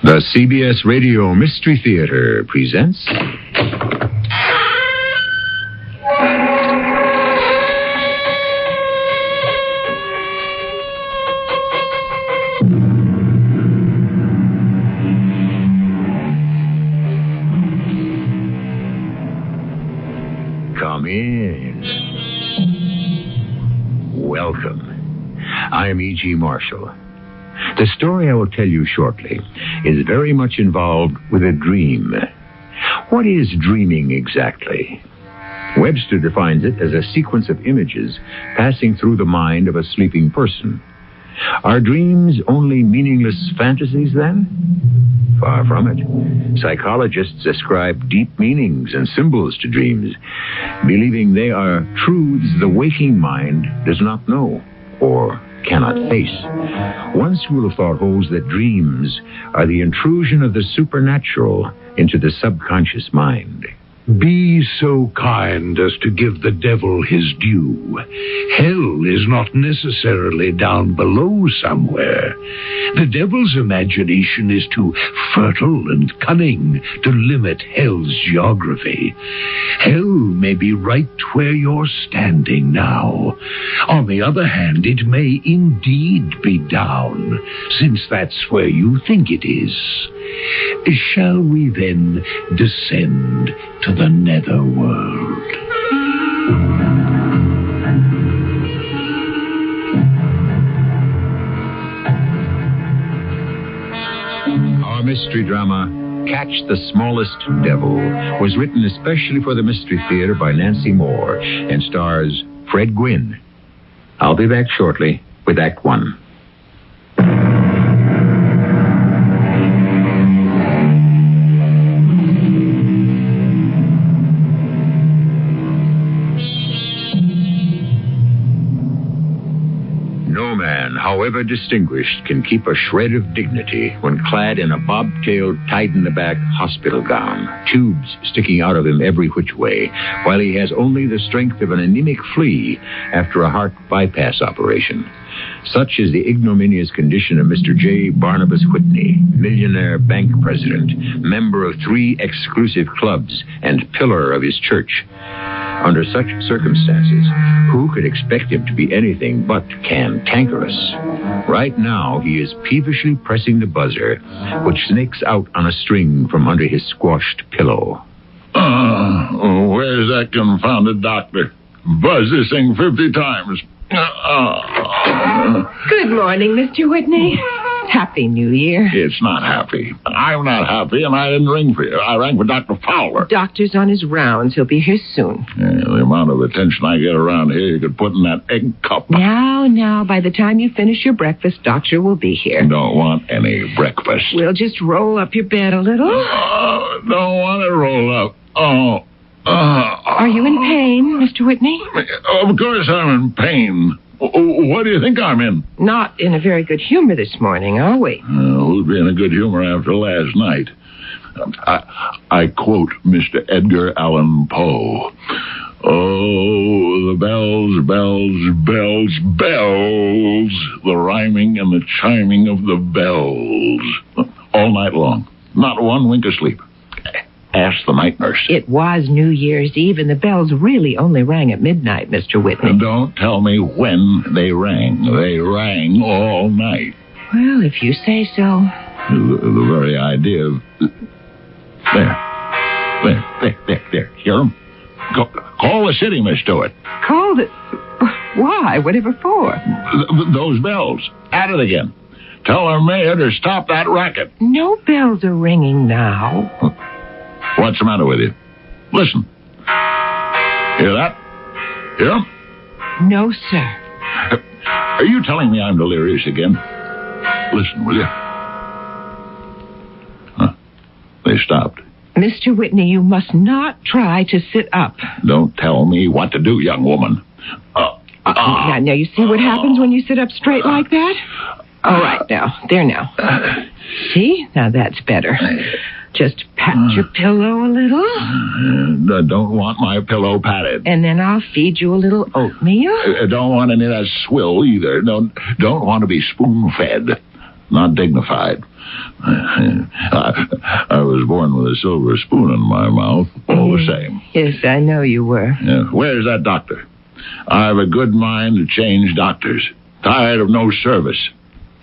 The CBS Radio Mystery Theater presents... Come in. Welcome. I'm E.G. Marshall. The story I will tell you shortly is very much involved with a dream. What is dreaming exactly? Webster defines it as a sequence of images passing through the mind of a sleeping person. Are dreams only meaningless fantasies then? Far from it. Psychologists ascribe deep meanings and symbols to dreams, believing they are truths the waking mind does not know or cannot face. One school of thought holds that dreams are the intrusion of the supernatural into the subconscious mind. Be so kind as to give the devil his due. Hell is not necessarily down below somewhere. The devil's imagination is too fertile and cunning to limit hell's geography. Hell may be right where you're standing now. On the other hand, it may indeed be down, since that's where you think it is. Shall we then descend to the netherworld? Our mystery drama, Catch the Smallest Devil, was written especially for the Mystery Theater by Nancy Moore and stars Fred Gwynne. I'll be back shortly with Act One. However distinguished, can keep a shred of dignity when clad in a bobtailed, tied-in-the-back hospital gown, tubes sticking out of him every which way, while he has only the strength of an anemic flea after a heart bypass operation. Such is the ignominious condition of Mr. J. Barnabas Whitney, millionaire bank president, member of 3 exclusive clubs, and pillar of his church. Under such circumstances, who could expect him to be anything but cantankerous? Right now, he is peevishly pressing the buzzer, which snakes out on a string from under his squashed pillow. Where's that confounded doctor? Buzz this thing 50 times. Good morning, Mr. Whitney. Happy New Year. It's not happy. I'm not happy, and I didn't ring for you. I rang for Dr. Fowler. Doctor's on his rounds. He'll be here soon. Yeah, the amount of attention I get around here, you could put in that egg cup. Now, by the time you finish your breakfast, Doctor will be here. Don't want any breakfast. We'll just roll up your bed a little. Don't want to roll up. Are you in pain, Mr. Whitney? Of course I'm in pain. What do you think I'm in? Not in a very good humor this morning, are we? Who'd be in a good humor after last night? I quote Mr. Edgar Allan Poe. Oh, the bells, bells, bells, bells. The rhyming and the chiming of the bells. All night long. Not one wink of sleep. Ask the night nurse. It was New Year's Eve, and the bells really only rang at midnight, Mr. Whitney. Don't tell me when they rang. They rang all night. Well, if you say so. The very idea of... There. Hear them? Call the city, Miss Stewart. Called it? Why? Whatever for? Those bells. At it again. Tell our mayor to stop that racket. No bells are ringing now. What's the matter with you? Listen. Hear that? Hear? No, sir. Are you telling me I'm delirious again? Listen, will you? Huh? They stopped. Mr. Whitney, you must not try to sit up. Don't tell me what to do, young woman. Now, you see what happens when you sit up straight like that? All right, now. There now. See? Now that's better. Just pat your pillow a little. I don't want my pillow patted. And then I'll feed you a little oatmeal. I don't want any of that swill either. Don't want to be spoon-fed. Not dignified. I was born with a silver spoon in my mouth, all the same. Yes, I know you were. Yeah. Where's that doctor? I have a good mind to change doctors. Tired of no service.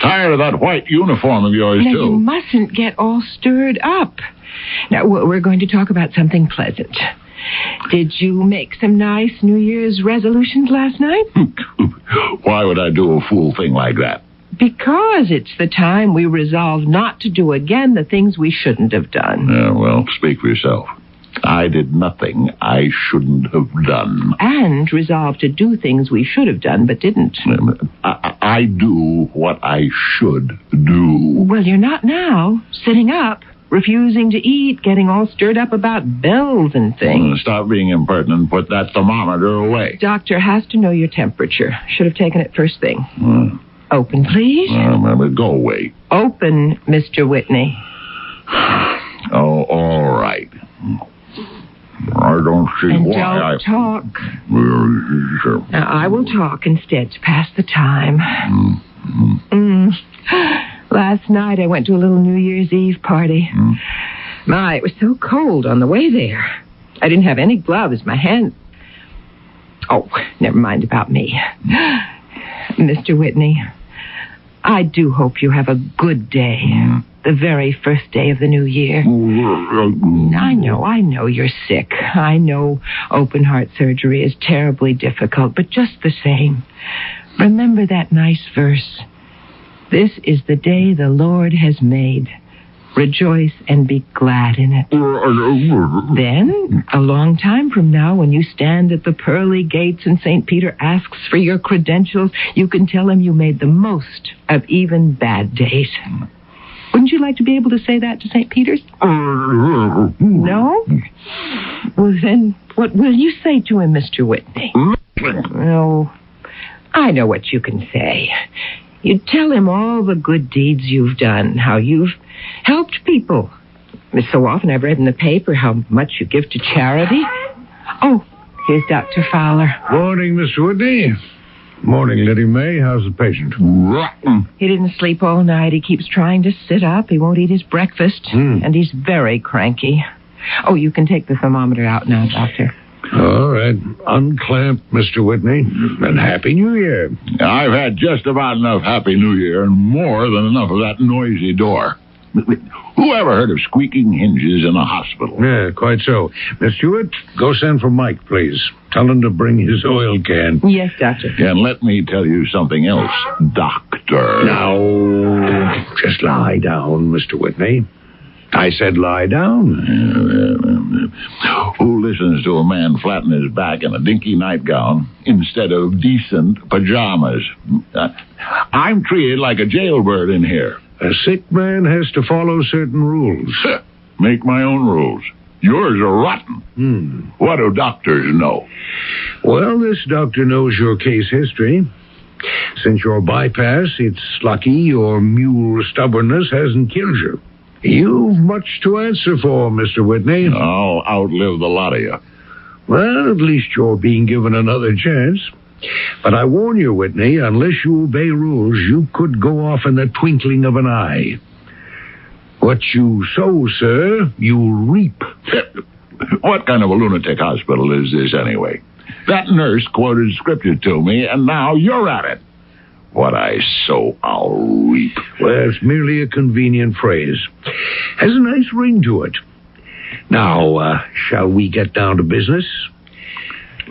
Tired of that white uniform of yours, now, too. You mustn't get all stirred up. Now, we're going to talk about something pleasant. Did you make some nice New Year's resolutions last night? Why would I do a fool thing like that? Because it's the time we resolve not to do again the things we shouldn't have done. Yeah, well, speak for yourself. I did nothing I shouldn't have done. And resolve to do things we should have done but didn't. I do what I should do. Well, you're not now. Sitting up, refusing to eat, getting all stirred up about bells and things. Stop being impertinent and put that thermometer away. Doctor has to know your temperature. Should have taken it first thing. Open, please. Go away. Open, Mr. Whitney. Oh, all right. I don't see and why don't talk. Sure. Now, I will talk instead to pass the time. Last night I went to a little New Year's Eve party. My, it was so cold on the way there. I didn't have any gloves. My hands... Oh, never mind about me. Mr. Whitney, I do hope you have a good day. The very first day of the new year. I know you're sick. I know open heart surgery is terribly difficult, but just the same, remember that nice verse. This is the day the Lord has made. Rejoice and be glad in it. Then, a long time from now, when you stand at the pearly gates and St. Peter asks for your credentials, you can tell him you made the most of even bad days. Wouldn't you like to be able to say that to St. Peter's? No? Well, then, what will you say to him, Mr. Whitney? Oh, I know what you can say. You tell him all the good deeds you've done, how you've helped people. So often I've read in the paper how much you give to charity. Oh, here's Dr. Fowler. Morning, Mr. Whitney. Morning, Lady May. How's the patient? Rotten. He didn't sleep all night. He keeps trying to sit up. He won't eat his breakfast. And he's very cranky. Oh, you can take the thermometer out now, Doctor. All right. Unclamp, Mr. Whitney. And Happy New Year. I've had just about enough Happy New Year and more than enough of that noisy door. Who ever heard of squeaking hinges in a hospital? Yeah, quite so. Miss Stewart, go send for Mike, please. Tell him to bring his oil can. Yes, Doctor. And let me tell you something else, Doctor. Now, just lie down, Mr. Whitney. I said lie down. Who listens to a man flatten his back in a dinky nightgown instead of decent pajamas? I'm treated like a jailbird in here. A sick man has to follow certain rules. Make my own rules. Yours are rotten. What do doctors know? Well, this doctor knows your case history. Since your bypass, it's lucky your mule stubbornness hasn't killed you. You've much to answer for, Mr. Whitney. I'll outlive the lot of you. Well, at least you're being given another chance. But I warn you, Whitney, unless you obey rules, you could go off in the twinkling of an eye. What you sow, sir, you reap. What kind of a lunatic hospital is this, anyway? That nurse quoted scripture to me, and now you're at it. What I sow, I'll reap. Well, it's merely a convenient phrase. Has a nice ring to it. Now, shall we get down to business?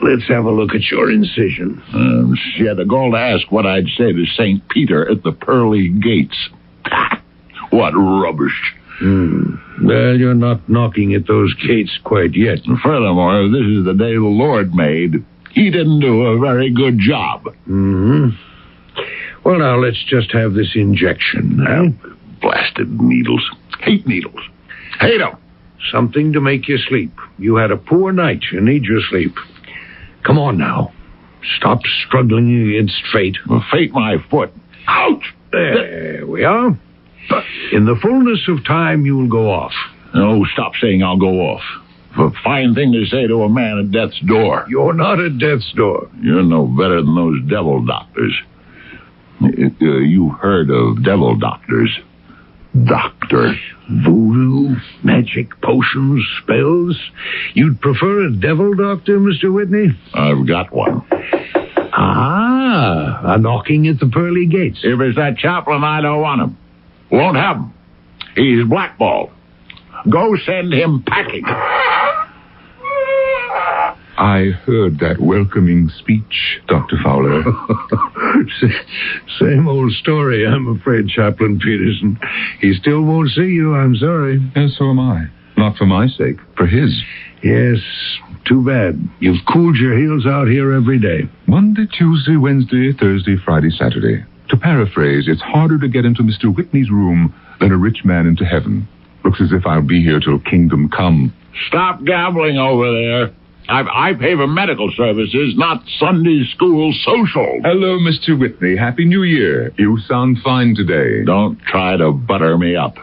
Let's have a look at your incision. She had the gall to ask what I'd say to St. Peter at the pearly gates. What rubbish. Well, you're not knocking at those gates quite yet. Furthermore, if this is the day the Lord made, he didn't do a very good job. Well, now, let's just have this injection. Blasted needles. Hate needles. Hate them. Something to make you sleep. You had a poor night. You need your sleep. Come on now. Stop struggling against fate. Fate my foot. Ouch! There we are. In the fullness of time, you'll go off. No, stop saying I'll go off. A fine thing to say to a man at death's door. You're not at death's door. You're no better than those devil doctors. You heard of devil doctors. Doctor. Voodoo, magic, potions, spells. You'd prefer a devil doctor, Mr. Whitney? I've got one. A knocking at the pearly gates. If it's that chaplain, I don't want him. Won't have him. He's blackballed. Go send him packing. I heard that welcoming speech, Dr. Fowler. Same old story, I'm afraid, Chaplain Peterson. He still won't see you, I'm sorry. And so am I. Not for my sake, for his. Yes, too bad. You've cooled your heels out here every day. Monday, Tuesday, Wednesday, Thursday, Friday, Saturday. To paraphrase, it's harder to get into Mr. Whitney's room than a rich man into heaven. Looks as if I'll be here till kingdom come. Stop gabbling over there. I pay for medical services, not Sunday school social. Hello, Mr. Whitney. Happy New Year. You sound fine today. Don't try to butter me up.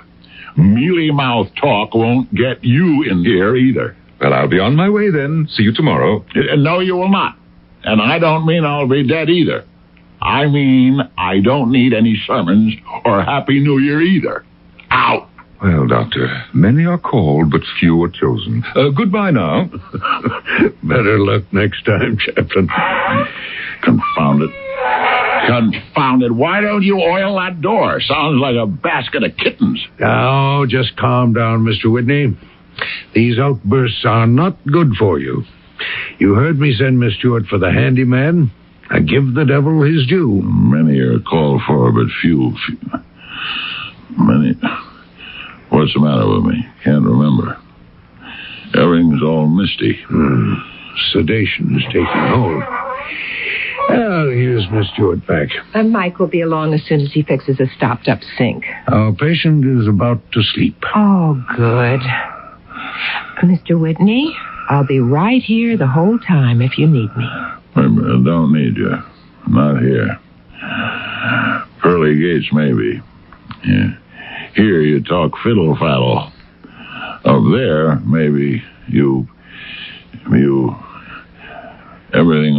Mealy-mouthed talk won't get you in here either. Well, I'll be on my way then. See you tomorrow. No, you will not. And I don't mean I'll be dead either. I mean I don't need any sermons or Happy New Year either. Out. Well, Doctor, many are called, but few are chosen. Goodbye now. Better luck next time, Chaplain. Confound it. Confound it. Why don't you oil that door? Sounds like a basket of kittens. Now, just calm down, Mr. Whitney. These outbursts are not good for you. You heard me send Miss Stewart for the handyman. I give the devil his due. Many are called for, but few. Many. What's the matter with me? Can't remember. Everything's all misty. Sedation is taking hold. Well, here's Miss Stewart back. Mike will be along as soon as he fixes a stopped-up sink. Our patient is about to sleep. Oh, good. Mr. Whitney, I'll be right here the whole time if you need me. I don't need you. Not here. Pearly gates, maybe. Yeah. Here you talk fiddle-faddle. Up there, maybe you... Everything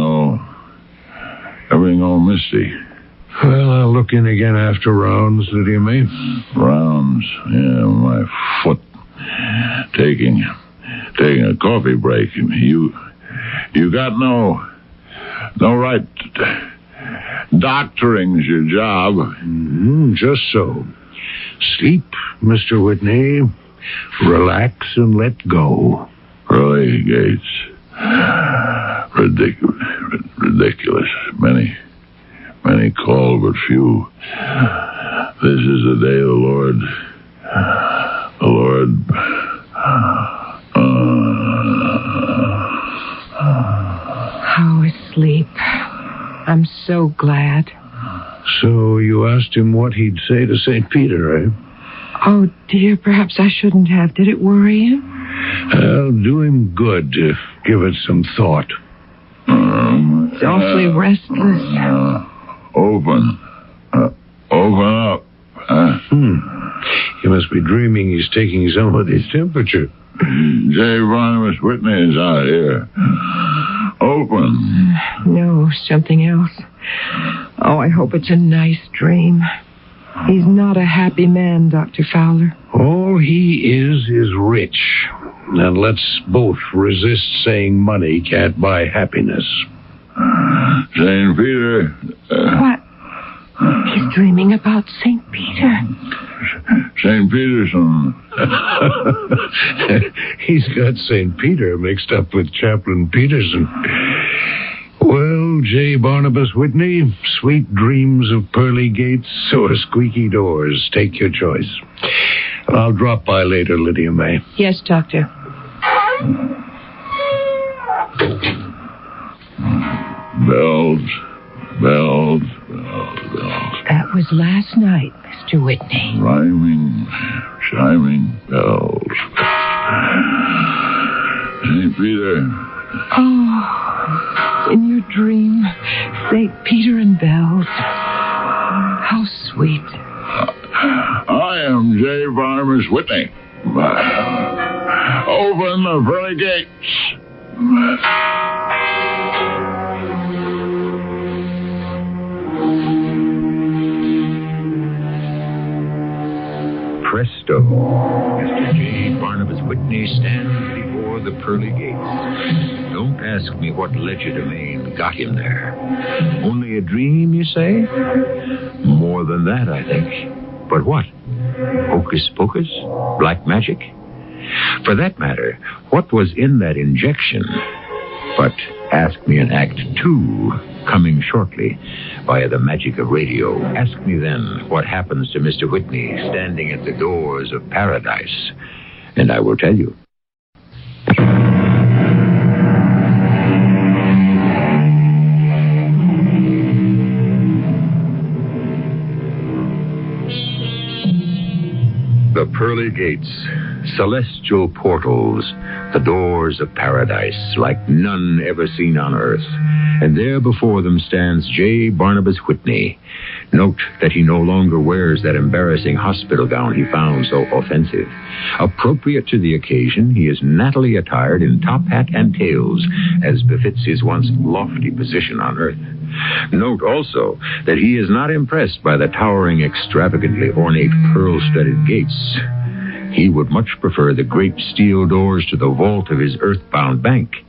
all misty. Well, I'll look in again after rounds, Lydia May. Rounds? Yeah, my foot. Taking a coffee break. You got no right. Doctoring's your job. Just so. Sleep, Mr. Whitney. Relax and let go. Pearly gates. Ridiculous. Many call, but few. This is the day the Lord. Oh, asleep. I'm so glad. So you asked him what he'd say to St. Peter, eh? Oh, dear, perhaps I shouldn't have. Did it worry him? Well, do him good to give it some thought. He's awfully restless. Open up. He must be dreaming he's taking somebody's temperature. J. Barnabas Whitney is out here. Open. No, something else. Oh, I hope it's a nice dream. He's not a happy man, Dr. Fowler. All he is rich. And let's both resist saying money can't buy happiness. St. Peter. What? He's dreaming about St. Peter. St. Peterson. He's got St. Peter mixed up with Chaplain Peterson. Well, J. Barnabas Whitney, sweet dreams of pearly gates or squeaky doors. Take your choice. I'll drop by later, Lydia May. Yes, Doctor. Bells, bells, bells, bells. That was last night, Mr. Whitney. Rhyming, chiming bells. St. Peter. Oh, in your dream, St. Peter and bells. How sweet. I am J. Barnabas Whitney. Open the pearly gates. Presto. Mr. J. Barnabas Whitney stands before the pearly gates. Don't ask me what legerdemain got him there. Only a dream, you say? More than that, I think. But what? Hocus pocus? Black magic? For that matter, what was in that injection? But ask me in Act 2, coming shortly, via the magic of radio. Ask me then what happens to Mr. Whitney standing at the doors of paradise, and I will tell you. The pearly gates, celestial portals, the doors of paradise, like none ever seen on earth. And there before them stands J. Barnabas Whitney. Note that he no longer wears that embarrassing hospital gown he found so offensive. Appropriate to the occasion, he is nattily attired in top hat and tails, as befits his once lofty position on earth. Note also that he is not impressed by the towering, extravagantly ornate pearl-studded gates. He would much prefer the great steel doors to the vault of his earthbound bank.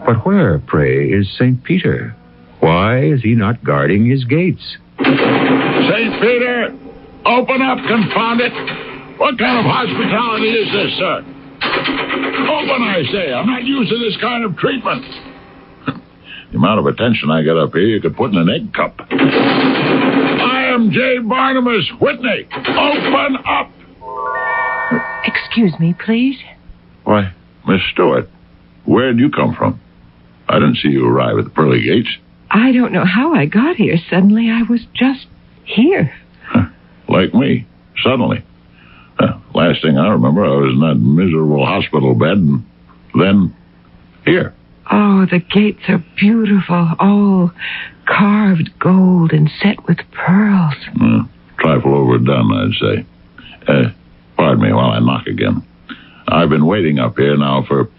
But where, pray, is St. Peter? Why is he not guarding his gates? St. Peter, open up, confound it. What kind of hospitality is this, sir? Open, I say. I'm not used to this kind of treatment. The amount of attention I get up here, you could put in an egg cup. I am J. Barnabas Whitney. Open up. Excuse me, please. Why, Miss Stewart, where'd you come from? I didn't see you arrive at the pearly gates. I don't know how I got here. Suddenly, I was just here. Like me, suddenly. Last thing I remember, I was in that miserable hospital bed, and then here. Oh, the gates are beautiful, all carved gold and set with pearls. Trifle overdone, I'd say. Pardon me while I knock again. I've been waiting up here now for...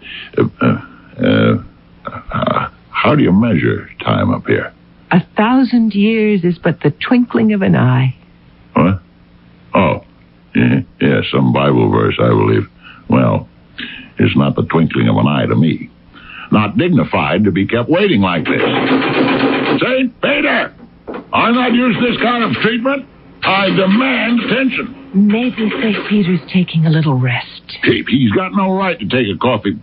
how do you measure time up here? 1,000 years is but the twinkling of an eye. What? Oh, yeah, some Bible verse, I believe. Well, it's not the twinkling of an eye to me. Not dignified to be kept waiting like this. St. Peter! I'm not used to this kind of treatment. I demand attention. Maybe St. Peter's taking a little rest. He's got no right to take a coffee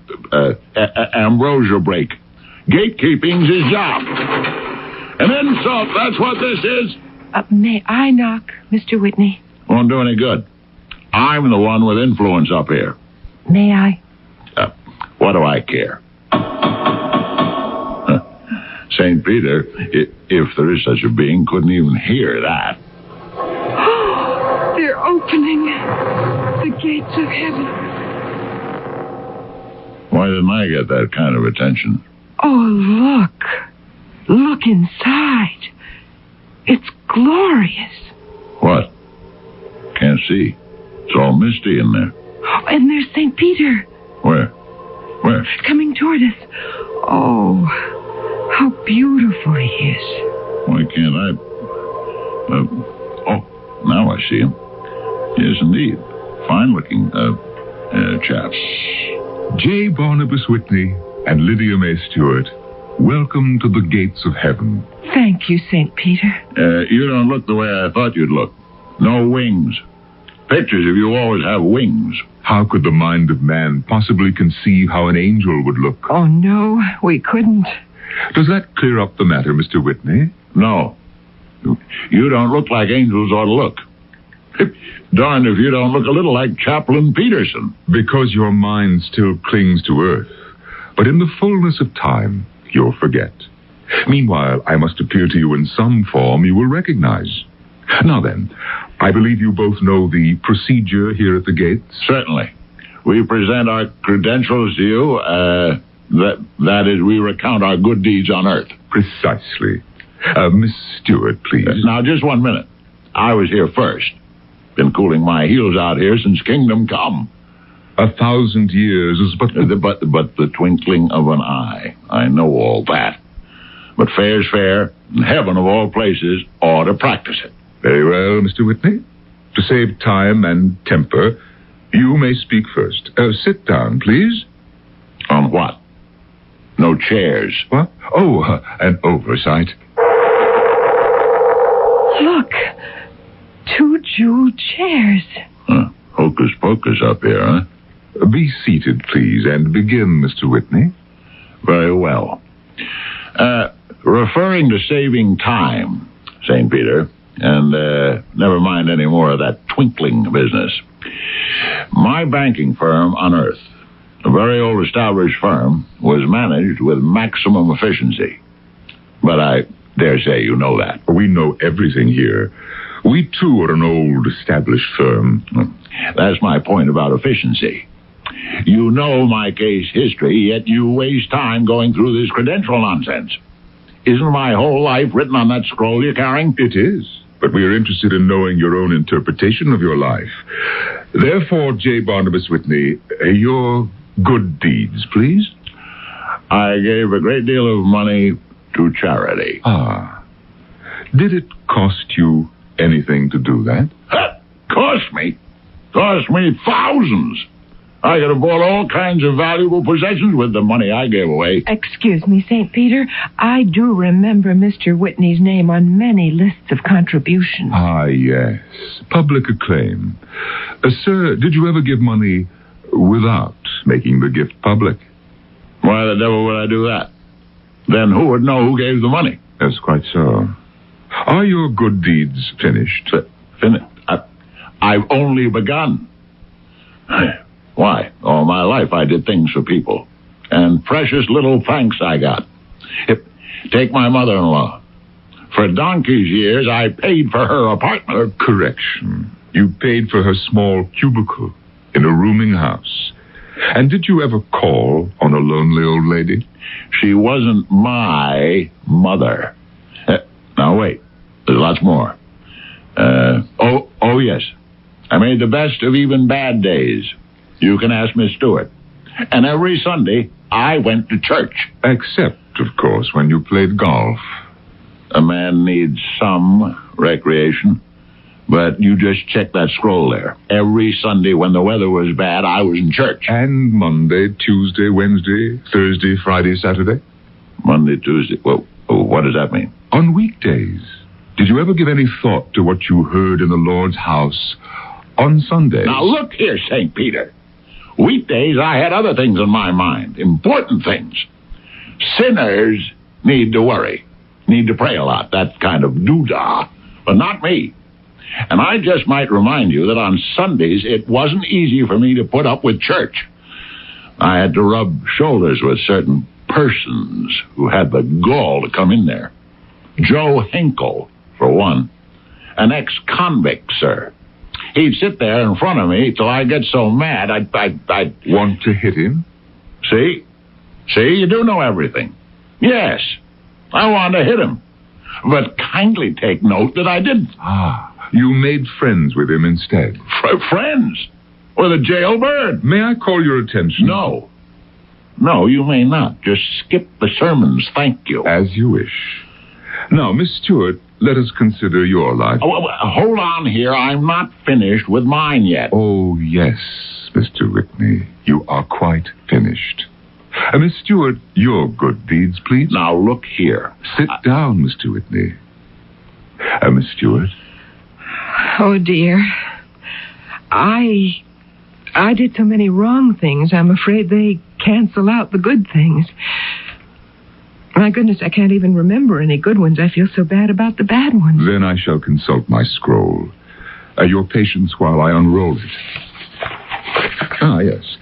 ambrosia break. Gatekeeping's his job. An insult, that's what this is. May I knock, Mr. Whitney? Won't do any good. I'm the one with influence up here. May I? What do I care? St. Peter, if there is such a being, couldn't even hear that. They're opening the gates of heaven. Why didn't I get that kind of attention? Oh, look. Look inside. It's glorious. What? Can't see. It's all misty in there. And there's St. Peter. Where? Where? Coming toward us. Oh, how beautiful he is. Why can't I... oh, now I see him. Yes, indeed. Fine-looking chap. J. Barnabas Whitney and Lydia May Stewart, welcome to the gates of heaven. Thank you, St. Peter. You don't look the way I thought you'd look. No wings. Pictures of you always have wings. How could the mind of man possibly conceive how an angel would look? Oh, no, we couldn't. Does that clear up the matter, Mr. Whitney? No. You don't look like angels ought to look. Darned if you don't look a little like Chaplain Peterson. Because your mind still clings to earth. But in the fullness of time, you'll forget. Meanwhile, I must appear to you in some form you will recognize. Now then, I believe you both know the procedure here at the gates? Certainly. We present our credentials to you. That is, we recount our good deeds on earth. Precisely. Miss Stewart, please. Now, just 1 minute. I was here first. Been cooling my heels out here since Kingdom Come. 1,000 years is but the twinkling of an eye. I know all that. But fair's fair, and heaven of all places ought to practice it. Very well, Mr. Whitney. To save time and temper, you may speak first. Sit down, please. On what? No chairs. What? Oh, an oversight. Look, 2 jeweled chairs. Hocus pocus up here, huh? Be seated, please, and begin, Mr. Whitney. Very well. Referring to saving time, St. Peter, and never mind any more of that twinkling business. My banking firm on Earth, a very old established firm, was managed with maximum efficiency. But I dare say you know that. We know everything here. We, too, are an old established firm. That's my point about efficiency. You know my case history, yet you waste time going through this credential nonsense. Isn't my whole life written on that scroll you're carrying? It is, but we are interested in knowing your own interpretation of your life. Therefore, J. Barnabas Whitney, your good deeds, please. I gave a great deal of money to charity. Ah. Did it cost you anything to do that? Cost me? Cost me thousands. I could have bought all kinds of valuable possessions with the money I gave away. Excuse me, St. Peter. I do remember Mr. Whitney's name on many lists of contributions. Ah, yes. Public acclaim. Sir, did you ever give money without making the gift public? Why the devil would I do that? Then who would know who gave the money? That's quite so. Are your good deeds finished? Finished? I've only begun. Why? All my life I did things for people. And precious little thanks I got. Take my mother-in-law. For donkey's years, I paid for her apartment. Correction. You paid for her small cubicle in a rooming house. And did you ever call on a lonely old lady? She wasn't my mother. Now, wait. There's lots more. Oh, yes. I made the best of even bad days. You can ask Miss Stewart. And every Sunday, I went to church. Except, of course, when you played golf. A man needs some recreation. But you just check that scroll there. Every Sunday when the weather was bad, I was in church. And Monday, Tuesday, Wednesday, Thursday, Friday, Saturday? Monday, Tuesday. Well, what does that mean? On weekdays. Did you ever give any thought to what you heard in the Lord's house on Sundays? Now, look here, St. Peter. Weekdays, I had other things in my mind. Important things. Sinners need to worry. Need to pray a lot. That kind of doodah. But not me. And I just might remind you that on Sundays, it wasn't easy for me to put up with church. I had to rub shoulders with certain persons who had the gall to come in there. Joe Hinkle, for one. An ex-convict, sir. He'd sit there in front of me till I'd get so mad I'd want to hit him? See? You do know everything. Yes, I wanted to hit him. But kindly take note that I didn't. Ah, you made friends with him instead. Friends? With a jailbird? May I call your attention? No, you may not. Just skip the sermons, thank you. As you wish. Now, Miss Stewart, let us consider your life. Hold on here. I'm not finished with mine yet. Oh, yes, Mr. Whitney. You are quite finished. Miss Stewart, your good deeds, please. Now, look here. Sit down, Mr. Whitney. Miss Stewart? Oh, dear. I did so many wrong things, I'm afraid they cancel out the good things. My goodness, I can't even remember any good ones. I feel so bad about the bad ones. Then I shall consult my scroll. Your patience while I unroll it. Ah, yes.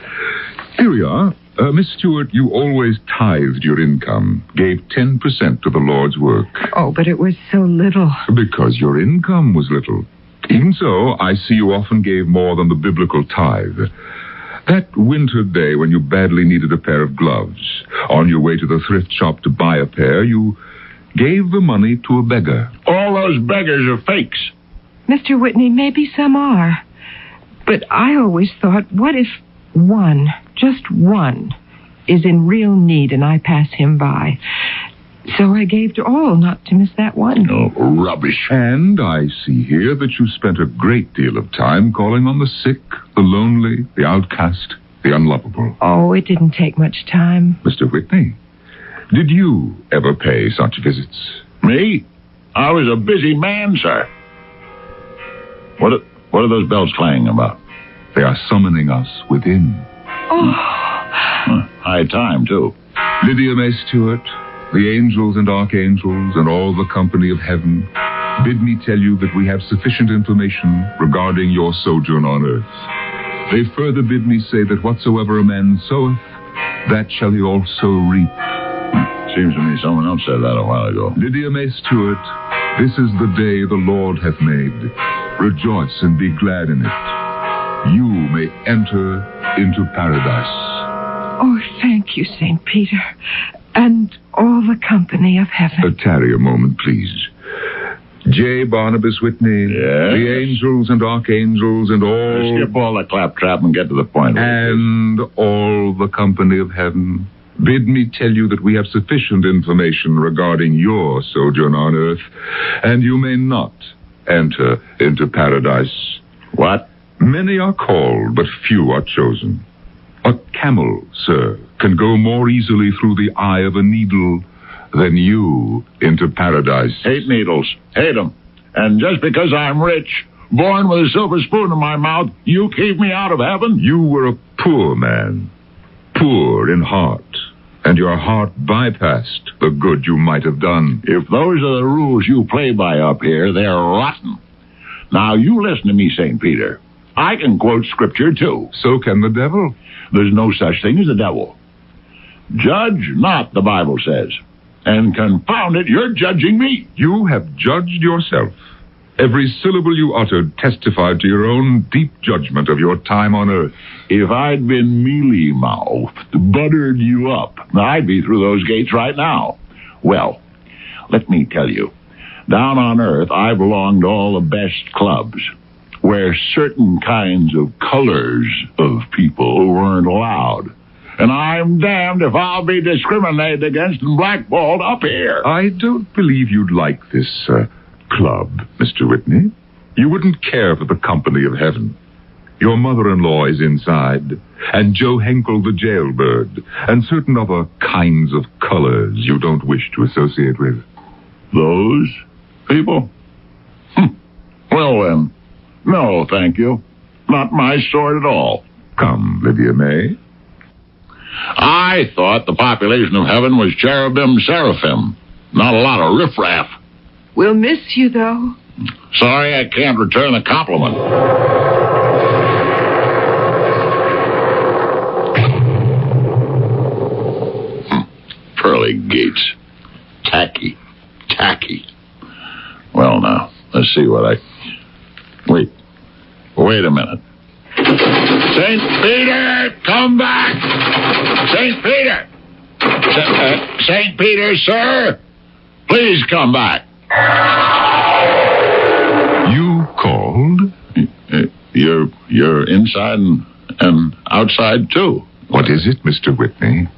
Here we are. Miss Stewart, you always tithed your income, gave 10% to the Lord's work. Oh, but it was so little. Because your income was little. Even so, I see you often gave more than the biblical tithe. That winter day when you badly needed a pair of gloves, on your way to the thrift shop to buy a pair, you gave the money to a beggar. All those beggars are fakes. Mr. Whitney, maybe some are. But I always thought, what if one, just one, is in real need and I pass him by? So I gave to all, not to miss that one. Oh, rubbish. And I see here that you spent a great deal of time calling on the sick, the lonely, the outcast, the unlovable. Oh, it didn't take much time. Mr. Whitney, did you ever pay such visits? Me? I was a busy man, sir. What are those bells clanging about? They are summoning us within. Oh. High time, too. Lydia May Stewart, the angels and archangels, and all the company of heaven, bid me tell you that we have sufficient information regarding your sojourn on earth. They further bid me say that whatsoever a man soweth, that shall he also reap. Seems to me someone else said that a while ago. Lydia May Stewart, this is the day the Lord hath made. Rejoice and be glad in it. You may enter into paradise. Oh, thank you, St. Peter, and all the company of heaven. Tarry a moment, please. J. Barnabas Whitney, Yes? the angels and archangels and all... Skip all the claptrap and get to the point. And all the company of heaven, bid me tell you that we have sufficient information regarding your sojourn on earth, and you may not enter into paradise. What? Many are called, but few are chosen. A camel, sir, can go more easily through the eye of a needle than you into paradise. Hate needles. Hate them. And just because I'm rich, born with a silver spoon in my mouth, you keep me out of heaven? You were a poor man, poor in heart, and your heart bypassed the good you might have done. If those are the rules you play by up here, they're rotten. Now, you listen to me, St. Peter. I can quote scripture, too. So can the devil. There's no such thing as a devil. Judge not, the Bible says. And confound it, you're judging me. You have judged yourself. Every syllable you uttered testified to your own deep judgment of your time on earth. If I'd been mealy-mouthed, buttered you up, I'd be through those gates right now. Well, let me tell you, down on earth, I belonged to all the best clubs, where certain kinds of colors of people weren't allowed. And I'm damned if I'll be discriminated against and blackballed up here. I don't believe you'd like this club, Mr. Whitney. You wouldn't care for the company of heaven. Your mother-in-law is inside, and Joe Henkel the jailbird, and certain other kinds of colors you don't wish to associate with. Those people? Well, then, no, thank you. Not my sort at all. Come, Lydia May. I thought the population of heaven was cherubim, seraphim. Not a lot of riffraff. We'll miss you, though. Sorry I can't return the compliment. Pearly gates. Tacky. Well, now, let's see what I... Wait a minute. St. Peter, come back! St. Peter! St. Peter, sir! Please come back. You called? You're inside and outside, too. What is it, Mr. Whitney?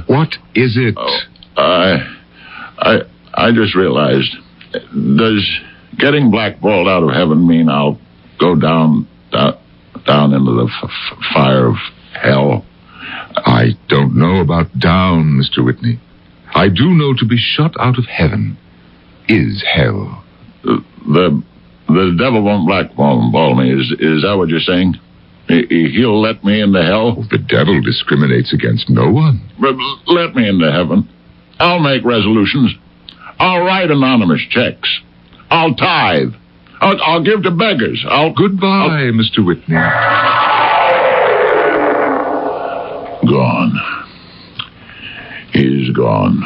What is it? I just realized. Does getting blackballed out of heaven mean I'll go down into the fire of hell? I don't know about down, Mr. Whitney. I do know to be shut out of heaven is hell. The devil won't blackball me. Is that what you're saying? He'll let me into hell? The devil discriminates against no one. But let me into heaven. I'll make resolutions. I'll write anonymous checks. I'll tithe. I'll give to beggars. Goodbye, Mr. Whitney. Gone. He's gone.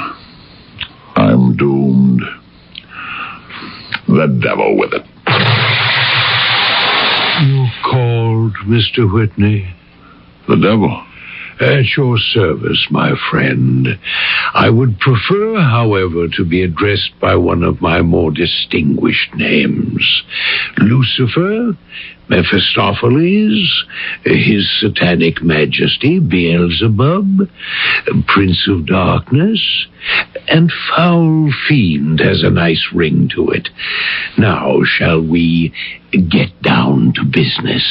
I'm doomed. The devil with it. You called, Mr. Whitney? The devil. At your service, my friend. I would prefer, however, to be addressed by one of my more distinguished names. Lucifer, Mephistopheles, His Satanic Majesty, Beelzebub, Prince of Darkness, and Foul Fiend has a nice ring to it. Now, shall we get down to business?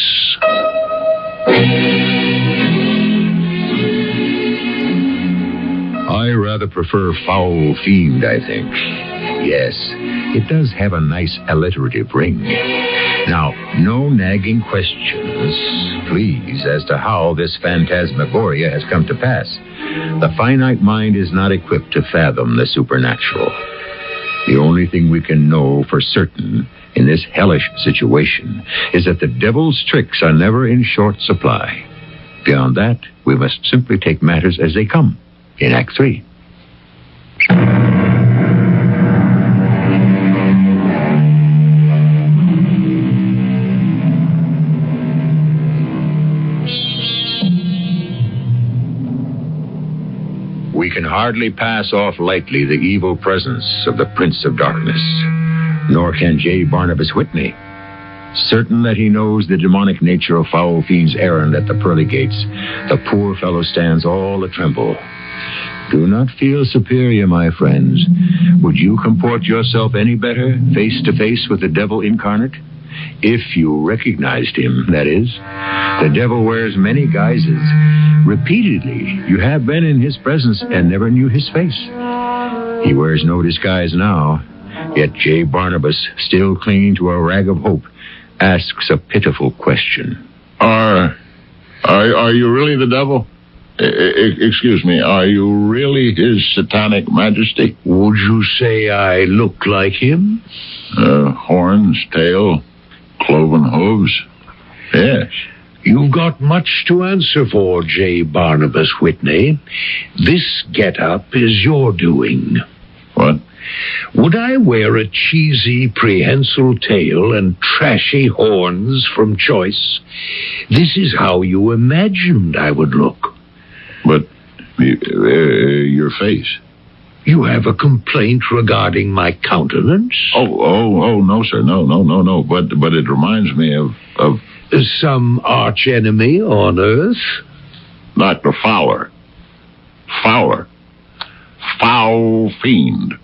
I rather prefer Foul Fiend, I think. Yes, it does have a nice alliterative ring. Now, no nagging questions, please, as to how this phantasmagoria has come to pass. The finite mind is not equipped to fathom the supernatural. The only thing we can know for certain in this hellish situation is that the devil's tricks are never in short supply. Beyond that, we must simply take matters as they come. In Act 3. We can hardly pass off lightly the evil presence of the Prince of Darkness, nor can J. Barnabas Whitney. Certain that he knows the demonic nature of Foul Fiend's errand at the pearly gates, the poor fellow stands all a-tremble. Do not feel superior, my friends. Would you comport yourself any better, face to face with the devil incarnate? If you recognized him, that is. The devil wears many guises. Repeatedly, you have been in his presence and never knew his face. He wears no disguise now, yet J. Barnabas, still clinging to a rag of hope, asks a pitiful question. Are you really the devil? Excuse me, are you really His Satanic Majesty? Would you say I look like him? Horns, tail, cloven hooves. Yes. You've got much to answer for, J. Barnabas Whitney. This get-up is your doing. What? Would I wear a cheesy prehensile tail and trashy horns from choice? This is how you imagined I would look. But your face. You have a complaint regarding my countenance? Oh, no, sir. No. But it reminds me of some archenemy on Earth? Dr. Fowler. Foul Fiend.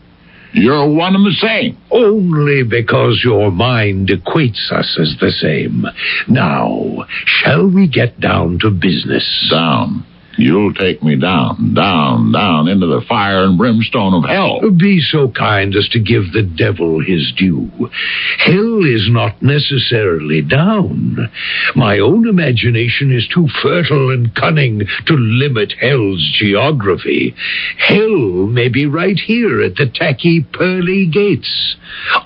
You're one and the same. Only because your mind equates us as the same. Now, shall we get down to business? Down. You'll take me down into the fire and brimstone of hell. Be so kind as to give the devil his due. Hell is not necessarily down. My own imagination is too fertile and cunning to limit hell's geography. Hell may be right here at the tacky pearly gates.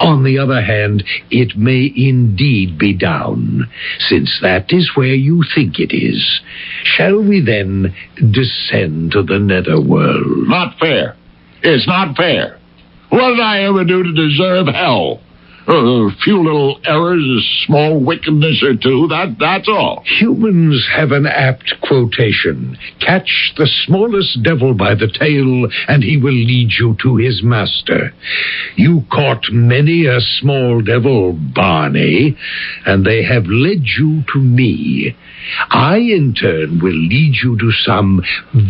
On the other hand, it may indeed be down, since that is where you think it is. Shall we then descend to the netherworld? Not fair. It's not fair. What did I ever do to deserve hell? A few little errors, a small wickedness or two, that's all. Humans have an apt quotation. Catch the smallest devil by the tail, and he will lead you to his master. You caught many a small devil, Barney, and they have led you to me. I, in turn, will lead you to some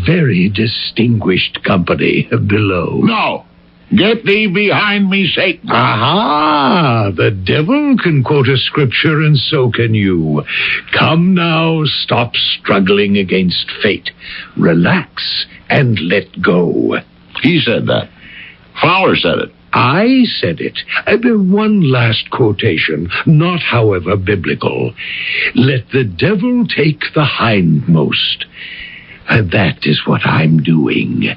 very distinguished company below. No! Get thee behind me, Satan. Aha! The devil can quote a scripture, and so can you. Come now, stop struggling against fate. Relax and let go. He said that. Fowler said it. I said it. One last quotation, not, however, biblical. Let the devil take the hindmost. That is what I'm doing.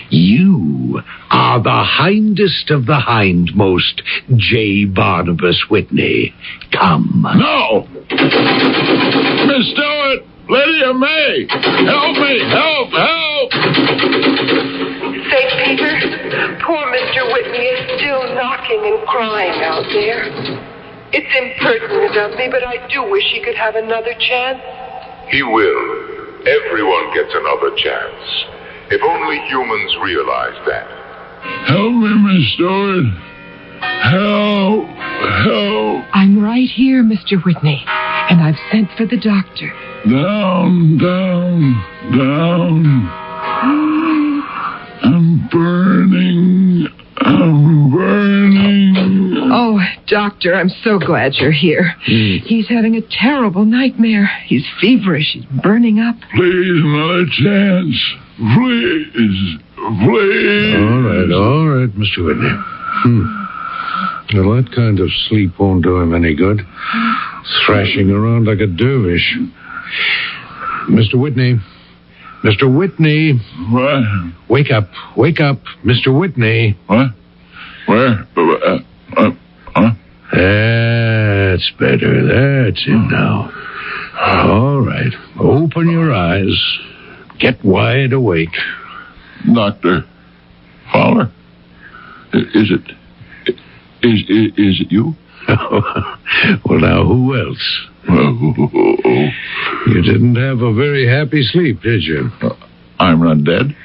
You are the hindest of the hindmost, J. Barnabas Whitney. Come. No! Miss Stewart! Lydia May! Help me! Help! Help! St. Peter, poor Mr. Whitney is still knocking and crying out there. It's impertinent of me, but I do wish he could have another chance. He will. Everyone gets another chance. If only humans realize that. Help me, Miss Stewart. Help! Help! I'm right here, Mr. Whitney, and I've sent for the doctor. Down, down, down. I'm burning. I'm burning. Oh, doctor, I'm so glad you're here. He's having a terrible nightmare. He's feverish. He's burning up. Please, another chance. Please. Please. All right, Mr. Whitney. Well, that kind of sleep won't do him any good. Thrashing around like a dervish. Mr. Whitney. Mr. Whitney. What? Wake up. Wake up, Mr. Whitney. What? Where? Huh? That's better. That's it now. All right. Open your eyes. Get wide awake. Dr. Fowler? Is it you? Well, now, who else? You didn't have a very happy sleep, did you? I'm not dead?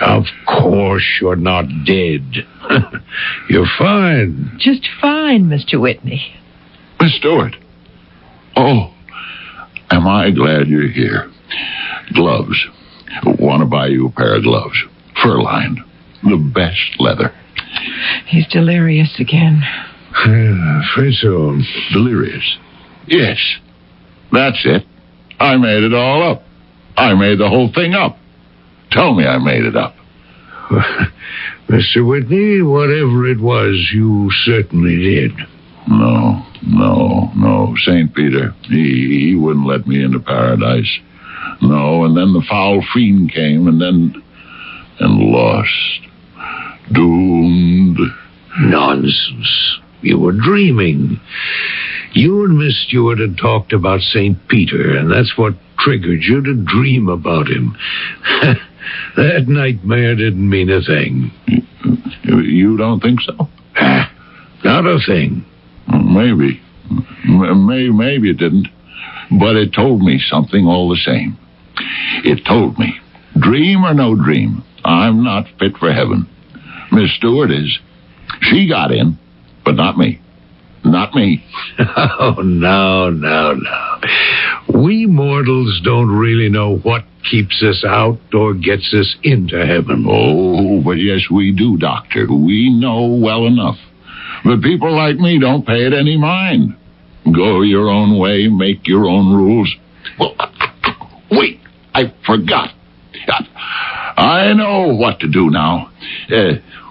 Of course you're not dead. You're fine. Just fine, Mr. Whitney. Miss Stewart. Oh, am I glad you're here. Gloves. Want to buy you a pair of gloves. Fur-lined. The best leather. He's delirious again. Afraid so. Delirious. Yes. That's it. I made it all up. I made the whole thing up. Tell me I made it up. Mr. Whitney, whatever it was, you certainly did. No. St. Peter, he wouldn't let me into paradise. No, and then the foul fiend came and lost. Doomed. Nonsense. You were dreaming. You and Miss Stewart had talked about St. Peter, and that's what triggered you to dream about him. That nightmare didn't mean a thing. You don't think so? Not a thing. Maybe. Maybe it didn't. But it told me something all the same. It told me, dream or no dream, I'm not fit for heaven. Miss Stewart is. She got in, but not me. Not me. Oh, no. We mortals don't really know what keeps us out or gets us into heaven. Oh, but yes, we do, Doctor. We know well enough. But people like me don't pay it any mind. Go your own way, make your own rules. Well, wait, I forgot. I know what to do now.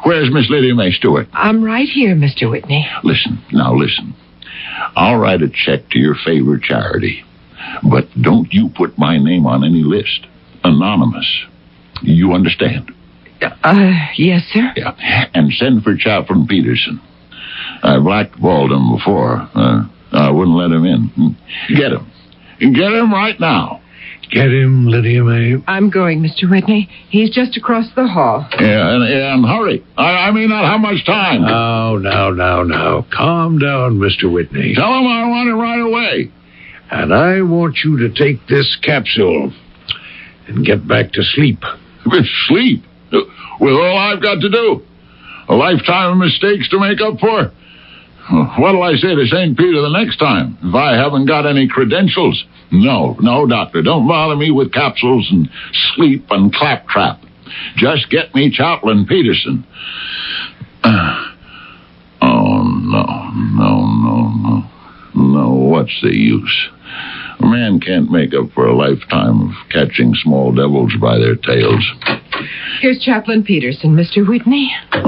Where's Miss Lydia May Stewart? I'm right here, Mr. Whitney. Listen. I'll write a check to your favorite charity. But don't you put my name on any list. Anonymous. You understand? Yes, sir. Yeah. And send for Chaplain Peterson. I blackballed him before. I wouldn't let him in. Get him. Get him right now. Get him, Lydia May. I'm going, Mr. Whitney. He's just across the hall. Yeah, and hurry. I mean, not how much time. Now. Calm down, Mr. Whitney. Tell him I want it right away. And I want you to take this capsule and get back to sleep. Sleep? With all I've got to do? A lifetime of mistakes to make up for? What'll I say to St. Peter the next time if I haven't got any credentials? No, Doctor, don't bother me with capsules and sleep and claptrap. Just get me Chaplain Peterson. No, what's the use? A man can't make up for a lifetime of catching small devils by their tails. Here's Chaplain Peterson, Mr. Whitney. Well,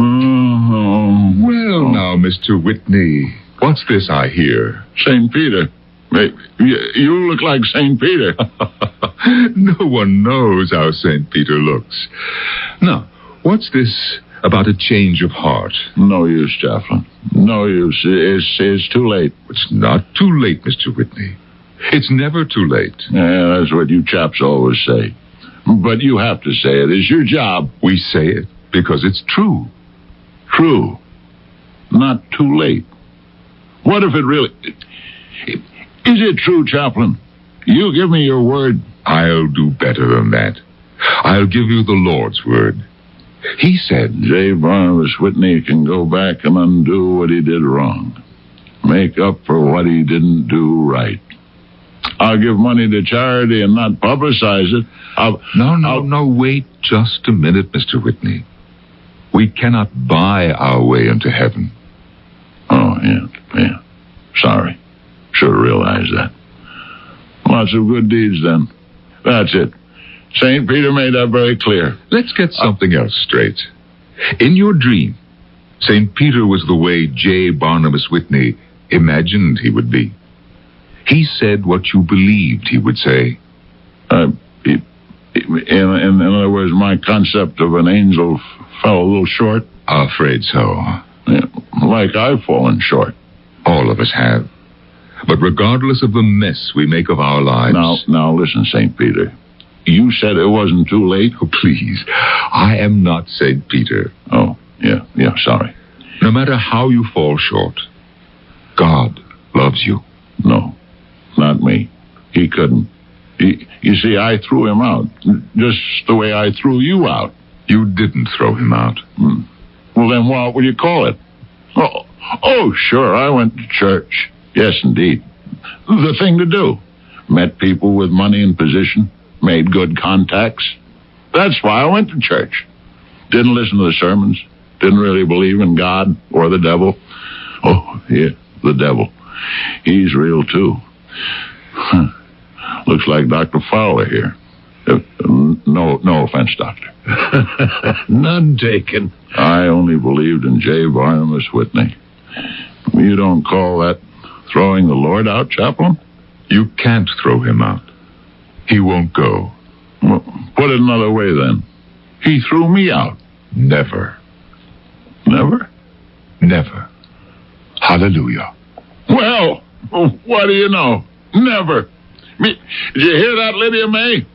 now, Mr. Whitney, what's this I hear? St. Peter. Hey, you look like St. Peter. No one knows how St. Peter looks. Now, what's this about a change of heart? No use, Chaplain. No use. It's too late. It's not too late, Mr. Whitney. It's never too late. Yeah, that's what you chaps always say. But you have to say it. It's your job. We say it because it's true. True. Not too late. What if it really... Is it true, Chaplain? You give me your word. I'll do better than that. I'll give you the Lord's word. He said... J. Barnabas Whitney can go back and undo what he did wrong. Make up for what he didn't do right. I'll give money to charity and not publicize it. No, wait just a minute, Mr. Whitney. We cannot buy our way into heaven. Oh, yeah. Sorry. Should have realized that. Lots of good deeds, then. That's it. St. Peter made that very clear. Let's get something else straight. In your dream, St. Peter was the way J. Barnabas Whitney imagined he would be. He said what you believed he would say. In other words, my concept of an angel fell a little short. Afraid so. Yeah, like I've fallen short. All of us have. But regardless of the mess we make of our lives... Now listen, St. Peter. You said it wasn't too late? Oh, please. I am not St. Peter. Oh, yeah, sorry. No matter how you fall short, God loves you. No, not me. He couldn't. You see, I threw him out, just the way I threw you out. You didn't throw him out. Well, then what would you call it? Oh, sure, I went to church. Yes, indeed. The thing to do. Met people with money and position. Made good contacts. That's why I went to church. Didn't listen to the sermons. Didn't really believe in God or the devil. Oh, yeah, the devil. He's real, too. Looks like Dr. Fowler here. No offense, Doctor. None taken. I only believed in J. Barnabas Whitney. You don't call that throwing the Lord out, Chaplain? You can't throw him out. He won't go. Well, put it another way, then. He threw me out. Never. Never? Never. Hallelujah. Well, what do you know? Never. Did you hear that, Lydia May?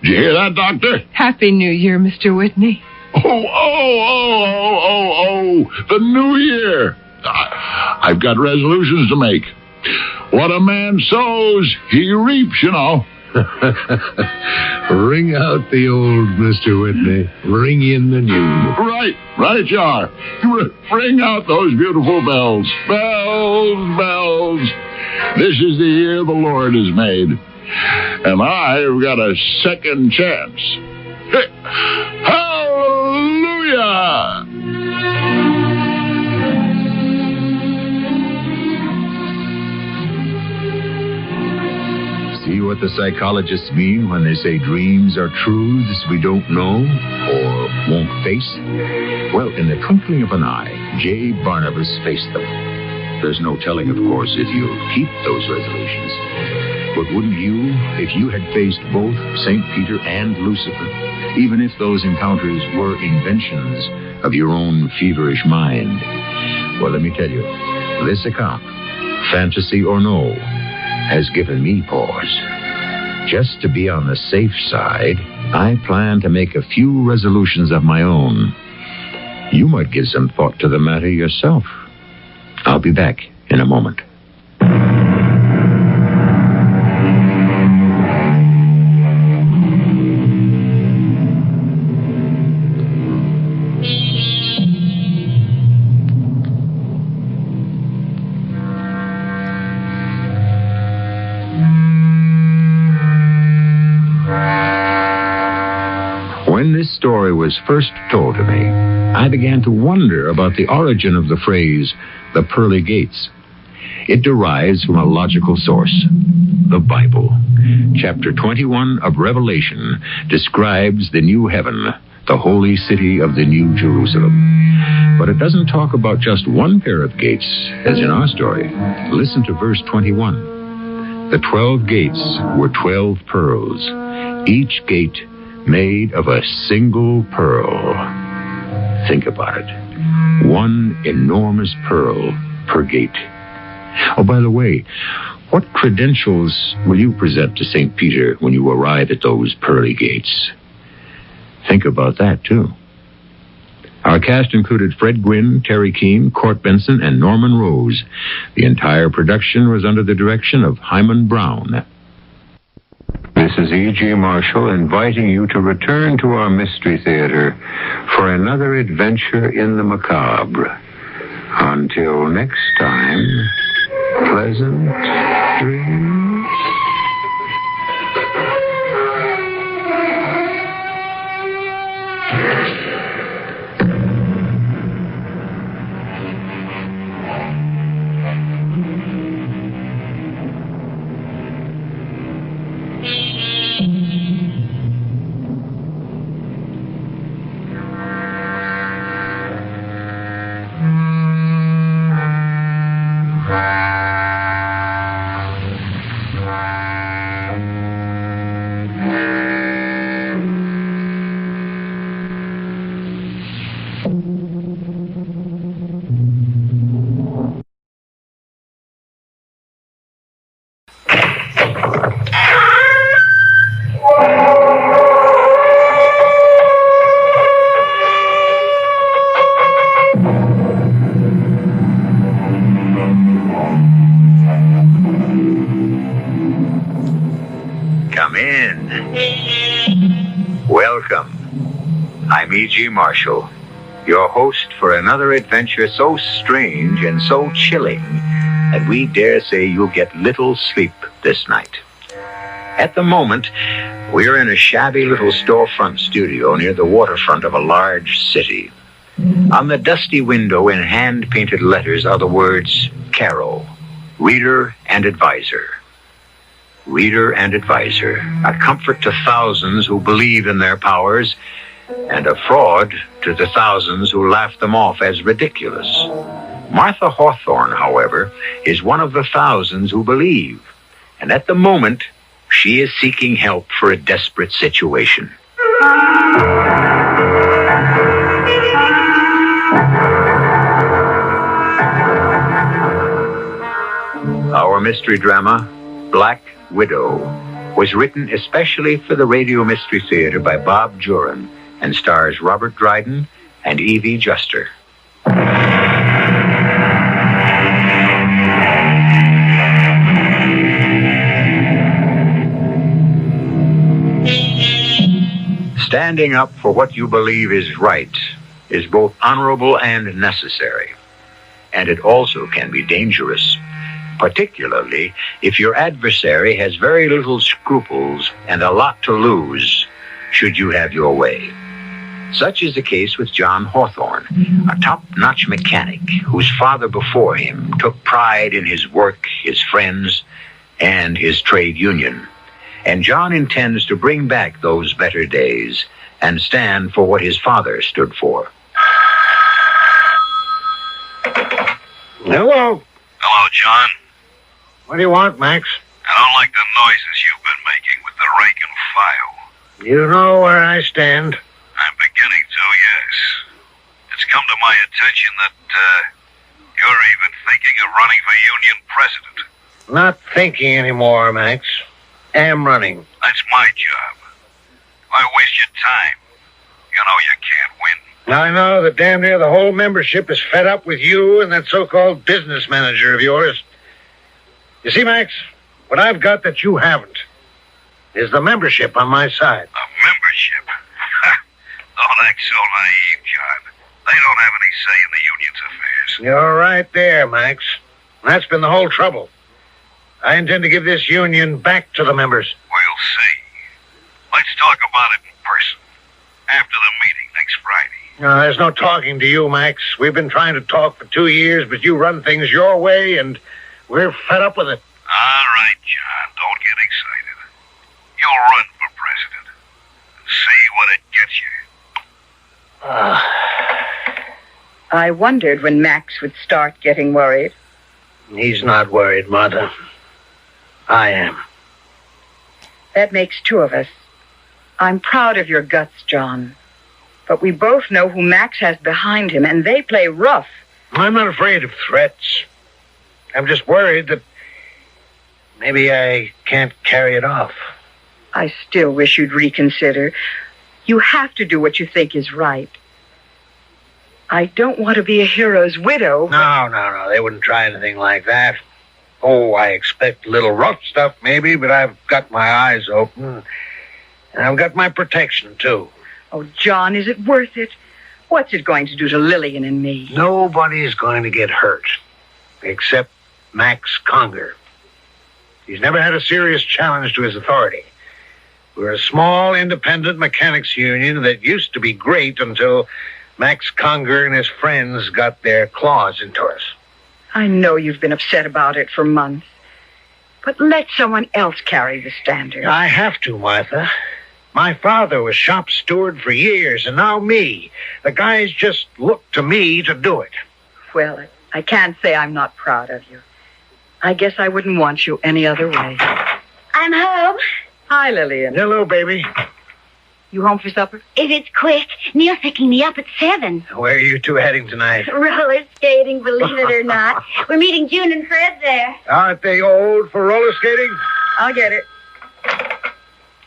Did you hear that, Doctor? Happy New Year, Mr. Whitney. Oh, the New Year. I've got resolutions to make. What a man sows, he reaps, you know. Ring out the old, Mr. Whitney. Ring in the new. Right you are. Ring out those beautiful bells. Bells. This is the year the Lord has made. And I've got a second chance. Hallelujah! See what the psychologists mean when they say dreams are truths we don't know or won't face? Well, in the twinkling of an eye, J. Barnabas faced them. There's no telling, of course, if you'll keep those resolutions. But wouldn't you, if you had faced both St. Peter and Lucifer, even if those encounters were inventions of your own feverish mind? Well, let me tell you, this account, fantasy or no, has given me pause. Just to be on the safe side, I plan to make a few resolutions of my own. You might give some thought to the matter yourself. I'll be back in a moment. When this story was first told to me, I began to wonder about the origin of the phrase, the pearly gates. It derives from a logical source, the Bible. Chapter 21 of Revelation describes the new heaven, the holy city of the New Jerusalem. But it doesn't talk about just one pair of gates, as in our story. Listen to verse 21. The 12 gates were 12 pearls, each gate made of a single pearl. Think about it. One enormous pearl per gate. Oh, by the way, what credentials will you present to St. Peter when you arrive at those pearly gates? Think about that, too. Our cast included Fred Gwynne, Terry Keane, Court Benson, and Norman Rose. The entire production was under the direction of Hyman Brown. This is E.G. Marshall inviting you to return to our Mystery Theater for another adventure in the macabre. Until next time, pleasant dreams. Come in. Welcome. I'm E.G. Marshall, your host for another adventure so strange and so chilling that we dare say you'll get little sleep this night. At the moment, we're in a shabby little storefront studio near the waterfront of a large city. On the dusty window in hand-painted letters are the words Caro, Reader and Advisor. Reader and Advisor, a comfort to thousands who believe in their powers, and a fraud to the thousands who laugh them off as ridiculous. Martha Hawthorne, however, is one of the thousands who believe, and at the moment, she is seeking help for a desperate situation. Our mystery drama, Black Widow, was written especially for the Radio Mystery Theater by Bob Juran and stars Robert Dryden and Evie Juster. Standing up for what you believe is right is both honorable and necessary, and it also can be dangerous, particularly if your adversary has very little scruples and a lot to lose should you have your way. Such is the case with John Hawthorne, a top-notch mechanic whose father before him took pride in his work, his friends, and his trade union. And John intends to bring back those better days and stand for what his father stood for. Hello. Hello, John. What do you want, Max? I don't like the noises you've been making with the rake and file. You know where I stand. I'm beginning to, yes. It's come to my attention that you're even thinking of running for union president. Not thinking anymore, Max. Am running. That's my job. Why waste your time? You know you can't win. I know that damn near the whole membership is fed up with you and that so-called business manager of yours. You see, Max, what I've got that you haven't is the membership on my side. A membership? Don't act so naive, John. They don't have any say in the union's affairs. You're right there, Max. That's been the whole trouble. I intend to give this union back to the members. We'll see. Let's talk about it in person. After the meeting next Friday. No, there's no talking to you, Max. We've been trying to talk for 2 years, but you run things your way, and we're fed up with it. All right, John. Don't get excited. You'll run for president. And see what it gets you. I wondered when Max would start getting worried. He's not worried, Martha. I am. That makes two of us. I'm proud of your guts, John. But we both know who Max has behind him, and they play rough. I'm not afraid of threats. I'm just worried that maybe I can't carry it off. I still wish you'd reconsider. You have to do what you think is right. I don't want to be a hero's widow. No. They wouldn't try anything like that. Oh, I expect a little rough stuff, maybe, but I've got my eyes open. And I've got my protection, too. Oh, John, is it worth it? What's it going to do to Lillian and me? Nobody's going to get hurt, except Max Conger. He's never had a serious challenge to his authority. We're a small, independent mechanics union that used to be great until Max Conger and his friends got their claws into us. I know you've been upset about it for months. But let someone else carry the standard. I have to, Martha. My father was shop steward for years, and now me. The guys just look to me to do it. Well, I can't say I'm not proud of you. I guess I wouldn't want you any other way. I'm home. Hi, Lillian. Hello, baby. You home for supper? If it's quick, Neil's picking me up at 7. Where are you two heading tonight? Roller skating, believe it or not. We're meeting June and Fred there. Aren't they old for roller skating? I'll get it.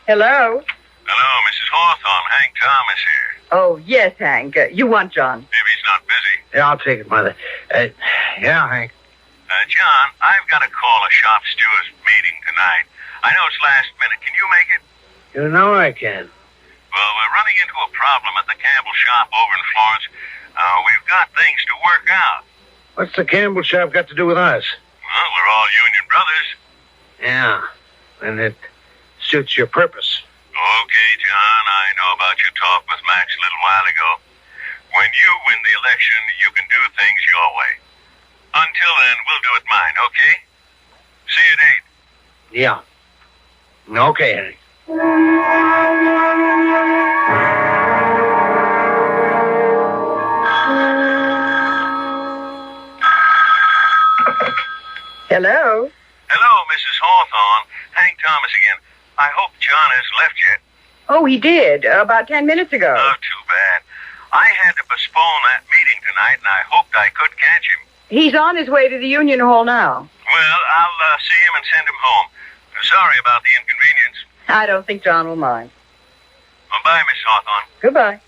Hello? Hello, Mrs. Hawthorne. Hank Thomas here. Oh, yes, Hank. You want John? If he's not busy. Yeah, I'll take it, Mother. Yeah, Hank. John, I've got to call a shop stewards meeting tonight. I know it's last minute. Can you make it? You know I can. Well, we're running into a problem at the Campbell shop over in Florence. We've got things to work out. What's the Campbell shop got to do with us? Well, we're all union brothers. Yeah, and it suits your purpose. Okay, John, I know about your talk with Max a little while ago. When you win the election, you can do things your way. Until then, we'll do it mine, okay? See you at 8. Yeah. Okay, Henry. Hello? Hello, Mrs. Hawthorne. Hank Thomas again. I hope John hasn't left yet. Oh, he did. About 10 minutes ago. Oh, too bad. I had to postpone that meeting tonight, and I hoped I could catch him. He's on his way to the Union Hall now. Well, I'll see him and send him home. Sorry about the inconvenience. I don't think John will mind. Well, bye, Miss Hawthorne. Goodbye.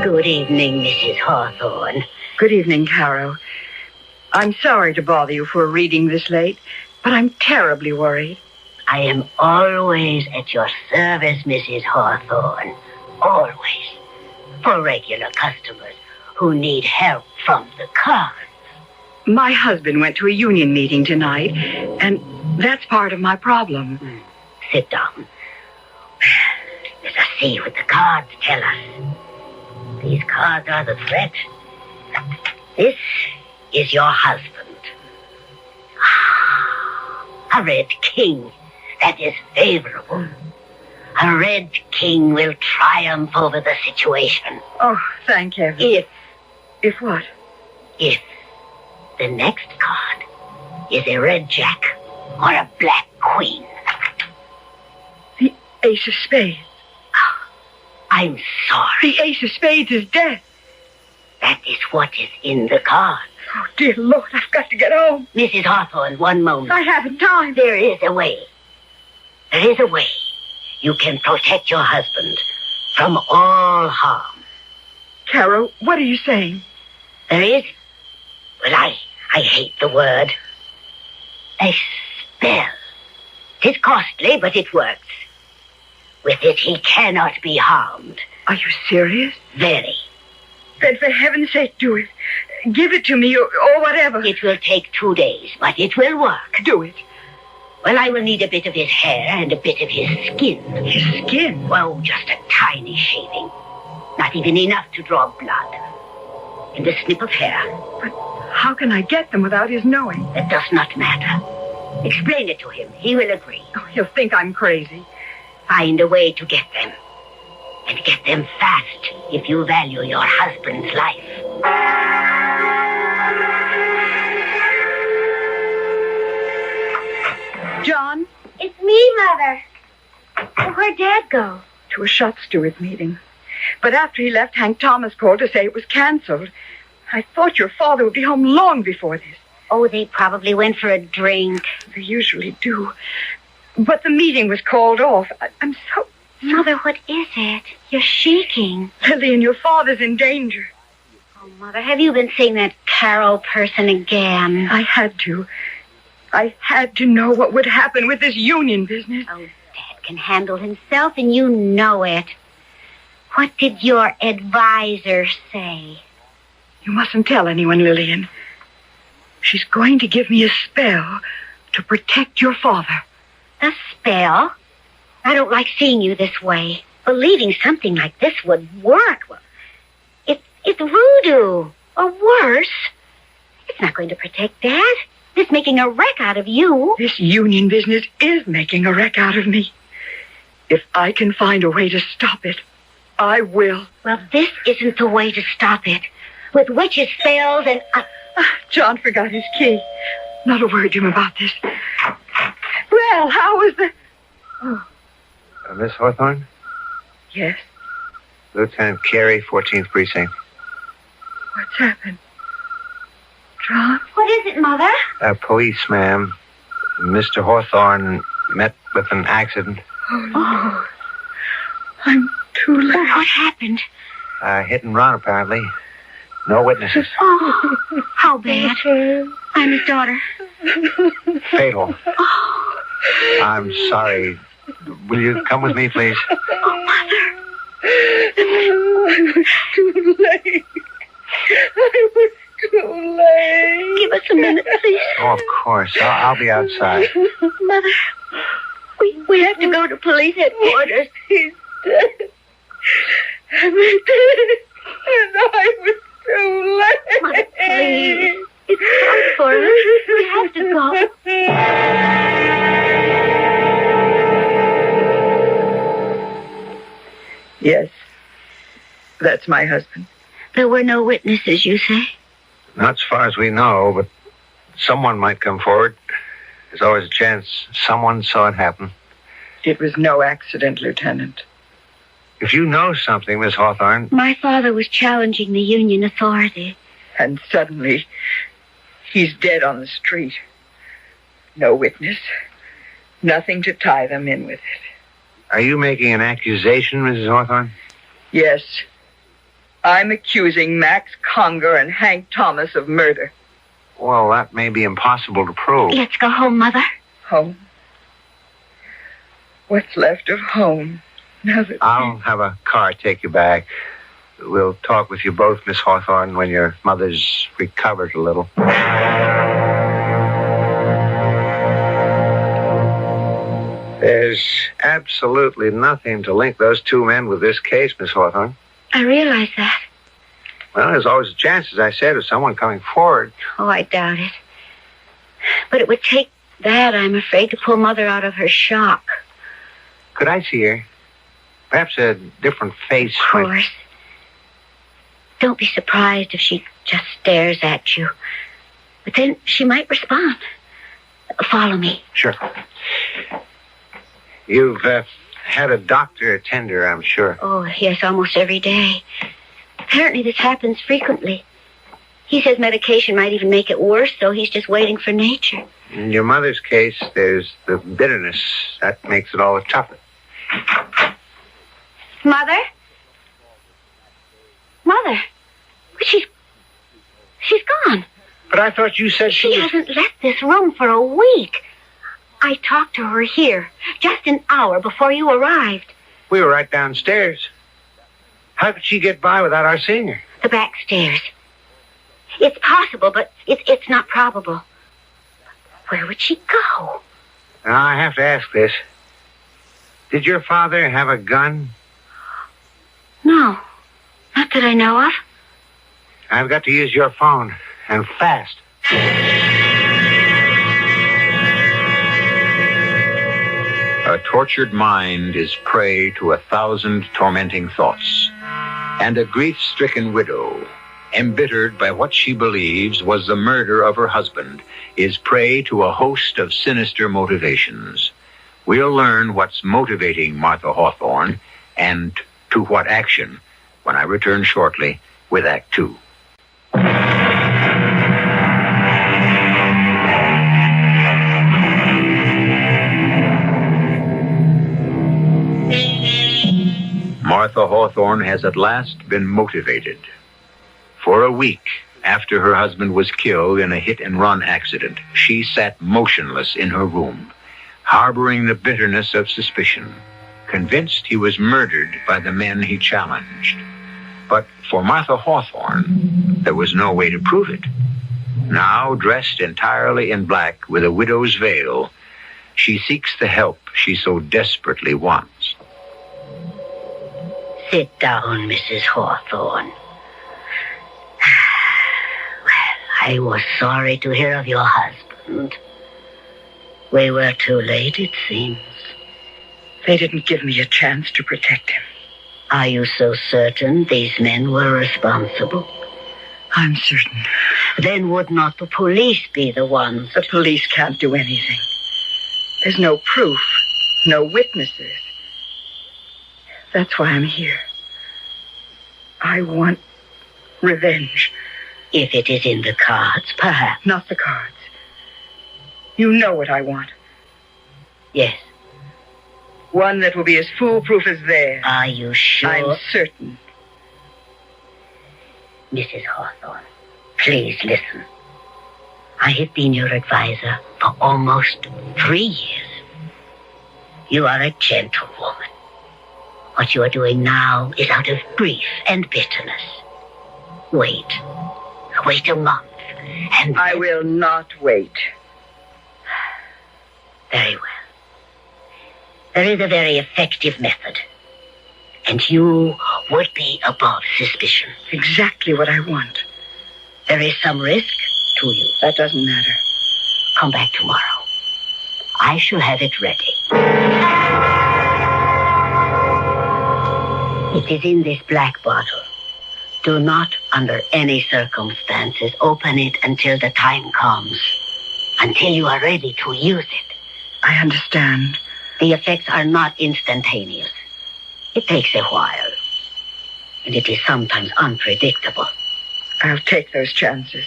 Good evening, Mrs. Hawthorne. Good evening, Caro. I'm sorry to bother you for a reading this late, but I'm terribly worried. I am always at your service, Mrs. Hawthorne. Always. For regular customers who need help from the cards. My husband went to a union meeting tonight, and that's part of my problem. Sit down. Let us see what the cards tell us. These cards are the threat. This is your husband. A red king. That is favorable. A red king will triumph over the situation. Oh, thank heaven. If what? If the next card is a red jack or a black queen. The ace of spades. I'm sorry. The ace of spades is dead. That is what is in the card. Oh, dear Lord, I've got to get home. Mrs. Hawthorne, one moment. I haven't time. There is a way. There is a way. You can protect your husband from all harm. Caro, what are you saying? There is, well, I hate the word, a spell. It is costly, but it works. With it, he cannot be harmed. Are you serious? Very. Then for heaven's sake, do it. Give it to me or whatever. It will take 2 days, but it will work. Do it. Well, I will need a bit of his hair and a bit of his skin. His skin? Oh, just a tiny shaving. Not even enough to draw blood. And a snip of hair. But how can I get them without his knowing? That does not matter. Explain it to him. He will agree. Oh, he'll think I'm crazy. Find a way to get them. And get them fast if you value your husband's life. Where'd Dad go? To a shop steward meeting. But after he left, Hank Thomas called to say it was canceled. I thought your father would be home long before this. Oh, they probably went for a drink. They usually do. But the meeting was called off. I'm so... Mother, what is it? You're shaking. Lillian, your father's in danger. Oh, Mother, have you been seeing that Carol person again? I had to. I had to know what would happen with this union business. Oh, Dad can handle himself, and you know it. What did your advisor say? You mustn't tell anyone, Lillian. She's going to give me a spell to protect your father. A spell? I don't like seeing you this way. Believing something like this would work. Well, it's voodoo, or worse. It's not going to protect Dad. It's making a wreck out of you. This union business is making a wreck out of me. If I can find a way to stop it, I will. Well, this isn't the way to stop it. With witches' spells and... John forgot his key. Not a word to him about this. Well, how was the... Oh. Miss Hawthorne? Yes? Lieutenant Carey, 14th Precinct. What's happened? John? What is it, Mother? Police, ma'am. Mr. Hawthorne met with an accident. Oh, I'm too late. Well, what happened? Hit and run, apparently. No witnesses. Oh, how bad. I'm his daughter. Fatal. Oh. I'm sorry. Will you come with me, please? Oh, Mother. I was too late. I was too late. Give us a minute, please. Oh, of course. I'll be outside. Mother, we have to go to police headquarters. He's dead. And I was too late. Mother, please. It's hard for us. We have to go. Yes. That's my husband. There were no witnesses, you say? Not as far as we know, but someone might come forward. There's always a chance someone saw it happen. It was no accident, Lieutenant. If you know something, Miss Hawthorne... My father was challenging the union authority. And suddenly, he's dead on the street. No witness. Nothing to tie them in with it. Are you making an accusation, Mrs. Hawthorne? Yes. I'm accusing Max Conger and Hank Thomas of murder. Well, that may be impossible to prove. Let's go home, Mother. Home? What's left of home? Now that I'll have a car take you back. We'll talk with you both, Miss Hawthorne, when your mother's recovered a little. There's absolutely nothing to link those two men with this case, Miss Hawthorne. I realize that. Well, there's always a chance, as I said, of someone coming forward. Oh, I doubt it. But it would take that, I'm afraid, to pull Mother out of her shock. Could I see her? Perhaps a different face. Of course. Don't be surprised if she just stares at you. But then she might respond. Follow me. Sure. You've had a doctor attend her, I'm sure. Oh, yes, almost every day. Apparently this happens frequently. He says medication might even make it worse, so he's just waiting for nature. In your mother's case, there's the bitterness. That makes it all the tougher. Mother? Mother? She's gone. But I thought you said she hasn't left this room for a week. I talked to her here just an hour before you arrived. We were right downstairs. How could she get by without our seeing her? The back stairs. It's possible, but it's not probable. Where would she go? Now, I have to ask this. Did your father have a gun? No, not that I know of. I've got to use your phone, and fast. A tortured mind is prey to 1,000 tormenting thoughts. And a grief-stricken widow, embittered by what she believes was the murder of her husband, is prey to a host of sinister motivations. We'll learn what's motivating Martha Hawthorne and to what action when I return shortly with Act Two. Martha Hawthorne has at last been motivated. For a week after her husband was killed in a hit-and-run accident, she sat motionless in her room, harboring the bitterness of suspicion, convinced he was murdered by the men he challenged. But for Martha Hawthorne, there was no way to prove it. Now, dressed entirely in black with a widow's veil, she seeks the help she so desperately wants. Sit down, Mrs. Hawthorne. Well, I was sorry to hear of your husband. We were too late, it seems. They didn't give me a chance to protect him. Are you so certain these men were responsible? I'm certain. Then would not the police be the ones? The police can't do anything. There's no proof, no witnesses. That's why I'm here. I want revenge. If it is in the cards, perhaps. Not the cards. You know what I want. Yes. One that will be as foolproof as theirs. Are you sure? I'm certain. Mrs. Hawthorne, please listen. I have been your advisor for almost 3 years. You are a gentlewoman. What you are doing now is out of grief and bitterness. Wait. Wait a month, and I will not wait. Very well. There is a very effective method, and you would be above suspicion. Exactly what I want. There is some risk to you. That doesn't matter. Come back tomorrow. I shall have it ready. It is in this black bottle. Do not, under any circumstances, open it until the time comes. Until you are ready to use it. I understand. The effects are not instantaneous. It takes a while. And it is sometimes unpredictable. I'll take those chances.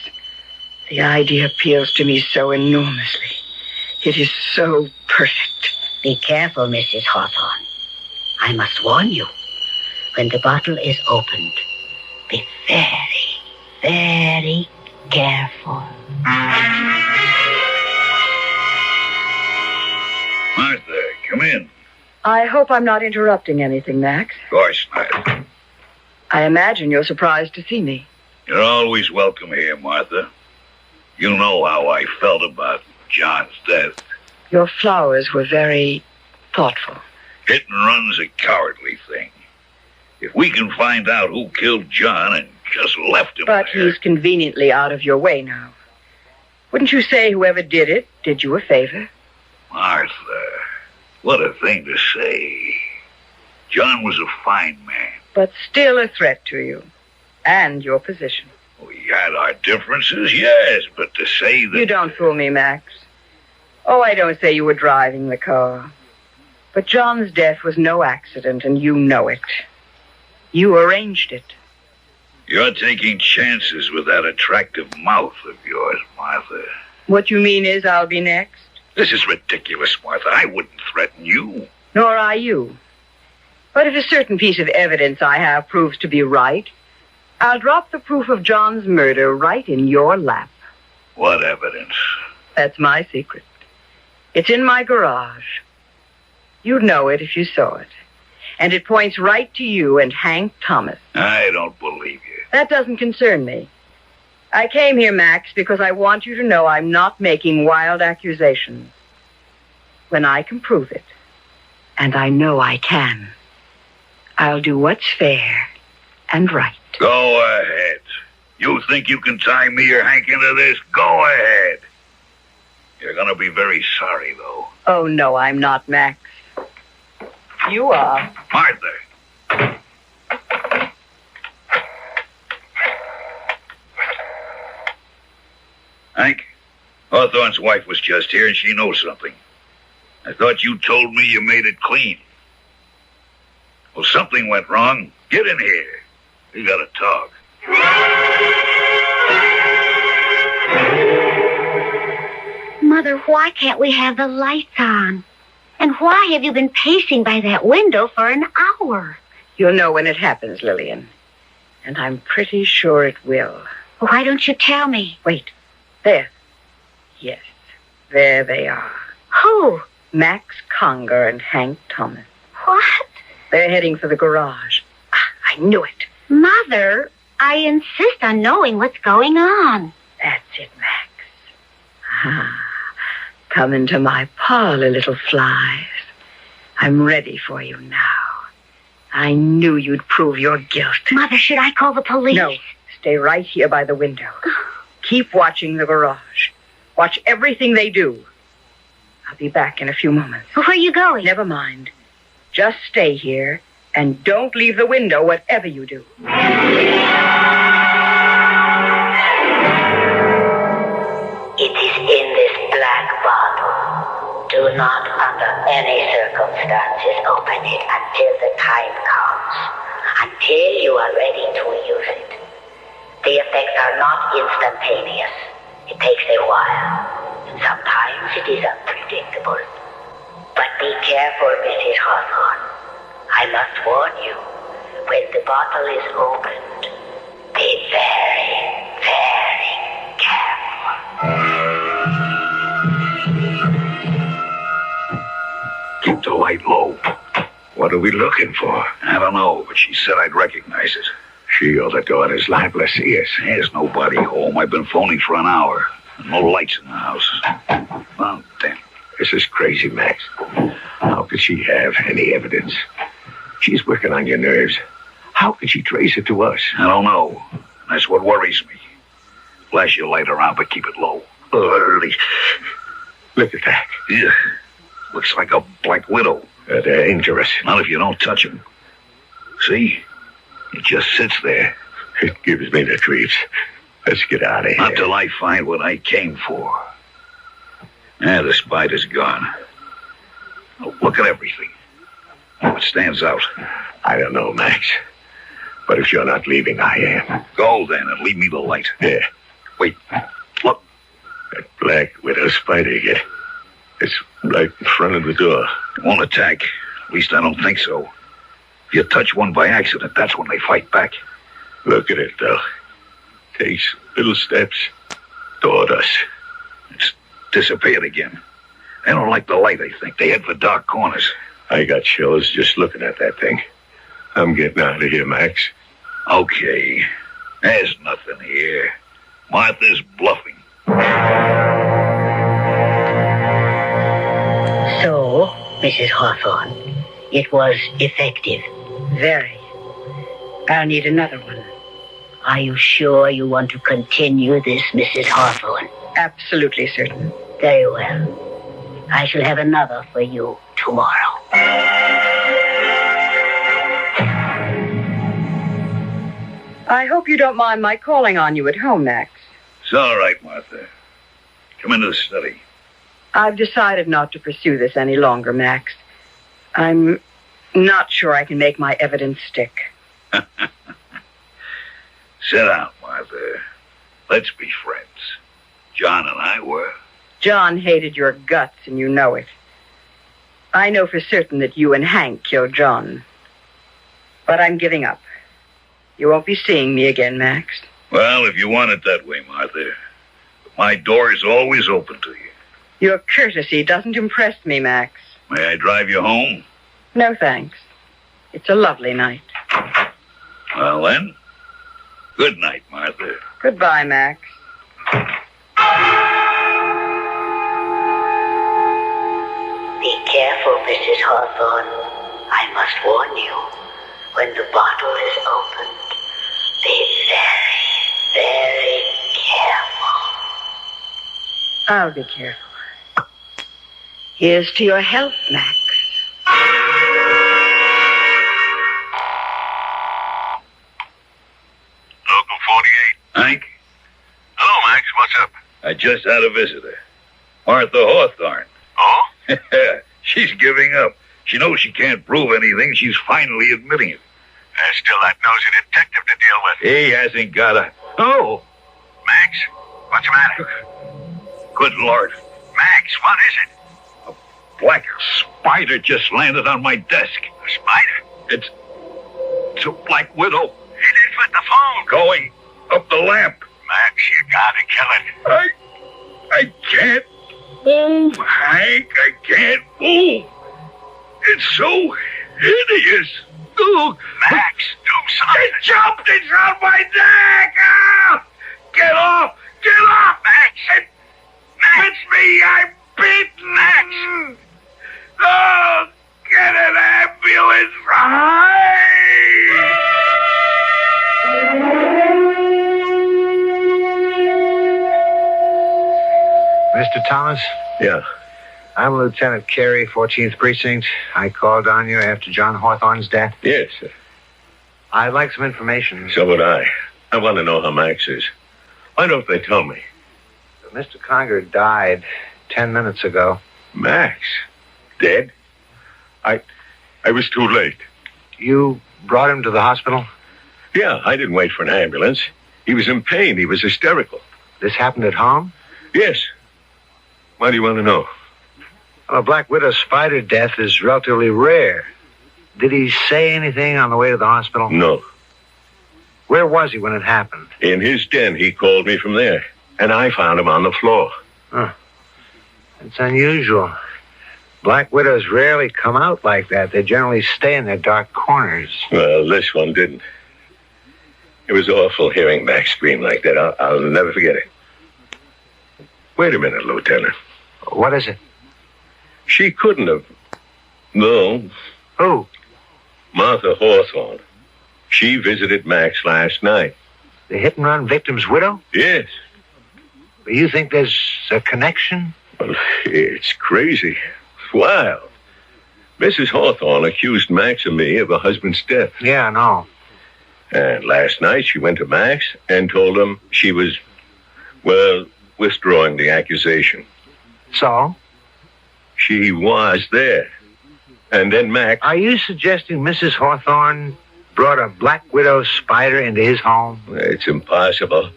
The idea appeals to me so enormously. It is so perfect. Be careful, Mrs. Hawthorne. I must warn you. When the bottle is opened, be very, very careful. Martha, come in. I hope I'm not interrupting anything, Max. Of course not. I imagine you're surprised to see me. You're always welcome here, Martha. You know how I felt about John's death. Your flowers were very thoughtful. Hit and run's a cowardly thing. If we can find out who killed John and just left him But there... he's conveniently out of your way now. Wouldn't you say whoever did it did you a favor? Martha, what a thing to say. John was a fine man. But still a threat to you. And your position. We had our differences, yes, but to say that... You don't fool me, Max. Oh, I don't say you were driving the car. But John's death was no accident, and you know it. You arranged it. You're taking chances with that attractive mouth of yours, Martha. What you mean is I'll be next? This is ridiculous, Martha. I wouldn't threaten you. Nor I you. But if a certain piece of evidence I have proves to be right, I'll drop the proof of John's murder right in your lap. What evidence? That's my secret. It's in my garage. You'd know it if you saw it. And it points right to you and Hank Thomas. I don't believe you. That doesn't concern me. I came here, Max, because I want you to know I'm not making wild accusations. When I can prove it, and I know I can, I'll do what's fair and right. Go ahead. You think you can tie me or Hank into this? Go ahead. You're going to be very sorry, though. Oh, no, I'm not, Max. You are. Martha. Hank, Hawthorne's wife was just here, and she knows something. I thought you told me you made it clean. Well, something went wrong. Get in here. We gotta talk. Mother, why can't we have the lights on? And why have you been pacing by that window for an hour? You'll know when it happens, Lillian. And I'm pretty sure it will. Why don't you tell me? Wait. There. Yes. There they are. Who? Max Conger and Hank Thomas. What? They're heading for the garage. I knew it. Mother, I insist on knowing what's going on. That's it, Max. Come into my parlor, little flies. I'm ready for you now. I knew you'd prove your guilt. Mother, should I call the police? No. Stay right here by the window. Keep watching the garage. Watch everything they do. I'll be back in a few moments. Where are you going? Never mind. Just stay here and don't leave the window, whatever you do. It is in this black bottle. Do not under any circumstances open it until the time comes. Until you are ready to use it. The effects are not instantaneous. It takes a while. Sometimes it is unpredictable. But be careful, Mrs. Hawthorne. I must warn you, when the bottle is opened, be very, very careful. Keep the light low. What are we looking for? I don't know, but she said I'd recognize it. She or the daughter's liable to see us. There's nobody home. I've been phoning for an hour. No lights in the house. Well, damn. This is crazy, Max. How could she have any evidence? She's working on your nerves. How could she trace it to us? I don't know. That's what worries me. Flash your light around, but keep it low. Early. Look at that. Yeah. Looks like a black widow. They're dangerous. Not if you don't touch him. See? It just sits there. It gives me the creeps. Let's get out of here. Not till I find what I came for. The spider's gone. Oh, look at everything. What stands out? I don't know, Max. But if you're not leaving, I am. Go then and leave me the light. Yeah. Wait. Look. That black widow spider again. It's right in front of the door. It won't attack. At least I don't think so. If you touch one by accident, that's when they fight back. Look at it, though. Takes little steps toward us. It's disappeared again. They don't like the light, I think. They head for dark corners. I got chills just looking at that thing. I'm getting out of here, Max. Okay. There's nothing here. Martha's bluffing. So, Mrs. Hawthorne, it was effective. Very. I'll need another one. Are you sure you want to continue this, Mrs. Hawthorne? Absolutely certain. Very well. I shall have another for you tomorrow. I hope you don't mind my calling on you at home, Max. It's all right, Martha. Come into the study. I've decided not to pursue this any longer, Max. I'm not sure I can make my evidence stick. Sit down, Martha. Let's be friends. John and I were. John hated your guts, and you know it. I know for certain that you and Hank killed John. But I'm giving up. You won't be seeing me again, Max. Well, if you want it that way, Martha. My door is always open to you. Your courtesy doesn't impress me, Max. May I drive you home? No, thanks. It's a lovely night. Well, then, good night, Martha. Goodbye, Max. Be careful, Mrs. Hawthorne. I must warn you. When the bottle is opened, be very, very careful. I'll be careful. Here's to your health, Max. Local 48. Hank? Hello, Max. What's up? I just had a visitor. Martha Hawthorne. Oh? She's giving up. She knows she can't prove anything. She's finally admitting it. There's still that nosy detective to deal with. He hasn't got a... Oh! Max, what's the matter? Good Lord. Max, what is it? A black spider just landed on my desk. A spider? It's a black widow. Hit it with the phone. Going up the lamp. Max, you gotta kill it. I can't move, Hank. I can't move. It's so hideous. Oh, Max, do something. It jumped. It's on my neck. Ah! Get off. Get off. Max. It bit me. I'm bitten. Max. Oh, get an ambulance. Mr. Thomas? Yeah. I'm Lieutenant Carey, 14th Precinct. I called on you after John Hawthorne's death. Yes, sir. I'd like some information. So would I. I want to know how Max is. Why don't they tell me? Mr. Conger died 10 minutes ago. Max? Dead? I was too late. You brought him to the hospital? Yeah, I didn't wait for an ambulance. He was in pain. He was hysterical. This happened at home? Yes. Why do you want to know? Well, a black widow spider death is relatively rare. Did he say anything on the way to the hospital? No. Where was he when it happened? In his den. He called me from there. And I found him on the floor. Huh. It's unusual. Black widows rarely come out like that. They generally stay in their dark corners. Well, this one didn't. It was awful hearing Max scream like that. I'll never forget it. Wait a minute, Lieutenant. What is it? She couldn't have... No. Who? Martha Hawthorne. She visited Max last night. The hit-and-run victim's widow? Yes. You think there's a connection? Well, it's crazy. It's wild. Mrs. Hawthorne accused Max and me of her husband's death. Yeah, I know. And last night she went to Max and told him she was, well, withdrawing the accusation. So? She was there. And then Max... Are you suggesting Mrs. Hawthorne brought a black widow spider into his home? It's impossible.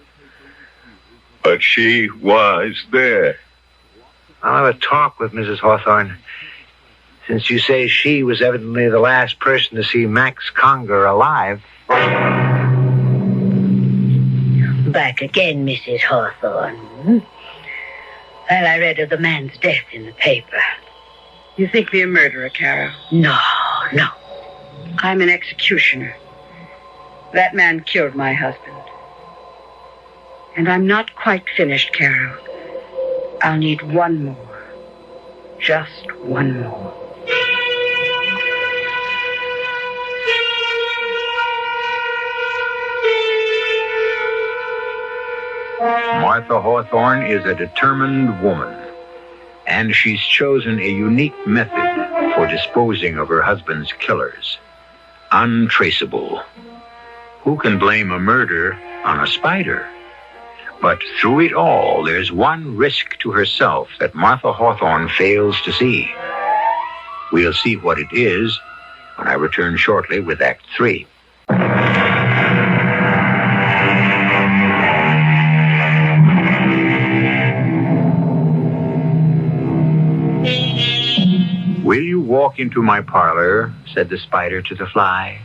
But she was there. I'll have a talk with Mrs. Hawthorne. Since you say she was evidently the last person to see Max Conger alive. Back again, Mrs. Hawthorne. Well, I read of the man's death in the paper. You think me a murderer, Carol? No. I'm an executioner. That man killed my husband. And I'm not quite finished, Carol. I'll need one more. Just one more. Martha Hawthorne is a determined woman, and she's chosen a unique method for disposing of her husband's killers. Untraceable. Who can blame a murder on a spider? But through it all, there's one risk to herself that Martha Hawthorne fails to see. We'll see what it is when I return shortly with Act 3. Will you walk into my parlor, said the spider to the fly.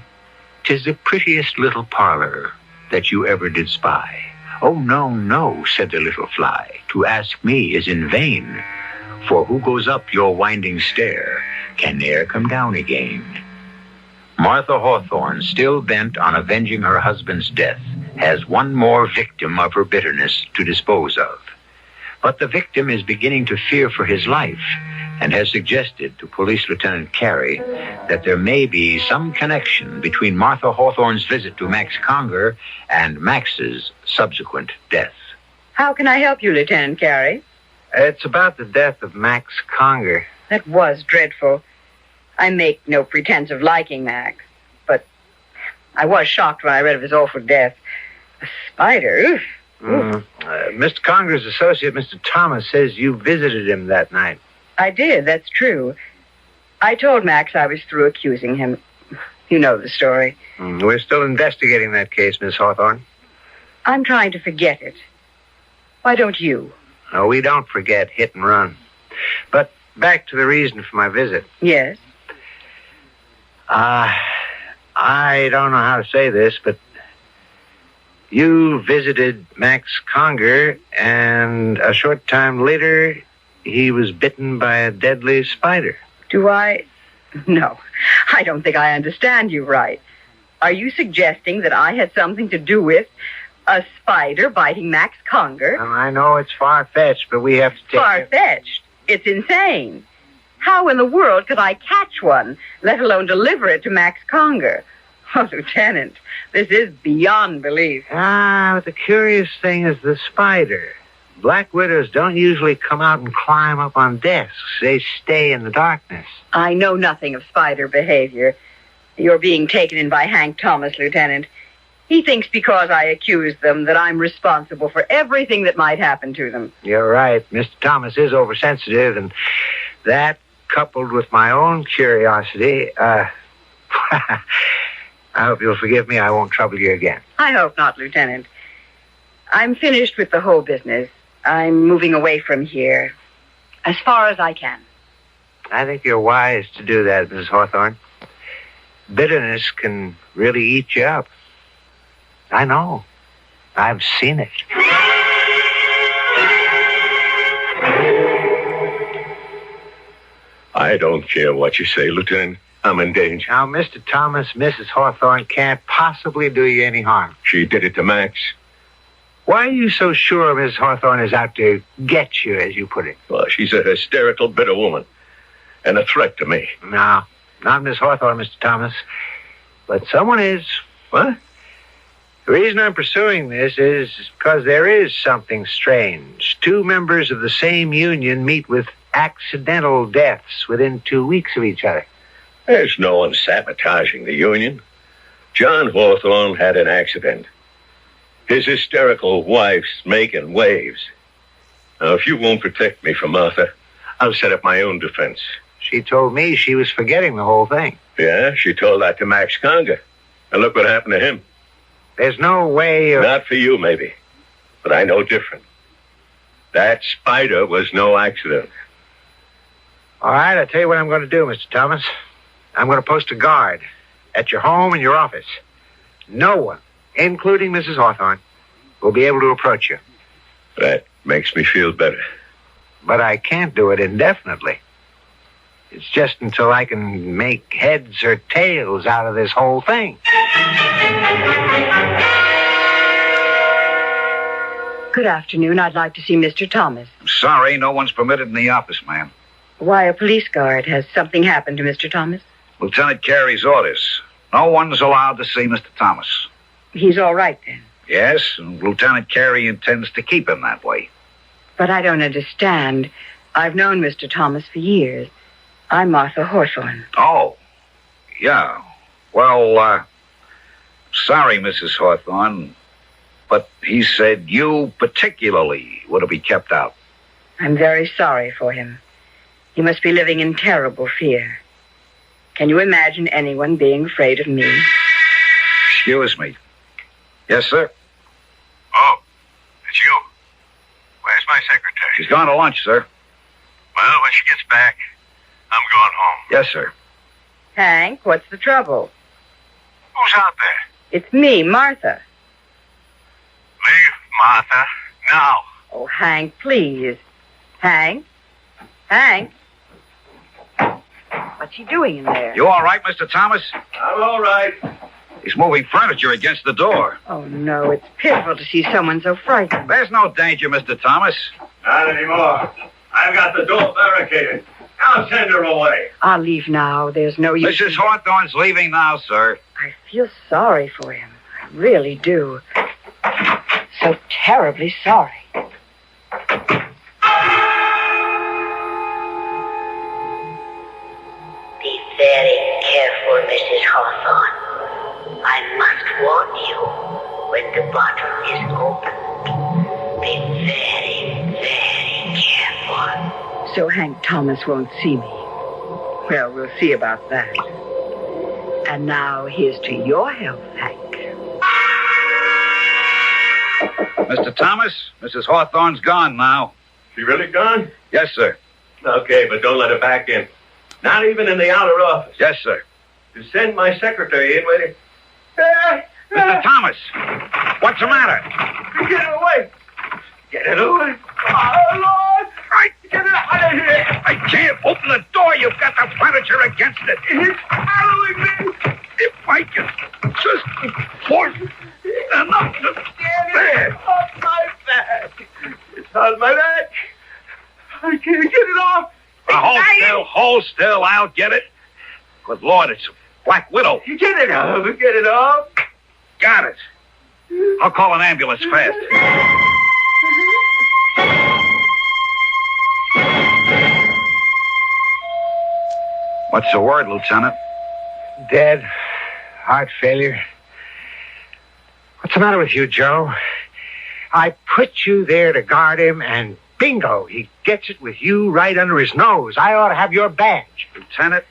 'Tis the prettiest little parlor that you ever did spy. Oh, no, no, said the little fly, to ask me is in vain, for who goes up your winding stair can ne'er come down again. Martha Hawthorne, still bent on avenging her husband's death, has one more victim of her bitterness to dispose of. But the victim is beginning to fear for his life and has suggested to Police Lieutenant Carey that there may be some connection between Martha Hawthorne's visit to Max Conger and Max's subsequent death. How can I help you, Lieutenant Carey? It's about the death of Max Conger. That was dreadful. I make no pretense of liking Max, but I was shocked when I read of his awful death. A spider? Oof. Mr. Conger's associate, Mr. Thomas, says you visited him that night. I did, that's true. I told Max I was through accusing him. You know the story. We're still investigating that case, Miss Hawthorne. I'm trying to forget it. Why don't you? No, we don't forget hit and run. But back to the reason for my visit. Yes? I don't know how to say this, but you visited Max Conger, and a short time later, he was bitten by a deadly spider. Do I? No, I don't think I understand you right. Are you suggesting that I had something to do with a spider biting Max Conger? Well, I know it's far-fetched, but we have to take... Far-fetched? It's insane. How in the world could I catch one, let alone deliver it to Max Conger? Oh, Lieutenant, this is beyond belief. But the curious thing is the spider. Black widows don't usually come out and climb up on desks. They stay in the darkness. I know nothing of spider behavior. You're being taken in by Hank Thomas, Lieutenant. He thinks because I accused them that I'm responsible for everything that might happen to them. You're right. Mr. Thomas is oversensitive, and that, coupled with my own curiosity, I hope you'll forgive me. I won't trouble you again. I hope not, Lieutenant. I'm finished with the whole business. I'm moving away from here as far as I can. I think you're wise to do that, Mrs. Hawthorne. Bitterness can really eat you up. I know. I've seen it. I don't care what you say, Lieutenant. I'm in danger. Now, Mr. Thomas, Mrs. Hawthorne can't possibly do you any harm. She did it to Max. Why are you so sure Mrs. Hawthorne is out to get you, as you put it? Well, she's a hysterical, bitter woman. And a threat to me. No, not Miss Hawthorne, Mr. Thomas. But someone is. What? The reason I'm pursuing this is because there is something strange. Two members of the same union meet with accidental deaths within 2 weeks of each other. There's no one sabotaging the union. John Hawthorne had an accident. His hysterical wife's making waves. Now, if you won't protect me from Martha, I'll set up my own defense. She told me she was forgetting the whole thing. Yeah, she told that to Max Conger. And look what happened to him. There's no way of... Not for you, maybe. But I know different. That spider was no accident. All right, I'll tell you what I'm going to do, Mr. Thomas. I'm going to post a guard at your home and your office. No one, including Mrs. Hawthorne, will be able to approach you. That makes me feel better. But I can't do it indefinitely. It's just until I can make heads or tails out of this whole thing. Good afternoon. I'd like to see Mr. Thomas. Sorry, no one's permitted in the office, ma'am. Why, a police guard. Has something happened to Mr. Thomas? Lieutenant Carey's orders. No one's allowed to see Mr. Thomas. He's all right, then. Yes, and Lieutenant Carey intends to keep him that way. But I don't understand. I've known Mr. Thomas for years. I'm Martha Hawthorne. Oh, yeah. Well, sorry, Mrs. Hawthorne, but he said you particularly were to be kept out. I'm very sorry for him. He must be living in terrible fear. Can you imagine anyone being afraid of me? Excuse me. Yes, sir? Oh, it's you. Where's my secretary? She's gone to lunch, sir. Well, when she gets back, I'm going home. Yes, sir. Hank, what's the trouble? Who's out there? It's me, Martha. Leave, Martha, now. Oh, Hank, please. Hank? Hank? What's he doing in there? You all right, Mr. Thomas? I'm all right. He's moving furniture against the door. Oh, no, it's pitiful to see someone so frightened. There's no danger, Mr. Thomas. Not anymore. I've got the door barricaded. I'll send her away. I'll leave now. There's no use. Mrs. Hawthorne's leaving now, sir. I feel sorry for him. I really do. So terribly sorry. Be very careful, Mrs. Hawthorne. I must warn you, when the bottle is opened, be very, very careful. So Hank Thomas won't see me. Well, we'll see about that. And now, here's to your health, Hank. Mr. Thomas, Mrs. Hawthorne's gone now. She really gone? Yes, sir. Okay, but don't let her back in. Not even in the outer office. Yes, sir. To send my secretary in with it. Mr. Thomas, what's the matter? Get it away. Get it away. Oh, Lord. Get it out of here. I can't open the door. You've got the furniture against it. It's following me. If I can just force enough to... There. Off my back. It's on my back. I can't get it off. Hold still. I'll get it. Good Lord, it's a Black Widow. Get it off. Get it off. Got it. I'll call an ambulance fast. What's the word, Lieutenant? Dead. Heart failure. What's the matter with you, Joe? I put you there to guard him, and bingo, he gets it with you right under his nose. I ought to have your badge. Lieutenant,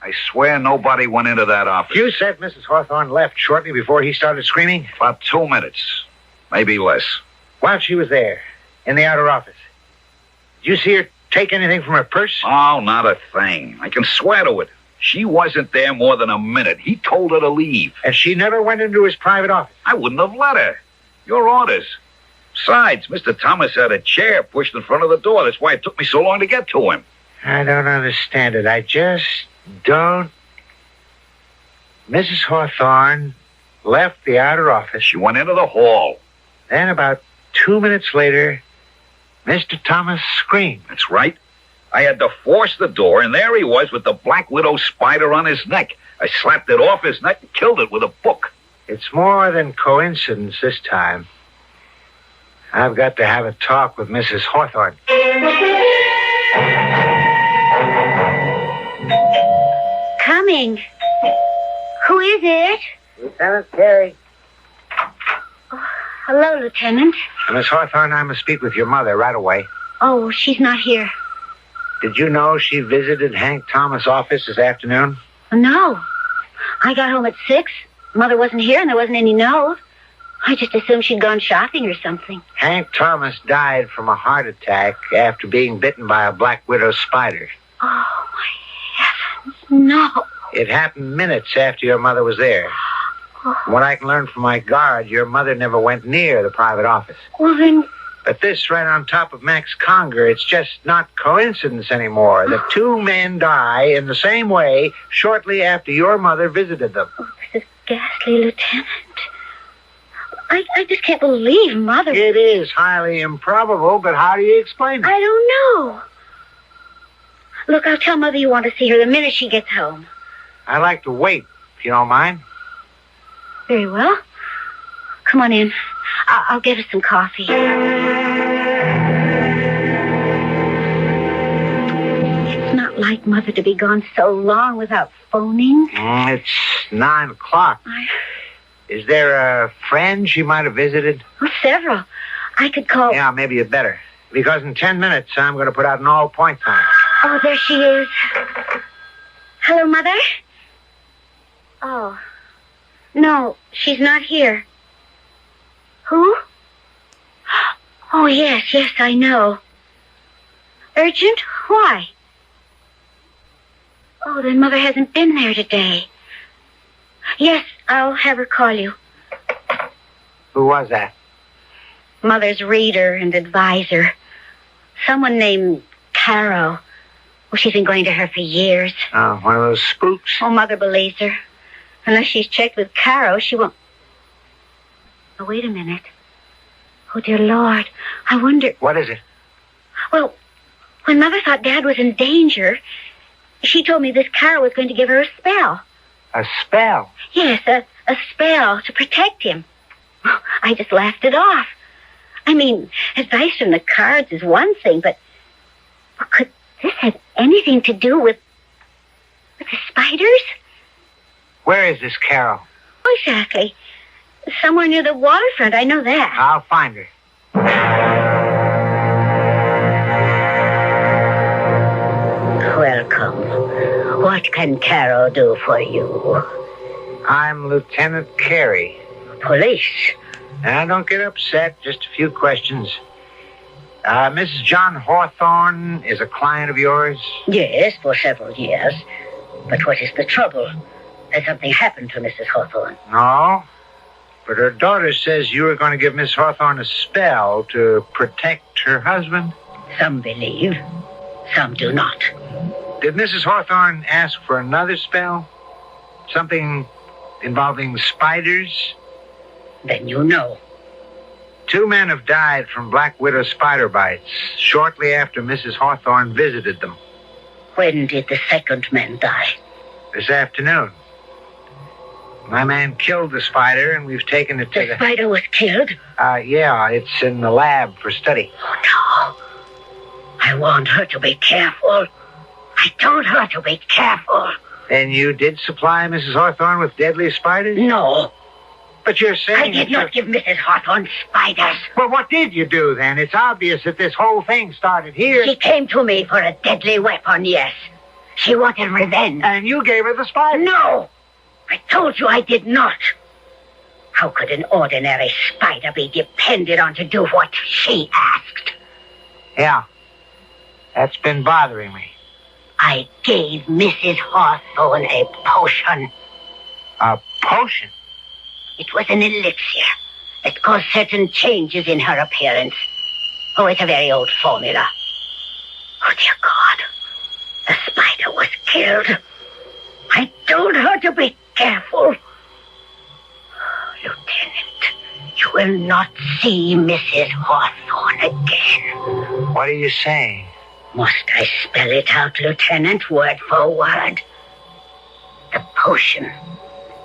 I swear nobody went into that office. You said Mrs. Hawthorne left shortly before he started screaming? About 2 minutes. Maybe less. While she was there, in the outer office, did you see her take anything from her purse? Oh, not a thing. I can swear to it. She wasn't there more than a minute. He told her to leave. And she never went into his private office? I wouldn't have let her. Your orders. Besides, Mr. Thomas had a chair pushed in front of the door. That's why it took me so long to get to him. I don't understand it. I just don't. Mrs. Hawthorne left the outer office. She went into the hall. Then about 2 minutes later, Mr. Thomas screamed. That's right. I had to force the door, and there he was with the Black Widow spider on his neck. I slapped it off his neck and killed it with a book. It's more than coincidence this time. I've got to have a talk with Mrs. Hawthorne. Coming. Who is it? Lieutenant Carey. Oh, hello, Lieutenant. Miss Hawthorne, I must speak with your mother right away. Oh, she's not here. Did you know she visited Hank Thomas' office this afternoon? No. I got home at 6. Mother wasn't here and there wasn't any note. I just assumed she'd gone shopping or something. Hank Thomas died from a heart attack after being bitten by a Black Widow spider. Oh, my heavens, no. It happened minutes after your mother was there. Oh. From what I can learn from my guard, your mother never went near the private office. Well, then... But this right on top of Max Conger, it's just not coincidence anymore. The two men die in the same way shortly after your mother visited them. Oh, this is ghastly, Lieutenant. I just can't believe Mother... It is highly improbable, but how do you explain it? I don't know. Look, I'll tell Mother you want to see her the minute she gets home. I'd like to wait, if you don't mind. Very well. Come on in. I'll get us some coffee. It's not like Mother to be gone so long without phoning. It's 9 o'clock. Is there a friend she might have visited? Oh, several. I could call... Yeah, maybe you'd better. Because in 10 minutes, I'm going to put out an all-point time. Oh, there she is. Hello, Mother? Oh. No, she's not here. Who? Oh, yes, I know. Urgent? Why? Oh, then Mother hasn't been there today. Yes, I'll have her call you. Who was that? Mother's reader and advisor. Someone named Caro. Well, she's been going to her for years. Oh, one of those spooks? Oh, Mother believes her. Unless she's checked with Caro, she won't... Oh, wait a minute. Oh, dear Lord. I wonder... What is it? Well, when Mother thought Dad was in danger, she told me this Caro was going to give her a spell. A spell? Yes, a spell to protect him. I just laughed it off. I mean, advice from the cards is one thing, but could this have anything to do with the spiders? Where is this Carol? Oh, exactly. Somewhere near the waterfront, I know that. I'll find her. Welcome. What can Carol do for you? I'm Lieutenant Carey. Police. Now, don't get upset. Just a few questions. Mrs. John Hawthorne is a client of yours? Yes, for several years. But what is the trouble? Has something happened to Mrs. Hawthorne? No. But her daughter says you were going to give Miss Hawthorne a spell to protect her husband. Some believe. Some do not. Did Mrs. Hawthorne ask for another spell? Something involving spiders? Then you know. 2 men have died from black widow spider bites shortly after Mrs. Hawthorne visited them. When did the second man die? This afternoon. My man killed the spider, and we've taken it to The spider was killed? Yeah, it's in the lab for study. Oh, no. I want her to be careful. I told her to be careful. And you did supply Mrs. Hawthorne with deadly spiders? No. But you're saying... I did not give Mrs. Hawthorne spiders. Well, what did you do, then? It's obvious that this whole thing started here. She came to me for a deadly weapon, yes. She wanted revenge. And you gave her the spider? No. I told you I did not. How could an ordinary spider be depended on to do what she asked? Yeah. That's been bothering me. I gave Mrs. Hawthorne a potion. A potion? It was an elixir that caused certain changes in her appearance. Oh, it's a very old formula. Oh, dear God. The spider was killed. I told her to be careful. Lieutenant, you will not see Mrs. Hawthorne again. What are you saying? Must I spell it out, Lieutenant, word for word? The potion,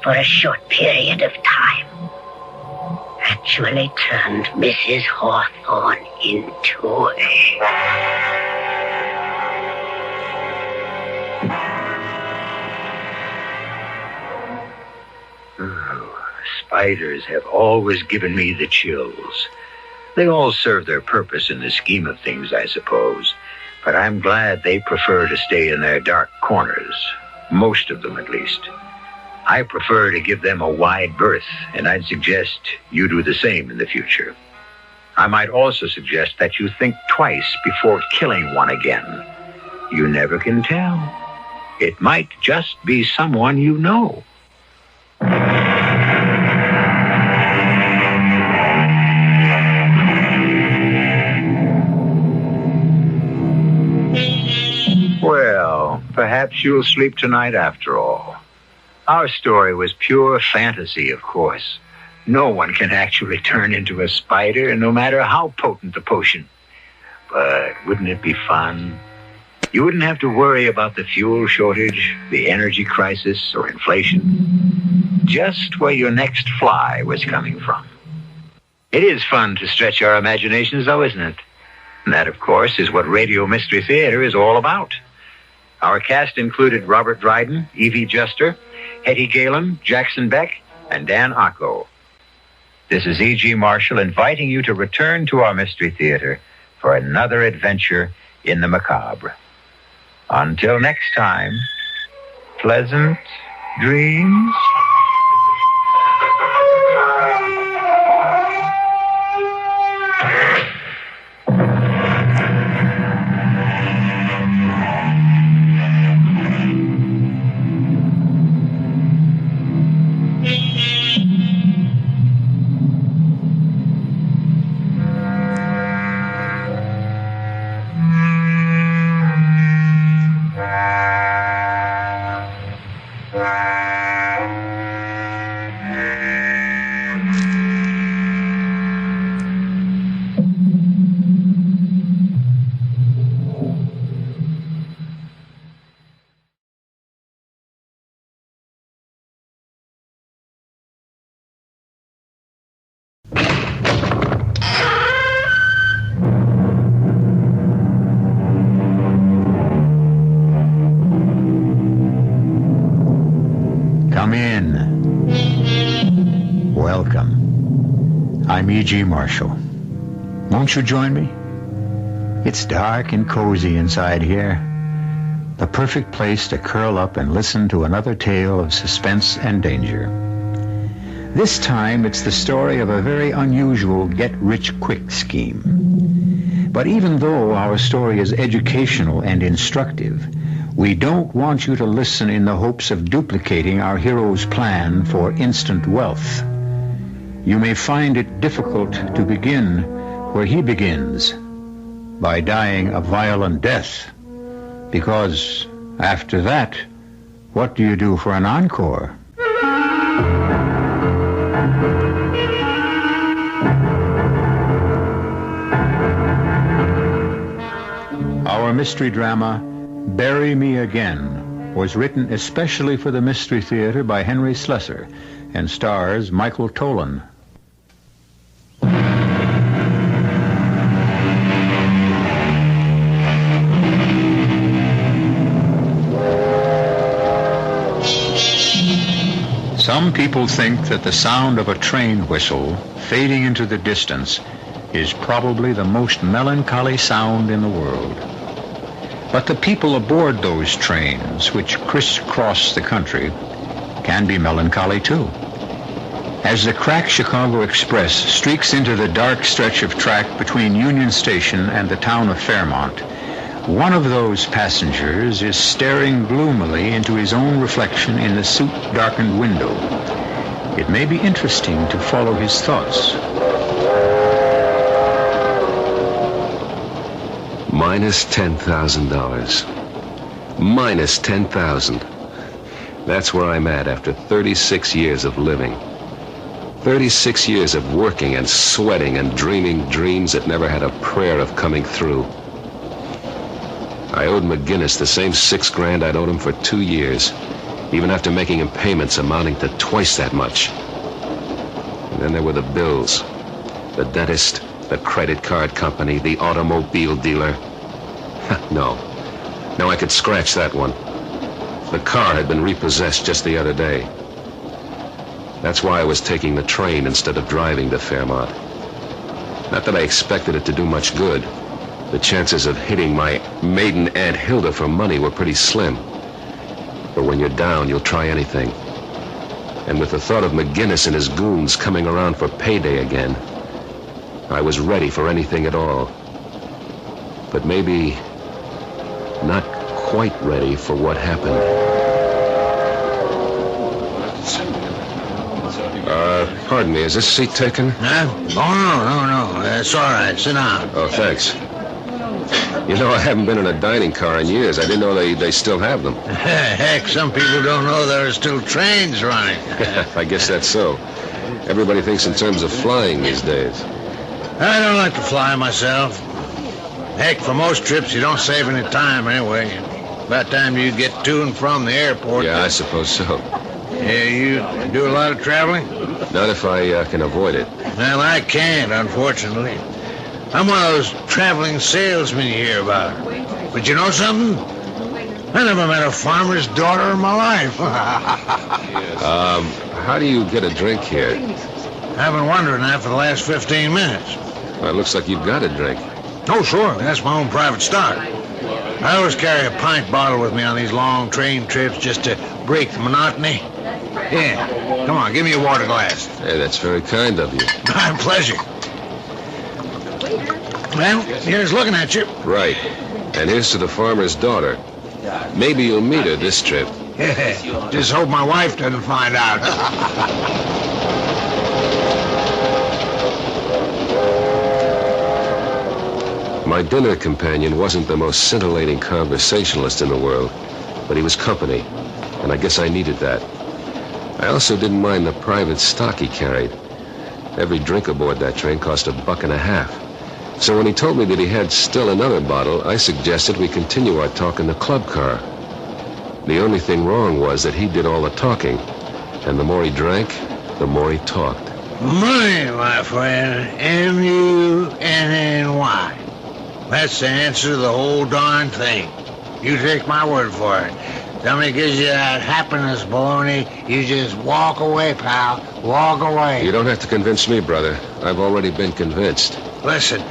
for a short period of time, actually turned Mrs. Hawthorne into Spiders have always given me the chills. They all serve their purpose in the scheme of things, I suppose. But I'm glad they prefer to stay in their dark corners. Most of them, at least. I prefer to give them a wide berth, and I'd suggest you do the same in the future. I might also suggest that you think twice before killing one again. You never can tell. It might just be someone you know. Well, perhaps you'll sleep tonight after all. Our story was pure fantasy, of course. No one can actually turn into a spider, no matter how potent the potion. But wouldn't it be fun? You wouldn't have to worry about the fuel shortage, the energy crisis, or inflation. Just where your next fly was coming from. It is fun to stretch our imaginations, though, isn't it? And that, of course, is what Radio Mystery Theater is all about. Our cast included Robert Dryden, Evie Juster, Hetty Galen, Jackson Beck, and Dan Acco. This is E.G. Marshall inviting you to return to our Mystery Theater for another adventure in the macabre. Until next time, pleasant dreams. Come in. Welcome. I'm E.G. Marshall. Won't you join me? It's dark and cozy inside here. the perfect place to curl up and listen to another tale of suspense and danger. This time, it's the story of a very unusual get-rich-quick scheme. But even though our story is educational and instructive, we don't want you to listen in the hopes of duplicating our hero's plan for instant wealth. You may find it difficult to begin where he begins, by dying a violent death. Because after that, what do you do for an encore? Our mystery drama, Bury Me Again, was written especially for the Mystery Theater by Henry Slessor and stars Michael Tolan. Some people think that the sound of a train whistle fading into the distance is probably the most melancholy sound in the world. But the people aboard those trains, which crisscross the country, can be melancholy too. As the cracked Chicago Express streaks into the dark stretch of track between Union Station and the town of Fairmont, one of those passengers is staring gloomily into his own reflection in the soot-darkened window. It may be interesting to follow his thoughts. Minus $10,000. Minus $10,000. That's where I'm at after 36 years of living. 36 years of working and sweating and dreaming dreams that never had a prayer of coming through. I owed McGinnis the same $6,000 I'd owed him for 2 years, even after making him payments amounting to twice that much. And then there were the bills. The dentist, the credit card company, the automobile dealer. No, I could scratch that one. The car had been repossessed just the other day. That's why I was taking the train instead of driving to Fairmont. Not that I expected it to do much good. The chances of hitting my maiden Aunt Hilda for money were pretty slim. But when you're down, you'll try anything. And with the thought of McGinnis and his goons coming around for payday again, I was ready for anything at all. But maybe not quite ready for what happened. Pardon me, is this seat taken? No. It's all right. Sit down. Oh, thanks. You know, I haven't been in a dining car in years. I didn't know they still have them. Heck, some people don't know there are still trains running. I guess that's so. Everybody thinks in terms of flying these days. I don't like to fly myself. Heck, for most trips, you don't save any time anyway. By the time you get to and from the airport... Yeah, I suppose so. Yeah, you do a lot of traveling? Not if I can avoid it. Well, I can't, unfortunately. I'm one of those traveling salesmen you hear about. But you know something? I never met a farmer's daughter in my life. How do you get a drink here? I've been wondering that for the last 15 minutes. Well, it looks like you've got a drink. Oh, sure. That's my own private stock. I always carry a pint bottle with me on these long train trips just to break the monotony. Here, come on, give me a water glass. Hey, that's very kind of you. My pleasure. Well, here's looking at you. Right. And here's to the farmer's daughter. Maybe you'll meet her this trip. Yeah, just hope my wife doesn't find out. My dinner companion wasn't the most scintillating conversationalist in the world, but he was company, and I guess I needed that. I also didn't mind the private stock he carried. Every drink aboard that train cost $1.50. So when he told me that he had still another bottle, I suggested we continue our talk in the club car. The only thing wrong was that he did all the talking, and the more he drank, the more he talked. Money, my friend. M-U-N-N-Y. That's the answer to the whole darn thing. You take my word for it. Somebody gives you that happiness baloney, you just walk away, pal. Walk away. You don't have to convince me, brother. I've already been convinced. Listen.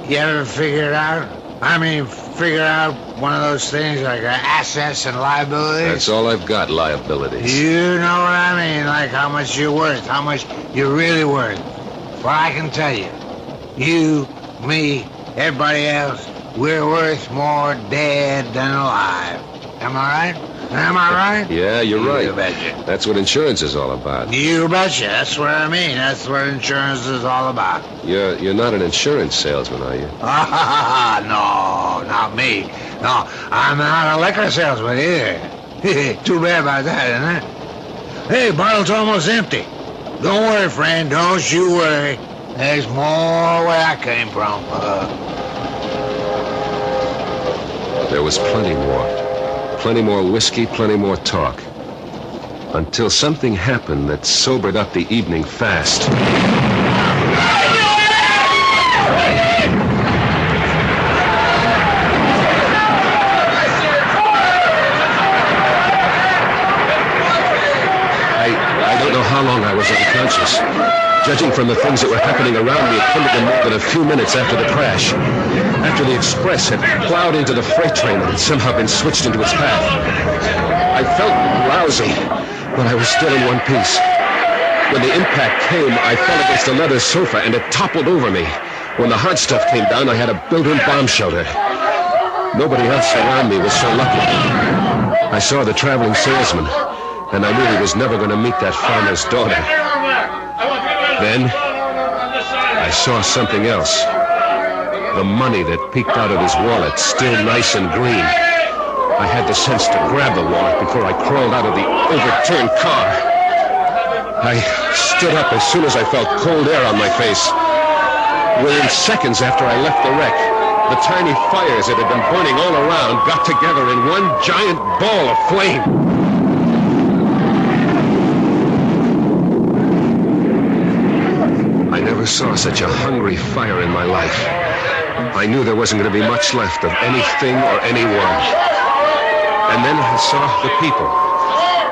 You ever figure it out? I mean, figure out one of those things like assets and liabilities? That's all I've got, liabilities. You know what I mean, like how much you're worth, how much you're really worth. Well, I can tell you, you, me, everybody else, we're worth more dead than alive. Am I right? Am I right? Yeah, you're right. You betcha. That's what insurance is all about. You betcha. That's what I mean. That's what insurance is all about. You're not an insurance salesman, are you? No, not me. No, I'm not a liquor salesman either. Too bad about that, isn't it? Hey, bottle's almost empty. Don't worry, friend. Don't you worry. There's more where I came from. There was plenty more. Plenty more whiskey, plenty more talk. Until something happened that sobered up the evening fast. I don't know how long I was unconscious. Judging from the things that were happening around me, it couldn't have been more than a few minutes after the crash. After the express had plowed into the freight train that had somehow been switched into its path. I felt lousy, but I was still in one piece. When the impact came, I fell against a leather sofa and it toppled over me. When the hard stuff came down, I had a built-in bomb shelter. Nobody else around me was so lucky. I saw the traveling salesman, and I knew he was never going to meet that farmer's daughter. Then, I saw something else. The money that peeked out of his wallet, still nice and green. I had the sense to grab the wallet before I crawled out of the overturned car. I stood up as soon as I felt cold air on my face. Within seconds after I left the wreck, the tiny fires that had been burning all around got together in one giant ball of flame. I never saw such a hungry fire in my life. I knew there wasn't going to be much left of anything or anyone. And then I saw the people.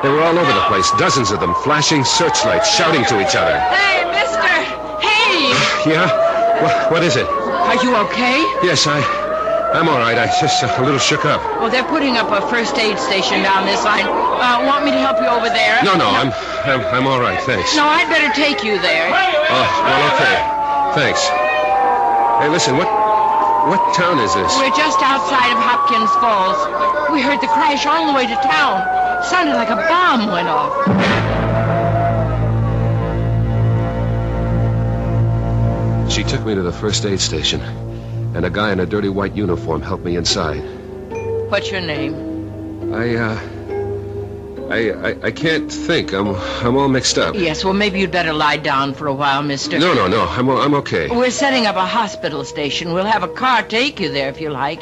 They were all over the place, dozens of them, flashing searchlights, shouting to each other. Hey, mister! Hey! Yeah? What is it? Are you okay? Yes, I'm all right. I just a little shook up. Well, they're putting up a first aid station down this line. Want me to help you over there? No, I'm all right, thanks. No, I'd better take you there. Oh, well, okay. Thanks. Hey, listen, what town is this? We're just outside of Hopkins Falls. We heard the crash all the way to town. Sounded like a bomb went off. She took me to the first aid station, and a guy in a dirty white uniform helped me inside. What's your name? I can't think. I'm all mixed up. Yes, well, maybe you'd better lie down for a while, mister. No. I'm okay. We're setting up a hospital station. We'll have a car take you there if you like.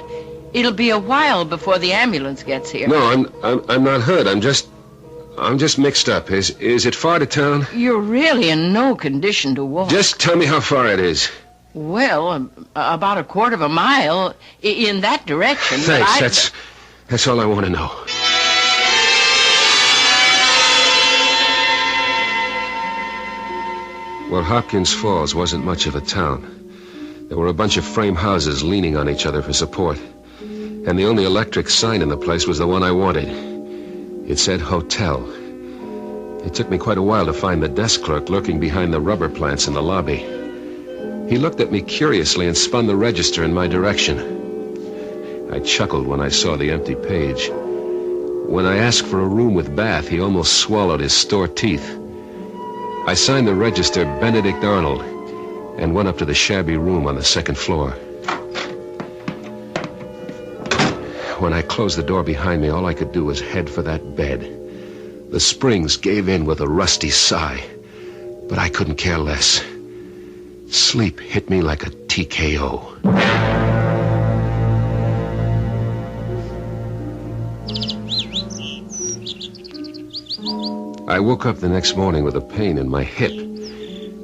It'll be a while before the ambulance gets here. No, I'm not hurt. I'm just mixed up. Is it far to town? You're really in no condition to walk. Just tell me how far it is. Well, about a quarter of a mile in that direction. Thanks. That's all I want to know. Well, Hopkins Falls wasn't much of a town. There were a bunch of frame houses leaning on each other for support. And the only electric sign in the place was the one I wanted. It said hotel. It took me quite a while to find the desk clerk lurking behind the rubber plants in the lobby. He looked at me curiously and spun the register in my direction. I chuckled when I saw the empty page. When I asked for a room with bath, he almost swallowed his store teeth. I signed the register Benedict Arnold and went up to the shabby room on the second floor. When I closed the door behind me, all I could do was head for that bed. The springs gave in with a rusty sigh, but I couldn't care less. Sleep hit me like a TKO. I woke up the next morning with a pain in my hip.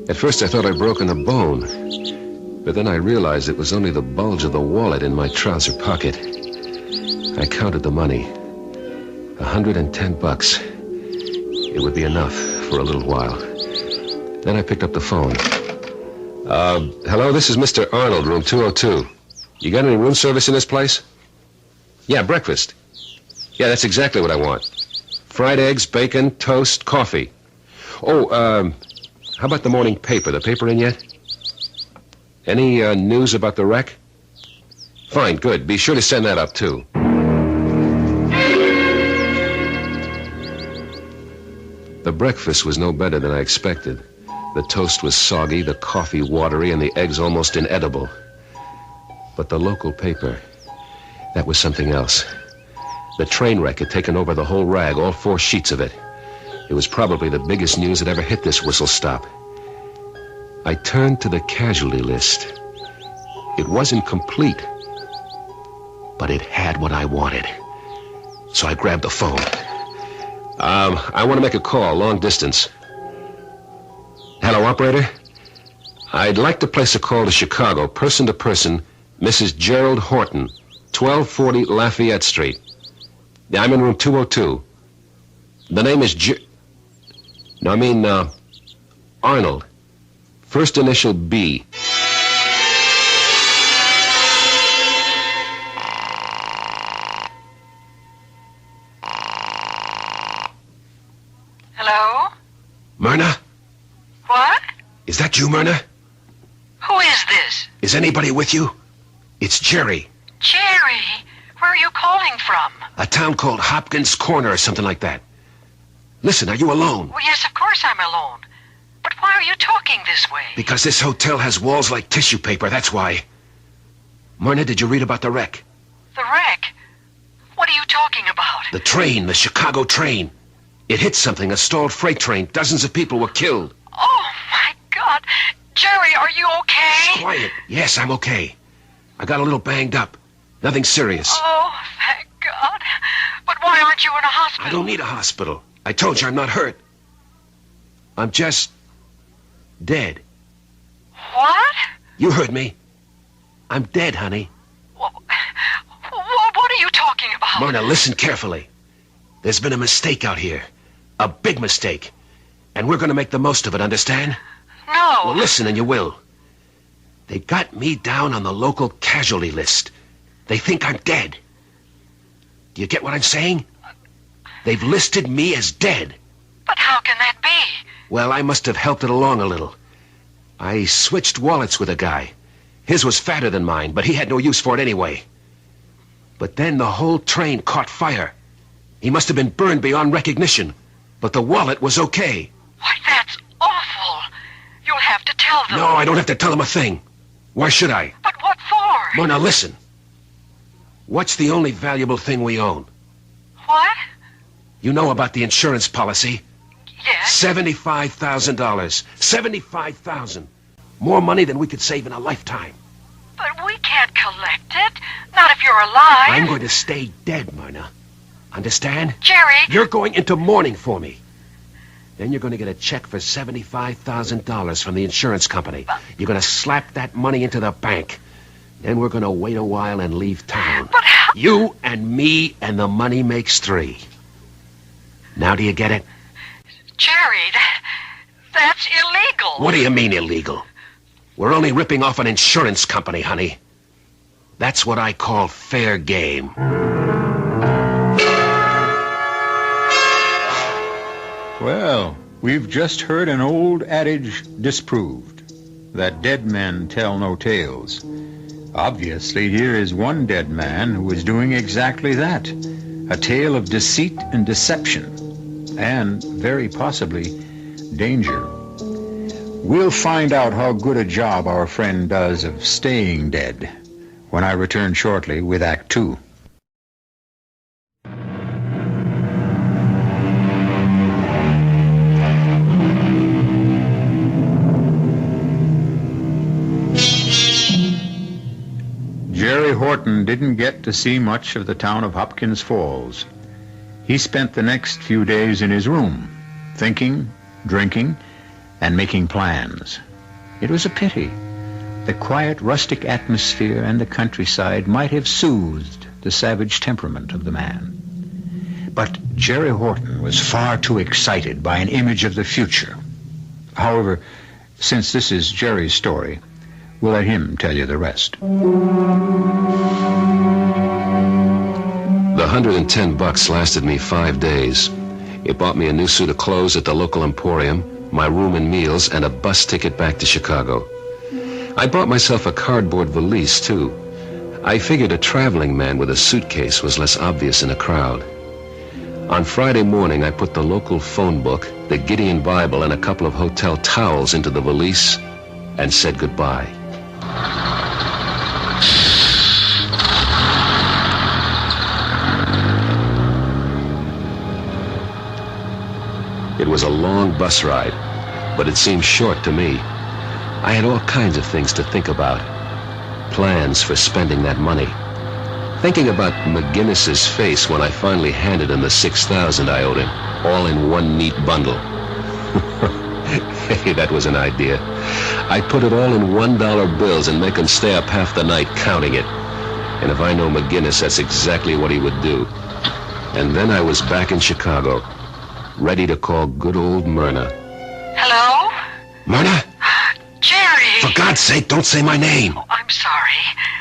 At first I thought I'd broken a bone, but then I realized it was only the bulge of the wallet in my trouser pocket. I counted the money. $110. It would be enough for a little while. Then I picked up the phone. Hello, this is Mr. Arnold, room 202. You got any room service in this place? Yeah, breakfast. Yeah, that's exactly what I want. Fried eggs, bacon, toast, coffee. Oh, how about the morning paper? The paper in yet? Any news about the wreck? Fine, good. Be sure to send that up, too. The breakfast was no better than I expected. The toast was soggy, the coffee watery, and the eggs almost inedible. But the local paper, that was something else. The train wreck had taken over the whole rag, all 4 sheets of it. It was probably the biggest news that ever hit this whistle stop. I turned to the casualty list. It wasn't complete, but it had what I wanted. So I grabbed the phone. I want to make a call, long distance. Hello, operator? I'd like to place a call to Chicago, person to person, Mrs. Gerald Horton, 1240 Lafayette Street. Yeah, I'm in room 202. The name is Arnold. First initial B. Hello? Myrna? What? Is that you, Myrna? Who is this? Is anybody with you? It's Jerry. Jerry? Where are you calling from? A town called Hopkins Corner or something like that. Listen, are you alone? Well, yes, of course I'm alone. But why are you talking this way? Because this hotel has walls like tissue paper, that's why. Myrna, did you read about the wreck? The wreck? What are you talking about? The train, the Chicago train. It hit something, a stalled freight train. Dozens of people were killed. Oh, my God. Jerry, are you okay? Quiet. Yes, I'm okay. I got a little banged up. Nothing serious. Oh, thank God. But why aren't you in a hospital? I don't need a hospital. I told you I'm not hurt. I'm just dead. What? You heard me. I'm dead, honey. What are you talking about? Myrna, listen carefully. There's been a mistake out here. A big mistake. And we're going to make the most of it, understand? No. Well, listen and you will. They got me down on the local casualty list. They think I'm dead. Do you get what I'm saying? They've listed me as dead. But how can that be? Well, I must have helped it along a little. I switched wallets with a guy. His was fatter than mine, but he had no use for it anyway. But then the whole train caught fire. He must have been burned beyond recognition. But the wallet was okay. Why, that's awful. You'll have to tell them. No, I don't have to tell them a thing. Why should I? But what for? Myrna, listen. What's the only valuable thing we own? What? You know about the insurance policy? Yes. $75,000. $75,000. More money than we could save in a lifetime. But we can't collect it. Not if you're alive. I'm going to stay dead, Myrna. Understand? Jerry! You're going into mourning for me. Then you're going to get a check for $75,000 from the insurance company. You're going to slap that money into the bank. Then we're going to wait a while and leave town. But how? You and me and the money makes 3. Now do you get it? Jerry, that's illegal. What do you mean illegal? We're only ripping off an insurance company, honey. That's what I call fair game. Well, we've just heard an old adage disproved, that dead men tell no tales. Obviously, here is one dead man who is doing exactly that, a tale of deceit and deception, and, very possibly, danger. We'll find out how good a job our friend does of staying dead when I return shortly with Act 2. Jerry Horton didn't get to see much of the town of Hopkins Falls. He spent the next few days in his room, thinking, drinking, and making plans. It was a pity. The quiet, rustic atmosphere and the countryside might have soothed the savage temperament of the man. But Jerry Horton was far too excited by an image of the future. However, since this is Jerry's story, we'll let him tell you the rest. $110 lasted me 5 days. It bought me a new suit of clothes at the local emporium, my room and meals, and a bus ticket back to Chicago. I bought myself a cardboard valise, too. I figured a traveling man with a suitcase was less obvious in a crowd. On Friday morning, I put the local phone book, the Gideon Bible, and a couple of hotel towels into the valise and said goodbye. It was a long bus ride, but it seemed short to me. I had all kinds of things to think about. Plans for spending that money. Thinking about McGinnis's face when I finally handed him the $6,000 I owed him, all in one neat bundle. Hey, that was an idea. I'd put it all in $1 bills and make him stay up half the night counting it. And if I know McGinnis, that's exactly what he would do. And then I was back in Chicago, ready to call good old Myrna. Hello? Myrna? Jerry! For God's sake, don't say my name. Oh, I'm sorry.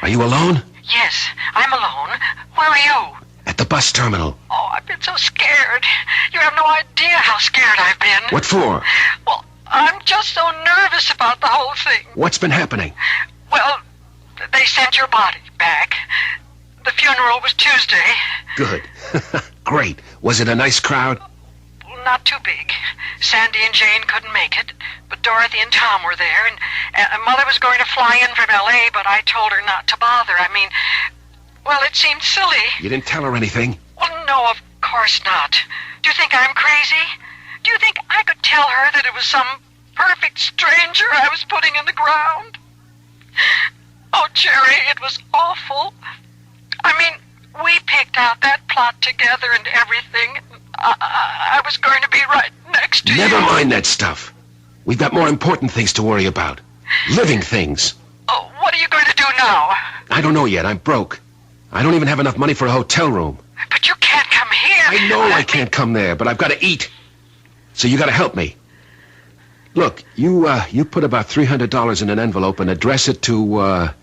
Are you alone? Yes, I'm alone. Where are you? At the bus terminal. Oh, I've been so scared. You have no idea how scared I've been. What for? Well, I'm just so nervous about the whole thing. What's been happening? Well, they sent your body back. The funeral was Tuesday. Good. Great. Was it a nice crowd? Not too big. Sandy and Jane couldn't make it, but Dorothy and Tom were there, and Mother was going to fly in from L.A., but I told her not to bother. I mean, well, it seemed silly. You didn't tell her anything? Well, no, of course not. Do you think I'm crazy? Do you think I could tell her that it was some perfect stranger I was putting in the ground? Oh, Jerry, it was awful. I mean, we picked out that plot together and everything. I was going to be right next to you. Never mind that stuff. We've got more important things to worry about. Living things. Oh, what are you going to do now? I don't know yet. I'm broke. I don't even have enough money for a hotel room. But you can't come here. I know I can't come there, but I've got to eat. So you got to help me. Look, you put about $300 in an envelope and address it to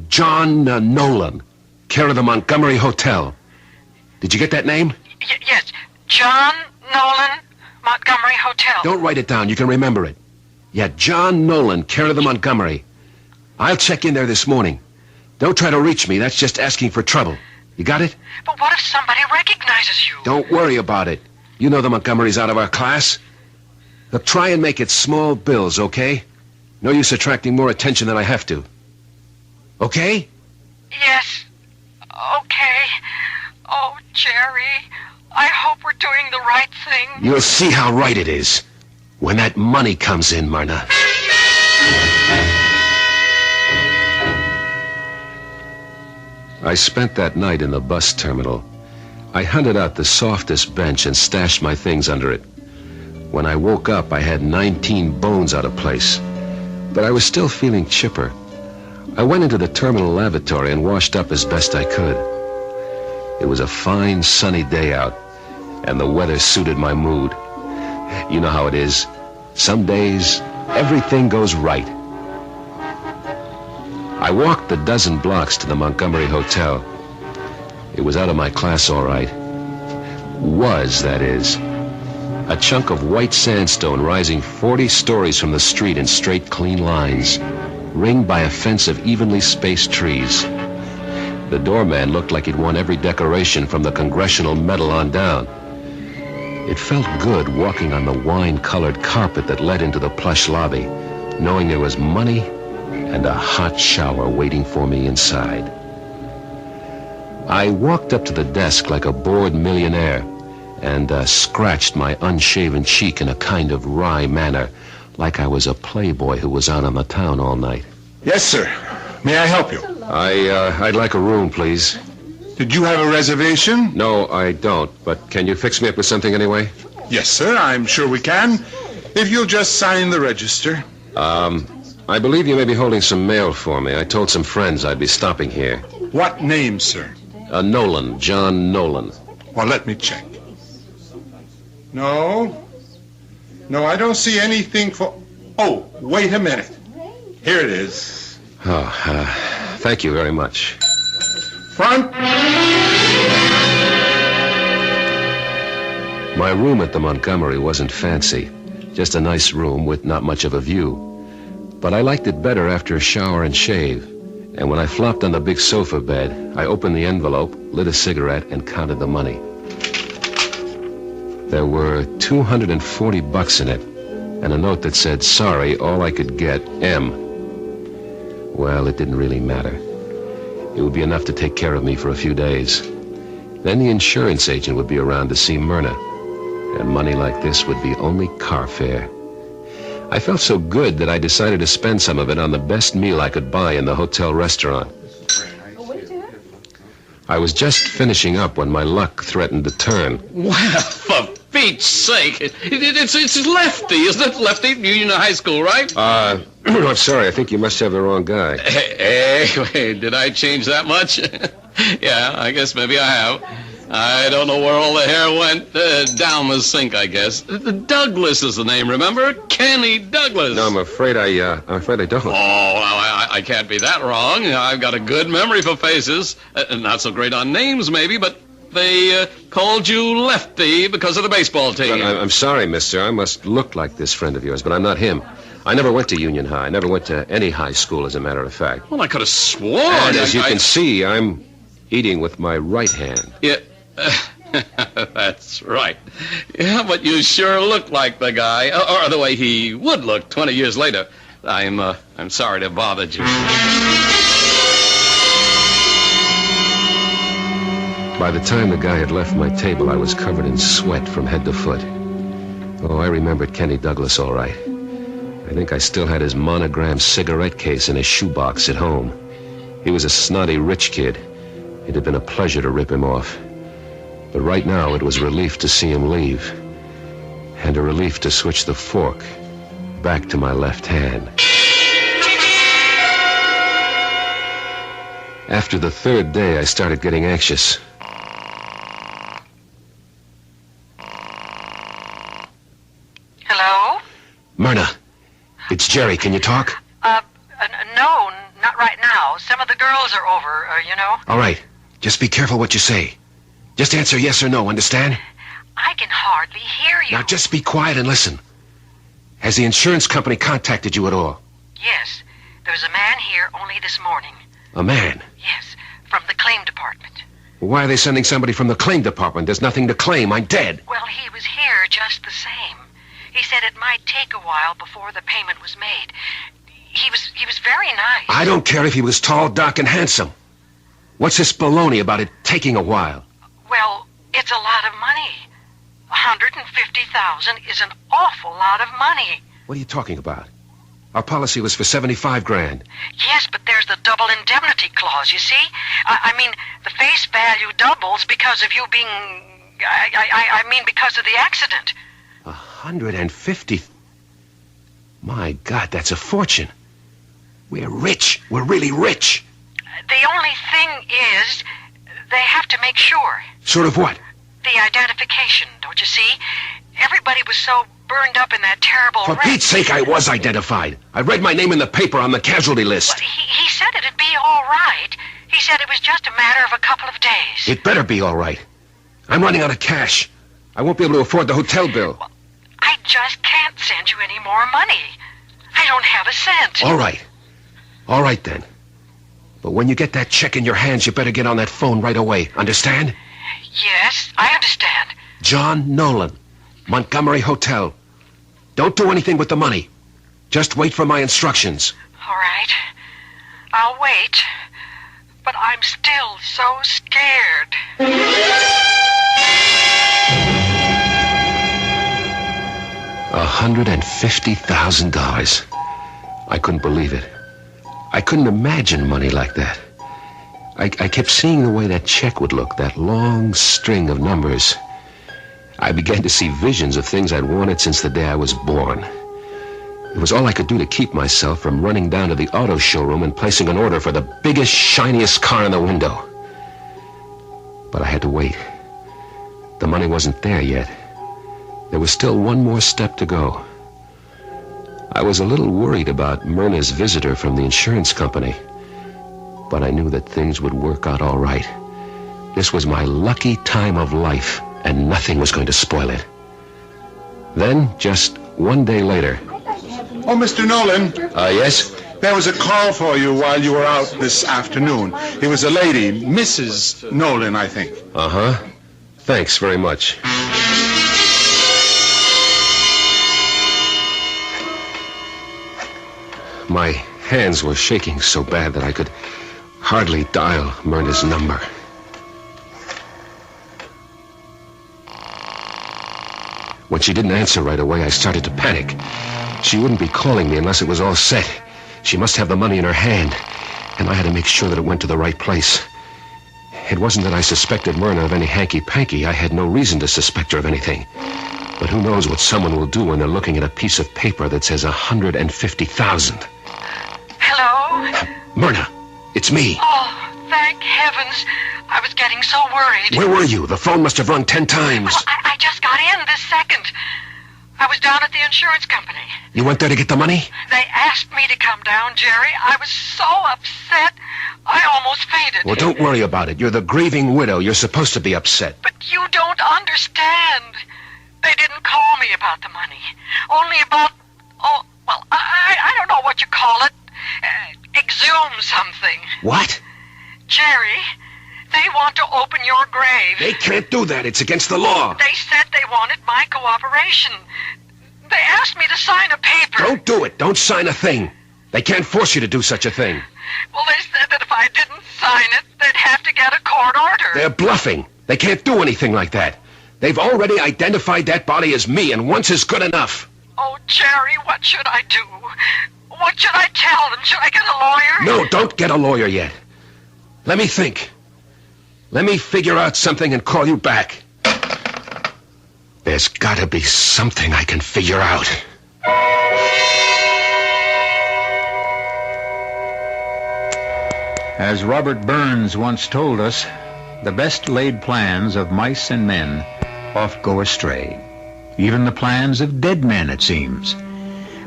John Nolan, care of the Montgomery Hotel. Did you get that name? Yes, John Nolan, Montgomery Hotel. Don't write it down. You can remember it. Yeah, John Nolan, care of the Montgomery. I'll check in there this morning. Don't try to reach me. That's just asking for trouble. You got it? But what if somebody recognizes you? Don't worry about it. You know the Montgomerys out of our class. Look, try and make it small bills, okay? No use attracting more attention than I have to. Okay? Yes. Okay. Oh, Jerry, I hope we're doing the right thing. You'll see how right it is when that money comes in, Myrna. I spent that night in the bus terminal. I hunted out the softest bench and stashed my things under it. When I woke up, I had 19 bones out of place, but I was still feeling chipper. I went into the terminal lavatory and washed up as best I could. It was a fine, sunny day out, and the weather suited my mood. You know how it is. Some days, everything goes right. I walked the dozen blocks to the Montgomery Hotel. It was out of my class, all right. Was, that is. A chunk of white sandstone rising 40 stories from the street in straight, clean lines, ringed by a fence of evenly spaced trees. The doorman looked like he'd won every decoration from the Congressional Medal on down. It felt good walking on the wine-colored carpet that led into the plush lobby, knowing there was money and a hot shower waiting for me inside. I walked up to the desk like a bored millionaire and scratched my unshaven cheek in a kind of wry manner, like I was a playboy who was out on the town all night. Yes, sir. May I help you? I'd like a room, please. Did you have a reservation? No, I don't. But can you fix me up with something anyway? Yes, sir. I'm sure we can. If you'll just sign the register. I believe you may be holding some mail for me. I told some friends I'd be stopping here. What name, sir? Nolan, John Nolan. Well, let me check. No, I don't see anything for... Oh, wait a minute. Here it is. Oh, thank you very much. Front. My room at the Montgomery wasn't fancy, just a nice room with not much of a view. But I liked it better after a shower and shave. And when I flopped on the big sofa bed, I opened the envelope, lit a cigarette, and counted the money. There were $240 in it, and a note that said, "Sorry, all I could get, M." Well, it didn't really matter. It would be enough to take care of me for a few days. Then the insurance agent would be around to see Myrna, and money like this would be only car fare. I felt so good that I decided to spend some of it on the best meal I could buy in the hotel restaurant. I was just finishing up when my luck threatened to turn. Well, for Pete's sake, it's Lefty, isn't it? Lefty, Union High School, right? I'm sorry, I think you must have the wrong guy. Hey, wait, did I change that much? Yeah, I guess maybe I have. I don't know where all the hair went. Down the sink, I guess. Douglas is the name, remember? Kenny Douglas. No, I'm afraid I don't. Oh, I can't be that wrong. I've got a good memory for faces. Not so great on names, maybe, but they called you Lefty because of the baseball team. Well, I'm sorry, mister. I must look like this friend of yours, but I'm not him. I never went to Union High. I never went to any high school, as a matter of fact. Well, I could have sworn. And as you can see, I'm eating with my right hand. Yeah. That's right. Yeah, but you sure look like the guy, or the way he would look 20 years later. I'm sorry to bother you. By the time the guy had left my table, I was covered in sweat from head to foot. Oh, I remembered Kenny Douglas all right. I think I still had his monogram cigarette case in his shoebox at home. He was a snotty rich kid. It had been a pleasure to rip him off. But right now, it was relief to see him leave, and a relief to switch the fork back to my left hand. After the third day, I started getting anxious. Hello? Myrna, it's Jerry. Can you talk? No, not right now. Some of the girls are over, you know. All right. Just be careful what you say. Just answer yes or no, understand? I can hardly hear you. Now just be quiet and listen. Has the insurance company contacted you at all? Yes. There was a man here only this morning. A man? Yes, from the claim department. Why are they sending somebody from the claim department? There's nothing to claim. I'm dead. Well, he was here just the same. He said it might take a while before the payment was made. He was very nice. I don't care if he was tall, dark, and handsome. What's this baloney about it taking a while? Well, it's a lot of money. $150,000 is an awful lot of money. What are you talking about? Our policy was for $75,000. Yes, but there's the double indemnity clause, you see? I mean, the face value doubles because of you being... I mean, because of the accident. 150? My God, that's a fortune. We're rich. We're really rich. The only thing is, they have to make sure. Sort of what? The identification, don't you see? Everybody was so burned up in that terrible For wreck. Pete's sake, I was identified. I read my name in the paper on the casualty list. Well, he said it'd be all right. He said it was just a matter of a couple of days. It better be all right. I'm running out of cash. I won't be able to afford the hotel bill. Well, I just can't send you any more money. I don't have a cent. All right. All right, then. But when you get that check in your hands, you better get on that phone right away. Understand? Yes, I understand. John Nolan, Montgomery Hotel. Don't do anything with the money. Just wait for my instructions. All right. I'll wait. But I'm still so scared. $150,000. I couldn't believe it. I couldn't imagine money like that. I kept seeing the way that check would look, that long string of numbers. I began to see visions of things I'd wanted since the day I was born. It was all I could do to keep myself from running down to the auto showroom and placing an order for the biggest, shiniest car in the window. But I had to wait. The money wasn't there yet. There was still one more step to go. I was a little worried about Myrna's visitor from the insurance company, but I knew that things would work out all right. This was my lucky time of life. and nothing was going to spoil it. Then, just one day later... Oh, Mr. Nolan. Yes? There was a call for you while you were out this afternoon. It was a lady, Mrs. Nolan, I think. Uh-huh. Thanks very much. My hands were shaking so bad that I could hardly dial Myrna's number. When she didn't answer right away, I started to panic. She wouldn't be calling me unless it was all set. She must have the money in her hand, and I had to make sure that it went to the right place. It wasn't that I suspected Myrna of any hanky-panky. I had no reason to suspect her of anything. But who knows what someone will do when they're looking at a piece of paper that says 150,000. Hello? Myrna, it's me. Oh, thank heavens. I was getting so worried. Where were you? The phone must have rung 10 times. Well, I just got in this second. I was down at the insurance company. You went there to get the money? They asked me to come down, Jerry. I was so upset, I almost fainted. Well, don't worry about it. You're the grieving widow. You're supposed to be upset. But you don't understand. They didn't call me about the money. Only about, I don't know what you call it. Exhume something. What? Jerry, they want to open your grave. They can't do that. It's against the law. They said they wanted my cooperation. They asked me to sign a paper. Don't do it. Don't sign a thing. They can't force you to do such a thing. Well, they said that if I didn't sign it, they'd have to get a court order. They're bluffing. They can't do anything like that. They've already identified that body as me, and once is good enough. Oh, Jerry, what should I do? What should I tell them? Should I get a lawyer? No, don't get a lawyer yet. Let me think. Let me figure out something and call you back. There's got to be something I can figure out. As Robert Burns once told us, the best laid plans of mice and men oft go astray. Even the plans of dead men, it seems.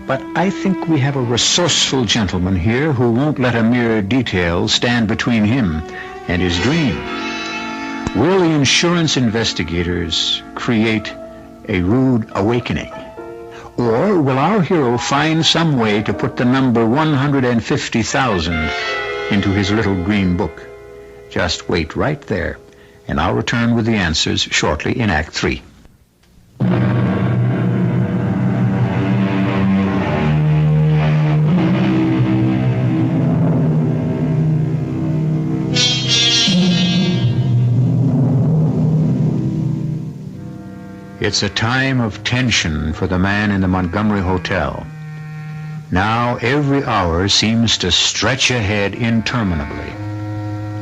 But I think we have a resourceful gentleman here who won't let a mere detail stand between him and his dream. Will the insurance investigators create a rude awakening? Or will our hero find some way to put the number 150,000 into his little green book? Just wait right there, and I'll return with the answers shortly in Act 3. It's a time of tension for the man in the Montgomery Hotel. Now every hour seems to stretch ahead interminably.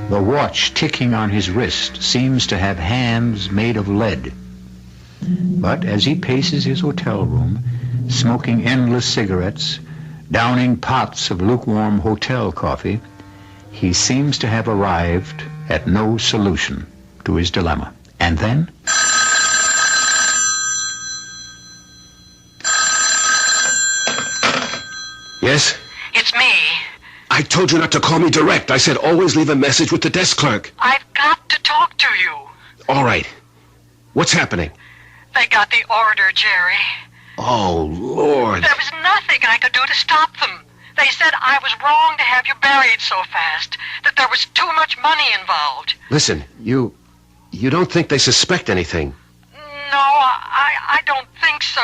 The watch ticking on his wrist seems to have hands made of lead. But as he paces his hotel room, smoking endless cigarettes, downing pots of lukewarm hotel coffee, he seems to have arrived at no solution to his dilemma. And then... Yes? It's me. I told you not to call me direct. I said always leave a message with the desk clerk. I've got to talk to you. All right. What's happening? They got the order, Jerry. Oh, Lord. There was nothing I could do to stop them. They said I was wrong to have you buried so fast, that there was too much money involved. Listen, you don't think they suspect anything? No, I don't think so.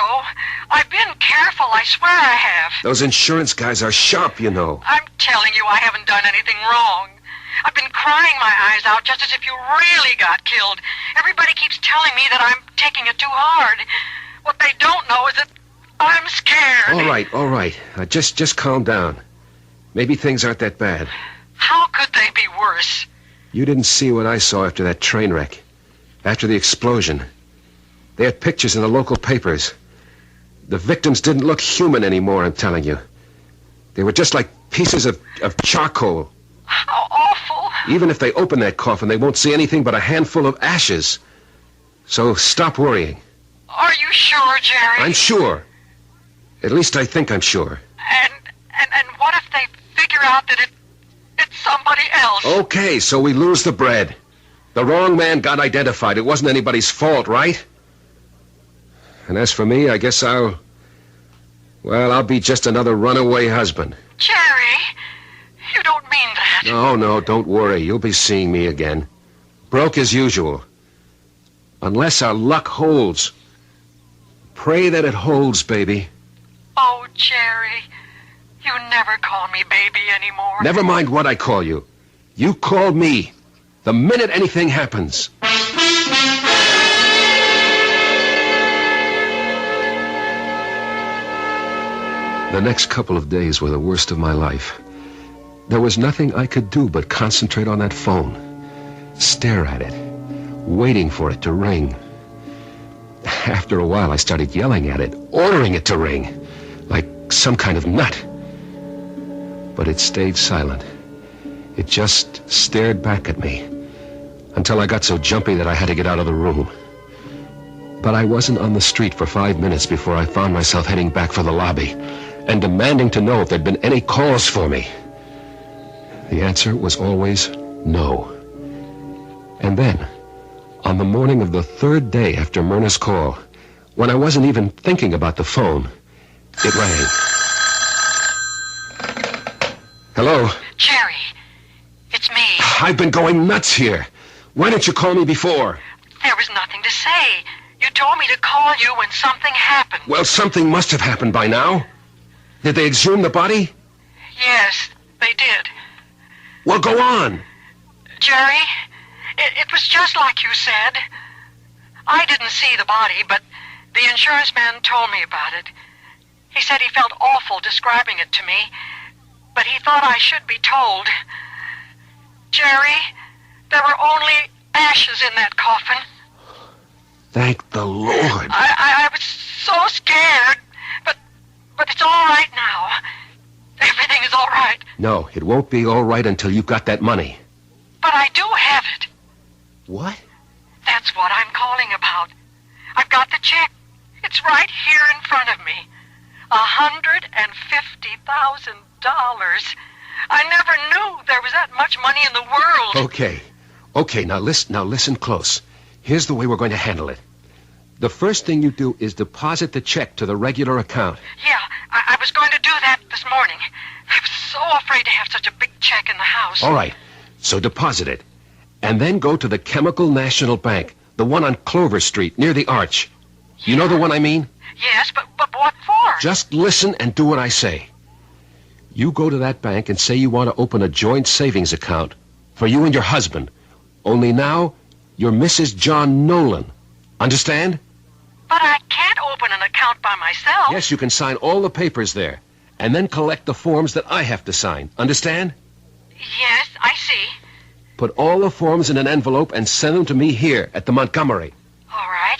I've been careful, I swear I have. Those insurance guys are sharp, you know. I'm telling you, I haven't done anything wrong. I've been crying my eyes out just as if you really got killed. Everybody keeps telling me that I'm taking it too hard. What they don't know is that I'm scared. All right. Just calm down. Maybe things aren't that bad. How could they be worse? You didn't see what I saw after that train wreck. After the explosion. They had pictures in the local papers. The victims didn't look human anymore, I'm telling you. They were just like pieces of charcoal. How awful. Even if they open that coffin, they won't see anything but a handful of ashes. So stop worrying. Are you sure, Jerry? I'm sure. At least I think I'm sure. And what if they figure out that it's somebody else? Okay, so we lose the bread. The wrong man got identified. It wasn't anybody's fault, right? And as for me, I guess I'll be just another runaway husband. Jerry, you don't mean that. No, don't worry. You'll be seeing me again. Broke as usual. Unless our luck holds. Pray that it holds, baby. Oh, Jerry, you never call me baby anymore. Never mind what I call you. You call me the minute anything happens. The next couple of days were the worst of my life. There was nothing I could do but concentrate on that phone, stare at it, waiting for it to ring. After a while, I started yelling at it, ordering it to ring, like some kind of nut. But it stayed silent. It just stared back at me until I got so jumpy that I had to get out of the room. But I wasn't on the street for 5 minutes before I found myself heading back for the lobby and demanding to know if there'd been any calls for me. The answer was always no. And then, on the morning of the third day after Myrna's call, when I wasn't even thinking about the phone, it rang. Hello? Jerry, it's me. I've been going nuts here. Why didn't you call me before? There was nothing to say. You told me to call you when something happened. Well, something must have happened by now. Did they exhume the body? Yes, they did. Well, go on. Jerry, it was just like you said. I didn't see the body, but the insurance man told me about it. He said he felt awful describing it to me, but he thought I should be told. Jerry, there were only ashes in that coffin. Thank the Lord. I was so scared, but it's all right now. Everything is all right. No, it won't be all right until you've got that money. But I do have it. What? That's what I'm calling about. I've got the check. It's right here in front of me. $150,000. I never knew there was that much money in the world. Okay, now listen close. Here's the way we're going to handle it. The first thing you do is deposit the check to the regular account. Yeah, I was going to do that this morning. I was so afraid to have such a big check in the house. All right, so deposit it. And then go to the Chemical National Bank, the one on Clover Street, near the Arch. You know the one I mean? Yes, but what for? Just listen and do what I say. You go to that bank and say you want to open a joint savings account for you and your husband. Only now, you're Mrs. John Nolan. Understand? But I can't open an account by myself. Yes, you can sign all the papers there, and then collect the forms that I have to sign. Understand? Yes, I see. Put all the forms in an envelope and send them to me here at the Montgomery. All right.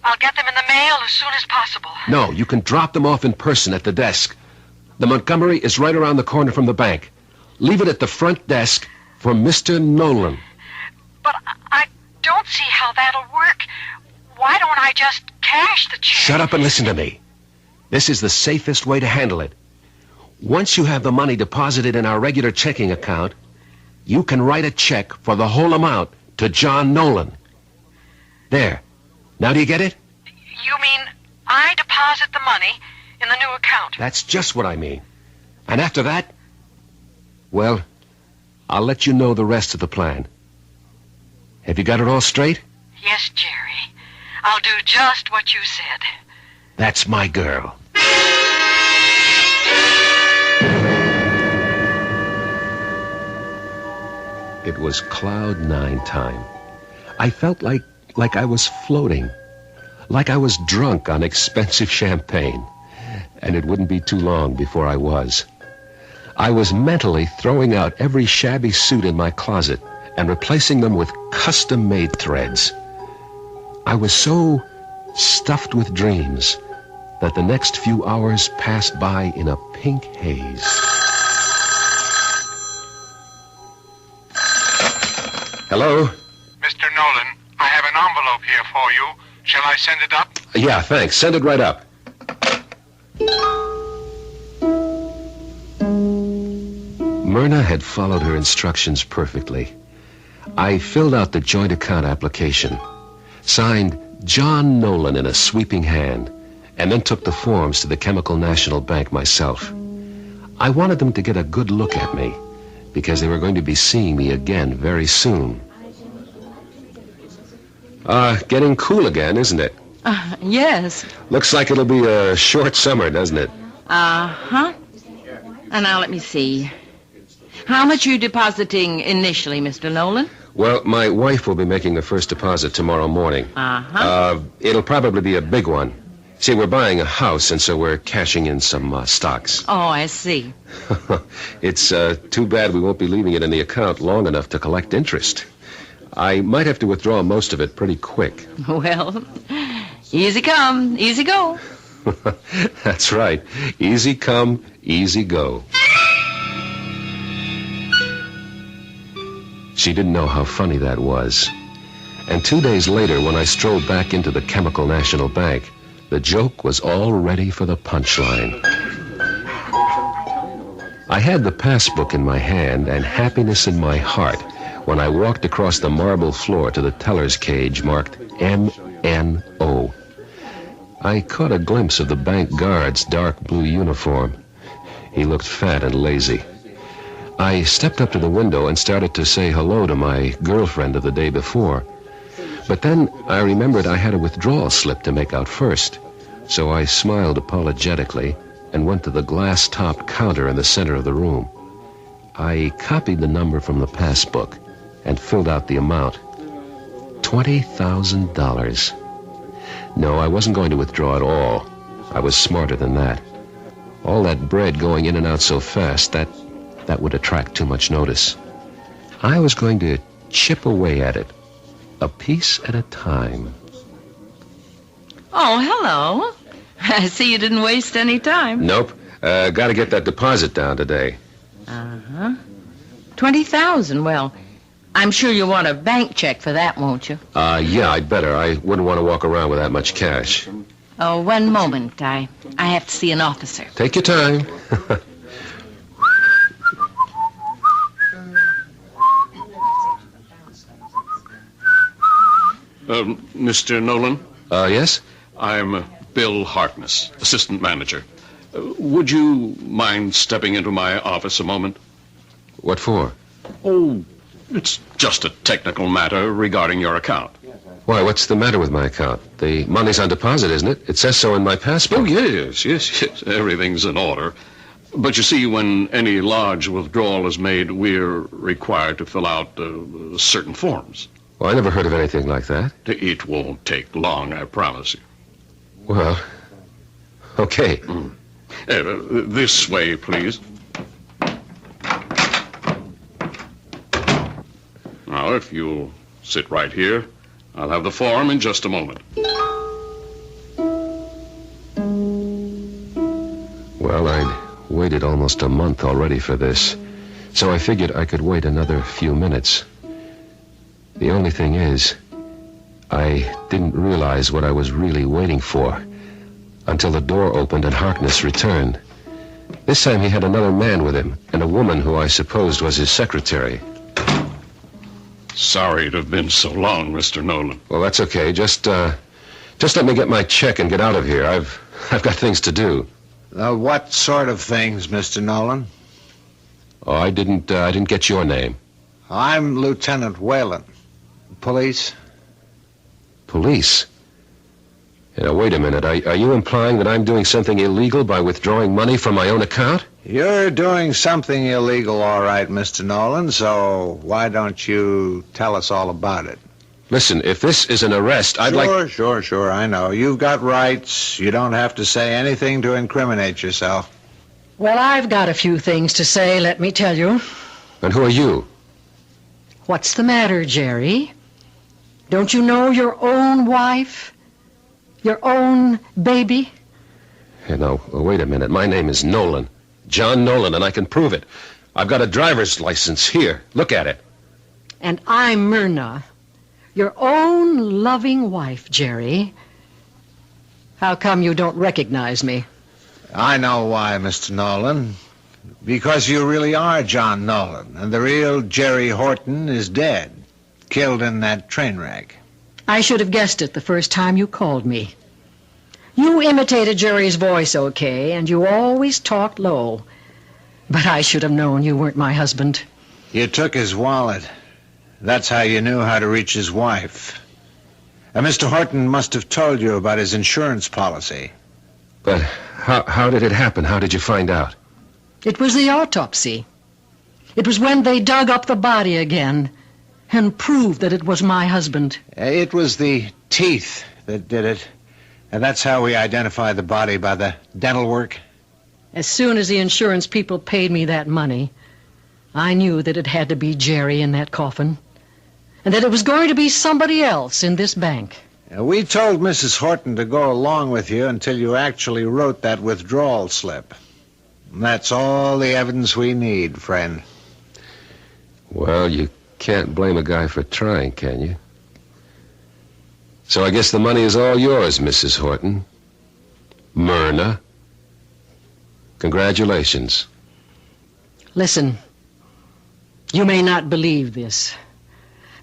I'll get them in the mail as soon as possible. No, you can drop them off in person at the desk. The Montgomery is right around the corner from the bank. Leave it at the front desk for Mr. Nolan. But I don't see how that'll work. Why don't I just cash the check? Shut up and listen to me. This is the safest way to handle it. Once you have the money deposited in our regular checking account, you can write a check for the whole amount to John Nolan. There. Now do you get it? You mean I deposit the money in the new account? That's just what I mean. And after that, well, I'll let you know the rest of the plan. Have you got it all straight? Yes, Jerry. I'll do just what you said. That's my girl. It was cloud nine time. I felt like I was floating, like I was drunk on expensive champagne. And it wouldn't be too long before I was. I was mentally throwing out every shabby suit in my closet and replacing them with custom-made threads. I was so stuffed with dreams that the next few hours passed by in a pink haze. Hello? Mr. Nolan, I have an envelope here for you. Shall I send it up? Yeah, thanks. Send it right up. Myrna had followed her instructions perfectly. I filled out the joint account application, signed John Nolan in a sweeping hand, and then took the forms to the Chemical National Bank myself. I wanted them to get a good look at me, because they were going to be seeing me again very soon. Getting cool again, isn't it? Yes. Looks like it'll be a short summer, doesn't it? Uh-huh. Now, let me see. How much are you depositing initially, Mr. Nolan? Well, my wife will be making the first deposit tomorrow morning. It'll probably be a big one. See, we're buying a house, and so we're cashing in some stocks. Oh, I see. It's too bad we won't be leaving it in the account long enough to collect interest. I might have to withdraw most of it pretty quick. Well, easy come, easy go. That's right. Easy come, easy go. She didn't know how funny that was. And 2 days later, when I strolled back into the Chemical National Bank, the joke was all ready for the punchline. I had the passbook in my hand and happiness in my heart when I walked across the marble floor to the teller's cage marked MNO. I caught a glimpse of the bank guard's dark blue uniform. He looked fat and lazy. I stepped up to the window and started to say hello to my girlfriend of the day before. But then I remembered I had a withdrawal slip to make out first. So I smiled apologetically and went to the glass-topped counter in the center of the room. I copied the number from the passbook and filled out the amount. $20,000. No, I wasn't going to withdraw at all. I was smarter than that. All that bread going in and out so fast, that would attract too much notice. I was going to chip away at it, a piece at a time. Oh, hello. I see you didn't waste any time. Nope. Got to get that deposit down today. 20,000. Well, I'm sure you'll want a bank check for that, won't you? Yeah, I'd better. I wouldn't want to walk around with that much cash. Oh, one moment. I have to see an officer. Take your time. Mr. Nolan? Yes? I'm Bill Harkness, assistant manager. Would you mind stepping into my office a moment? What for? Oh, it's just a technical matter regarding your account. Why, what's the matter with my account? The money's on deposit, isn't it? It says so in my passbook. Oh, yes. Everything's in order. But you see, when any large withdrawal is made, we're required to fill out certain forms. Well, I never heard of anything like that. It won't take long, I promise you. Well, okay. This way, please. Now, if you'll sit right here, I'll have the form in just a moment. Well, I'd waited almost a month already for this, so I figured I could wait another few minutes. The only thing is, I didn't realize what I was really waiting for until the door opened and Harkness returned. This time he had another man with him and a woman who I supposed was his secretary. Sorry to have been so long, Mr. Nolan. Well, that's okay. Just let me get my check and get out of here. I've got things to do. What sort of things, Mr. Nolan? Oh, I didn't get your name. I'm Lieutenant Whalen. Police? Police? Wait a minute. Are you implying that I'm doing something illegal by withdrawing money from my own account? You're doing something illegal, all right, Mr. Nolan, so why don't you tell us all about it? Listen, if this is an arrest, I'd like... Sure, I know. You've got rights. You don't have to say anything to incriminate yourself. Well, I've got a few things to say, let me tell you. And who are you? What's the matter, Jerry? Don't you know your own wife? Your own baby? Now, wait a minute. My name is Nolan. John Nolan, and I can prove it. I've got a driver's license here. Look at it. And I'm Myrna, your own loving wife, Jerry. How come you don't recognize me? I know why, Mr. Nolan. Because you really are John Nolan, and the real Jerry Horton is dead. killed in that train wreck. I should have guessed it the first time you called me. You imitated Jerry's voice okay, and you always talked low. But I should have known you weren't my husband. You took his wallet. That's how you knew how to reach his wife. Mr. Horton must have told you about his insurance policy. But how did it happen? How did you find out? It was the autopsy. It was when they dug up the body again and proved that it was my husband. It was the teeth that did it. And that's how we identify the body, by the dental work. As soon as the insurance people paid me that money, I knew that it had to be Jerry in that coffin, and that it was going to be somebody else in this bank. We told Mrs. Horton to go along with you until you actually wrote that withdrawal slip. And that's all the evidence we need, friend. Well, you can't blame a guy for trying, can you? So I guess the money is all yours, Mrs. Horton. Myrna. Congratulations. Listen, you may not believe this,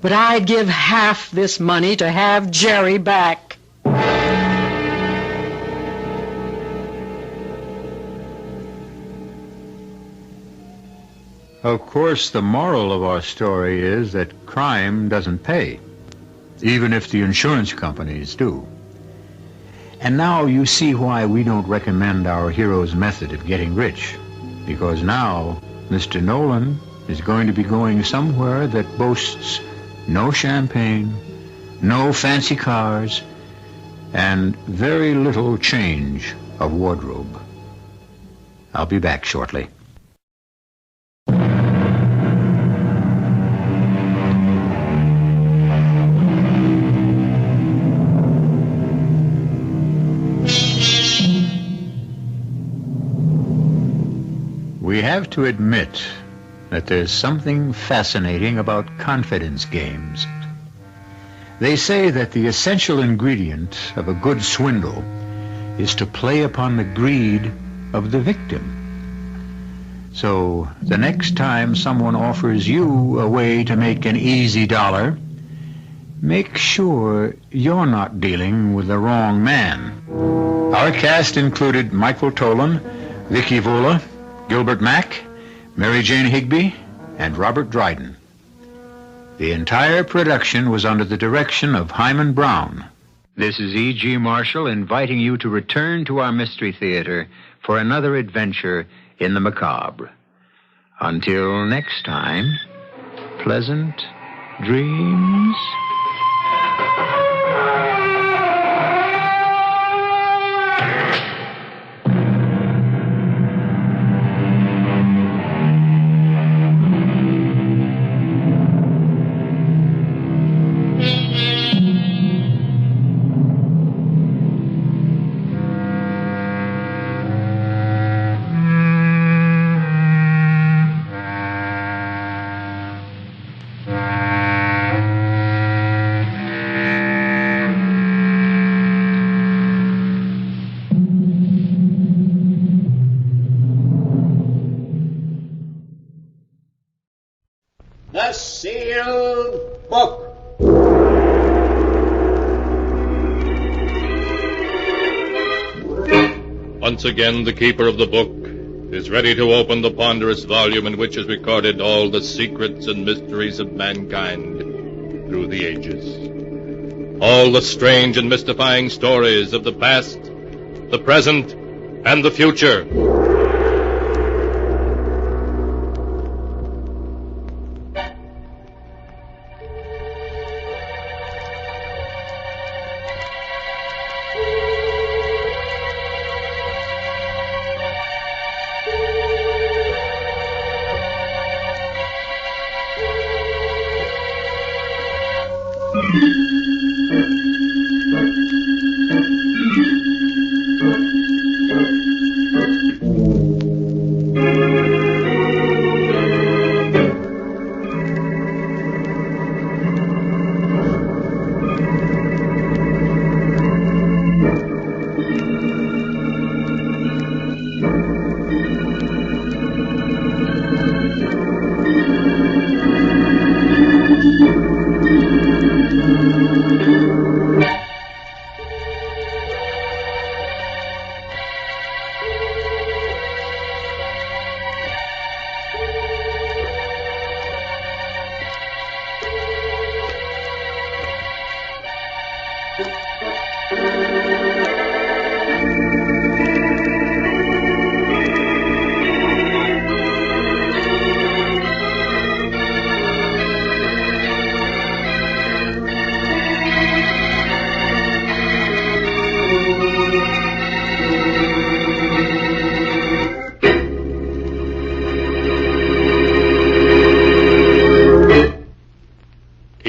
but I'd give half this money to have Jerry back. Of course, the moral of our story is that crime doesn't pay, even if the insurance companies do. And now you see why we don't recommend our hero's method of getting rich, because now Mr. Nolan is going to be going somewhere that boasts no champagne, no fancy cars, and very little change of wardrobe. I'll be back shortly. We have to admit that there's something fascinating about confidence games. They say that the essential ingredient of a good swindle is to play upon the greed of the victim. So the next time someone offers you a way to make an easy dollar, make sure you're not dealing with the wrong man. Our cast included Michael Tolan, Vicky Vola, Gilbert Mack, Mary Jane Higby, and Robert Dryden. The entire production was under the direction of Hyman Brown. This is E.G. Marshall inviting you to return to our Mystery Theater for another adventure in the macabre. Until next time, pleasant dreams. The sealed book. Once again, the keeper of the book is ready to open the ponderous volume in which is recorded all the secrets and mysteries of mankind through the ages. All the strange and mystifying stories of the past, the present, and the future.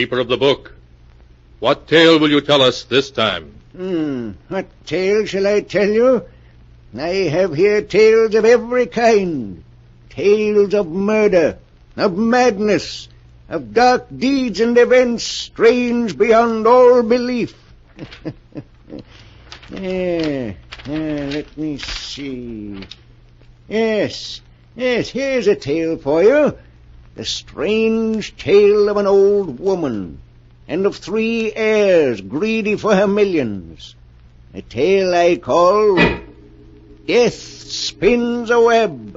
Keeper of the book, what tale will you tell us this time? What tale shall I tell you? I have here tales of every kind. Tales of murder, of madness, of dark deeds and events strange beyond all belief. Let me see. Yes, here's a tale for you. The strange tale of an old woman and of 3 heirs greedy for her millions. A tale I call Death Spins a Web.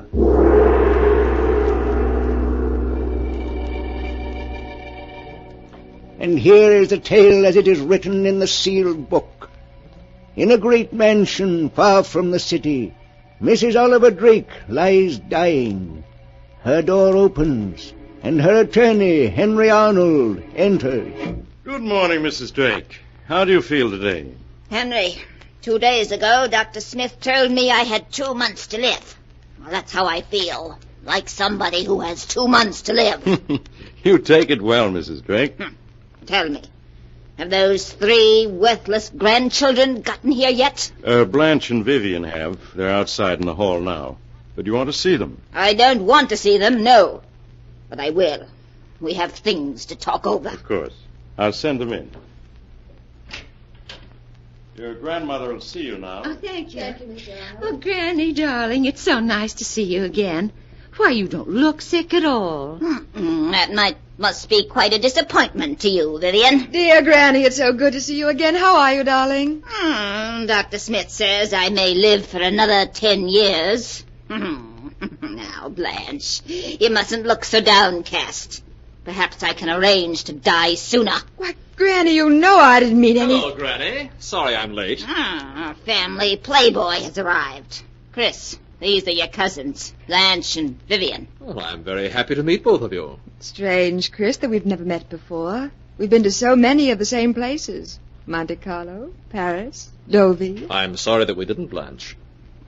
And here is the tale as it is written in the sealed book. In a great mansion far from the city, Mrs. Oliver Drake lies dying. Her door opens, and her attorney, Henry Arnold, enters. Good morning, Mrs. Drake. How do you feel today? Henry, 2 days ago, Dr. Smith told me I had 2 months to live. Well, that's how I feel, like somebody who has 2 months to live. You take it well, Mrs. Drake. Tell me, have those 3 worthless grandchildren gotten here yet? Blanche and Vivian have. They're outside in the hall now. But you want to see them? I don't want to see them, no. But I will. We have things to talk over. Of course. I'll send them in. Your grandmother will see you now. Oh, thank you. Oh, Granny, darling, it's so nice to see you again. Why, you don't look sick at all. That must be quite a disappointment to you, Vivian. Dear Granny, it's so good to see you again. How are you, darling? Dr. Smith says I may live for another 10 years. Now, Blanche, you mustn't look so downcast. Perhaps I can arrange to die sooner. Why, Granny, you know I didn't mean any... Hello, Granny. Sorry I'm late. Our family playboy has arrived. Chris, these are your cousins, Blanche and Vivian. Well, I'm very happy to meet both of you. Strange, Chris, that we've never met before. We've been to so many of the same places. Monte Carlo, Paris, Deauville. I'm sorry that we didn't, Blanche.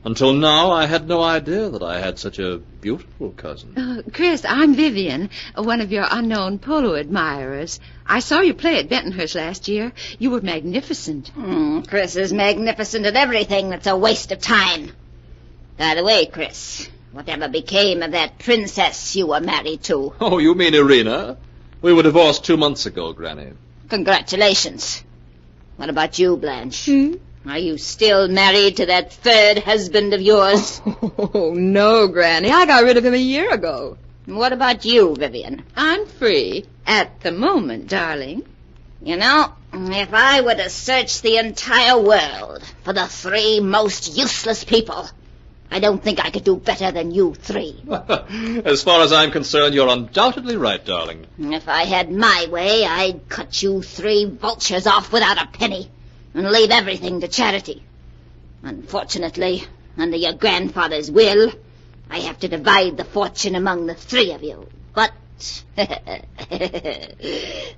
Until now, I had no idea that I had such a beautiful cousin. Chris, I'm Vivian, one of your unknown polo admirers. I saw you play at Bentonhurst last year. You were magnificent. Chris is magnificent at everything that's a waste of time. By the way, Chris, whatever became of that princess you were married to? Oh, you mean Irina? We were divorced 2 months ago, Granny. Congratulations. What about you, Blanche? Are you still married to that 3rd husband of yours? Oh, no, Granny. I got rid of him a year ago. What about you, Vivian? I'm free. At the moment, darling. You know, if I were to search the entire world for the 3 most useless people, I don't think I could do better than you 3. As far as I'm concerned, you're undoubtedly right, darling. If I had my way, I'd cut you 3 vultures off without a penny and leave everything to charity. Unfortunately, under your grandfather's will, I have to divide the fortune among the 3 of you. But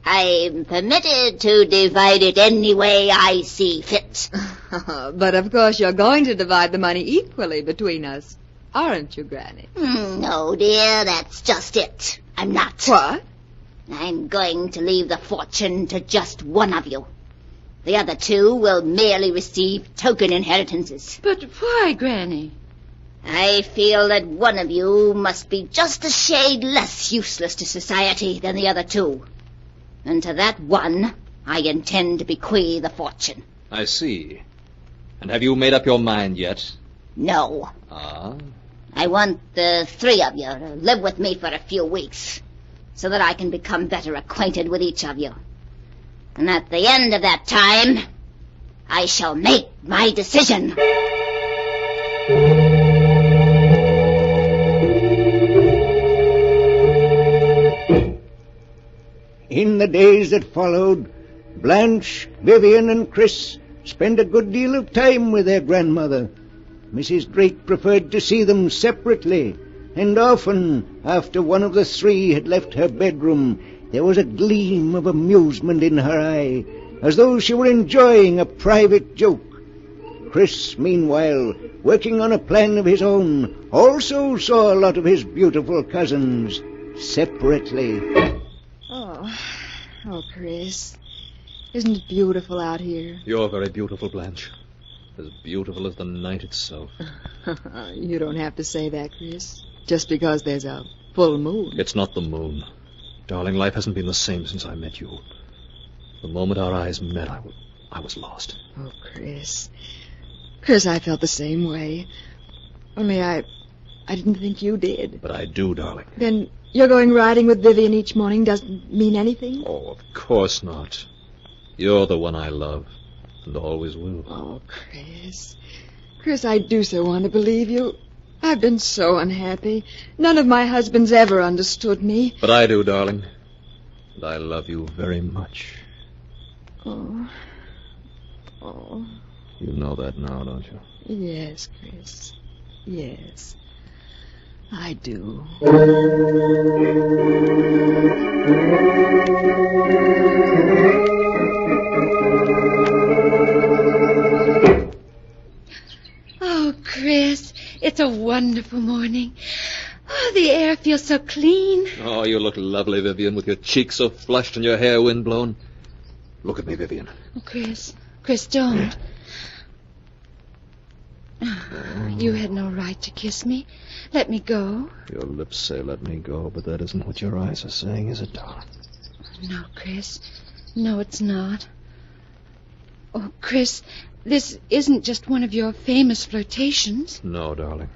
I'm permitted to divide it any way I see fit. But of course you're going to divide the money equally between us, aren't you, Granny? No, dear, that's just it. I'm not. What? I'm going to leave the fortune to just one of you. The other 2 will merely receive token inheritances. But why, Granny? I feel that one of you must be just a shade less useless to society than the other 2. And to that one, I intend to bequeath the fortune. I see. And have you made up your mind yet? No. I want the 3 of you to live with me for a few weeks, so that I can become better acquainted with each of you. And at the end of that time, I shall make my decision. In the days that followed, Blanche, Vivian, and Chris spent a good deal of time with their grandmother. Mrs. Drake preferred to see them separately, and often, after one of the 3 had left her bedroom, there was a gleam of amusement in her eye, as though she were enjoying a private joke. Chris, meanwhile, working on a plan of his own, also saw a lot of his beautiful cousins separately. Oh, Oh, Chris, isn't it beautiful out here? You're very beautiful, Blanche. As beautiful as the night itself. You don't have to say that, Chris, just because there's a full moon. It's not the moon. Darling, life hasn't been the same since I met you. The moment our eyes met, I was lost. Oh, Chris. Chris, I felt the same way. Only I didn't think you did. But I do, darling. Then you're going riding with Vivian each morning doesn't mean anything? Oh, of course not. You're the one I love, and always will. Oh, Chris. Chris, I do so want to believe you. I've been so unhappy. None of my husbands ever understood me. But I do, darling. And I love you very much. Oh. Oh. You know that now, don't you? Yes, Chris. Yes. I do. Oh, Chris, it's a wonderful morning. Oh, the air feels so clean. Oh, you look lovely, Vivian, with your cheeks so flushed and your hair windblown. Look at me, Vivian. Oh, Chris, don't. You had no right to kiss me. Let me go. Your lips say let me go, but that isn't what your eyes are saying, is it, darling? No, Chris. No, it's not. Oh, Chris, this isn't just one of your famous flirtations. No, darling.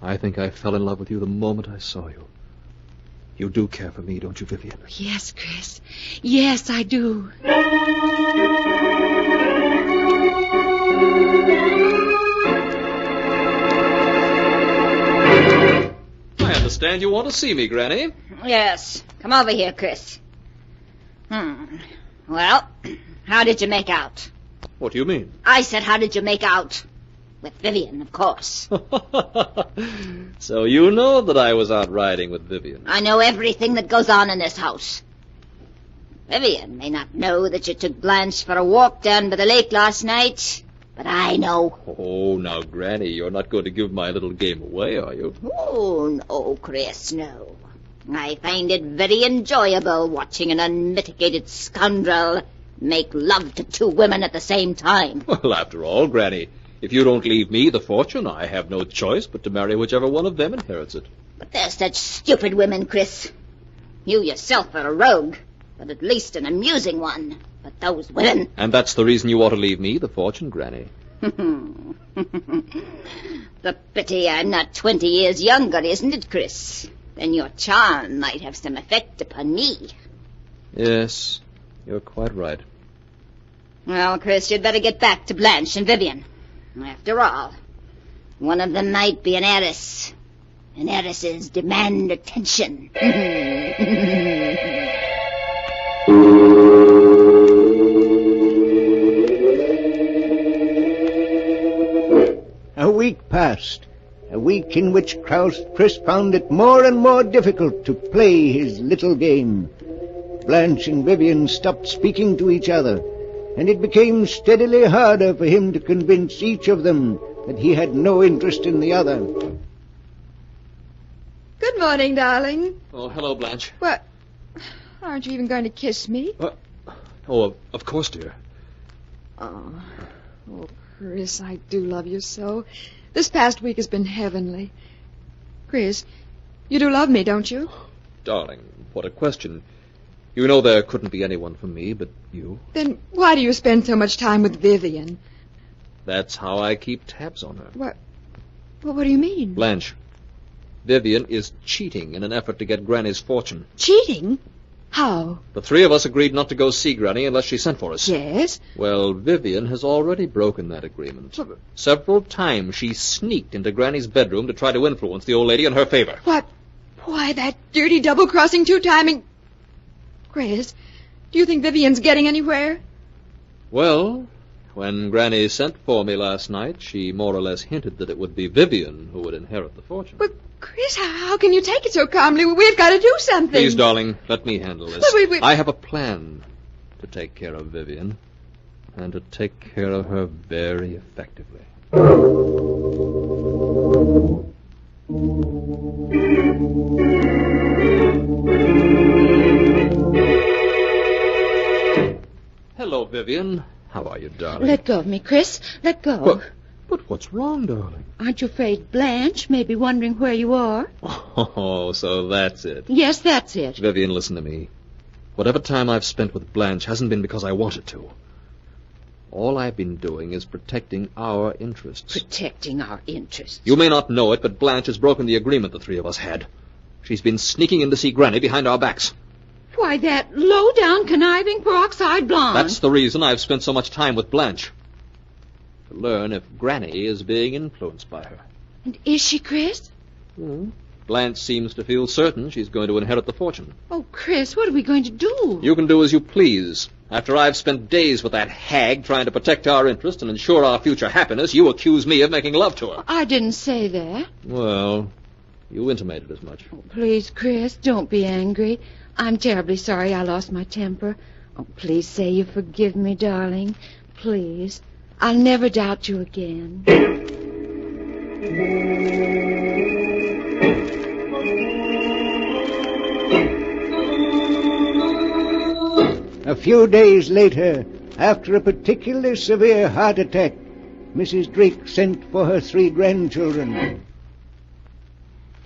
I think I fell in love with you the moment I saw you. You do care for me, don't you, Vivian? Yes, Chris. Yes, I do. I understand you want to see me, Granny. Yes. Come over here, Chris. Well, how did you make out? What do you mean? I said, how did you make out? With Vivian, of course. So you know that I was out riding with Vivian. I know everything that goes on in this house. Vivian may not know that you took Blanche for a walk down by the lake last night, but I know. Oh, now, Granny, you're not going to give my little game away, are you? Oh, no, Chris, no. I find it very enjoyable watching an unmitigated scoundrel make love to two women at the same time. Well, after all, Granny, if you don't leave me the fortune, I have no choice but to marry whichever one of them inherits it. But they're such stupid women, Chris. You yourself are a rogue, but at least an amusing one. But those women... And that's the reason you ought to leave me the fortune, Granny. The pity I'm not 20 years younger, isn't it, Chris? Then your charm might have some effect upon me. Yes, you're quite right. Well, Chris, you'd better get back to Blanche and Vivian. After all, one of them might be an heiress. And heiresses demand attention. A week passed. A week in which Chris found it more and more difficult to play his little game. Blanche and Vivian stopped speaking to each other, and it became steadily harder for him to convince each of them that he had no interest in the other. Good morning, darling. Oh, hello, Blanche. What? Aren't you even going to kiss me? Oh, of course, dear. Oh, Chris, I do love you so. This past week has been heavenly. Chris, you do love me, don't you? Darling, what a question. You know there couldn't be anyone for me but you. Then why do you spend so much time with Vivian? That's how I keep tabs on her. What? Well, what do you mean? Blanche, Vivian is cheating in an effort to get Granny's fortune. Cheating? How? The three of us agreed not to go see Granny unless she sent for us. Yes? Well, Vivian has already broken that agreement. Several times she sneaked into Granny's bedroom to try to influence the old lady in her favor. What? Why, that dirty double-crossing, two-timing... Chris, do you think Vivian's getting anywhere? Well, when Granny sent for me last night, she more or less hinted that it would be Vivian who would inherit the fortune. But, Chris, how can you take it so calmly? We've got to do something. Please, darling, let me handle this. Wait. I have a plan to take care of Vivian, and to take care of her very effectively. Vivian. How are you, darling? Let go of me, Chris. Let go. But what's wrong, darling? Aren't you afraid Blanche may be wondering where you are? Oh, so that's it. Yes, that's it. Vivian, listen to me. Whatever time I've spent with Blanche hasn't been because I wanted to. All I've been doing is protecting our interests. Protecting our interests. You may not know it, but Blanche has broken the agreement the three of us had. She's been sneaking in to see Granny behind our backs. Why, that low-down, conniving, peroxide blonde. That's the reason I've spent so much time with Blanche. To learn if Granny is being influenced by her. And is she, Chris? Blanche seems to feel certain she's going to inherit the fortune. Oh, Chris, what are we going to do? You can do as you please. After I've spent days with that hag trying to protect our interest and ensure our future happiness, you accuse me of making love to her. I didn't say that. Well, you intimated as much. Oh, please, Chris, don't be angry. I'm terribly sorry I lost my temper. Oh, please say you forgive me, darling. Please. I'll never doubt you again. A few days later, after a particularly severe heart attack, Mrs. Drake sent for her 3 grandchildren.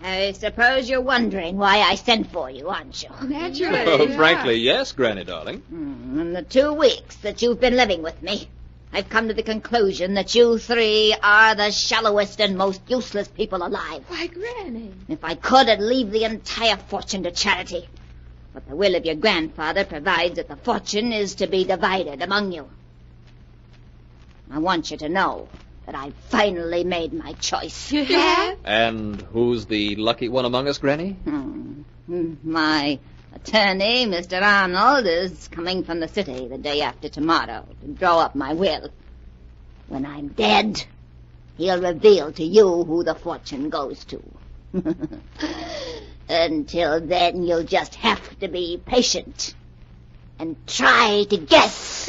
I suppose you're wondering why I sent for you, aren't you? Naturally. Frankly, yes, Granny, darling. In the 2 weeks that you've been living with me, I've come to the conclusion that you 3 are the shallowest and most useless people alive. Why, Granny. If I could, I'd leave the entire fortune to charity. But the will of your grandfather provides that the fortune is to be divided among you. I want you to know that I've finally made my choice. You have? And who's the lucky one among us, Granny? My attorney, Mr. Arnold, is coming from the city the day after tomorrow to draw up my will. When I'm dead, he'll reveal to you who the fortune goes to. Until then, you'll just have to be patient and try to guess.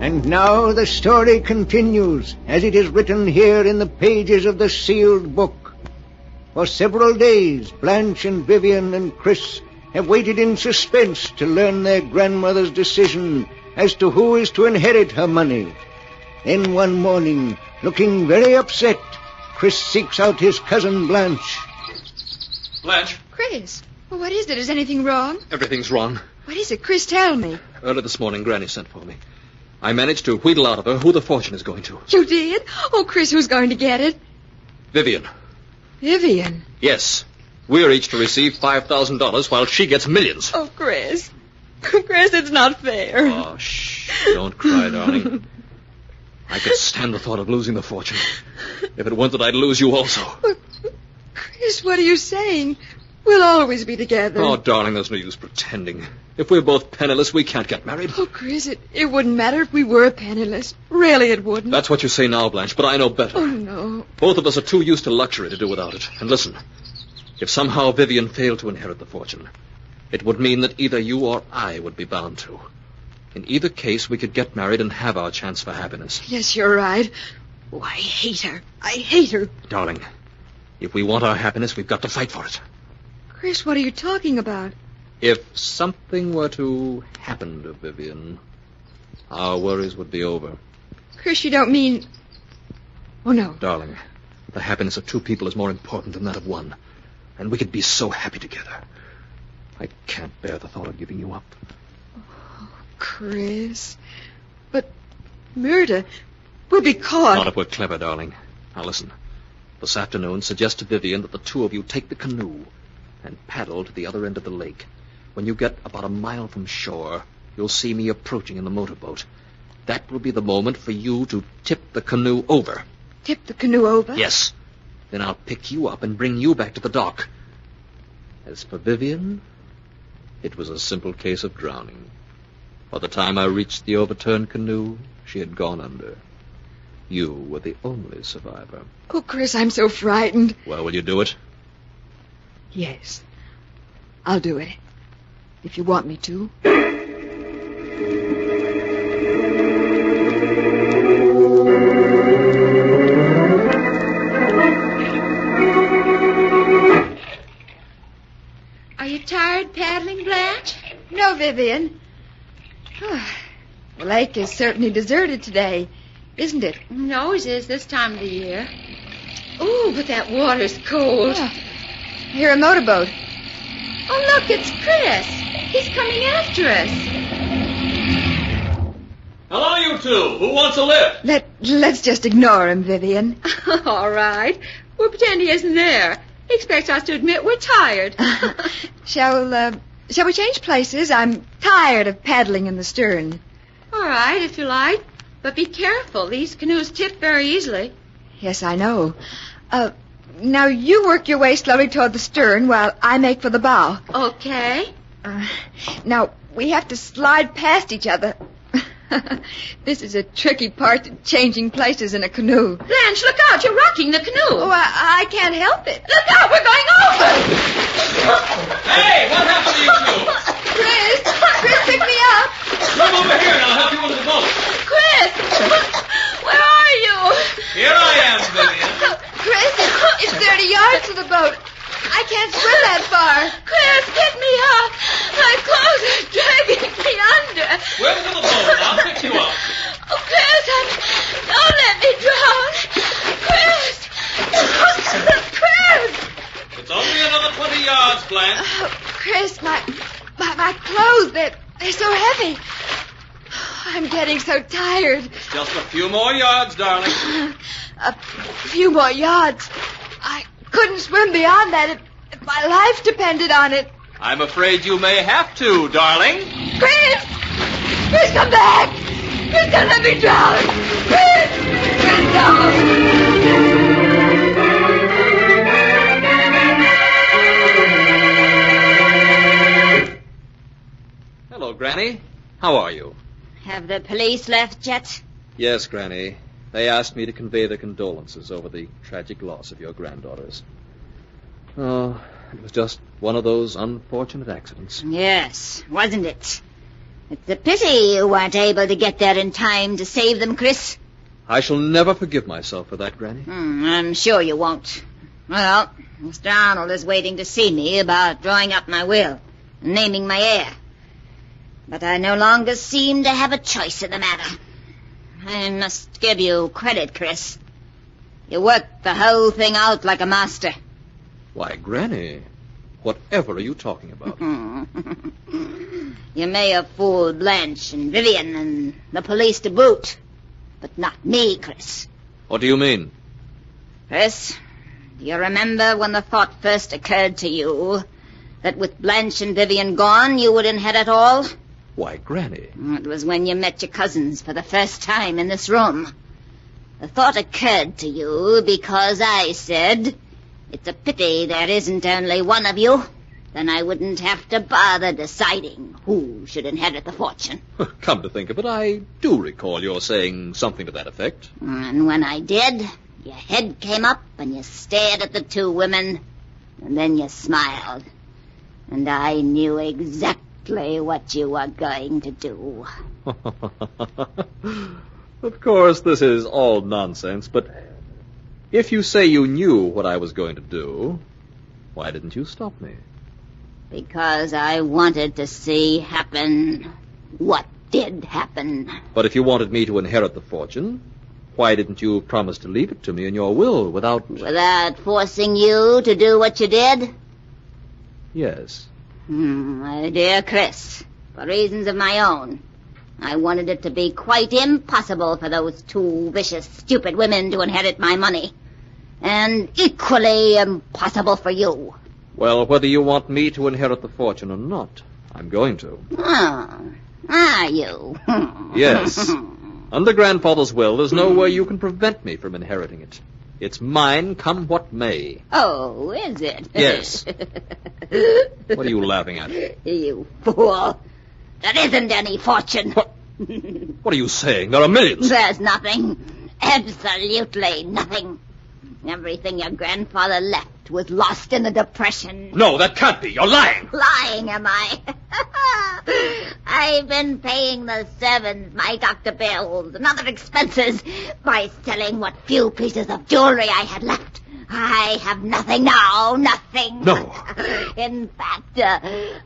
And now the story continues, as it is written here in the pages of the sealed book. For several days, Blanche and Vivian and Chris have waited in suspense to learn their grandmother's decision as to who is to inherit her money. Then one morning, looking very upset, Chris seeks out his cousin Blanche. Blanche? Chris, well, what is it? Is anything wrong? Everything's wrong. What is it? Chris, tell me. Early this morning, Granny sent for me. I managed to wheedle out of her who the fortune is going to. You did? Oh, Chris, who's going to get it? Vivian. Vivian. Yes. We're each to receive $5,000 while she gets millions. Oh, Chris. Chris, it's not fair. Oh, shh. Don't cry, darling. I could stand the thought of losing the fortune. If it weren't that I'd lose you also. Chris, what are you saying? We'll always be together. Oh, darling, there's no use pretending. If we're both penniless, we can't get married. Oh, Chris, it wouldn't matter if we were penniless. Really, it wouldn't. That's what you say now, Blanche, but I know better. Oh, no. Both of us are too used to luxury to do without it. And listen, if somehow Vivian failed to inherit the fortune, it would mean that either you or I would be bound to. In either case, we could get married and have our chance for happiness. Yes, you're right. Oh, I hate her. I hate her. Darling, if we want our happiness, we've got to fight for it. Chris, what are you talking about? If something were to happen to Vivian, our worries would be over. Chris, you don't mean... Oh, no. Darling, the happiness of two people is more important than that of one. And we could be so happy together. I can't bear the thought of giving you up. Oh, Chris. But murder... We'll be caught. Not if we're clever, darling. Now listen. This afternoon, suggest to Vivian that the two of you take the canoe and paddle to the other end of the lake. When you get about a mile from shore, you'll see me approaching in the motorboat. That will be the moment for you to tip the canoe over. Tip the canoe over? Yes. Then I'll pick you up and bring you back to the dock. As for Vivian, it was a simple case of drowning. By the time I reached the overturned canoe, she had gone under. You were the only survivor. Oh, Chris, I'm so frightened. Well, will you do it? Yes. I'll do it. If you want me to. Are you tired paddling, Blanche? No, Vivian. The lake is certainly deserted today, isn't it? It always is this time of the year. Ooh, but that water's cold. I hear a motorboat. Oh, look, it's Chris. He's coming after us. Hello, you two. Who wants a lift? Let's just ignore him, Vivian. All right. We'll pretend he isn't there. He expects us to admit we're tired. Shall we change places? I'm tired of paddling in the stern. All right, if you like. But be careful. These canoes tip very easily. Yes, I know. Now you work your way slowly toward the stern while I make for the bow. Okay. Now, we have to slide past each other. This is a tricky part to changing places in a canoe. Blanche, look out. You're rocking the canoe. Oh, I can't help it. Look out. We're going over. Hey, what happened to you two? Chris, pick me up. Come over here and I'll help you into the boat. Chris, where are you? Here I am, Vivian. Chris, it's 30 yards to the boat. I can't swim that far. Chris, pick me up. My clothes are dragging me under. Swim to the boat and I'll pick you up. Oh, Chris, don't let me drown. Chris! Chris! It's only another 20 yards, Blanche. Chris, my clothes, they're so heavy. I'm getting so tired. Just a few more yards, darling. A few more yards. I couldn't swim beyond that if my life depended on it. I'm afraid you may have to, darling. Chris! Chris, come back! Chris, don't let me drown! Chris! Chris, no! Hello, Granny. How are you? Have the police left yet? Yes, Granny. They asked me to convey their condolences over the tragic loss of your granddaughters. Oh, it was just one of those unfortunate accidents. Yes, wasn't it? It's a pity you weren't able to get there in time to save them, Chris. I shall never forgive myself for that, Granny. I'm sure you won't. Well, Mr. Arnold is waiting to see me about drawing up my will and naming my heir. But I no longer seem to have a choice in the matter. I must give you credit, Chris. You worked the whole thing out like a master. Why, Granny, Whatever are you talking about? You may have fooled Blanche and Vivian and the police to boot, but not me, Chris. What do you mean? Chris, do you remember when the thought first occurred to you that with Blanche and Vivian gone, you would inherit all? Why, Granny. It was when you met your cousins for the first time in this room. The thought occurred to you because I said, it's a pity there isn't only one of you. Then I wouldn't have to bother deciding who should inherit the fortune. Come to think of it, I do recall your saying something to that effect. And when I did, your head came up and you stared at the two women, and then you smiled. And I knew exactly what you were going to do. Of course, this is all nonsense, but if you say you knew what I was going to do, why didn't you stop me? Because I wanted to see happen what did happen. But if you wanted me to inherit the fortune, why didn't you promise to leave it to me in your will without... Without forcing you to do what you did? Yes. My dear Chris, for reasons of my own, I wanted it to be quite impossible for those two vicious, stupid women to inherit my money. And equally impossible for you. Well, whether you want me to inherit the fortune or not, I'm going to. Oh, are you? Yes. Under Grandfather's will, there's no way you can prevent me from inheriting it. It's mine, come what may. Oh, is it? Yes. What are you laughing at? You fool. There isn't any fortune. What are you saying? There are millions. There's nothing. Absolutely nothing. Everything your grandfather left was lost in the Depression. No, that can't be. You're lying. Lying, am I? I've been paying the servants my doctor bills and other expenses by selling what few pieces of jewelry I had left. I have nothing now, nothing. No. In fact,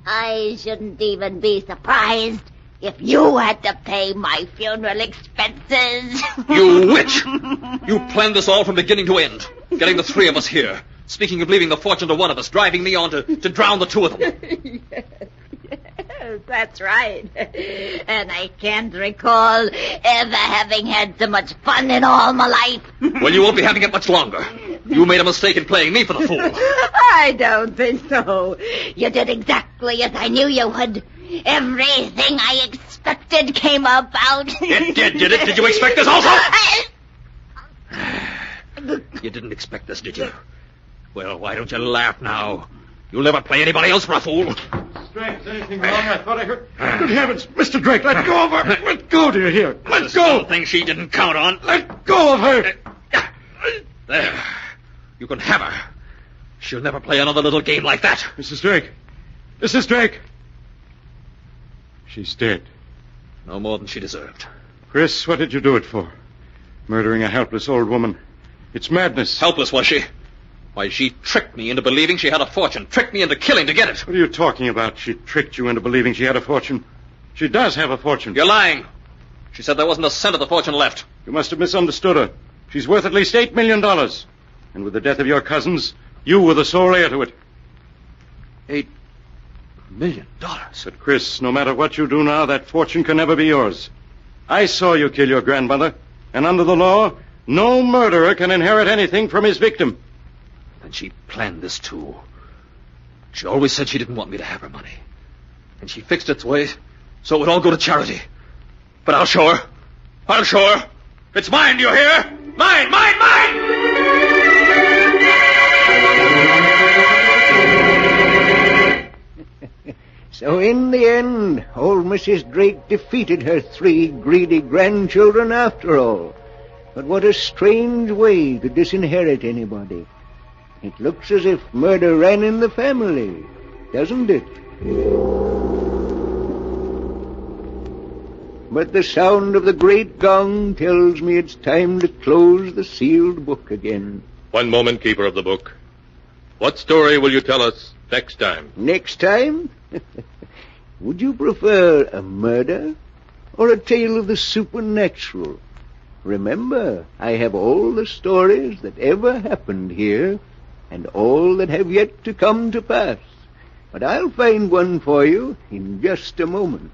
I shouldn't even be surprised if you had to pay my funeral expenses. You witch! You planned this all from beginning to end. Getting the three of us here. Speaking of leaving the fortune to one of us, driving me on to drown the two of them. Yes, that's right. And I can't recall ever having had so much fun in all my life. Well, you won't be having it much longer. You made a mistake in playing me for the fool. I don't think so. You did exactly as I knew you would. Everything I expected came about. It did it? Did you expect this also? You didn't expect this, did you? Well, why don't you laugh now? You'll never play anybody else for a fool. Drake, is anything wrong? I thought I heard... Good heavens, Mr. Drake, let go of her. Let go, do you hear? Let go. Thing she didn't count on. Let go of her. There. You can have her. She'll never play another little game like that. Mrs. Drake. Mrs. Drake. She's dead. No more than she deserved. Chris, what did you do it for? Murdering a helpless old woman. It's madness. Helpless, was she? Why, she tricked me into believing she had a fortune. Tricked me into killing to get it. What are you talking about? She tricked you into believing she had a fortune. She does have a fortune. You're lying. She said there wasn't a cent of the fortune left. You must have misunderstood her. She's worth at least $8 million. And with the death of your cousins, you were the sole heir to it. $8 million? But, Chris, no matter what you do now, that fortune can never be yours. I saw you kill your grandmother, and under the law, no murderer can inherit anything from his victim. And she planned this, too. She always said she didn't want me to have her money. And she fixed its way so it would all go to charity. But I'll show her. I'll show her. It's mine, do you hear? Mine, mine, mine! So in the end, old Mrs. Drake defeated her 3 greedy grandchildren after all. But what a strange way to disinherit anybody. It looks as if murder ran in the family, doesn't it? But the sound of the great gong tells me it's time to close the sealed book again. One moment, keeper of the book. What story will you tell us next time? Next time? Would you prefer a murder or a tale of the supernatural? Remember, I have all the stories that ever happened here and all that have yet to come to pass. But I'll find one for you in just a moment.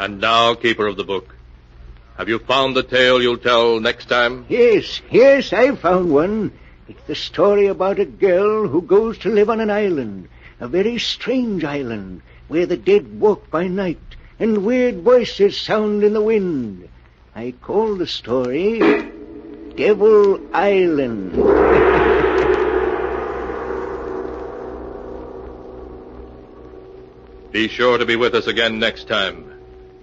And now, keeper of the book, have you found the tale you'll tell next time? Yes, I've found one. It's the story about a girl who goes to live on an island, a very strange island, where the dead walk by night and weird voices sound in the wind. I call the story Devil Island. Be sure to be with us again next time.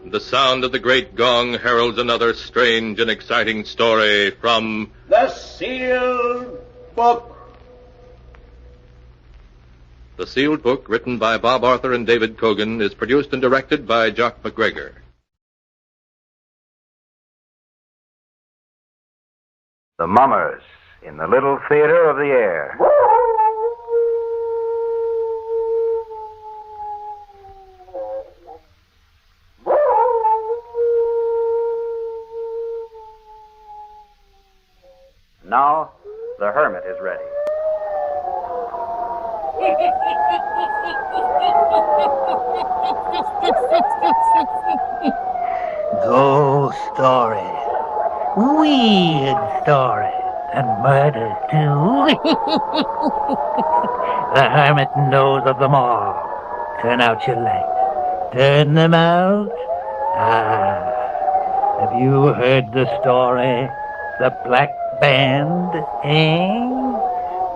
The sound of the great gong heralds another strange and exciting story from The Sealed Book. The Sealed Book, written by Bob Arthur and David Cogan, is produced and directed by Jock McGregor. The Mummers in the Little Theater of the Air. Now, the Hermit is ready. Ghost story. Weird story. And murder, too. The Hermit knows of them all. Turn out your light. Turn them out. Have you heard the story? The Black Band, eh?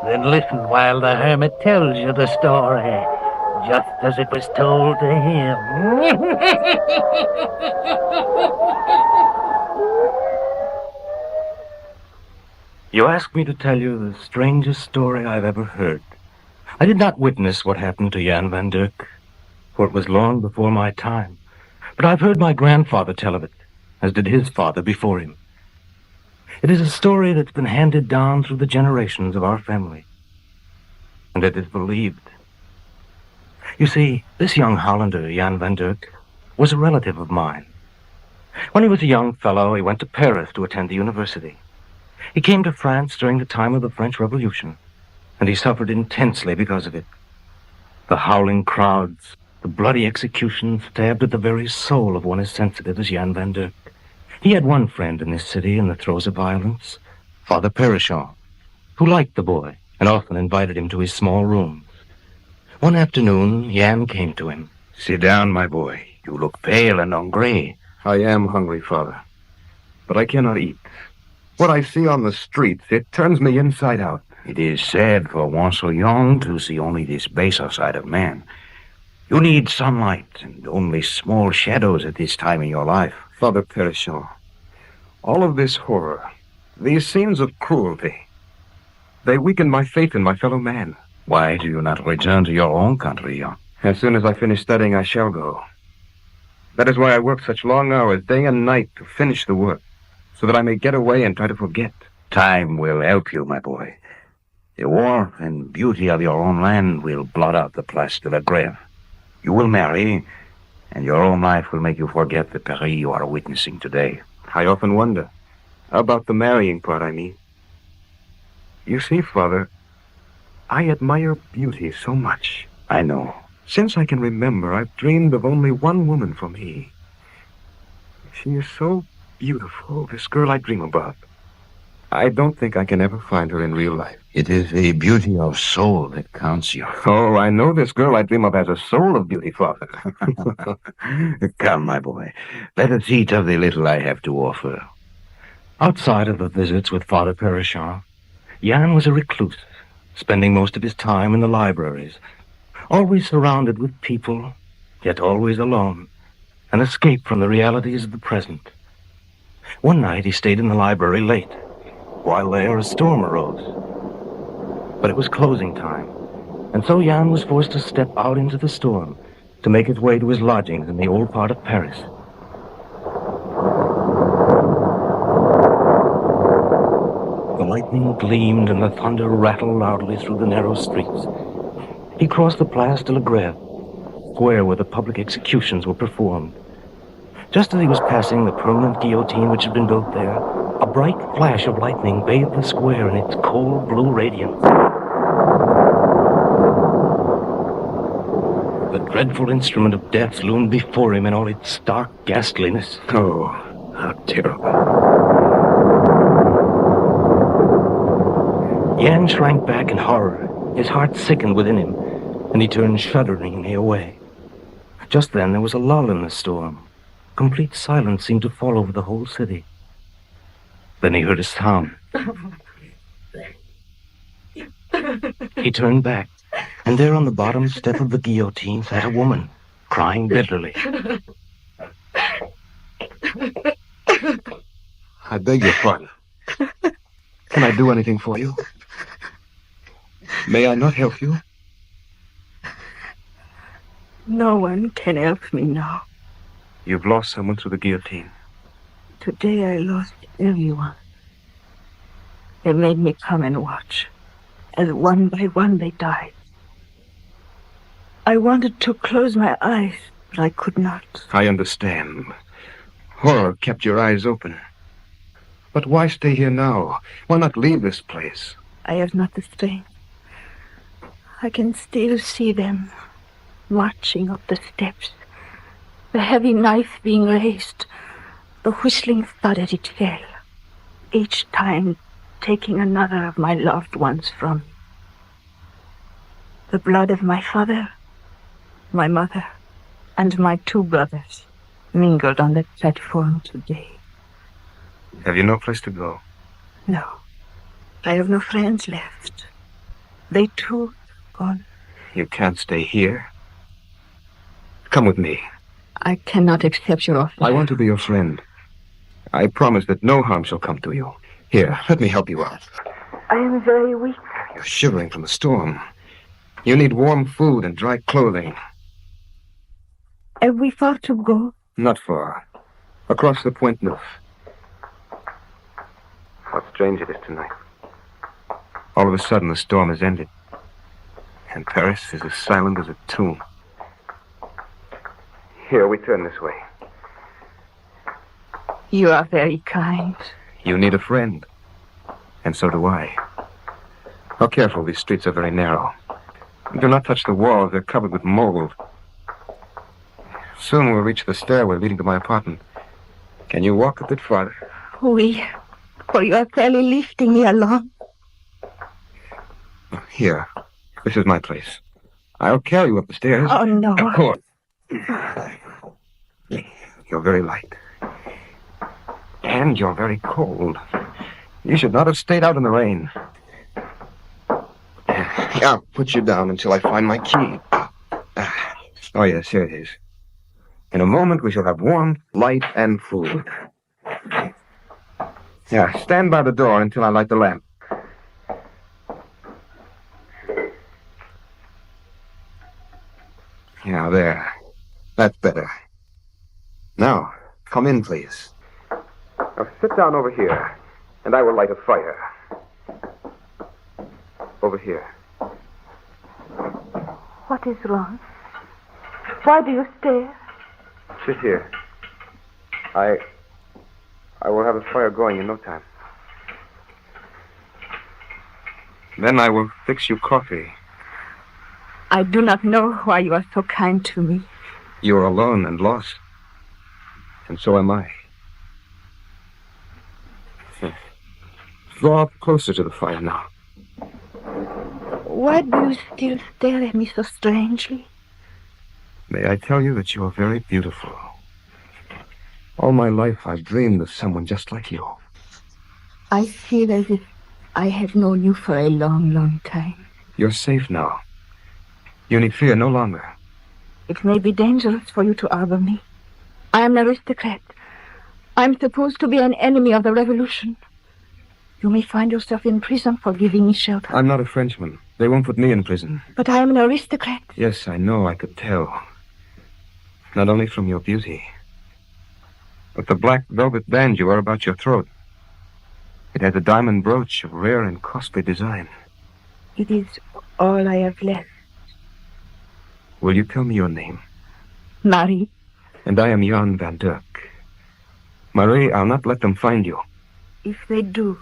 Then listen while the Hermit tells you the story, just as it was told to him. You ask me to tell you the strangest story I've ever heard. I did not witness what happened to Jan van Dirk, for it was long before my time. But I've heard my grandfather tell of it, as did his father before him. It is a story that's been handed down through the generations of our family, and it is believed. You see, this young Hollander, Jan van Dirk, was a relative of mine. When he was a young fellow, he went to Paris to attend the university. He came to France during the time of the French Revolution, and he suffered intensely because of it. The howling crowds, the bloody executions stabbed at the very soul of one as sensitive as Jan van Dirk. He had one friend in this city in the throes of violence, Father Perichon, who liked the boy and often invited him to his small rooms. One afternoon, Jan came to him. Sit down, my boy. You look pale and hungry. I am hungry, Father, but I cannot eat. What I see on the streets, it turns me inside out. It is sad for one so young to see only this baser side of man. You need sunlight and only small shadows at this time in your life. Father Perichon, all of this horror, these scenes of cruelty, they weaken my faith in my fellow man. Why do you not return to your own country, Jan? As soon as I finish studying, I shall go. That is why I work such long hours, day and night, to finish the work, so that I may get away and try to forget. Time will help you, my boy. The warmth and beauty of your own land will blot out the Place de la Grève. You will marry, and your own life will make you forget the peril you are witnessing today. I often wonder. About the marrying part, I mean. You see, Father, I admire beauty so much. I know. Since I can remember, I've dreamed of only one woman for me. She is so beautiful, this girl I dream about. I don't think I can ever find her in real life. It is the beauty of soul that counts you. Oh, I know this girl I dream of has a soul of beauty, Father. Come, my boy. Let us eat of the little I have to offer. Outside of the visits with Father Perichamp, Jan was a recluse, spending most of his time in the libraries, always surrounded with people, yet always alone, an escape from the realities of the present. One night he stayed in the library late. While there, a storm arose. But it was closing time, and so Jan was forced to step out into the storm to make his way to his lodgings in the old part of Paris. The lightning gleamed and the thunder rattled loudly through the narrow streets. He crossed the Place de la Grève, square where the public executions were performed. Just as he was passing the permanent guillotine which had been built there, a bright flash of lightning bathed the square in its cold blue radiance. The dreadful instrument of death loomed before him in all its stark ghastliness. Oh, how terrible. Jan shrank back in horror. His heart sickened within him, and he turned shudderingly away. Just then there was a lull in the storm. Complete silence seemed to fall over the whole city. Then he heard a sound. He turned back, and there on the bottom step of the guillotine sat a woman, crying bitterly. I beg your pardon. Can I do anything for you? May I not help you? No one can help me now. You've lost someone through the guillotine. Today I lost everyone. They made me come and watch, as one by one they died. I wanted to close my eyes, but I could not. I understand. Horror kept your eyes open. But why stay here now? Why not leave this place? I have not the strength. I can still see them, marching up the steps, the heavy knife being raised, the whistling thud as it fell, each time taking another of my loved ones from me. The blood of my father, my mother, and my 2 brothers mingled on that platform today. Have you no place to go? No, I have no friends left. They too are gone. You can't stay here. Come with me. I cannot accept your offer. I want to be your friend. I promise that no harm shall come to you. Here, let me help you out. I am very weak. You're shivering from the storm. You need warm food and dry clothing. Have we far to go? Not far. Across the Point Neuf. How strange it is tonight. All of a sudden, the storm has ended. And Paris is as silent as a tomb. Here, we turn this way. You are very kind. You need a friend. And so do I. Oh, careful, these streets are very narrow. Do not touch the walls, they're covered with mold. Soon we'll reach the stairway leading to my apartment. Can you walk a bit farther? Oui, for you are fairly lifting me along. Here. This is my place. I'll carry you up the stairs. Oh, no. Of course. You're very light. And you're very cold. You should not have stayed out in the rain. I'll put you down until I find my key. Oh, yes, here it is. In a moment, we shall have warmth, light, and food. Yeah, stand by the door until I light the lamp. Yeah, there. That's better. Now, come in, please. Now, sit down over here, and I will light a fire. Over here. What is wrong? Why do you stare? Sit here. I will have a fire going in no time. Then I will fix you coffee. I do not know why you are so kind to me. You are alone and lost. And so am I. Draw up closer to the fire now. Why do you still stare at me so strangely? May I tell you that you are very beautiful. All my life I've dreamed of someone just like you. I feel as if I have known you for a long, long time. You're safe now. You need fear no longer. It may be dangerous for you to arbor me. I am an aristocrat. I'm supposed to be an enemy of the revolution. You may find yourself in prison for giving me shelter. I'm not a Frenchman. They won't put me in prison. But I am an aristocrat. Yes, I know. I could tell. Not only from your beauty, but the black velvet band you wear about your throat. It has a diamond brooch of rare and costly design. It is all I have left. Will you tell me your name? Marie. And I am Jan van Dirk. Marie, I'll not let them find you. If they do,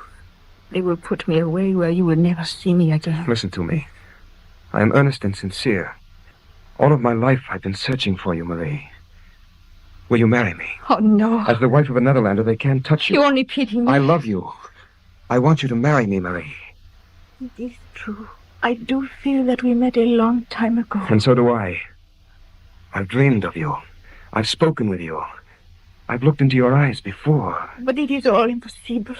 they will put me away where you will never see me again. Listen to me. I am earnest and sincere. All of my life I've been searching for you, Marie. Will you marry me? Oh, no. As the wife of a Netherlander, they can't touch you. You only pity me. I love you. I want you to marry me, Marie. It is true. I do feel that we met a long time ago. And so do I. I've dreamed of you. I've spoken with you. I've looked into your eyes before. But it is all impossible.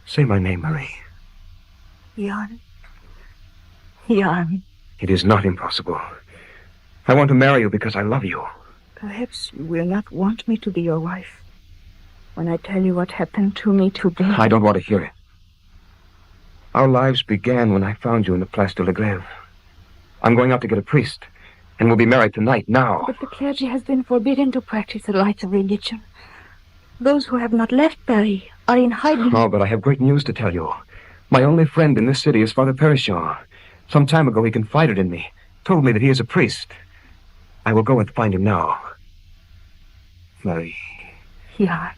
Say my name, Marie. Jan. Jan. It is not impossible. I want to marry you because I love you. Perhaps you will not want me to be your wife when I tell you what happened to me today. I don't want to hear it. Our lives began when I found you in the Place de la Grève. I'm going out to get a priest, and we'll be married tonight, now. But the clergy has been forbidden to practice the rites of religion. Those who have not left Paris are in hiding. Oh, but I have great news to tell you. My only friend in this city is Father Perichon. Some time ago he confided in me, told me that he is a priest. I will go and find him now. Marie. Jan.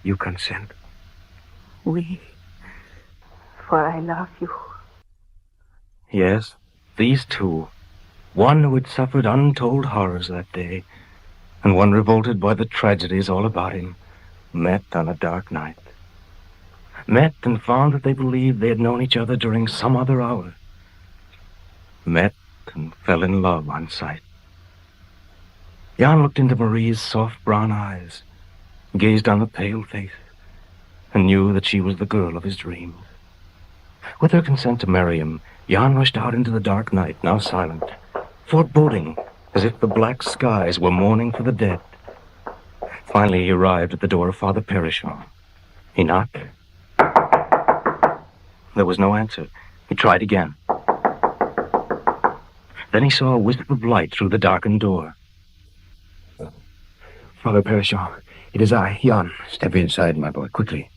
You consent? Oui. For I love you. Yes, these two. One who had suffered untold horrors that day, and one revolted by the tragedies all about him, met on a dark night. Met and found that they believed they had known each other during some other hour. Met and fell in love on sight. Jan looked into Marie's soft brown eyes, gazed on the pale face, and knew that she was the girl of his dreams. With her consent to marry him, Jan rushed out into the dark night, now silent, foreboding, as if the black skies were mourning for the dead. Finally, he arrived at the door of Father Perichon. He knocked. There was no answer. He tried again. Then he saw a wisp of light through the darkened door. Father Perichon, it is I, Jan. Step inside, my boy, quickly.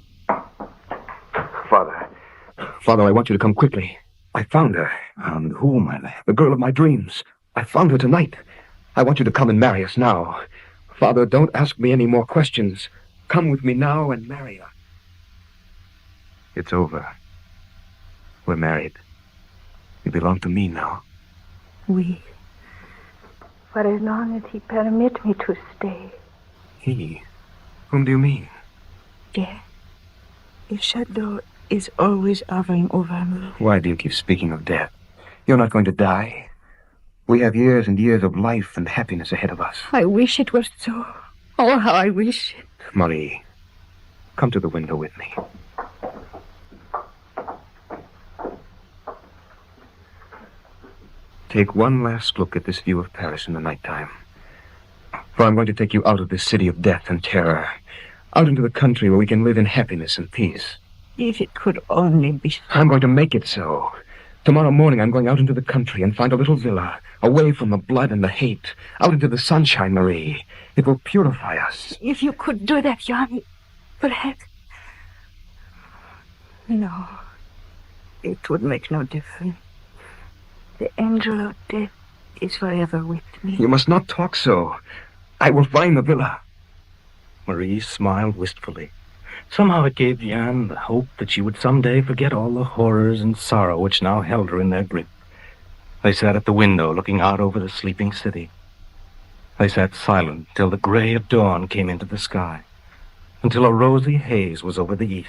Father, I want you to come quickly. I found her. Found who, my lad? The girl of my dreams. I found her tonight. I want you to come and marry us now. Father, don't ask me any more questions. Come with me now and marry her. It's over. We're married. You belong to me now. Oui. For as long as he permit me to stay. He? Whom do you mean? Death. A shadow is always hovering over me. Why do you keep speaking of death? You're not going to die. We have years and years of life and happiness ahead of us. I wish it was so. Oh, how I wish it. Marie, come to the window with me. Take one last look at this view of Paris in the nighttime. For I'm going to take you out of this city of death and terror, out into the country where we can live in happiness and peace. If it could only be so. I'm going to make it so. Tomorrow morning I'm going out into the country and find a little villa, away from the blood and the hate, out into the sunshine, Marie. It will purify us. If you could do that, Jan, perhaps... No, it would make no difference. The angel of death is forever with me. You must not talk so. I will find the villa. Marie smiled wistfully. Somehow it gave Jan the hope that she would someday forget all the horrors and sorrow which now held her in their grip. They sat at the window looking out over the sleeping city. They sat silent till the gray of dawn came into the sky, until a rosy haze was over the east.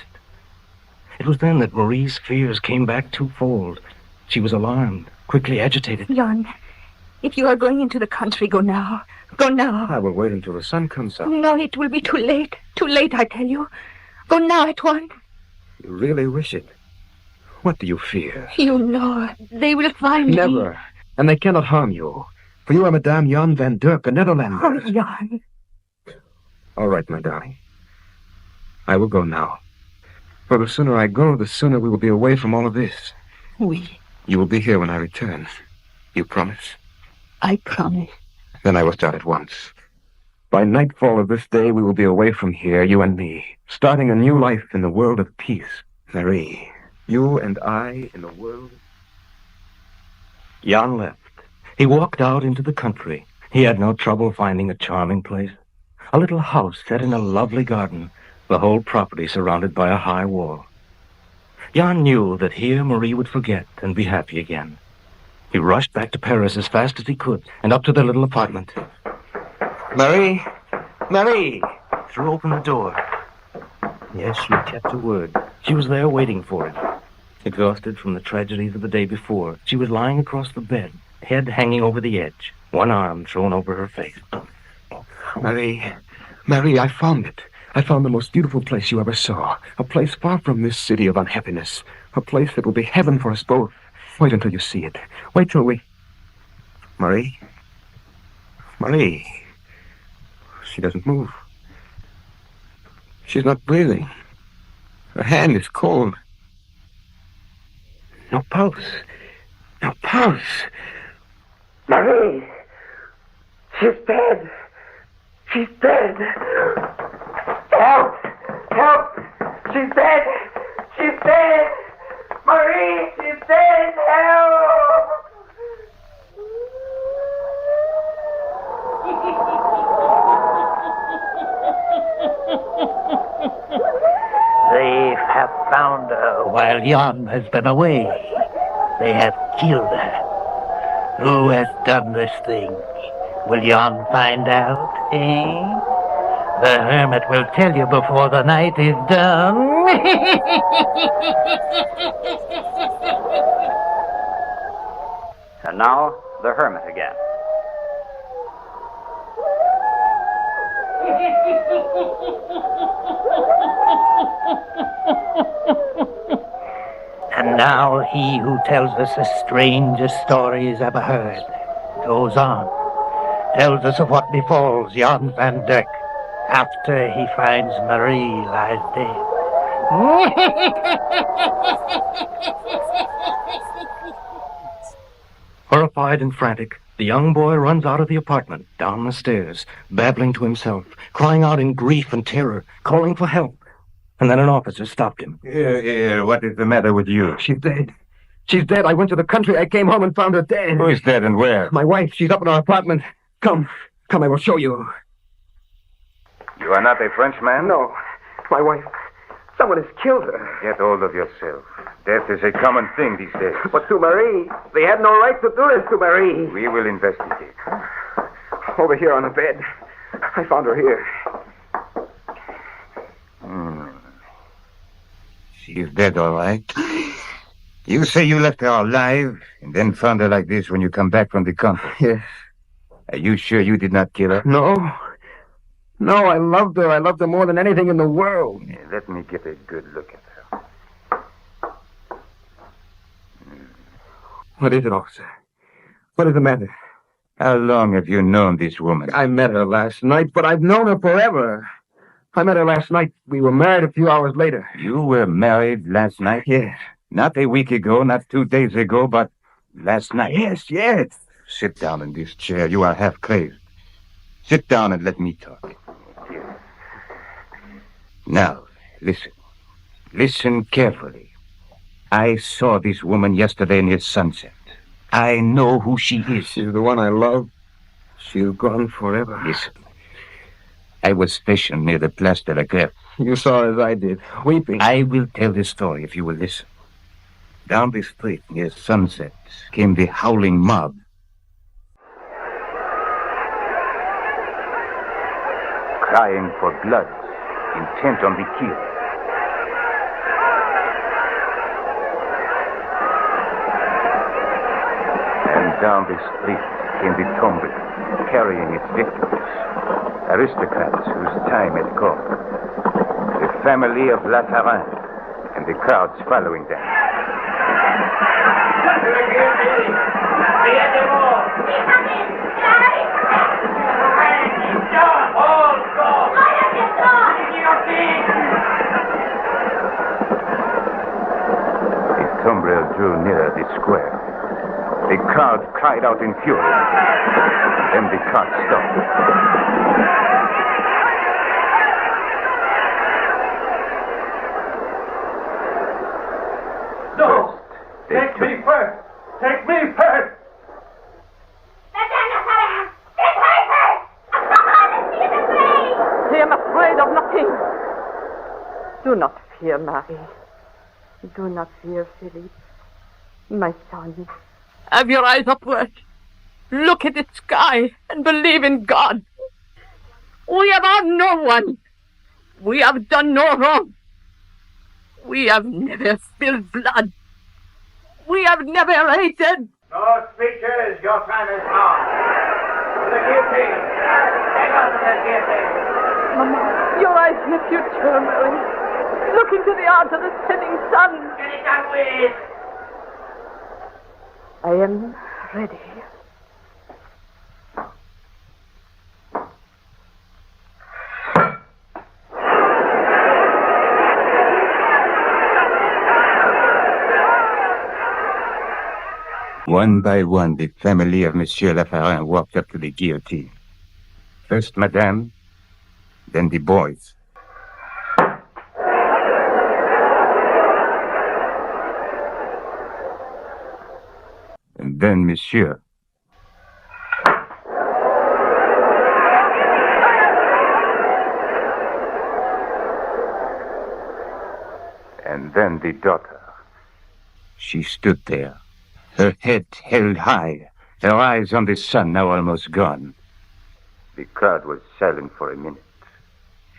It was then that Marie's fears came back twofold. She was alarmed, quickly agitated. Jan, if you are going into the country, go now. Go now. I will wait until the sun comes up. No, it will be too late. Too late, I tell you. Go now at once. You really wish it? What do you fear? You know, they will find me. Never. And they cannot harm you. For you are Madame Jan van Dirk, a Netherlander. Oh, Jan. All right, my darling. I will go now. For the sooner I go, the sooner we will be away from all of this. Oui. You will be here when I return. You promise? I promise. Then I will start at once. By nightfall of this day, we will be away from here, you and me, starting a new life in the world of peace. Marie, you and I in the world... Jan left. He walked out into the country. He had no trouble finding a charming place. A little house set in a lovely garden, the whole property surrounded by a high wall. Jan knew that here Marie would forget and be happy again. He rushed back to Paris as fast as he could, and up to their little apartment. Marie! Marie! Threw open the door. Yes, she kept her word. She was there waiting for him. Exhausted from the tragedies of the day before, she was lying across the bed, head hanging over the edge, one arm thrown over her face. Marie, I found it. I found the most beautiful place you ever saw. A place far from this city of unhappiness. A place that will be heaven for us both. Wait until you see it. Wait till we... Marie? She doesn't move. She's not breathing. Her hand is cold. No pulse. No pulse. Marie! She's dead! She's dead! Help! Help! She's dead! She's dead! Marie! She's dead! Help! They have found her while Jan has been away. They have killed her. Who has done this thing? Will Jan find out, eh? The hermit will tell you before the night is done. And now, the hermit again. And now he who tells us the strangest stories ever heard goes on, tells us of what befalls Jan van Dirk after he finds Marie lies dead. Horrified and frantic, the young boy runs out of the apartment, down the stairs, babbling to himself, crying out in grief and terror, calling for help. And then an officer stopped him. Here, what is the matter with you? She's dead. She's dead. I went to the country. I came home and found her dead. Who is dead and where? My wife. She's up in our apartment. Come, I will show you. You are not a Frenchman? No, my wife. Someone has killed her. Get hold of yourself. Death is a common thing these days. But to Marie, they had no right to do this to Marie. We will investigate. Over here on the bed. I found her here. She is dead, all right. You say you left her alive and then found her like this when you come back from the country? Yes. Are you sure you did not kill her? No, I loved her. I loved her more than anything in the world. Yeah, let me get a good look at her. What is it, officer? What is the matter? How long have you known this woman? I met her last night, but I've known her forever. I met her last night. We were married a few hours later. You were married last night? Yes. Not a week ago, not 2 days ago, but last night. Yes, yes. Sit down in this chair. You are half crazed. Sit down and let me talk. Here. Now, listen. Listen carefully. I saw this woman yesterday near sunset. I know who she is. She's the one I love. She's gone forever. Listen. I was stationed near the Place de la Grève. You saw as I did, weeping. I will tell the story if you will listen. Down the street near sunset came the howling mob. Crying for blood, intent on the kill. And down the street came the tomber, carrying its victims. Aristocrats whose time had come. The family of Lafarin and the crowds following them. The tumbrel drew nearer the square. The crowd cried out in fury. Then the cart stopped. No! Take me first! Take me first! I am afraid of nothing. Do not fear, Marie. Do not fear, Philippe. My son. Have your eyes upward. Look at the sky and believe in God. We have harmed no one. We have done no wrong. We have never spilled blood. We have never hated. No speeches, your time is gone. To the guillotine. Take us to the guillotine. Mama, your eyes in the future, Mary. Look into the eyes of the setting sun. Get it done with. I am ready. One by one, the family of Monsieur Lafarin walked up to the guillotine. First Madame, then the boys. And then Monsieur. And then the daughter. She stood there, her head held high, her eyes on the sun now almost gone. The crowd was silent for a minute.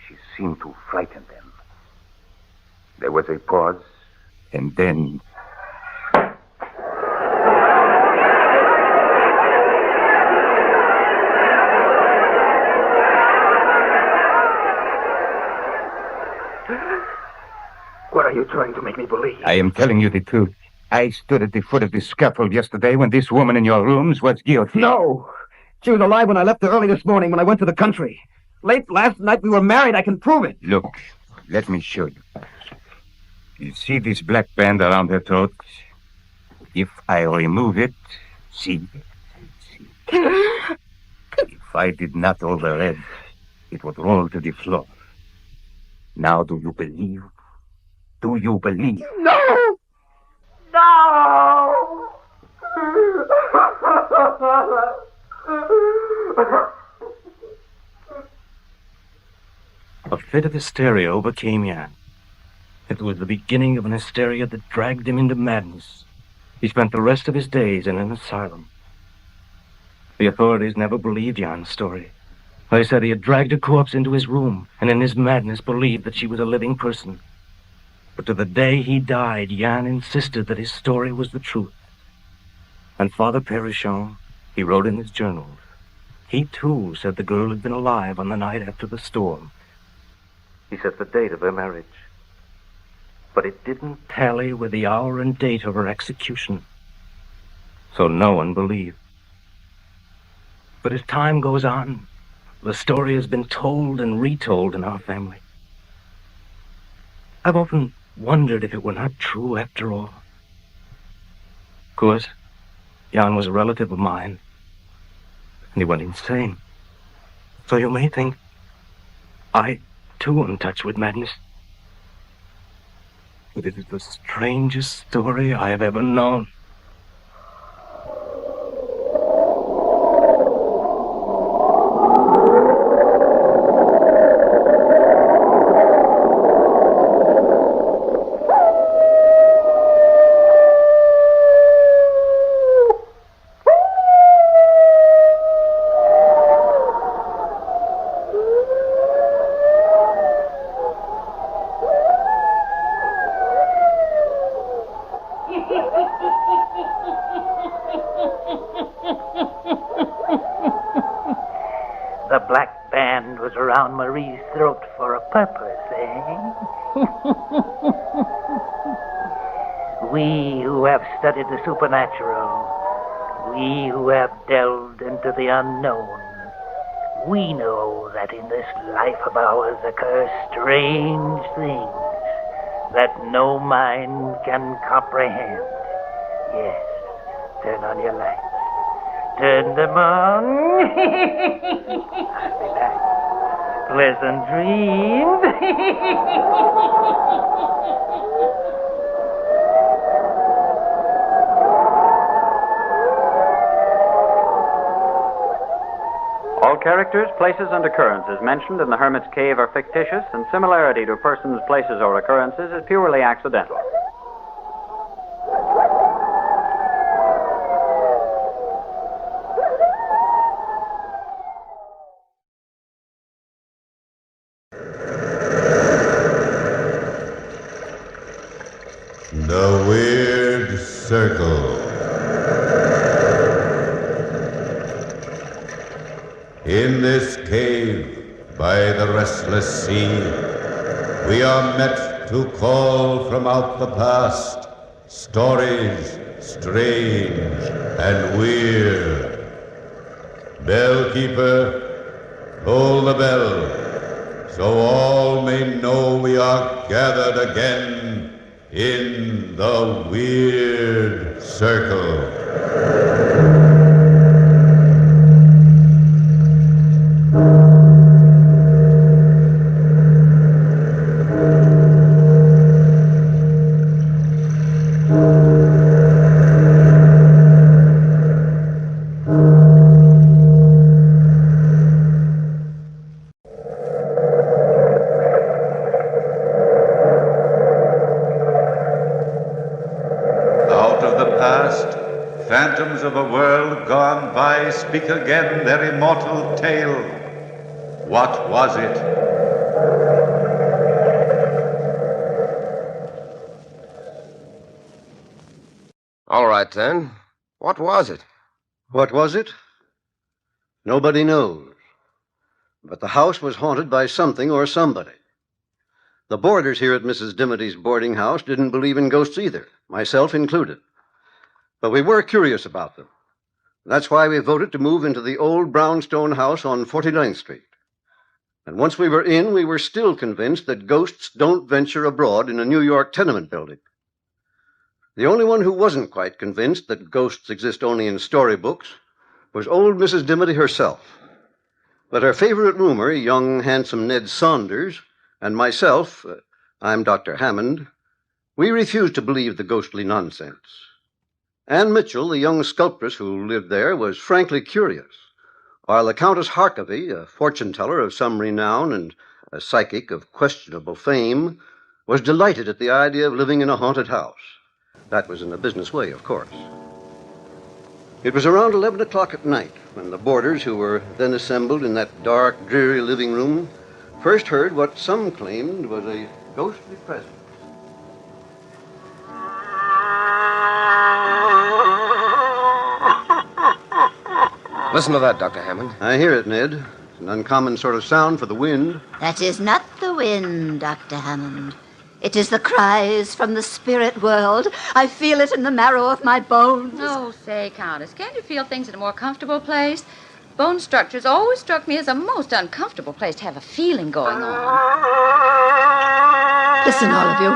She seemed to frighten them. There was a pause, and then... What are you trying to make me believe? I am telling you the truth. I stood at the foot of the scaffold yesterday when this woman in your rooms was guilty. No! She was alive when I left her early this morning when I went to the country. Late last night we were married. I can prove it. Look, let me show you. You see this black band around her throat? If I remove it, see? If I did not hold the red, it would roll to the floor. Now do you believe? Do you believe? No! No! A fit of hysteria overcame Jan. It was the beginning of an hysteria that dragged him into madness. He spent the rest of his days in an asylum. The authorities never believed Jan's story. They said he had dragged a corpse into his room and in his madness believed that she was a living person. But to the day he died, Jan insisted that his story was the truth. And Father Perichon, he wrote in his journals, he too said the girl had been alive on the night after the storm. He set the date of her marriage. But it didn't tally with the hour and date of her execution. So no one believed. But as time goes on, the story has been told and retold in our family. I've often wondered if it were not true after all. Of course, Jan was a relative of mine, and he went insane. So you may think I, too, am in touch with madness. But it is the strangest story I have ever known. The black band was around Marie's throat for a purpose, eh? We who have studied the supernatural, we who have delved into the unknown, we know that in this life of ours occur strange things that no mind can comprehend. Yes, turn on your lights. Turn them on. I'll be back. Pleasant dreams. All characters, places, and occurrences mentioned in the Hermit's Cave are fictitious, and similarity to persons, places, or occurrences is purely accidental. The Weird Circle. In this cave by the restless sea, we are met to call from out the past stories strange and weird. Bellkeeper, toll the bell, so all may know we are gathered again in the Weird Circle. Phantoms of a world gone by speak again their immortal tale. What was it? All right, then. What was it? What was it? Nobody knows. But the house was haunted by something or somebody. The boarders here at Mrs. Dimity's boarding house didn't believe in ghosts either, myself included. But we were curious about them. That's why we voted to move into the old brownstone house on 49th Street. And once we were in, we were still convinced that ghosts don't venture abroad in a New York tenement building. The only one who wasn't quite convinced that ghosts exist only in storybooks was old Mrs. Dimity herself. But her favorite roomer, young, handsome Ned Saunders, and myself, I'm Dr. Hammond, we refused to believe the ghostly nonsense. Anne Mitchell, the young sculptress who lived there, was frankly curious, while the Countess Harkavy, a fortune-teller of some renown and a psychic of questionable fame, was delighted at the idea of living in a haunted house. That was in a business way, of course. It was around 11 o'clock at night when the boarders, who were then assembled in that dark, dreary living room, first heard what some claimed was a ghostly presence. Listen to that, Dr. Hammond. I hear it, Ned. It's an uncommon sort of sound for the wind. That is not the wind, Dr. Hammond. It is the cries from the spirit world. I feel it in the marrow of my bones. Oh, say, Countess, can't you feel things in a more comfortable place? Bone structures always struck me as a most uncomfortable place to have a feeling going on. Listen, all of you.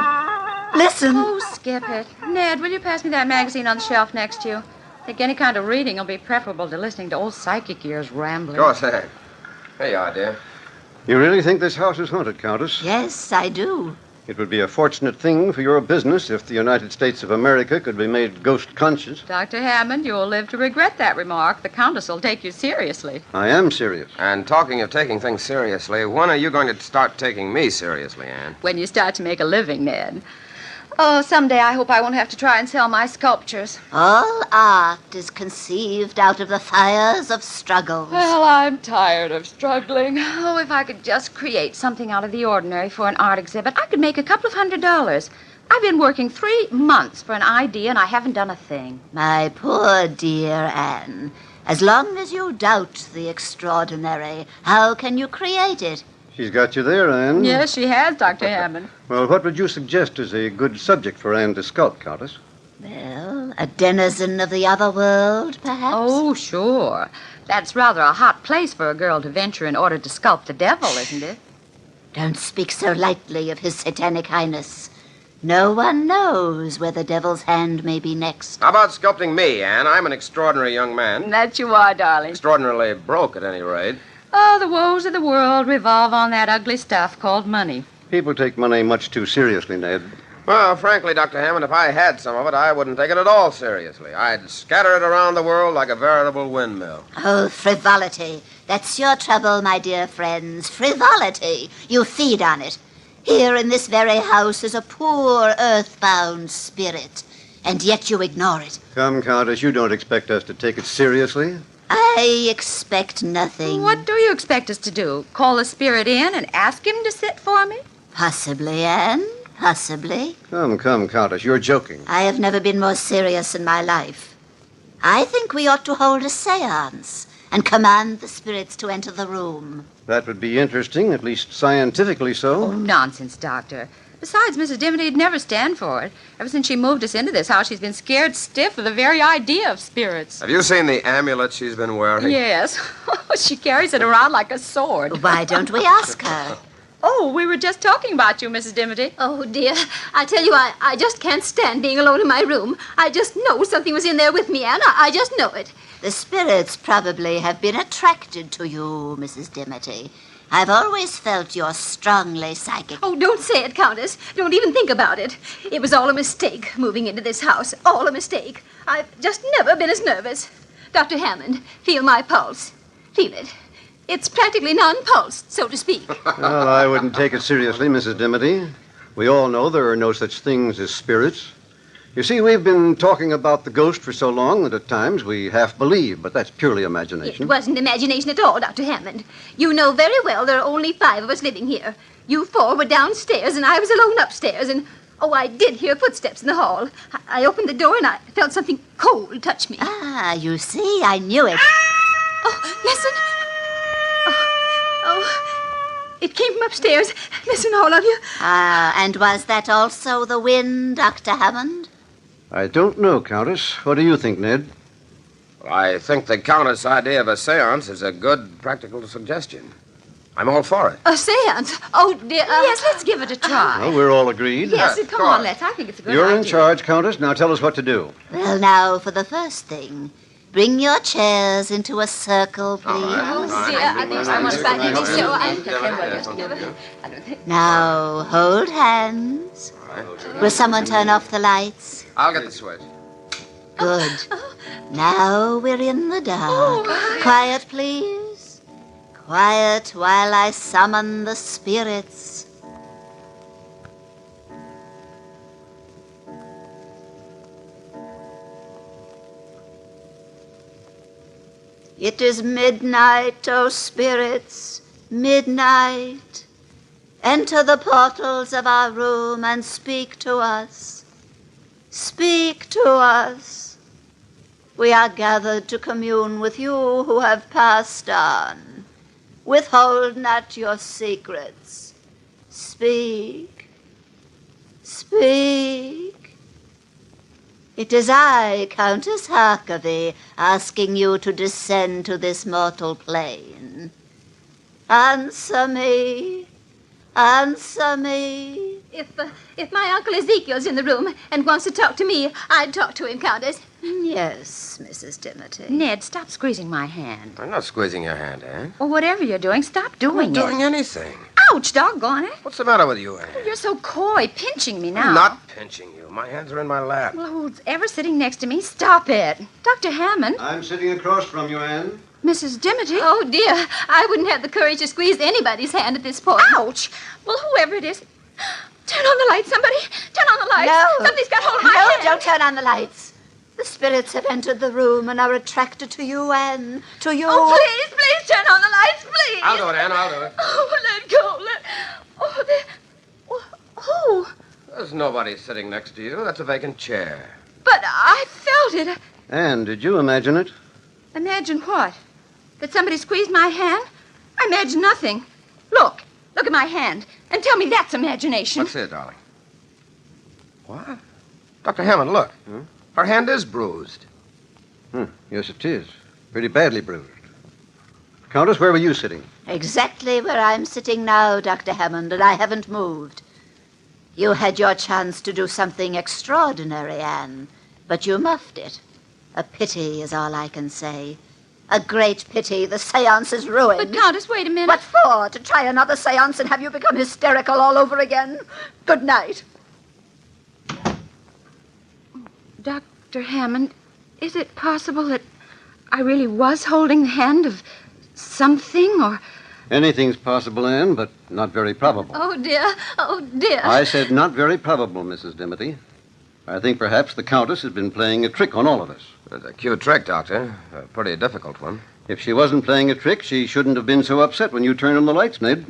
Listen. Oh, skip it. Ned, will you pass me that magazine on the shelf next to you? I think any kind of reading will be preferable to listening to old psychic ears rambling. Go ahead. Here you are, dear. You really think this house is haunted, Countess? Yes, I do. It would be a fortunate thing for your business if the United States of America could be made ghost-conscious. Dr. Hammond, you will live to regret that remark. The Countess will take you seriously. I am serious. And talking of taking things seriously, when are you going to start taking me seriously, Anne? When you start to make a living, Ned. Oh, someday I hope I won't have to try and sell my sculptures. All art is conceived out of the fires of struggles. Well, I'm tired of struggling. Oh, if I could just create something out of the ordinary for an art exhibit, I could make a couple of $100. I've been working 3 months for an idea, and I haven't done a thing. My poor dear Anne, as long as you doubt the extraordinary, how can you create it? She's got you there, Anne. Yes, she has, Dr. Hammond. Well, what would you suggest as a good subject for Anne to sculpt, Countess? Well, a denizen of the other world, perhaps? Oh, sure. That's rather a hot place for a girl to venture in order to sculpt the devil, isn't it? Don't speak so lightly of his satanic highness. No one knows where the devil's hand may be next. How about sculpting me, Anne? I'm an extraordinary young man. That you are, darling. Extraordinarily broke, at any rate. Oh, the woes of the world revolve on that ugly stuff called money. People take money much too seriously, Ned. Well, frankly, Dr. Hammond, if I had some of it, I wouldn't take it at all seriously. I'd scatter it around the world like a veritable windmill. Oh, frivolity. That's your trouble, my dear friends. Frivolity. You feed on it. Here in this very house is a poor, earthbound spirit, and yet you ignore it. Come, Countess, you don't expect us to take it seriously? I expect nothing. What do you expect us to do? Call the spirit in and ask him to sit for me? Possibly, Anne. Possibly. Come, Countess, you're joking. I have never been more serious in my life. I think we ought to hold a seance and command the spirits to enter the room. That would be interesting, at least scientifically so. Oh, nonsense, Doctor. Besides, Mrs. Dimmoty'd never stand for it. Ever since she moved us into this house, she's been scared stiff of the very idea of spirits. Have you seen the amulet she's been wearing? Yes. She carries it around like a sword. Why don't we ask her? Oh, we were just talking about you, Mrs. Dimmoty. Oh, dear. I tell you, I just can't stand being alone in my room. I just know something was in there with me, Anne. I just know it. The spirits probably have been attracted to you, Mrs. Dimmoty. I've always felt you're strongly psychic. Oh, don't say it, Countess. Don't even think about it. It was all a mistake, moving into this house. All a mistake. I've just never been as nervous. Dr. Hammond, feel my pulse. Feel it. It's practically non-pulsed, so to speak. Well, I wouldn't take it seriously, Mrs. Dimmoty. We all know there are no such things as spirits. You see, we've been talking about the ghost for so long that at times we half believe, but that's purely imagination. It wasn't imagination at all, Dr. Hammond. You know very well there are only 5 of us living here. You 4 were downstairs, and I was alone upstairs, and, oh, I did hear footsteps in the hall. I opened the door, and I felt something cold touch me. Ah, you see, I knew it. Oh, listen. Oh, it came from upstairs. Listen, all of you. Ah, and was that also the wind, Dr. Hammond? I don't know, Countess. What do you think, Ned? I think the Countess' idea of a seance is a good practical suggestion. I'm all for it. A seance? Oh, dear. Yes, let's give it a try. Well, we're all agreed. Yes, come on, let's. I think it's a good You're idea. in charge, Countess. Now tell us what to do. Well, now, for the first thing, bring your chairs into a circle, please. Oh, dear. I think someone's back in this show. Now, hold hands. Will someone turn off the lights? I'll get the switch. Good. Now we're in the dark. Quiet, please. Quiet while I summon the spirits. It is midnight, O spirits, midnight. Enter the portals of our room and speak to us. Speak to us. We are gathered to commune with you who have passed on. Withhold not your secrets. Speak. Speak. It is I, Countess Harkavy, asking you to descend to this mortal plane. Answer me. Answer me. If my Uncle Ezekiel's in the room and wants to talk to me, I'd talk to him, Countess. Yes, Mrs. Dimity. Ned, stop squeezing my hand. I'm not squeezing your hand, Anne. Or whatever you're doing, stop doing I'm not doing anything. Ouch, doggone it. What's the matter with you, Anne? Oh, you're so coy, pinching me now. I'm not pinching you. My hands are in my lap. Well, who's ever sitting next to me? Stop it. Dr. Hammond. I'm sitting across from you, Anne. Mrs. Dimity. Oh, dear. I wouldn't have the courage to squeeze anybody's hand at this point. Ouch. Well, whoever it is, turn on the lights, somebody. Turn on the lights. No. Somebody's got hold of my hand. No, don't turn on the lights. The spirits have entered the room and are attracted to you, Anne. To you. Oh, please turn on the lights, please. I'll do it, Anne. I'll do it. Oh, let go. Oh, who? There's nobody sitting next to you. That's a vacant chair. But I felt it. Anne, did you imagine it? Imagine what? That somebody squeezed my hand? I imagine nothing. Look at my hand, and tell me that's imagination. Let's see it, darling. What? Dr. Hammond, look. Her hand is bruised. Yes, it is. Pretty badly bruised. Countess, where were you sitting? Exactly where I'm sitting now, Dr. Hammond, and I haven't moved. You had your chance to do something extraordinary, Anne, but you muffed it. A pity is all I can say. A great pity. The seance is ruined. But, Countess, wait a minute. What for? To try another seance and have you become hysterical all over again? Good night. Dr. Hammond, is it possible that I really was holding the hand of something, or... Anything's possible, Anne, but not very probable. Oh, dear. Oh, dear. I said not very probable, Mrs. Dimity. I think perhaps the Countess has been playing a trick on all of us. It's a cute trick, Doctor. A pretty difficult one. If she wasn't playing a trick, she shouldn't have been so upset when you turned on the lights, Ned.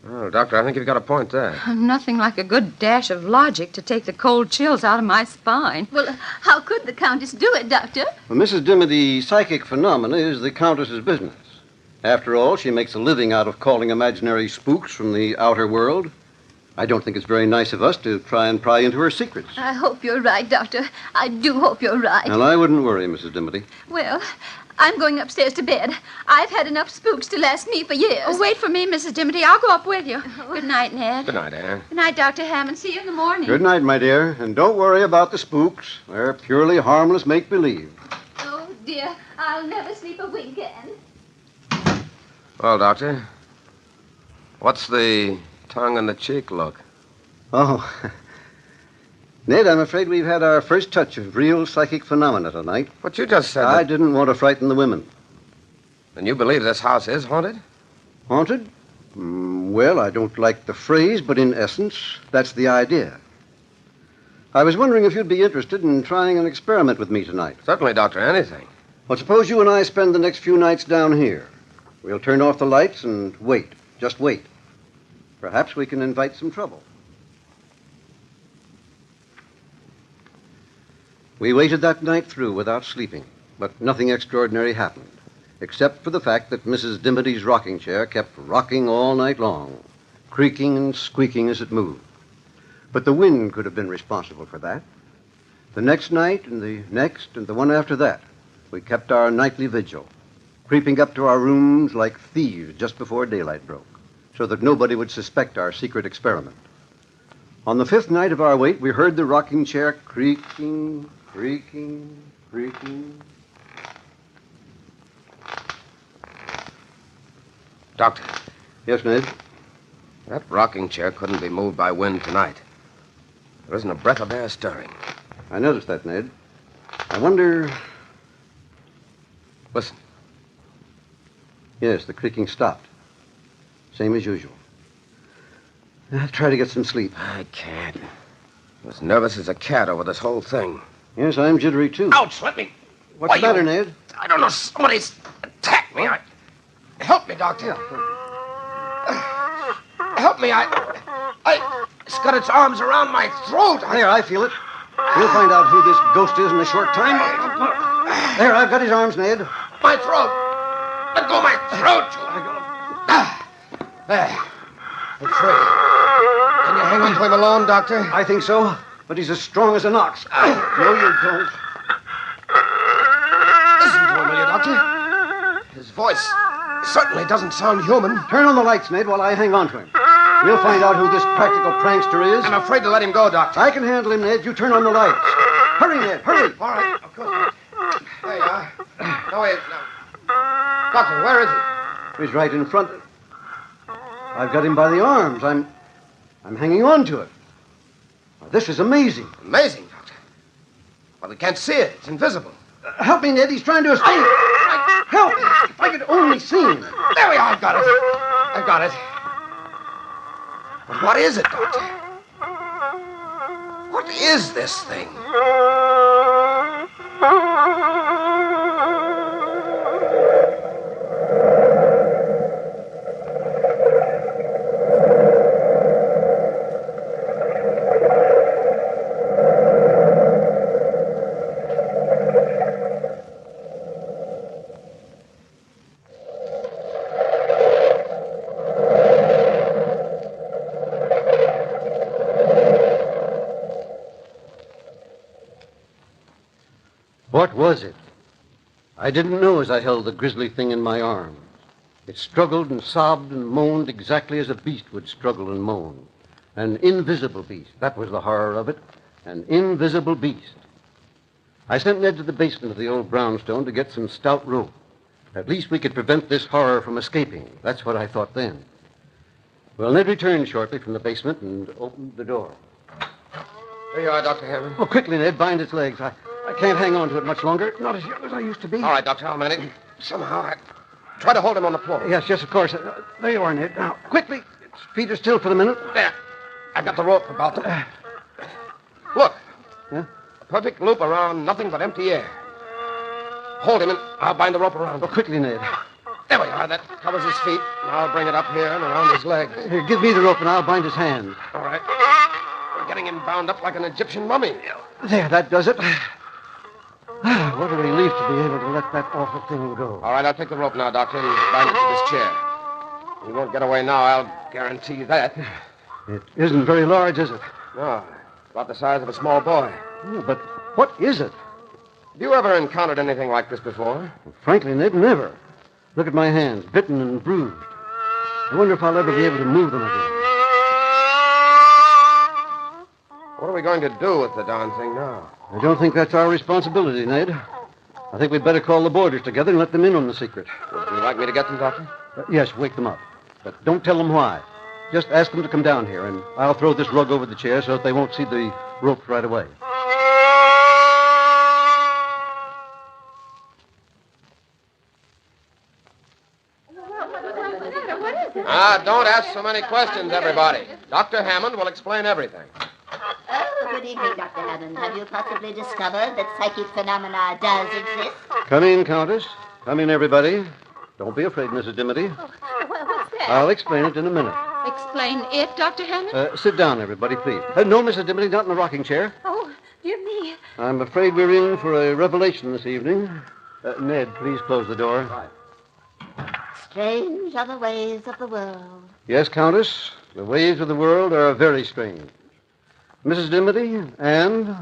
Oh, Doctor, I think you've got a point there. Nothing like a good dash of logic to take the cold chills out of my spine. Well, how could the Countess do it, Doctor? Well, Mrs. Dimity, psychic phenomena is the Countess's business. After all, she makes a living out of calling imaginary spooks from the outer world. I don't think it's very nice of us to try and pry into her secrets. I hope you're right, Doctor. I do hope you're right. Well, I wouldn't worry, Mrs. Dimity. Well, I'm going upstairs to bed. I've had enough spooks to last me for years. Oh, wait for me, Mrs. Dimity. I'll go up with you. Good night, Ned. Good night, Anne. Good night, Dr. Hammond. See you in the morning. Good night, my dear. And don't worry about the spooks. They're purely harmless make-believe. Oh, dear. I'll never sleep a wink, Anne. Well, Doctor, what's the tongue-in-the-cheek look? Oh, Ned, I'm afraid we've had our first touch of real psychic phenomena tonight. But you just said I didn't want to frighten the women. Then you believe this house is haunted? Haunted? Well, I don't like the phrase, but in essence, that's the idea. I was wondering if you'd be interested in trying an experiment with me tonight. Certainly, Doctor, anything. Well, suppose you and I spend the next few nights down here. We'll turn off the lights and wait. Just wait. Perhaps we can invite some trouble. We waited that night through without sleeping, but nothing extraordinary happened, except for the fact that Mrs. Dimity's rocking chair kept rocking all night long, creaking and squeaking as it moved. But the wind could have been responsible for that. The next night and the next and the one after that, we kept our nightly vigil, creeping up to our rooms like thieves just before daylight broke, so that nobody would suspect our secret experiment. On the fifth night of our wait, we heard the rocking chair creaking, creaking, creaking. Doctor. Yes, Ned? That rocking chair couldn't be moved by wind tonight. There isn't a breath of air stirring. I noticed that, Ned. I wonder... Listen. Yes, the creaking stopped. Same as usual. I'll try to get some sleep. I can't. I'm as nervous as a cat over this whole thing. Yes, I'm jittery, too. Ouch, let me... What's the matter, Ned? I don't know. Somebody's attacked me. Help me, Doctor. Help me. It's got its arms around my throat. There, I feel it. We'll find out who this ghost is in a short time. There, I've got his arms, Ned. My throat. Let go of my throat. There. It's free. Can you hang on to him alone, Doctor? I think so, but he's as strong as an ox. No, you don't. Listen to him, will you, Doctor? His voice certainly doesn't sound human. Turn on the lights, Ned, while I hang on to him. We'll find out who this practical prankster is. I'm afraid to let him go, Doctor. I can handle him, Ned. You turn on the lights. Hurry, Ned, hurry. All right, of course. There you are. No, wait. No. Doctor, where is he? He's right in front. I've got him by the arms. I'm hanging on to it. This is amazing. Amazing, Doctor. Well, we can't see it. It's invisible. Help me, Ned. He's trying to escape. Help me. If I could only see him. There we are. I've got it. I've got it. But what is it, Doctor? What is this thing? What was it? I didn't know as I held the grisly thing in my arms. It struggled and sobbed and moaned exactly as a beast would struggle and moan. An invisible beast. That was the horror of it. An invisible beast. I sent Ned to the basement of the old brownstone to get some stout rope. At least we could prevent this horror from escaping. That's what I thought then. Well, Ned returned shortly from the basement and opened the door. There you are, Dr. Hammond. Oh, quickly, Ned. Bind its legs. I can't hang on to it much longer. Not as young as I used to be. All right, Doctor, I'll manage. Somehow, I try to hold him on the floor. Yes, of course. There you are, Ned. Now, quickly. Its feet are still for the minute. There. I've got the rope about them. Look. Yeah? A perfect loop around nothing but empty air. Hold him, and I'll bind the rope around him. Oh, quickly, Ned. There we are. That covers his feet. And I'll bring it up here and around his legs. Here, give me the rope, and I'll bind his hands. All right. We're getting him bound up like an Egyptian mummy. There, that does it. What a relief to be able to let that awful thing go. All right, I'll take the rope now, Doctor, and bind it to this chair. He won't get away now, I'll guarantee that. It isn't very large, is it? No, about the size of a small boy. Oh, but what is it? Have you ever encountered anything like this before? Well, frankly, Ned, never. Look at my hands, bitten and bruised. I wonder if I'll ever be able to move them again. What are we going to do with the darn thing now? I don't think that's our responsibility, Ned. I think we'd better call the boarders together and let them in on the secret. Would you like me to get them, Doctor? Yes, wake them up. But don't tell them why. Just ask them to come down here, and I'll throw this rug over the chair so that they won't see the ropes right away. Don't ask so many questions, everybody. Dr. Hammond will explain everything. Oh, good evening, Dr. Hammond. Have you possibly discovered that psychic phenomena does exist? Come in, Countess. Come in, everybody. Don't be afraid, Mrs. Dimity. What's that? I'll explain it in a minute. Explain it, Dr. Hammond? Sit down, everybody, please. No, Mrs. Dimity, not in the rocking chair. Oh, dear me. I'm afraid we're in for a revelation this evening. Ned, please close the door. Strange are the ways of the world. Yes, Countess. The ways of the world are very strange. Mrs. Dimity and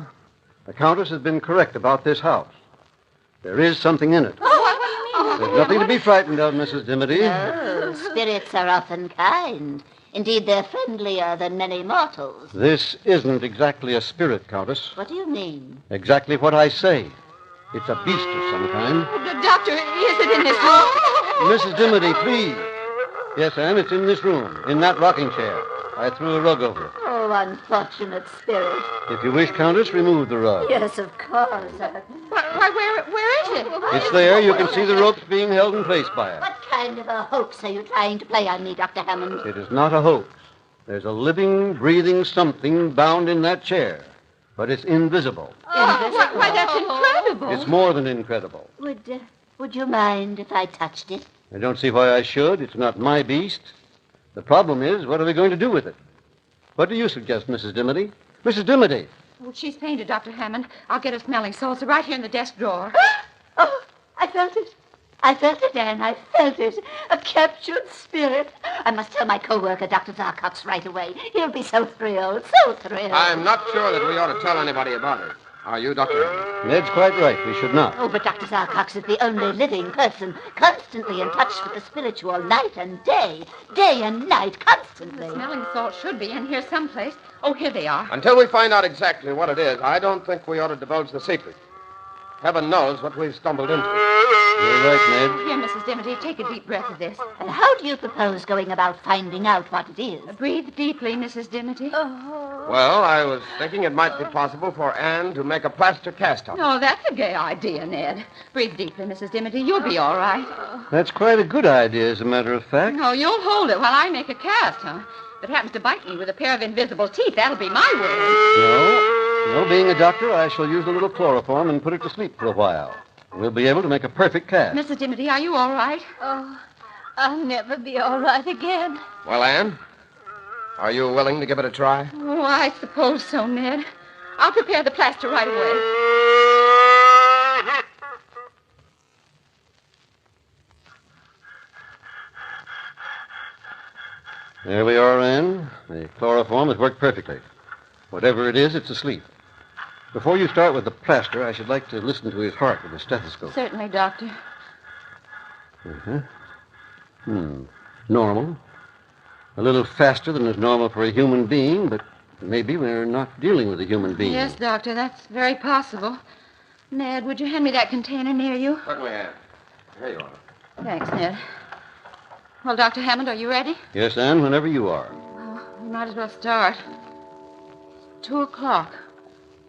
the Countess has been correct about this house. There is something in it. Oh, what do you mean? There's nothing to be frightened of, Mrs. Dimity. Oh, spirits are often kind. Indeed, they're friendlier than many mortals. This isn't exactly a spirit, Countess. What do you mean? Exactly what I say. It's a beast of some kind. Doctor, is it in this room? Mrs. Dimity, please. Yes, Anne, it's in this room, in that rocking chair. I threw a rug over it. Oh, unfortunate spirit. If you wish, Countess, remove the rug. Yes, of course. Why, where is it? It's there. You can see the ropes being held in place by it. What kind of a hoax are you trying to play on me, Dr. Hammond? It is not a hoax. There's a living, breathing something bound in that chair. But it's invisible. Invisible? Why, that's incredible. It's more than incredible. Would you mind if I touched it? I don't see why I should. It's not my beast. The problem is, what are we going to do with it? What do you suggest, Mrs. Dimity? Mrs. Dimity! Oh, she's fainted, Dr. Hammond. I'll get her smelling salts right here in the desk drawer. Oh, I felt it. I felt it, Anne. I felt it. A captured spirit. I must tell my co-worker, Dr. Zarkox, right away. He'll be so thrilled, so thrilled. I'm not sure that we ought to tell anybody about it. Are you, Dr. Hammond? Ned's quite right. We should not. Oh, but Dr. Sarcox is the only living person constantly in touch with the spiritual night and day and night, constantly. The smelling salt should be in here someplace. Oh, here they are. Until we find out exactly what it is, I don't think we ought to divulge the secret. Heaven knows what we've stumbled into. You're right, Ned. Here, Mrs. Dimity, take a deep breath of this. And how do you propose going about finding out what it is? Breathe deeply, Mrs. Dimity. Well, I was thinking it might be possible for Anne to make a plaster cast of it. Oh, that's a gay idea, Ned. Breathe deeply, Mrs. Dimity. You'll be all right. That's quite a good idea, as a matter of fact. No, you'll hold it while I make a cast, huh? If it happens to bite me with a pair of invisible teeth, that'll be my word. No, being a doctor, I shall use a little chloroform and put it to sleep for a while. We'll be able to make a perfect cast. Mrs. Dimity, are you all right? Oh, I'll never be all right again. Well, Anne, are you willing to give it a try? Oh, I suppose so, Ned. I'll prepare the plaster right away. There we are, Anne. The chloroform has worked perfectly. Whatever it is, it's asleep. Before you start with the plaster, I should like to listen to his heart with a stethoscope. Certainly, Doctor. Normal. A little faster than is normal for a human being, but maybe we're not dealing with a human being. Yes, Doctor, that's very possible. Ned, would you hand me that container near you? Certainly, Anne. Here you are. Thanks, Ned. Well, Dr. Hammond, are you ready? Yes, Anne, whenever you are. We might as well start. It's 2 o'clock.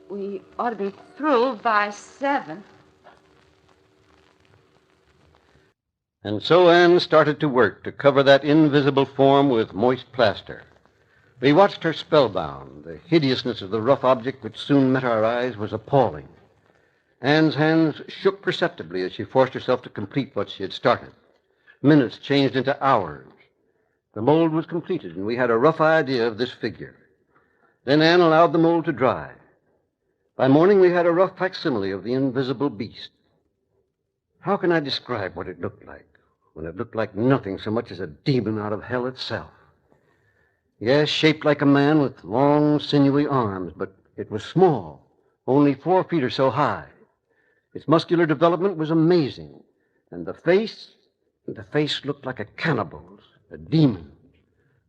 We ought to be through by 7. And so Anne started to work to cover that invisible form with moist plaster. We watched her spellbound. The hideousness of the rough object which soon met our eyes was appalling. Anne's hands shook perceptibly as she forced herself to complete what she had started. Minutes changed into hours. The mold was completed, and we had a rough idea of this figure. Then Anne allowed the mold to dry. By morning, we had a rough facsimile of the invisible beast. How can I describe what it looked like, when it looked like nothing so much as a demon out of hell itself? Yes, shaped like a man with long, sinewy arms, but it was small, only 4 feet or so high. Its muscular development was amazing, and the face looked like a cannibal's, a demon.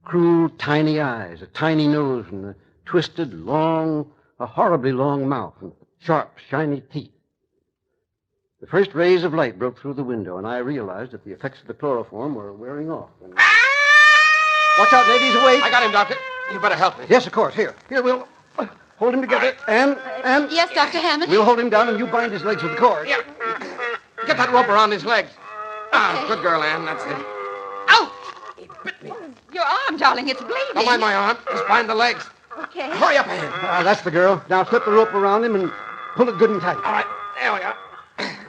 Cruel, tiny eyes, a tiny nose, and a twisted, a horribly long mouth, and sharp, shiny teeth. The first rays of light broke through the window, and I realized that the effects of the chloroform were wearing off. Watch out, Ned, he's awake. I got him, Doctor. You better help me. Yes, of course. Here, we'll hold him together. And Yes, Dr. Hammond? We'll hold him down, and you bind his legs with the cord. Yeah. Get that rope around his legs. Ah, good girl, Anne. That's it. Ouch! He bit me. Your arm, darling, it's bleeding. Don't mind my arm. Just bind the legs. Okay. Hurry up, Anne. That's the girl. Now slip the rope around him and pull it good and tight. All right. There we are.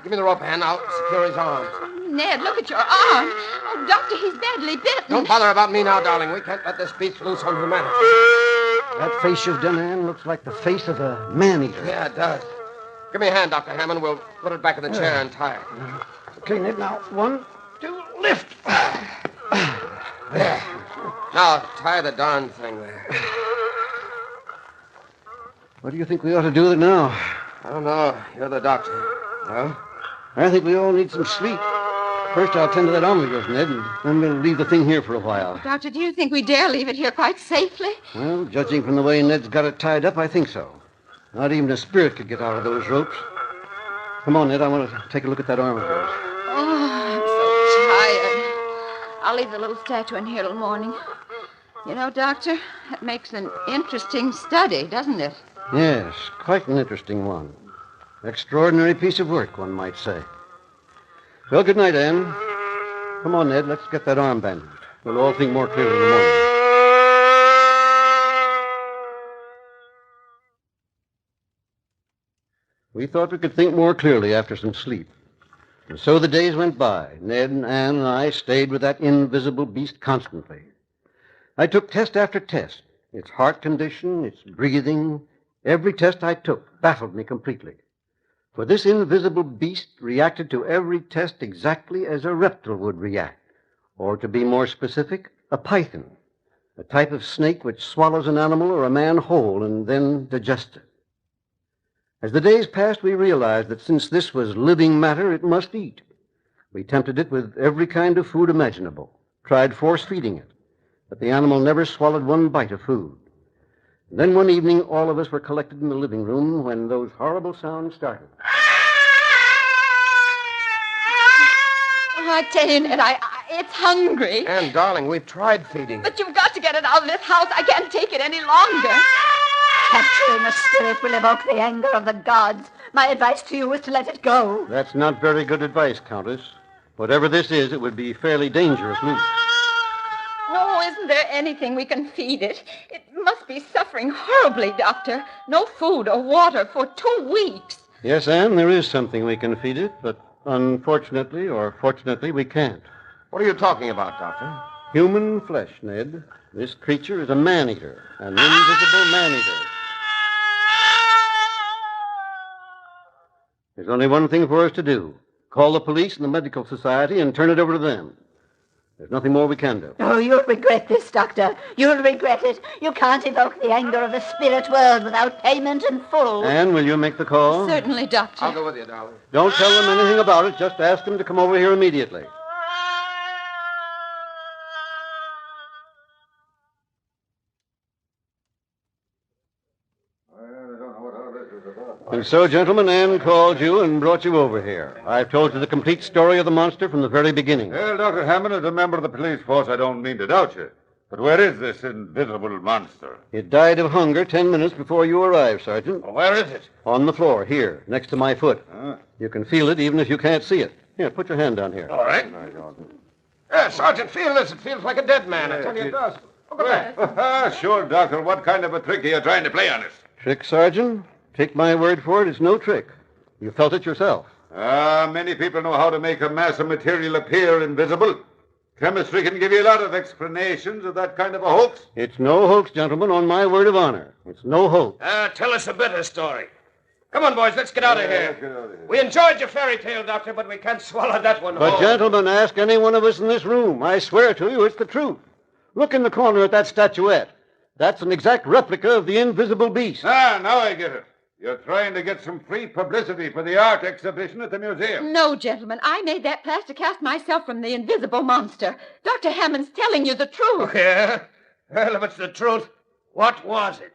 Give me the rope, Anne. I'll secure his arms. Ned, look at your arm. Oh, Doctor, he's badly bitten. Don't bother about me now, darling. We can't let this beast loose on humanity. That face you've done, Anne, looks like the face of a man-eater. Yeah, it does. Give me a hand, Dr. Hammond. We'll put it back in the chair and tie it. Okay, Ned, now 1, 2, lift. There. Now, tie the darn thing there. What do you think we ought to do with it now? I don't know. You're the doctor. Well, I think we all need some sleep. First, I'll tend to that arm of yours, Ned, and then we'll leave the thing here for a while. Doctor, do you think we dare leave it here quite safely? Well, judging from the way Ned's got it tied up, I think so. Not even a spirit could get out of those ropes. Come on, Ned, I want to take a look at that arm of yours. Oh, I'm so tired. I'll leave the little statue in here till morning. You know, Doctor, that makes an interesting study, doesn't it? Yes, quite an interesting one. Extraordinary piece of work, one might say. Well, good night, Anne. Come on, Ned, let's get that arm bandaged. We'll all think more clearly in the morning. We thought we could think more clearly after some sleep. And so the days went by. Ned and Anne and I stayed with that invisible beast constantly. I took test after test. Its heart condition, its breathing, every test I took baffled me completely. For this invisible beast reacted to every test exactly as a reptile would react. Or, to be more specific, a python, a type of snake which swallows an animal or a man whole and then digests it. As the days passed, we realized that since this was living matter, it must eat. We tempted it with every kind of food imaginable, tried force-feeding it, but the animal never swallowed one bite of food. And then one evening, all of us were collected in the living room when those horrible sounds started. Oh, I tell you, Ned, it's hungry. Anne, darling, we've tried feeding it. But you've got to get it out of this house. I can't take it any longer. Capturing a spirit will evoke the anger of the gods. My advice to you is to let it go. That's not very good advice, Countess. Whatever this is, it would be fairly dangerous news. Oh, isn't there anything we can feed it? It must be suffering horribly, Doctor. No food or water for 2 weeks. Yes, Anne, there is something we can feed it, but unfortunately or fortunately, we can't. What are you talking about, Doctor? Human flesh, Ned. This creature is a man-eater, an invisible man-eater. There's only one thing for us to do. Call the police and the medical society and turn it over to them. There's nothing more we can do. Oh, you'll regret this, Doctor. You'll regret it. You can't evoke the anger of the spirit world without payment in full. Anne, will you make the call? Certainly, Doctor. I'll go with you, darling. Don't tell them anything about it. Just ask them to come over here immediately. And so, gentlemen, Anne called you and brought you over here. I've told you the complete story of the monster from the very beginning. Well, Dr. Hammond, as a member of the police force, I don't mean to doubt you. But where is this invisible monster? It died of hunger 10 minutes before you arrived, Sergeant. Well, where is it? On the floor, here, next to my foot. You can feel it even if you can't see it. Here, put your hand down here. All right. Sergeant, feel this. It feels like a dead man. I tell you it does. Look at that. Sure, Doctor. What kind of a trick are you trying to play on us? Trick, Sergeant? Take my word for it, it's no trick. You felt it yourself. Many people know how to make a mass of material appear invisible. Chemistry can give you a lot of explanations of that kind of a hoax. It's no hoax, gentlemen, on my word of honor. It's no hoax. Tell us a better story. Come on, boys, let's get out of here. We enjoyed your fairy tale, Doctor, but we can't swallow that one But, whole. gentlemen, ask any one of us in this room. I swear to you, it's the truth. Look in the corner at that statuette. That's an exact replica of the invisible beast. Now I get it. You're trying to get some free publicity for the art exhibition at the museum. No, gentlemen, I made that plaster cast myself from the invisible monster. Dr. Hammond's telling you the truth. Oh, yeah? Well, if it's the truth, what was it?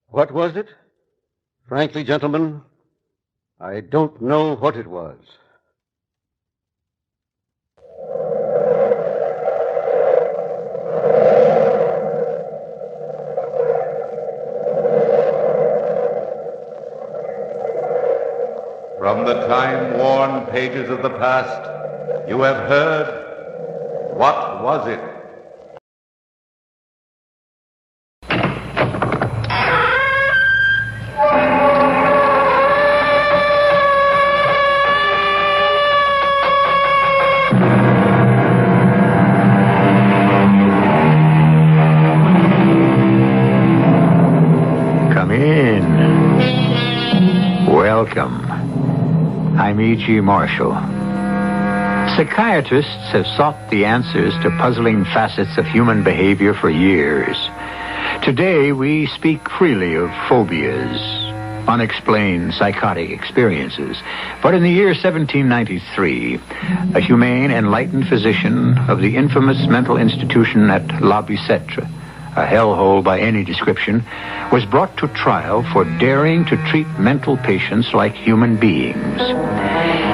What was it? Frankly, gentlemen, I don't know what it was. From the time-worn pages of the past, you have heard. What was it? Come in. Welcome. I'm E.G. Marshall. Psychiatrists have sought the answers to puzzling facets of human behavior for years. Today, we speak freely of phobias, unexplained psychotic experiences. But in the year 1793, a humane, enlightened physician of the infamous mental institution at La Bicêtre, a hellhole by any description, was brought to trial for daring to treat mental patients like human beings.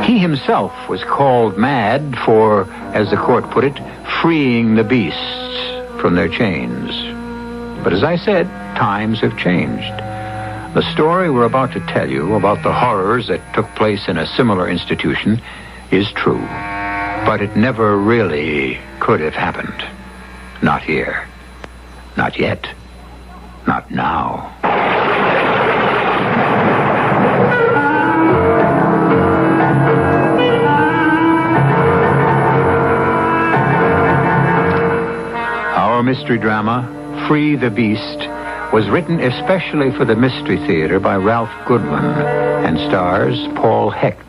He himself was called mad for, as the court put it, freeing the beasts from their chains. But as I said, times have changed. The story we're about to tell you about the horrors that took place in a similar institution is true. But it never really could have happened. Not here. Not yet. Not now. Our mystery drama, Free the Beast, was written especially for the Mystery Theater by Ralph Goodwin and stars Paul Hecht.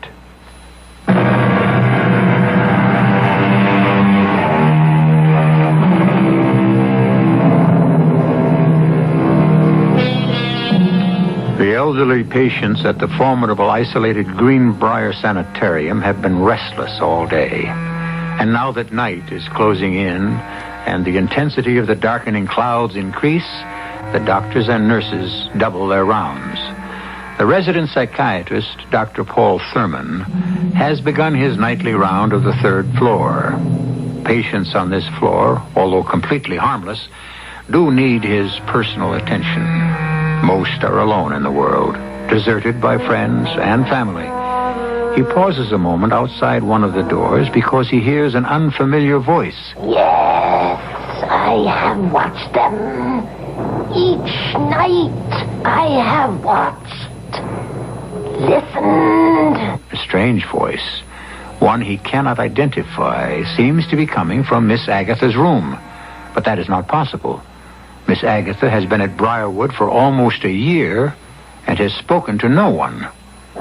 The elderly patients at the formidable isolated Greenbrier Sanitarium have been restless all day. And now that night is closing in and the intensity of the darkening clouds increase, the doctors and nurses double their rounds. The resident psychiatrist, Dr. Paul Thurman, has begun his nightly round of the third floor. Patients on this floor, although completely harmless, do need his personal attention. Most are alone in the world, deserted by friends and family. He pauses a moment outside one of the doors because he hears an unfamiliar voice. Yes, I have watched them. Each night I have watched. Listened. A strange voice, one he cannot identify, seems to be coming from Miss Agatha's room. But that is not possible. Miss Agatha has been at Briarwood for almost a year and has spoken to no one. Be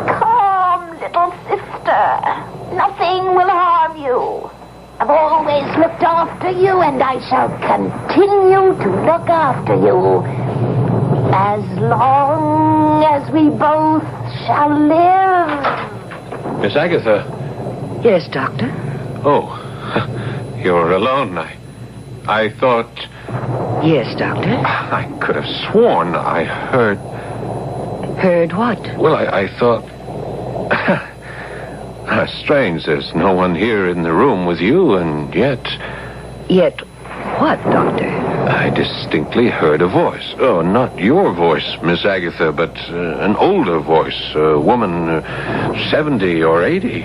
calm, little sister. Nothing will harm you. I've always looked after you, and I shall continue to look after you as long as we both shall live. Miss Agatha. Yes, Doctor? Oh, you're alone. I thought... Yes, Doctor? I could have sworn I heard... Heard what? Well, I thought... Strange, there's no one here in the room with you, and yet... Yet what, Doctor? I distinctly heard a voice. Oh, not your voice, Miss Agatha, but an older voice. A woman, 70 or 80.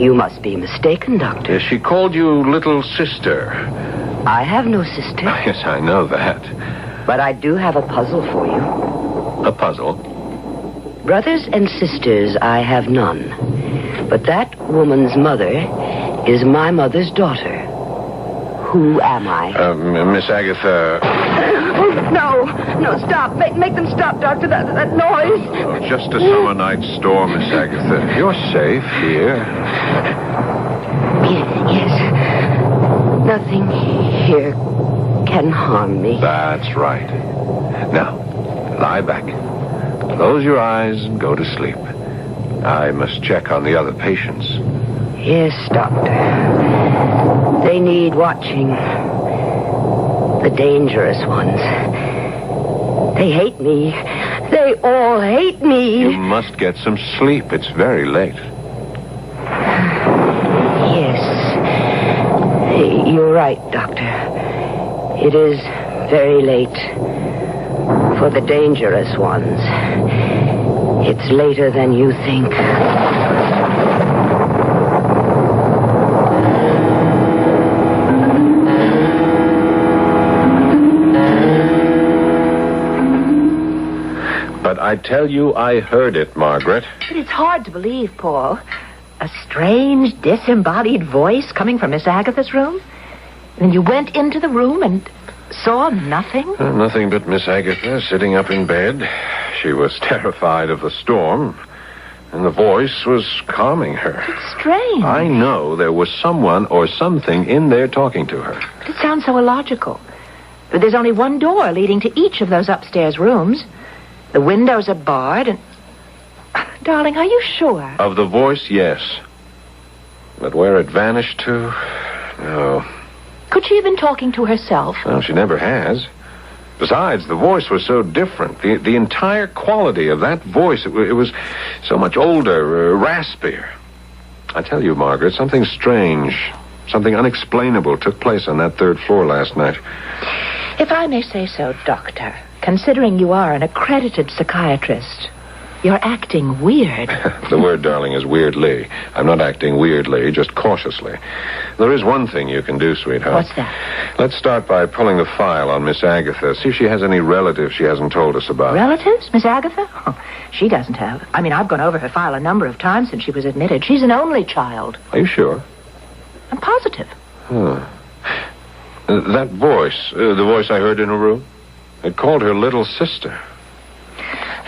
You must be mistaken, Doctor. She called you little sister. I have no sister. Yes, I know that. But I do have a puzzle for you. A puzzle? Brothers and sisters, I have none. But that woman's mother is my mother's daughter. Who am I? Miss Agatha... No, stop. Make them stop, Doctor. That noise. Oh, just a summer night storm, Miss Agatha. You're safe here. Yes. Nothing here can harm me. That's right. Now, lie back. Close your eyes and go to sleep. I must check on the other patients. Yes, Doctor. They need watching. The dangerous ones. They hate me. They all hate me. You must get some sleep. It's very late. Yes. You're right, Doctor. It is very late. For the dangerous ones. It's later than you think. But I tell you, I heard it, Margaret. But it's hard to believe, Paul. A strange, disembodied voice coming from Miss Agatha's room? And you went into the room and saw nothing? Nothing but Miss Agatha sitting up in bed. She was terrified of the storm, and the voice was calming her. It's strange. I know there was someone or something in there talking to her. It sounds so illogical. But there's only one door leading to each of those upstairs rooms. The windows are barred and... Darling, are you sure? Of the voice, yes. But where it vanished to, no. Could she have been talking to herself? Well, she never has. Besides, the voice was so different. The entire quality of that voice, it was so much older, raspier. I tell you, Margaret, something strange, something unexplainable took place on that third floor last night. If I may say so, Doctor, considering you are an accredited psychiatrist, you're acting weird. The word, darling, is weirdly. I'm not acting weirdly, just cautiously. There is one thing you can do, sweetheart. What's that? Let's start by pulling the file on Miss Agatha. See if she has any relatives she hasn't told us about. Relatives? Miss Agatha? Oh, she doesn't have. I mean, I've gone over her file a number of times since she was admitted. She's an only child. Are you sure? I'm positive. That voice, the voice I heard in her room, it called her little sister.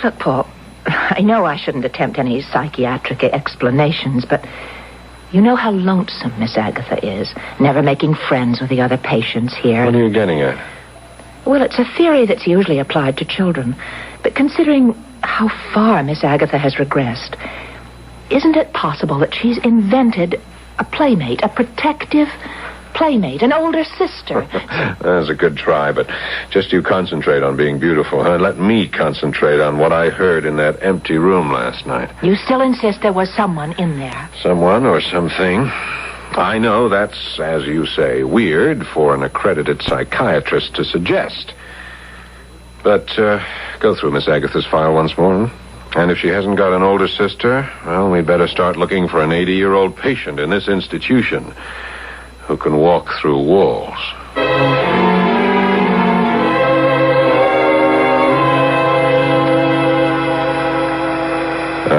Look, Paul, I know I shouldn't attempt any psychiatric explanations, but you know how lonesome Miss Agatha is, never making friends with the other patients here. What are you getting at? Well, it's a theory that's usually applied to children. But considering how far Miss Agatha has regressed, isn't it possible that she's invented a playmate, a protective playmate, an older sister? That's a good try, but just you concentrate on being beautiful, huh? Let me concentrate on what I heard in that empty room last night. You still insist there was someone in there? Someone or something. I know that's, as you say, weird for an accredited psychiatrist to suggest. But go through Miss Agatha's file once more. And if she hasn't got an older sister, well, we'd better start looking for an 80-year-old patient in this institution who can walk through walls.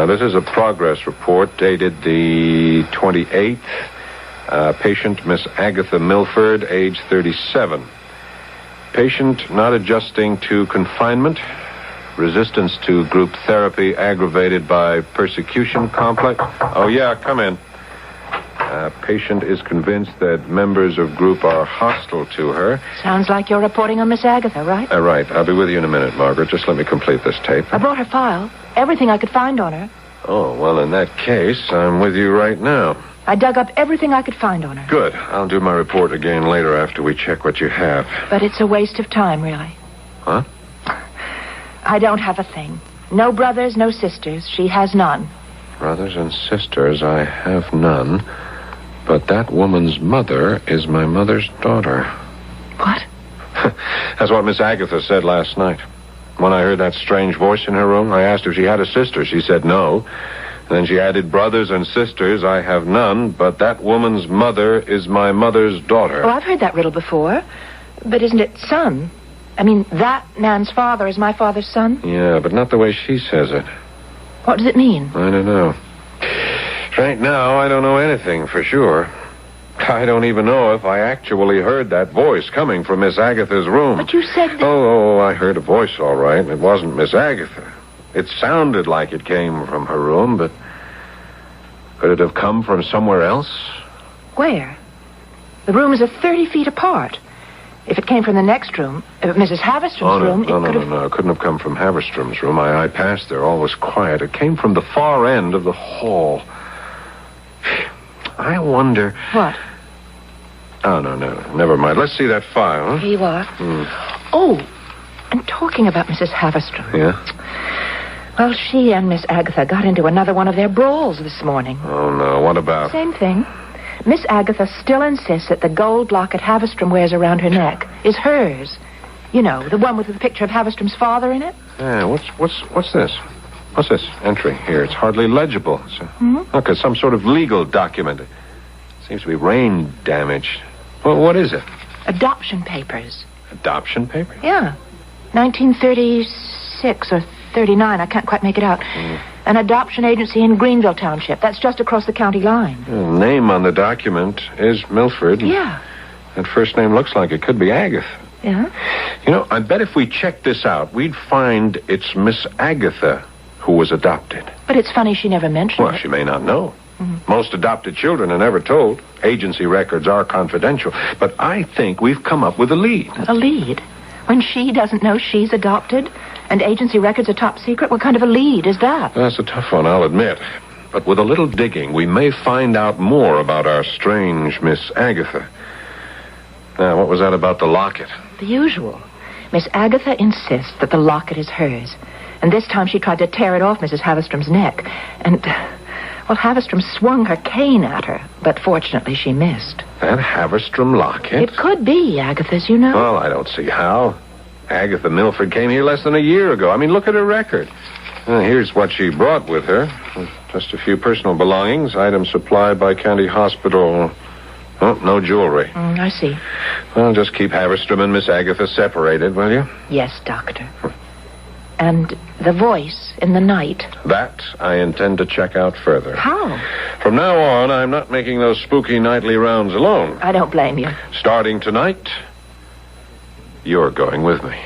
This is a progress report dated the 28th. Patient Miss Agatha Milford, age 37. Patient not adjusting to confinement. Resistance to group therapy aggravated by persecution complex. Oh, yeah, come in. Patient is convinced that members of group are hostile to her. Sounds like you're reporting on Miss Agatha, right? Right. I'll be with you in a minute, Margaret. Just let me complete this tape. I brought her file. Everything I could find on her. Oh, well, in that case, I'm with you right now. I dug up everything I could find on her. Good. I'll do my report again later after we check what you have. But it's a waste of time, really. Huh? I don't have a thing. No brothers, no sisters. She has none. Brothers and sisters, I have none. But that woman's mother is my mother's daughter. What? That's what Miss Agatha said last night. When I heard that strange voice in her room, I asked if she had a sister. She said no. Then she added, brothers and sisters, I have none, but that woman's mother is my mother's daughter. Oh, I've heard that riddle before. But isn't it son? I mean, that man's father is my father's son? Yeah, but not the way she says it. What does it mean? I don't know. Right now, I don't know anything for sure. I don't even know if I actually heard that voice coming from Miss Agatha's room. But you said that... Oh, I heard a voice, all right. It wasn't Miss Agatha. It sounded like it came from her room, but could it have come from somewhere else? Where? The rooms are 30 feet apart. If it came from the next room, Mrs. Haverstrom's room, No. It couldn't have come from Haverstrom's room. I passed there. All was quiet. It came from the far end of the hall. I wonder... What? Oh, no. Never mind. Let's see that file, huh? Here you are. Oh, and talking about Mrs. Haverstrom. Yeah? Well, she and Miss Agatha got into another one of their brawls this morning. Oh, no. What about? Same thing. Miss Agatha still insists that the gold locket Haverstrom wears around her neck is hers. You know, the one with the picture of Haverstrom's father in it. Yeah, what's this? What's this entry here? It's hardly legible. Look, it's some sort of legal document. It seems to be rain damage. Well, what is it? Adoption papers. Adoption papers? Yeah. 1936 or 39. I can't quite make it out. An adoption agency in Greenville Township. That's just across the county line. The name on the document is Milford. Yeah. That first name looks like it could be Agatha. Yeah? You know, I bet if we checked this out, we'd find it's Miss Agatha who was adopted. But it's funny she never mentioned Well, it. she may not know. Most adopted children are never told. Agency records are confidential. But I think we've come up with a lead. A lead? When she doesn't know she's adopted and agency records are top secret? What kind of a lead is that? That's a tough one, I'll admit. But with a little digging, we may find out more about our strange Miss Agatha. Now, what was that about the locket? The usual. Miss Agatha insists that the locket is hers. And this time she tried to tear it off Mrs. Haverstrom's neck. And, well, Haverstrom swung her cane at her. But fortunately she missed. That Haverstrom locket? It could be Agatha's, you know. Well, I don't see how. Agatha Milford came here less than a year ago. I mean, look at her record. Here's what she brought with her. Just a few personal belongings, items supplied by county hospital. Oh, no jewelry. I see. Well, just keep Haverstrom and Miss Agatha separated, will you? Yes, Doctor. And the voice in the night. That I intend to check out further. How? From now on, I'm not making those spooky nightly rounds alone. I don't blame you. Starting tonight, you're going with me.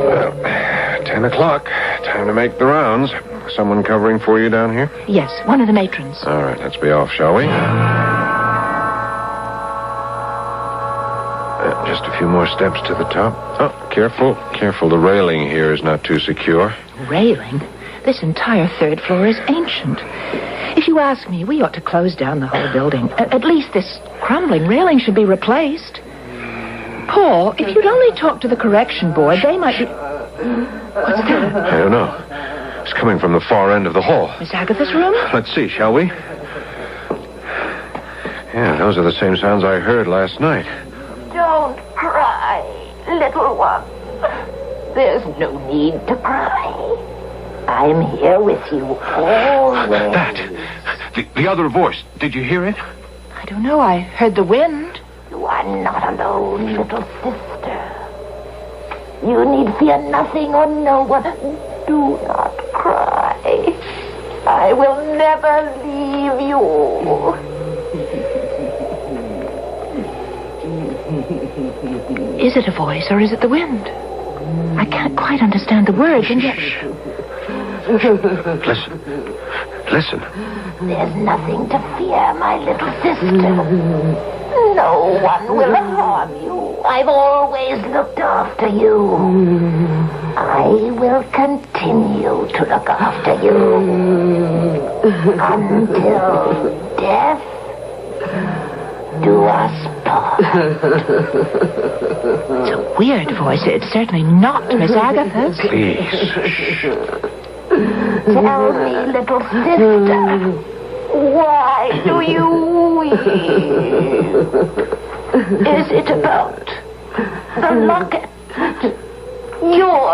Well, 10 o'clock. Time to make the rounds. Someone covering for you down here? Yes, one of the matrons. All right, let's be off, shall we? Just a few more steps to the top. Oh, careful, careful. The railing here is not too secure. Railing? This entire third floor is ancient. If you ask me, we ought to close down the whole building. At least this crumbling railing should be replaced. Paul, if you'd only talk to the correction board, they might be... What's that? I don't know. It's coming from the far end of the hall. Miss Agatha's room? Let's see, shall we? Yeah, those are the same sounds I heard last night. Don't cry, little one. There's no need to cry. I'm here with you always. That! The other voice. Did you hear it? I don't know. I heard the wind. You are not alone, little sister. You need fear nothing or no one. Do not cry. I will never leave you. Is it a voice or is it the wind? I can't quite understand the words, and yet... Listen. Listen. There's nothing to fear, my little sister. No one will harm you. I've always looked after you. I will continue to look after you until death do us part. It's a weird voice. It's certainly not Miss Agatha's. Please. Tell me, little sister, why do you weep? Is it about the locket? Your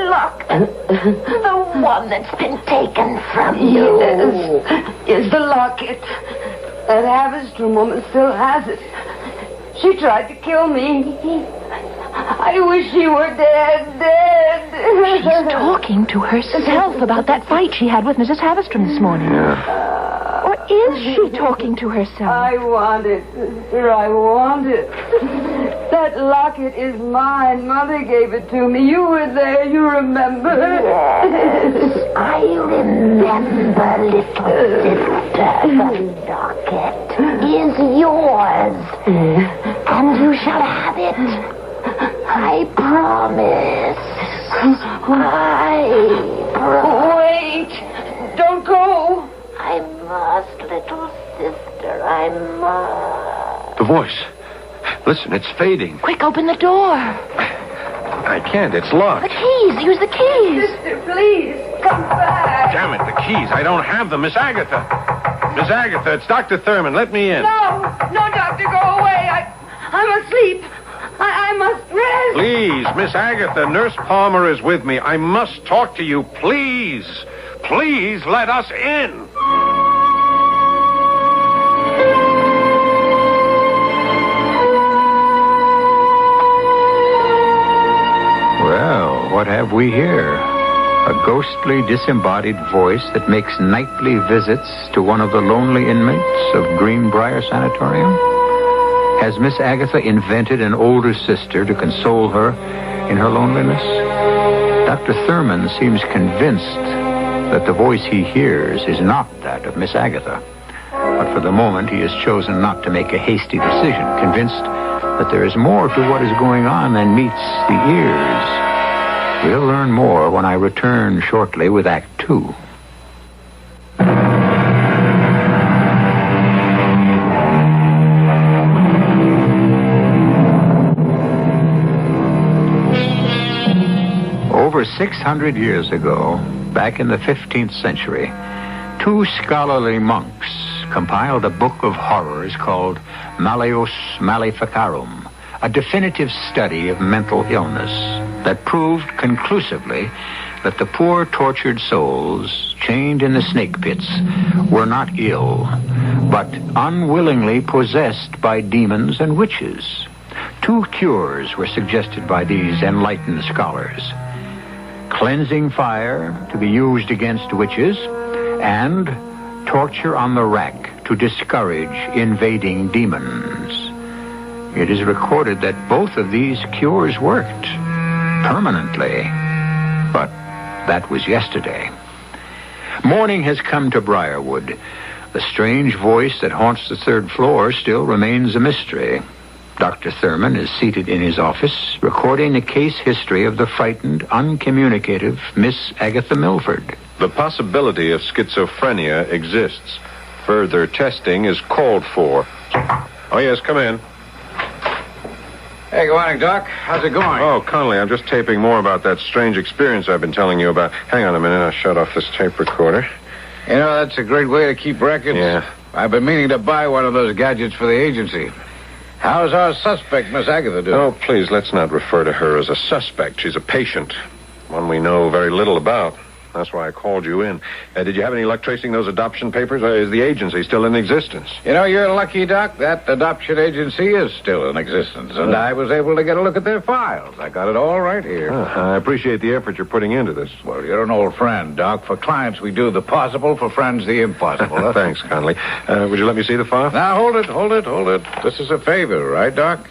locket? The one that's been taken from you? Yes, the locket. That Haverstrom woman still has it. She tried to kill me. I wish she were dead. She's talking to herself about that fight she had with Mrs. Haverstrom this morning. Or is she talking to herself? I want it, sister. I want it. That locket is mine. Mother gave it to me. You were there. You remember? Yes, I remember, little sister. The locket is yours. And you shall have it. I promise. Wait. Don't go. I must, little sister. I must. The voice. Listen, it's fading. Quick, open the door. I can't. It's locked. The keys. Use the keys. Sister, please, come back. Damn it, the keys. I don't have them. Miss Agatha. Miss Agatha, it's Dr. Thurman. Let me in. No, doctor, go away. I'm asleep. I must rest. Please, Miss Agatha, Nurse Palmer is with me. I must talk to you. Please. Please let us in. Well, what have we here? A ghostly, disembodied voice that makes nightly visits to one of the lonely inmates of Greenbrier Sanatorium? Has Miss Agatha invented an older sister to console her in her loneliness? Dr. Thurman seems convinced that the voice he hears is not that of Miss Agatha. But for the moment, he has chosen not to make a hasty decision, convinced that there is more to what is going on than meets the ears. We'll learn more when I return shortly with Act 2. Over 600 years ago, back in the 15th century, two scholarly monks compiled a book of horrors called Malleus Maleficarum, a definitive study of mental illness that proved conclusively that the poor tortured souls chained in the snake pits were not ill, but unwillingly possessed by demons and witches. Two cures were suggested by these enlightened scholars: cleansing fire to be used against witches, and torture on the rack to discourage invading demons. It is recorded that both of these cures worked permanently, but That was yesterday. Morning has come to Briarwood. The strange voice that haunts the third floor still remains a mystery. Dr. Thurman is seated in his office, recording the case history of the frightened, uncommunicative Miss Agatha Milford. The possibility of schizophrenia exists. Further testing is called for. Oh, yes, come in. Hey, good morning, Doc. How's it going? Oh, Connolly, I'm just taping more about that strange experience I've been telling you about. Hang on a minute, I'll shut off this tape recorder. You know, that's a great way to keep records. Yeah. I've been meaning to buy one of those gadgets for the agency. How's our suspect, Miss Agatha, doing? Oh, please, let's not refer to her as a suspect. She's a patient, one we know very little about. That's why I called you in. Did you have any luck tracing those adoption papers? Is the agency still in existence? You know, you're lucky, Doc. That adoption agency is still in existence, and I was able to get a look at their files. I got it all right here. I appreciate the effort you're putting into this. Well, you're an old friend, Doc. For clients, we do the possible. For friends, the impossible. Thanks, Connolly. Would you let me see the file? Now, hold it. This is a favor, right, Doc?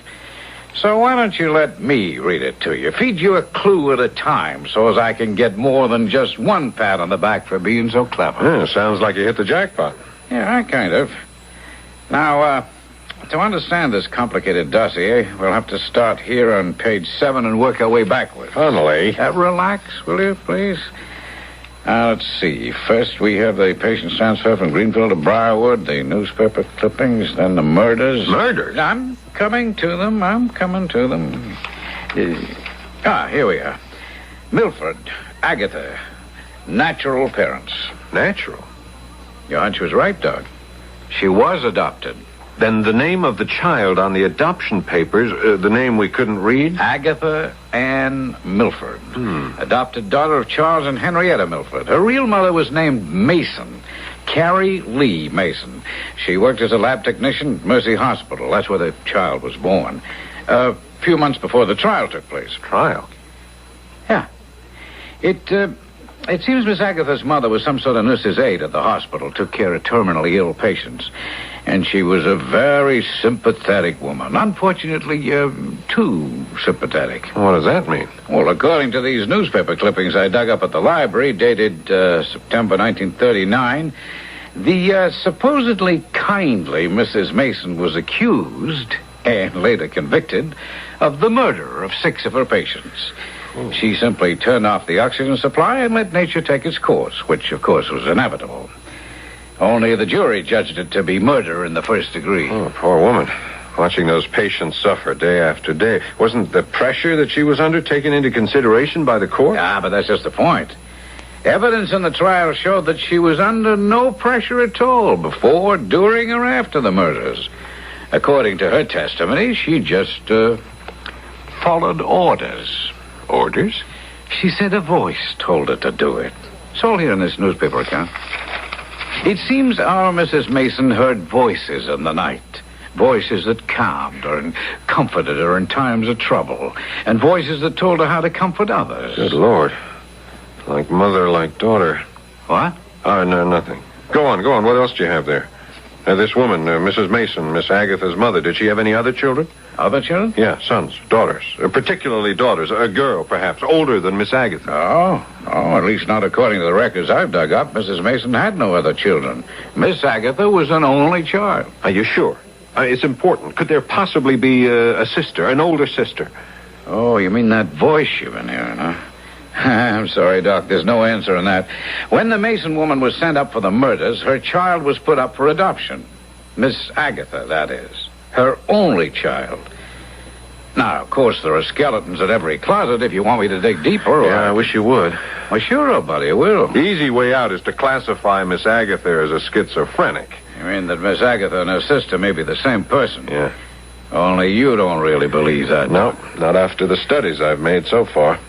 So why don't you let me read it to you? Feed you a clue at a time so as I can get more than just one pat on the back for being so clever. Yeah, sounds like you hit the jackpot. Yeah, kind of. Now, to understand this complicated dossier, we'll have to start here on page 7 and work our way backwards. Connolly. Relax, will you, please? Let's see. First, we have the patient's transfer from Greenfield to Briarwood, the newspaper clippings, then the murders. Murders? I'm coming to them. Here we are. Milford, Agatha, natural parents. Natural? Your hunch was right, Doc. She was adopted. Then the name of the child on the adoption papers, the name we couldn't read? Agatha Ann Milford. Adopted daughter of Charles and Henrietta Milford. Her real mother was named Mason. Carrie Lee Mason. She worked as a lab technician at Mercy Hospital. That's where the child was born. A few months before the trial took place. Trial? Yeah. It seems Miss Agatha's mother was some sort of nurse's aide at the hospital, took care of terminally ill patients. And she was a very sympathetic woman. Unfortunately, too sympathetic. What does that mean? Well, according to these newspaper clippings I dug up at the library, dated September 1939, the supposedly kindly Mrs. Mason was accused, and later convicted, of the murder of 6 of her patients. She simply turned off the oxygen supply and let nature take its course, which, of course, was inevitable. Only the jury judged it to be murder in the first degree. Oh, poor woman. Watching those patients suffer day after day. Wasn't the pressure that she was under taken into consideration by the court? Yeah, but that's just the point. Evidence in the trial showed that she was under no pressure at all before, during, or after the murders. According to her testimony, she just followed orders. Orders? She said a voice told her to do it. It's all here in this newspaper account. It seems our Mrs. Mason heard voices in the night. Voices that calmed her and comforted her in times of trouble. And voices that told her how to comfort others. Good Lord. Like mother, like daughter. What? Oh, no, nothing. Go on. What else do you have there? This woman, Mrs. Mason, Miss Agatha's mother, did she have any other children? Other children? Yeah, sons, daughters. Particularly daughters. A girl, perhaps, older than Miss Agatha. Oh, at least not according to the records I've dug up. Mrs. Mason had no other children. Miss Agatha was an only child. Are you sure? It's important. Could there possibly be a sister, an older sister? Oh, you mean that voice you've been hearing, huh? I'm sorry, Doc. There's no answer on that. When the Mason woman was sent up for the murders, her child was put up for adoption. Miss Agatha, that is. Her only child. Now, of course, there are skeletons in every closet if you want me to dig deeper. Yeah, I wish you would. Well, sure, buddy, I will. The easy way out is to classify Miss Agatha as a schizophrenic. You mean that Miss Agatha and her sister may be the same person? Yeah. Only you don't really believe that. No, not after the studies I've made so far.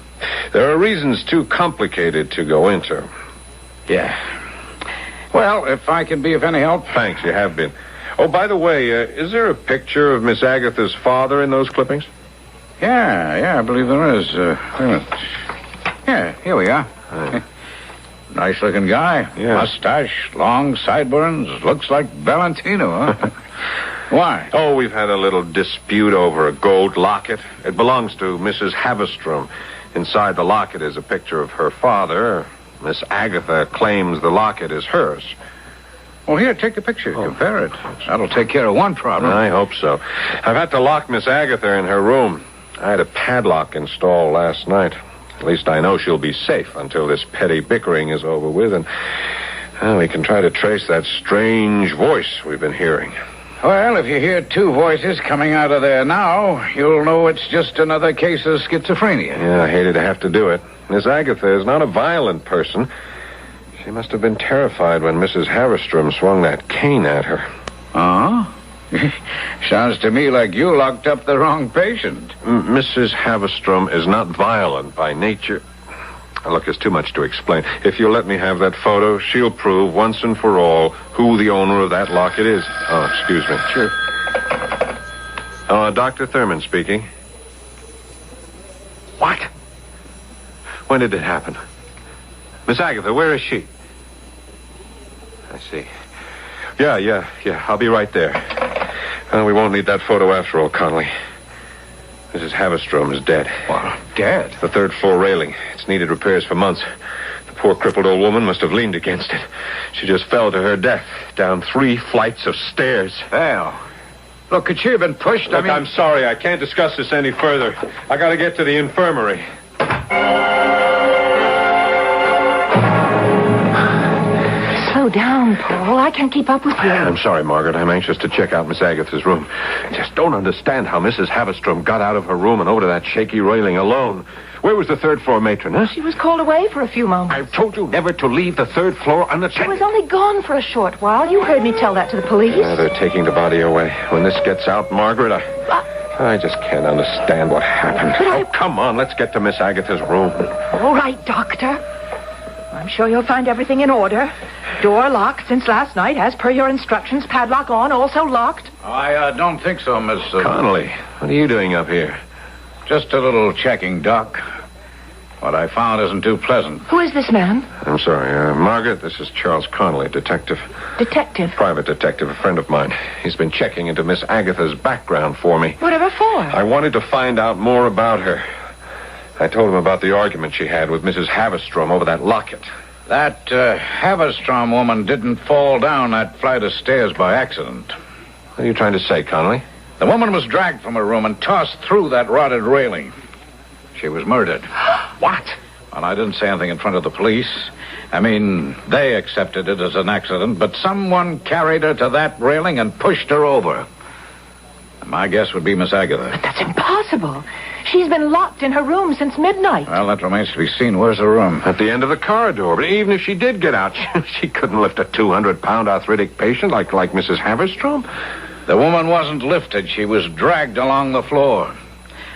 There are reasons too complicated to go into. Yeah. Well, if I can be of any help. Thanks, you have been. Oh, by the way, is there a picture of Miss Agatha's father in those clippings? Yeah, I believe there is. Wait a minute. Yeah, here we are. Nice-looking guy. Yeah. Mustache, long sideburns. Looks like Valentino, huh? Why? Oh, we've had a little dispute over a gold locket. It belongs to Mrs. Havestrom. Inside the locket is a picture of her father. Miss Agatha claims the locket is hers. Well, here, take the picture. Compare it. That'll take care of one problem. I hope so. I've had to lock Miss Agatha in her room. I had a padlock installed last night. At least I know she'll be safe until this petty bickering is over with, and we can try to trace that strange voice we've been hearing. Well, if you hear two voices coming out of there now, you'll know it's just another case of schizophrenia. Yeah, I hated to have to do it. Miss Agatha is not a violent person. She must have been terrified when Mrs. Haverstrom swung that cane at her. Oh? Sounds to me like you locked up the wrong patient. Mrs. Haverstrom is not violent by nature. Look, there's too much to explain. If you'll let me have that photo, she'll prove once and for all who the owner of that locket is. Oh, excuse me. Sure. Dr. Thurman speaking. What? When did it happen? Miss Agatha, where is she? I see. Yeah. I'll be right there. We won't need that photo after all, Connolly. Mrs. Haverstrom is dead. What? Dead? The third floor railing. It's needed repairs for months. The poor crippled old woman must have leaned against it. She just fell to her death down 3 flights of stairs. Well, look, could she have been pushed? Look, I'm sorry. I can't discuss this any further. I gotta get to the infirmary. Slow down, Paul. I can't keep up with you. I'm sorry, Margaret. I'm anxious to check out Miss Agatha's room. I just don't understand how Mrs. Haverstrom got out of her room and over to that shaky railing alone. Where was the third floor matron, huh? She was called away for a few moments. I've told you never to leave the third floor unattended. She was only gone for a short while. You heard me tell that to the police. They're taking the body away. When this gets out, Margaret, I just can't understand what happened. Come on, let's get to Miss Agatha's room. All right, Doctor. I'm sure you'll find everything in order. Door locked since last night, as per your instructions. Padlock on, also locked. I don't think so, Miss... Connolly, what are you doing up here? Just a little checking, Doc. What I found isn't too pleasant. Who is this man? I'm sorry, Margaret, this is Charles Connolly, detective. Detective? Private detective, a friend of mine. He's been checking into Miss Agatha's background for me. Whatever for? I wanted to find out more about her. I told him about the argument she had with Mrs. Haverstrom over that locket. That Haverstrom woman didn't fall down that flight of stairs by accident. What are you trying to say, Connolly? The woman was dragged from her room and tossed through that rotted railing. She was murdered. What? Well, I didn't say anything in front of the police. I mean, they accepted it as an accident, but someone carried her to that railing and pushed her over. My guess would be Miss Agatha. But that's impossible. She's been locked in her room since midnight. Well, that remains to be seen. Where's her room? At the end of the corridor. But even if she did get out, she couldn't lift a 200-pound arthritic patient like Mrs. Haverstrom. The woman wasn't lifted. She was dragged along the floor.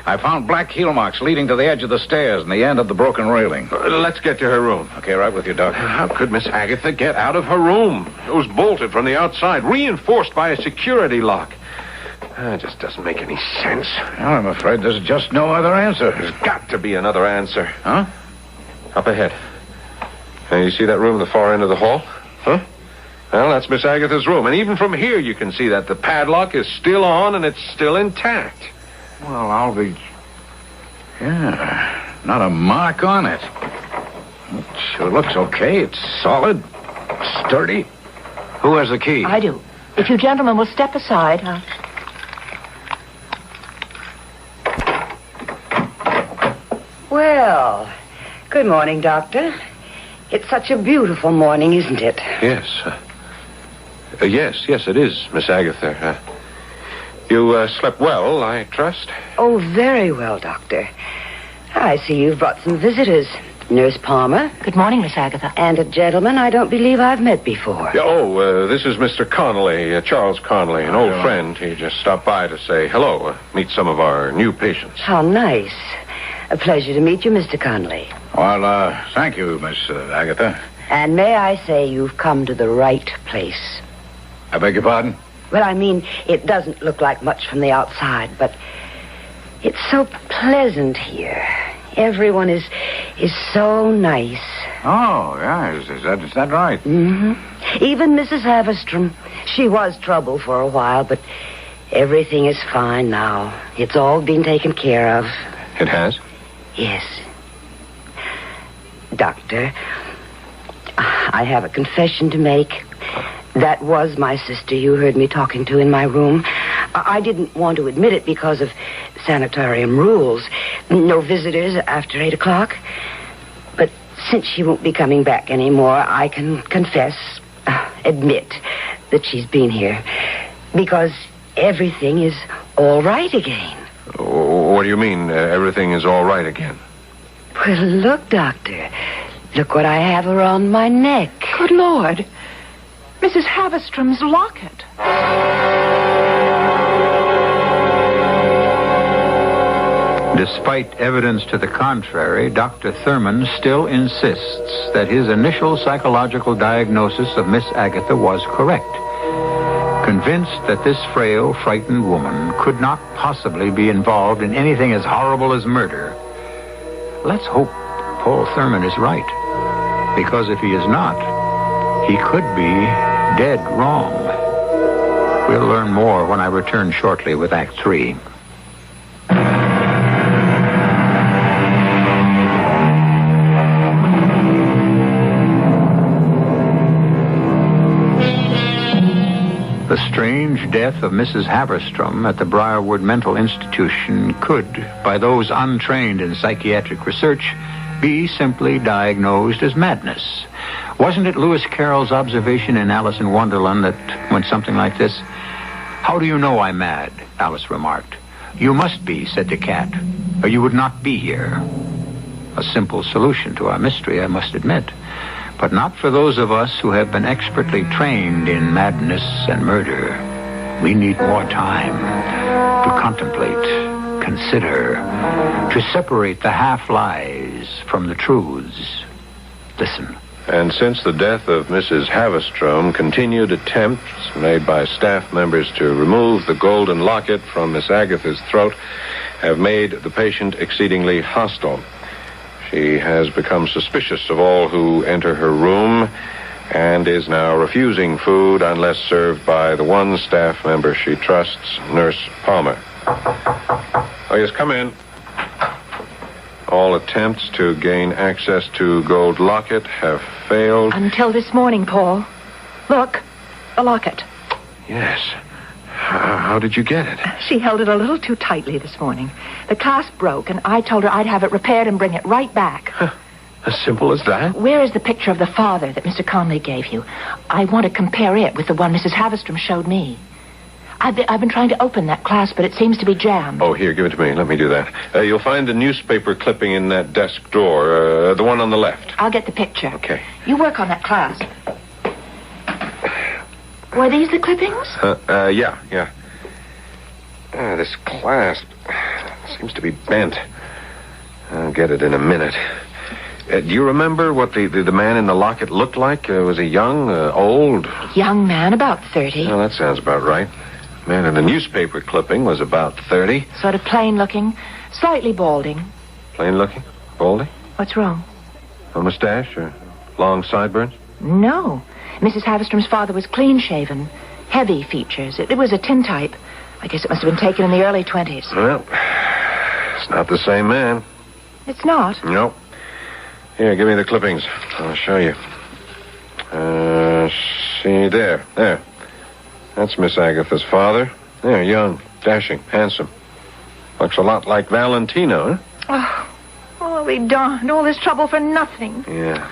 I found black heel marks leading to the edge of the stairs and the end of the broken railing. Let's get to her room. Okay, right with you, Doc. How could Miss Agatha get out of her room? It was bolted from the outside, reinforced by a security lock. It just doesn't make any sense. Well, I'm afraid there's just no other answer. There's got to be another answer. Huh? Up ahead. You see that room at the far end of the hall? Huh? Well, that's Miss Agatha's room. And even from here, you can see that the padlock is still on and it's still intact. Well, I'll be... Yeah, not a mark on it. It sure looks okay. It's solid, sturdy. Who has the key? I do. If you gentlemen will step aside, Well, good morning, Doctor. It's such a beautiful morning, isn't it? Yes. Yes, it is, Miss Agatha. You slept well, I trust? Oh, very well, Doctor. I see you've brought some visitors. Nurse Palmer. Good morning, Miss Agatha. And a gentleman I don't believe I've met before. This is Mr. Connolly, Charles Connolly, an old friend. He just stopped by to say hello, meet some of our new patients. How nice. A pleasure to meet you, Mr. Connolly. Well, thank you, Miss Agatha. And may I say you've come to the right place. I beg your pardon? Well, I mean, it doesn't look like much from the outside, but it's so pleasant here. Everyone is so nice. Oh, yeah, is that right? Mm-hmm. Even Mrs. Haverstrom. She was trouble for a while, but everything is fine now. It's all been taken care of. It has? Yes. Doctor, I have a confession to make. That was my sister you heard me talking to in my room. I didn't want to admit it because of sanitarium rules. No visitors after 8 o'clock. But since she won't be coming back anymore, I can admit that she's been here. Because everything is all right again. What do you mean, everything is all right again? Well, look, Doctor. Look what I have around my neck. Good Lord. Mrs. Haverstrom's locket. Despite evidence to the contrary, Dr. Thurman still insists that his initial psychological diagnosis of Miss Agatha was correct. Convinced that this frail, frightened woman could not possibly be involved in anything as horrible as murder. Let's hope Paul Thurman is right. Because if he is not, he could be dead wrong. We'll learn more when I return shortly with Act 3. The strange death of Mrs. Haverstrom at the Briarwood Mental Institution could, by those untrained in psychiatric research, be simply diagnosed as madness. Wasn't it Lewis Carroll's observation in Alice in Wonderland that went something like this? "How do you know I'm mad?" Alice remarked. "You must be," said the cat, "or you would not be here." A simple solution to our mystery, I must admit. But not for those of us who have been expertly trained in madness and murder. We need more time to contemplate, consider, to separate the half-lies from the truths. Listen. And since the death of Mrs. Haverstrom, continued attempts made by staff members to remove the golden locket from Miss Agatha's throat have made the patient exceedingly hostile. She has become suspicious of all who enter her room and is now refusing food unless served by the one staff member she trusts, Nurse Palmer. Oh, yes, come in. All attempts to gain access to gold locket have failed. Until this morning, Paul. Look, the locket. Yes. How did you get it? She held it a little too tightly this morning. The clasp broke, and I told her I'd have it repaired and bring it right back. As simple as that? Where is the picture of the father that Mr. Conley gave you? I want to compare it with the one Mrs. Haverstrom showed me. I've been trying to open that clasp, but it seems to be jammed. Oh, here, give it to me. Let me do that. You'll find a newspaper clipping in that desk drawer, the one on the left. I'll get the picture. Okay. You work on that clasp. Were these the clippings? Yeah. This clasp seems to be bent. I'll get it in a minute. Do you remember what the man in the locket looked like? Was he young, old? Young man, about 30. Well, that sounds about right. Man in the newspaper clipping was about 30. Sort of plain-looking, slightly balding. Plain-looking? Balding? What's wrong? A mustache or long sideburns? No. Mrs. Haverstrom's father was clean-shaven, heavy features. It was a tintype. I guess it must have been taken in the early 20s. Well, it's not the same man. It's not? No. Here, give me the clippings. I'll show you. See, there. That's Miss Agatha's father. There, young, dashing, handsome. Looks a lot like Valentino, huh? Oh, I'll be darned. All this trouble for nothing. Yeah.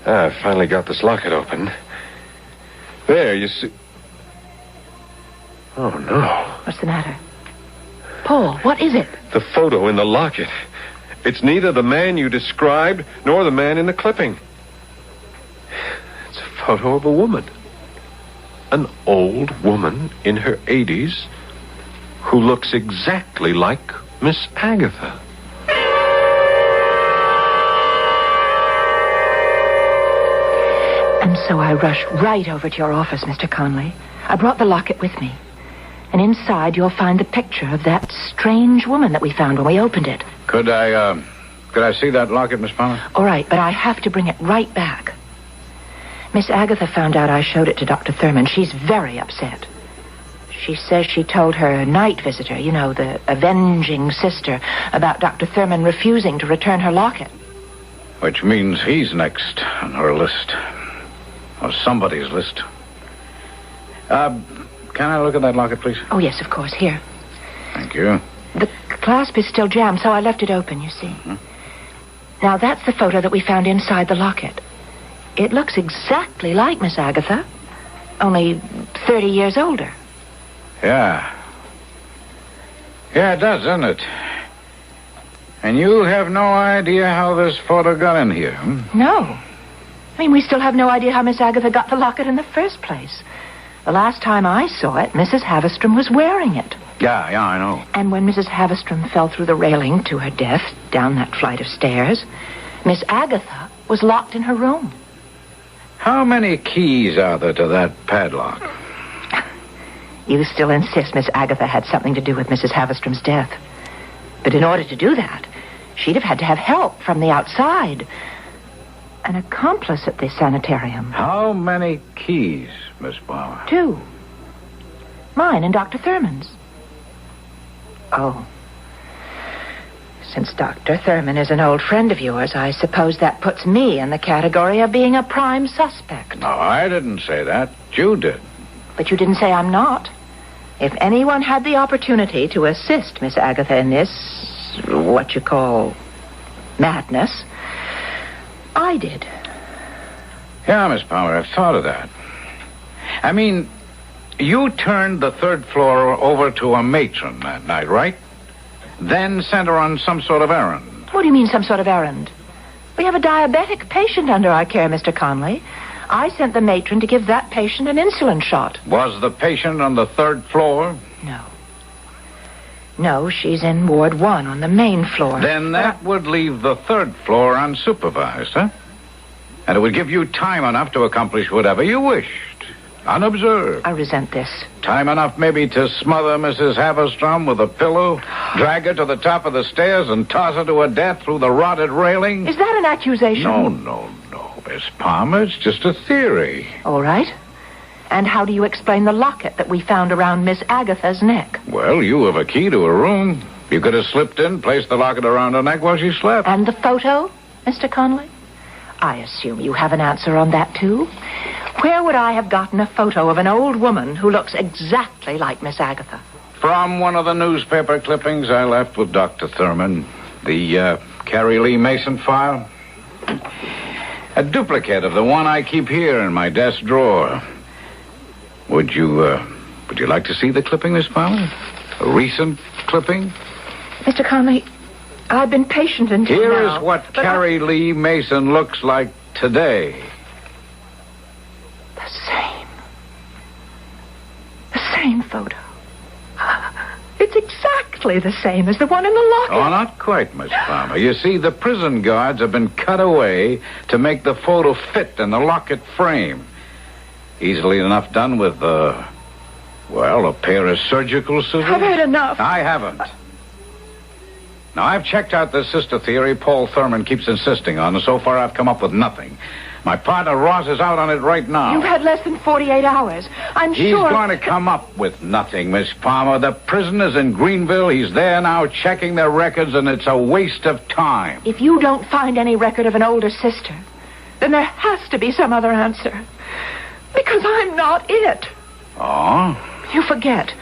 I finally got this locket open. There, you see... Oh, no. What's the matter? Paul, what is it? The photo in the locket. It's neither the man you described nor the man in the clipping. It's a photo of a woman. An old woman in her 80s who looks exactly like Miss Agatha. And so I rushed right over to your office, Mr. Conley. I brought the locket with me. And inside you'll find the picture of that strange woman that we found when we opened it. Could I see that locket, Miss Palmer? All right, but I have to bring it right back. Miss Agatha found out I showed it to Dr. Thurman. She's very upset. She says she told her night visitor, you know, the avenging sister, about Dr. Thurman refusing to return her locket. Which means he's next on her list. Or somebody's list. Can I look at that locket, please? Oh, yes, of course. Here. Thank you. The clasp is still jammed, so I left it open, you see. Mm-hmm. Now, that's the photo that we found inside the locket. It looks exactly like Miss Agatha, only 30 years older. Yeah. Yeah, it does, doesn't it? And you have no idea how this photo got in here, hmm? No. I mean, we still have no idea how Miss Agatha got the locket in the first place. The last time I saw it, Mrs. Haverstrom was wearing it. Yeah, I know. And when Mrs. Haverstrom fell through the railing to her death down that flight of stairs, Miss Agatha was locked in her room. How many keys are there to that padlock? You still insist Miss Agatha had something to do with Mrs. Haverstrom's death. But in order to do that, she'd have had to have help from the outside. An accomplice at the sanitarium. How many keys, Miss Palmer? 2. Mine and Dr. Thurman's. Oh. Since Dr. Thurman is an old friend of yours, I suppose that puts me in the category of being a prime suspect. No, I didn't say that. You did. But you didn't say I'm not. If anyone had the opportunity to assist Miss Agatha in this, what you call, madness, I did. Yeah, Miss Palmer, I've thought of that. I mean, you turned the 3rd floor over to a matron that night, right? Then sent her on some sort of errand. What do you mean, some sort of errand? We have a diabetic patient under our care, Mr. Conley. I sent the matron to give that patient an insulin shot. Was the patient on the 3rd floor? No. No, she's in Ward 1 on the main floor. Then that would leave the 3rd floor unsupervised, huh? And it would give you time enough to accomplish whatever you wished, unobserved. I resent this. Time enough maybe to smother Mrs. Haverstrom with a pillow, drag her to the top of the stairs, and toss her to her death through the rotted railing? Is that an accusation? No, Miss Palmer. It's just a theory. All right. And how do you explain the locket that we found around Miss Agatha's neck? Well, you have a key to her room. You could have slipped in, placed the locket around her neck while she slept. And the photo, Mr. Conley? I assume you have an answer on that, too. Where would I have gotten a photo of an old woman who looks exactly like Miss Agatha? From one of the newspaper clippings I left with Dr. Thurman. The Carrie Lee Mason file. A duplicate of the one I keep here in my desk drawer. Would you like to see the clipping, Miss Palmer? A recent clipping? Mr. Conley, I've been patient until Here now. is what Carrie Lee Mason looks like today. The same photo. It's exactly the same as the one in the locket. Oh, not quite, Miss Palmer. You see, the prison guards have been cut away to make the photo fit in the locket frame. Easily enough done with, a pair of surgical scissors. I've had enough. I haven't. Now, I've checked out this sister theory Paul Thurman keeps insisting on, and so far I've come up with nothing. My partner Ross is out on it right now. You've had less than 48 hours. I'm He's sure... going to come up with nothing, Miss Palmer. The prisoner's in Greenville. He's there now checking their records, and it's a waste of time. If you don't find any record of an older sister, then there has to be some other answer. Because I'm not it. Oh? You forget.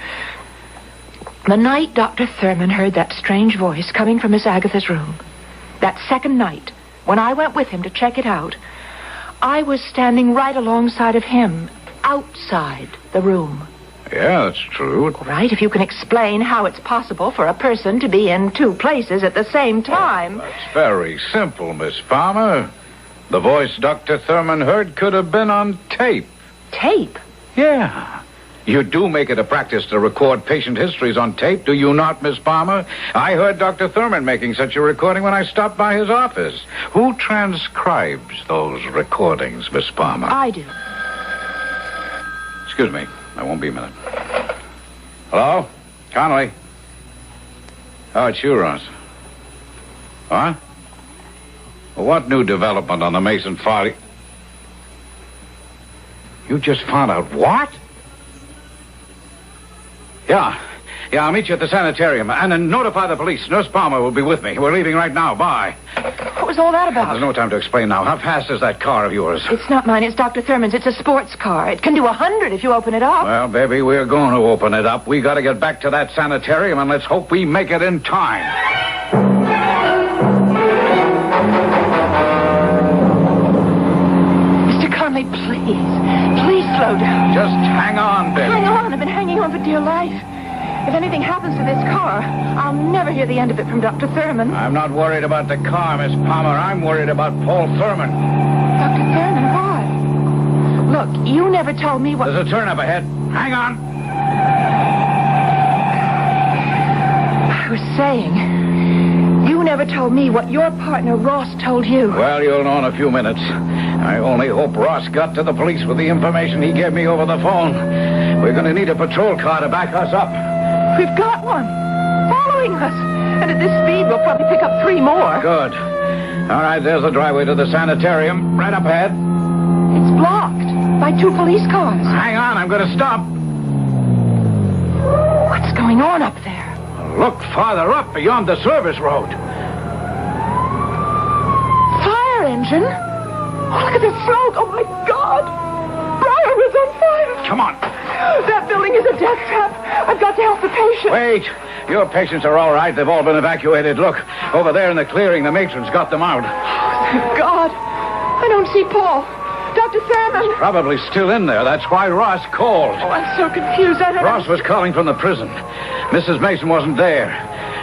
The night Dr. Thurman heard that strange voice coming from Miss Agatha's room, that second night, when I went with him to check it out, I was standing right alongside of him, outside the room. Yeah, that's true. All right, if you can explain how it's possible for a person to be in 2 places at the same time. That's very simple, Miss Palmer. The voice Dr. Thurman heard could have been on tape. Tape? Yeah. You do make it a practice to record patient histories on tape, do you not, Miss Palmer? I heard Dr. Thurman making such a recording when I stopped by his office. Who transcribes those recordings, Miss Palmer? I do. Excuse me. I won't be a minute. Hello? Connolly? Oh, it's you, Ross. What? Well, what new development on the Mason file? You just found out what? Yeah, I'll meet you at the sanitarium. And then notify the police. Nurse Palmer will be with me. We're leaving right now. Bye. What was all that about? There's no time to explain now. How fast is that car of yours? It's not mine. It's Dr. Thurman's. It's a sports car. It can do 100 if you open it up. Well, baby, we're going to open it up. We got to get back to that sanitarium, and let's hope we make it in time. Mr. Conley, please slow down. Just hang on, baby. Hang on. I've been hanging on for dear life. If anything happens to this car, I'll never hear the end of it from Dr. Thurman. I'm not worried about the car, Miss Palmer. I'm worried about Paul Thurman. Dr. Thurman, why? Look, you never told me what... There's a turn up ahead. Hang on. I was saying, you never told me what your partner Ross told you. Well, you'll know in a few minutes. I only hope Ross got to the police with the information he gave me over the phone. We're going to need a patrol car to back us up. We've got one. Following us. And at this speed, we'll probably pick up 3 more. Good. All right, there's the driveway to the sanitarium. Right up ahead. It's blocked by 2 police cars. Hang on, I'm going to stop. What's going on up there? Look farther up beyond the service road. Fire engine? Oh, look at the smoke. Oh, my God. Briarwood's on fire. Come on. That building is a death trap. I've got to help the patient. Wait. Your patients are all right. They've all been evacuated. Look, over there in the clearing, the matron's got them out. Oh, thank God. I don't see Paul. Dr. Thurman. He's probably still in there. That's why Ross called. Oh, I'm so confused. Ross was calling from the prison. Mrs. Mason wasn't there.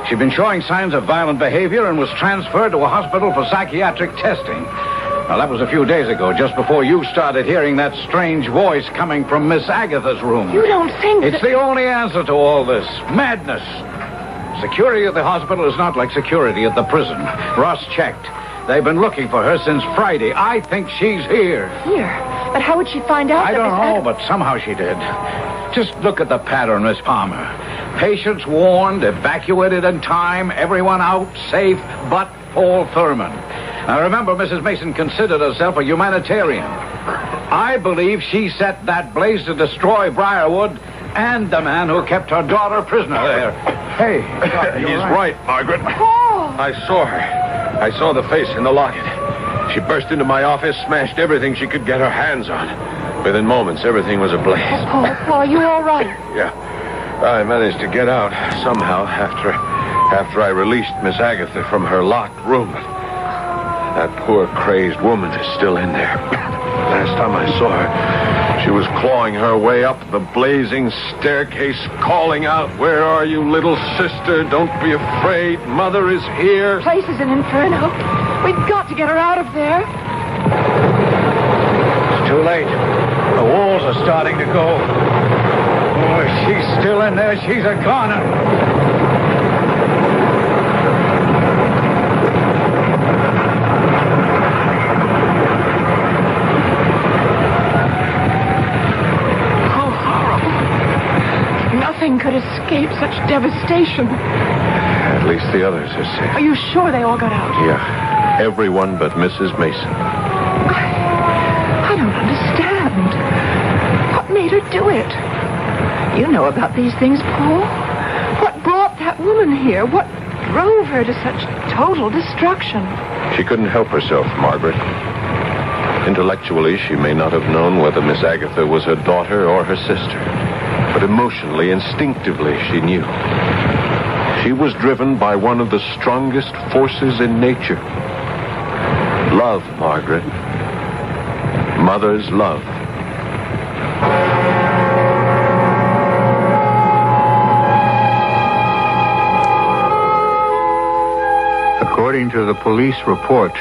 She'd been showing signs of violent behavior and was transferred to a hospital for psychiatric testing. Now, that was a few days ago, just before you started hearing that strange voice coming from Miss Agatha's room. You don't think It's the only answer to all this. Madness. Security at the hospital is not like security at the prison. Ross checked. They've been looking for her since Friday. I think she's here. Here? But how would she find out? I don't know, but somehow she did. Just look at the pattern, Miss Palmer. Patients warned, evacuated in time, everyone out, safe, but Paul Thurman. Now, remember, Mrs. Mason considered herself a humanitarian. I believe she set that blaze to destroy Briarwood and the man who kept her daughter prisoner there. Hey, he's right, Margaret. Oh. I saw her. I saw the face in the locket. She burst into my office, smashed everything she could get her hands on. Within moments, everything was ablaze. Oh, Paul, are you all right? Yeah. I managed to get out somehow after I released Miss Agatha from her locked room. But that poor crazed woman is still in there. Last time I saw her, she was clawing her way up the blazing staircase, calling out, "Where are you, little sister? Don't be afraid. Mother is here." The place is an inferno. We've got to get her out of there. It's too late. The walls are starting to go. Oh, if she's still in there, she's a goner. Nothing could escape such devastation. At least the others are safe. Are you sure they all got out? Yeah. Everyone but Mrs. Mason. I don't understand. What made her do it? You know about these things, Paul. What brought that woman here? What drove her to such total destruction? She couldn't help herself, Margaret. Intellectually, she may not have known whether Miss Agatha was her daughter or her sister. But emotionally, instinctively, she knew. She was driven by one of the strongest forces in nature. Love, Margaret. Mother's love. According to the police report,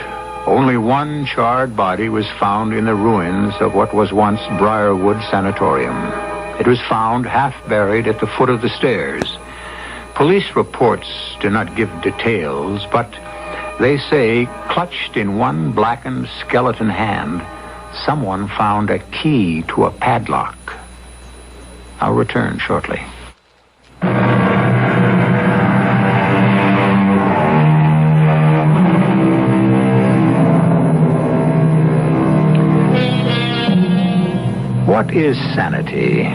only one charred body was found in the ruins of what was once Briarwood Sanatorium. It was found half buried at the foot of the stairs. Police reports do not give details, but they say, clutched in one blackened skeleton hand, someone found a key to a padlock. I'll return shortly. What is sanity?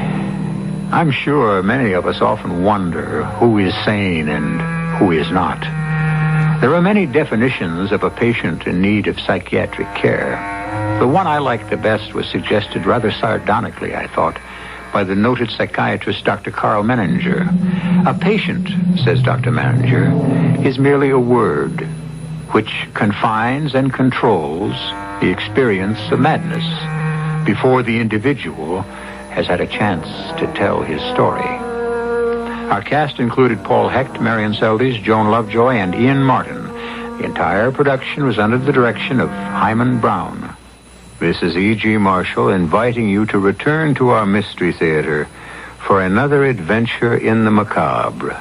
I'm sure many of us often wonder who is sane and who is not. There are many definitions of a patient in need of psychiatric care. The one I liked the best was suggested rather sardonically, I thought, by the noted psychiatrist Dr. Carl Menninger. A patient, says Dr. Menninger, is merely a word which confines and controls the experience of madness before the individual has had a chance to tell his story. Our cast included Paul Hecht, Marion Seldes, Joan Lovejoy, and Ian Martin. The entire production was under the direction of Hyman Brown. This is E.G. Marshall inviting you to return to our Mystery Theater for another adventure in the macabre.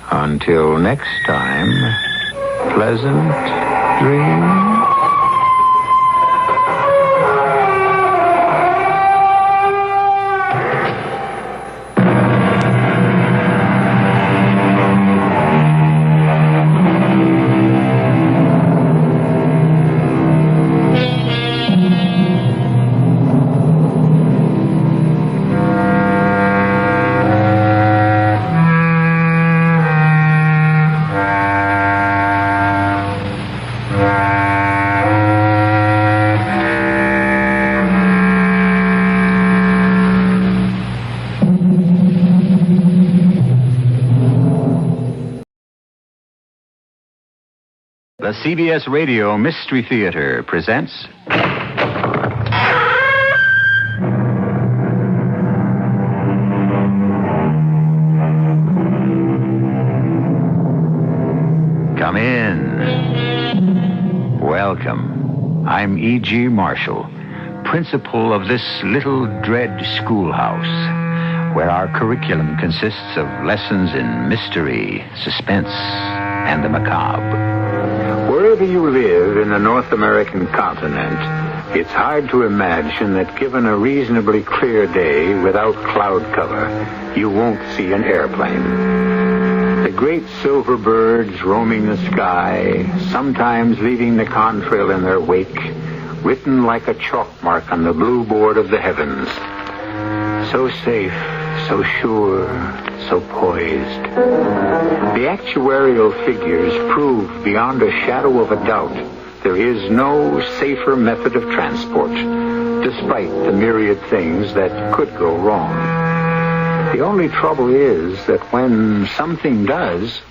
Until next time, pleasant dreams. The CBS Radio Mystery Theater presents... Come in. Welcome. I'm E.G. Marshall, principal of this little dread schoolhouse, where our curriculum consists of lessons in mystery, suspense, and the macabre. Wherever you live in the North American continent, it's hard to imagine that given a reasonably clear day without cloud cover, you won't see an airplane. The great silver birds roaming the sky, sometimes leaving the contrail in their wake, written like a chalk mark on the blue board of the heavens. So safe, so sure, so poised. The actuarial figures prove beyond a shadow of a doubt there is no safer method of transport, despite the myriad things that could go wrong. The only trouble is that when something does...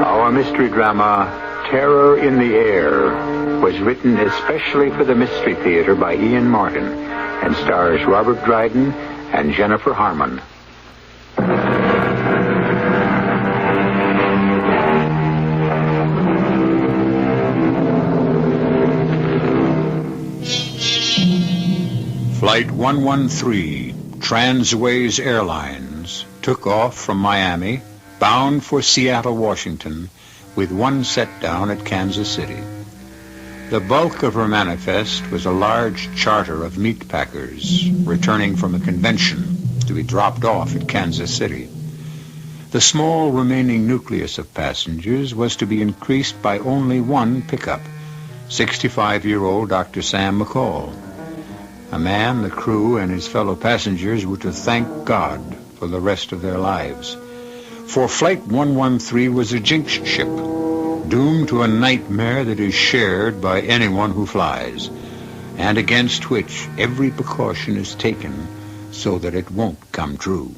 Our mystery drama, Terror in the Air, was written especially for the Mystery Theater by Ian Martin and stars Robert Dryden and Jennifer Harmon. Flight 113, Transways Airlines, took off from Miami, bound for Seattle, Washington, with one set down at Kansas City. The bulk of her manifest was a large charter of meat packers returning from a convention to be dropped off at Kansas City. The small remaining nucleus of passengers was to be increased by only one pickup, 65-year-old Dr. Sam McCall, a man the crew and his fellow passengers were to thank God for the rest of their lives. For Flight 113 was a jinx ship, doomed to a nightmare that is shared by anyone who flies, and against which every precaution is taken so that it won't come true.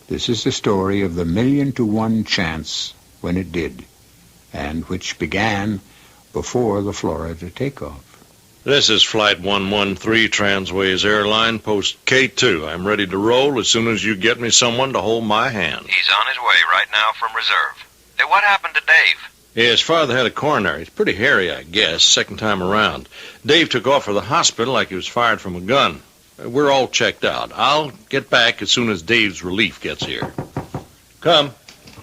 This is the story of the 1,000,000-to-1 chance when it did, and which began before the Florida takeoff. This is Flight 113, Transways Airline, Post K2. I'm ready to roll as soon as you get me someone to hold my hand. He's on his way right now from reserve. Hey, what happened to Dave? Yeah, his father had a coronary. It's pretty hairy, I guess, second time around. Dave took off for the hospital like he was fired from a gun. We're all checked out. I'll get back as soon as Dave's relief gets here. Come.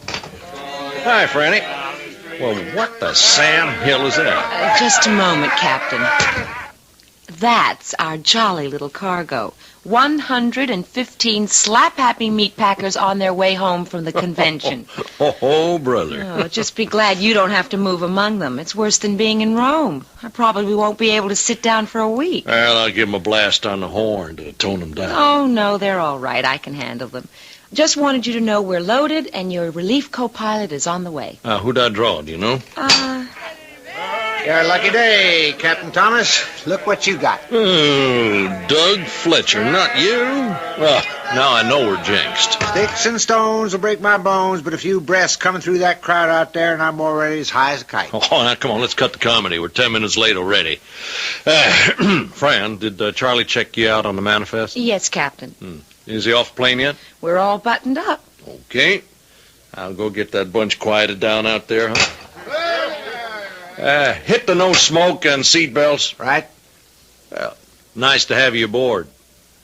Hi, Franny. Well, what the Sam Hill is that? Just a moment, Captain. That's our jolly little cargo. 115 slap-happy meat packers on their way home from the convention. Oh, brother. Oh, just be glad you don't have to move among them. It's worse than being in Rome. I probably won't be able to sit down for a week. Well, I'll give them a blast on the horn to tone them down. Oh, no, they're all right. I can handle them. Just wanted you to know we're loaded and your relief co-pilot is on the way. Who'd I draw, do you know? Your lucky day, Captain Thomas. Look what you got. Oh, Doug Fletcher, not you? Well, now I know we're jinxed. Sticks and stones will break my bones, but a few breaths coming through that crowd out there, and I'm already as high as a kite. Oh, now, come on, let's cut the comedy. We're 10 minutes late already. Fran, did Charlie check you out on the manifest? Yes, Captain. Is he off the plane yet? We're all buttoned up. Okay. I'll go get that bunch quieted down out there, huh? Hit the no smoke and seat belts. Right. Well, nice to have you aboard.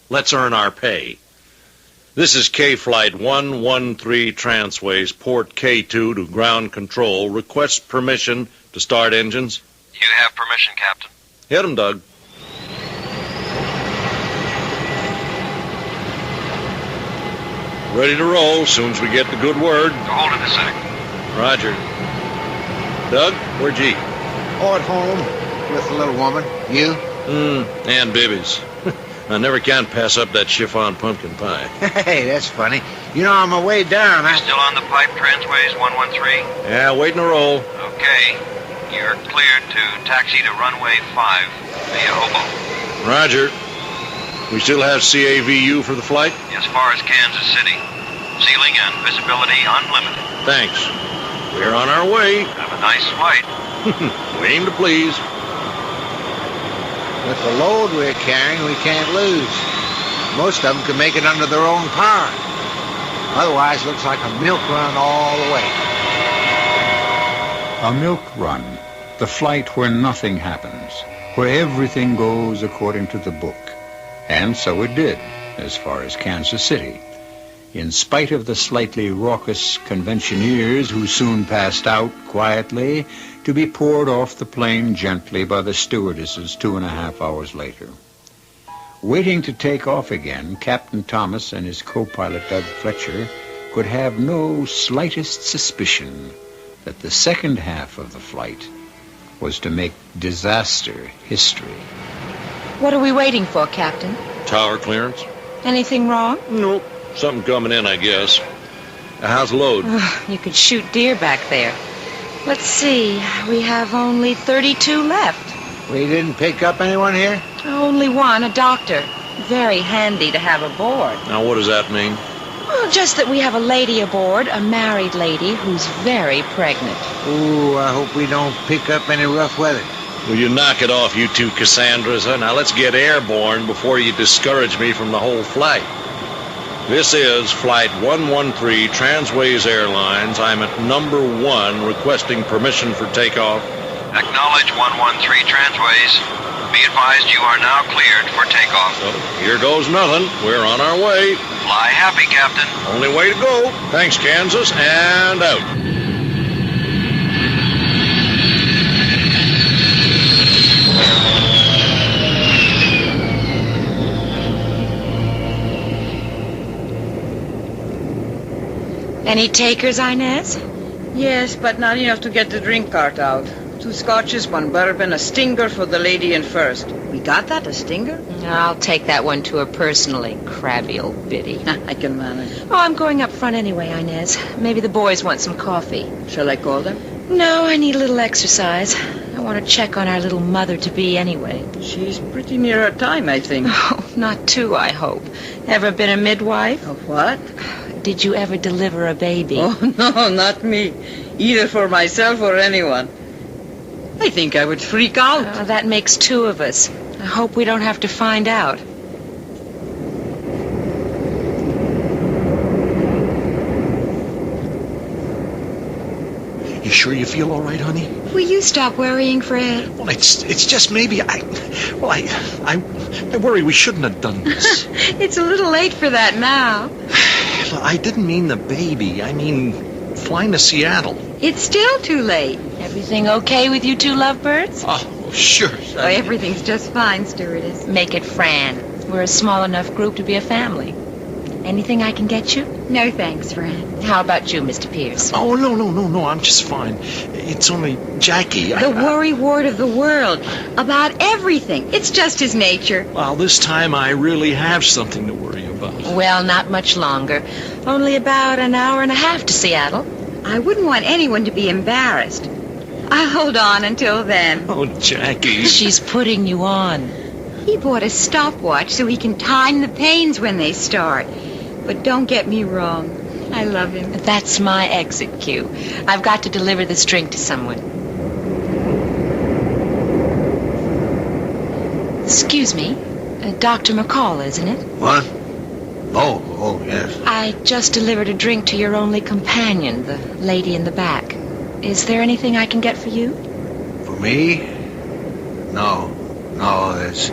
Let's earn our pay. This is K Flight 113 Transways, port K2 to ground control. Request permission to start engines. You have permission, Captain. Hit 'em, Doug. Ready to roll soon as we get the good word. Hold it a sec. Roger. Doug, where'd you? Oh, at home with the little woman. You? And Bibby's. I never can pass up that chiffon pumpkin pie. Hey, that's funny. You know, on my way down, You still on the pipe, Transways 113? Yeah, waiting to roll. Okay. You're cleared to taxi to runway 5 via Hobo. Roger. We still have CAVU for the flight? As far as Kansas City. Ceiling and visibility unlimited. Thanks. We're on our way. Have a nice flight. We aim to please. with the load we're carrying, we can't lose. Most of them can make it under their own power. Otherwise, it looks like a milk run all the way. A milk run, the flight where nothing happens, where everything goes according to the book. And so it did, as far as Kansas City. In spite of the slightly raucous conventioneers who soon passed out quietly to be poured off the plane gently by the stewardesses 2.5 hours later. Waiting to take off again, Captain Thomas and his co-pilot Doug Fletcher could have no slightest suspicion that the second half of the flight was to make disaster history. What are we waiting for, Captain? Tower clearance? Anything wrong? Nope. Something coming in, I guess. How's the load? You could shoot deer back there. Let's see. We have only 32 left. We didn't pick up anyone here? Only one, a doctor. Very handy to have aboard. Now, what does that mean? Well, just that we have a lady aboard, a married lady who's very pregnant. Ooh, I hope we don't pick up any rough weather. Will you knock it off, you two Cassandras? Huh? Now, let's get airborne before you discourage me from the whole flight. This is Flight 113, Transways Airlines. I'm at number 1, requesting permission for takeoff. Acknowledge 113 Transways. Be advised you are now cleared for takeoff. So, here goes nothing. We're on our way. Fly happy, Captain. Only way to go. Thanks, Kansas, and out. Any takers, Inez? Yes, but not enough to get the drink cart out. 2 scotches, 1 bourbon, a stinger for the lady in first. We got that, a stinger? I'll take that one to her personally, crabby old biddy. I can manage. Oh, I'm going up front anyway, Inez. Maybe the boys want some coffee. Shall I call them? No, I need a little exercise. I want to check on our little mother-to-be anyway. She's pretty near her time, I think. Oh, not too, I hope. Ever been a midwife? A what? Did you ever deliver a baby? Oh, no, not me. Either for myself or anyone. I think I would freak out. Oh, that makes 2 of us. I hope we don't have to find out. You sure you feel all right, honey? Will you stop worrying, Fred? Well, it's just maybe I worry we shouldn't have done this. It's a little late for that now. I didn't mean the baby. I mean flying to Seattle. It's still too late. Everything okay with you 2 lovebirds? Oh, sure. Oh, everything's just fine, stewardess. Make it Fran. We're a small enough group to be a family. Anything I can get you? No, thanks, Fran. How about you, Mr. Pierce? Oh, no, I'm just fine. It's only Jackie. The worry-wart of the world. About everything. It's just his nature. Well, this time I really have something to worry about. Well, not much longer. Only about an hour and a half to Seattle. I wouldn't want anyone to be embarrassed. I'll hold on until then. Oh, Jackie. She's putting you on. He bought a stopwatch so he can time the pains when they start. But don't get me wrong. I love him. That's my exit cue. I've got to deliver this drink to someone. Excuse me. Dr. McCall, isn't it? What? Oh, yes. I just delivered a drink to your only companion, the lady in the back. Is there anything I can get for you? For me? No, that's...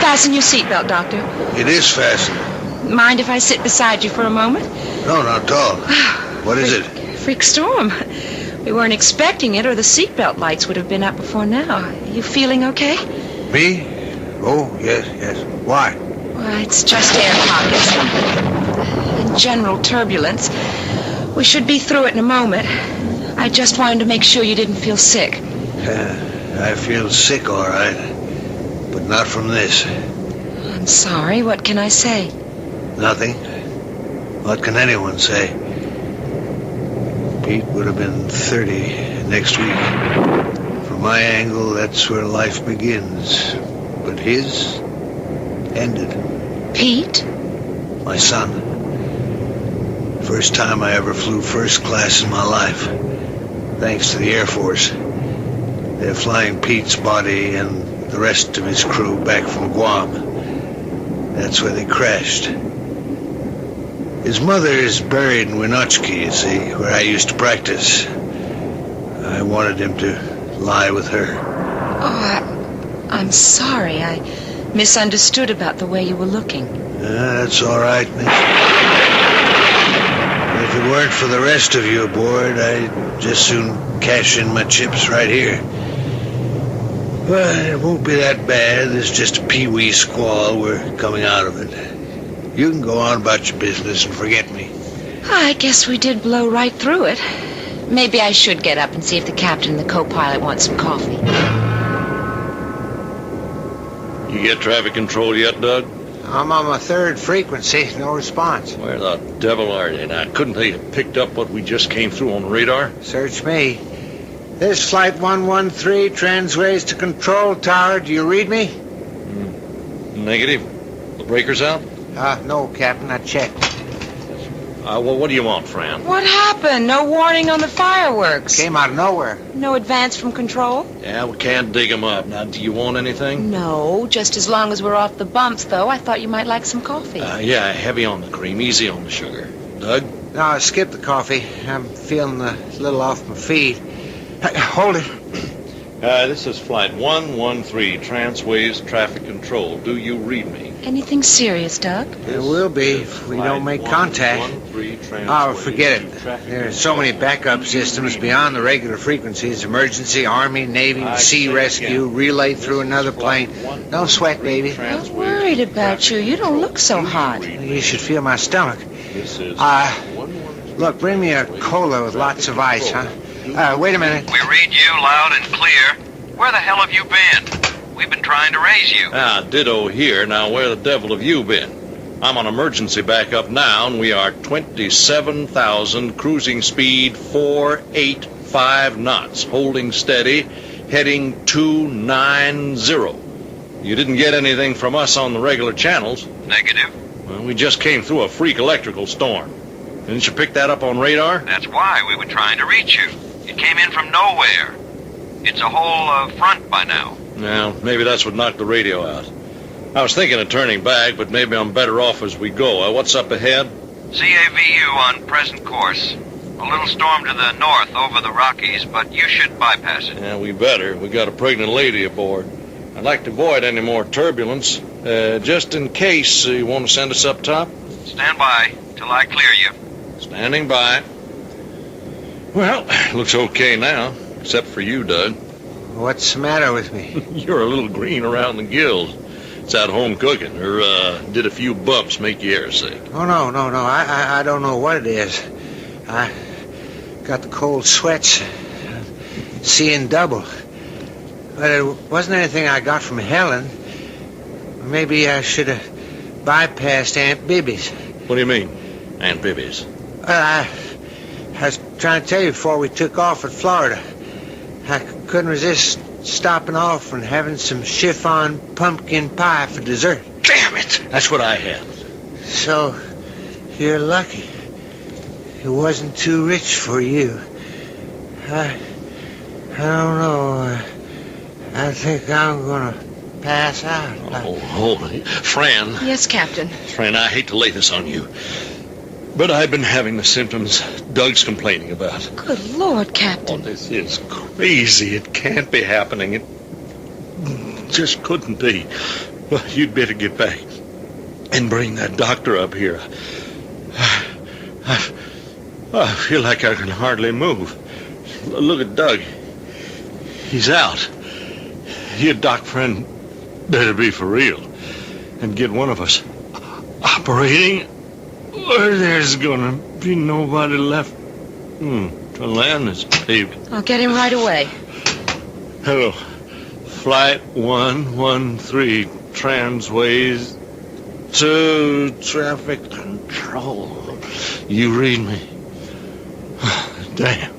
Fasten your seatbelt, Doctor. It is fastened. Mind if I sit beside you for a moment? No, not at all. What is it? Freak storm. We weren't expecting it, or the seatbelt lights would have been up before now. You feeling okay? Me? Oh, yes. Why? Well, it's just air pockets. And general turbulence. We should be through it in a moment. I just wanted to make sure you didn't feel sick. I feel sick, all right. But not from this. I'm sorry. What can I say? Nothing. What can anyone say? Pete would have been 30 next week. From my angle, that's where life begins. But his ended. Pete? My son. First time I ever flew first class in my life. Thanks to the Air Force. They're flying Pete's body and the rest of his crew back from Guam. That's where they crashed. His mother is buried in Winoochki, you see, where I used to practice. I wanted him to lie with her. Oh, I'm sorry. I misunderstood about the way you were looking. That's all right, miss. If it weren't for the rest of you aboard, I'd just soon cash in my chips right here. But it won't be that bad. There's just a pee-wee squall. We're coming out of it. You can go on about your business and forget me. I guess we did blow right through it. Maybe I should get up and see if the captain and the co-pilot want some coffee. You get traffic control yet, Doug? I'm on my third frequency. No response. Where the devil are they now? Couldn't they have picked up what we just came through on the radar? Search me. This is Flight 113, transways to Control Tower. Do you read me? Negative. The breaker's out? No, Captain. I checked. Well, what do you want, Fran? What happened? No warning on the fireworks. Came out of nowhere. No advance from control? Yeah, we can't dig them up. Now, do you want anything? No, just as long as we're off the bumps, though. I thought you might like some coffee. Yeah, heavy on the cream, easy on the sugar. Doug? No, skip the coffee. I'm feeling a little off my feet. Hold it. This is Flight 113, Transways Traffic Control. Do you read me? Anything serious, Doug? It will be if we don't make contact. Oh, forget it. There are so many backup systems beyond the regular frequencies. Emergency, Army, Navy, Sea Rescue, relay through another plane. Don't sweat, baby. I'm worried about you. You don't look so hot. You should feel my stomach. Look, bring me a cola with lots of ice, huh? Wait a minute. We read you loud and clear. Where the hell have you been? We've been trying to raise you. Ditto here. Now, where the devil have you been? I'm on emergency backup now, and we are 27,000, cruising speed 485 knots, holding steady, heading 290. You didn't get anything from us on the regular channels. Negative. Well, we just came through a freak electrical storm. Didn't you pick that up on radar? That's why we were trying to reach you. It came in from nowhere. It's a whole front by now. Well, maybe that's what knocked the radio out. I was thinking of turning back, but maybe I'm better off as we go. What's up ahead? CAVU on present course. A little storm to the north over the Rockies, but you should bypass it. Yeah, we better. We got a pregnant lady aboard. I'd like to avoid any more turbulence. Just in case you want to send us up top? Stand by till I clear you. Standing by. Well, looks okay now. Except for you, Doug. What's the matter with me? You're a little green around the gills. It's that home cooking, or did a few bumps make you airsick? Oh, no. I don't know what it is. I got the cold sweats, seeing double. But it wasn't anything I got from Helen. Maybe I should have bypassed Aunt Bibby's. What do you mean, Aunt Bibby's? I was trying to tell you before we took off for Florida. I couldn't resist stopping off and having some chiffon pumpkin pie for dessert. Damn it! That's what I had. So, you're lucky. It wasn't too rich for you. I don't know. I think I'm gonna pass out. Oh, holy. Fran. Yes, Captain. Fran, I hate to lay this on you, but I've been having the symptoms Doug's complaining about. Good Lord, Captain. Oh, this is crazy. It can't be happening. It just couldn't be. Well, you'd better get back and bring that doctor up here. I feel like I can hardly move. Look at Doug. He's out. Your doc friend better be for real and get one of us operating, or there's gonna be nobody left to land this baby. I'll get him right away. Hello. Flight 113 transways to traffic control. You read me? Damn.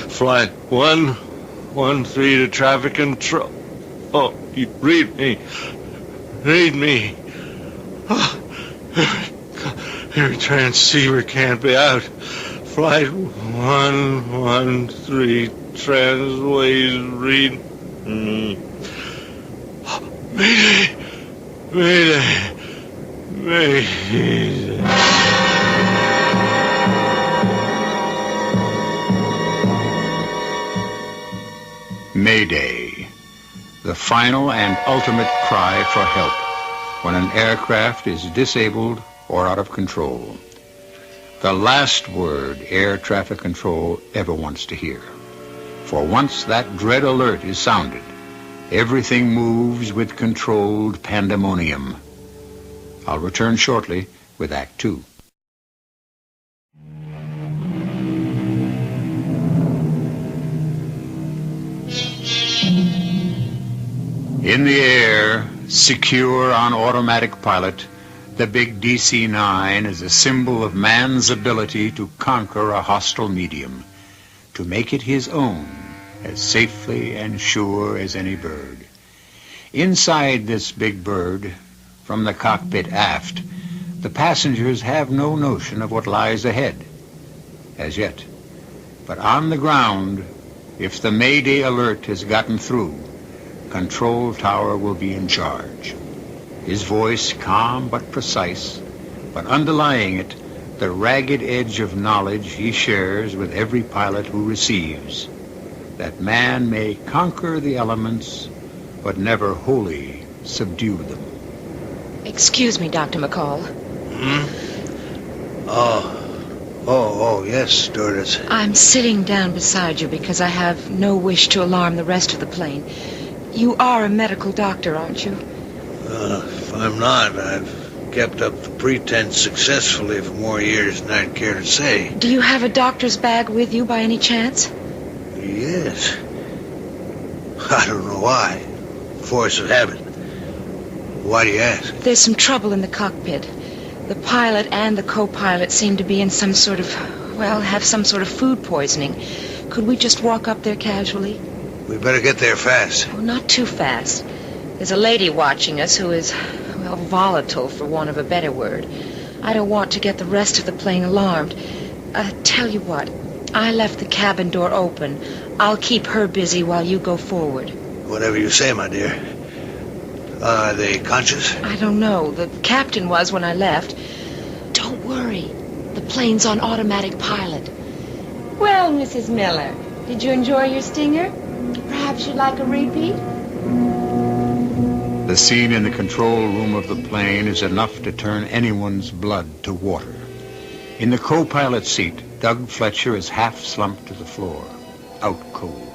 Flight 113 to traffic control. Oh, you read me. Read me. Oh, your transceiver can't be out. Flight 113 transways read me. Mayday. Mayday. Mayday. Mayday, the final and ultimate cry for help when an aircraft is disabled or out of control. The last word air traffic control ever wants to hear. For once that dread alert is sounded, everything moves with controlled pandemonium. I'll return shortly with Act 2. In the air, secure on automatic pilot, the big DC-9 is a symbol of man's ability to conquer a hostile medium, to make it his own as safely and sure as any bird. Inside this big bird, from the cockpit aft, the passengers have no notion of what lies ahead, as yet. But on the ground, if the Mayday alert has gotten through, Control Tower will be in charge. His voice calm but precise, but underlying it, the ragged edge of knowledge he shares with every pilot who receives, that man may conquer the elements, but never wholly subdue them. Excuse me, Dr. McCall. Oh, yes, stewardess. I'm sitting down beside you because I have no wish to alarm the rest of the plane. You are a medical doctor, aren't you? If I'm not, I've kept up the pretense successfully for more years than I'd care to say. Do you have a doctor's bag with you by any chance? Yes. I don't know why. Force of habit. Why do you ask? There's some trouble in the cockpit. The pilot and the co-pilot seem to be in some sort of, have some sort of food poisoning. Could we just walk up there casually? We better get there fast. Oh, not too fast. There's a lady watching us who is, volatile, for want of a better word. I don't want to get the rest of the plane alarmed. Tell you what, I left the cabin door open. I'll keep her busy while you go forward. Whatever you say, my dear. Are they conscious? I don't know. The captain was when I left. Don't worry. The plane's on automatic pilot. Well, Mrs. Miller, did you enjoy your stinger? Perhaps you'd like a repeat? The scene in the control room of the plane is enough to turn anyone's blood to water. In the co-pilot seat, Doug Fletcher is half slumped to the floor, out cold. cold.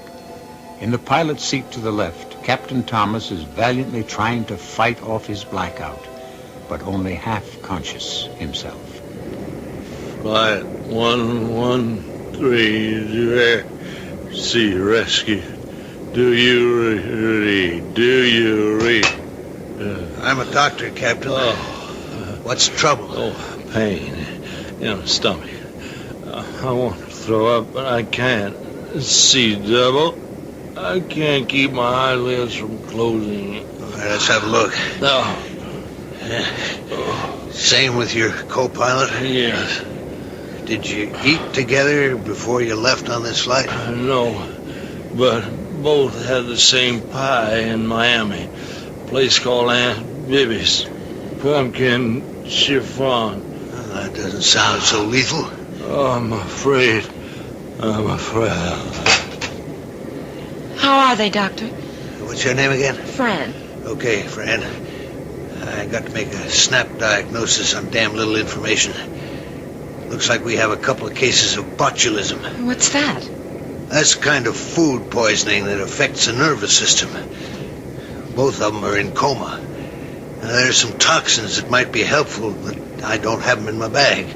In the pilot's seat to the left, Captain Thomas is valiantly trying to fight off his blackout, but only half conscious himself. Flight 113, sea rescue. Do you read? I'm a doctor, Captain. What's the trouble? Oh, pain in the stomach. I want to throw up, but I can't. See double. I can't keep my eyelids from closing. All right, let's have a look. No. Same with your co-pilot? Yes. Did you eat together before you left on this flight? No, but both had the same pie in Miami. A place called Aunt Bibby's. Pumpkin chiffon. That doesn't sound so lethal. Oh, I'm afraid. How are they, Doctor? What's your name again? Fran. Okay, Fran. I got to make a snap diagnosis on damn little information. Looks like we have a couple of cases of botulism. What's that? That's the kind of food poisoning that affects the nervous system. Both of them are in coma. There's some toxins that might be helpful, but I don't have them in my bag.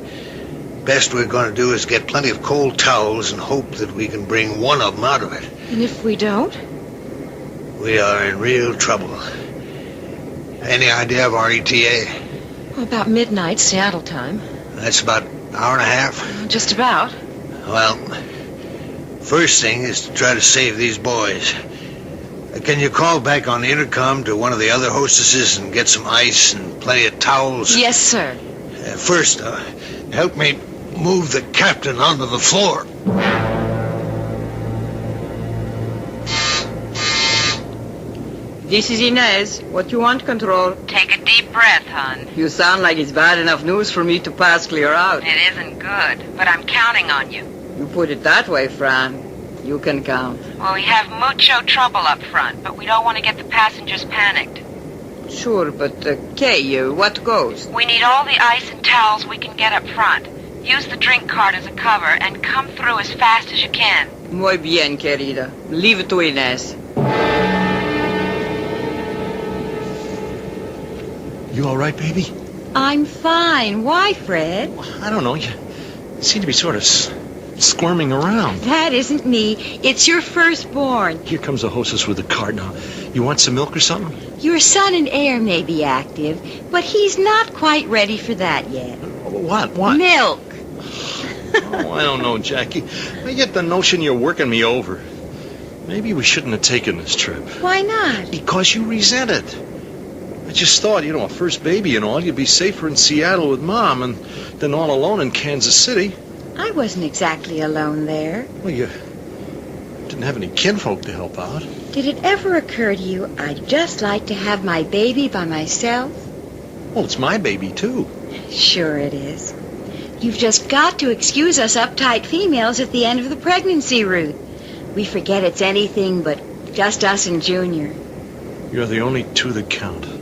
Best we're going to do is get plenty of cold towels and hope that we can bring one of them out of it. And if we don't? We are in real trouble. Any idea of our ETA? Well, about midnight, Seattle time. That's about an hour and a half. Just about. Well, first thing is to try to save these boys. Can you call back on the intercom to one of the other hostesses and get some ice and plenty of towels? Yes, sir. First, help me move the captain onto the floor. This is Inez. What you want, Control? Take a deep breath, hon. You sound like it's bad enough news for me to pass clear out. It isn't good, but I'm counting on you. You put it that way, Fran. You can count. Well, we have mucho trouble up front, but we don't want to get the passengers panicked. Sure, but, what goes? We need all the ice and towels we can get up front. Use the drink cart as a cover and come through as fast as you can. Muy bien, querida. Leave it to Inez. You all right, baby? I'm fine. Why, Fred? I don't know. You seem to be sort of squirming around. That isn't me. It's your firstborn. Here comes the hostess with the cart now. You want some milk or something? Your son and heir may be active, but he's not quite ready for that yet. What? Milk. Oh, I don't know, Jackie. I get the notion you're working me over. Maybe we shouldn't have taken this trip. Why not? Because you resent it. I just thought, a first baby and all, you'd be safer in Seattle with Mom than all alone in Kansas City. I wasn't exactly alone there. Well, you didn't have any kinfolk to help out. Did it ever occur to you I'd just like to have my baby by myself? Well, it's my baby, too. Sure it is. You've just got to excuse us uptight females at the end of the pregnancy route. We forget it's anything but just us and Junior. You're the only two that count.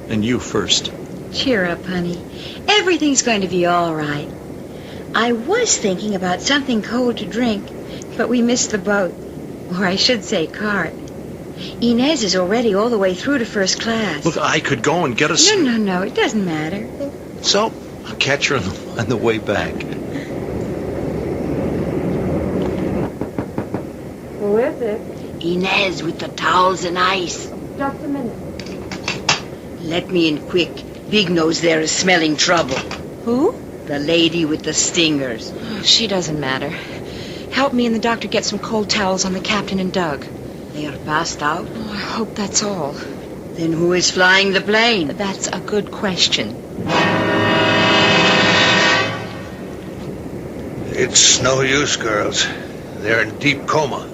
And you first. Cheer up, honey. Everything's going to be all right. I was thinking about something cold to drink, but we missed the boat. Or I should say cart. Inez is already all the way through to first class. Look, I could go and get us... No. It doesn't matter. So, I'll catch her on the way back. Who is it? Inez with the towels and ice. Just a minute. Let me in quick. Big Nose there is smelling trouble. Who? The lady with the stingers. Oh, she doesn't matter. Help me and the doctor get some cold towels on the captain and Doug. They are passed out? Oh, I hope that's all. Then who is flying the plane? That's a good question. It's no use, girls. They're in deep coma.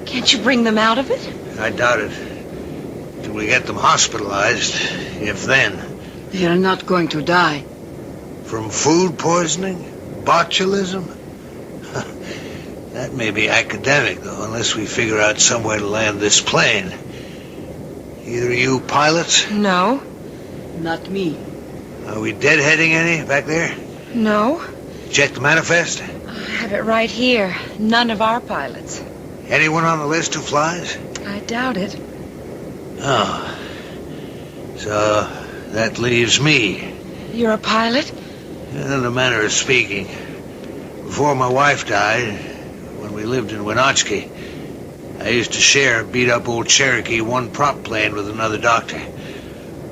Can't you bring them out of it? I doubt it. Till we get them hospitalized, if then. They are not going to die. From food poisoning? Botulism? That may be academic, though, unless we figure out some way to land this plane. Either of you pilots? No. Not me. Are we deadheading any back there? No. Check the manifest? I have it right here. None of our pilots. Anyone on the list who flies? I doubt it. Oh. So that leaves me. You're a pilot? In a manner of speaking. Before my wife died, when we lived in Wenatchee, I used to share a beat-up old Cherokee one prop plane with another doctor.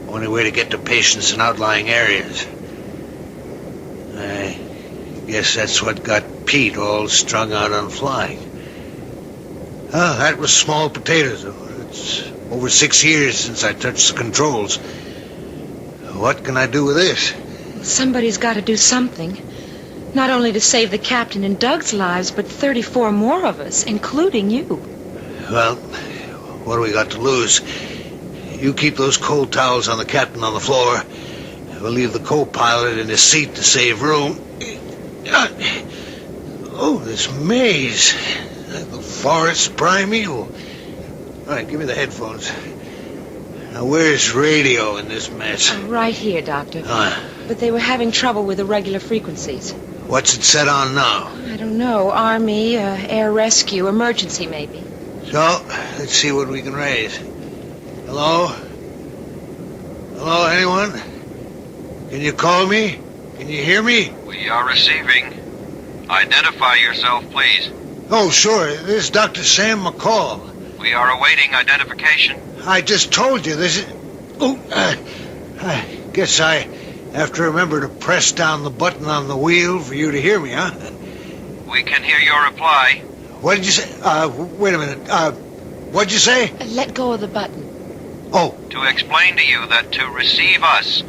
Only way to get to patients in outlying areas. I guess that's what got Pete all strung out on flying. Oh, that was small potatoes, though. It's over 6 years since I touched the controls. What can I do with this? Somebody's got to do something. Not only to save the captain and Doug's lives, but 34 more of us, including you. Well, what do we got to lose? You keep those cold towels on the captain on the floor. We'll leave the co-pilot in his seat to save room. Oh, this maze. The forest primeval. All right, give me the headphones. Now, where's radio in this mess? Right here, Doctor. But they were having trouble with the regular frequencies. What's it set on now? I don't know. Army, air rescue, emergency maybe. So, let's see what we can raise. Hello? Hello, anyone? Can you call me? Can you hear me? We are receiving. Identify yourself, please. Oh, sure. This is Dr. Sam McCall. We are awaiting identification. I just told you this is... Oh, I guess I have to remember to press down the button on the wheel for you to hear me, huh? We can hear your reply. What did you say? Wait a minute. What'd you say? Let go of the button. Oh. To explain to you that to receive us,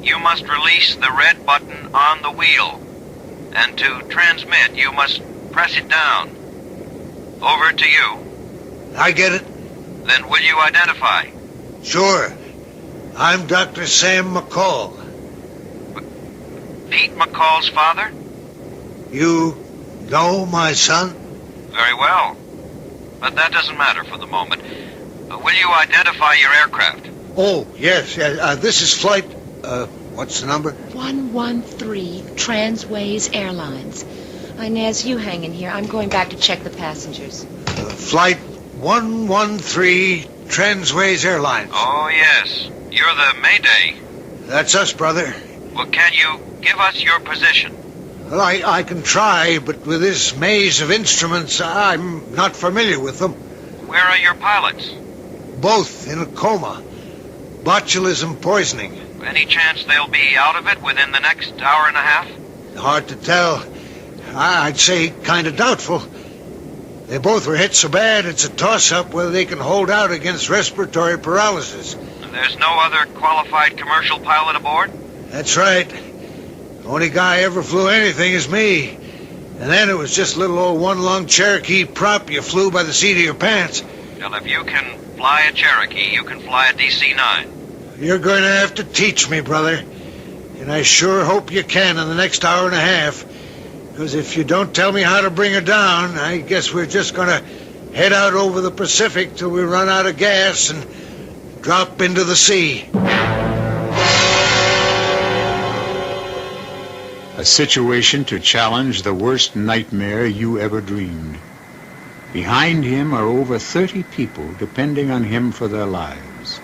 you must release the red button on the wheel. And to transmit, you must press it down. Over to you. I get it. Then will you identify? Sure. I'm Dr. Sam McCall. Pete McCall's father? You know my son? Very well. But that doesn't matter for the moment. Will you identify your aircraft? Oh, yes. This is flight... what's the number? 113 Transways Airlines. Inez, you hang in here. I'm going back to check the passengers. Flight 113 Transways Airlines. Oh, yes. You're the Mayday. That's us, brother. Well, can you give us your position? Well, I can try, but with this maze of instruments, I'm not familiar with them. Where are your pilots? Both in a coma. Botulism poisoning. Any chance they'll be out of it within the next hour and a half? Hard to tell. I'd say kind of doubtful. They both were hit so bad it's a toss-up whether they can hold out against respiratory paralysis. There's no other qualified commercial pilot aboard? That's right. Only guy ever flew anything is me. And then it was just a little old one-lung Cherokee prop you flew by the seat of your pants. Well, if you can fly a Cherokee, you can fly a DC-9. You're going to have to teach me, brother. And I sure hope you can in the next hour and a half. Because if you don't tell me how to bring her down, I guess we're just going to head out over the Pacific till we run out of gas and drop into the sea. A situation to challenge the worst nightmare you ever dreamed. Behind him are over 30 people depending on him for their lives.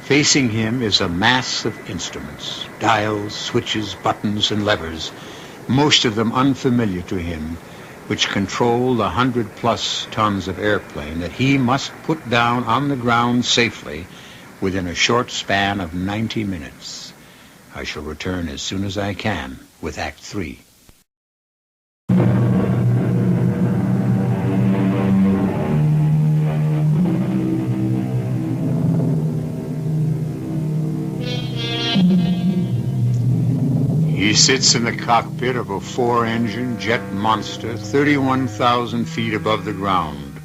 Facing him is a mass of instruments, dials, switches, buttons, and levers, most of them unfamiliar to him, which control the 100+ tons of airplane that he must put down on the ground safely within a short span of 90 minutes. I shall return as soon as I can with Act 3. He sits in the cockpit of a 4-engine jet monster 31,000 feet above the ground,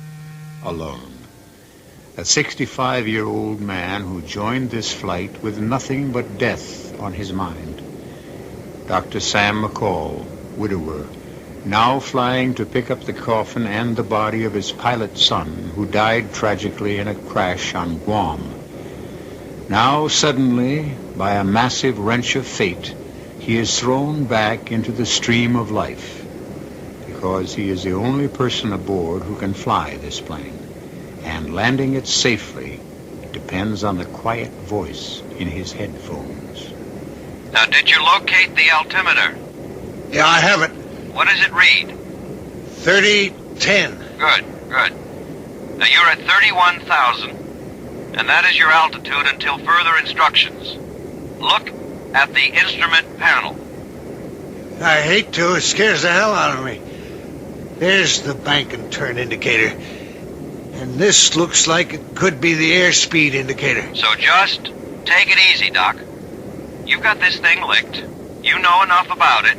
alone. A 65-year-old man who joined this flight with nothing but death on his mind. Dr. Sam McCall, widower, now flying to pick up the coffin and the body of his pilot son who died tragically in a crash on Guam. Now suddenly, by a massive wrench of fate, he is thrown back into the stream of life, because he is the only person aboard who can fly this plane. And landing it safely depends on the quiet voice in his headphones. Now, did you locate the altimeter? Yeah, I have it. What does it read? 3010. Good, good. Now, you're at 31,000, and that is your altitude until further instructions. Look at the instrument panel. I hate to. It scares the hell out of me. There's the bank and turn indicator. And this looks like it could be the airspeed indicator. So just take it easy, Doc. You've got this thing licked. You know enough about it.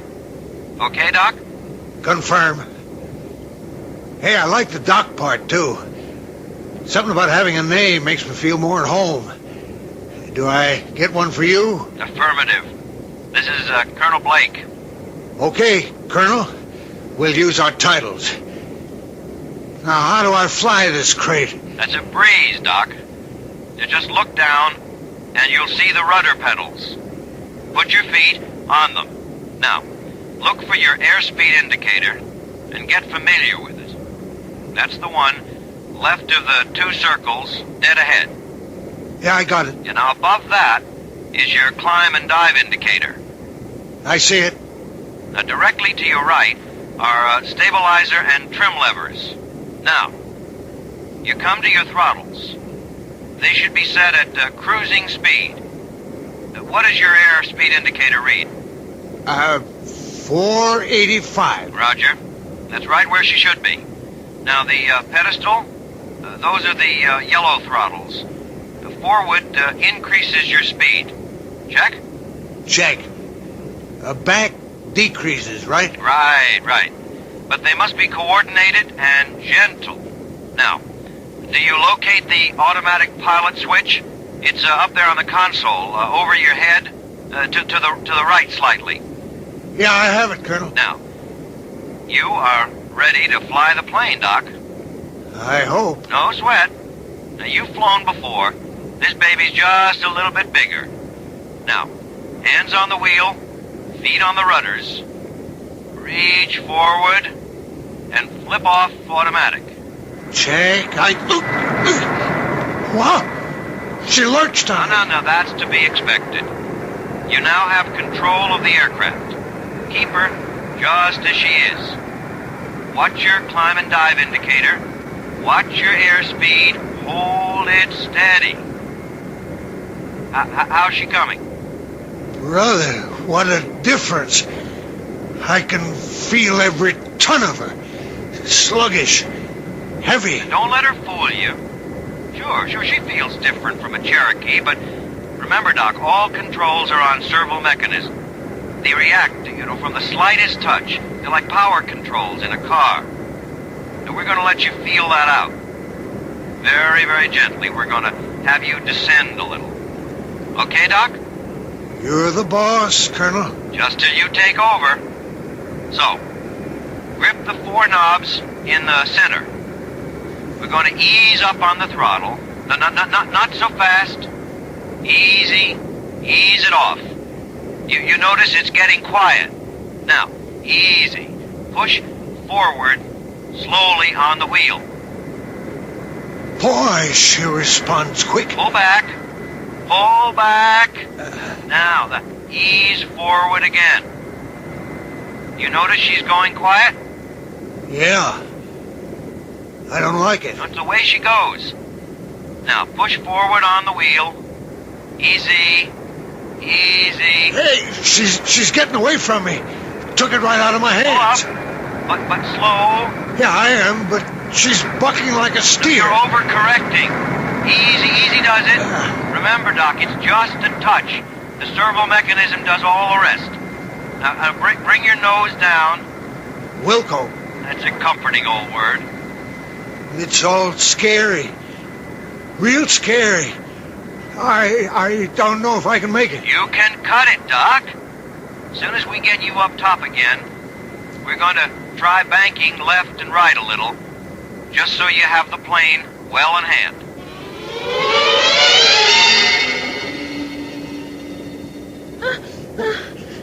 Okay, Doc? Confirm. Hey, I like the doc part, too. Something about having a name makes me feel more at home. Do I get one for you? Affirmative. This is Colonel Blake. Okay, Colonel. We'll use our titles. Now, how do I fly this crate? That's a breeze, Doc. You just look down, and you'll see the rudder pedals. Put your feet on them. Now, look for your airspeed indicator, and get familiar with it. That's the one left of the two circles, dead ahead. Yeah, I got it. And now above that is your climb and dive indicator. I see it. Now directly to your right are stabilizer and trim levers. Now, you come to your throttles. They should be set at cruising speed. What does your airspeed indicator read? 485. Roger. That's right where she should be. Now the pedestal, those are the yellow throttles. Forward increases your speed. Check? Check. Back decreases, right? Right. But they must be coordinated and gentle. Now, do you locate the automatic pilot switch? It's up there on the console, over your head, to the right slightly. Yeah, I have it, Colonel. Now, you are ready to fly the plane, Doc. I hope. No sweat. Now, you've flown before. This baby's just a little bit bigger. Now, hands on the wheel, feet on the rudders. Reach forward and flip off automatic. Check. What? She lurched on me. No, that's to be expected. You now have control of the aircraft. Keep her just as she is. Watch your climb and dive indicator. Watch your airspeed. Hold it steady. How's she coming? Brother, what a difference. I can feel every ton of her. Sluggish. Heavy. Don't let her fool you. Sure, she feels different from a Cherokee, but remember, Doc, all controls are on servo mechanism. They react, from the slightest touch. They're like power controls in a car. And we're going to let you feel that out. Very, very gently, we're going to have you descend a little. Okay, Doc? You're the boss, Colonel. Just till you take over. So, grip the four knobs in the center. We're going to ease up on the throttle. Not so fast. Easy. Ease it off. You notice it's getting quiet. Now, easy. Push forward slowly on the wheel. Boy, she responds quick. Pull back. Pull back. Now, ease forward again. You notice she's going quiet? Yeah. I don't like it. That's the way she goes. Now, push forward on the wheel. Easy. Easy. Hey, she's getting away from me. Took it right out of my hands. Pull up, but slow. Yeah, I am, but she's bucking like a steer. You're overcorrecting. Easy does it. Remember, Doc, it's just a touch. The servo mechanism does all the rest. Now, bring your nose down. Wilco. That's a comforting old word. It's all scary. Real scary. I don't know if I can make it. You can cut it, Doc. As soon as we get you up top again, we're going to try banking left and right a little, just so you have the plane well in hand.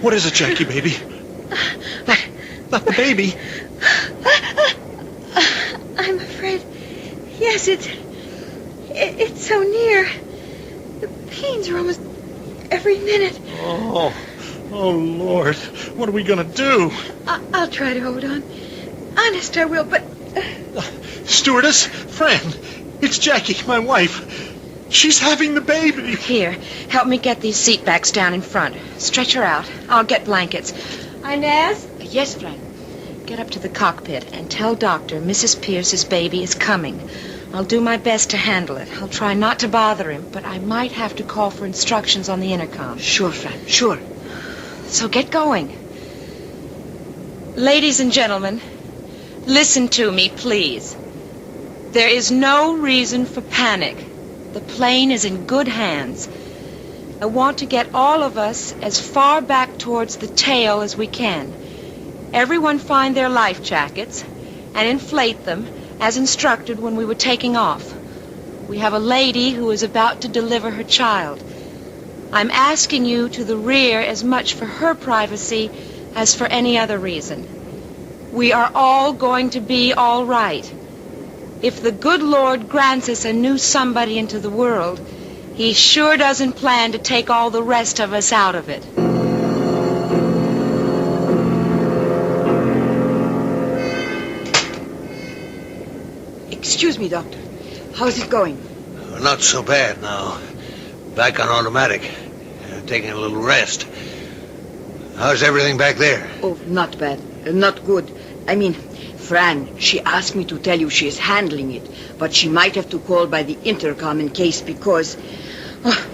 What is it, Jackie, baby? Not the baby. Yes, it's so near. The pains are almost every minute. Oh, Lord. What are we going to do? I'll try to hold on. Honest, I will, but... Stewardess, friend, it's Jackie, my wife. She's having the baby. Here, help me get these seat backs down in front. Stretch her out. I'll get blankets. Inez? Yes, friend. Get up to the cockpit and tell Doctor Mrs. Pierce's baby is coming. I'll do my best to handle it. I'll try not to bother him, but I might have to call for instructions on the intercom. Sure, friend, sure. So get going. Ladies and gentlemen, listen to me, please. There is no reason for panic. The plane is in good hands. I want to get all of us as far back towards the tail as we can. Everyone find their life jackets and inflate them as instructed when we were taking off. We have a lady who is about to deliver her child. I'm asking you to the rear as much for her privacy as for any other reason. We are all going to be all right. If the good Lord grants us a new somebody into the world, he sure doesn't plan to take all the rest of us out of it. Excuse me, Doctor. How's it going? Not so bad now. Back on automatic. Taking a little rest. How's everything back there? Oh, not bad. Not good. I mean, Fran, she asked me to tell you she is handling it, but she might have to call by the intercom in case because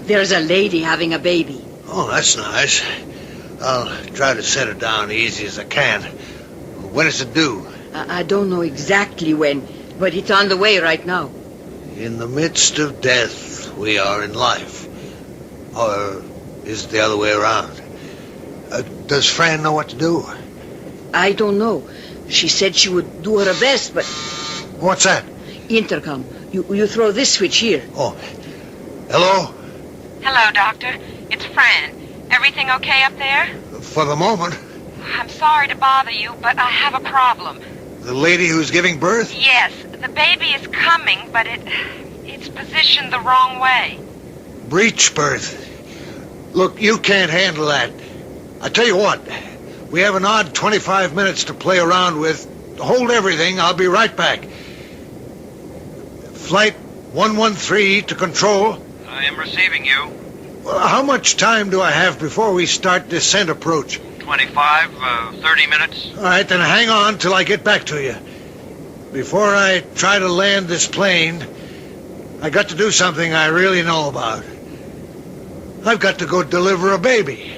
there's a lady having a baby. Oh, that's nice. I'll try to set it down easy as I can. When is it due? I don't know exactly when, but it's on the way right now. In the midst of death, we are in life. Or is it the other way around? Does Fran know what to do? I don't know. She said she would do her best, but... What's that? Intercom. You throw this switch here. Oh. Hello? Hello, Doctor. It's Fran. Everything okay up there? For the moment. I'm sorry to bother you, but I have a problem. The lady who's giving birth? Yes, the baby is coming, but it's positioned the wrong way. Breech birth. Look, you can't handle that. I tell you what, we have an odd 25 minutes to play around with. Hold everything, I'll be right back. Flight 113 to control. I am receiving you. Well, how much time do I have before we start descent approach? 25, 30 minutes. All right, then hang on till I get back to you. Before I try to land this plane, I got to do something I really know about. I've got to go deliver a baby.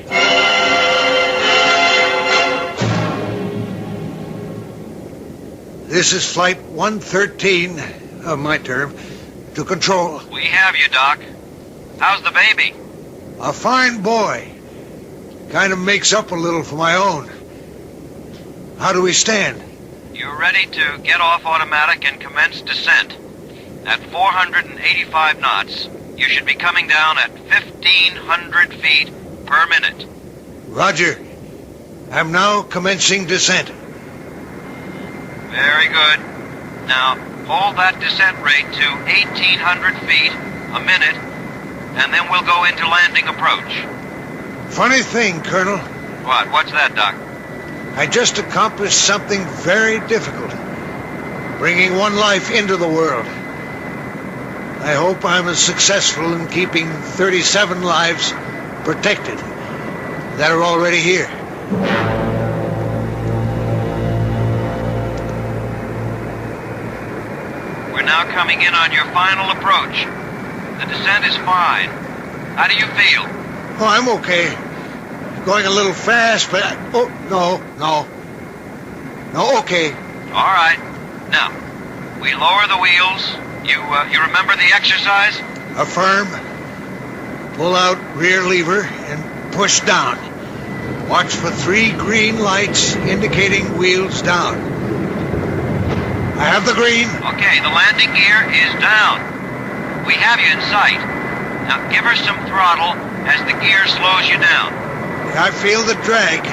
This is Flight 113 of my term to control. We have you, Doc. How's the baby? A fine boy. Kind of makes up a little for my own. How do we stand? You're ready to get off automatic and commence descent. At 485 knots, you should be coming down at 1,500 feet per minute. Roger. I'm now commencing descent. Very good. Now, hold that descent rate to 1,800 feet a minute, and then we'll go into landing approach. Funny thing, Colonel. What? What's that, Doc? I just accomplished something very difficult. Bringing one life into the world. I hope I'm as successful in keeping 37 lives protected that are already here. We're now coming in on your final approach. The descent is fine. How do you feel? Oh, I'm okay. Going a little fast, but... No, okay. All right. Now, we lower the wheels. You remember the exercise? Affirm. Pull out rear lever and push down. Watch for 3 green lights indicating wheels down. I have the green. Okay, the landing gear is down. We have you in sight. Now give her some throttle as the gear slows you down. I feel the drag.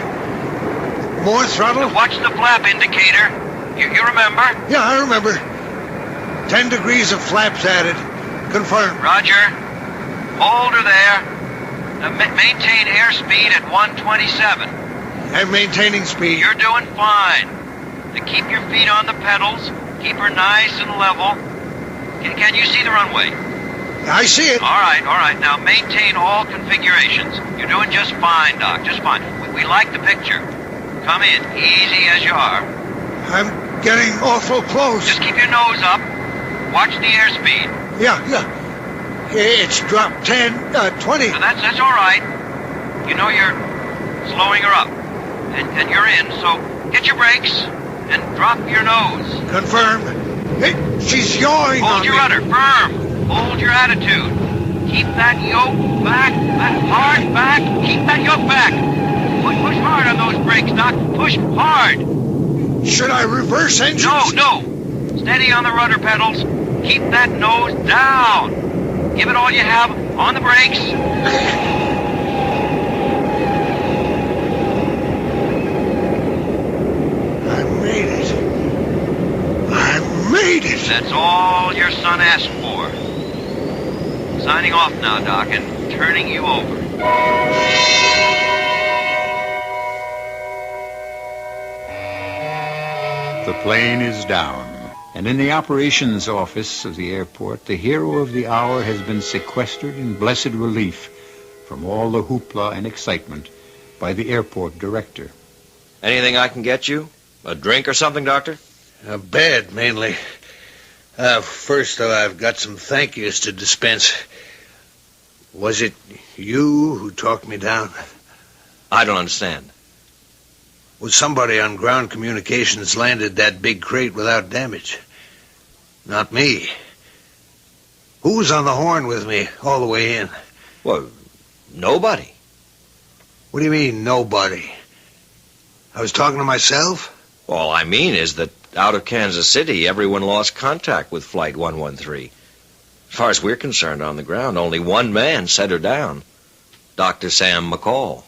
More throttle? Now watch the flap indicator. You remember? Yeah, I remember. 10 degrees of flaps added. Confirmed. Roger. Hold her there. Maintain airspeed at 127. I'm maintaining speed. You're doing fine. Now keep your feet on the pedals. Keep her nice and level. Can you see the runway? I see it. All right. Now maintain all configurations. You're doing just fine, Doc. Just fine. We like the picture. Come in, easy as you are. I'm getting awful close. Just keep your nose up. Watch the airspeed. Yeah. It's dropped 10, 20. Now that's all right. You know you're slowing her up. And you're in, so get your brakes and drop your nose. Confirmed. Hey, she's yawing on Hold your me. rudder firm. Hold your attitude. Keep that yoke back, hard back. Keep that yoke back. Push hard on those brakes, Doc. Push hard. Should I reverse engines? No. Steady on the rudder pedals. Keep that nose down. Give it all you have on the brakes. I made it. That's all your son asked for. Signing off now, Doc, and turning you over. The plane is down, and in the operations office of the airport, the hero of the hour has been sequestered in blessed relief from all the hoopla and excitement by the airport director. Anything I can get you? A drink or something, Doctor? A bed, mainly. First, though, I've got some thank yous to dispense. Was it you who talked me down? I don't understand. Was somebody on ground communications landed that big crate without damage? Not me. Who was on the horn with me all the way in? Well, nobody. What do you mean, nobody? I was talking to myself? All I mean is that out of Kansas City, everyone lost contact with Flight 113. As far as we're concerned on the ground, only one man set her down. Dr. Sam McCall.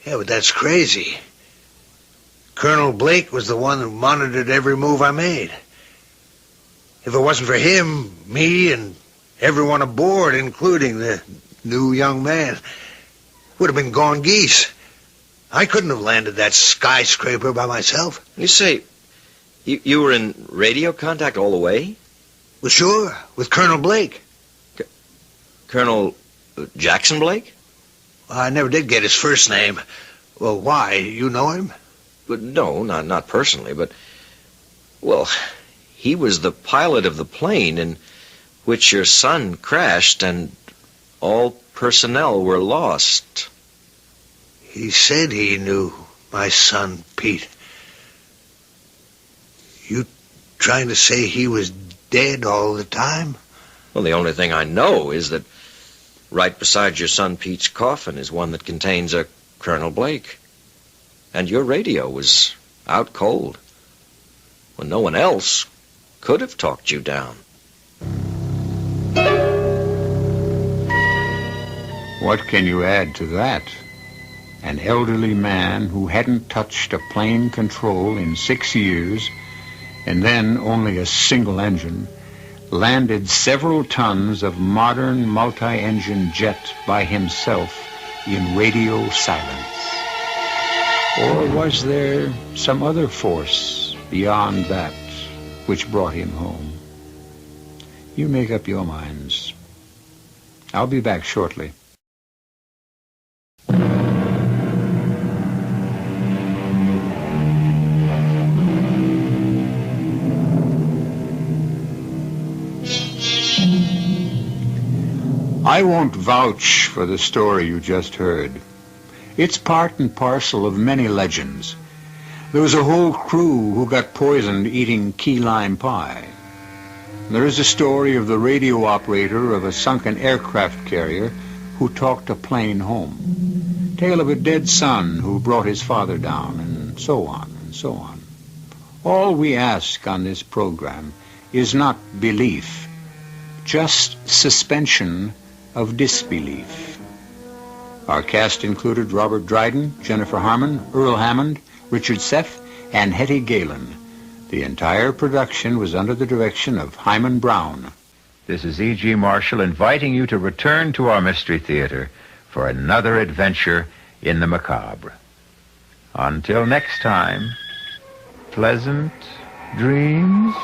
Yeah, but that's crazy. Colonel Blake was the one who monitored every move I made. If it wasn't for him, me and everyone aboard, including the new young man, would have been gone geese. I couldn't have landed that skyscraper by myself. You say you were in radio contact all the way? Well, sure, with Colonel Blake. Colonel Jackson Blake? Well, I never did get his first name. Well, why? You know him? But no, not personally, but, well, he was the pilot of the plane in which your son crashed and all personnel were lost. He said he knew my son, Pete. You trying to say he was dead all the time? Well, the only thing I know is that right beside your son Pete's coffin is one that contains a Colonel Blake. And your radio was out cold, when no one else could have talked you down. What can you add to that? An elderly man who hadn't touched a plane control in 6 years, and then only a single engine, landed several tons of modern multi-engine jet by himself in radio silence. Or was there some other force beyond that which brought him home? You make up your minds. I'll be back shortly. I won't vouch for the story you just heard. It's part and parcel of many legends. There was a whole crew who got poisoned eating key lime pie. There is a story of the radio operator of a sunken aircraft carrier who talked a plane home. Tale of a dead son who brought his father down, and so on and so on. All we ask on this program is not belief, just suspension of disbelief. Our cast included Robert Dryden, Jennifer Harmon, Earl Hammond, Richard Seff, and Hetty Galen. The entire production was under the direction of Hyman Brown. This is E.G. Marshall inviting you to return to our Mystery Theater for another adventure in the macabre. Until next time, pleasant dreams.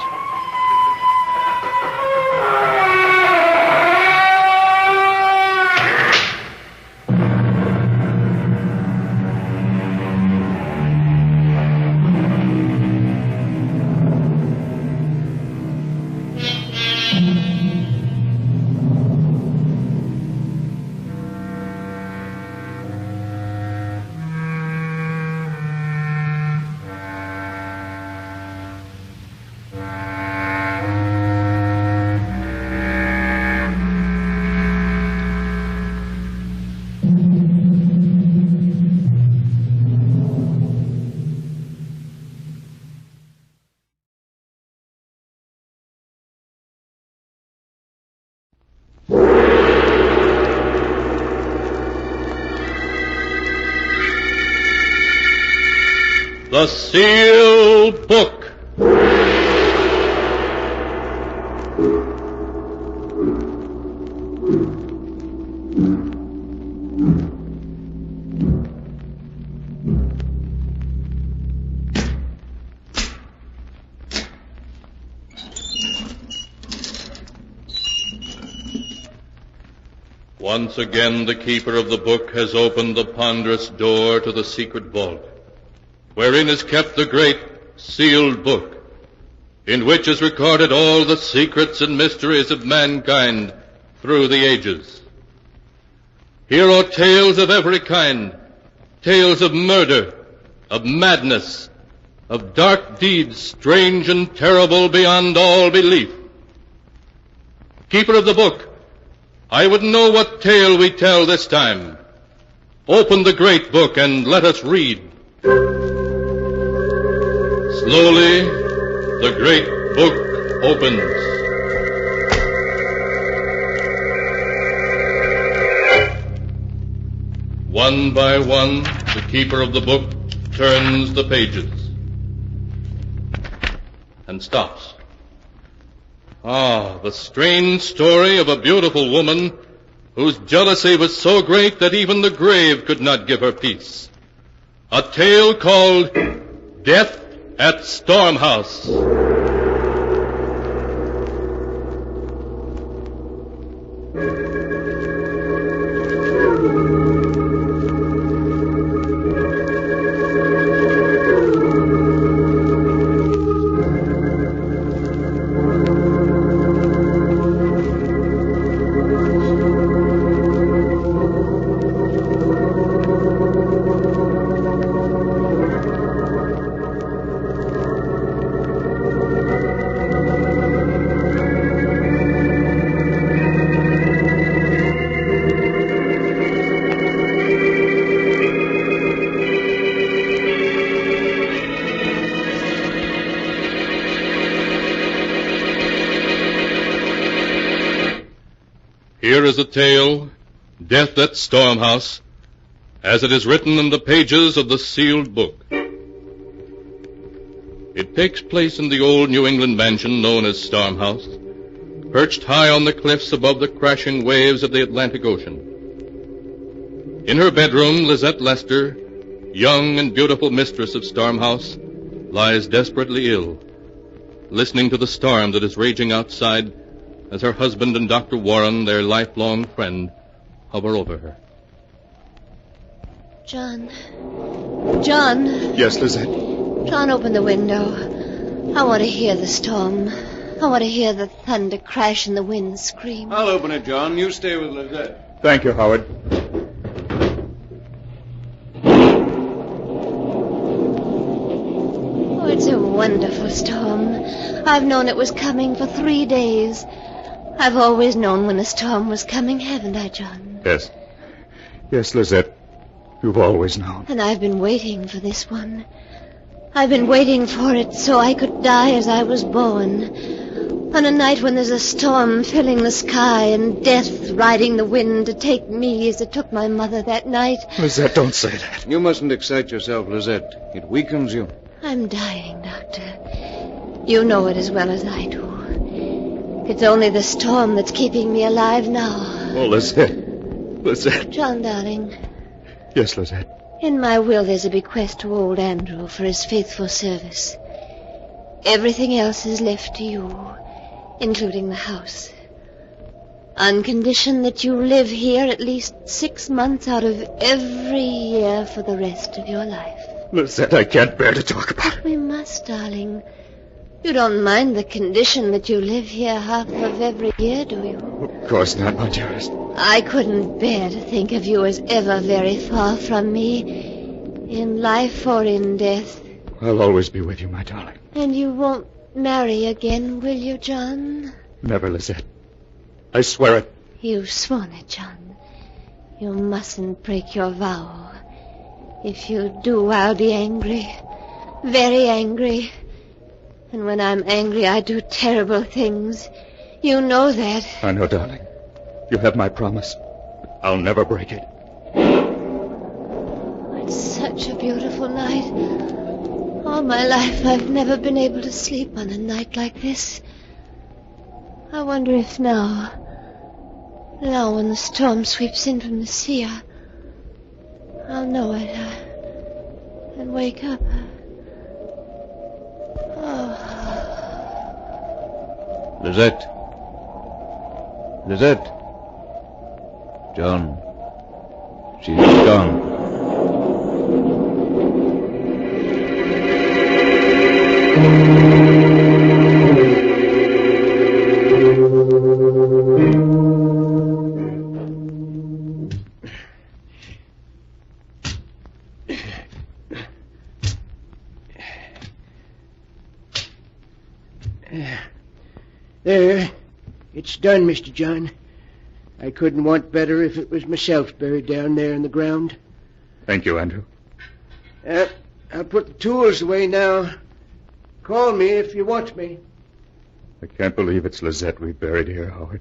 The Sealed Book. Once again, the keeper of the book has opened the ponderous door to the secret vault, wherein is kept the great sealed book, in which is recorded all the secrets and mysteries of mankind through the ages. Here are tales of every kind, tales of murder, of madness, of dark deeds strange and terrible beyond all belief. Keeper of the book, I would know what tale we tell this time. Open the great book and let us read. Slowly, the great book opens. One by one, the keeper of the book turns the pages and stops. Ah, the strange story of a beautiful woman whose jealousy was so great that even the grave could not give her peace. A tale called Death at Stormhouse. Here is the tale, Death at Stormhouse, as it is written in the pages of the sealed book. It takes place in the old New England mansion known as Stormhouse, perched high on the cliffs above the crashing waves of the Atlantic Ocean. In her bedroom, Lizette Lester, young and beautiful mistress of Stormhouse, lies desperately ill, listening to the storm that is raging outside as her husband and Dr. Warren, their lifelong friend, hover over her. John. John. Yes, Lizette? John, open the window. I want to hear the storm. I want to hear the thunder crash and the wind scream. I'll open it, John. You stay with Lizette. Thank you, Howard. Oh, it's a wonderful storm. I've known it was coming for 3 days. I've always known when a storm was coming, haven't I, John? Yes. Yes, Lizette. You've always known. And I've been waiting for this one. I've been waiting for it so I could die as I was born. On a night when there's a storm filling the sky and death riding the wind to take me as it took my mother that night. Lizette, don't say that. You mustn't excite yourself, Lizette. It weakens you. I'm dying, Doctor. You know it as well as I do. It's only the storm that's keeping me alive now. Oh, Lizette. Lizette. John, darling, Yes, Lizette. in my will there's a bequest to old Andrew for his faithful service. Everything else is left to you, including the house. On condition that you live here at least 6 months out of every year for the rest of your life. Lizette, I can't bear to talk about it. We must, darling. You don't mind the condition that you live here half of every year, do you? Of course not, my dearest. I couldn't bear to think of you as ever very far from me, in life or in death. I'll always be with you, my darling. And you won't marry again, will you, John? Never, Lizette. I swear it. You've sworn it, John. You mustn't break your vow. If you do, I'll be angry. Very angry. And when I'm angry, I do terrible things. You know that. I know, darling. You have my promise. I'll never break it. It's such a beautiful night. All my life, I've never been able to sleep on a night like this. I wonder if now when the storm sweeps in from the sea, I'll know it and wake up. Lizette. Lizette. John. She's gone. There. It's done, Mr. John. I couldn't want better if it was myself buried down there in the ground. Thank you, Andrew. I'll put the tools away now. Call me if you want me. I can't believe it's Lizette we buried here, Howard.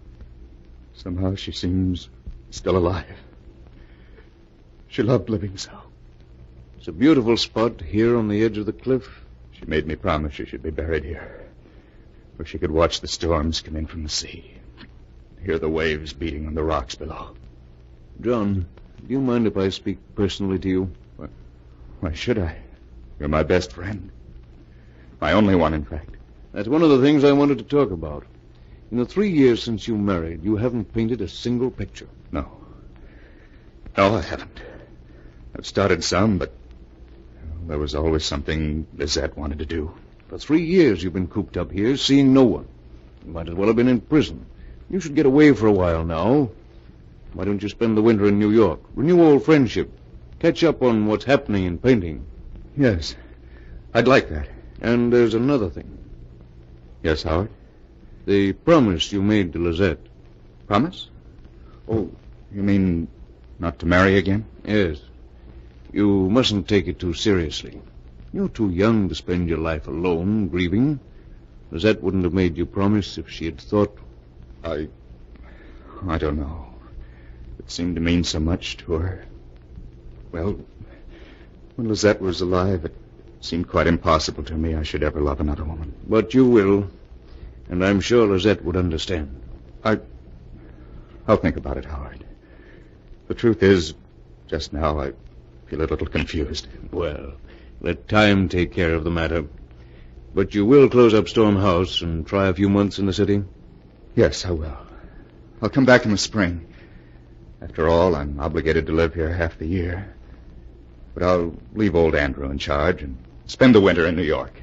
Somehow she seems still alive. She loved living so. It's a beautiful spot here on the edge of the cliff. She made me promise she should be buried here, where she could watch the storms come in from the sea, hear the waves beating on the rocks below. John, do you mind if I speak personally to you? Why should I? You're my best friend. My only one, in fact. That's one of the things I wanted to talk about. In the 3 years since you married, you haven't painted a single picture. No. No, I haven't. I've started some, but there was always something Lizette wanted to do. For 3 years you've been cooped up here, seeing no one. You might as well have been in prison. You should get away for a while now. Why don't you spend the winter in New York? Renew old friendship. Catch up on what's happening in painting. Yes, I'd like that. And there's another thing. Yes, Howard? The promise you made to Lizette. Promise? Oh, you mean not to marry again? Yes. You mustn't take it too seriously. You're too young to spend your life alone, grieving. Lizette wouldn't have made you promise if she had thought... I don't know. It seemed to mean so much to her. Well, when Lizette was alive, it seemed quite impossible to me I should ever love another woman. But you will. And I'm sure Lizette would understand. I'll think about it, Howard. The truth is, just now I feel a little confused. Well, let time take care of the matter. But you will close up Storm House and try a few months in the city? Yes, I will. I'll come back in the spring. After all, I'm obligated to live here half the year. But I'll leave old Andrew in charge and spend the winter in New York.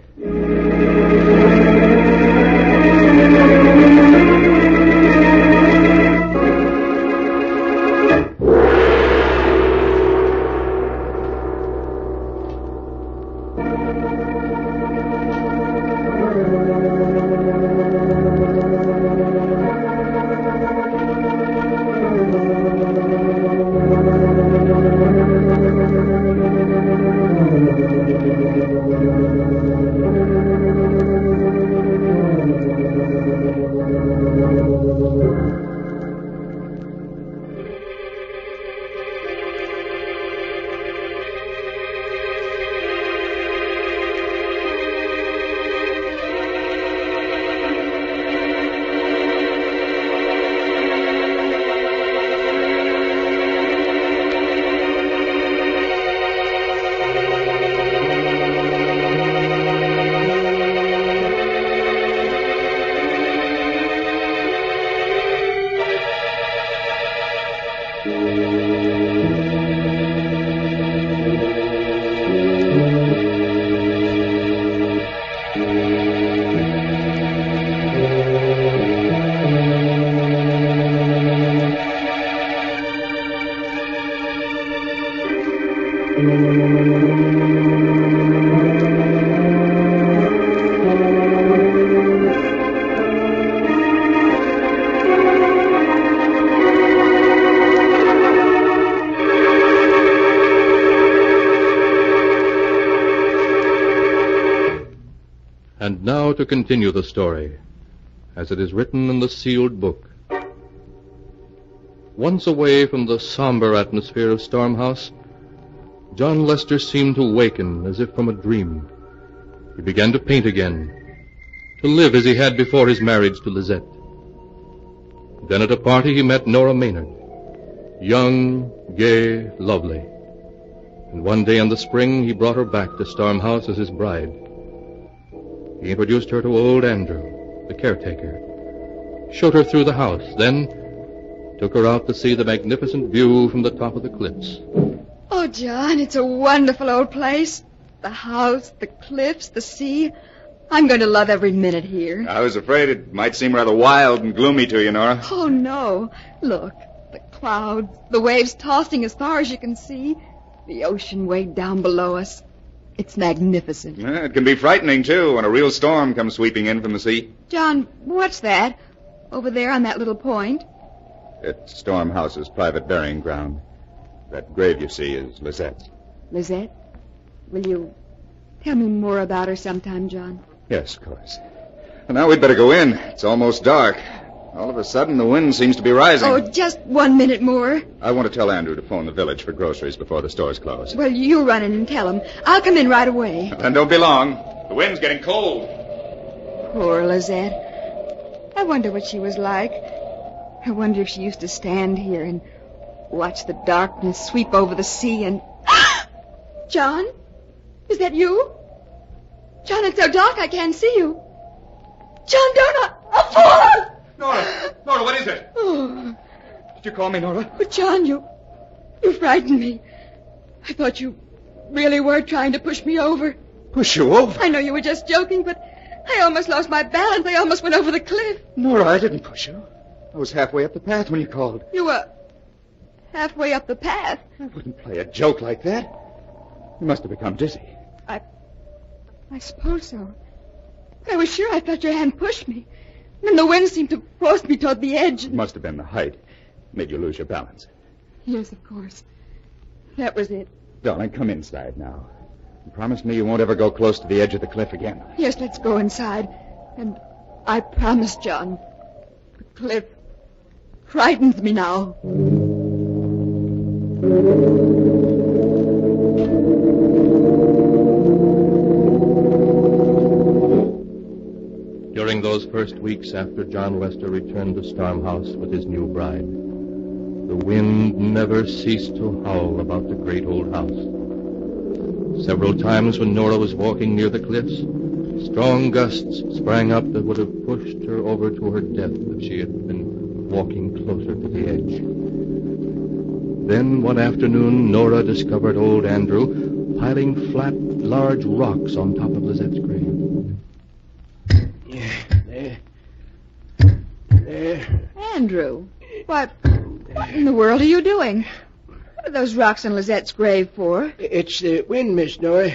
And now to continue the story, as it is written in the sealed book. Once away from the somber atmosphere of Storm House, John Lester seemed to waken as if from a dream. He began to paint again, to live as he had before his marriage to Lizette. Then at a party he met Nora Maynard, young, gay, lovely. And one day in the spring he brought her back to Storm House as his bride. He introduced her to old Andrew, the caretaker, showed her through the house, then took her out to see the magnificent view from the top of the cliffs. Oh, John, it's a wonderful old place. The house, the cliffs, the sea. I'm going to love every minute here. I was afraid it might seem rather wild and gloomy to you, Nora. Oh, no. Look, the clouds, the waves tossing as far as you can see, the ocean way down below us. It's magnificent. Yeah, it can be frightening, too, when a real storm comes sweeping in from the sea. John, what's that? Over there on that little point? It's Storm House's private burying ground. That grave you see is Lizette's. Lizette? Will you tell me more about her sometime, John? Yes, of course. And now we'd better go in. It's almost dark. All of a sudden, the wind seems to be rising. Oh, just 1 minute more. I want to tell Andrew to phone the village for groceries before the stores close. Well, you run in and tell him. I'll come in right away. And don't be long. The wind's getting cold. Poor Lizette. I wonder what she was like. I wonder if she used to stand here and watch the darkness sweep over the sea and... John? Is that you? John, it's so dark I can't see you. John, don't... A fool! Nora, what is it? Oh. Did you call me, Nora? Oh, John, you frightened me. I thought you really were trying to push me over. Push you over? I know you were just joking, but I almost lost my balance. I almost went over the cliff. Nora, I didn't push you. I was halfway up the path when you called. You were halfway up the path? I wouldn't play a joke like that. You must have become dizzy. I suppose so. I was sure I felt your hand push me. Then the wind seemed to force me toward the edge. It must have been the height. Made you lose your balance. Yes, of course. That was it. Darling, come inside now. And promise me you won't ever go close to the edge of the cliff again. Yes, let's go inside. And I promise, John. The cliff frightens me now. During those first weeks after John Lester returned to Storm House with his new bride, the wind never ceased to howl about the great old house. Several times when Nora was walking near the cliffs, strong gusts sprang up that would have pushed her over to her death if she had been walking closer to the edge. Then one afternoon, Nora discovered old Andrew piling flat, large rocks on top of Lizette's grave. There. Andrew, what in the world are you doing? What are those rocks on Lizette's grave for? It's the wind, Miss Nora.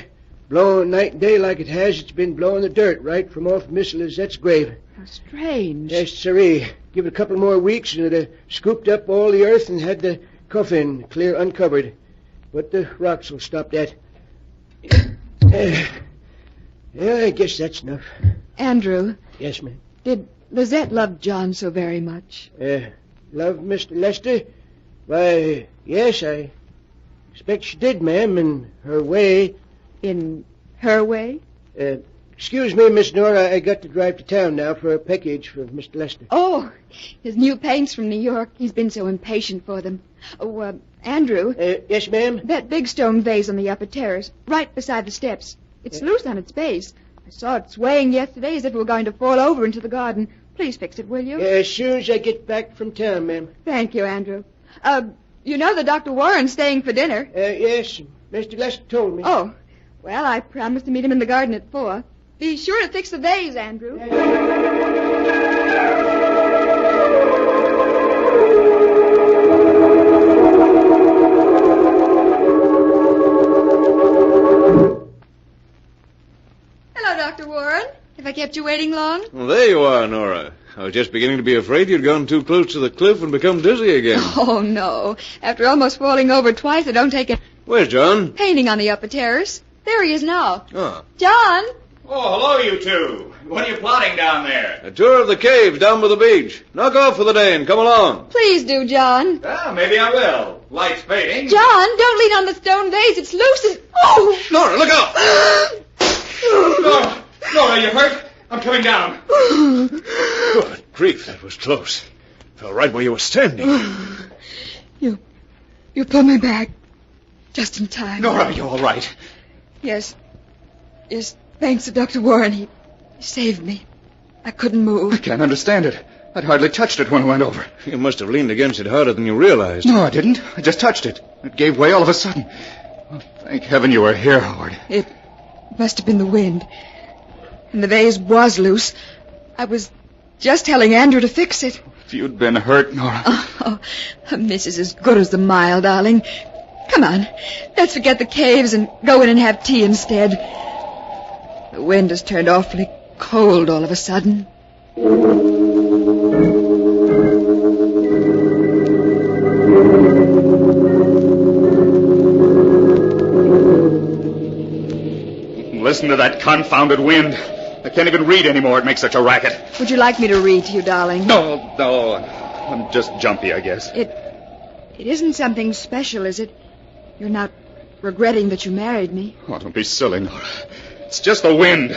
Blowing night and day like it has, it's been blowing the dirt right from off Miss Lizette's grave. How strange. Yes, sirree. Give it a couple more weeks and it'd have scooped up all the earth and had the coffin clear uncovered. But the rocks will stop that. Yeah, I guess that's enough. Andrew. Yes, ma'am. Did Lizette love John so very much? Love Mr. Lester? Why, yes, I expect she did, ma'am, in her way. In her way? Excuse me, Miss Nora, I got to drive to town now for a package for Mr. Lester. Oh, his new paints from New York. He's been so impatient for them. Oh, Andrew. Yes, ma'am? That big stone vase on the upper terrace, right beside the steps. It's loose on its base. I saw it swaying yesterday as if it were going to fall over into the garden. Please fix it, will you? As soon as I get back from town, ma'am. Thank you, Andrew. You know that Dr. Warren's staying for dinner. Yes, Mr. Lester told me. Oh, well, I promised to meet him in the garden at 4. Be sure to fix the vase, Andrew. Hello, Dr. Warren. Have I kept you waiting long? Well, there you are, Nora. I was just beginning to be afraid you'd gone too close to the cliff and become dizzy again. Oh, no. After almost falling over twice, I don't take it. Where's John? Painting on the upper terrace. There he is now. Oh. John! Oh, hello, you two. What are you plotting down there? A tour of the caves down by the beach. Knock off for the day and come along. Please do, John. Well, maybe I will. Light's fading. John, don't lean on the stone vase. It's loose and... Oh! Nora, look out! Nora, you hurt? I'm coming down. Good grief, that was close. Fell right where you were standing. You pulled me back. Just in time. Nora, are you all right? Yes. Yes, thanks to Dr. Warren. He saved me. I couldn't move. I can't understand it. I'd hardly touched it when I went over. You must have leaned against it harder than you realized. No, I didn't. I just touched it. It gave way all of a sudden. Oh, thank heaven you were here, Howard. It must have been the wind. And the vase was loose. I was just telling Andrew to fix it. If you'd been hurt, Nora. Oh, a miss is as good as the mile, darling. Come on. Let's forget the caves and go in and have tea instead. The wind has turned awfully cold all of a sudden. Listen to that confounded wind. I can't even read anymore. It makes such a racket. Would you like me to read to you, darling? No. I'm just jumpy, I guess. It isn't something special, is it? You're not regretting that you married me? Oh, don't be silly, Nora. It's just the wind.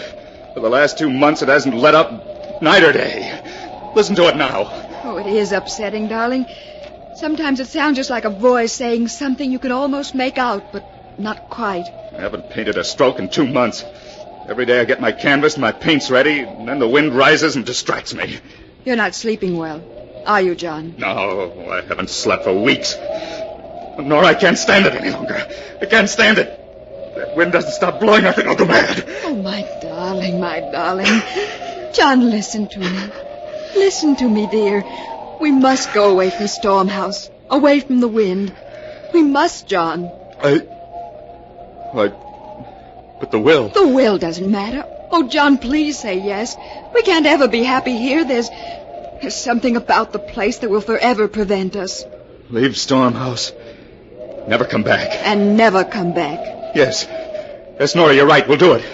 For the last 2 months, it hasn't let up night or day. Listen to it now. Oh, it is upsetting, darling. Sometimes it sounds just like a voice saying something you can almost make out, but not quite. I haven't painted a stroke in 2 months. Every day I get my canvas and my paints ready, and then the wind rises and distracts me. You're not sleeping well, are you, John? No, I haven't slept for weeks. Nora, I can't stand it any longer. I can't stand it. That wind doesn't stop blowing, I think I'll go mad. Oh, my darling, my darling. John, listen to me. Listen to me, dear. We must go away from Storm House, away from the wind. We must, John. But the will. The will doesn't matter. Oh, John, please say yes. We can't ever be happy here. There's something about the place that will forever prevent us. Leave Storm House. Never come back. And never come back. Yes. Yes, Nora, you're right. We'll do it.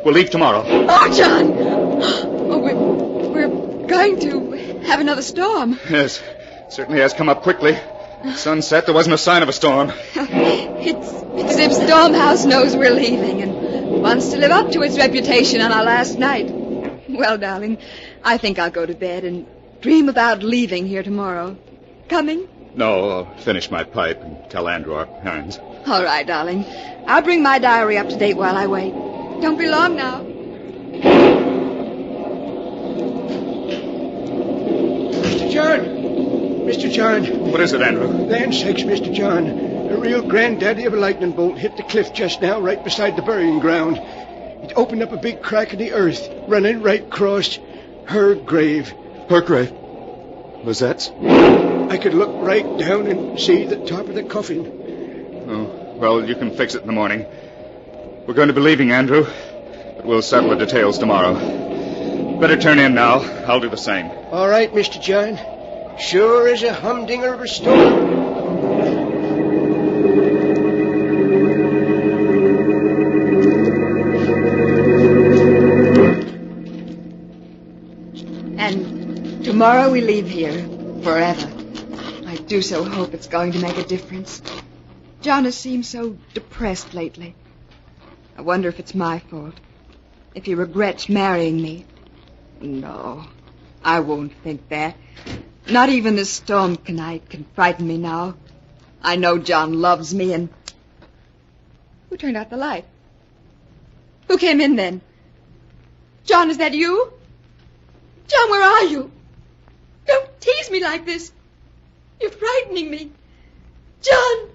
We'll leave tomorrow. Oh, John! Oh, we're going to have another storm. Yes. It certainly has come up quickly. Sunset, there wasn't a sign of a storm. It's as if Storm House knows we're leaving and wants to live up to its reputation on our last night. Well, darling, I think I'll go to bed and dream about leaving here tomorrow. Coming? No, I'll finish my pipe and tell Andrew our plans. All right, darling. I'll bring my diary up to date while I wait. Don't be long now. Mr. John! Mr. John. What is it, Andrew? Land sakes, Mr. John. A real granddaddy of a lightning bolt hit the cliff just now, right beside the burying ground. It opened up a big crack in the earth, running right across her grave. Her grave? Lizette's? I could look right down and see the top of the coffin. Oh, well, you can fix it in the morning. We're going to be leaving, Andrew, but we'll settle the details tomorrow. Better turn in now. I'll do the same. All right, Mr. John. Sure is a humdinger of a storm. And tomorrow we leave here forever. I do so hope it's going to make a difference. John has seemed so depressed lately. I wonder if it's my fault. If he regrets marrying me. No, I won't think that. Not even this storm night can frighten me now. I know John loves me and... Who turned out the light? Who came in then? John, is that you? John, where are you? Don't tease me like this. You're frightening me. John!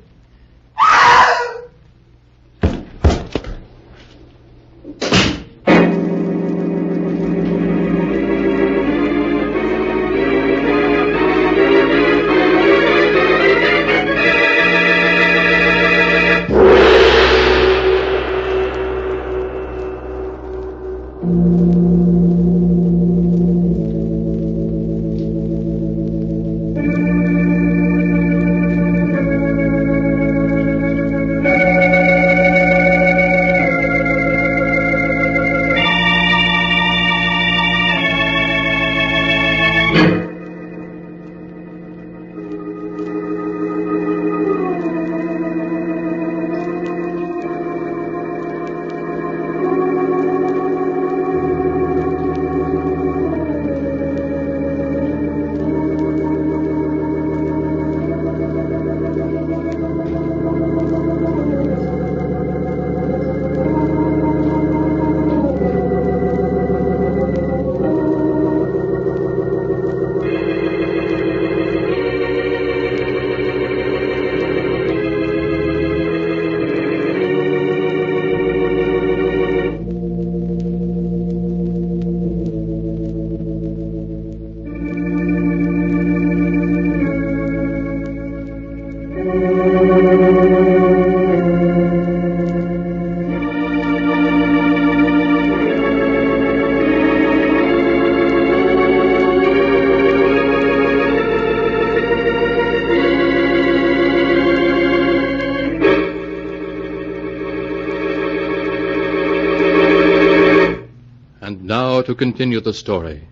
To continue the story,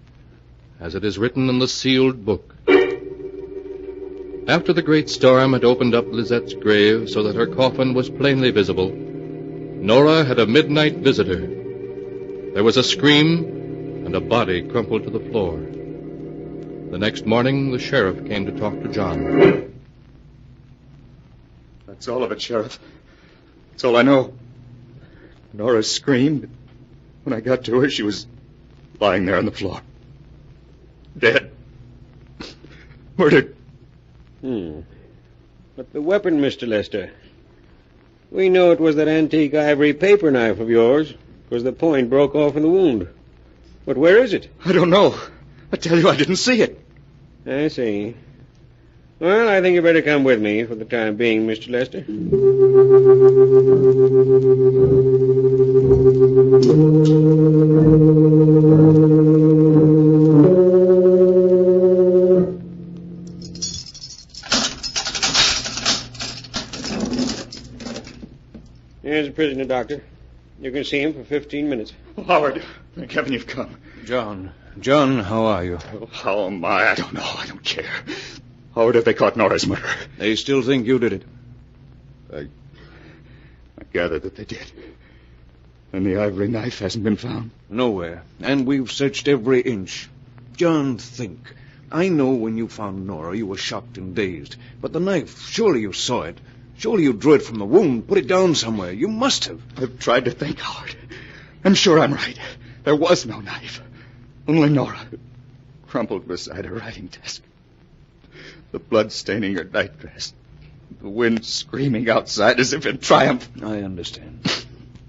as it is written in the sealed book. After the great storm had opened up Lizette's grave so that her coffin was plainly visible, Nora had a midnight visitor. There was a scream, and a body crumpled to the floor. The next morning, the sheriff came to talk to John. That's all of it, Sheriff. That's all I know. Nora screamed. When I got to her, she was lying there on the floor. Dead. Murdered. But the weapon, Mr. Lester. We know it was that antique ivory paper knife of yours, because the point broke off in the wound. But where is it? I don't know. I tell you, I didn't see it. I see. Well, I think you better come with me for the time being, Mr. Lester. Here's the prisoner, Doctor. You can see him for 15 minutes. Oh, Howard, thank heaven you've come. John, how are you? Oh, how am I? I don't know. I don't care. Howard, have they caught Nora's murderer? They still think you did it. I gather that they did. And the ivory knife hasn't been found? Nowhere. And we've searched every inch. John, think. I know when you found Nora, you were shocked and dazed. But the knife, surely you saw it. Surely you drew it from the wound, put it down somewhere. You must have. I've tried to think, Howard. I'm sure I'm right. There was no knife. Only Nora, crumpled beside her writing desk. The blood staining her nightdress. The wind screaming outside as if in triumph. I understand.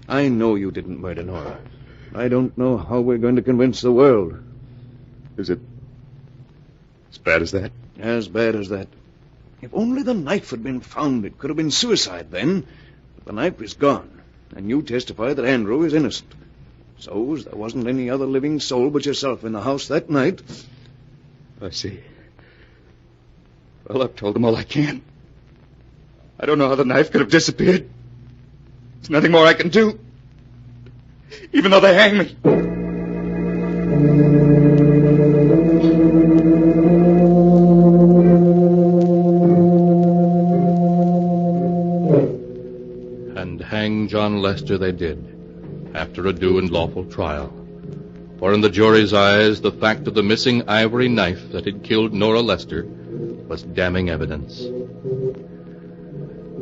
I know you didn't murder Nora. I don't know how we're going to convince the world. Is it as bad as that? As bad as that. If only the knife had been found, it could have been suicide then. But the knife is gone, and you testify that Andrew is innocent. So, as there wasn't any other living soul but yourself in the house that night... I see. Well, I've told them all I can. I don't know how the knife could have disappeared. There's nothing more I can do. Even though they hang me. And hang John Lester they did, after a due and lawful trial. For in the jury's eyes, the fact of the missing ivory knife that had killed Nora Lester was damning evidence.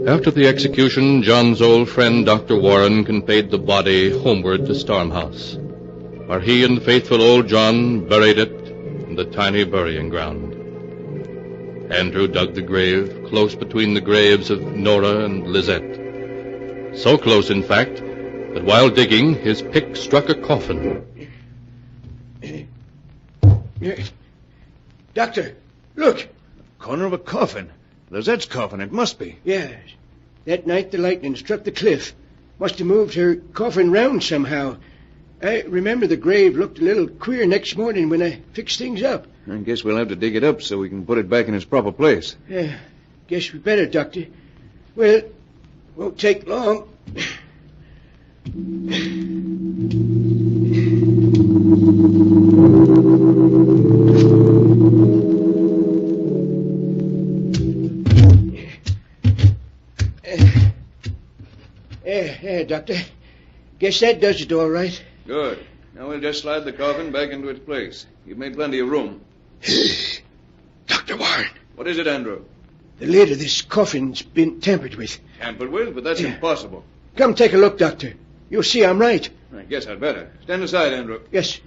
After the execution, John's old friend Dr. Warren conveyed the body homeward to Stormhouse, where he and faithful old John buried it in the tiny burying ground. Andrew dug the grave close between the graves of Nora and Lizette. So close, in fact, that while digging, his pick struck a coffin. Doctor, look. Corner of a coffin. Lizette's coffin, it must be. Yes. That night the lightning struck the cliff. Must have moved her coffin round somehow. I remember the grave looked a little queer next morning when I fixed things up. I guess we'll have to dig it up so we can put it back in its proper place. Yeah, guess we better, Doctor. Well, won't take long. Yeah, Doctor. Guess that does it all right. Good. Now we'll just slide the coffin back into its place. You've made plenty of room. Dr. Warren. What is it, Andrew? The lid of this coffin's been tampered with. Tampered with? But that's impossible. Come take a look, Doctor. You'll see I'm right. I guess I'd better. Stand aside, Andrew. Yes.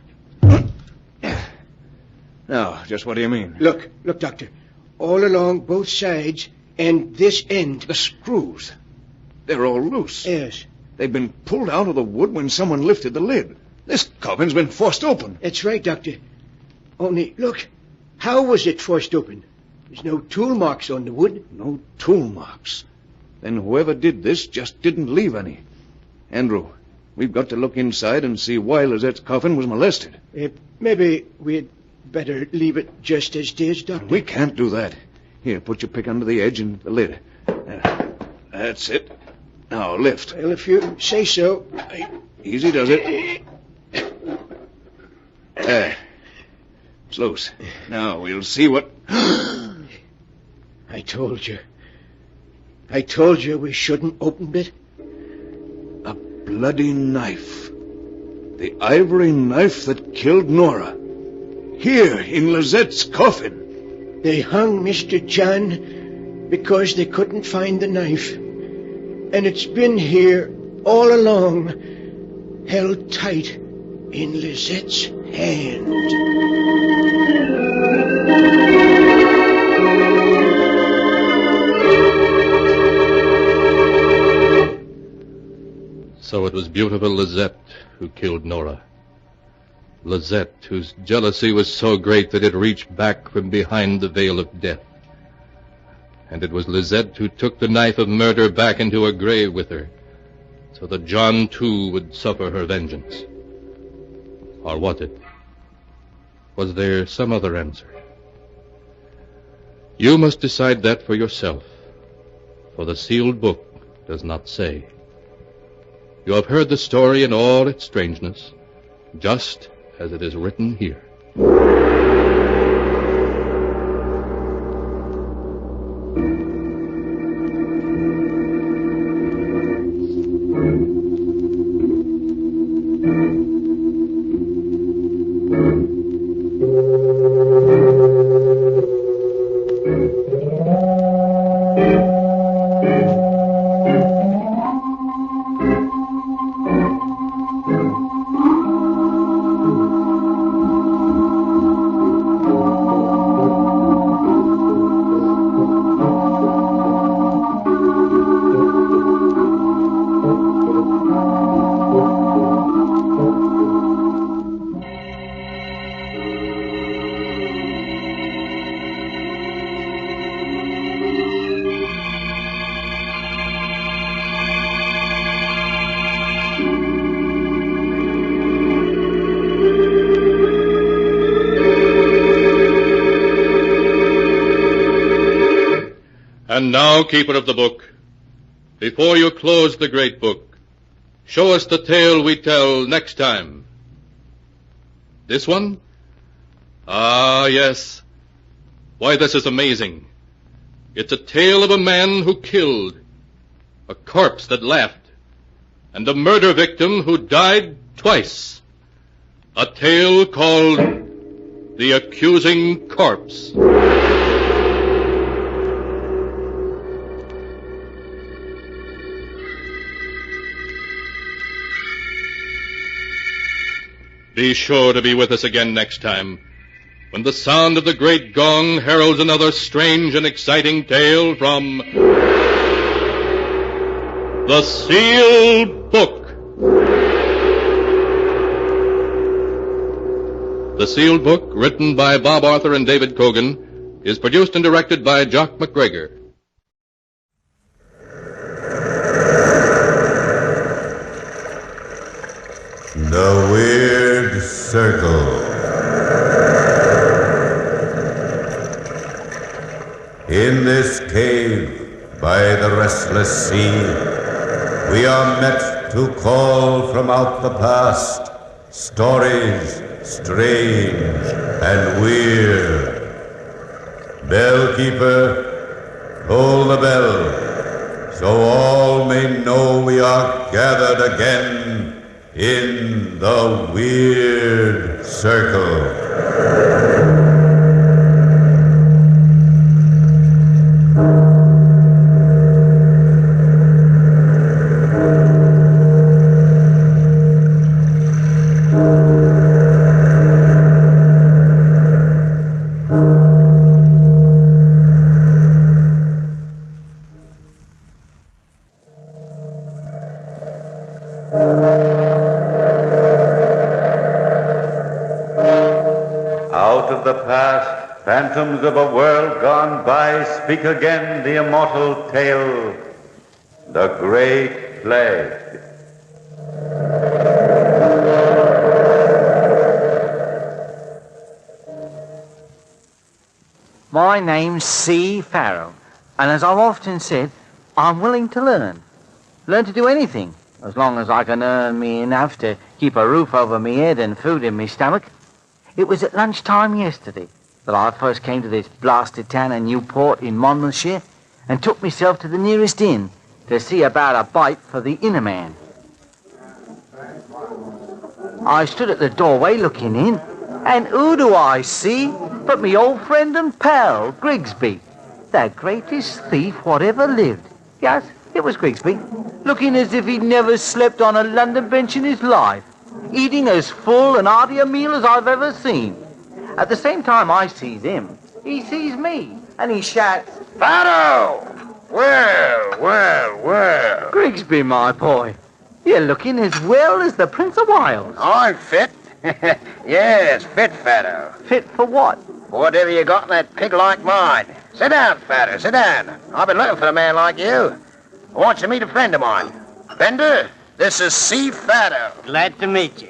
Now, just what do you mean? Look, Doctor. All along both sides and this end. The screws. They're all loose. Yes. They've been pulled out of the wood when someone lifted the lid. This coffin's been forced open. That's right, Doctor. Only, look. How was it forced open? There's no tool marks on the wood. No tool marks. Then whoever did this just didn't leave any. Andrew, we've got to look inside and see why Lizette's coffin was molested. Maybe we'd better leave it just as it is, Doctor. We can't do that. Here, put your pick under the edge and the lid. That's it. Now, lift. Well, if you say so. Easy does it. There. It's loose. Now, we'll see what... I told you. I told you we shouldn't open it. A bloody knife. The ivory knife that killed Nora. Here, in Lizette's coffin. They hung Mr. John because they couldn't find the knife. And it's been here all along, held tight in Lizette's hand. So it was beautiful Lizette who killed Nora. Lizette, whose jealousy was so great that it reached back from behind the veil of death. And it was Lizette who took the knife of murder back into her grave with her, so that John, too, would suffer her vengeance. Or was it? Was there some other answer? You must decide that for yourself, for the sealed book does not say. You have heard the story in all its strangeness, just as it is written here. And now, keeper of the book, before you close the great book, show us the tale we tell next time. This one? Ah, yes. Why, this is amazing. It's a tale of a man who killed, a corpse that laughed, and a murder victim who died twice. A tale called The Accusing Corpse. Be sure to be with us again next time. when the sound of the great gong heralds another strange and exciting tale from the Sealed Book. The Sealed Book, written by Bob Arthur and David Cogan, is produced and directed by Jock McGregor. The Weird Circle. In this cave by the restless sea, we are met to call from out the past stories strange and weird. Bellkeeper, toll the bell, so all may know we are gathered again in the Weird Circle. Out of the past, phantoms of a world gone by, speak again the immortal tale, the Great Plague. My name's C. Farrell, and as I've often said, I'm willing to learn. Learn to do anything, as long as I can earn me enough to keep a roof over me head and food in me stomach. It was at lunchtime yesterday that I first came to this blasted town of Newport in Monmouthshire and took myself to the nearest inn to see about a bite for the inner man. I stood at the doorway looking in, and who do I see but me old friend and pal, Grigsby, the greatest thief whatever lived. Yes, it was Grigsby, looking as if he'd never slept on a London bench in his life, eating as full and hearty a meal as I've ever seen. At the same time I sees him, he sees me, and he shouts, "Farrow! Well. Grigsby, my boy, you're looking as well as the Prince of Wales." I'm fit. Yes, fit, Farrow. Fit for what? Whatever you got in that pig like mind. Sit down, Farrow, sit down. I've been looking for a man like you. I want you to meet a friend of mine. Bender, this is C. Farrow. Glad to meet you.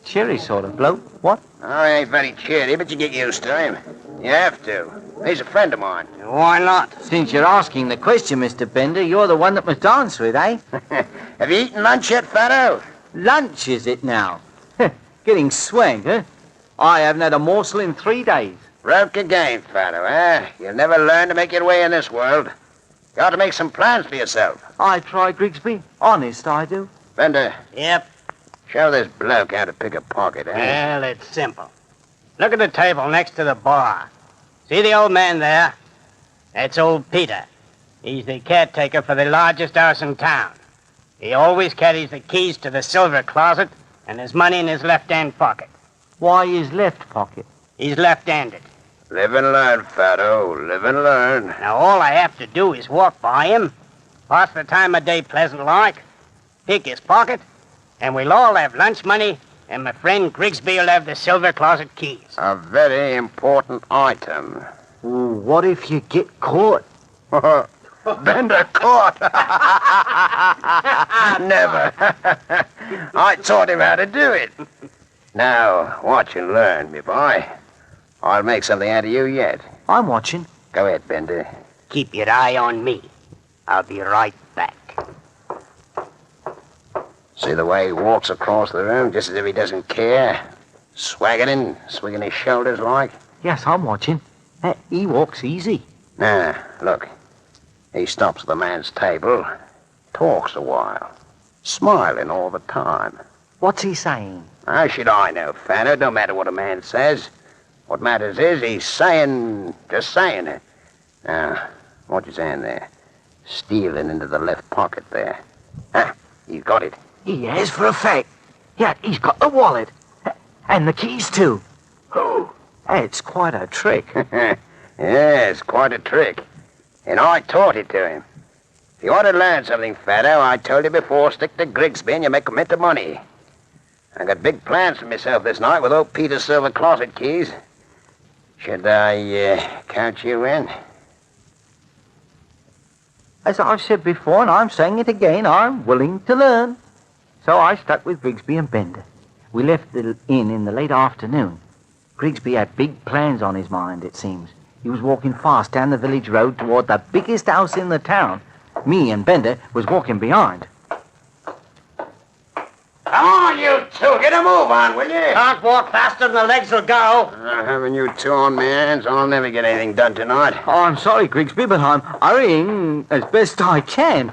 Cheery sort of bloke. What? Oh, he ain't very cheery, but you get used to him. You have to. He's a friend of mine. Why not? Since you're asking the question, Mr. Bender, you're the one that must answer it, eh? Have you eaten lunch yet, Farrow? Lunch, is it now? Getting swanked, eh? I haven't had a morsel in 3 days. Broke again, Farrow, eh? You'll never learn to make your way in this world. Got to make some plans for yourself. I try, Grigsby. Honest, I do. Bender. Yep. Show this bloke how to pick a pocket, eh? Well, it's simple. Look at the table next to the bar. See the old man there? That's old Peter. He's the caretaker for the largest house in town. He always carries the keys to the silver closet and his money in his left-hand pocket. Why his left pocket? He's left-handed. Live and learn, Farrow. Live and learn. Now, all I have to do is walk by him, pass the time of day pleasant-like, pick his pocket, and we'll all have lunch money, and my friend Grigsby will have the silver closet keys. A very important item. Ooh, what if you get caught? Bender caught. Never. I taught him how to do it. Now, watch and learn, me boy. I'll make something out of you yet. I'm watching. Go ahead, Bender. Keep your eye on me. I'll be right back. See the way he walks across the room, just as if he doesn't care? Swaggering, swinging his shoulders like? Yes, I'm watching. He walks easy. Now, look. He stops at the man's table, talks a while, smiling all the time. What's he saying? How should I know, Fanner? Don't matter what a man says. What matters is he's saying, just saying it. Now, watch his hand there. Stealing into the left pocket there. He's got it. He has for a fact. Yeah, he's got the wallet. And the keys, too. Oh, It's quite a trick. Yes, quite a trick. And I taught it to him. If you want to learn something, Fatto, I told you before, stick to Grigsby and you make a mint of money. I got big plans for myself this night with old Peter's silver closet keys. Should I count you in? As I've said before, and I'm saying it again, I'm willing to learn. So I stuck with Grigsby and Bender. We left the inn in the late afternoon. Grigsby had big plans on his mind, it seems. He was walking fast down the village road toward the biggest house in the town. Me and Bender was walking behind. Come on, you two. Get a move on, will you? Can't walk faster than the legs will go. Having you two on my hands, I'll never get anything done tonight. Oh, I'm sorry, Grigsby, but I'm hurrying as best I can.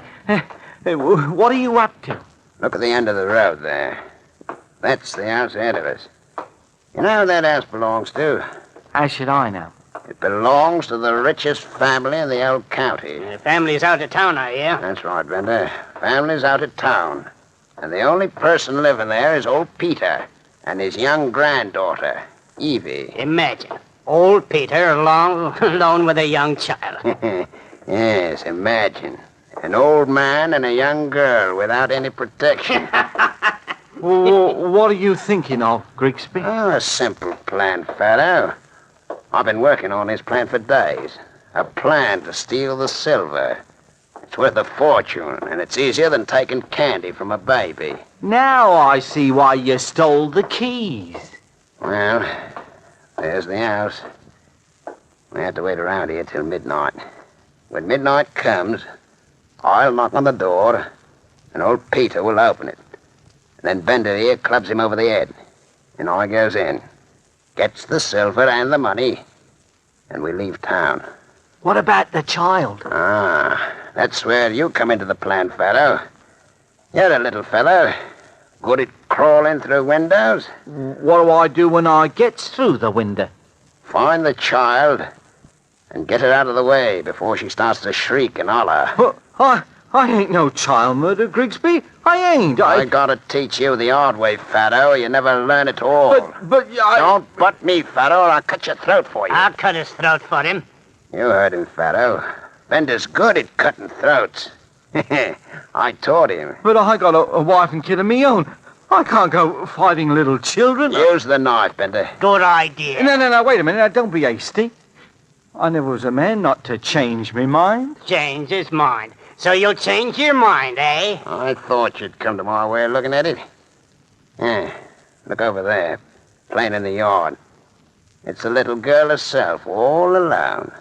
What are you up to? Look at the end of the road there. That's the house ahead of us. You know who that house belongs to? How should I know? It belongs to the richest family in the old county. The family's out of town, I hear. That's right, Bender. Family's out of town. And the only person living there is old Peter and his young granddaughter, Evie. Imagine. Old Peter alone with a young child. Yes, imagine. An old man and a young girl without any protection. What are you thinking of, Grigsby? Oh, a simple plan, Fatto. I've been working on this plan for days. A plan to steal the silver. It's worth a fortune, and it's easier than taking candy from a baby. Now I see why you stole the keys. Well, there's the house. We have to wait around here till midnight. When midnight comes, I'll knock on the door, and old Peter will open it. And then Bender here clubs him over the head. And I goes in, gets the silver and the money, and we leave town. What about the child? That's where you come into the plan, Fatto. You're a little fellow, good at crawling through windows. What do I do when I gets through the window? Find the child and get her out of the way before she starts to shriek and holler. I ain't no child murder, Grigsby. I ain't. I gotta teach you the hard way, Fatto, or you never learn at all. Don't butt me, Fatto, or I'll cut your throat for you. I'll cut his throat for him. You heard him, Fatto. Bender's good at cutting throats. I taught him. But I got a wife and kid of me own. I can't go fighting little children. Use the knife, Bender. Good idea. No, wait a minute. Now, don't be hasty. I never was a man not to change me mind. Change his mind. So you'll change your mind, eh? I thought you'd come to my way of looking at it. Yeah, look over there, playing in the yard. It's the little girl herself, all alone.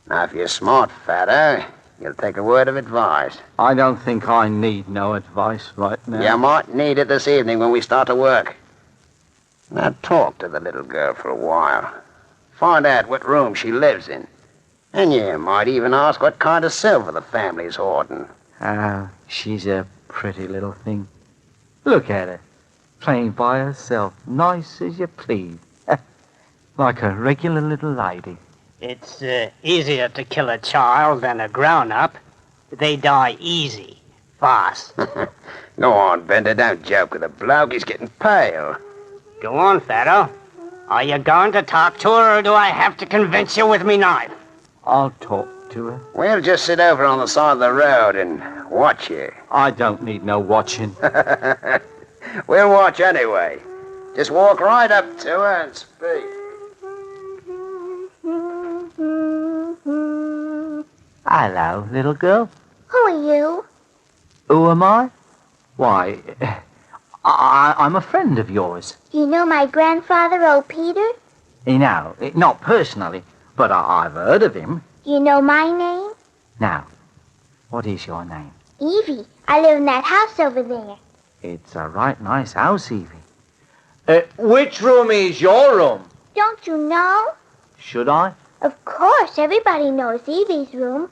Now, if you're smart, Fatto, you'll take a word of advice. I don't think I need no advice right now. You might need it this evening when we start to work. Now, talk to the little girl for a while. Find out what room she lives in. And you might even ask what kind of silver the family's hoarding. She's a pretty little thing. Look at her, playing by herself, nice as you please. Like a regular little lady. It's easier to kill a child than a grown-up. They die easy, fast. Go on, Bender, don't joke with the bloke. He's getting pale. Go on, Fatto. Are you going to talk to her, or do I have to convince you with me knife? I'll talk to her. We'll just sit over on the side of the road and watch you. I don't need no watching. We'll watch anyway. Just walk right up to her and speak. Hello, little girl. Who are you? Who am I? Why, I'm a friend of yours. Do you know my grandfather, old Peter? No, not personally, but I've heard of him. Do you know my name? Now, what is your name? Evie. I live in that house over there. It's a right nice house, Evie. Which room is your room? Don't you know? Should I? Of course, everybody knows Evie's room.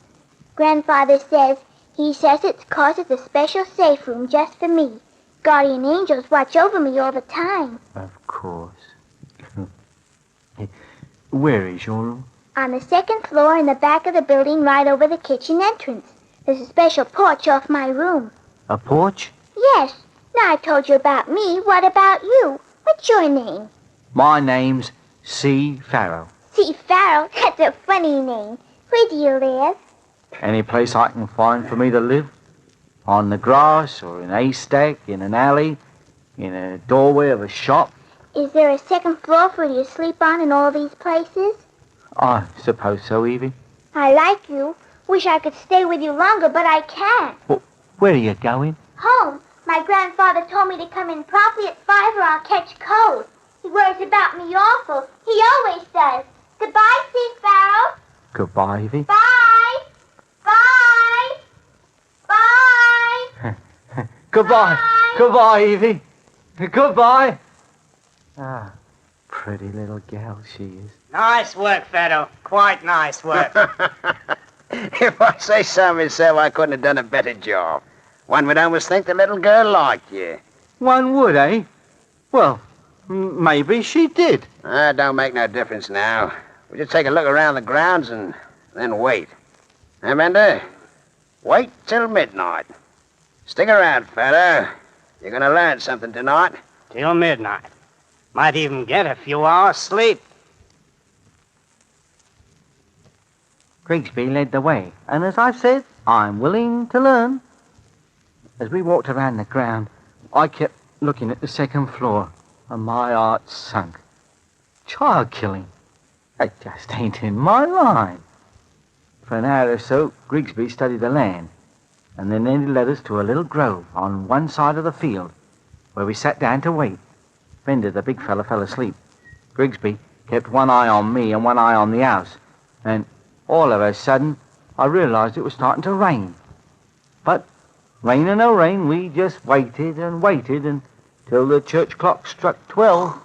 Grandfather says it's 'cause it's a special safe room just for me. Guardian angels watch over me all the time. Of course. Where is your room? On the second floor in the back of the building right over the kitchen entrance. There's a special porch off my room. A porch? Yes. Now I told you about me. What about you? What's your name? My name's C. Farrow. See, Farrell, that's a funny name. Where do you live? Any place I can find for me to live? On the grass, or in a haystack, in an alley, in a doorway of a shop? Is there a second floor for you to sleep on in all these places? I suppose so, Evie. I like you. Wish I could stay with you longer, but I can't. Well, where are you going? Home. My grandfather told me to come in promptly at 5 or I'll catch cold. He worries about me awful. He always does. Goodbye, Steve Farrell. Goodbye, Evie. Bye. Bye. Bye. Goodbye. Bye. Goodbye, Evie. Goodbye. Ah, pretty little gal she is. Nice work, Fado. Quite nice work. If I say so myself, I couldn't have done a better job. One would almost think the little girl liked you. One would, eh? Well, maybe she did. Don't make no difference now. We'll just take a look around the grounds and then wait. Bender? Wait till midnight. Stick around, Fado. You're going to learn something tonight. Till midnight. Might even get a few hours sleep. Grigsby led the way, and as I've said, I'm willing to learn. As we walked around the ground, I kept looking at the second floor, and my heart sunk. Child killing. It just ain't in my line. For an hour or so, Grigsby studied the land, and then he led us to a little grove on one side of the field, where we sat down to wait. Bender, the big fella, fell asleep. Grigsby kept one eye on me and one eye on the house, and all of a sudden, I realized it was starting to rain. But rain or no rain, we just waited and waited until the church clock struck 12.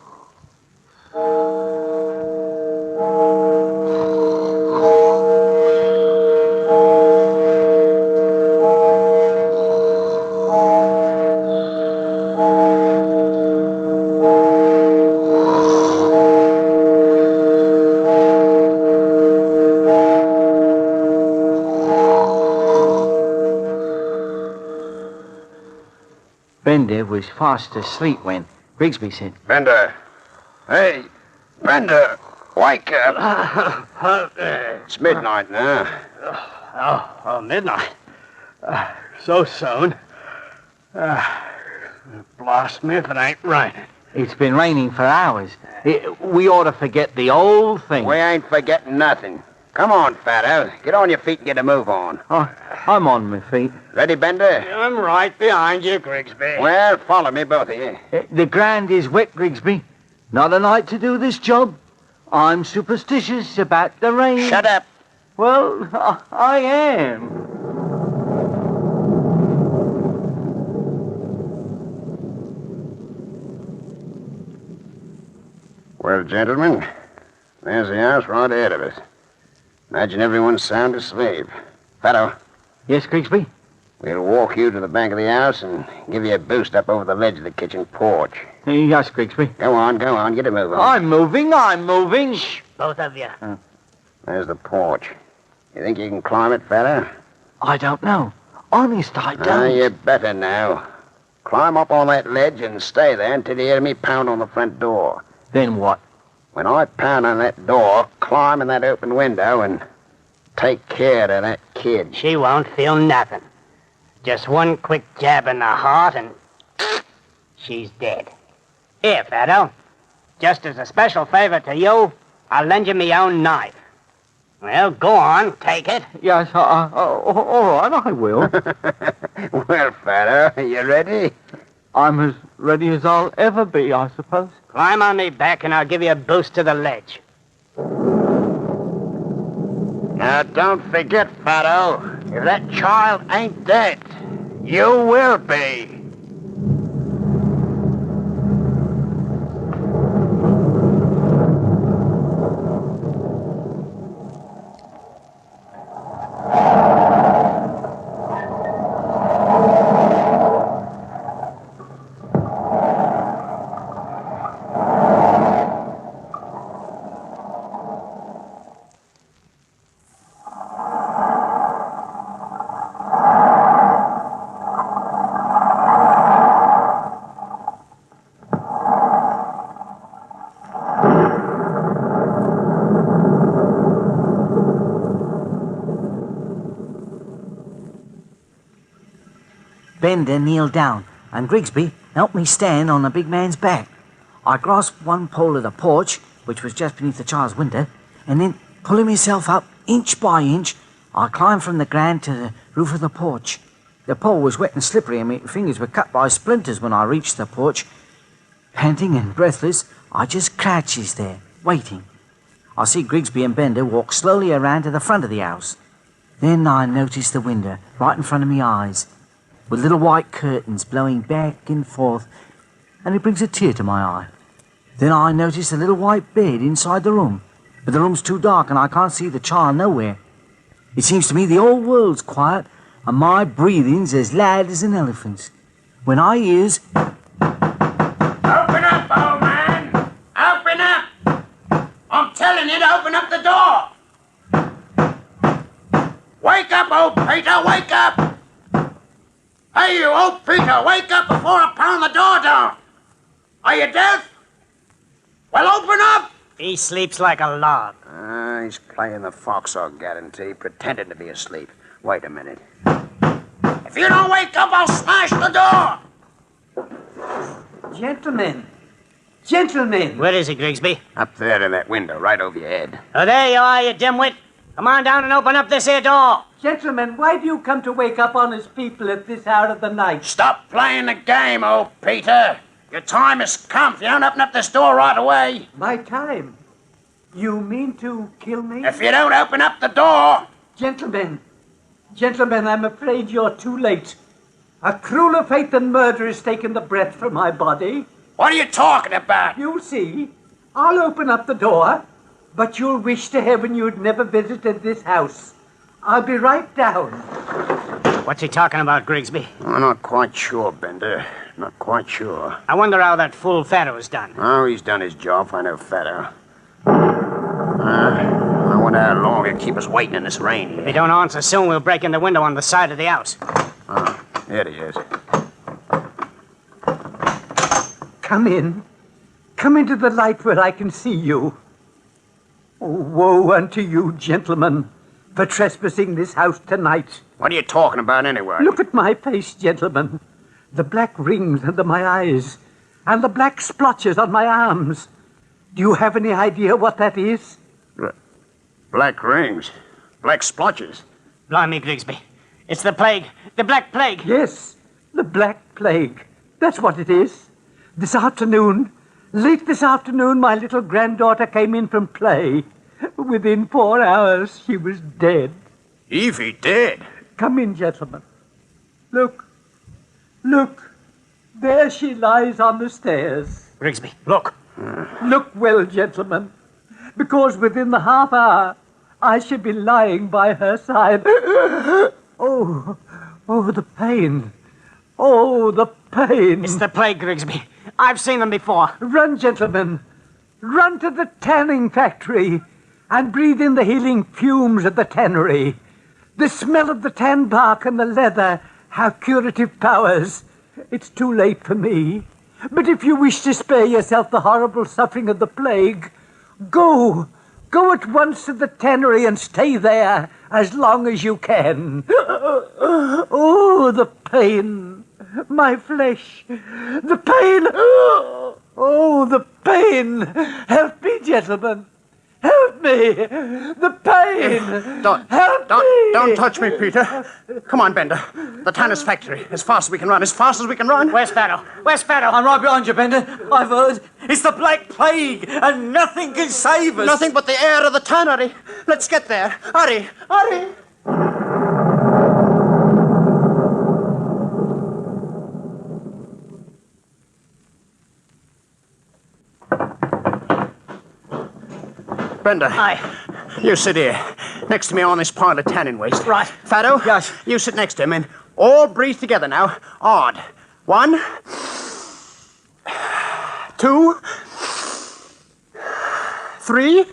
Bender was fast asleep when Grigsby said, Bender. Hey, Bender, wake up. It's midnight now. Midnight. So soon. Blast me if it ain't raining. It's been raining for hours. We ought to forget the old thing. We ain't forgetting nothing. Come on, Fado. Get on your feet and get a move on. I'm on my feet. Ready, Bender? I'm right behind you, Grigsby. Well, follow me, both of you. The ground is wet, Grigsby. Not a night to do this job. I'm superstitious about the rain. Shut up. Well, I am. Well, gentlemen, there's the house right ahead of us. Imagine everyone's sound asleep. Fado. Yes, Grigsby? We'll walk you to the back of the house and give you a boost up over the ledge of the kitchen porch. Yes, Grigsby. Go on, get a move on. I'm moving. Shh, both of you. There's the porch. You think you can climb it, Fado? I don't know. Honest, I don't. You better now. Climb up on that ledge and stay there until you hear me pound on the front door. Then what? When I pound on that door, climb in that open window and take care of that kid. She won't feel nothing. Just one quick jab in the heart and she's dead. Here, Fado. Just as a special favor to you, I'll lend you my own knife. Well, go on, take it. Yes, all right, I will. Well, Fado, you ready? I'm as ready as I'll ever be, I suppose. Climb on me back and I'll give you a boost to the ledge. Now, don't forget, Fado, if that child ain't dead, you will be. Bender kneeled down, and Grigsby helped me stand on the big man's back. I grasped one pole of the porch, which was just beneath the child's window, and then, pulling myself up inch by inch, I climbed from the ground to the roof of the porch. The pole was wet and slippery, and my fingers were cut by splinters when I reached the porch. Panting and breathless, I just crouches there, waiting. I see Grigsby and Bender walk slowly around to the front of the house. Then I noticed the window, right in front of me eyes, with little white curtains blowing back and forth, and it brings a tear to my eye. Then I noticed a little white bed inside the room, but the room's too dark and I can't see the child nowhere. It seems to me the whole world's quiet, and my breathing's as loud as an elephant's. When I hears... Open up, old man! Open up! I'm telling you to open up the door! Wake up, old Peter, wake up! Hey, you old Peter, wake up before I pound the door down! Are you deaf? Well, open up! He sleeps like a log. He's playing the fox, I'll guarantee, pretending to be asleep. Wait a minute. If you don't wake up, I'll smash the door! Gentlemen! Gentlemen! Where is he, Grigsby? Up there in that window, right over your head. Oh, there you are, you dimwit. Come on down and open up this here door. Gentlemen, why do you come to wake up honest people at this hour of the night? Stop playing the game, old Peter. Your time has come. If you don't open up this door right away. My time? You mean to kill me? If you don't open up the door. Gentlemen, I'm afraid you're too late. A crueler fate than murder has taken the breath from my body. What are you talking about? You'll see. I'll open up the door, but you'll wish to heaven you'd never visited this house. I'll be right down. What's he talking about, Grigsby? I'm not quite sure, Bender. Not quite sure. I wonder how that fool Fato's done. Oh, he's done his job. Find out Fato. I wonder how long he'll keep us waiting in this rain. If he don't answer soon, we'll break in the window on the side of the house. Oh, there he is. Come in. Come into the light where I can see you. Oh, woe unto you, gentlemen, for trespassing this house tonight. What are you talking about anyway? Look at my face, gentlemen. The black rings under my eyes, and the black splotches on my arms. Do you have any idea what that is? Black rings. Black splotches. Blimey, Grigsby. It's the plague. The Black Plague. Yes, the Black Plague. That's what it is. This afternoon, late this afternoon, my little granddaughter came in from play. Within 4 hours, she was dead. Evie dead? Come in, gentlemen. Look. Look. There she lies on the stairs. Grigsby, look. Look well, gentlemen, because within the half hour, I should be lying by her side. Oh, the pain. Oh, the pain. It's the plague, Grigsby. I've seen them before. Run, gentlemen. Run to the tanning factory and breathe in the healing fumes of the tannery. The smell of the tan bark and the leather have curative powers. It's too late for me. But if you wish to spare yourself the horrible suffering of the plague, go. Go at once to the tannery and stay there as long as you can. Oh, the pain. My flesh. The pain. Oh, the pain. Help me, gentlemen. Help me! The pain! Don't touch me, Peter. Come on, Bender. The Tanner's factory. As fast as we can run. As fast as we can run. Where's Fato? Where's Fato? I'm right behind you, Bender. I've heard. It's the Black Plague, and nothing can save us. Nothing but the air of the tannery. Let's get there. Hurry, hurry. Bender. Aye. You sit here, next to me on this pile of tanning waste. Right. Fato? Yes. You sit next to him and all breathe together now. Odd. 1, 2, 3.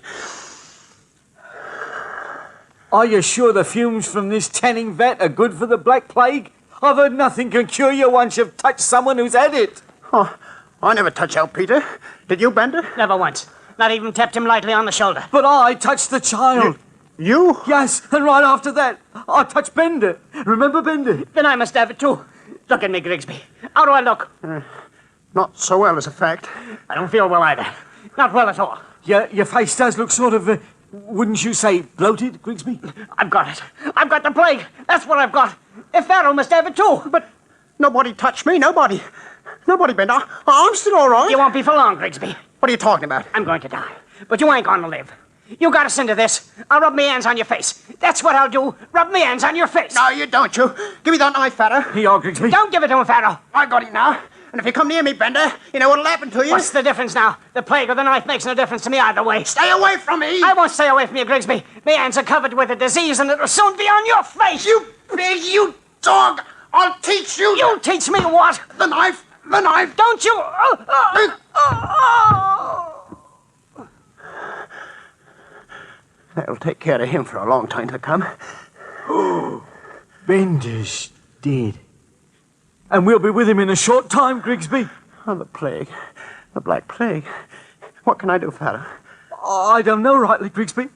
Are you sure the fumes from this tanning vat are good for the Black Plague? I've heard nothing can cure you once you've touched someone who's had it. Oh, I never touch out Peter. Did you, Bender? Never once. Not even tapped him lightly on the shoulder. But I touched the child. You? Yes, and right after that, I touched Bender. Remember Bender? Then I must have it too. Look at me, Grigsby. How do I look? Not so well, as a fact. I don't feel well either. Not well at all. Your face does look sort of, wouldn't you say, bloated, Grigsby? I've got it. I've got the plague. That's what I've got. If Pharaoh must have it too. But nobody touched me. Nobody. Nobody, Bender. I'm still all right. You won't be for long, Grigsby. What are you talking about? I'm going to die. But you ain't going to live. You got us into this. I'll rub my hands on your face. That's what I'll do. Rub my hands on your face. No, you don't, you. Give me that knife, Pharaoh. Here you are, Grigsby. Don't give it to him, Pharaoh. I got it now. And if you come near me, Bender, you know what'll happen to you. What's the difference now? The plague or the knife makes no difference to me either way. Stay away from me. I won't stay away from you, Grigsby. My hands are covered with a disease and it'll soon be on your face. You pig, you dog. I'll teach you. You'll teach me what? The knife. The knife. Don't you... That'll take care of him for a long time to come. Bender's dead. And we'll be with him in a short time, Grigsby. Oh, the plague. The Black Plague. What can I do, Pharaoh? I don't know rightly, Grigsby.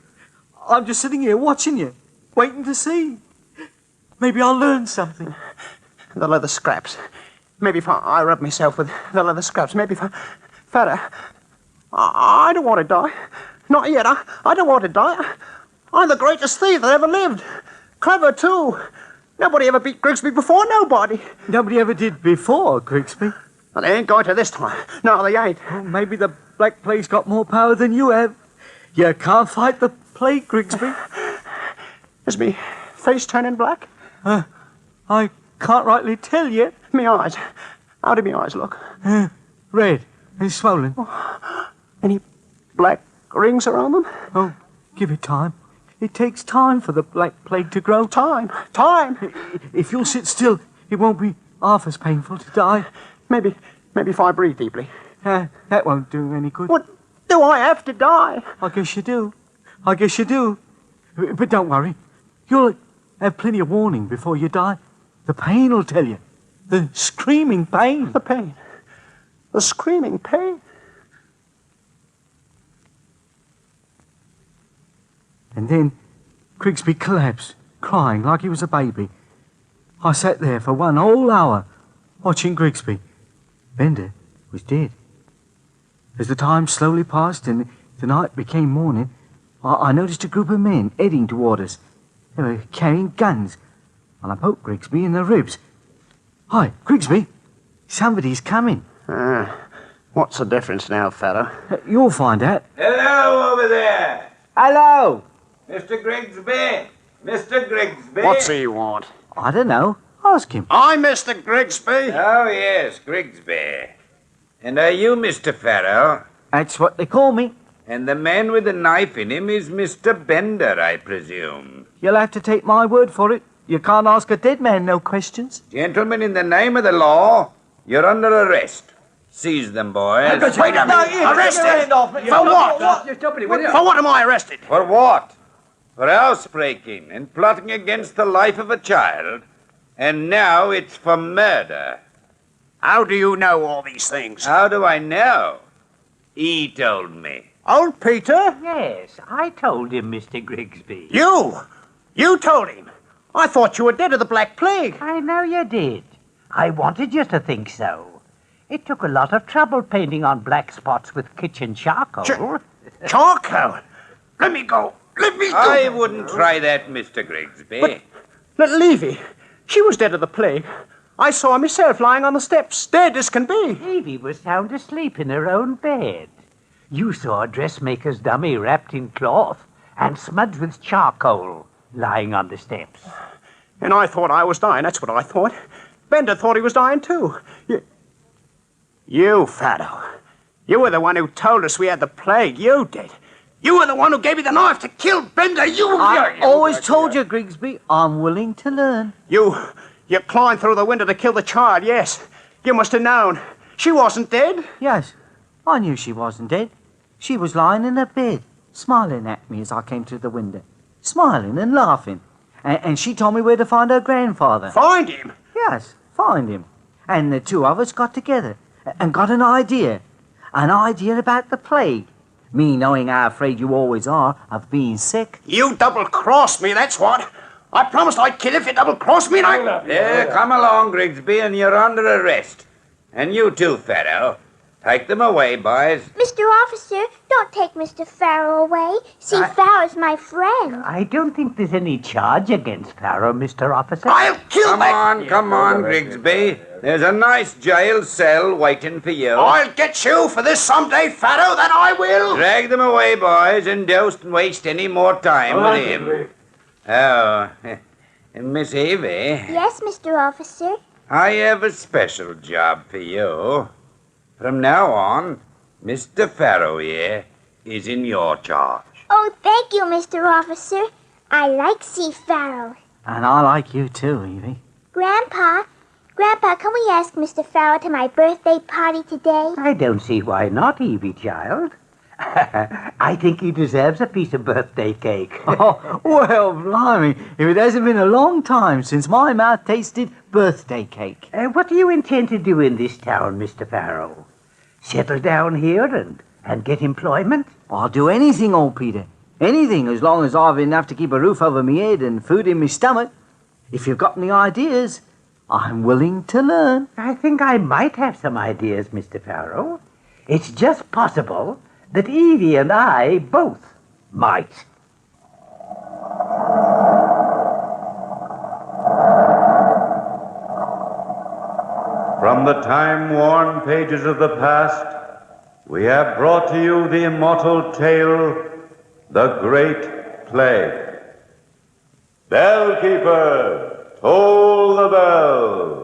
I'm just sitting here watching you, waiting to see. Maybe I'll learn something. The leather scraps. Maybe if I rub myself with the leather scraps, maybe if I... Pharaoh, I don't want to die. Not yet. I don't want to die. I'm the greatest thief that ever lived. Clever, too. Nobody ever beat Grigsby before, nobody. Nobody ever did before, Grigsby. Well, they ain't going to this time. No, they ain't. Well, maybe the Black Plague's got more power than you have. You can't fight the plague, Grigsby. Is me face turning black? I can't rightly tell yet. Me eyes. How do me eyes look? Red and swollen. Any black rings around them? Oh, give it time. It takes time for the Black Plague to grow. Time. If you'll sit still, it won't be half as painful to die. Maybe if I breathe deeply. That won't do any good. What? Do I have to die? I guess you do. But don't worry. You'll have plenty of warning before you die. The pain will tell you. The screaming pain. The pain. The screaming pain. And then Grigsby collapsed, crying like he was a baby. I sat there for 1 whole hour, watching Grigsby. Bender was dead. As the time slowly passed and the night became morning, I noticed a group of men heading toward us. They were carrying guns, and I poked Grigsby in the ribs. Hi, Grigsby, somebody's coming. What's the difference now, Pharaoh? You'll find out. Hello over there. Hello. Mr. Grigsby. Mr. Grigsby. What's he want? I don't know. Ask him. I'm Mr. Grigsby. Oh, yes, Grigsby. And are you Mr. Pharaoh? That's what they call me. And the man with the knife in him is Mr. Bender, I presume. You'll have to take my word for it. You can't ask a dead man no questions. Gentlemen, in the name of the law, you're under arrest. Seize them, boys. Wait a minute. Arrested? For what? For what am I arrested? For what? For housebreaking and plotting against the life of a child. And now it's for murder. How do you know all these things? How do I know? He told me. Old Peter? Yes, I told him, Mr. Grigsby. You told him? I thought you were dead of the Black Plague. I know you did. I wanted you to think so. It took a lot of trouble painting on black spots with kitchen charcoal. Charcoal? Let me go. I wouldn't try that, Mr. Grigsby. But Levy, she was dead of the plague. I saw her myself lying on the steps, dead as can be. Evie was sound asleep in her own bed. You saw a dressmaker's dummy wrapped in cloth and smudged with charcoal lying on the steps. And I thought I was dying, that's what I thought. Bender thought he was dying too. You, Pharaoh. You were the one who told us we had the plague. You did. You were the one who gave me the knife to kill Bender. I always told you, Grigsby, I'm willing to learn. You climbed through the window to kill the child, yes. You must have known. She wasn't dead. Yes, I knew she wasn't dead. She was lying in her bed, smiling at me as I came through the window. Smiling and laughing. And she told me where to find her grandfather. Find him? Yes, find him. And the two of us got together and got an idea. An idea about the plague. Me knowing how afraid you always are of being sick. You double-crossed me, that's what. I promised I'd kill if you double-crossed me, and I... There, come along, Grigsby, and you're under arrest. And you too, Farrell. Take them away, boys. Mr. Officer, don't take Mr. Farrell away. See, Farrell's my friend. I don't think there's any charge against Farrell, Mr. Officer. I'll kill Come on, Grigsby. There's a nice jail cell waiting for you. I'll get you for this someday, Farrell, that I will. Drag them away, boys, and don't waste any more time with him. Oh, Miss Evie. Yes, Mr. Officer. I have a special job for you. From now on, Mr. Farrow here is in your charge. Oh, thank you, Mr. Officer. I like C. Farrell. And I like you too, Evie. Grandpa, can we ask Mr. Farrell to my birthday party today? I don't see why not, Evie, child. I think he deserves a piece of birthday cake. Oh, well, blimey, if it hasn't been a long time since my mouth tasted birthday cake. What do you intend to do in this town, Mr. Farrell? Settle down here and get employment? I'll do anything, old Peter. Anything, as long as I've enough to keep a roof over me head and food in me stomach. If you've got any ideas, I'm willing to learn. I think I might have some ideas, Mr. Farrell. It's just possible that Evie and I both might. From the time-worn pages of the past, we have brought to you the immortal tale, The Great Plague. Bellkeeper, toll the bell.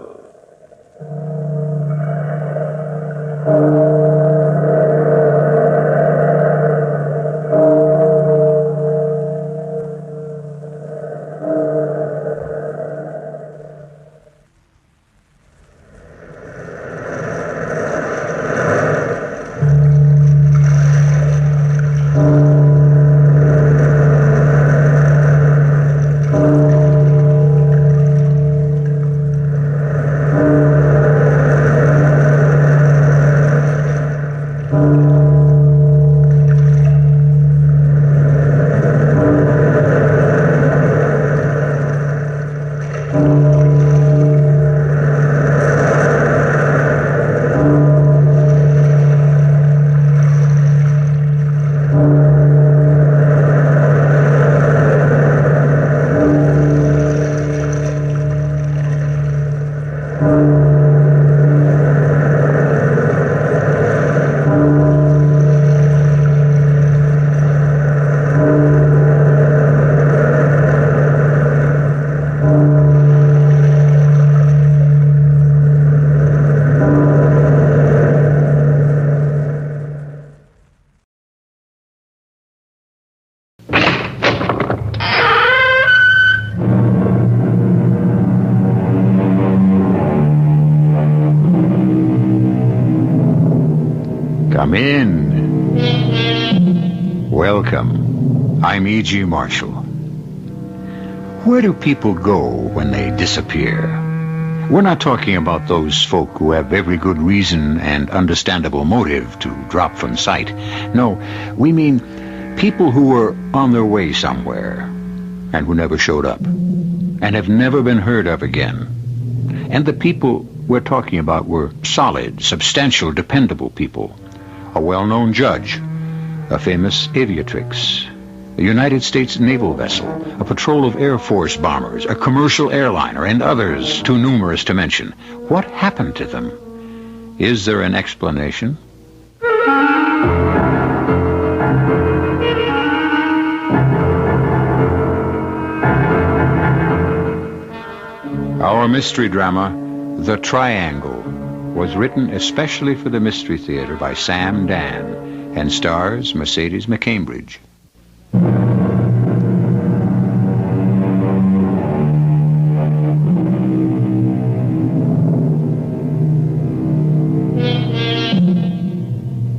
Come in. Welcome. I'm E.G. Marshall. Where do people go when they disappear? We're not talking about those folk who have every good reason and understandable motive to drop from sight. No, we mean people who were on their way somewhere and who never showed up and have never been heard of again. And the people we're talking about were solid, substantial, dependable people. A well-known judge, a famous aviatrix, a United States naval vessel, a patrol of Air Force bombers, a commercial airliner, and others too numerous to mention. What happened to them? Is there an explanation? Our mystery drama, The Triangle, was written especially for the Mystery Theater by Sam Dan and stars Mercedes McCambridge.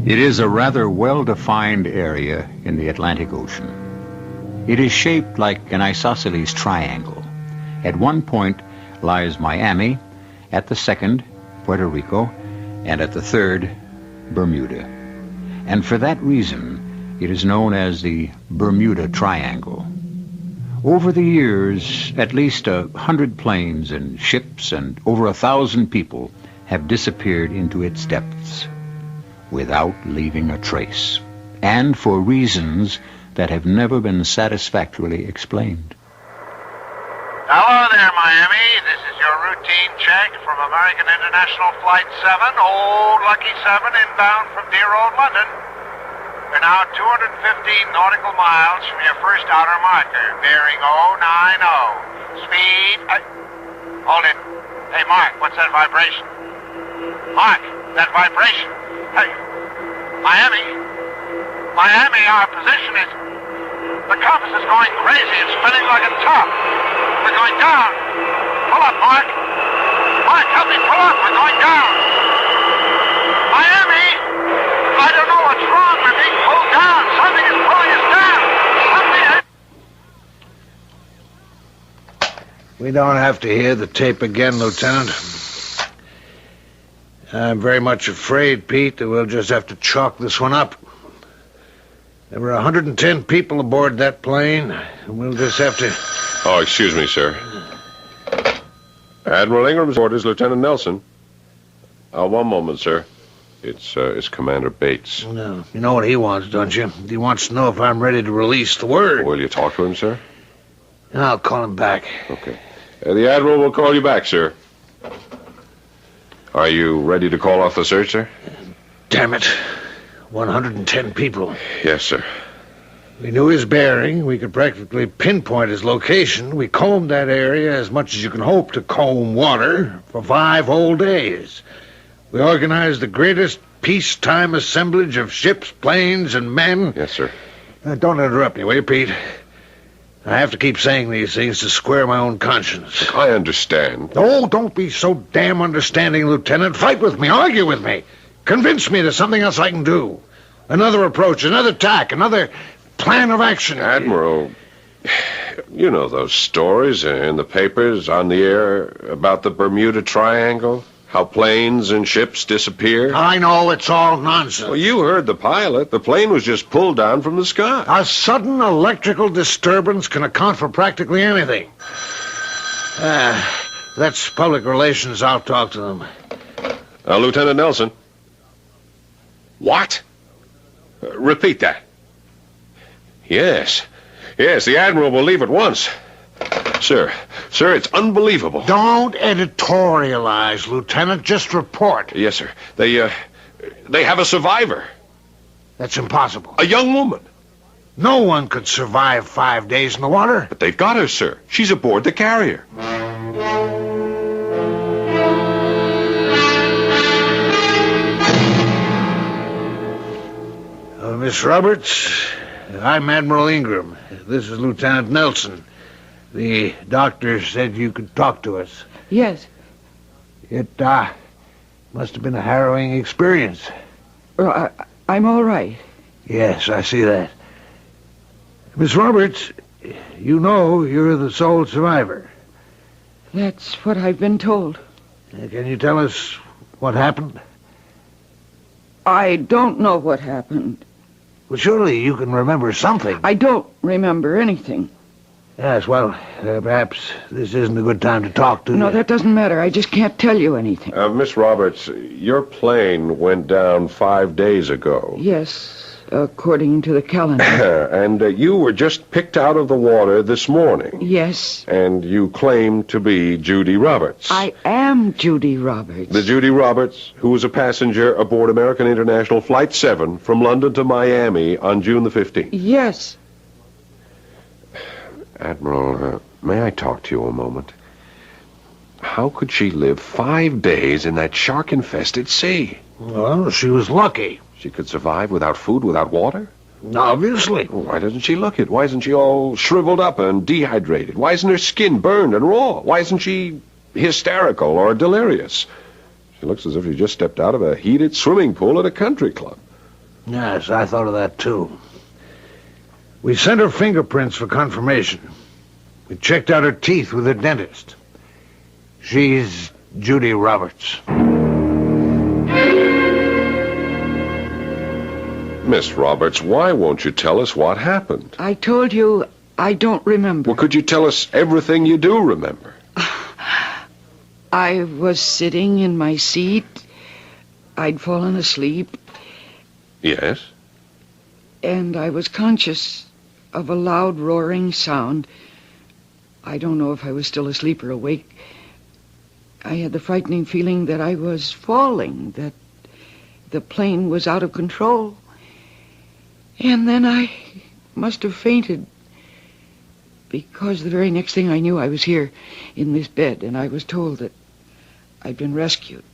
It is a rather well-defined area in the Atlantic Ocean. It is shaped like an isosceles triangle. At one point lies Miami, at the second, Puerto Rico, and at the third, Bermuda. And for that reason, it is known as the Bermuda Triangle. Over the years, at least 100 planes and ships and over 1,000 people have disappeared into its depths without leaving a trace, and for reasons that have never been satisfactorily explained. Hello there, Miami. This is your routine check from American International Flight 7, Old Lucky 7, inbound from dear old London. We're now 215 nautical miles from your first outer marker, bearing 090. Speed... hold it. Hey, Mark, what's that vibration? Mark, that vibration. Hey, Miami. Miami, our position is... The compass is going crazy. It's spinning like a top. We're going down. Pull up, Mark. Mark, help me pull up. We're going down. Miami! I don't know what's wrong. We're being pulled down. Something is pulling us down. Something... We don't have to hear the tape again, Lieutenant. I'm very much afraid, Pete, that we'll just have to chalk this one up. There were 110 people aboard that plane, and we'll just have to... Oh, excuse me, sir. Admiral Ingram's orders, Lieutenant Nelson. One moment, sir. It's Commander Bates. No, you know what he wants, don't you? He wants to know if I'm ready to release the word. Will you talk to him, sir? I'll call him back. Okay. The Admiral will call you back, sir. Are you ready to call off the search, sir? Damn it. 110 people. Yes, sir. We knew his bearing. We could practically pinpoint his location. We combed that area as much as you can hope to comb water for 5 whole days. We organized the greatest peacetime assemblage of ships, planes, and men. Yes, sir. Don't interrupt me, will you, Pete? I have to keep saying these things to square my own conscience. Look, I understand. Oh, don't be so damn understanding, Lieutenant. Fight with me. Argue with me. Convince me there's something else I can do. Another approach, another tack, another plan of action. Admiral, you know those stories in the papers, on the air, about the Bermuda Triangle? How planes and ships disappear? I know, it's all nonsense. Well, you heard the pilot. The plane was just pulled down from the sky. A sudden electrical disturbance can account for practically anything. That's public relations. I'll talk to them. Lieutenant Nelson. What? Repeat that. Yes. Yes, the Admiral will leave at once. Sir, it's unbelievable. Don't editorialize, Lieutenant. Just report. Yes, sir. They have a survivor. That's impossible. A young woman. No one could survive 5 days in the water. But they've got her, sir. She's aboard the carrier. Miss Roberts, I'm Admiral Ingram. This is Lieutenant Nelson. The doctor said you could talk to us. Yes. It must have been a harrowing experience. Well, I'm all right. Yes, I see that. Miss Roberts, you know you're the sole survivor. That's what I've been told. Can you tell us what happened? I don't know what happened. Well, surely you can remember something. I don't remember anything. Yes, well, perhaps this isn't a good time to talk to you. No, that doesn't matter. I just can't tell you anything. Miss Roberts, your plane went down 5 days ago. Yes, according to the calendar. And you were just picked out of the water this morning. Yes. And you claim to be Judy Roberts. I am Judy Roberts. The Judy Roberts who was a passenger aboard American International Flight 7 from London to Miami on June the 15th. Yes. Admiral, may I talk to you a moment? How could she live 5 days in that shark-infested sea? Well, she was lucky. She could survive without food, without water? Obviously. Why doesn't she look it? Why isn't she all shriveled up and dehydrated? Why isn't her skin burned and raw? Why isn't she hysterical or delirious? She looks as if she just stepped out of a heated swimming pool at a country club. Yes, I thought of that, too. We sent her fingerprints for confirmation. We checked out her teeth with a dentist. She's Judy Roberts. Miss Roberts, why won't you tell us what happened? I told you I don't remember. Well, could you tell us everything you do remember? I was sitting in my seat. I'd fallen asleep. Yes? And I was conscious of a loud roaring sound. I don't know if I was still asleep or awake. I had the frightening feeling that I was falling, that the plane was out of control. And then I must have fainted, because the very next thing I knew, I was here in this bed, and I was told that I'd been rescued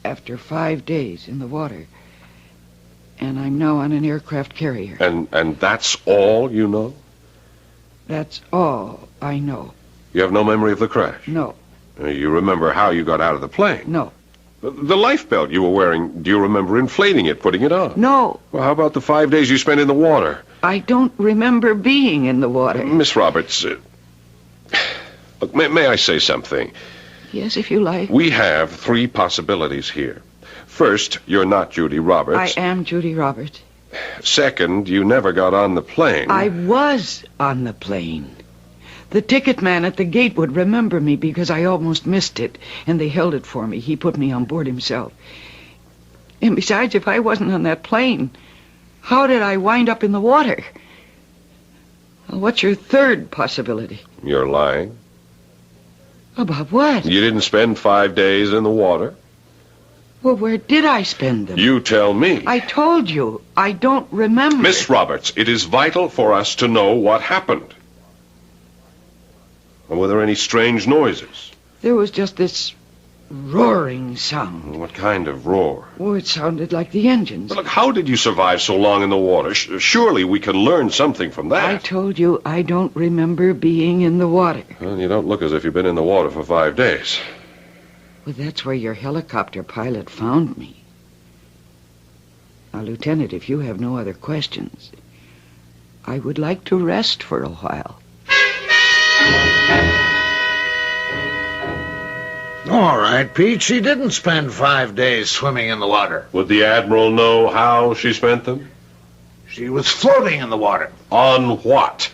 after 5 days in the water. And I'm now on an aircraft carrier. And that's all you know? That's all I know. You have no memory of the crash? No. You remember how you got out of the plane? No. The life belt you were wearing, do you remember inflating it, putting it on? No. Well, how about the 5 days you spent in the water? I don't remember being in the water. Miss Roberts, look, may I say something? Yes, if you like. We have 3 possibilities here. First, you're not Judy Roberts. I am Judy Roberts. Second, you never got on the plane. I was on the plane. The ticket man at the gate would remember me because I almost missed it, and they held it for me. He put me on board himself. And besides, if I wasn't on that plane, how did I wind up in the water? Well, what's your third possibility? You're lying. About what? You didn't spend 5 days in the water? Well, where did I spend them? You tell me. I told you. I don't remember. Miss Roberts, it is vital for us to know what happened. Were there any strange noises? There was just this roaring sound. What kind of roar? Oh, it sounded like the engines. But look, how did you survive so long in the water? Surely we can learn something from that. I told you I don't remember being in the water. Well, you don't look as if you've been in the water for 5 days. Well, that's where your helicopter pilot found me. Now, Lieutenant, if you have no other questions, I would like to rest for a while. All right, Pete, she didn't spend 5 days swimming in the water. Would the Admiral know how she spent them? She was floating in the water. On what?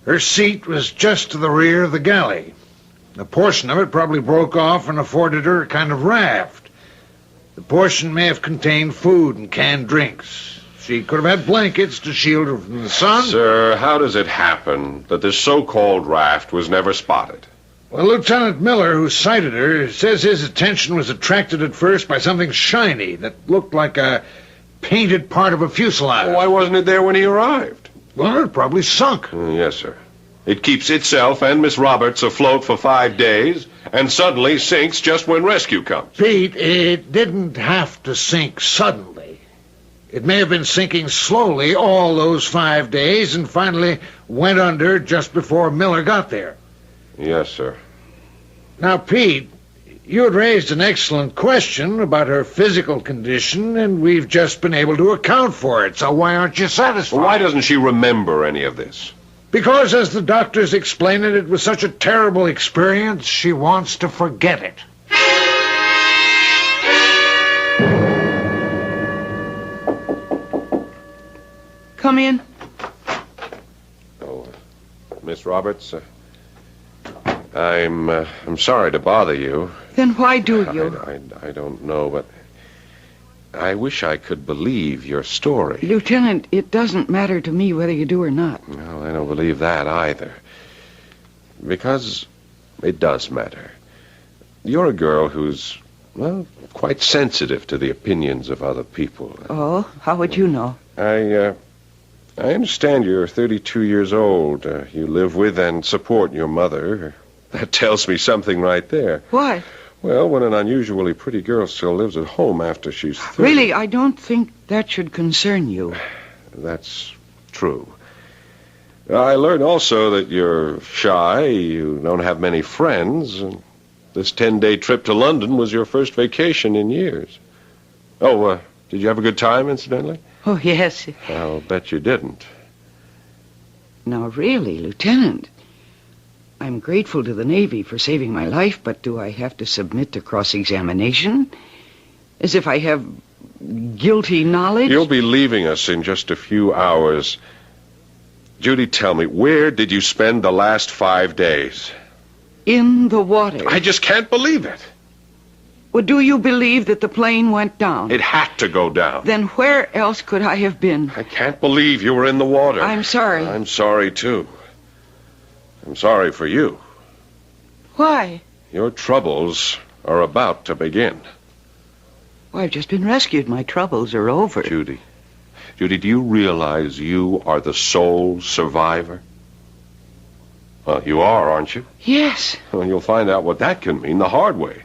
Her seat was just to the rear of the galley. A portion of it probably broke off and afforded her a kind of raft. The portion may have contained food and canned drinks. She could have had blankets to shield her from the sun. Sir, how does it happen that this so-called raft was never spotted? Well, Lieutenant Miller, who sighted her, says his attention was attracted at first by something shiny that looked like a painted part of a fuselage. Well, why wasn't it there when he arrived? Well, it probably sunk. Yes, sir. It keeps itself and Miss Roberts afloat for 5 days and suddenly sinks just when rescue comes. Pete, it didn't have to sink suddenly. It may have been sinking slowly all those 5 days and finally went under just before Miller got there. Yes, sir. Now, Pete, you had raised an excellent question about her physical condition, and we've just been able to account for it, so why aren't you satisfied? Well, why doesn't she remember any of this? Because, as the doctors explain it, it was such a terrible experience, she wants to forget it. Come in. Oh, Miss Roberts, I'm sorry to bother you. Then why do you? I don't know, but I wish I could believe your story. Lieutenant, it doesn't matter to me whether you do or not. No, I don't believe that either. Because it does matter. You're a girl who's, well, quite sensitive to the opinions of other people. Oh, how would you know? I understand you're 32 years old. You live with and support your mother. That tells me something right there. What? Well, when an unusually pretty girl still lives at home after she's 30... Really, I don't think that should concern you. That's true. I learned also that you're shy, you don't have many friends, and this 10-day trip to London was your first vacation in years. Oh, did you have a good time, incidentally? Oh, yes. I'll bet you didn't. Now, really, Lieutenant, I'm grateful to the Navy for saving my life, but do I have to submit to cross-examination? As if I have guilty knowledge? You'll be leaving us in just a few hours. Judy, tell me, where did you spend the last 5 days? In the water. I just can't believe it. Well, do you believe that the plane went down? It had to go down. Then where else could I have been? I can't believe you were in the water. I'm sorry. I'm sorry, too. I'm sorry for you. Why? Your troubles are about to begin. Well, I've just been rescued. My troubles are over. Judy, do you realize you are the sole survivor? Well, you are, aren't you? Yes. Well, you'll find out what that can mean the hard way.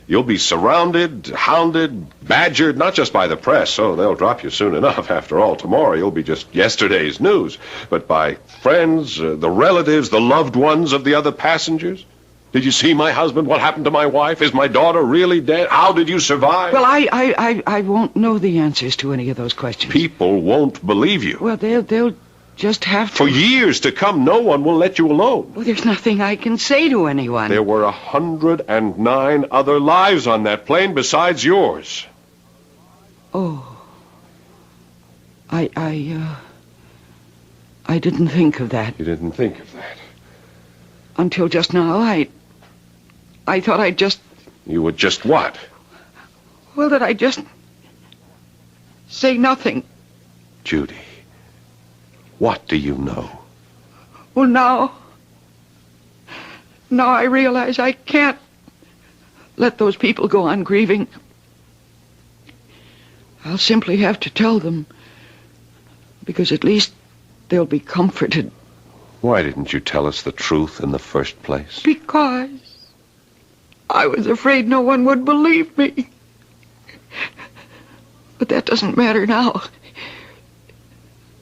You'll be surrounded, hounded, badgered, not just by the press, so they'll drop you soon enough. After all, tomorrow you'll be just yesterday's news, but by friends, the relatives, the loved ones of the other passengers. Did you see my husband? What happened to my wife? Is my daughter really dead? How did you survive? Well, I won't know the answers to any of those questions. People won't believe you. Well, they'll just have to... For years to come, no one will let you alone. Well, there's nothing I can say to anyone. There were 109 other lives on that plane besides yours. Oh. I didn't think of that. You didn't think of that? Until just now, I thought I'd just... You would just what? Well, that I'd just say nothing. Judy, what do you know? Well, now I realize I can't let those people go on grieving. I'll simply have to tell them, because at least they'll be comforted. Why didn't you tell us the truth in the first place? Because I was afraid no one would believe me. But that doesn't matter now.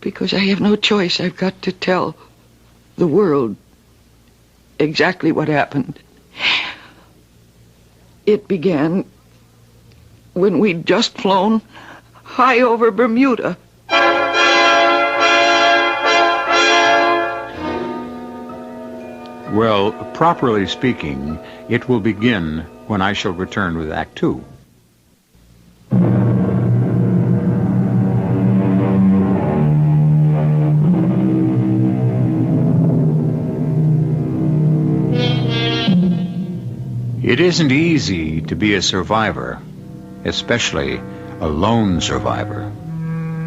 Because I have no choice. I've got to tell the world exactly what happened. It began when we'd just flown high over Bermuda. Well, properly speaking, it will begin when I shall return with Act Two. It isn't easy to be a survivor, especially a lone survivor.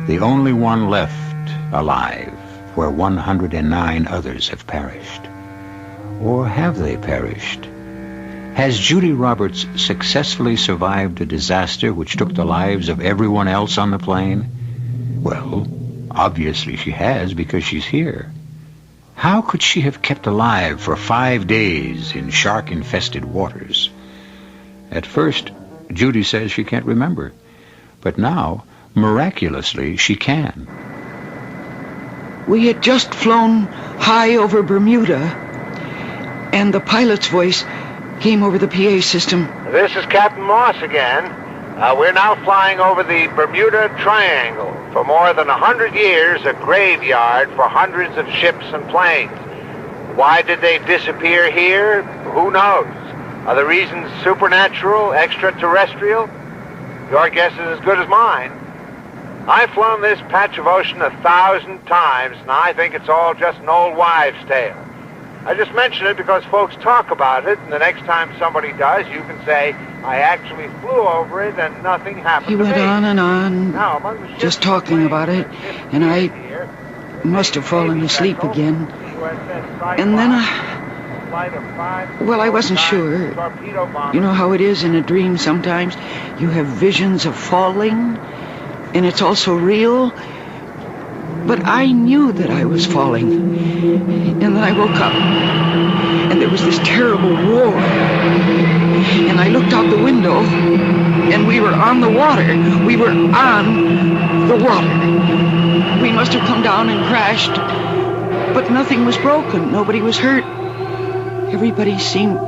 The only one left alive, where 109 others have perished. Or have they perished? Has Judy Roberts successfully survived a disaster which took the lives of everyone else on the plane? Well, obviously she has, because she's here. How could she have kept alive for 5 days in shark-infested waters? At first, Judy says she can't remember. But now, miraculously, she can. We had just flown high over Bermuda, and the pilot's voice came over the PA system. This is Captain Moss again. We're now flying over the Bermuda Triangle. For more than 100 years, a graveyard for hundreds of ships and planes. Why did they disappear here? Who knows? Are the reasons supernatural, extraterrestrial? Your guess is as good as mine. I've flown this patch of ocean 1,000 times, and I think it's all just an old wives' tale. I just mention it because folks talk about it, and the next time somebody does, you can say, I actually flew over it and nothing happened to me. He went on and on, Now, among the just talking about it, and I must have fallen asleep again. And then I wasn't sure. You know how it is in a dream sometimes? You have visions of falling, and it's also real. But I knew that I was falling. And then I woke up, and there was this terrible roar. And I looked out the window, and we were on the water. We were on the water. We must have come down and crashed. But nothing was broken. Nobody was hurt. Everybody seemed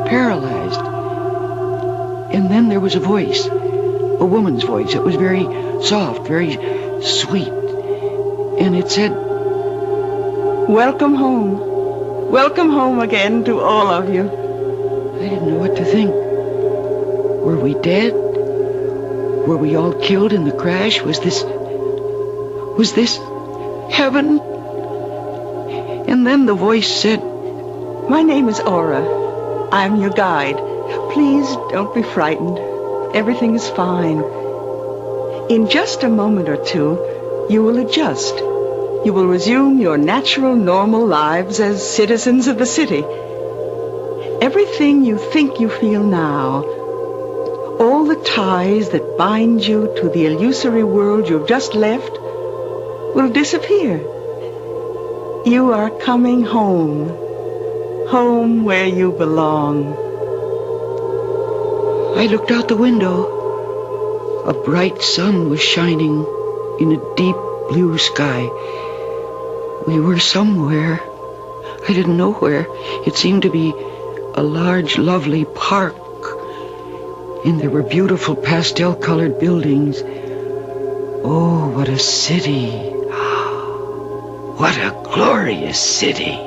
paralyzed. And then there was a voice, a woman's voice. It was very soft, very sweet. And it said, "Welcome home. Welcome home again to all of you." I didn't know what to think. Were we dead? Were we all killed in the crash? Was this heaven? And then the voice said, "My name is Aura. I'm your guide. Please don't be frightened. Everything is fine. In just a moment or two, you will adjust. You will resume your natural, normal lives as citizens of the city. Everything you think you feel now, all the ties that bind you to the illusory world you've just left, will disappear. You are coming home. Home where you belong." I looked out the window. A bright sun was shining in a deep blue sky. We were somewhere. I didn't know where. It seemed to be a large, lovely park. And there were beautiful pastel-colored buildings. Oh, what a city. What a glorious city.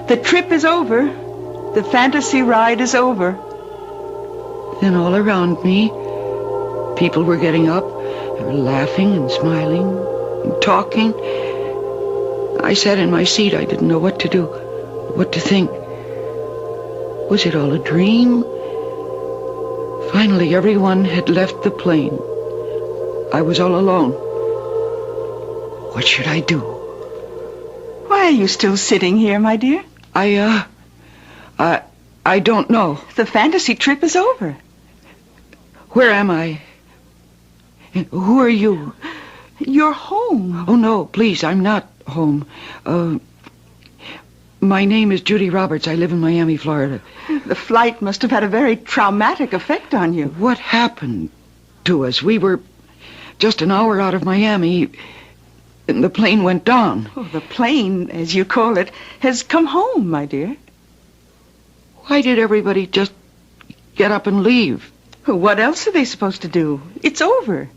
The trip is over. The fantasy ride is over. Then all around me, people were getting up. They were laughing and smiling and talking. I sat in my seat. I didn't know what to do, what to think. Was it all a dream? Finally, everyone had left the plane. I was all alone. What should I do? Why are you still sitting here, my dear? I don't know. The fantasy trip is over. Where am I? Who are you? You're home. Oh, no, please, I'm not home. My name is Judy Roberts. I live in Miami, Florida. The flight must have had a very traumatic effect on you. What happened to us? We were just an hour out of Miami, and the plane went down. Oh, the plane, as you call it, has come home, my dear. Why did everybody just get up and leave? What else are they supposed to do? It's over.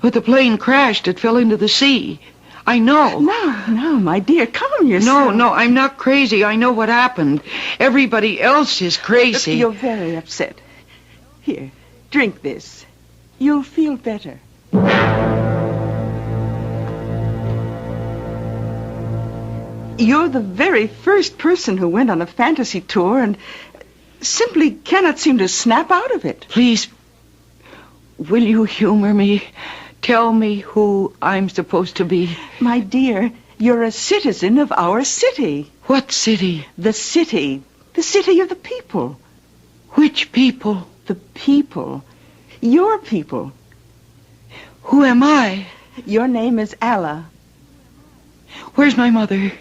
But the plane crashed. It fell into the sea. I know. No, my dear, calm yourself. No, I'm not crazy. I know what happened. Everybody else is crazy. You're very upset. Here, drink this. You'll feel better. You're the very first person who went on a fantasy tour and simply cannot seem to snap out of it. Please, will you humor me? Tell me who I'm supposed to be. My dear, you're a citizen of our city. What city? The city. The city of the people. Which people? The people. Your people. Who am I? Your name is Alla. Where's my mother?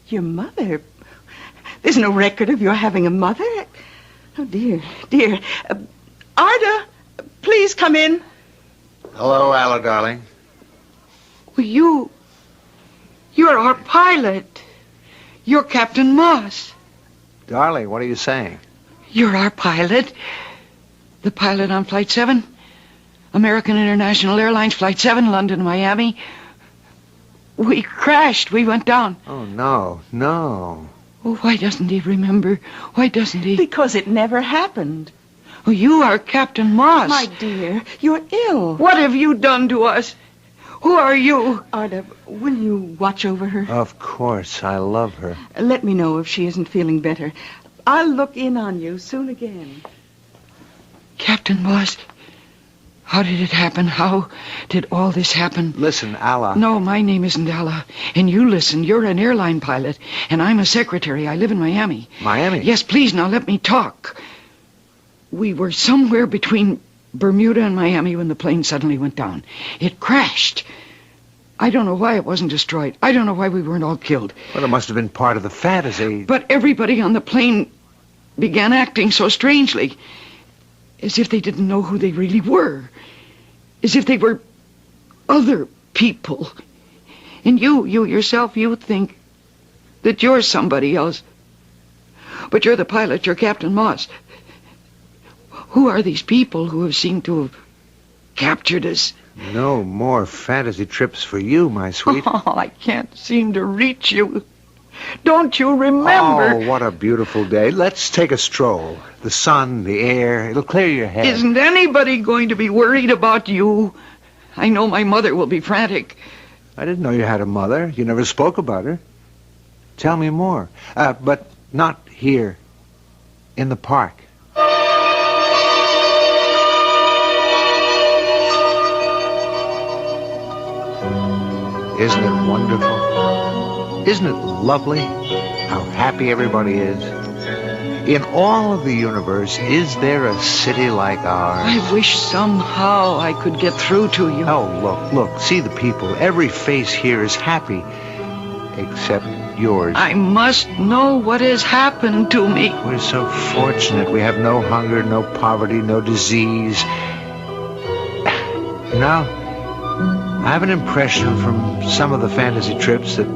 Your mother? There's no record of your having a mother. Oh, dear. Arda, please come in. Hello, Alla, darling. Well, you're our pilot. You're Captain Moss. Darling, what are you saying? You're our pilot. The pilot on Flight 7. American International Airlines, Flight 7, London to Miami. We crashed. We went down. Oh, no. Oh, why doesn't he remember? Why doesn't he? Because it never happened. Oh, you are Captain Moss. My dear, you're ill. What have you done to us? Who are you? Arda, will you watch over her? Of course. I love her. Let me know if she isn't feeling better. I'll look in on you soon again. Captain Moss, how did it happen? How did all this happen? Listen, Alla. No, my name isn't Alla. And you listen, you're an airline pilot, and I'm a secretary. I live in Miami. Miami? Yes, please, now let me talk. We were somewhere between Bermuda and Miami when the plane suddenly went down. It crashed. I don't know why it wasn't destroyed. I don't know why we weren't all killed. Well, it must have been part of the fantasy. But everybody on the plane began acting so strangely, as if they didn't know who they really were, as if they were other people. And you yourself, you think that you're somebody else. But you're the pilot, you're Captain Moss. Who are these people who have seemed to have captured us? No more fantasy trips for you, my sweet. Oh, I can't seem to reach you. Don't you remember? Oh, what a beautiful day. Let's take a stroll. The sun, the air, it'll clear your head. Isn't anybody going to be worried about you? I know my mother will be frantic. I didn't know you had a mother. You never spoke about her. Tell me more. But not here. In the park. Isn't it wonderful? Isn't it lovely how happy everybody is? In all of the universe, is there a city like ours? I wish somehow I could get through to you. Oh, look, see the people. Every face here is happy, except yours. I must know what has happened to me. We're so fortunate. We have no hunger, no poverty, no disease. You know, I have an impression from some of the fantasy trips that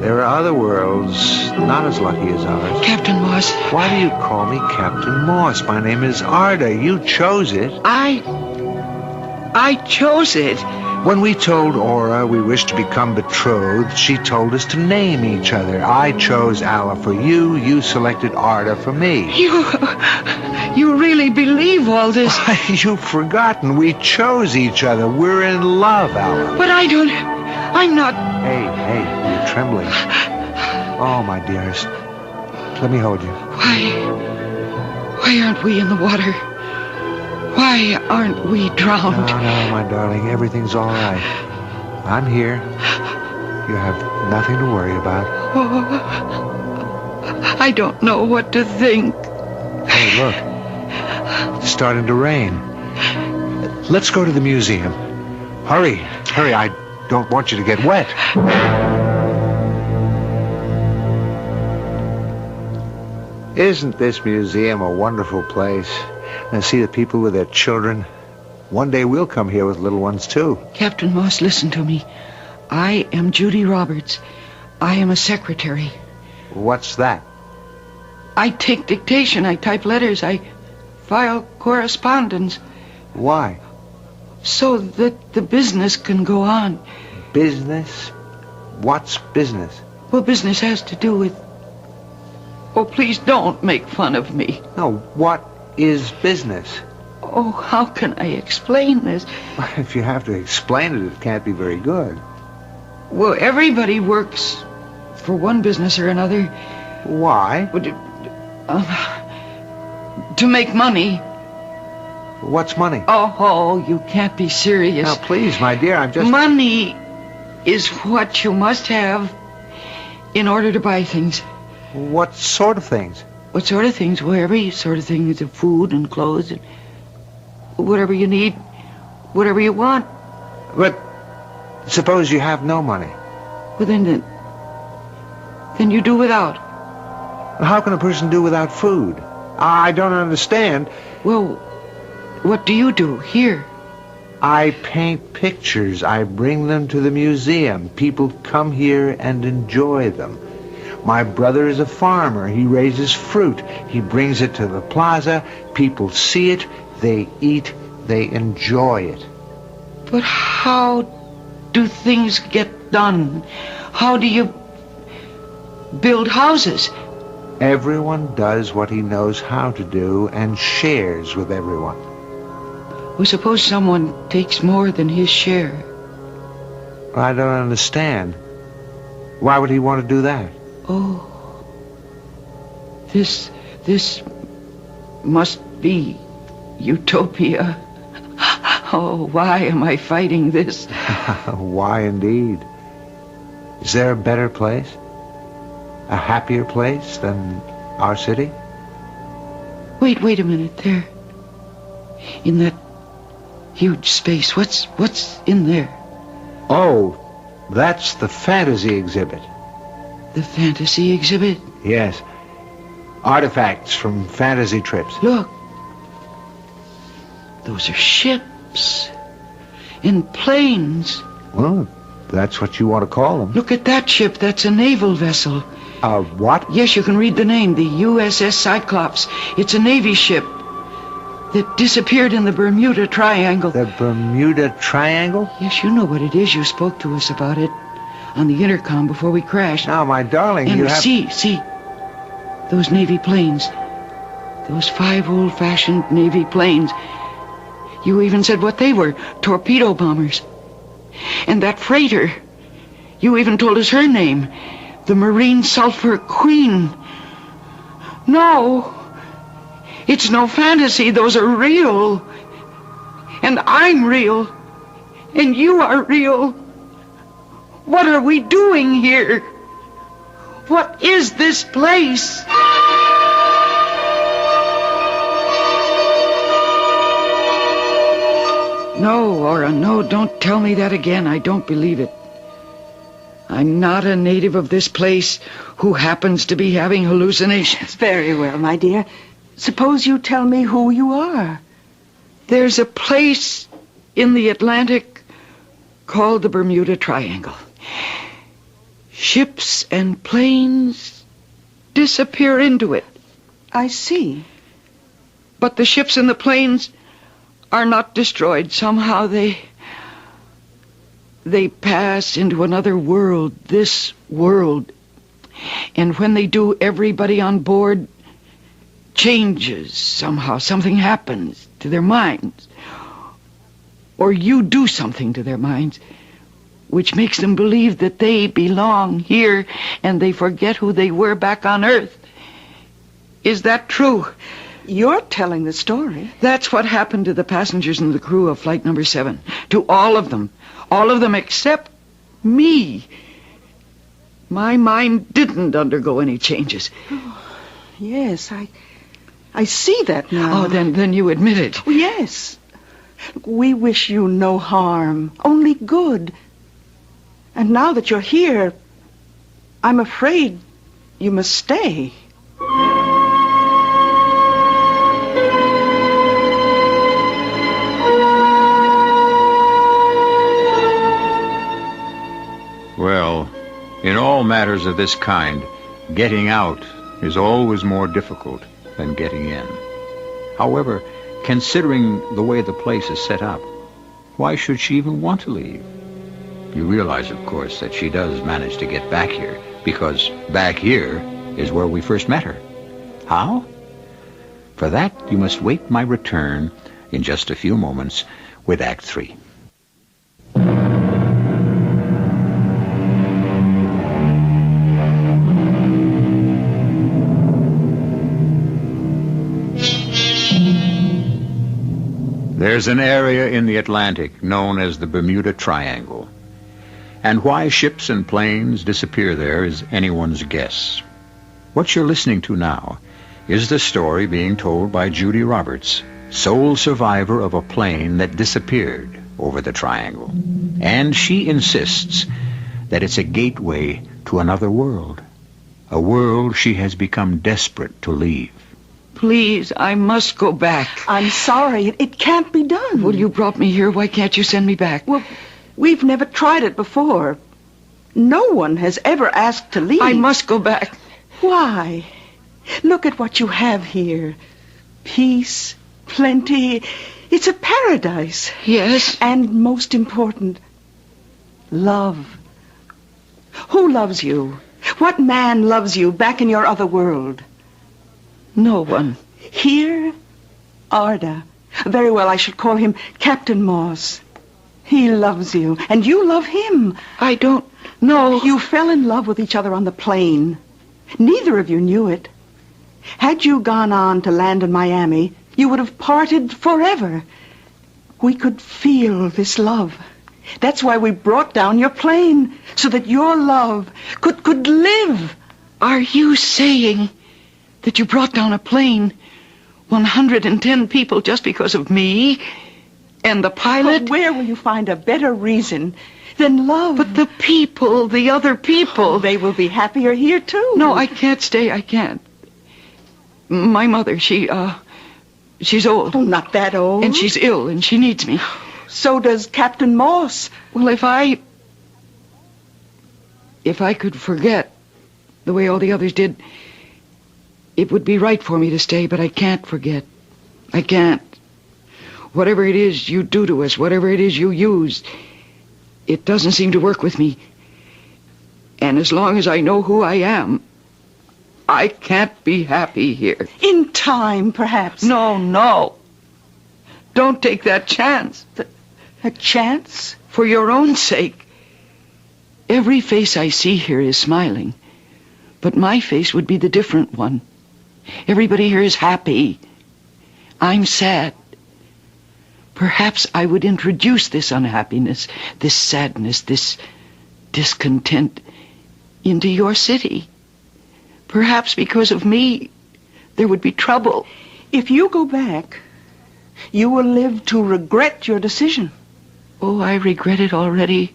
there are other worlds not as lucky as ours. Captain Moss. Why do you call me Captain Moss? My name is Arda. You chose it. I chose it. When we told Aura we wished to become betrothed, she told us to name each other. I chose Alla for you. You selected Arda for me. You really believe all this? You've forgotten. We chose each other. We're in love, Alla. But I'm not... Hey, you're trembling. Oh, my dearest. Let me hold you. Why aren't we in the water? Why aren't we drowned? No, my darling. Everything's all right. I'm here. You have nothing to worry about. Oh, I don't know what to think. Hey, look. It's starting to rain. Let's go to the museum. Hurry. I don't want you to get wet. Isn't this museum a wonderful place? And see the people with their children. One day we'll come here with little ones, too. Captain Moss, listen to me. I am Judy Roberts. I am a secretary. What's that? I take dictation. I type letters. I file correspondence. Why? So that the business can go on. Business? What's business? Well, business has to do with... Oh, please don't make fun of me. No, what is business? Oh, how can I explain this? If you have to explain it, it can't be very good. Well, everybody works for one business or another. Why? To make money. What's money? Oh, you can't be serious. Now, please, my dear, I'm just... Money is what you must have in order to buy things. What sort of things? What sort of things? Well, every sort of thing is food and clothes and whatever you need, whatever you want. But suppose you have no money. Well, then you do without. How can a person do without food? I don't understand. Well, what do you do here? I paint pictures. I bring them to the museum. People come here and enjoy them. My brother is a farmer. He raises fruit. He brings it to the plaza. People see it. They eat. They enjoy it. But how do things get done? How do you build houses? Everyone does what he knows how to do and shares with everyone. Well, suppose someone takes more than his share. I don't understand. Why would he want to do that? Oh, this must be utopia. Oh, why am I fighting this? Why indeed? Is there a better place? A happier place than our city? Wait a minute, there. In that huge space, what's in there? Oh, that's the fantasy exhibit. The fantasy exhibit? Yes. Artifacts from fantasy trips. Look. Those are ships. And planes. Well, that's what you want to call them. Look at that ship. That's a naval vessel. What? Yes, you can read the name. The USS Cyclops. It's a Navy ship that disappeared in the Bermuda Triangle. The Bermuda Triangle? Yes, you know what it is. You spoke to us about it on the intercom before we crashed. Now, my darling, and you have... See. Those Navy planes. Those 5 old-fashioned Navy planes. You even said what they were. Torpedo bombers. And that freighter. You even told us her name. The marine sulfur queen. No. It's no fantasy. Those are real. And I'm real. And you are real. What are we doing here? What is this place? No, Aura, no, don't tell me that again. I don't believe it. I'm not a native of this place who happens to be having hallucinations. Very well, my dear. Suppose you tell me who you are. There's a place in the Atlantic called the Bermuda Triangle. Ships and planes disappear into it. I see. But the ships and the planes are not destroyed. Somehow they pass into another world, this world. And when they do, everybody on board changes somehow. Something happens to their minds. Or you do something to their minds, which makes them believe that they belong here and they forget who they were back on Earth. Is that true? You're telling the story. That's what happened to the passengers and the crew of Flight Number 7. To all of them. All of them except me. My mind didn't undergo any changes. Oh, yes, I see that now. Oh, then you admit it. Oh, yes. We wish you no harm, only good. And now that you're here, I'm afraid you must stay. Well, in all matters of this kind, getting out is always more difficult than getting in. However, considering the way the place is set up, why should she even want to leave? You realize, of course, that she does manage to get back here, because back here is where we first met her. How? For that, you must wait my return in just a few moments with Act 3. There's an area in the Atlantic known as the Bermuda Triangle. And why ships and planes disappear there is anyone's guess. What you're listening to now is the story being told by Judy Roberts, sole survivor of a plane that disappeared over the triangle. And she insists that it's a gateway to another world, a world she has become desperate to leave. Please, I must go back. I'm sorry. It can't be done. Well, you brought me here. Why can't you send me back? Well, we've never tried it before. No one has ever asked to leave. I must go back. Why? Look at what you have here. Peace, plenty. It's a paradise. Yes. And most important, love. Who loves you? What man loves you back in your other world? No one. Here, Arda. Very well, I should call him Captain Moss. He loves you, and you love him. I don't know. You fell in love with each other on the plane. Neither of you knew it. Had you gone on to land in Miami, you would have parted forever. We could feel this love. That's why we brought down your plane, so that your love could live. Are you saying that you brought down a plane, 110 people, just because of me and the pilot? But where will you find a better reason than love? But the people, the other people. Oh, they will be happier here, too. No, I can't stay. I can't. My mother, she's old. Oh, not that old. And she's ill, and she needs me. So does Captain Moss. Well, if I could forget the way all the others did, it would be right for me to stay, but I can't forget. I can't. Whatever it is you do to us, whatever it is you use, it doesn't seem to work with me. And as long as I know who I am, I can't be happy here. In time, perhaps. No. Don't take that chance. A chance? For your own sake. Every face I see here is smiling. But my face would be the different one. Everybody here is happy. I'm sad. Perhaps I would introduce this unhappiness, this sadness, this discontent into your city. Perhaps because of me, there would be trouble. If you go back, you will live to regret your decision. Oh, I regret it already.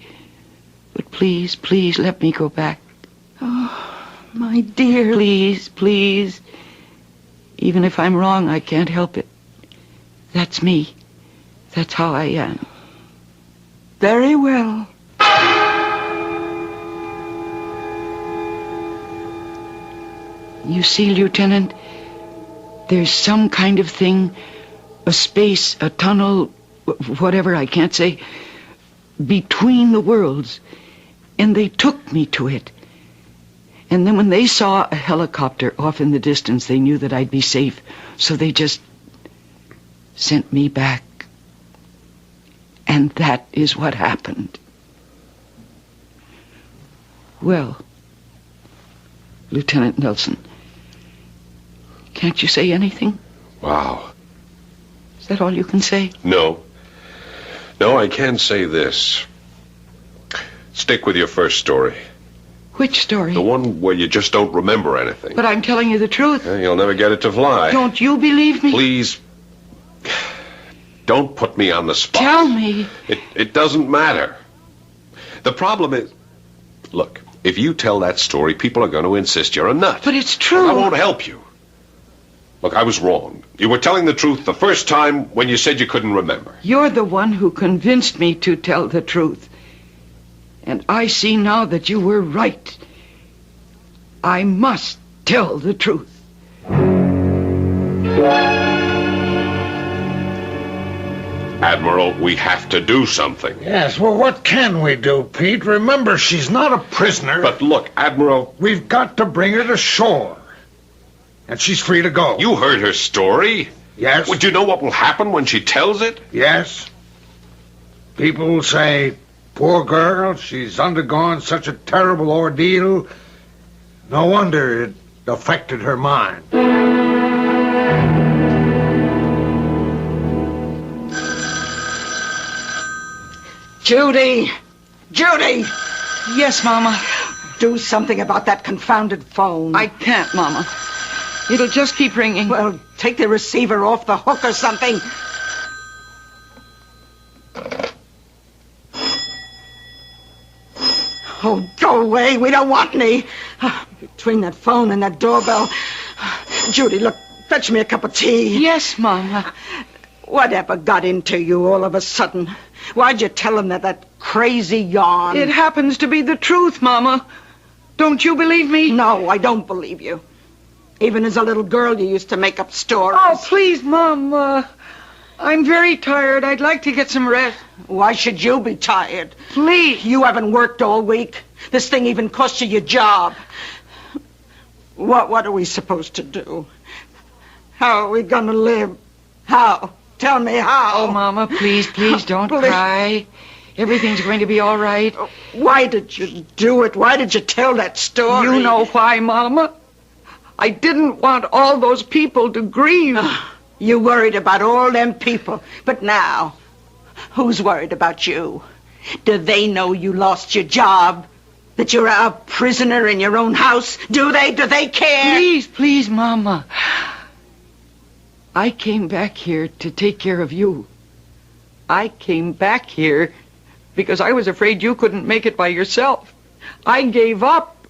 But please, please let me go back. Oh, my dear. Please, please. Even if I'm wrong, I can't help it. That's me. That's how I am. Very well. You see, Lieutenant, there's some kind of thing, a space, a tunnel, whatever, I can't say, between the worlds. And they took me to it. And then when they saw a helicopter off in the distance, they knew that I'd be safe. So they just sent me back. And that is what happened. Well, Lieutenant Nelson, can't you say anything? Wow. Is that all you can say? No. No, I can say this. Stick with your first story. Which story? The one where you just don't remember anything. But I'm telling you the truth. You'll never get it to fly. Don't you believe me? Please, don't put me on the spot. Tell me. It doesn't matter. The problem is, look, if you tell that story, people are going to insist you're a nut. But it's true. Well, I won't help you. Look, I was wrong. You were telling the truth the first time when you said you couldn't remember. You're the one who convinced me to tell the truth. And I see now that you were right. I must tell the truth. Admiral, we have to do something. Yes, well, what can we do, Pete? Remember, she's not a prisoner. But look, Admiral... We've got to bring her to shore. And she's free to go. You heard her story. Yes. Would you know what will happen when she tells it? Yes. People will say, poor girl, she's undergone such a terrible ordeal. No wonder it affected her mind. Judy! Judy! Yes, Mama. Do something about that confounded phone. I can't, Mama. It'll just keep ringing. Well, take the receiver off the hook or something. Oh, go away. We don't want any. Between that phone and that doorbell. Judy, look, fetch me a cup of tea. Yes, Mama. Whatever got into you all of a sudden? Why'd you tell him that crazy yarn? It happens to be the truth, Mama. Don't you believe me? No, I don't believe you. Even as a little girl, you used to make up stories. Oh, please, Mom. I'm very tired. I'd like to get some rest. Why should you be tired? Please. You haven't worked all week. This thing even cost you your job. What are we supposed to do? How are we going to live? How? Tell me how. Oh, Mama, please don't cry. Everything's going to be all right. Why did you do it? Why did you tell that story? You know why, Mama. I didn't want all those people to grieve. You worried about all them people. But now, who's worried about you? Do they know you lost your job? That you're a prisoner in your own house? Do they? Do they care? Please, Mama. I came back here to take care of you. I came back here because I was afraid you couldn't make it by yourself. I gave up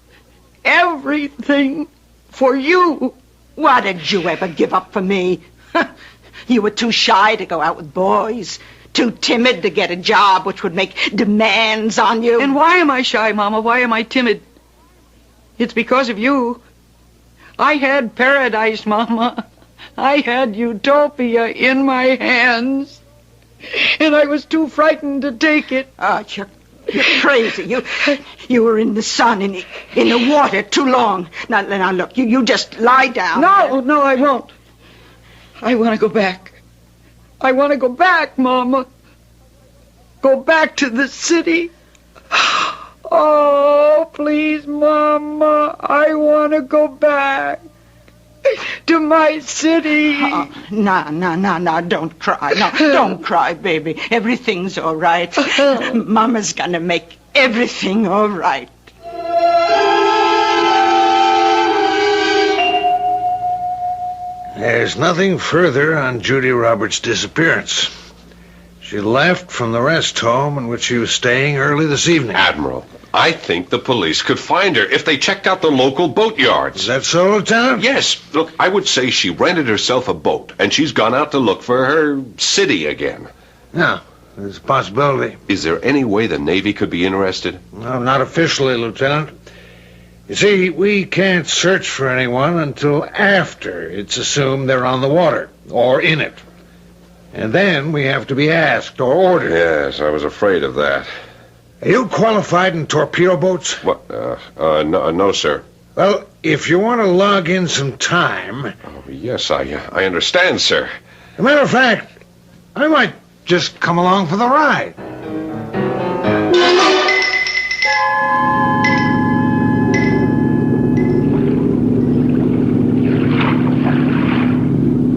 everything for you. Why did you ever give up for me? You were too shy to go out with boys, too timid to get a job which would make demands on you. And why am I shy, Mama? Why am I timid? It's because of you. I had paradise, Mama. I had utopia in my hands. And I was too frightened to take it. Oh, you're crazy. You were in the sun, in the water too long. Now look, you just lie down. No, I won't. I want to go back. I want to go back, Mama. Go back to the city. Oh, please, Mama, I want to go back to my city. No, don't cry. No, don't cry, baby. Everything's all right. Mama's gonna make everything all right. There's nothing further on Judy Roberts' disappearance. She left from the rest home in which she was staying early this evening. Admiral, I think the police could find her if they checked out the local boatyards. Is that so, Lieutenant? Yes. Look, I would say she rented herself a boat, and she's gone out to look for her city again. Yeah, there's a possibility. Is there any way the Navy could be interested? No, not officially, Lieutenant. You see, we can't search for anyone until after it's assumed they're on the water, or in it. And then we have to be asked or ordered. Yes, I was afraid of that. Are you qualified in torpedo boats? What? No, sir. Well, if you want to log in some time... Oh, yes, I understand, sir. As a matter of fact, I might just come along for the ride.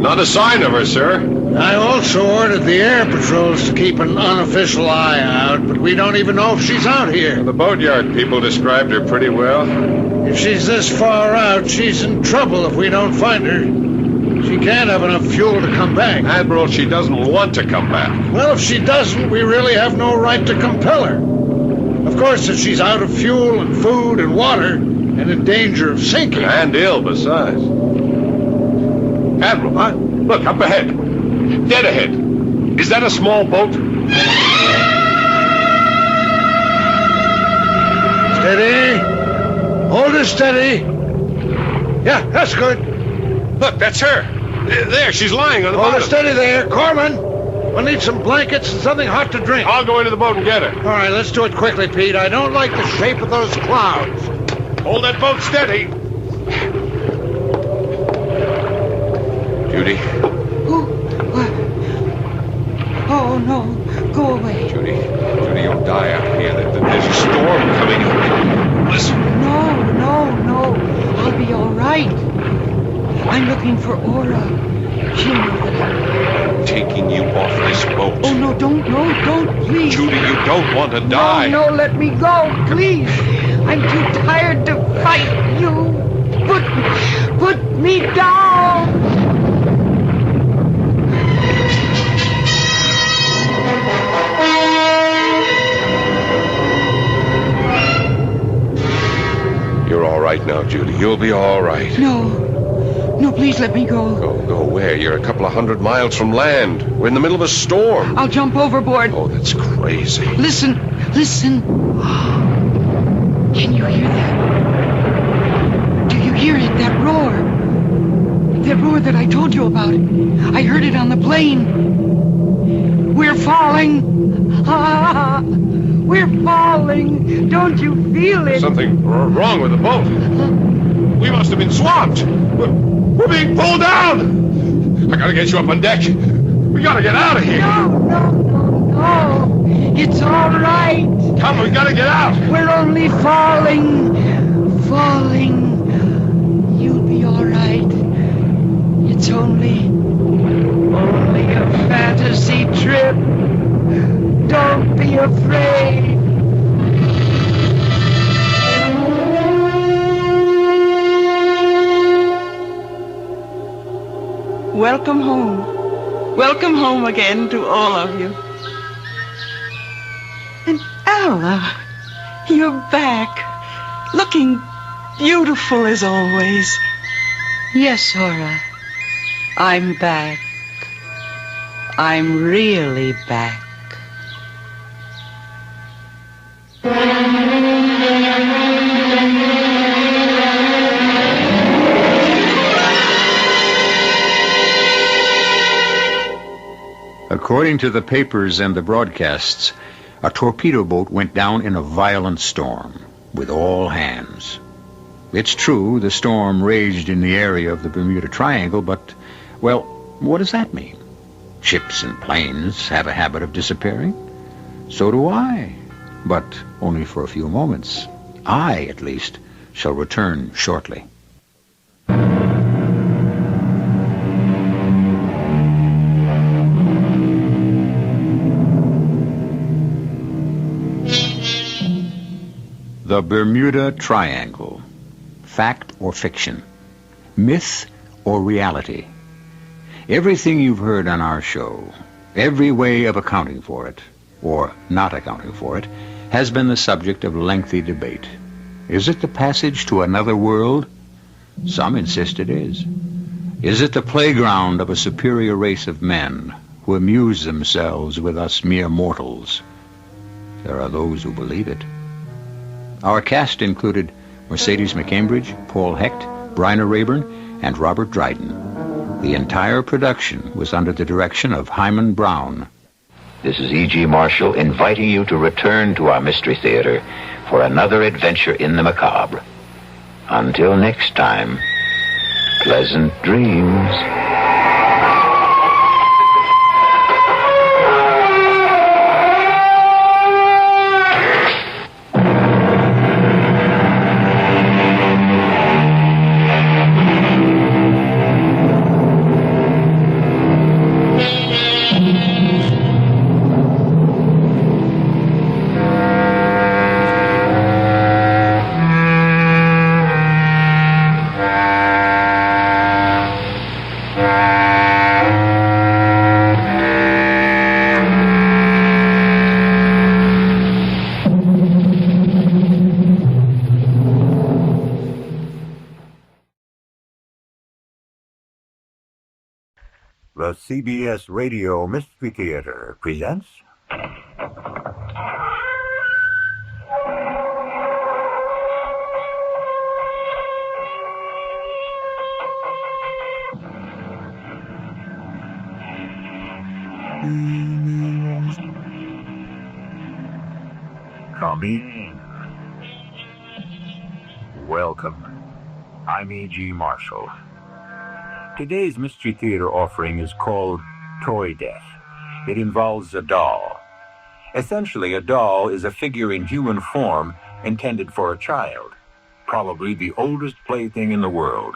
Not a sign of her, sir. I also ordered the air patrols to keep an unofficial eye out, but we don't even know if she's out here. The boatyard people described her pretty well. If she's this far out, she's in trouble if we don't find her. She can't have enough fuel to come back. Admiral, she doesn't want to come back. Well, if she doesn't, we really have no right to compel her. Of course, if she's out of fuel and food and water and in danger of sinking... And ill, besides. Admiral, look, up ahead. Dead ahead. Is that a small boat? Steady. Hold her steady. Yeah, that's good. Look, that's her. There, she's lying on the bottom. bottom. Hold her steady there. Corman, we'll need some blankets and something hot to drink. I'll go into the boat and get her. All right, let's do it quickly, Pete. I don't like the shape of those clouds. Hold that boat steady. Judy. Oh, no. Go away. Judy, you'll die out here. There's a storm coming. Listen. No. I'll be all right. I'm looking for Aura. She'll know that I'm taking you off this boat. Oh, no, don't, please. Judy, you don't want to die. No, let me go, please. I'm too tired to fight you. Put me down. You're all right now, Judy. You'll be all right. No, please let me go. Go where? You're a couple of 100 miles from land. We're in the middle of a storm. I'll jump overboard. Oh, that's crazy. Listen. Can you hear that? Do you hear it? That roar. That roar that I told you about. I heard it on the plane. We're falling. We're falling. Don't you feel it? Something wrong with the boat. We must have been swamped. We're being pulled down. I gotta get you up on deck. We gotta get out of here. No. It's all right. Come, we gotta get out. We're only falling. You'll be all right. It's only a fantasy trip. Don't be afraid. Welcome home. Welcome home again to all of you. And Ella, you're back. Looking beautiful as always. Yes, Aura. I'm back. I'm really back. According to the papers and the broadcasts, a torpedo boat went down in a violent storm with all hands. It's true the storm raged in the area of the Bermuda Triangle, but, well, what does that mean? Ships and planes have a habit of disappearing. So do I. but only for a few moments. I, at least, shall return shortly. The Bermuda Triangle. Fact or fiction? Myth or reality? Everything you've heard on our show, every way of accounting for it, or not accounting for it, has been the subject of lengthy debate. Is it the passage to another world? Some insist it is. Is it the playground of a superior race of men who amuse themselves with us mere mortals? There are those who believe it. Our cast included Mercedes McCambridge, Paul Hecht, Bryna Rayburn, and Robert Dryden. The entire production was under the direction of Hyman Brown. This is E.G. Marshall inviting you to return to our Mystery Theater for another adventure in the macabre. Until next time, pleasant dreams. The CBS Radio Mystery Theater presents... Come in. Welcome. I'm E.G. Marshall. Today's Mystery Theater offering is called Toy Death. It involves a doll. Essentially, a doll is a figure in human form intended for a child, probably the oldest plaything in the world.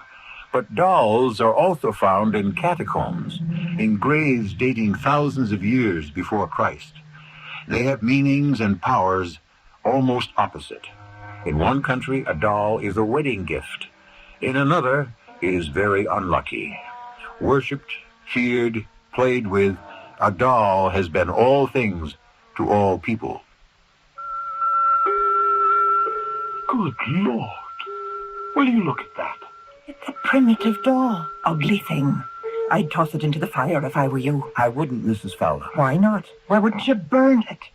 But dolls are also found in catacombs, in graves dating thousands of years before Christ. They have meanings and powers almost opposite. In one country, a doll is a wedding gift. In another, it is very unlucky. Worshipped, feared, played with, a doll has been all things to all people. Good Lord. Will you look at that? It's a primitive doll. Ugly thing. I'd toss it into the fire if I were you. I wouldn't, Mrs. Fowler. Why not? Why wouldn't you burn it?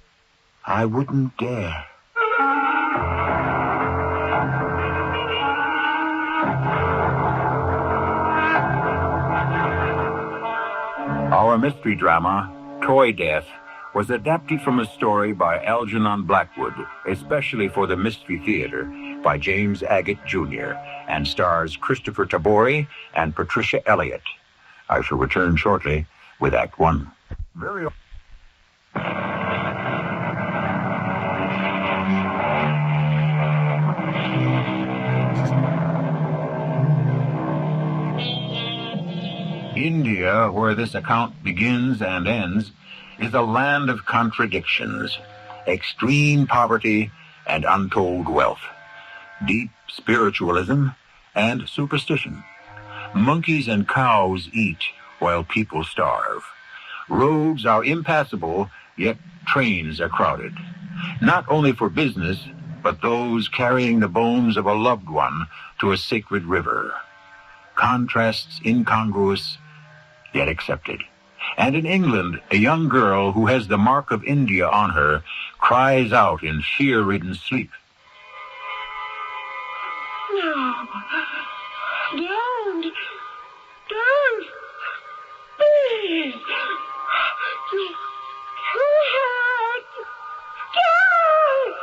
I wouldn't dare. Our mystery drama, Toy Death, was adapted from a story by Algernon Blackwood, especially for the Mystery Theater, by James Agate, Jr., and stars Christopher Tabori and Patricia Elliott. I shall return shortly with Act One. Very India, where this account begins and ends, is a land of contradictions, extreme poverty and untold wealth, deep spiritualism and superstition. Monkeys and cows eat while people starve. Roads are impassable, yet trains are crowded, not only for business, but those carrying the bones of a loved one to a sacred river. Contrasts incongruous, yet accepted. And in England, a young girl who has the mark of India on her cries out in fear-ridden sleep. No. Don't. Don't. Please. You can't. Don't.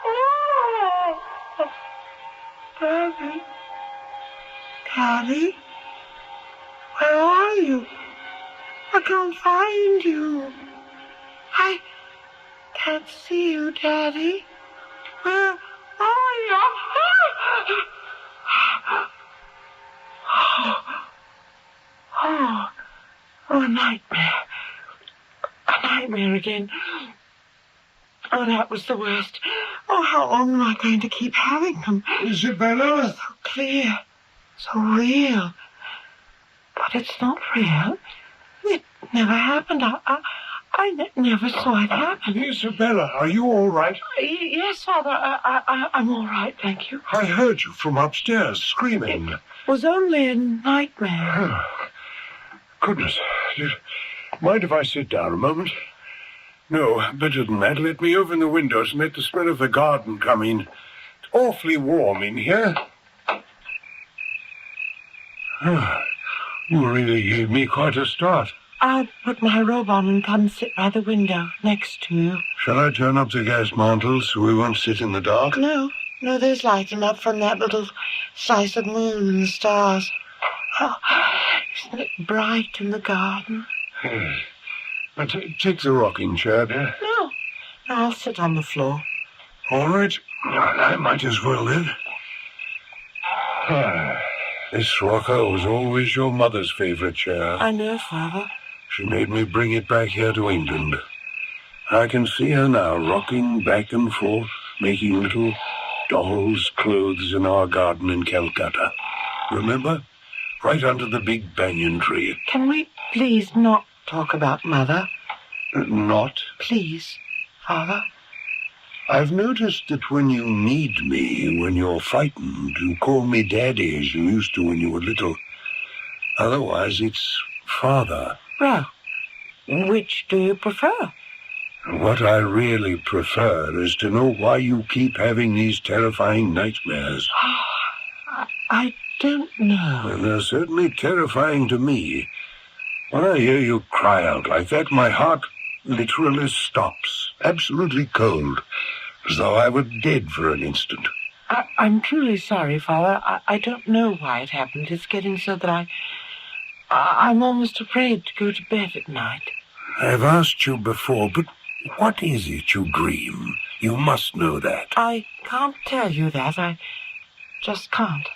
Oh. Daddy. Daddy? Where are you? I can't find you. can't see you, Daddy. Where are you? Oh, a nightmare. A nightmare again. Oh, that was the worst. Oh, how long am I going to keep having them? Isabella? So clear. So real. But it's not real. It never happened. I never saw it happen. Isabella, are you all right? Yes, Father. I'm all right, thank you. I heard you from upstairs screaming. It was only a nightmare. Goodness. Mind if I sit down a moment? No, better than that. Let me open the windows and let the smell of the garden come in. It's awfully warm in here. You really gave me quite a start. I'll put my robe on and come sit by the window next to you. Shall I turn up the gas mantle so we won't sit in the dark? No, there's light enough from that little slice of moon and the stars. Oh, isn't it bright in the garden? Take the rocking chair, dear. No, I'll sit on the floor. All right. I might as well then. This rocker was always your mother's favourite chair. I know, Father. She made me bring it back here to England. I can see her now, rocking back and forth, making little dolls' clothes in our garden in Calcutta. Remember? Right under the big banyan tree. Can we please not talk about Mother? Not? Please, Father. I've noticed that when you need me, when you're frightened, you call me Daddy as you used to when you were little. Otherwise, it's Father. Well, which do you prefer? What I really prefer is to know why you keep having these terrifying nightmares. I don't know. Well, they're certainly terrifying to me. When I hear you cry out like that, my heart literally stops, absolutely cold, as though I were dead for an instant. I'm truly sorry, Father. I don't know why it happened. It's getting so that I'm almost afraid to go to bed at night. I've asked you before, but what is it you dream? You must know that. I can't tell you that. I just can't.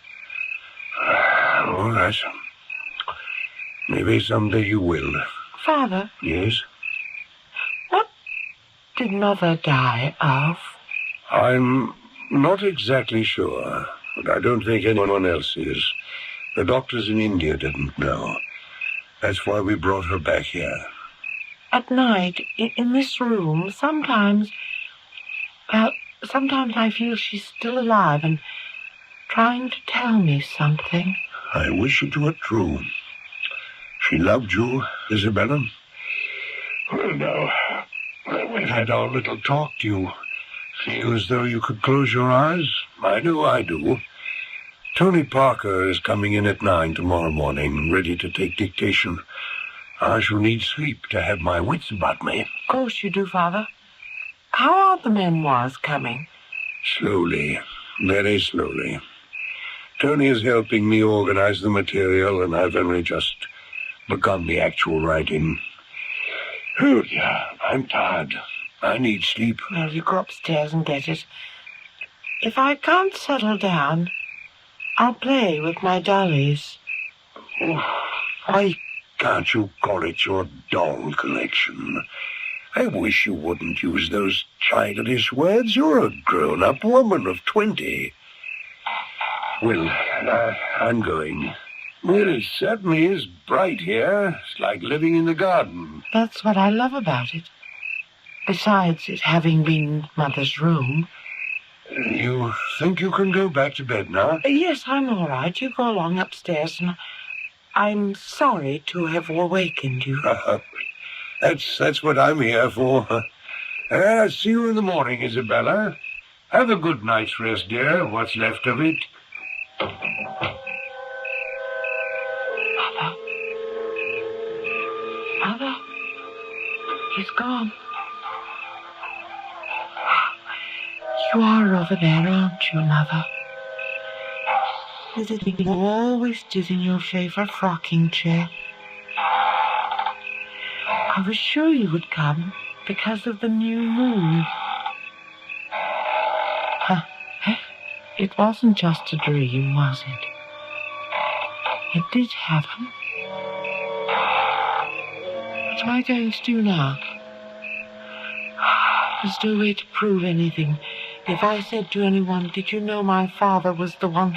All right. Maybe someday you will. Father? Yes? What did Mother die of? I'm not exactly sure, but I don't think anyone else is. The doctors in India didn't know. That's why we brought her back here. At night, in this room, sometimes I feel she's still alive and trying to tell me something. I wish it were true. She loved you, Isabella. Well, now, we've had our little talk. Do you feel as though you could close your eyes? I know I do. Tony Parker is coming in at 9 tomorrow morning, ready to take dictation. I shall need sleep to have my wits about me. Of course you do, Father. How are the memoirs coming? Slowly, very slowly. Tony is helping me organize the material, and I've only just begun the actual writing. Oh, yeah, I'm tired. I need sleep. Well, you go upstairs and get it. If I can't settle down, I'll play with my dollies. Why can't you call it your doll collection? I wish you wouldn't use those childish words. You're a grown-up woman of 20. Well, I'm going. Well, it certainly is bright here. It's like living in the garden. That's what I love about it. Besides it having been Mother's room. You think you can go back to bed now? Yes, I'm all right. You go along upstairs, and I'm sorry to have awakened you. That's what I'm here for. See you in the morning, Isabella. Have a good night's rest, dear, what's left of it. Mother, he's gone. You are over there, aren't you, Mother? Is it what you always did in your favourite rocking chair? I was sure you would come, because of the new moon. It wasn't just a dream, was it? It did happen. What am I going to do now? There's no way to prove anything. If I said to anyone, did you know my father was the one?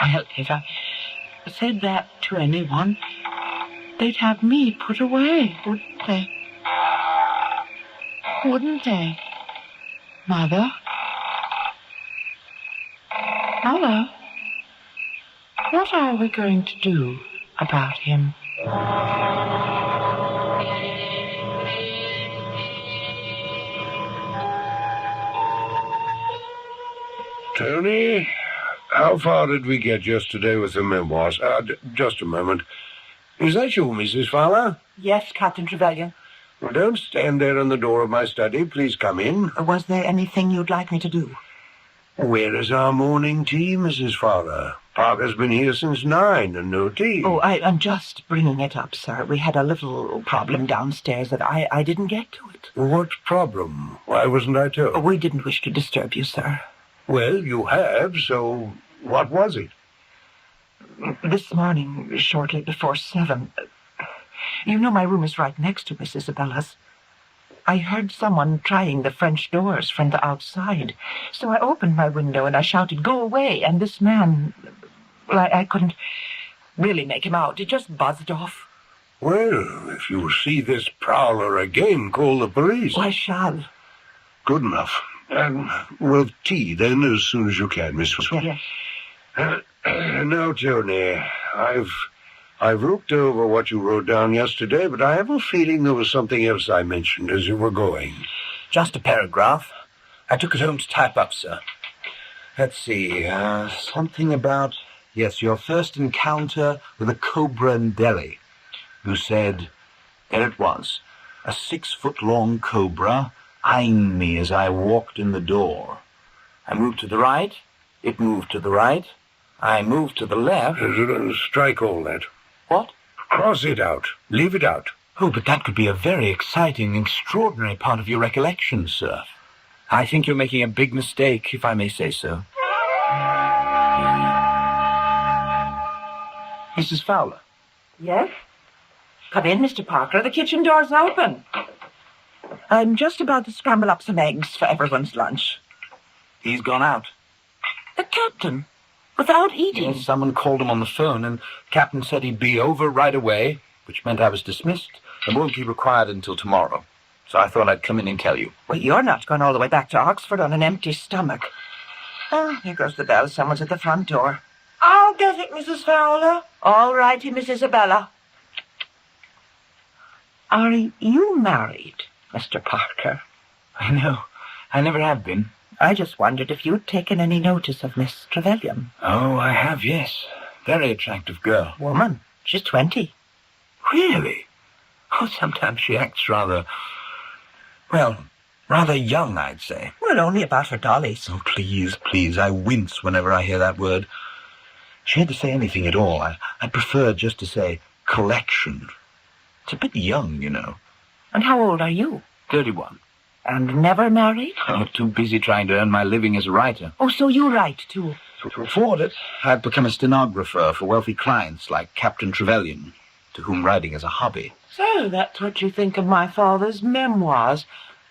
Well, if I said that to anyone, they'd have me put away, wouldn't they? Wouldn't they? Mother? Mother? What are we going to do about him? Tony, how far did we get yesterday with the memoirs? Just a moment. Is that you, Mrs. Fowler? Yes, Captain Trevelyan. Well, don't stand there in the door of my study. Please come in. Was there anything you'd like me to do? Where is our morning tea, Mrs. Fowler? Parker's been here since 9 and no tea. Oh, I'm just bringing it up, sir. We had a little problem downstairs that I didn't get to it. What problem? Why wasn't I told? We didn't wish to disturb you, sir. Well, you have, so what was it? This morning, shortly before 7, you know my room is right next to Miss Isabella's. I heard someone trying the French doors from the outside, so I opened my window and I shouted, "Go away!" And this man, well, I couldn't really make him out. He just buzzed off. Well, if you see this prowler again, call the police. I shall. Good enough. Well, tea then, as soon as you can, Miss. Yes. Now, Tony, I've looked over what you wrote down yesterday, but I have a feeling there was something else I mentioned as you were going. Just a paragraph. I took it home to type up, sir. Let's see, something about, yes, your first encounter with a cobra in Delhi. You said, there it was, a 6-foot-long cobra eyeing me as I walked in the door. I moved to the right, it moved to the right, I moved to the left. Strike all that. What? Cross it out. Leave it out. Oh, but that could be a very exciting, extraordinary part of your recollection, sir. I think you're making a big mistake, if I may say so. Mrs. Fowler. Yes? Come in, Mr. Parker. The kitchen door's open. I'm just about to scramble up some eggs for everyone's lunch. He's gone out. The captain? Without eating? Yes, someone called him on the phone, and Captain said he'd be over right away, which meant I was dismissed and won't be required until tomorrow. So I thought I'd come in and tell you. Well, you're not going all the way back to Oxford on an empty stomach. Oh, here goes the bell. Someone's at the front door. I'll get it, Mrs. Fowler. All righty, Miss Isabella. Are you married, Mr. Parker? I know. I never have been. I just wondered if you'd taken any notice of Miss Trevelyan. Oh, I have, yes. Very attractive girl. Woman. She's 20. Really? Oh, sometimes she acts rather young, I'd say. Well, only about her dollies. Oh, please, please, I wince whenever I hear that word. She had to say anything at all. I'd prefer just to say collection. It's a bit young, you know. And how old are you? 31. And never married? Oh, too busy trying to earn my living as a writer. Oh, so you write, too? To afford it, I've become a stenographer for wealthy clients like Captain Trevelyan, to whom writing is a hobby. So that's what you think of my father's memoirs.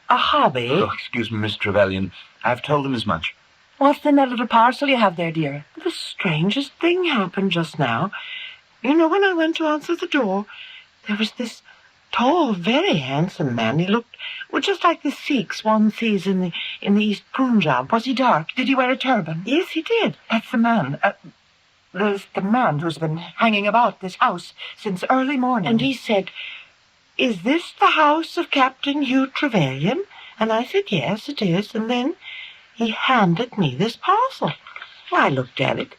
A hobby? Oh, excuse me, Miss Trevelyan. I've told him as much. What's in that little parcel you have there, dear? The strangest thing happened just now. You know, when I went to answer the door, there was this tall, very handsome man. He looked just like the Sikhs one sees in the East Punjab. Was he dark? Did he wear a turban? Yes, he did. That's the man. There's the man who's been hanging about this house since early morning. And he said, "Is this the house of Captain Hugh Trevelyan?" And I said, "Yes, it is." And then he handed me this parcel. I looked at it.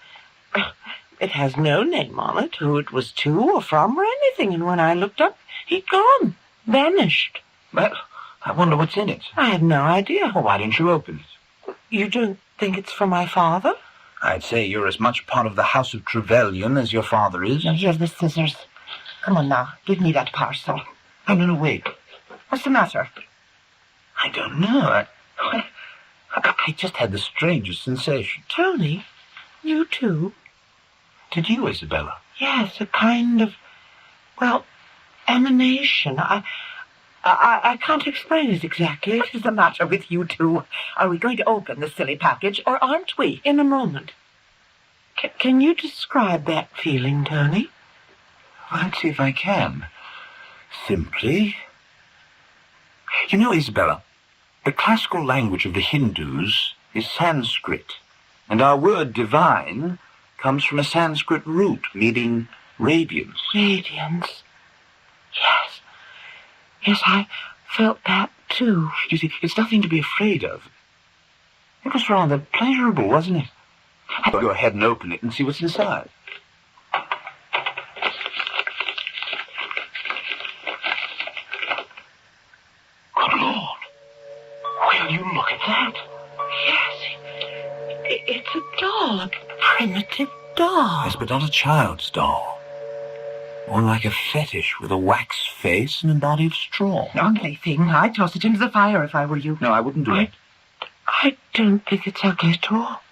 It has no name on it, who it was to or from or anything. And when I looked up, he'd gone. Vanished. Well, I wonder what's in it. I have no idea. Well, why didn't you open it? You don't think it's for my father? I'd say you're as much part of the House of Trevelyan as your father is. Now, here's the scissors. Come on now, give me that parcel. Oh, no, wait. What's the matter? I don't know. I just had the strangest sensation. Tony, you too? Did you, Isabella? Yes, a kind of, well, emanation. I can't explain it exactly. What is the matter with you two? Are we going to open the silly package, or aren't we? In a moment. Can you describe that feeling, Tony? Well, let's see if I can. Simply. You know, Isabella, the classical language of the Hindus is Sanskrit, and our word divine comes from a Sanskrit root meaning radiance. Radiance? Yes. Yes, I felt that too. You see, it's nothing to be afraid of. It was rather pleasurable, wasn't it? I'll go ahead and open it and see what's inside. Good Lord. Will you look at that? Yes, it's a doll, a primitive doll. Yes, but not a child's doll. More like a fetish with a wax face and a body of straw. Ugly thing. I'd toss it into the fire if I were you. No, I wouldn't do it. I don't think it's ugly at all.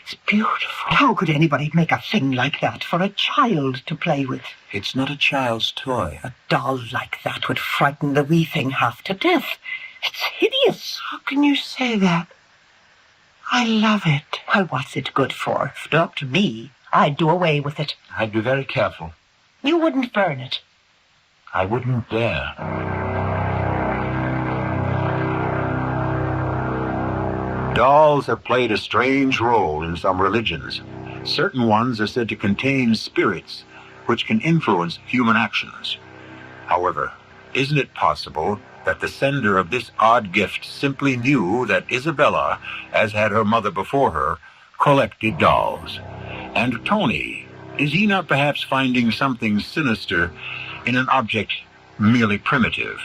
It's beautiful. How could anybody make a thing like that for a child to play with? It's not a child's toy. A doll like that would frighten the wee thing half to death. It's hideous. How can you say that? I love it. Well, what's it good for? If it were up to me, I'd do away with it. I'd be very careful. You wouldn't burn it. I wouldn't dare. Dolls have played a strange role in some religions. Certain ones are said to contain spirits which can influence human actions. However, isn't it possible that the sender of this odd gift simply knew that Isabella, as had her mother before her, collected dolls? And Tony, is he not perhaps finding something sinister in an object merely primitive?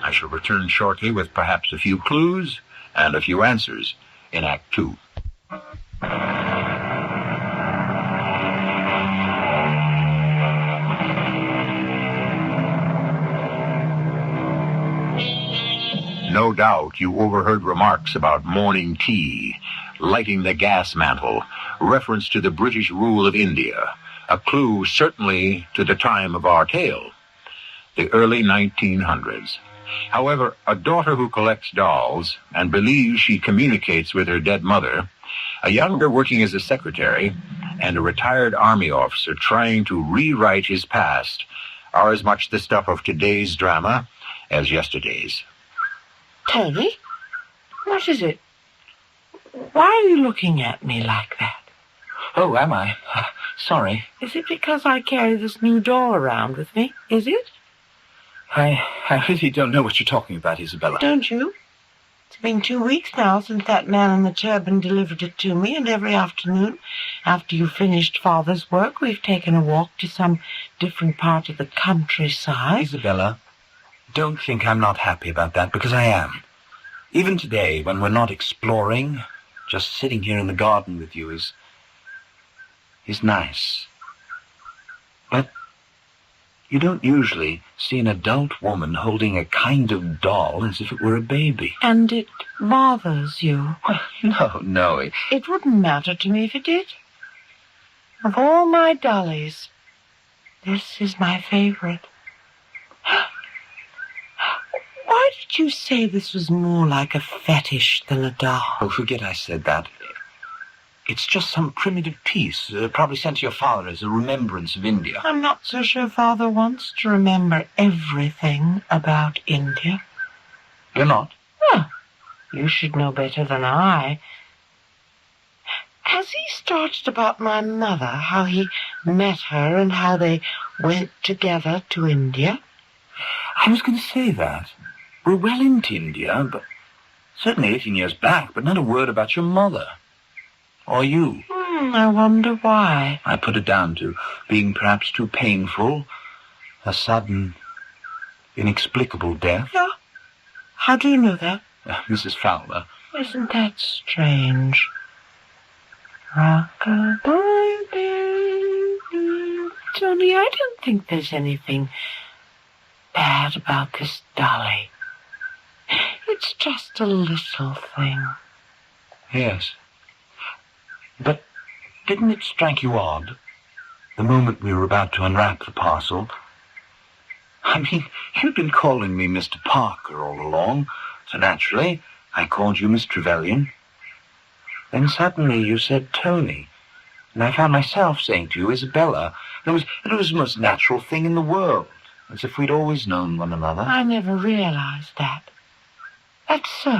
I shall return shortly with perhaps a few clues and a few answers in Act 2. No doubt you overheard remarks about morning tea, lighting the gas mantle, reference to the British rule of India, a clue certainly to the time of our tale, the early 1900s. However, a daughter who collects dolls and believes she communicates with her dead mother, a younger working as a secretary, and a retired army officer trying to rewrite his past are as much the stuff of today's drama as yesterday's. Tony? What is it? Why are you looking at me like that? Oh, am I? Sorry. Is it because I carry this new doll around with me? Is it? I really don't know what you're talking about, Isabella. Don't you? It's been 2 weeks now since that man in the turban delivered it to me, and every afternoon, after you've finished Father's work, we've taken a walk to some different part of the countryside. Isabella, don't think I'm not happy about that, because I am. Even today, when we're not exploring, just sitting here in the garden with you is nice. But you don't usually see an adult woman holding a kind of doll as if it were a baby. And it bothers you? Well, no. It wouldn't matter to me if it did. Of all my dollies, this is my favorite. Why did you say this was more like a fetish than a doll? Oh, forget I said that. It's just some primitive piece, probably sent to your father as a remembrance of India. I'm not so sure Father wants to remember everything about India. You're not? Well, you should know better than I. Has he started about my mother, how he met her and how they went together to India? I was going to say that. We're well into India, but certainly 18 years back, but not a word about your mother. Or you. I wonder why. I put it down to being perhaps too painful, a sudden, inexplicable death. Yeah? How do you know that? Mrs. Fowler. Isn't that strange? Rock-a-bye, baby. Tony, I don't think there's anything bad about this dolly. It's just a little thing. Yes. But didn't it strike you odd, the moment we were about to unwrap the parcel? I mean, you'd been calling me Mr. Parker all along, so naturally I called you Miss Trevelyan. Then suddenly you said Tony, and I found myself saying to you Isabella. It was the most natural thing in the world, as if we'd always known one another. I never realized that. That's so.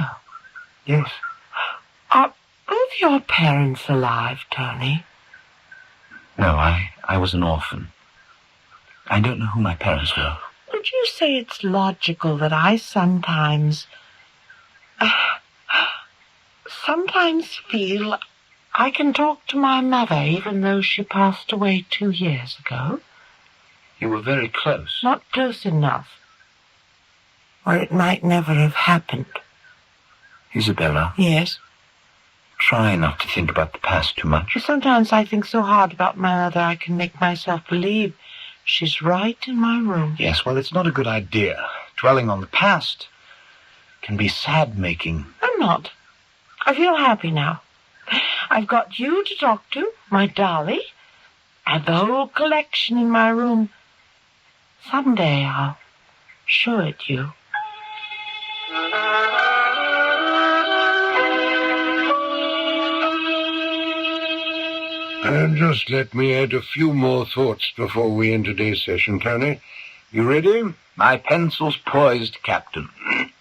Yes. Are both your parents alive, Tony? No, I was an orphan. I don't know who my parents were. Would you say it's logical that I sometimes feel I can talk to my mother even though she passed away 2 years ago? You were very close. Not close enough. Or it might never have happened. Isabella? Yes? Try not to think about the past too much. Sometimes I think so hard about my mother I can make myself believe she's right in my room. Yes, well, it's not a good idea. Dwelling on the past can be sad-making. I'm not. I feel happy now. I've got you to talk to, my dolly, and the whole collection in my room. Someday I'll show it you. And just let me add a few more thoughts before we end today's session, Tony. You ready? My pencil's poised, Captain.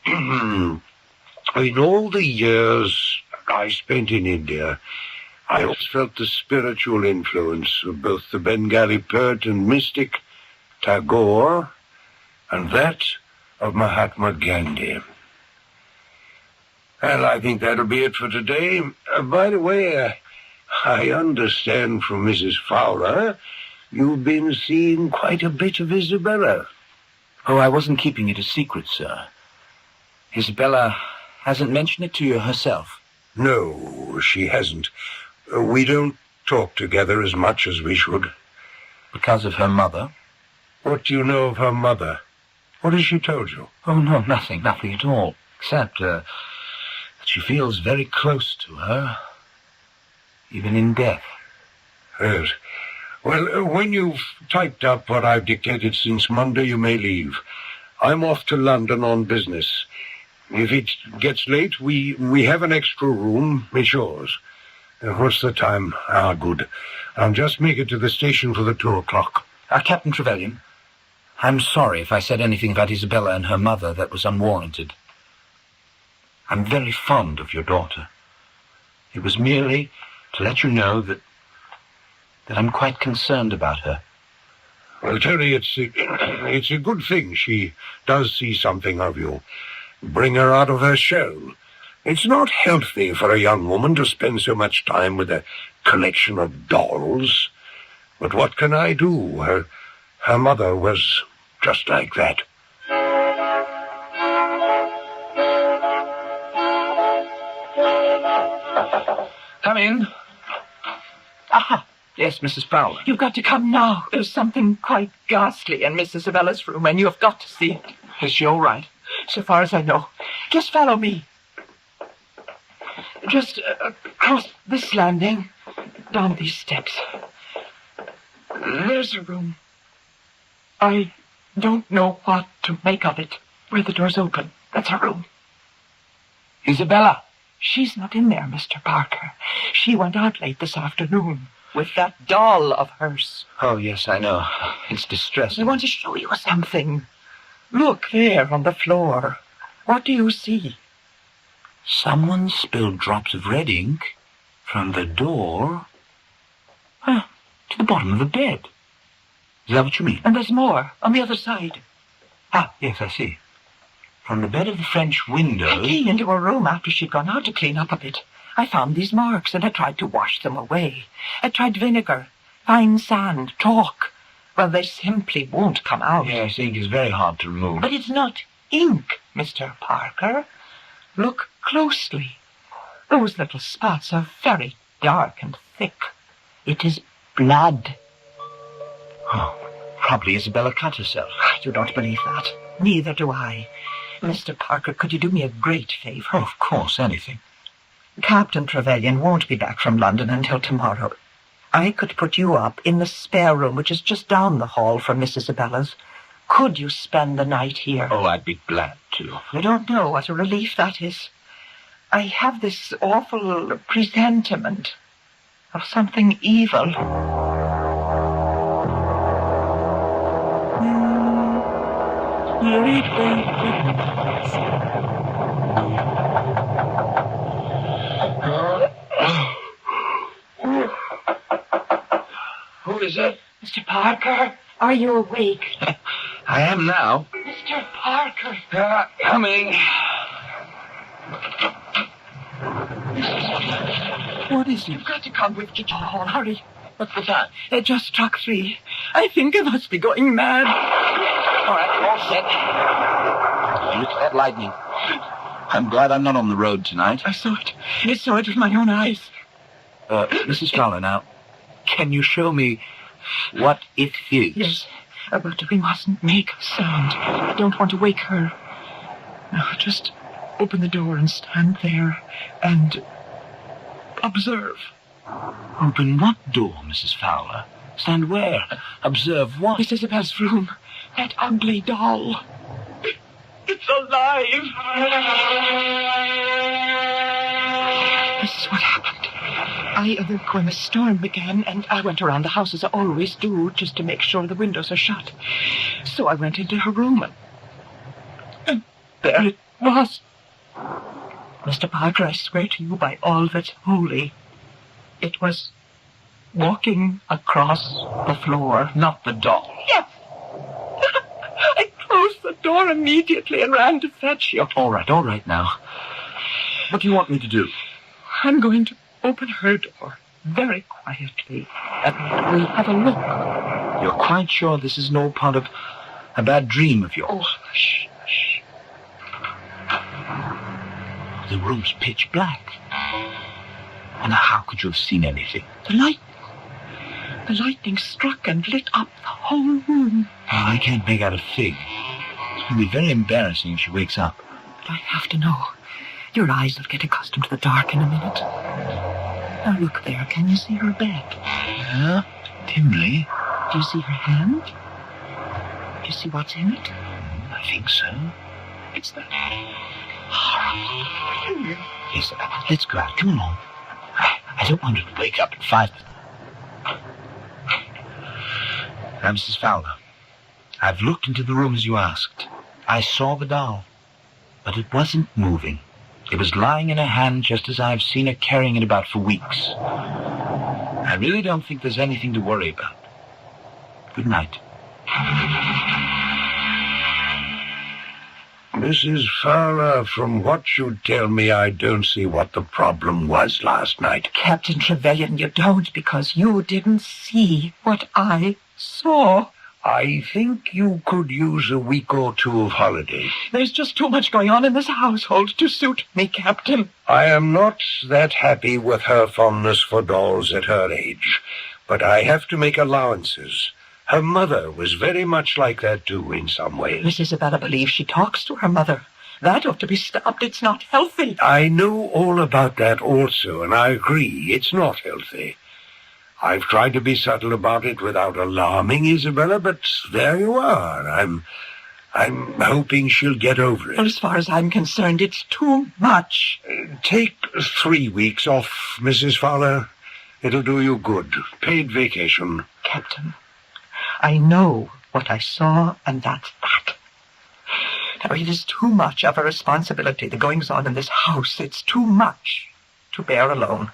In all the years I spent in India, I always felt the spiritual influence of both the Bengali poet and mystic Tagore and that of Mahatma Gandhi. Well, I think that'll be it for today. By the way, I understand from Mrs. Fowler you've been seeing quite a bit of Isabella. Oh, I wasn't keeping it a secret, sir. Isabella hasn't mentioned it to you herself. No, she hasn't. We don't talk together as much as we should. Because of her mother? What do you know of her mother? What has she told you? Oh, no, nothing at all. Except that she feels very close to her, even in death. Yes. Well, when you've typed up what I've dictated since Monday, you may leave. I'm off to London on business. If it gets late, we have an extra room. It's yours. What's the time? Ah, good. I'll just make it to the station for the 2 o'clock. Captain Trevelyan, I'm sorry if I said anything about Isabella and her mother that was unwarranted. I'm very fond of your daughter. It was merely to let you know that I'm quite concerned about her. Well, Tony, it's a good thing she does see something of you. Bring her out of her shell. It's not healthy for a young woman to spend so much time with a collection of dolls. But what can I do? Her mother was just like that. Come in. Aha! Yes, Mrs. Fowler. You've got to come now. There's something quite ghastly in Miss Isabella's room, and you have got to see it. Is she all right? So far as I know. Just follow me. Just across this landing, down these steps. There's a room. I don't know what to make of it. Where the door's open. That's her room. Isabella. She's not in there, Mr. Parker. She went out late this afternoon with that doll of hers. Oh, yes, I know. It's distressing. I want to show you something. Look there on the floor. What do you see? Someone spilled drops of red ink from the door to the bottom of the bed. Is that what you mean? And there's more on the other side. Ah, yes, I see. From the bed of the French window... I came into her room after she'd gone out to clean up a bit. I found these marks, and I tried to wash them away. I tried vinegar, fine sand, chalk. Well, they simply won't come out. Yes, ink is very hard to remove. But it's not ink, Mr. Parker. Look closely. Those little spots are very dark and thick. It is blood. Oh, probably Isabella cut herself. You don't believe that? Neither do I. Mr. Parker, could you do me a great favor? Oh, of course, anything. Captain Trevelyan won't be back from London until tomorrow. I could put you up in the spare room, which is just down the hall from Miss Isabella's. Could you spend the night here? Oh, I'd be glad to. You don't know what a relief that is. I have this awful presentiment of something evil. Who is it? Mr. Parker, are you awake? I am now. Mr. Parker. Coming. What is it? You've got to come with me to the hall. Hurry. What's the time? It just struck 3. I think I must be going mad. All right, all set. Look at that lightning. I'm glad I'm not on the road tonight. I saw it. I saw it with my own eyes. Mrs. Fowler, now, can you show me what it is? Yes, but we mustn't make a sound. I don't want to wake her. Now, just open the door and stand there and observe. Open what door, Mrs. Fowler? Stand where? Observe what? Miss Isabel's room. That ugly doll. It's alive. This is what happened. I awoke when the storm began, and I went around the house as I always do, just to make sure the windows are shut. So I went into her room, and there it was. Mr. Parker, I swear to you by all that's holy, it was walking across the floor. Not the doll. Yes. I closed the door immediately and ran to fetch you. All right now. What do you want me to do? I'm going to open her door very quietly, and we'll have a look. You're quite sure this is no part of a bad dream of yours? Oh, hush, hush. The room's pitch black. And how could you have seen anything? The lightning struck and lit up the whole room. Oh, I can't make out a fig. It'll be very embarrassing if she wakes up. I have to know. Your eyes will get accustomed to the dark in a minute. Now look there. Can you see her bed? Yeah, dimly. Do you see her hand? Do you see what's in it? I think so. It's that horrible. Yes, let's go out. Come along. I don't want her to wake up in 5 minutes. Now, Mrs. Fowler, I've looked into the room as you asked. I saw the doll, but it wasn't moving. It was lying in her hand just as I've seen her carrying it about for weeks. I really don't think there's anything to worry about. Good night. Mrs. Fowler, from what you tell me, I don't see what the problem was last night. Captain Trevelyan, you don't, because you didn't see what I saw. I think you could use a week or 2 of holiday. There's just too much going on in this household to suit me, Captain. I am not that happy with her fondness for dolls at her age, but I have to make allowances. Her mother was very much like that, too, in some ways. Miss Isabella believes she talks to her mother. That ought to be stopped. It's not healthy. I know all about that also, and I agree. It's not healthy. I've tried to be subtle about it without alarming Isabella, but there you are. I'm hoping she'll get over it. Well, as far as I'm concerned, it's too much. Take 3 weeks off, Mrs. Fowler. It'll do you good. Paid vacation. Captain, I know what I saw, and that's that. Now, it is too much of a responsibility, the goings-on in this house. It's too much to bear alone.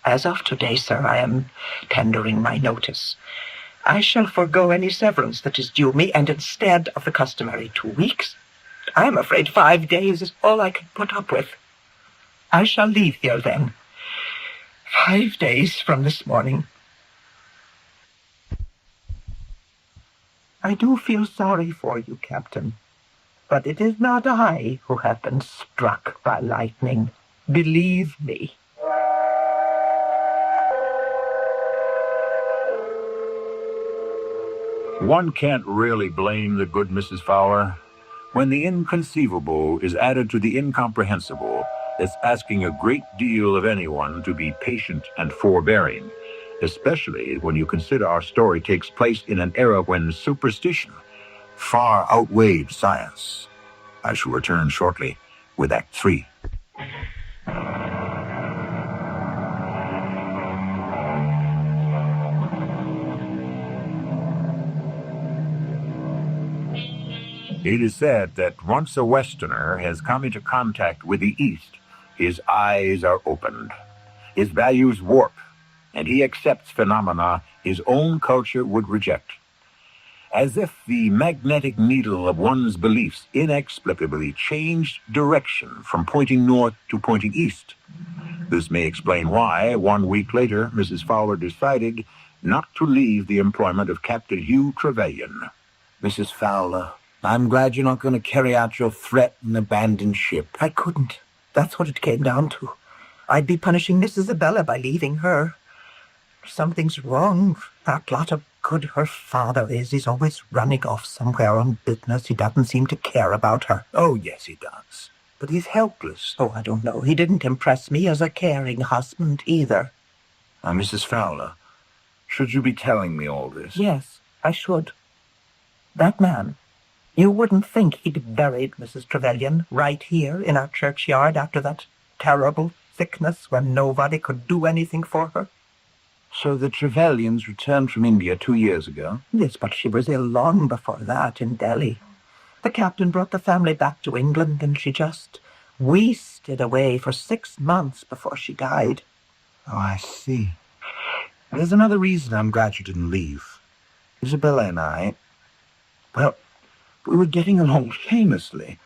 As of today, sir, I am tendering my notice. I shall forego any severance that is due me, and instead of the customary 2 weeks, I am afraid 5 days is all I can put up with. I shall leave here then. 5 days from this morning. I do feel sorry for you, Captain, but it is not I who have been struck by lightning. Believe me. One can't really blame the good Mrs. Fowler. When the inconceivable is added to the incomprehensible, it's asking a great deal of anyone to be patient and forbearing, especially when you consider our story takes place in an era when superstition far outweighed science. I shall return shortly with Act 3. It is said that once a Westerner has come into contact with the East, his eyes are opened, his values warp, and he accepts phenomena his own culture would reject. As if the magnetic needle of one's beliefs inexplicably changed direction from pointing north to pointing east. This may explain why, 1 week later, Mrs. Fowler decided not to leave the employment of Captain Hugh Trevelyan. Mrs. Fowler, I'm glad you're not going to carry out your threat and abandon ship. I couldn't. That's what it came down to. I'd be punishing Miss Isabella by leaving her. Something's wrong. That lot of good her father is. He's always running off somewhere on business. He doesn't seem to care about her. Oh, yes, he does. But he's helpless. Oh, I don't know. He didn't impress me as a caring husband either. Now, Mrs. Fowler, should you be telling me all this? Yes, I should. That man, you wouldn't think he'd buried Mrs. Trevelyan right here in our churchyard after that terrible sickness when nobody could do anything for her. So the Trevelyans returned from India 2 years ago? Yes, but she was ill long before that in Delhi. The captain brought the family back to England, and she just wasted away for 6 months before she died. Oh, I see. There's another reason I'm glad you didn't leave. Isabella and I, well, we were getting along famously.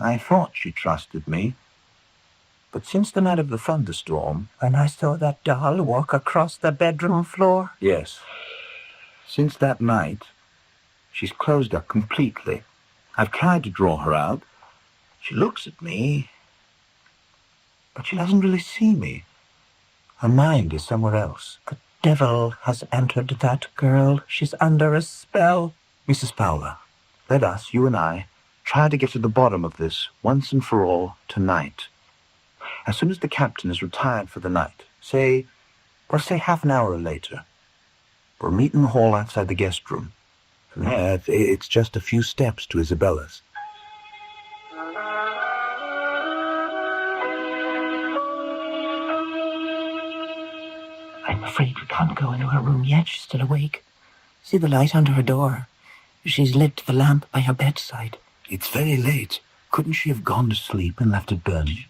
I thought she trusted me. But since the night of the thunderstorm... When I saw that doll walk across the bedroom floor? Yes. Since that night, she's closed up completely. I've tried to draw her out. She looks at me, but she doesn't really see me. Her mind is somewhere else. The devil has entered that girl. She's under a spell. Mrs. Fowler, let us, you and I, try to get to the bottom of this once and for all tonight. As soon as the captain is retired for the night, say half an hour later, we'll meet in the hall outside the guest room. From there, it's just a few steps to Isabella's. I'm afraid we can't go into her room yet. She's still awake. See the light under her door? She's lit the lamp by her bedside. It's very late. Couldn't she have gone to sleep and left it burning?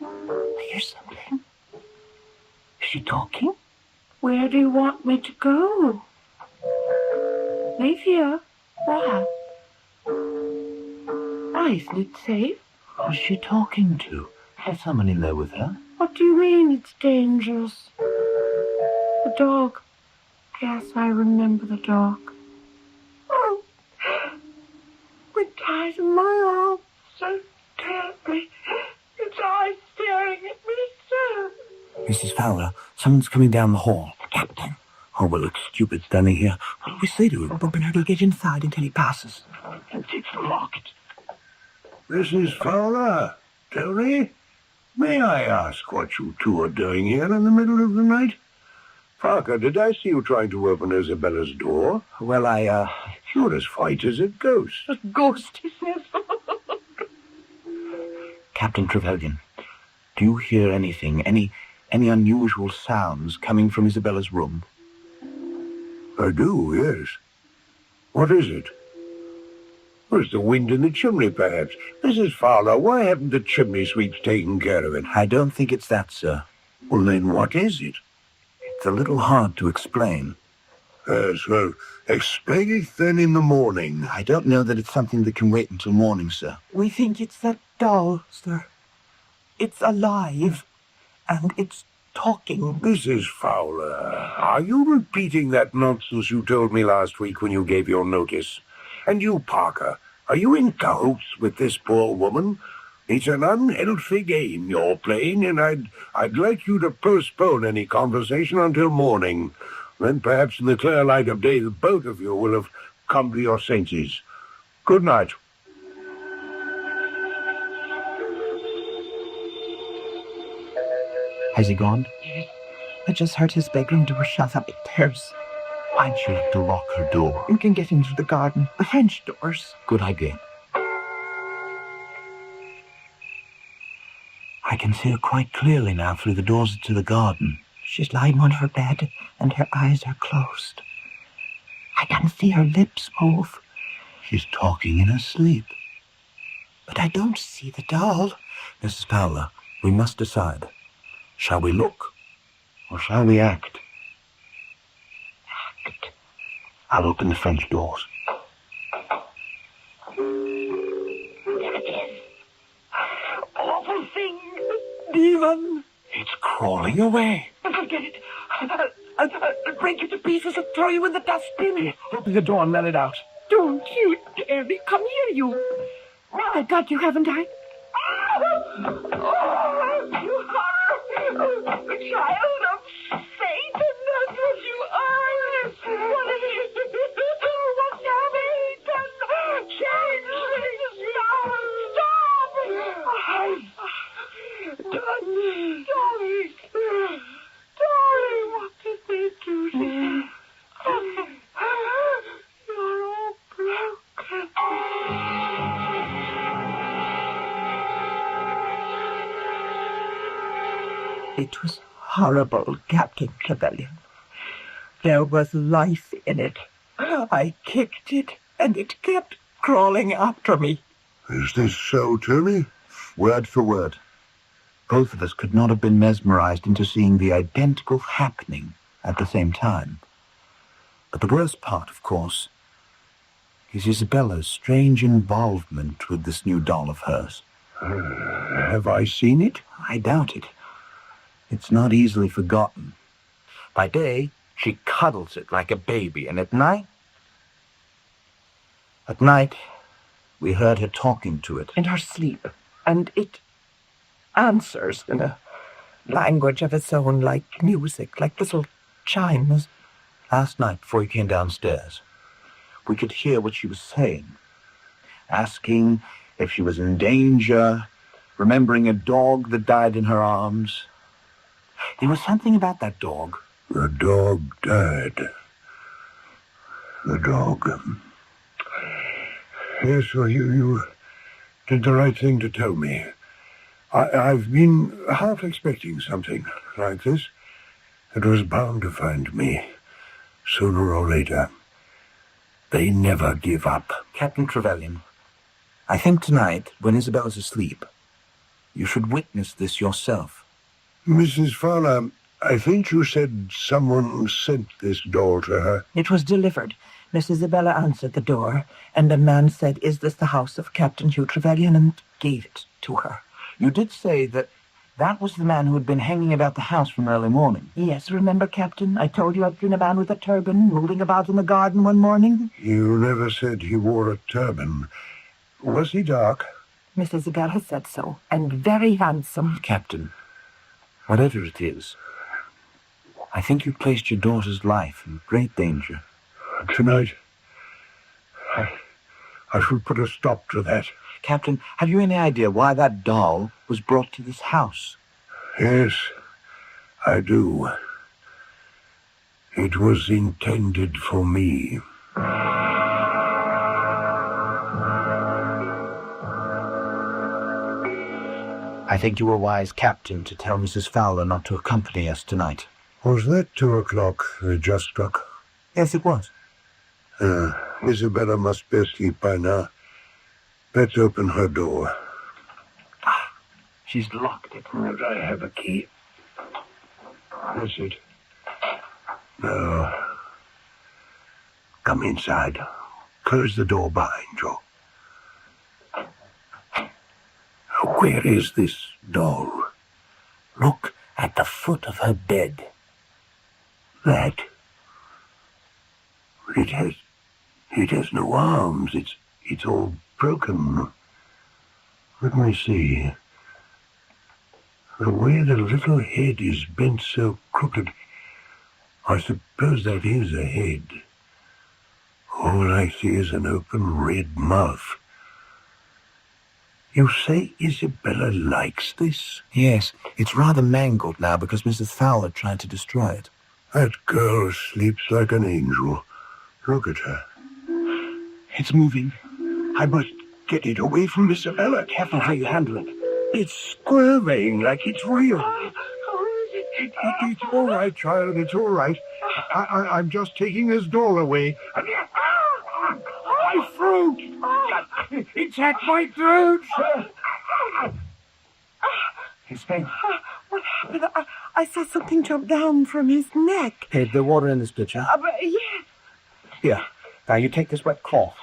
I hear something. Is she talking? Where do you want me to go? Leave here? Why? Why isn't it safe? Who's she talking to? Has someone in there with her? What do you mean it's dangerous? The dog. Yes, I remember the dog. Oh, it dies in my arms so terribly. Its eyes staring at me so. Mrs. Fowler, someone's coming down the hall. Captain. Oh, well, it's stupid standing here. What do we say to him? But Bernardo, get inside until he passes. And it's locked. Mrs. Fowler, tell me, may I ask what you two are doing here in the middle of the night? Parker, did I see you trying to open Isabella's door? Well, You're as white as a ghost. A ghost, he says. Captain Trevelyan, do you hear anything, any unusual sounds coming from Isabella's room? I do, yes. What is it? Was the wind in the chimney, perhaps? Mrs. Fowler, why haven't the chimney sweeps taken care of it? I don't think it's that, sir. Well, then what is it? It's a little hard to explain. Yes, well, explain it then in the morning. I don't know that it's something that can wait until morning, sir. We think it's that doll, sir. It's alive, and it's talking. Mrs. Fowler, are you repeating that nonsense you told me last week when you gave your notice? And you, Parker, are you in cahoots with this poor woman? It's an unhealthy game you're playing, and I'd like you to postpone any conversation until morning. Then perhaps in the clear light of day, the both of you will have come to your senses. Good night. Has he gone? Yes. I just heard his bedroom door shut upstairs. Why'd you have to lock her door? You can get into the garden. The French doors. Good idea. I can see her quite clearly now through the doors to the garden. She's lying on her bed, and her eyes are closed. I can see her lips move. She's talking in her sleep. But I don't see the doll. Mrs. Fowler, we must decide. Shall we look, or shall we act? Act. I'll open the French doors. There it is. Awful thing. Demon. It's crawling away. Forget it. I'll break you to pieces and throw you in the dustbin. Open the door and let it out. Don't you dare me. Come here, you. Thank God you haven't died. Oh, you are a child of Satan. That's what you are. What have you What's happened? Change things now. Stop. Darling. Darling, what did they do to you? You're all broken. It was horrible, Captain Trevelyan. There was life in it. I kicked it, and it kept crawling after me. Is this so, Tony? Word for word. Both of us could not have been mesmerized into seeing the identical happening at the same time. But the worst part, of course, is Isabella's strange involvement with this new doll of hers. Have I seen it? I doubt it. It's not easily forgotten. By day, she cuddles it like a baby, and at night... we heard her talking to it. In her sleep, and it answers in a language of its own, like music, like little chimes. Last night, before you came downstairs, we could hear what she was saying, asking if she was in danger, remembering a dog that died in her arms. There was something about that dog. The dog died. The dog. Yes, well, you did the right thing to tell me. I've been half expecting something like this. It was bound to find me, sooner or later. They never give up. Captain Trevelyan, I think tonight, when Isabella's asleep, you should witness this yourself. Mrs. Fowler, I think you said someone sent this doll to her. It was delivered. Miss Isabella answered the door, and a man said, "Is this the house of Captain Hugh Trevelyan?" and gave it to her. You did say that was the man who had been hanging about the house from early morning. Yes, remember, Captain? I told you I'd seen a man with a turban rolling about in the garden one morning. You never said he wore a turban. Was he dark? Miss Isabella said so, and very handsome. Captain, whatever it is, I think you placed your daughter's life in great danger. Tonight, I should put a stop to that. Captain, have you any idea why that doll was brought to this house? Yes, I do. It was intended for me. I think you were wise, Captain, to tell Mrs. Fowler not to accompany us tonight. Was that 2 o'clock that just struck? Yes, it was. Isabella must be asleep by now. Let's open her door. She's locked it. But I have a key. That's it. Now, come inside. Close the door behind you. Where is this doll? Look at the foot of her bed. That? It has no arms. It's all broken. Let me see. The way the little head is bent so crooked. I suppose that is a head. All I see is an open red mouth. You say Isabella likes this? Yes, it's rather mangled now because Mrs. Fowler tried to destroy it. That girl sleeps like an angel. Look at her. It's moving. I must get it away from Isabella. Careful how you handle it. It's squirming like it's real. It's all right, child. It's all right. I'm just taking this doll away. My throat! It's at my throat! He's faint. What happened? I saw something jump down from his neck. Hey, the water in this pitcher. But yes. Here. Now, you take this wet cloth.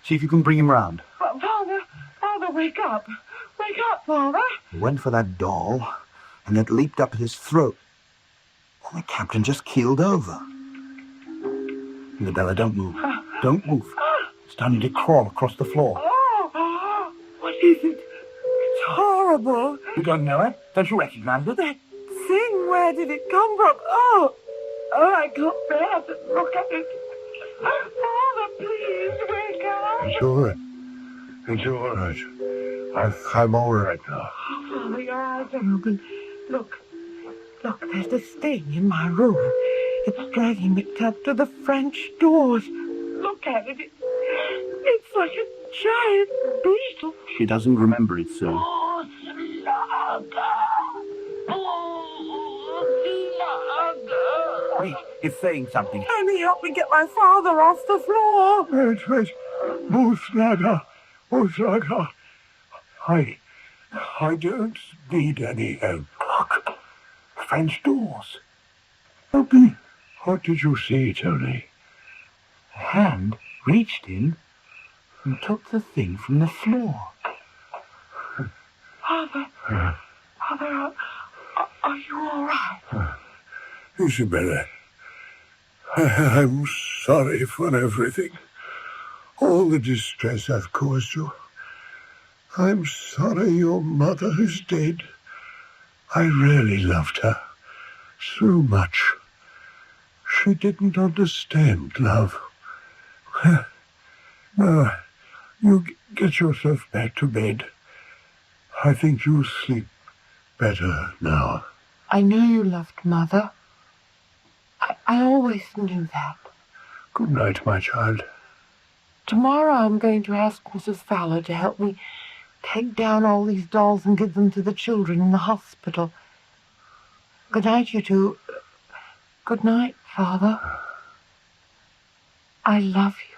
See if you can bring him round. Father, wake up. Wake up, Father. He went for that doll, and it leaped up at his throat. And the captain just keeled over. Isabella, don't move. Don't move. It's starting to crawl across the floor. Oh, what is it? It's horrible. You don't know it? Don't you recognize it? That thing, where did it come from? Oh, I can't bear to look at it. Father, please, wake up. It's all right. It's all right. I'm all right now. Oh, Father, your eyes are open. Look, there's a sting in my room. It's dragging me up to the French doors. Look at it. It's like a giant beetle. She doesn't remember it, sir. Oh, Slugger! Oh, Slugger! Wait, it's saying something. Only help me get my father off the floor. Wait. Slugger. Slugger. I don't need any help. Look. French doors. Open. What did you see, Tony? A hand reached in and took the thing from the floor. Father, are you all right? Isabella, I'm sorry for everything. All the distress I've caused you. I'm sorry your mother is dead. I really loved her so much. She didn't understand love. Now, you get yourself back to bed. I think you'll sleep better now. I knew you loved Mother. I always knew that. Good night, my child. Tomorrow I'm going to ask Mrs. Fowler to help me take down all these dolls and give them to the children in the hospital. Good night, you two. Good night, Father. I love you.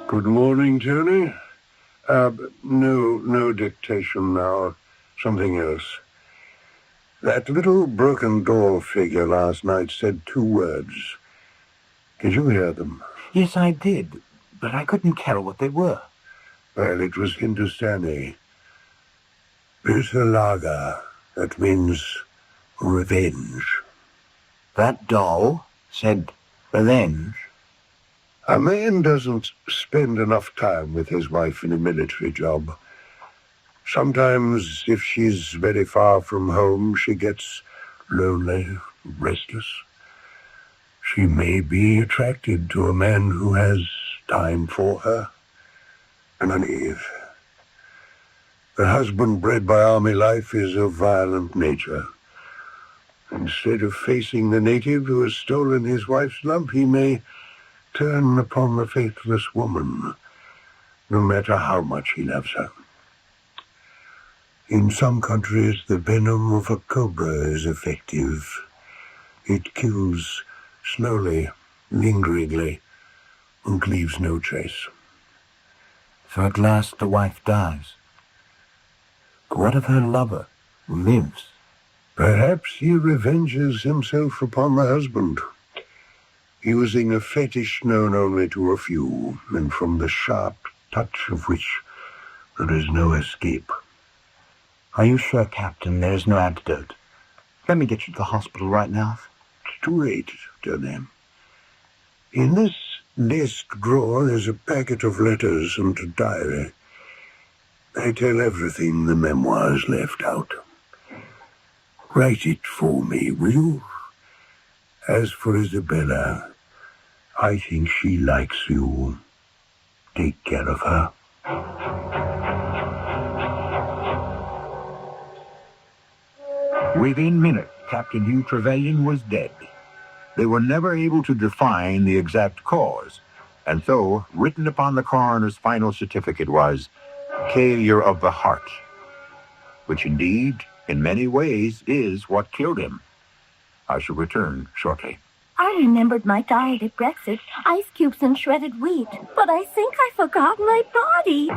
Good morning, Tony. No dictation now. Something else. That little broken doll figure last night said 2 words. Did you hear them? Yes, I did, but I couldn't tell what they were. Well, it was Hindustani. Bisalaga. That means revenge. That doll said revenge. A man doesn't spend enough time with his wife in a military job. Sometimes, if she's very far from home, she gets lonely, restless. She may be attracted to a man who has time for her. Naive. The husband bred by army life is of violent nature. Instead of facing the native who has stolen his wife's love, he may turn upon the faithless woman, no matter how much he loves her. In some countries, the venom of a cobra is effective. It kills slowly, lingeringly, and leaves no trace. So at last the wife dies. What of her lover, who lives? Perhaps he revenges himself upon the husband, using a fetish known only to a few, and from the sharp touch of which there is no escape. Are you sure, Captain, there is no antidote? Let me get you to the hospital right now. It's too late, Tony. In this desk drawer is a packet of letters and a diary. I tell everything the memoirs left out. Write it for me, will you? As for Isabella, I think she likes you. Take care of her. Within minutes, Captain Hugh Trevelyan was dead. They were never able to define the exact cause, and so written upon the coroner's final certificate was failure of the heart, which indeed, in many ways, is what killed him. I shall return shortly. I remembered my diet at breakfast, ice cubes and shredded wheat, but I think I forgot my body.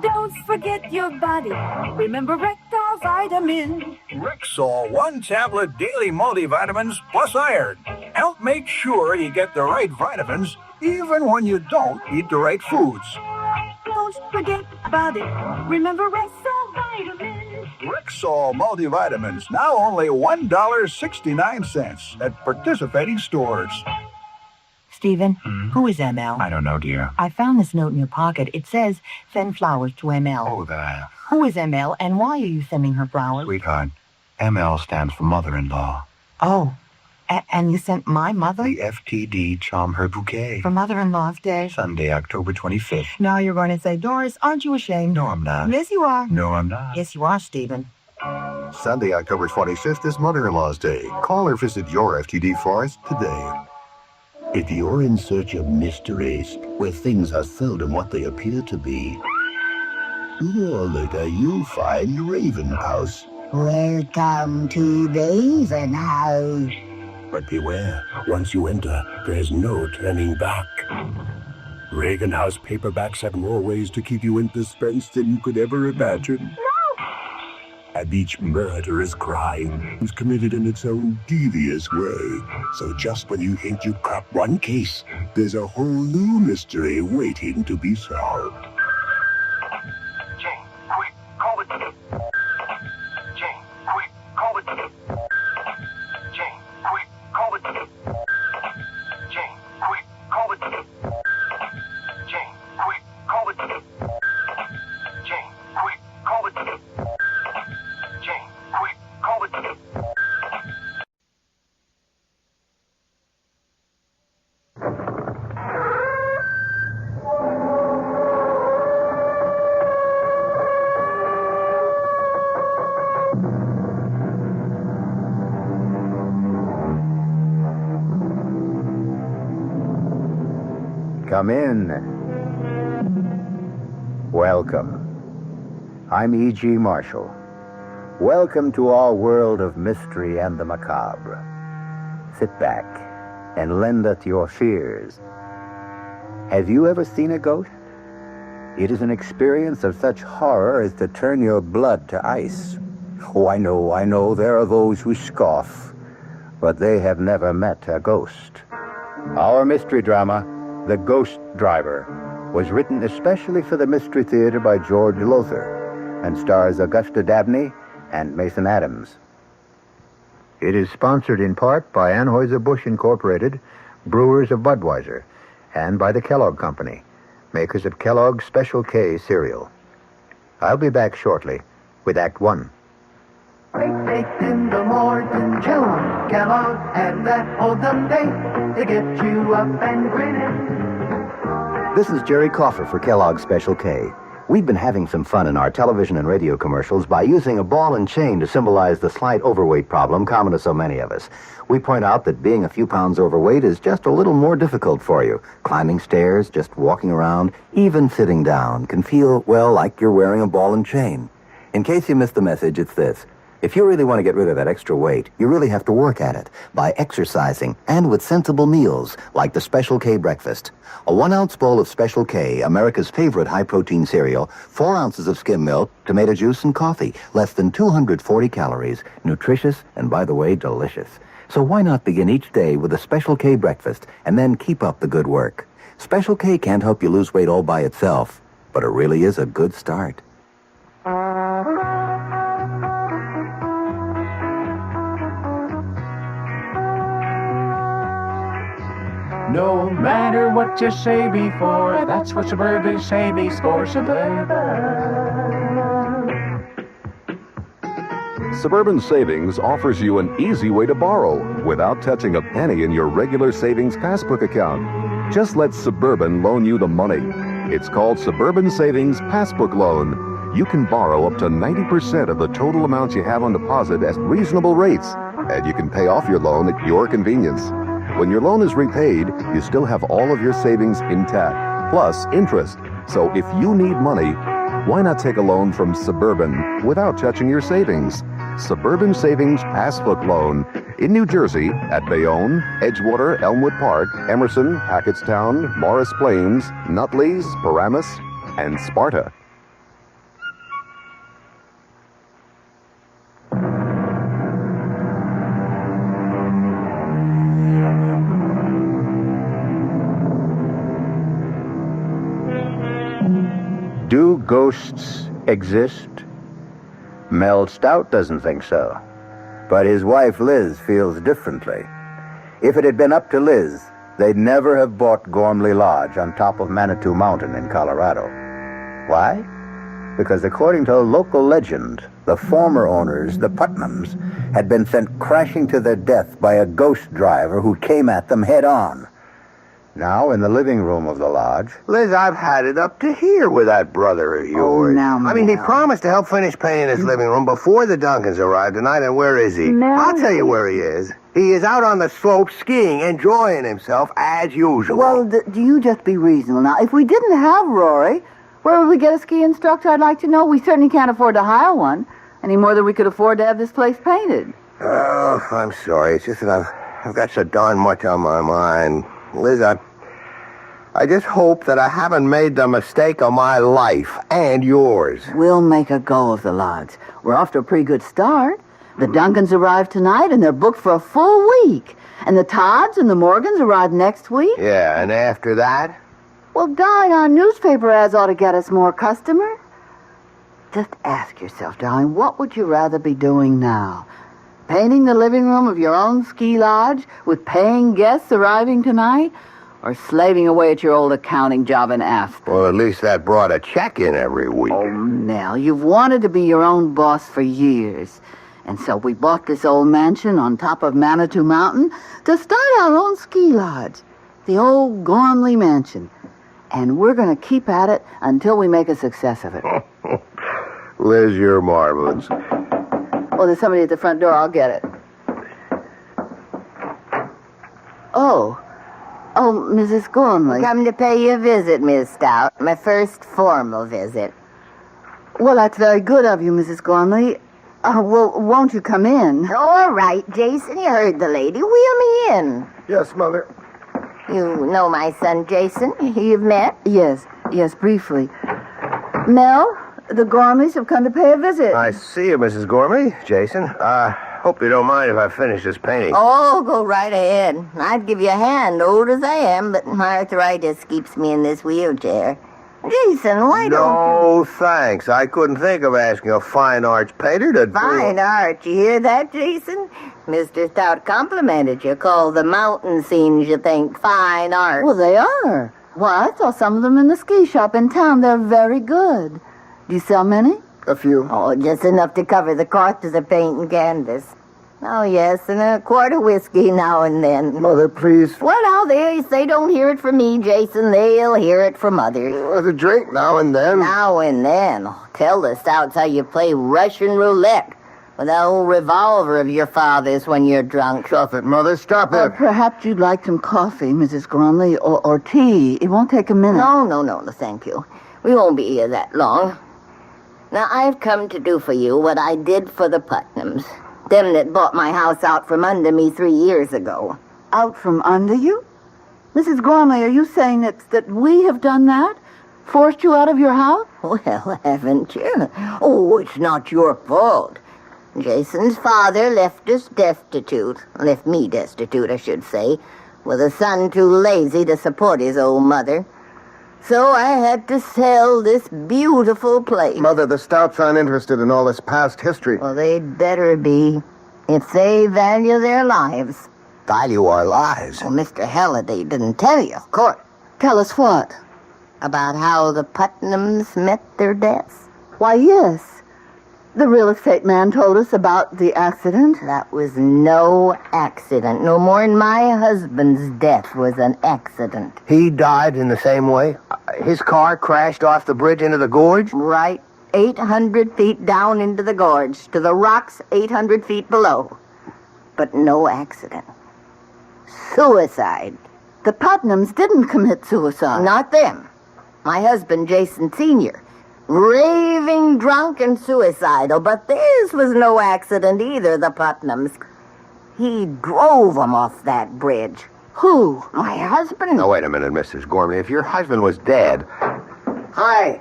Don't forget your body. Remember Rectal vitamins. Rexall 1-tablet daily multivitamins plus iron. Help make sure you get the right vitamins even when you don't eat the right foods. Don't forget body. Remember Rexall vitamins. Rexall multivitamins, now only $1.69 at participating stores. Stephen, who is ML? I don't know, dear. I found this note in your pocket. It says, send flowers to ML. Oh, that. Who is ML, and why are you sending her flowers? Sweetheart, ML stands for mother-in-law. Oh, and you sent my mother? The FTD Charm Her Bouquet. For Mother-in-Law's Day? Sunday, October 25th. Now you're going to say, Doris, aren't you ashamed? No, I'm not. Yes, you are. No, I'm not. Yes, you are, Stephen. Sunday, October 25th is Mother-in-Law's Day. Call or visit your FTD florist today. If you're in search of mysteries, where things are seldom what they appear to be, sooner or later you'll find Raven House. Welcome to Raven House. But beware, once you enter, there's no turning back. Reagan House paperbacks have more ways to keep you in suspense than you could ever imagine. And each murderous crime is committed in its own devious way. So just when you think you've cracked one case, there's a whole new mystery waiting to be solved. Jane, quick, call it. Jane, quick, call it. Jane, quick, call it. Jane, quick, call it. Jane, quick, call it. Jane, quick, call it. Jane, quick, call it. Come in. Welcome. I'm E.G. Marshall. Welcome to our world of mystery and the macabre. Sit back and lend us your fears. Have you ever seen a ghost? It is an experience of such horror as to turn your blood to ice. Oh, I know, there are those who scoff, but they have never met a ghost. Our mystery drama, The Ghost Driver, was written especially for the Mystery Theater by George Lothar and stars Augusta Dabney and Mason Adams. It is sponsored in part by Anheuser-Busch Incorporated, brewers of Budweiser, and by the Kellogg Company, makers of Kellogg's Special K cereal. I'll be back shortly with Act One. Baked in the morning, John Kellogg and that Oldham day to get you up and grinning. This is Jerry Coffer for Kellogg's Special K. We've been having some fun in our television and radio commercials by using a ball and chain to symbolize the slight overweight problem common to so many of us. We point out that being a few pounds overweight is just a little more difficult for you. Climbing stairs, just walking around, even sitting down can feel, well, like you're wearing a ball and chain. In case you missed the message, it's this. If you really want to get rid of that extra weight, you really have to work at it by exercising and with sensible meals like the Special K breakfast. A 1-ounce bowl of Special K, America's favorite high-protein cereal, 4 ounces of skim milk, tomato juice, and coffee. Less than 240 calories. Nutritious and, by the way, delicious. So why not begin each day with a Special K breakfast and then keep up the good work? Special K can't help you lose weight all by itself, but it really is a good start. No matter what you say before, that's what Suburban say before Suburban. Suburban Savings offers you an easy way to borrow without touching a penny in your regular savings passbook account. Just let Suburban loan you the money. It's called Suburban Savings Passbook Loan. You can borrow up to 90% of the total amount you have on deposit at reasonable rates, and you can pay off your loan at your convenience. When your loan is repaid, you still have all of your savings intact, plus interest. So if you need money, why not take a loan from Suburban without touching your savings? Suburban Savings Passbook Loan in New Jersey at Bayonne, Edgewater, Elmwood Park, Emerson, Hackettstown, Morris Plains, Nutley's, Paramus, and Sparta. Do ghosts exist? Mel Stout doesn't think so. But his wife Liz feels differently. If it had been up to Liz, they'd never have bought Gormley Lodge on top of Manitou Mountain in Colorado. Why? Because according to local legend, the former owners, the Putnams, had been sent crashing to their death by a ghost driver who came at them head on. Now, in the living room of the lodge... Liz, I've had it up to here with that brother of yours. now, I mean, he Mel. promised to help finish painting his living room before the Duncans arrived tonight, and where is he? Mel. I'll tell you where he is. He is out on the slope skiing, enjoying himself as usual. Well, do you just be reasonable now? If we didn't have Rory, where would we get a ski instructor, I'd like to know? We certainly can't afford to hire one, any more than we could afford to have this place painted. Oh, I'm sorry. It's just that I've got so darn much on my mind. Liz, I just hope that I haven't made the mistake of my life and yours. We'll make a go of the lodge. We're off to a pretty good start. The Duncans arrived tonight, and they're booked for a full week. And the Todds and the Morgans arrive next week. Yeah, and after that? Well, darling, our newspaper ads ought to get us more customers. Just ask yourself, darling, what would you rather be doing now? Painting the living room of your own ski lodge with paying guests arriving tonight? Or slaving away at your old accounting job in Aspen? Well, at least that brought a check in every week. Oh, Nell, you've wanted to be your own boss for years. And so we bought this old mansion on top of Manitou Mountain to start our own ski lodge. The old Gormley Mansion. And we're going to keep at it until we make a success of it. Liz, you're marvelous. Oh, there's somebody at the front door. I'll get it. Oh, Mrs. Gormley. Come to pay you a visit, Miss Stout. My first formal visit. Well, that's very good of you, Mrs. Gormley. Well, won't you come in? All right, Jason, you heard the lady. Wheel me in. Yes, Mother. You know my son, Jason? You've met? Yes, briefly. Mel, the Gormleys have come to pay a visit. I see you, Mrs. Gormley. Jason, hope you don't mind if I finish this painting. Oh, go right ahead. I'd give you a hand, old as I am, but my arthritis keeps me in this wheelchair. Jason, why don't... No, thanks. I couldn't think of asking a fine arts painter to do... Fine art, you hear that, Jason? Mr. Stout complimented you, called the mountain scenes you think fine art. Well, they are. Why, I saw some of them in the ski shop in town. They're very good. Do you sell many? A few. Oh, just enough to cover the cost of the paint and canvas. Oh, yes, and a quart of whiskey now and then. Mother, please. Well, now, they don't hear it from me, Jason. They'll hear it from others. A drink now and then. Now and then. Tell the Stouts how you play Russian roulette with that old revolver of your father's when you're drunk. Stop it, Mother. Stop it. Perhaps you'd like some coffee, Mrs. Gormley, or tea. It won't take a minute. No, thank you. We won't be here that long. Now, I've come to do for you what I did for the Putnams. Them that bought my house out from under me 3 years ago. Out from under you? Mrs. Gormley, are you saying that we have done that? Forced you out of your house? Well, haven't you? Oh, it's not your fault. Jason's father left us destitute. Left me destitute, I should say. With a son too lazy to support his old mother. So I had to sell this beautiful place. Mother, the Stouts aren't interested in all this past history. Well, they'd better be, if they value their lives. Value our lives? Well, Mr. Halliday didn't tell you, of course. Tell us what? About how the Putnams met their deaths. Why, yes. The real estate man told us about the accident. That was no accident. No more than my husband's death was an accident. He died in the same way? His car crashed off the bridge into the gorge? Right. 800 feet down into the gorge, to the rocks 800 feet below. But no accident. Suicide. The Putnams didn't commit suicide. Not them. My husband, Jason Sr., raving drunk and suicidal, but this was no accident either, the Putnams. He drove them off that bridge. Who? My husband. Now, wait a minute, Mrs. Gormley. If your husband was dead... Hi,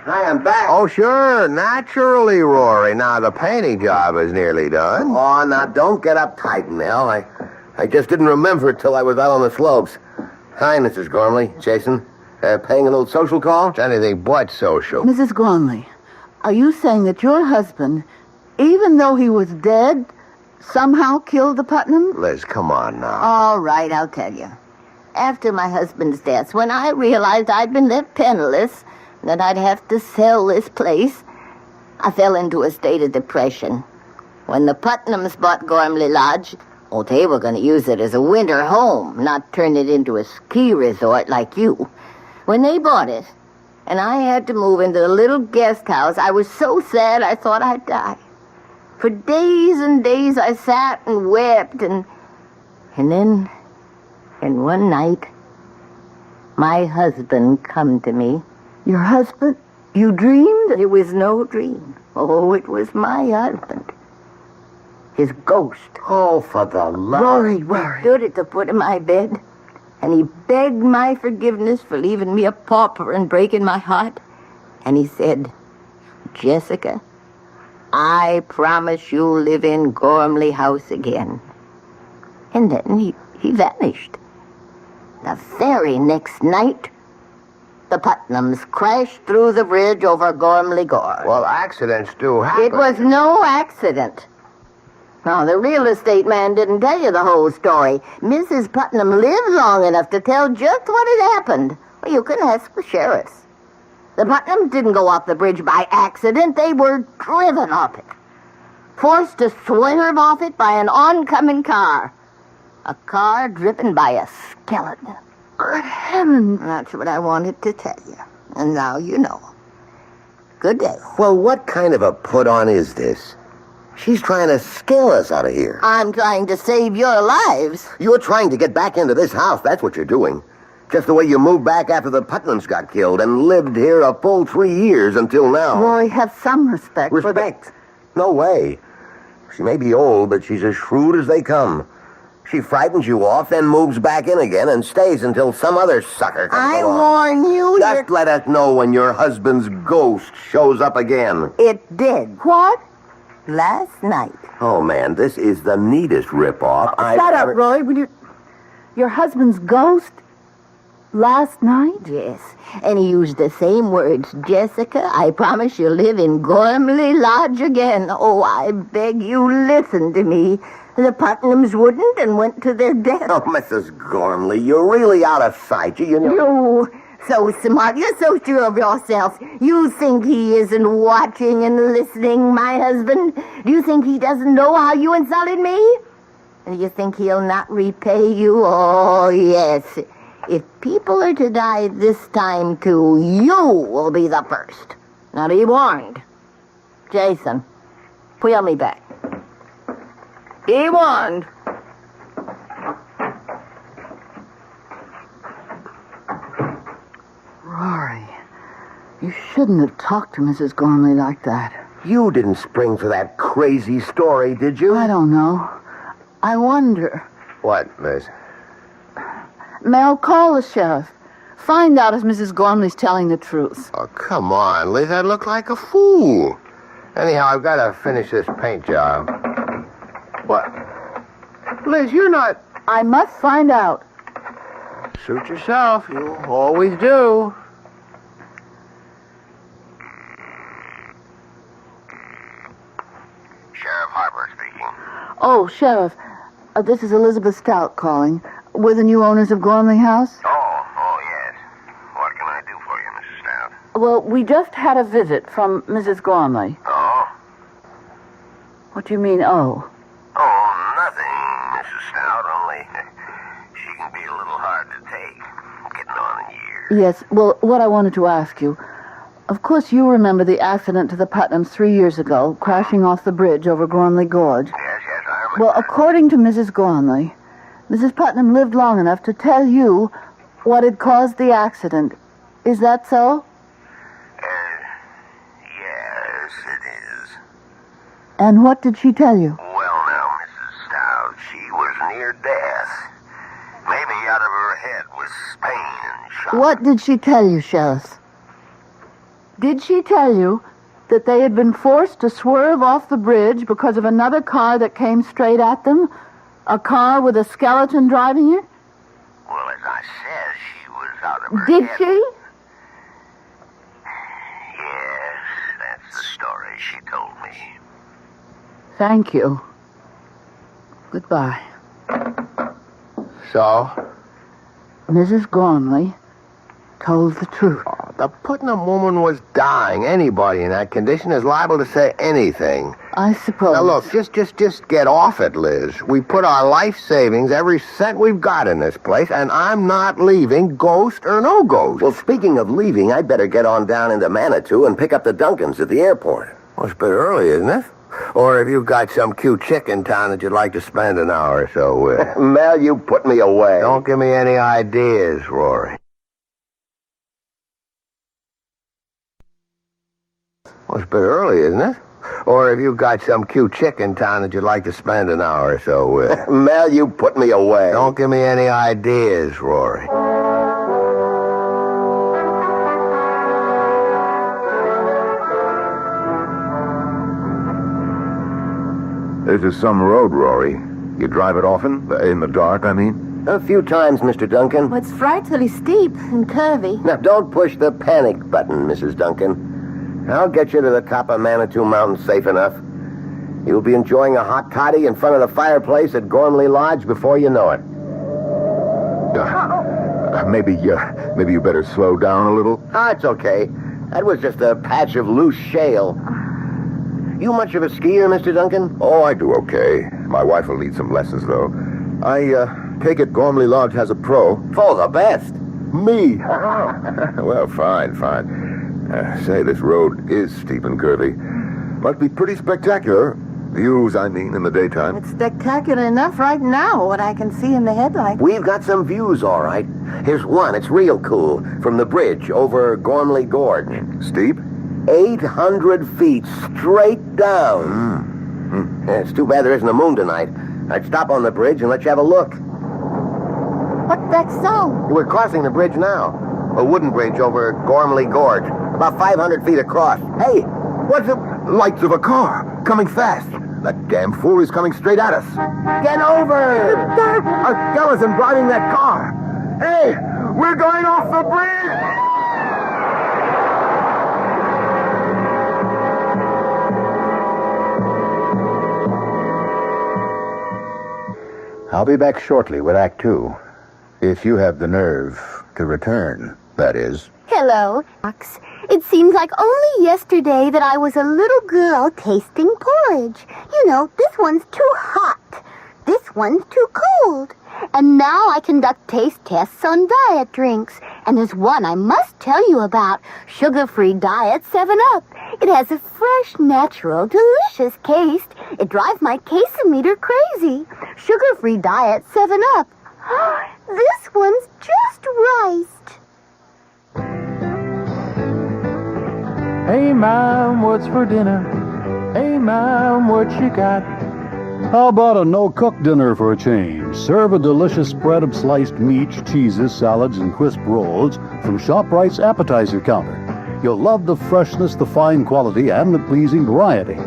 I'm back. Oh, sure. Naturally, Rory. Now, the painting job is nearly done. Oh, now, don't get uptight, Nell. I just didn't remember it till I was out on the slopes. Hi, Mrs. Gormley. Jason. Paying a little social call? It's anything but social. Mrs. Gormley, are you saying that your husband, even though he was dead, somehow killed the Putnams? Liz, come on now. All right, I'll tell you. After my husband's death, when I realized I'd been left penniless, that I'd have to sell this place, I fell into a state of depression. When the Putnams bought Gormley Lodge, they were going to use it as a winter home, not turn it into a ski resort like you. When they bought it, and I had to move into the little guest house, I was so sad I thought I'd die. For days and days I sat and wept, and then one night, my husband come to me. Your husband? You dreamed? It was no dream. Oh, it was my husband. His ghost. Oh, for the love... Rory. He stood at the foot of my bed, and he begged my forgiveness for leaving me a pauper and breaking my heart. And he said, Jessica, I promise you'll live in Gormley House again. And then he vanished. The very next night, the Putnams crashed through the bridge over Gormley Gorge. Well, accidents do happen. It was no accident. Now, the real estate man didn't tell you the whole story. Mrs. Putnam lived long enough to tell just what had happened. Well, you can ask the sheriffs. The Putnams didn't go off the bridge by accident. They were driven off it. Forced to swerve off it by an oncoming car. A car driven by a skeleton. Good heavens. That's what I wanted to tell you. And now you know. Good day. Well, what kind of a put-on is this? She's trying to scare us out of here. I'm trying to save your lives. You're trying to get back into this house. That's what you're doing. Just the way you moved back after the Putnams got killed and lived here a full 3 years until now. Roy, have some respect. Respect? No way. She may be old, but she's as shrewd as they come. She frightens you off, then moves back in again and stays until some other sucker comes along. warn you. Just let us know when your husband's ghost shows up again. It did. What? Last night. Oh, man, this is the neatest rip-off Shut up, Roy. Your husband's ghost? Last night? Yes, and he used the same words. Jessica, I promise you'll live in Gormley Lodge again. Oh, I beg you, listen to me. The Putnams wouldn't and went to their death. Oh, Mrs. Gormley, you're really out of sight. You know... You, so smart. You're so sure of yourself. You think he isn't watching and listening, my husband? Do you think he doesn't know how you insulted me? And you think he'll not repay you? Oh, yes. If people are to die this time, too, you will be the first. Now, be warned. Jason, pull me back. Be warned. Rory, you shouldn't have talked to Mrs. Gormley like that. You didn't spring for that crazy story, did you? I don't know. I wonder. What, miss? Mel, call the sheriff. Find out if Mrs. Gormley's telling the truth. Oh, come on, Liz. I look like a fool. Anyhow, I've got to finish this paint job. What? Liz, you're not... I must find out. Suit yourself. You always do. Sheriff Harper speaking. Oh, Sheriff, this is Elizabeth Stout calling. We're the new owners of Gormley House. Oh, yes. What can I do for you, Mrs. Stout? Well, we just had a visit from Mrs. Gormley. Oh? What do you mean, oh? Oh, nothing, Mrs. Stout, only she can be a little hard to take, getting on in years. Yes, well, what I wanted to ask you, of course you remember the accident to the Putnams 3 years ago, crashing off the bridge over Gormley Gorge. Yes, I remember. Well, according to Mrs. Gormley, Mrs. Putnam lived long enough to tell you what had caused the accident. Is that so? Yes, it is. And what did she tell you? Well, now, Mrs. Stout, she was near death. Maybe out of her head with pain and shock. What did she tell you, Shellis? Did she tell you that they had been forced to swerve off the bridge because of another car that came straight at them? A car with a skeleton driving it? Well, as I said, she was out of her Did head. she? Yes, that's the story she told me. Thank you. Goodbye. So? Mrs. Gormley told the truth. The Putnam woman was dying. Anybody in that condition is liable to say anything. I suppose. Now, look, just get off it, Liz. We put our life savings, every cent we've got in this place, and I'm not leaving, ghost or no ghost. Well, speaking of leaving, I'd better get on down into Manitou and pick up the Duncans at the airport. Well, it's a bit early, isn't it? Or if you've got some cute chick in town that you'd like to spend an hour or so with. Mel, you put me away. Don't give me any ideas, Rory. Well, it's a bit early, isn't it? Or if you've got some cute chick in town that you'd like to spend an hour or so with. Mel, you put me away. Don't give me any ideas, Rory. This is some road, Rory. You drive it often? In the dark, I mean? A few times, Mr. Duncan. Well, it's frightfully steep and curvy. Now, don't push the panic button, Mrs. Duncan. I'll get you to the top of Manitou Mountain safe enough. You'll be enjoying a hot toddy in front of the fireplace at Gormley Lodge before you know it. Maybe you better slow down a little. Ah, it's okay. That was just a patch of loose shale. You much of a skier, Mr. Duncan? Oh, I do okay. My wife will need some lessons, though. I take it Gormley Lodge has a pro. For the best. Me. Well, fine. Say, this road is steep and curvy. Must be pretty spectacular. Views, I mean, in the daytime. It's spectacular enough right now, what I can see in the headlights. We've got some views, all right. Here's one. It's real cool. From the bridge over Gormley Gorge. Steep? 800 feet straight down. It's too bad there isn't a moon tonight. I'd stop on the bridge and let you have a look. What's that sound? We're crossing the bridge now. A wooden bridge over Gormley Gorge. About 500 feet across. Hey, what's the... Lights of a car. Coming fast. That damn fool is coming straight at us. Get over! A skeleton driving that car. Hey, we're going off the bridge! I'll be back shortly with Act 2. If you have the nerve to return, that is. Hello, Ox. It seems like only yesterday that I was a little girl tasting porridge. You know, this one's too hot. This one's too cold. And now I conduct taste tests on diet drinks. And there's one I must tell you about. Sugar-free Diet 7-Up. It has a fresh, natural, delicious taste. It drives my quesometer crazy. Sugar-free Diet 7-Up. This one's just right. Hey, Mom, what's for dinner? Hey, Mom, what you got? How about a no-cook dinner for a change? Serve a delicious spread of sliced meats, cheeses, salads, and crisp rolls from ShopRite's appetizer counter. You'll love the freshness, the fine quality, and the pleasing variety.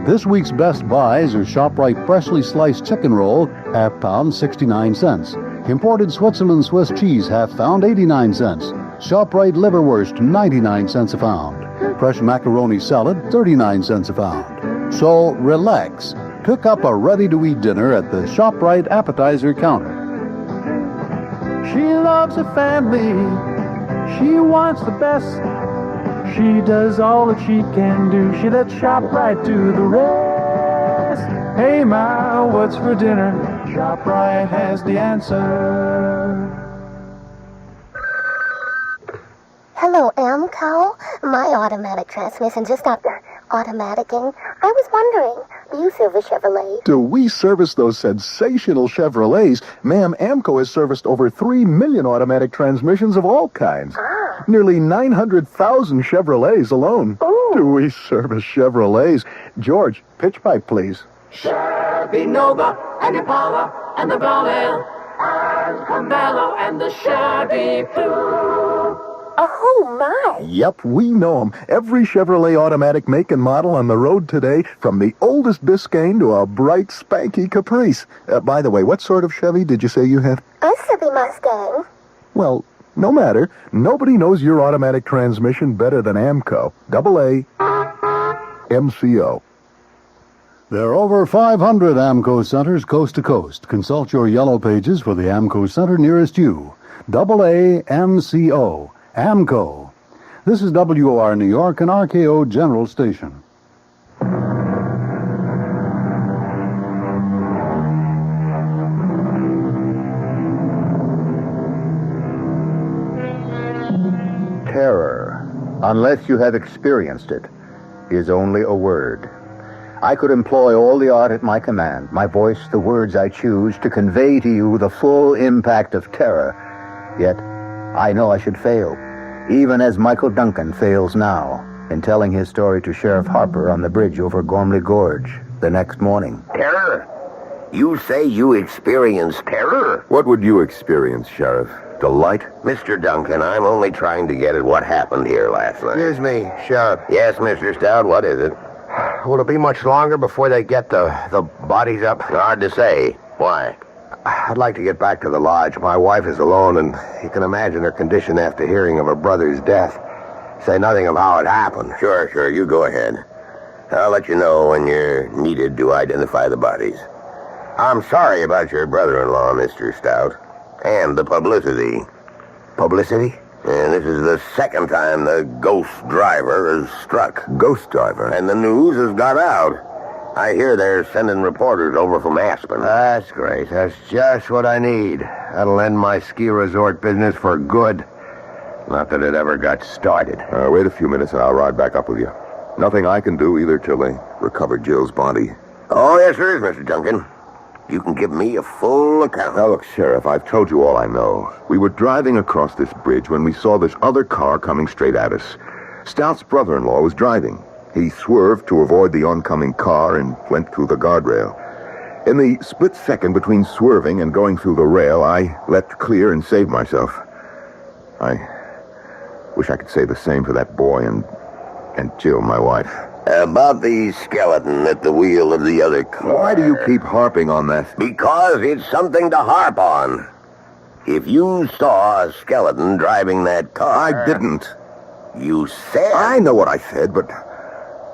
This week's best buys are ShopRite freshly sliced chicken roll, half pound, 69 cents. Imported Switzerland Swiss cheese, half pound, 89 cents. ShopRite liverwurst, 99 cents a pound. Fresh macaroni salad, 39 cents a pound. So relax. Cook up a ready-to-eat dinner at the ShopRite appetizer counter. She loves her family. She wants the best. She does all that she can do. She lets ShopRite do the rest. Hey, Ma, what's for dinner? ShopRite has the answer. Hello, AMCO. My automatic transmission just stopped automaticing. I was wondering, do you service Chevrolet? Do we service those sensational Chevrolets? Ma'am, AMCO has serviced over 3 million automatic transmissions of all kinds. Nearly 900,000 Chevrolets alone. Do we service Chevrolets? George, pitch pipe, please. Chevy Nova and Impala and the Brown Ale and Carmelo and the Chevy Blue. Oh, my. Yep, we know 'em. Every Chevrolet automatic make and model on the road today, from the oldest Biscayne to a bright, spanky Caprice. By the way, what sort of Chevy did you say you had? A Chevy Mustang. Well, no matter. Nobody knows your automatic transmission better than AMCO. AA MCO. There are over 500 AMCO centers coast to coast. Consult your yellow pages for the AMCO center nearest you. AA MCO. AMCO. This is WOR New York and RKO General Station. Terror, unless you have experienced it, is only a word. I could employ all the art at my command, my voice, the words I choose, to convey to you the full impact of terror. Yet, I know I should fail, even as Michael Duncan fails now in telling his story to Sheriff Harper on the bridge over Gormley Gorge the next morning. Terror? You say you experienced terror? What would you experience, Sheriff? Delight? Mr. Duncan, I'm only trying to get at what happened here last night. Excuse me, Sheriff. Yes, Mr. Stout, what is it? Will it be much longer before they get the bodies up? Hard to say. Why? I'd like to get back to the lodge. My wife is alone, and you can imagine her condition after hearing of her brother's death. Say nothing of how it happened. Sure, you go ahead. I'll let you know when you're needed to identify the bodies. I'm sorry about your brother-in-law, Mr. Stout, and the publicity. Publicity? And this is the second time the ghost driver has struck. Ghost driver? And the news has got out. I hear they're sending reporters over from Aspen. That's great. That's just what I need. That'll end my ski resort business for good. Not that it ever got started. Wait a few minutes and I'll ride back up with you. Nothing I can do either till they recover Jill's body. Oh, yes, there is, Mr. Duncan. You can give me a full account. Now, look, Sheriff, I've told you all I know. We were driving across this bridge when we saw this other car coming straight at us. Stout's brother-in-law was driving. He swerved to avoid the oncoming car and went through the guardrail. In the split second between swerving and going through the rail, I leapt clear and saved myself. I wish I could say the same for that boy and Jill, my wife. About the skeleton at the wheel of the other car. Why do you keep harping on that? Because it's something to harp on. If you saw a skeleton driving that car... I didn't. You said... I know what I said, but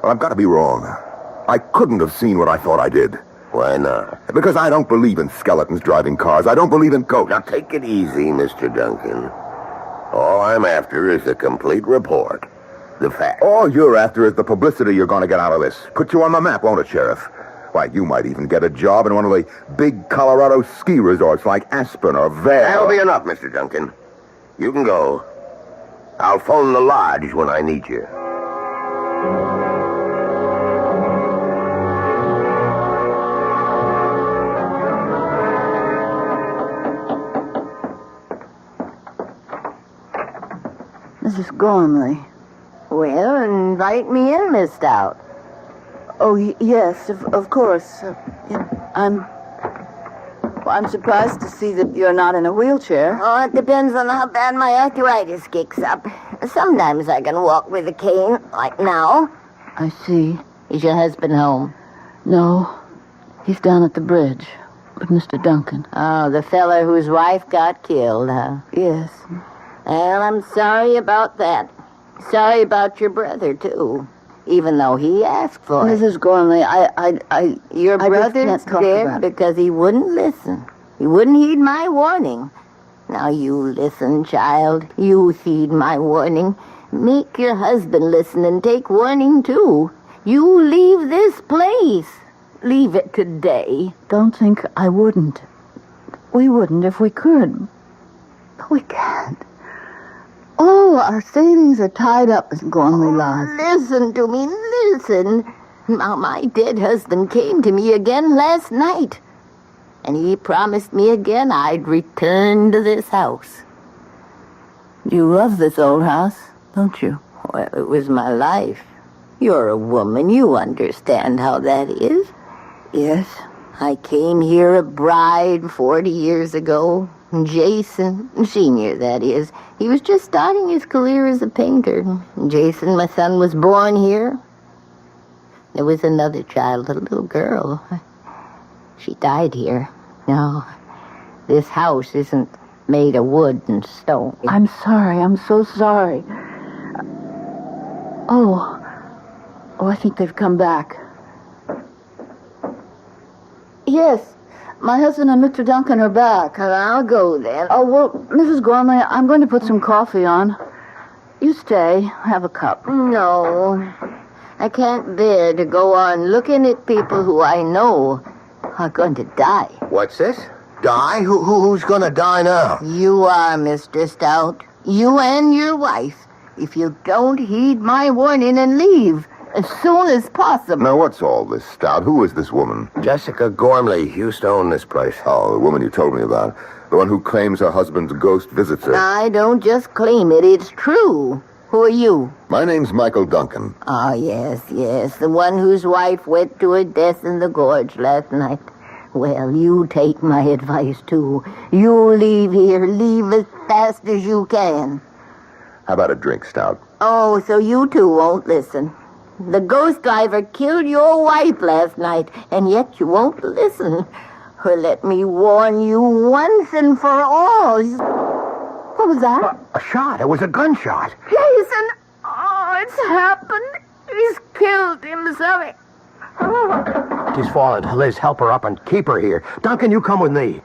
I've got to be wrong. I couldn't have seen what I thought I did. Why not? Because I don't believe in skeletons driving cars. I don't believe in ghosts. Now take it easy, Mr. Duncan. All I'm after is a complete report. The fact. All you're after is the publicity you're going to get out of this. Put you on the map, won't it, Sheriff? Why, you might even get a job in one of the big Colorado ski resorts like Aspen or Vail. That'll be enough, Mr. Duncan. You can go. I'll phone the lodge when I need you. Mrs. Gormley. Well, invite me in, Miss Stout. Oh, yes, of course. I'm surprised to see that you're not in a wheelchair. Oh, it depends on how bad my arthritis kicks up. Sometimes I can walk with a cane, like now. I see. Is your husband home? No, he's down at the bridge with Mr. Duncan. Oh, the fella whose wife got killed, huh? Yes. Well, I'm sorry about that. Sorry about your brother, too. Even though he asked for it. Mrs. Gormley, Your brother's dead because he wouldn't listen. He wouldn't heed my warning. Now you listen, child. You heed my warning. Make your husband listen and take warning, too. You leave this place. leave it today. Don't think I wouldn't. We wouldn't if we could. But we can't. All our savings are tied up, Miss Gormley Lodge. Listen to me, listen. Now, my dead husband came to me again last night. And he promised me again I'd return to this house. You love this old house, don't you? Well, it was my life. You're a woman. You understand how that is. Yes. I came here a bride 40 years ago. Jason, Senior, that is. He was just starting his career as a painter. Jason, my son, was born here. There was another child, a little girl. She died here. No, this house isn't made of wood and stone. I'm sorry. I'm so sorry. Oh, I think they've come back. Yes, my husband and Mr. Duncan are back. I'll go then. Oh, well, Mrs. Gormley, I'm going to put some coffee on. You stay. Have a cup. No, I can't bear to go on looking at people who I know are going to die. What's this? Die? Who's gonna die now? You are, Mr. Stout. You and your wife. If you don't heed my warning and leave as soon as possible. Now, what's all this, Stout? Who is this woman? Jessica Gormley used to own this place. Oh, the woman you told me about. The one who claims her husband's ghost visits her. I don't just claim it. It's true. Who are you? My name's Michael Duncan. Oh, yes. The one whose wife went to her death in the gorge last night. Well, you take my advice, too. You leave here. Leave as fast as you can. How about a drink, Stout? Oh, so you two won't listen. The ghost driver killed your wife last night, and yet you won't listen. Well, let me warn you once and for all. What was that? A shot. It was a gunshot. Jason! Oh, it's happened. He's killed himself. She's fallen. Liz, help her up and keep her here. Duncan, you come with me.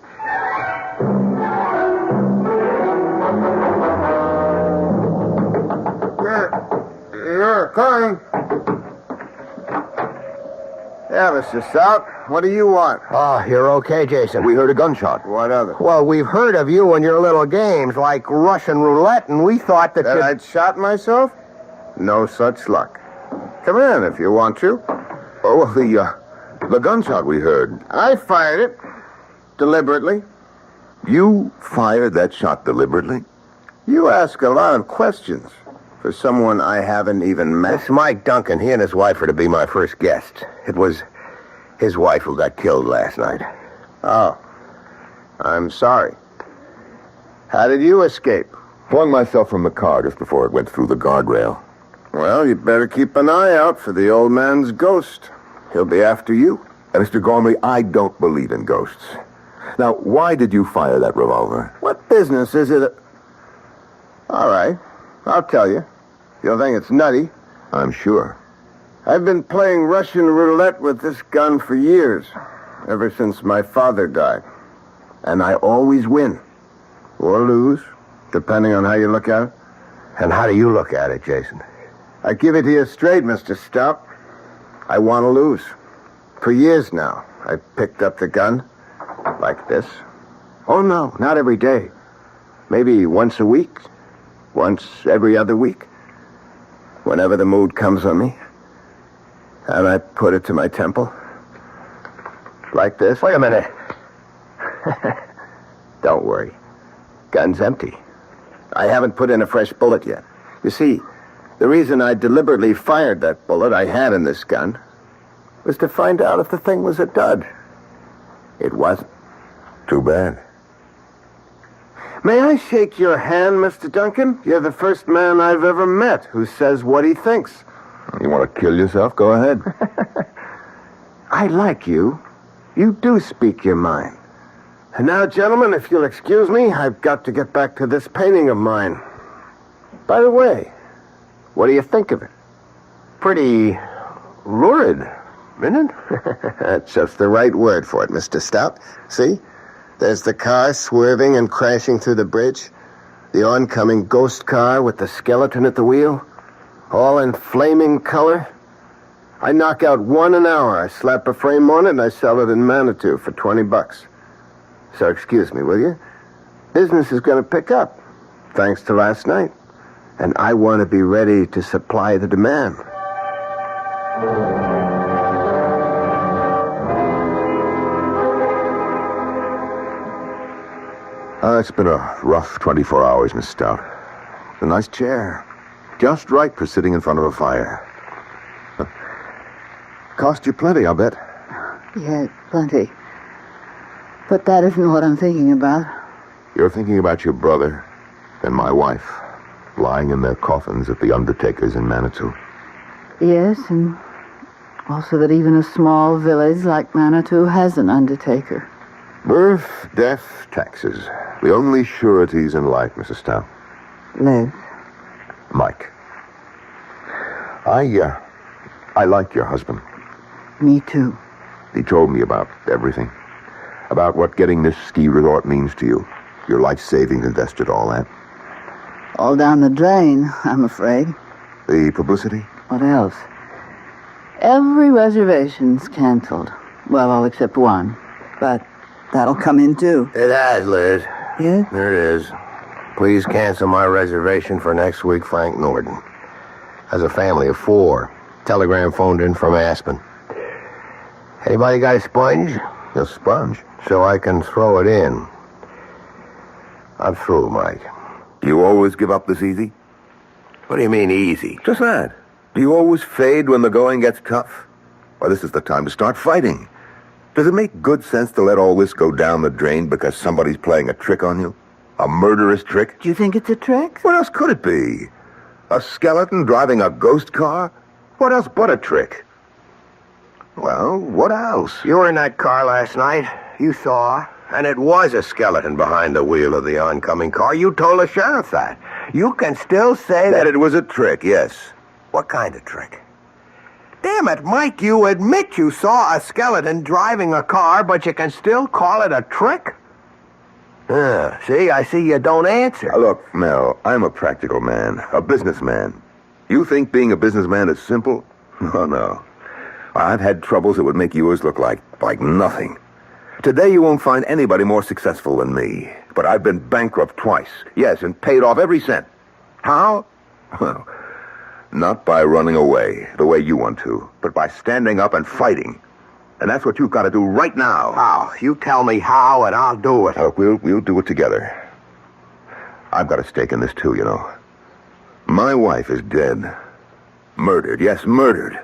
Yeah, coming. Yeah, Mr. Stout, what do you want? Oh, you're okay, Jason. We heard a gunshot. What of it? Well, we've heard of you and your little games like Russian roulette, and we thought that you'd... I'd shot myself? No such luck. Come in if you want to. Oh, well, the gunshot we heard. I fired it. Deliberately. You fired that shot deliberately? You ask a lot of questions for someone I haven't even met. It's Mike Duncan. He and his wife are to be my first guests. It was his wife who got killed last night. Oh. I'm sorry. How did you escape? Flung myself from the car just before it went through the guardrail. Well, you'd better keep an eye out for the old man's ghost. He'll be after you. Mr. Gormley, I don't believe in ghosts. Now, why did you fire that revolver? What business is it? All right, I'll tell you. You'll think it's nutty. I'm sure. I've been playing Russian roulette with this gun for years, ever since my father died. And I always win. Or lose, depending on how you look at it. And how do you look at it, Jason? I give it to you straight, Mr. Stout. I want to lose. For years now, I picked up the gun, like this. Oh, no, not every day. Maybe once a week. Once every other week. Whenever the mood comes on me. And I put it to my temple. Like this. Wait a minute. Don't worry. Gun's empty. I haven't put in a fresh bullet yet. You see, the reason I deliberately fired that bullet I had in this gun was to find out if the thing was a dud. It wasn't. Too bad. May I shake your hand, Mr. Duncan? You're the first man I've ever met who says what he thinks. You want to kill yourself? Go ahead. I like you. You do speak your mind. And now, gentlemen, if you'll excuse me, I've got to get back to this painting of mine. By the way, what do you think of it? Pretty lurid, isn't it? That's just the right word for it, Mr. Stout. See? There's the car swerving and crashing through the bridge. The oncoming ghost car with the skeleton at the wheel. All in flaming color. I knock out one an hour. I slap a frame on it and I sell it in Manitou for $20. So excuse me, will you? Business is going to pick up, thanks to last night. And I want to be ready to supply the demand. It's been a rough 24 hours, Miss Stout. A nice chair. Just right for sitting in front of a fire. Cost you plenty, I'll bet. Yes, plenty. But that isn't what I'm thinking about. You're thinking about your brother and my wife lying in their coffins at the undertakers in Manitou. Yes, and also that even a small village like Manitou has an undertaker. Birth, death, taxes. The only sureties in life, Mrs. Stout. Liz. Mike. I like your husband. Me too. He told me about everything. About what getting this ski resort means to you. Your life savings invested, all that. All down the drain, I'm afraid. The publicity? What else? Every reservation's canceled. Well, all except one. But that'll come in too. It has, Liz. Yes? There it is. Please cancel my reservation for next week, Frank Norton. Has a family of 4. Telegram phoned in from Aspen. Anybody got a sponge? A sponge? So I can throw it in. I'm through, Mike. You always give up this easy? What do you mean, easy? Just that. Do you always fade when the going gets tough? Well, this is the time to start fighting. Does it make good sense to let all this go down the drain because somebody's playing a trick on you? A murderous trick? Do you think it's a trick? What else could it be? A skeleton driving a ghost car? What else but a trick? Well, what else? You were in that car last night. You saw. And it was a skeleton behind the wheel of the oncoming car. You told the sheriff that. You can still say That it was a trick, yes. What kind of trick? Damn it, Mike, you admit you saw a skeleton driving a car, but you can still call it a trick? See, I see you don't answer. Look, Mel, I'm a practical man, a businessman. You think being a businessman is simple? Oh, no. I've had troubles that would make yours look like nothing. Today you won't find anybody more successful than me. But I've been bankrupt twice. Yes, and paid off every cent. How? Well, not by running away, the way you want to, but by standing up and fighting. And that's what you've got to do right now. How? You tell me how, and I'll do it. Look, we'll do it together. I've got a stake in this, too, you know. My wife is dead. Murdered, yes, murdered.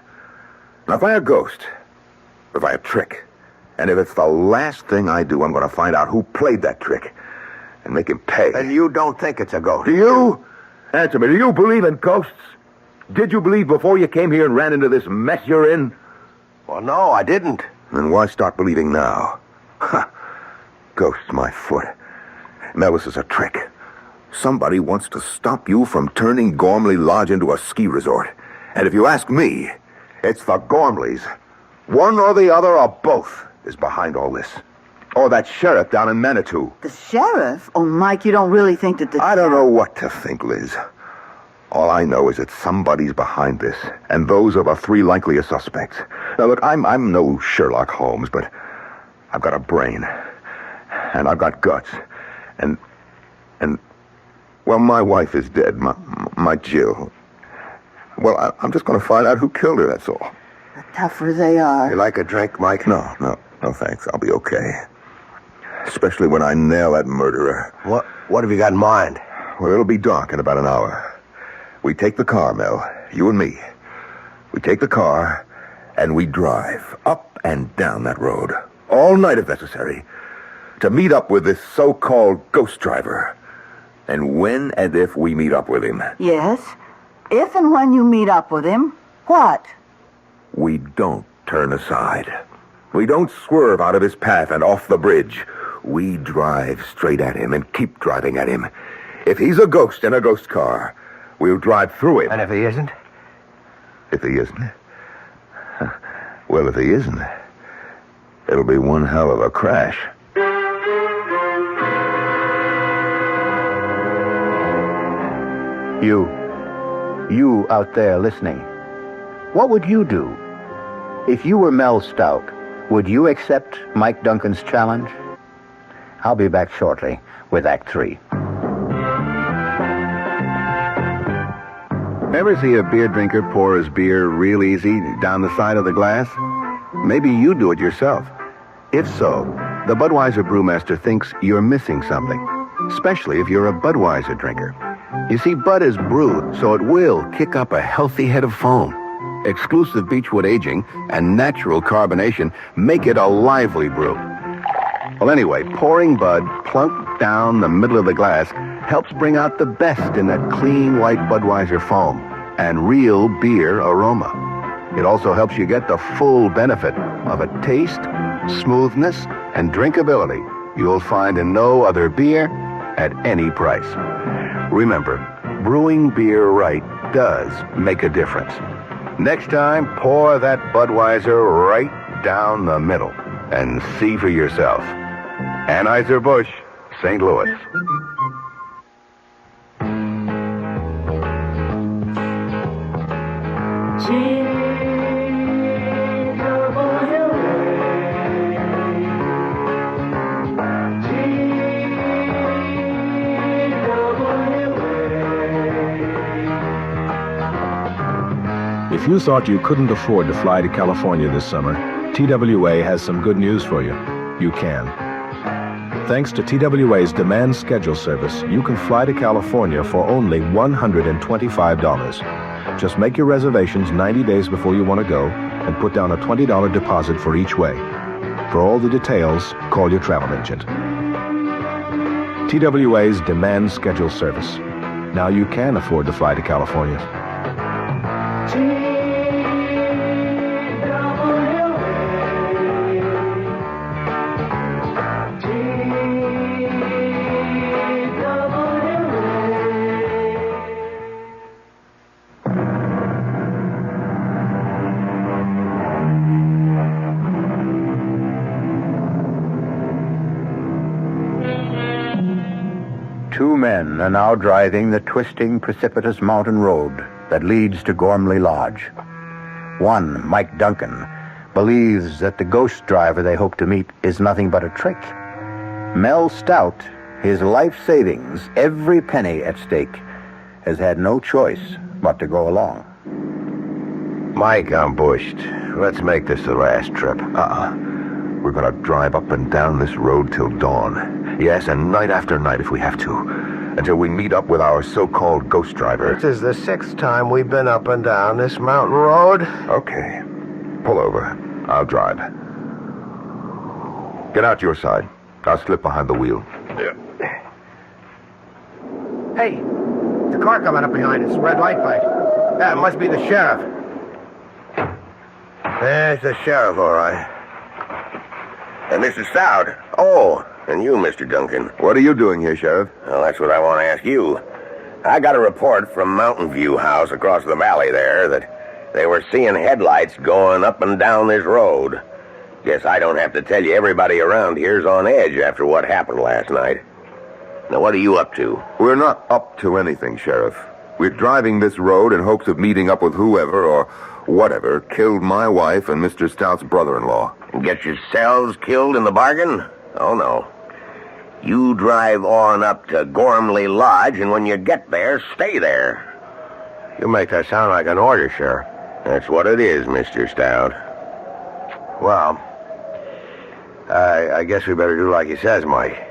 Now, if I a ghost, if I a trick, and if it's the last thing I do, I'm going to find out who played that trick and make him pay. And you don't think it's a ghost? Do you? Answer me, do you believe in ghosts? Did you believe before you came here and ran into this mess you're in? Well, no, I didn't. Then why start believing now? Ha! Ghosts, my foot. Mel, this is a trick. Somebody wants to stop you from turning Gormley Lodge into a ski resort. And if you ask me, it's the Gormleys. One or the other or both is behind all this. Or that sheriff down in Manitou. The sheriff? Oh, Mike, you don't really think that the... I don't know what to think, Liz. All I know is that somebody's behind this, and those are the 3 likeliest suspects. Now, look, I'm no Sherlock Holmes, but I've got a brain, and I've got guts, and well, my wife is dead, my Jill. Well, I'm just going to find out who killed her, that's all. The tougher they are. You like a drink, Mike? No, thanks. I'll be okay. Especially when I nail that murderer. What have you got in mind? Well, it'll be dark in about an hour. We take the car, Mel, you and me. We take the car, and we drive up and down that road, all night if necessary, to meet up with this so-called ghost driver. And when and if we meet up with him... Yes? If and when you meet up with him, what? We don't turn aside. We don't swerve out of his path and off the bridge. We drive straight at him and keep driving at him. If he's a ghost in a ghost car, we'll drive through him. And if he isn't? If he isn't? Well, if he isn't, it'll be one hell of a crash. You out there listening, what would you do If you were Mel Stout, would you accept Mike Duncan's challenge? I'll be back shortly with Act 3. Ever see a beer drinker pour his beer real easy down the side of the glass? Maybe you do it yourself. If so, the Budweiser brewmaster thinks you're missing something, especially if you're a Budweiser drinker. You see, Bud is brewed, so it will kick up a healthy head of foam. Exclusive beechwood aging and natural carbonation make it a lively brew. Well, anyway, pouring Bud plunk down the middle of the glass helps bring out the best in that clean white Budweiser foam and real beer aroma. It also helps you get the full benefit of a taste, smoothness, and drinkability you'll find in no other beer at any price. Remember, brewing beer right does make a difference. Next time, pour that Budweiser right down the middle and see for yourself. Anheuser-Busch, St. Louis. If you thought you couldn't afford to fly to California this summer, TWA has some good news for you. You can. Thanks to TWA's demand schedule service, you can fly to California for only $125. Just make your reservations 90 days before you want to go and put down a $20 deposit for each way. For all the details, call your travel agent. TWA's demand schedule service. Now you can afford to fly to California. Two men are now driving the twisting, precipitous mountain road that leads to Gormley Lodge. One, Mike Duncan, believes that the ghost driver they hope to meet is nothing but a trick. Mel Stout, his life savings, every penny at stake, has had no choice but to go along. Mike, I'm bushed. Let's make this the last trip. We're gonna drive up and down this road till dawn. Yes, and night after night if we have to, until we meet up with our so-called ghost driver. This is the 6th time we've been up and down this mountain road. Okay. Pull over. I'll drive. Get out your side. I'll slip behind the wheel. Yeah. Hey, the car coming up behind us. Red light bike. Yeah, it must be the sheriff. There's the sheriff, all right. And Mr. Stout. Oh, and you, Mr. Duncan. What are you doing here, Sheriff? Well, that's what I want to ask you. I got a report from Mountain View House across the valley there that they were seeing headlights going up and down this road. Guess I don't have to tell you everybody around here's on edge after what happened last night. Now, what are you up to? We're not up to anything, Sheriff. We're driving this road in hopes of meeting up with whoever or whatever killed my wife and Mr. Stout's brother-in-law. Get yourselves killed in the bargain? Oh, no. You drive on up to Gormley Lodge, and when you get there, stay there. You make that sound like an order, Sheriff. That's what it is, Mr. Stout. Well, I guess we better do like he says, Mike.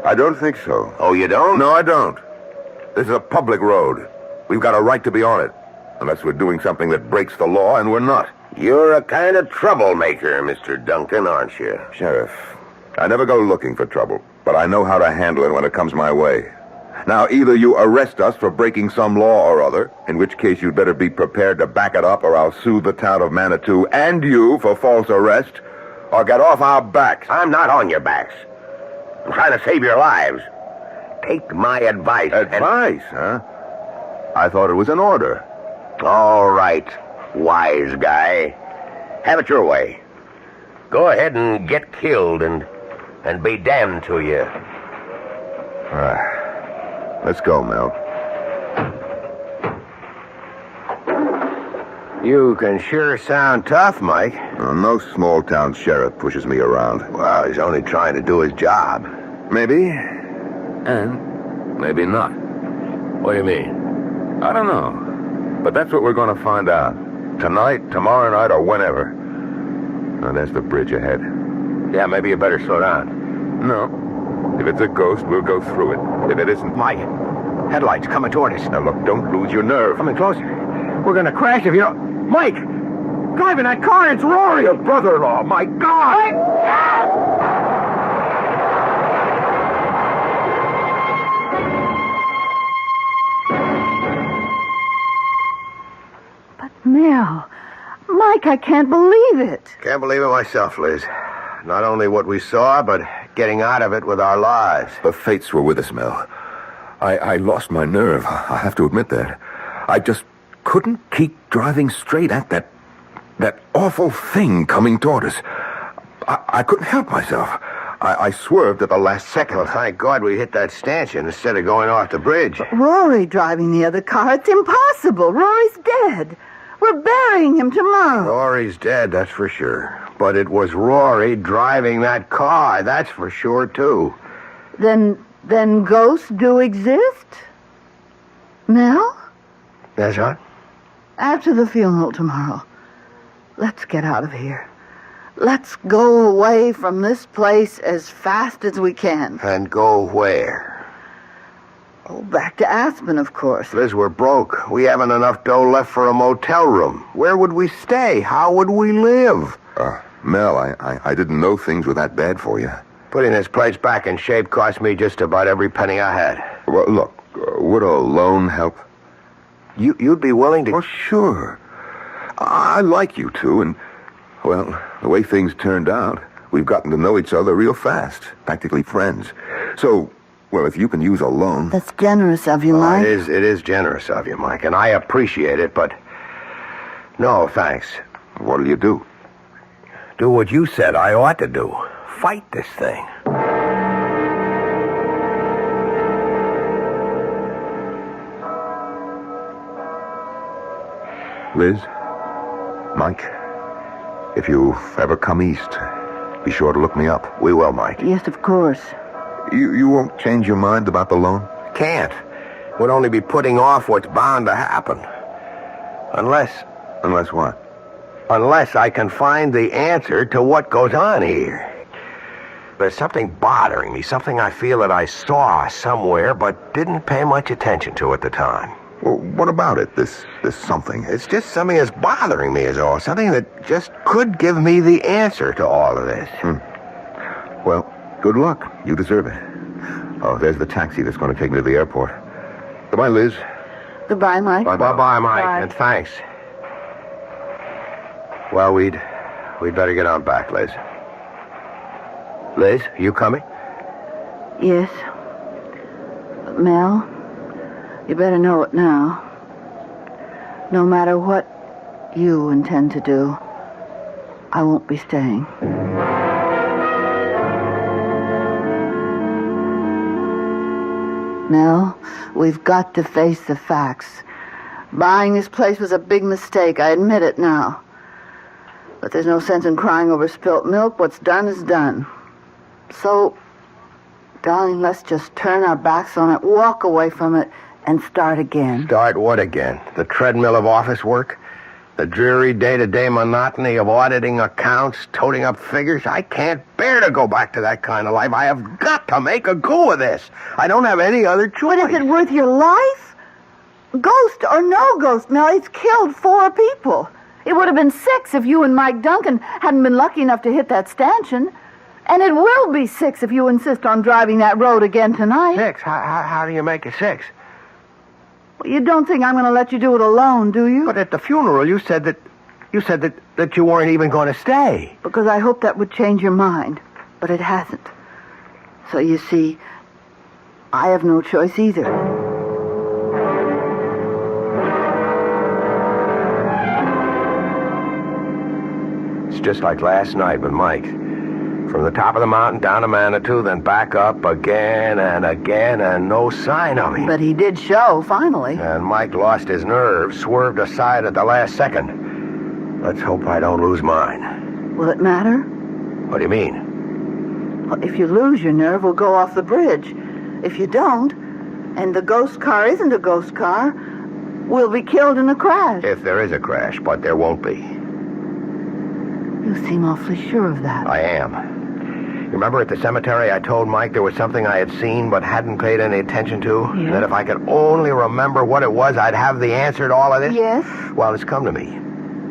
I don't think so. Oh, you don't? No, I don't. This is a public road. We've got a right to be on it. Unless we're doing something that breaks the law, and we're not. You're a kind of troublemaker, Mr. Duncan, aren't you? Sheriff, I never go looking for trouble, but I know how to handle it when it comes my way. Now, either you arrest us for breaking some law or other, in which case you'd better be prepared to back it up, or I'll sue the town of Manitou and you for false arrest, or get off our backs. I'm not on your backs. I'm trying to save your lives. Take my advice. Advice, huh? I thought it was an order. All right, wise guy. Have it your way. Go ahead and get killed and be damned to you. Let's go, Mel. You can sure sound tough, Mike. No small-town sheriff pushes me around. Well, he's only trying to do his job. Maybe, and maybe not. What do you mean? I don't know. But that's what we're going to find out. Tonight, tomorrow night, or whenever. Now, there's the bridge ahead. Yeah, maybe you better slow down. No. If it's a ghost, we'll go through it. If it isn't... Mike, headlights coming toward us. Now, look, don't lose your nerve. Coming closer. We're gonna crash if you don't... Mike! Driving that car, it's Rory! Your brother-in-law, my God! But, Mel, Mike, I can't believe it. Can't believe it myself, Liz. Not only what we saw, but getting out of it with our lives. The fates were with us, Mel. I lost my nerve. I have to admit that. I just couldn't keep driving straight at that awful thing coming toward us. I couldn't help myself. I swerved at the last second. Well, thank God we hit that stanchion instead of going off the bridge. But Rory driving the other car, it's impossible. Rory's dead. We're burying him tomorrow. Rory's dead, that's for sure. But it was Rory driving that car, that's for sure, too. Then ghosts do exist? Mel? That's right. After the funeral tomorrow, let's get out of here. Let's go away from this place as fast as we can. And go where? Oh, back to Aspen, of course. Liz, we're broke. We haven't enough dough left for a motel room. Where would we stay? How would we live? Mel, I didn't know things were that bad for you. Putting this place back in shape cost me just about every penny I had. Well, look, would a loan help? You'd be willing to... Oh, sure. I like you two, and, well, the way things turned out, we've gotten to know each other real fast. Practically friends. So, well, if you can use a loan... That's generous of you, Mike. It is generous of you, Mike, and I appreciate it, but... No, thanks. What'll you do? Do what you said I ought to do. Fight this thing. Liz, Mike, if you ever come east, be sure to look me up. We will, Mike. Yes, of course. You won't change your mind about the loan? Can't. Would only be putting off what's bound to happen. Unless what? Unless I can find the answer to what goes on here. There's something bothering me, something I feel that I saw somewhere but didn't pay much attention to at the time. Well, what about it, this something? It's just something that's bothering me is all. Something that just could give me the answer to all of this. Well, good luck. You deserve it. Oh, there's the taxi that's going to take me to the airport. Goodbye, Liz. Goodbye, Mike. Bye-bye, Mike, Bye. and thanks. Well, we'd better get on back, Liz. Liz, you coming? Yes. Mel, you better know it now. No matter what you intend to do, I won't be staying. Mel, we've got to face the facts. Buying this place was a big mistake, I admit it now. But there's no sense in crying over spilt milk. What's done is done. So, darling, let's just turn our backs on it, walk away from it, and start again. Start what again? The treadmill of office work? The dreary day-to-day monotony of auditing accounts, toting up figures? I can't bear to go back to that kind of life. I have got to make a go of this. I don't have any other choice. But is it worth your life? Ghost or no ghost, Mel, it's killed 4 people. It would have been 6 if you and Mike Duncan hadn't been lucky enough to hit that stanchion. And it will be 6 if you insist on driving that road again tonight. 6? How do you make it 6? Well, you don't think I'm going to let you do it alone, do you? But at the funeral, you said that you weren't even going to stay. Because I hoped that would change your mind. But it hasn't. So you see, I have no choice either. It's just like last night with Mike. From the top of the mountain down to Manitou, then back up again, and no sign of him. But he did show, finally. And Mike lost his nerve, swerved aside at the last second. Let's hope I don't lose mine. Will it matter? What do you mean? Well, if you lose your nerve, we'll go off the bridge. If you don't, and the ghost car isn't a ghost car, we'll be killed in a crash. If there is a crash, but there won't be. You seem awfully sure of that. I am. You remember at the cemetery I told Mike there was something I had seen but hadn't paid any attention to? Yeah. And that if I could only remember what it was, I'd have the answer to all of this? Yes? Well, it's come to me.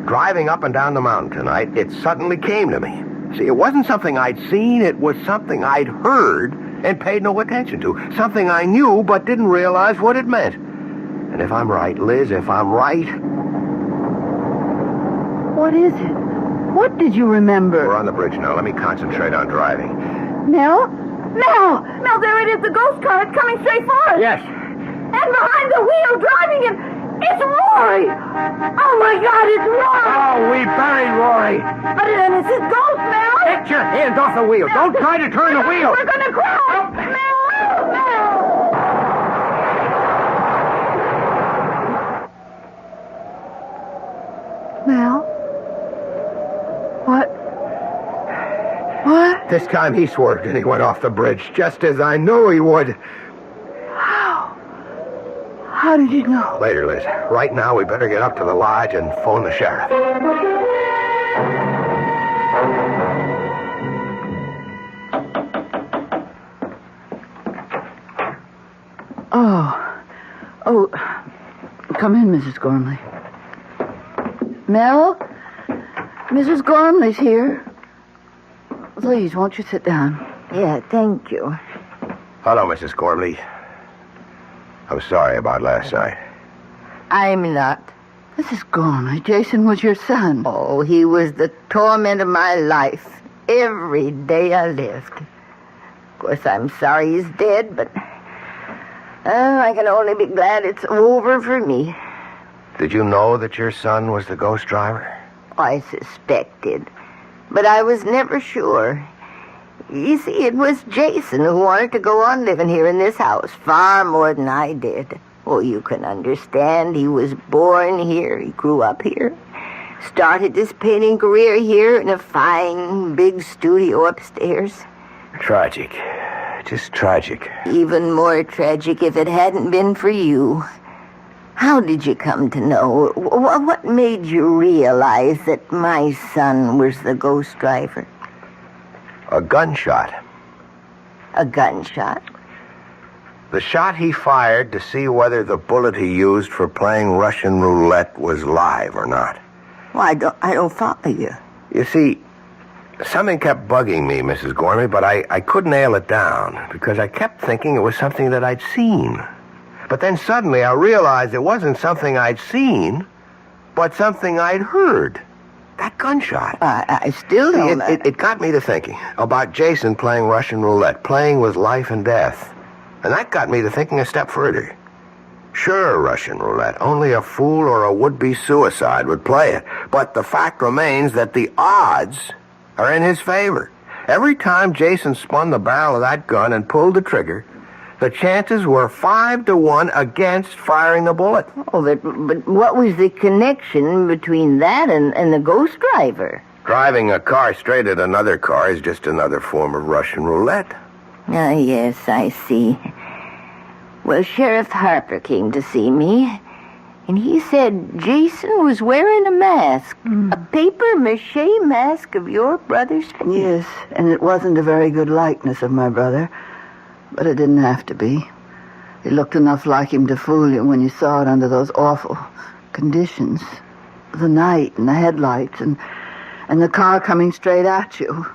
Driving up and down the mountain tonight, it suddenly came to me. See, it wasn't something I'd seen, it was something I'd heard and paid no attention to. Something I knew but didn't realize what it meant. And if I'm right, Liz, if I'm right... What is it? What did you remember? We're on the bridge now. Let me concentrate on driving. Mel? Mel, there it is, the ghost car. It's coming straight for us. Yes. And behind the wheel, driving it, it's Rory. Oh, my God, it's Rory. Oh, we buried Rory. But then it's his ghost, Mel. Get your hands off the wheel. Don't try to turn the wheel. We're going to crash. Mel. Mel? What? This time he swerved and he went off the bridge, just as I knew he would. How did you know? Later, Liz. Right now, we better get up to the lodge and phone the sheriff. Oh, come in, Mrs. Gormley. Mel? Mrs. Gormley's here. Please, won't you sit down? Yeah, thank you. Hello, Mrs. Gormley. I'm sorry about last night. I'm not. Mrs. Gormley, Jason was your son. Oh, he was the torment of my life. Every day I lived. Of course, I'm sorry he's dead, but... I can only be glad it's over for me. Did you know that your son was the ghost driver? I suspected, but I was never sure. You see, it was Jason who wanted to go on living here in this house far more than I did. Oh, you can understand. He was born here. He grew up here. Started this painting career here in a fine, big studio upstairs. Tragic. Just tragic. Even more tragic if it hadn't been for you. How did you come to know? What made you realize that my son was the ghost driver? A gunshot. A gunshot? The shot he fired to see whether the bullet he used for playing Russian roulette was live or not. Well, I don't follow you. You see, something kept bugging me, Mrs. Gormley, but I couldn't nail it down because I kept thinking it was something that I'd seen. But then suddenly I realized it wasn't something I'd seen, but something I'd heard. That gunshot. I still don't know. It got me to thinking about Jason playing Russian roulette, playing with life and death. And that got me to thinking a step further. Sure, Russian roulette. Only a fool or a would-be suicide would play it. But the fact remains that the odds are in his favor. Every time Jason spun the barrel of that gun and pulled the trigger, the chances were 5-1 against firing the bullet. Oh, but what was the connection between that and the ghost driver? Driving a car straight at another car is just another form of Russian roulette. Ah, yes, I see. Well, Sheriff Harper came to see me, and he said Jason was wearing a mask. A papier-mâché mask of your brother's face. Yes, and it wasn't a very good likeness of my brother. But it didn't have to be. It looked enough like him to fool you when you saw it under those awful conditions. The night and the headlights and the car coming straight at you.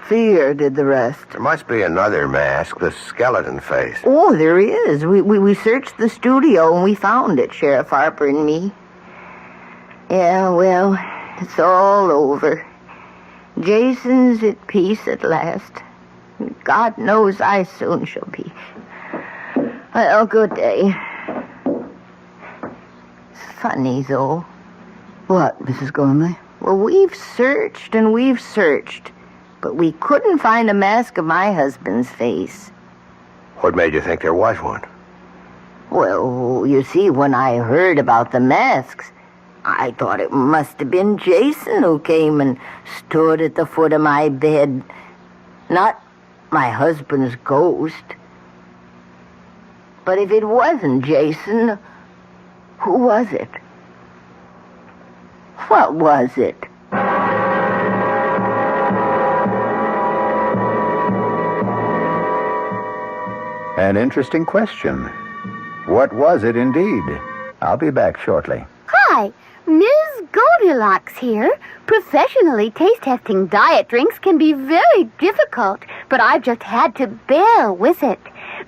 Fear did the rest. There must be another mask, the skeleton face. Oh, there is. We searched the studio and we found it, Sheriff Harper and me. Yeah, well, it's all over. Jason's at peace at last. God knows I soon shall be. Well, good day. Funny, though. What, Mrs. Gormley? Well, we've searched and we've searched, but we couldn't find a mask of my husband's face. What made you think there was one? Well, you see, when I heard about the masks, I thought it must have been Jason who came and stood at the foot of my bed. Not my husband's ghost. But if it wasn't Jason, who was it? What was it? An interesting question. What was it indeed? I'll be back shortly. Hi, Ms. Goldilocks here. Professionally taste-testing diet drinks can be very difficult, but I've just had to bear with it.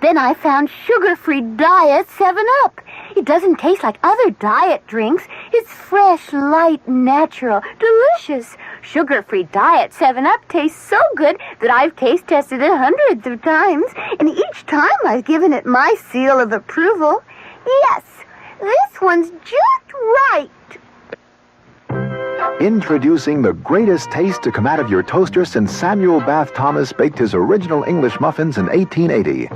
Then I found sugar-free Diet 7-Up. It doesn't taste like other diet drinks. It's fresh, light, natural, delicious. Sugar-free Diet 7-Up tastes so good that I've taste-tested it hundreds of times, and each time I've given it my seal of approval. Yes, this one's just right. Introducing the greatest taste to come out of your toaster since Samuel Bath Thomas baked his original English muffins in 1880.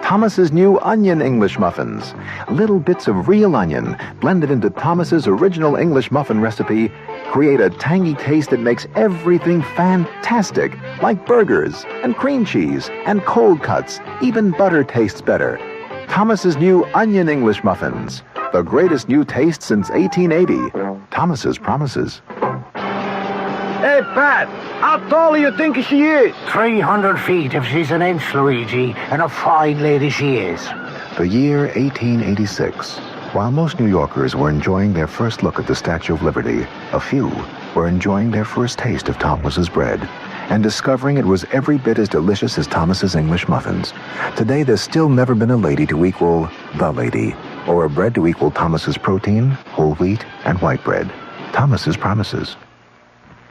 Thomas's new onion English muffins. Little bits of real onion blended into Thomas's original English muffin recipe create a tangy taste that makes everything fantastic, like burgers and cream cheese and cold cuts. Even butter tastes better. Thomas's new onion English muffins. The greatest new taste since 1880. Thomas's promises. Hey, Pat, how tall do you think she is? 300 feet if she's an inch, Luigi, and a fine lady she is. The year 1886. While most New Yorkers were enjoying their first look at the Statue of Liberty, a few were enjoying their first taste of Thomas's bread and discovering it was every bit as delicious as Thomas's English muffins. Today, there's still never been a lady to equal the lady, or a bread to equal Thomas's protein, whole wheat, and white bread. Thomas's promises.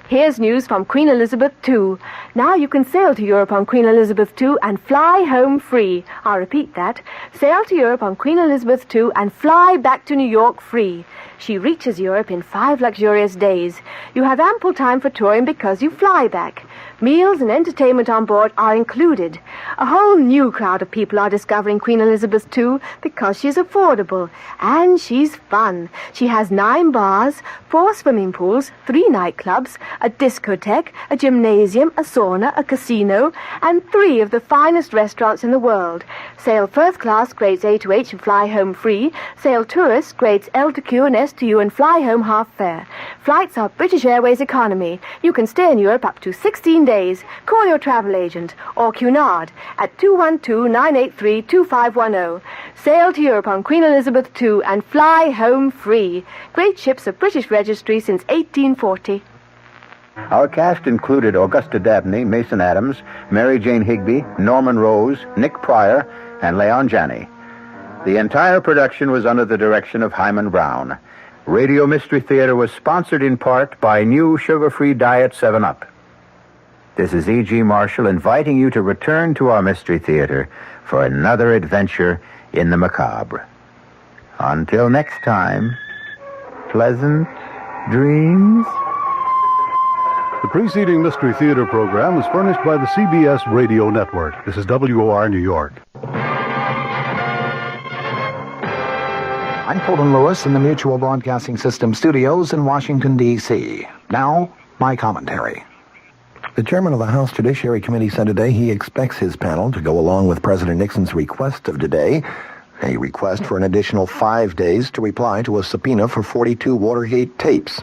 Here's news from Queen Elizabeth II. Now you can sail to Europe on Queen Elizabeth II and fly home free. I'll repeat that. Sail to Europe on Queen Elizabeth II and fly back to New York free. She reaches Europe in 5 luxurious days. You have ample time for touring because you fly back. Meals and entertainment on board are included. A whole new crowd of people are discovering Queen Elizabeth II because she's affordable. And she's fun. She has 9 bars, 4 swimming pools, 3 nightclubs, a discotheque, a gymnasium, a sauna, a casino, and 3 of the finest restaurants in the world. Sail first class grades A to H and fly home free. Sail tourist grades L to Q and S to U and fly home half fare. Flights are British Airways economy. You can stay in Europe up to 16 days. Call your travel agent or Cunard at 212-983-2510. Sail to Europe on Queen Elizabeth II and fly home free. Great ships of British registry since 1840. Our cast included Augusta Dabney, Mason Adams, Mary Jane Higby, Norman Rose, Nick Pryor, and Leon Janney. The entire production was under the direction of Hyman Brown. Radio Mystery Theater was sponsored in part by new sugar-free Diet 7-Up. This is E.G. Marshall inviting you to return to our Mystery Theater for another adventure in the macabre. Until next time, pleasant dreams. The preceding Mystery Theater program was furnished by the CBS Radio Network. This is WOR New York. I'm Colton Lewis in the Mutual Broadcasting System studios in Washington, D.C. Now, my commentary. The chairman of the House Judiciary Committee said today he expects his panel to go along with President Nixon's request of today, a request for an additional 5 days to reply to a subpoena for 42 Watergate tapes.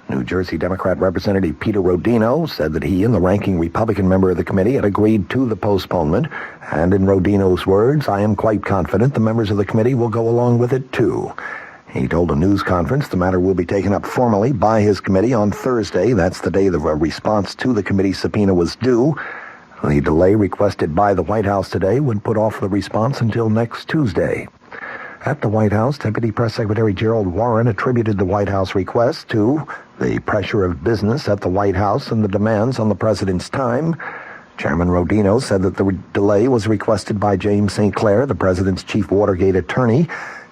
New Jersey Democrat Representative Peter Rodino said that he and the ranking Republican member of the committee had agreed to the postponement, and in Rodino's words, "I am quite confident the members of the committee will go along with it too." He told a news conference the matter will be taken up formally by his committee on Thursday. That's the day the response to the committee's subpoena was due. The delay requested by the White House today would put off the response until next Tuesday. At the White House, Deputy Press Secretary Gerald Warren attributed the White House request to the pressure of business at the White House and the demands on the president's time. Chairman Rodino said that the delay was requested by James St. Clair, the president's chief Watergate attorney.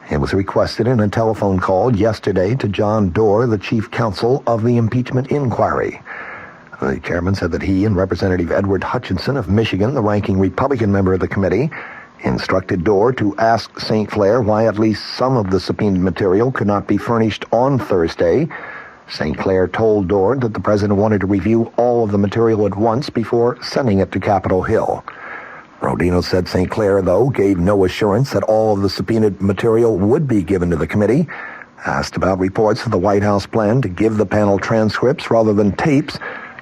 It was requested in a telephone call yesterday to John Doerr, the chief counsel of the impeachment inquiry. The chairman said that he and Representative Edward Hutchinson of Michigan, the ranking Republican member of the committee, instructed Dorr to ask St. Clair why at least some of the subpoenaed material could not be furnished on Thursday. St. Clair told Dorr that the president wanted to review all of the material at once before sending it to Capitol Hill. Rodino said St. Clair, though, gave no assurance that all of the subpoenaed material would be given to the committee. Asked about reports of the White House plan to give the panel transcripts rather than tapes,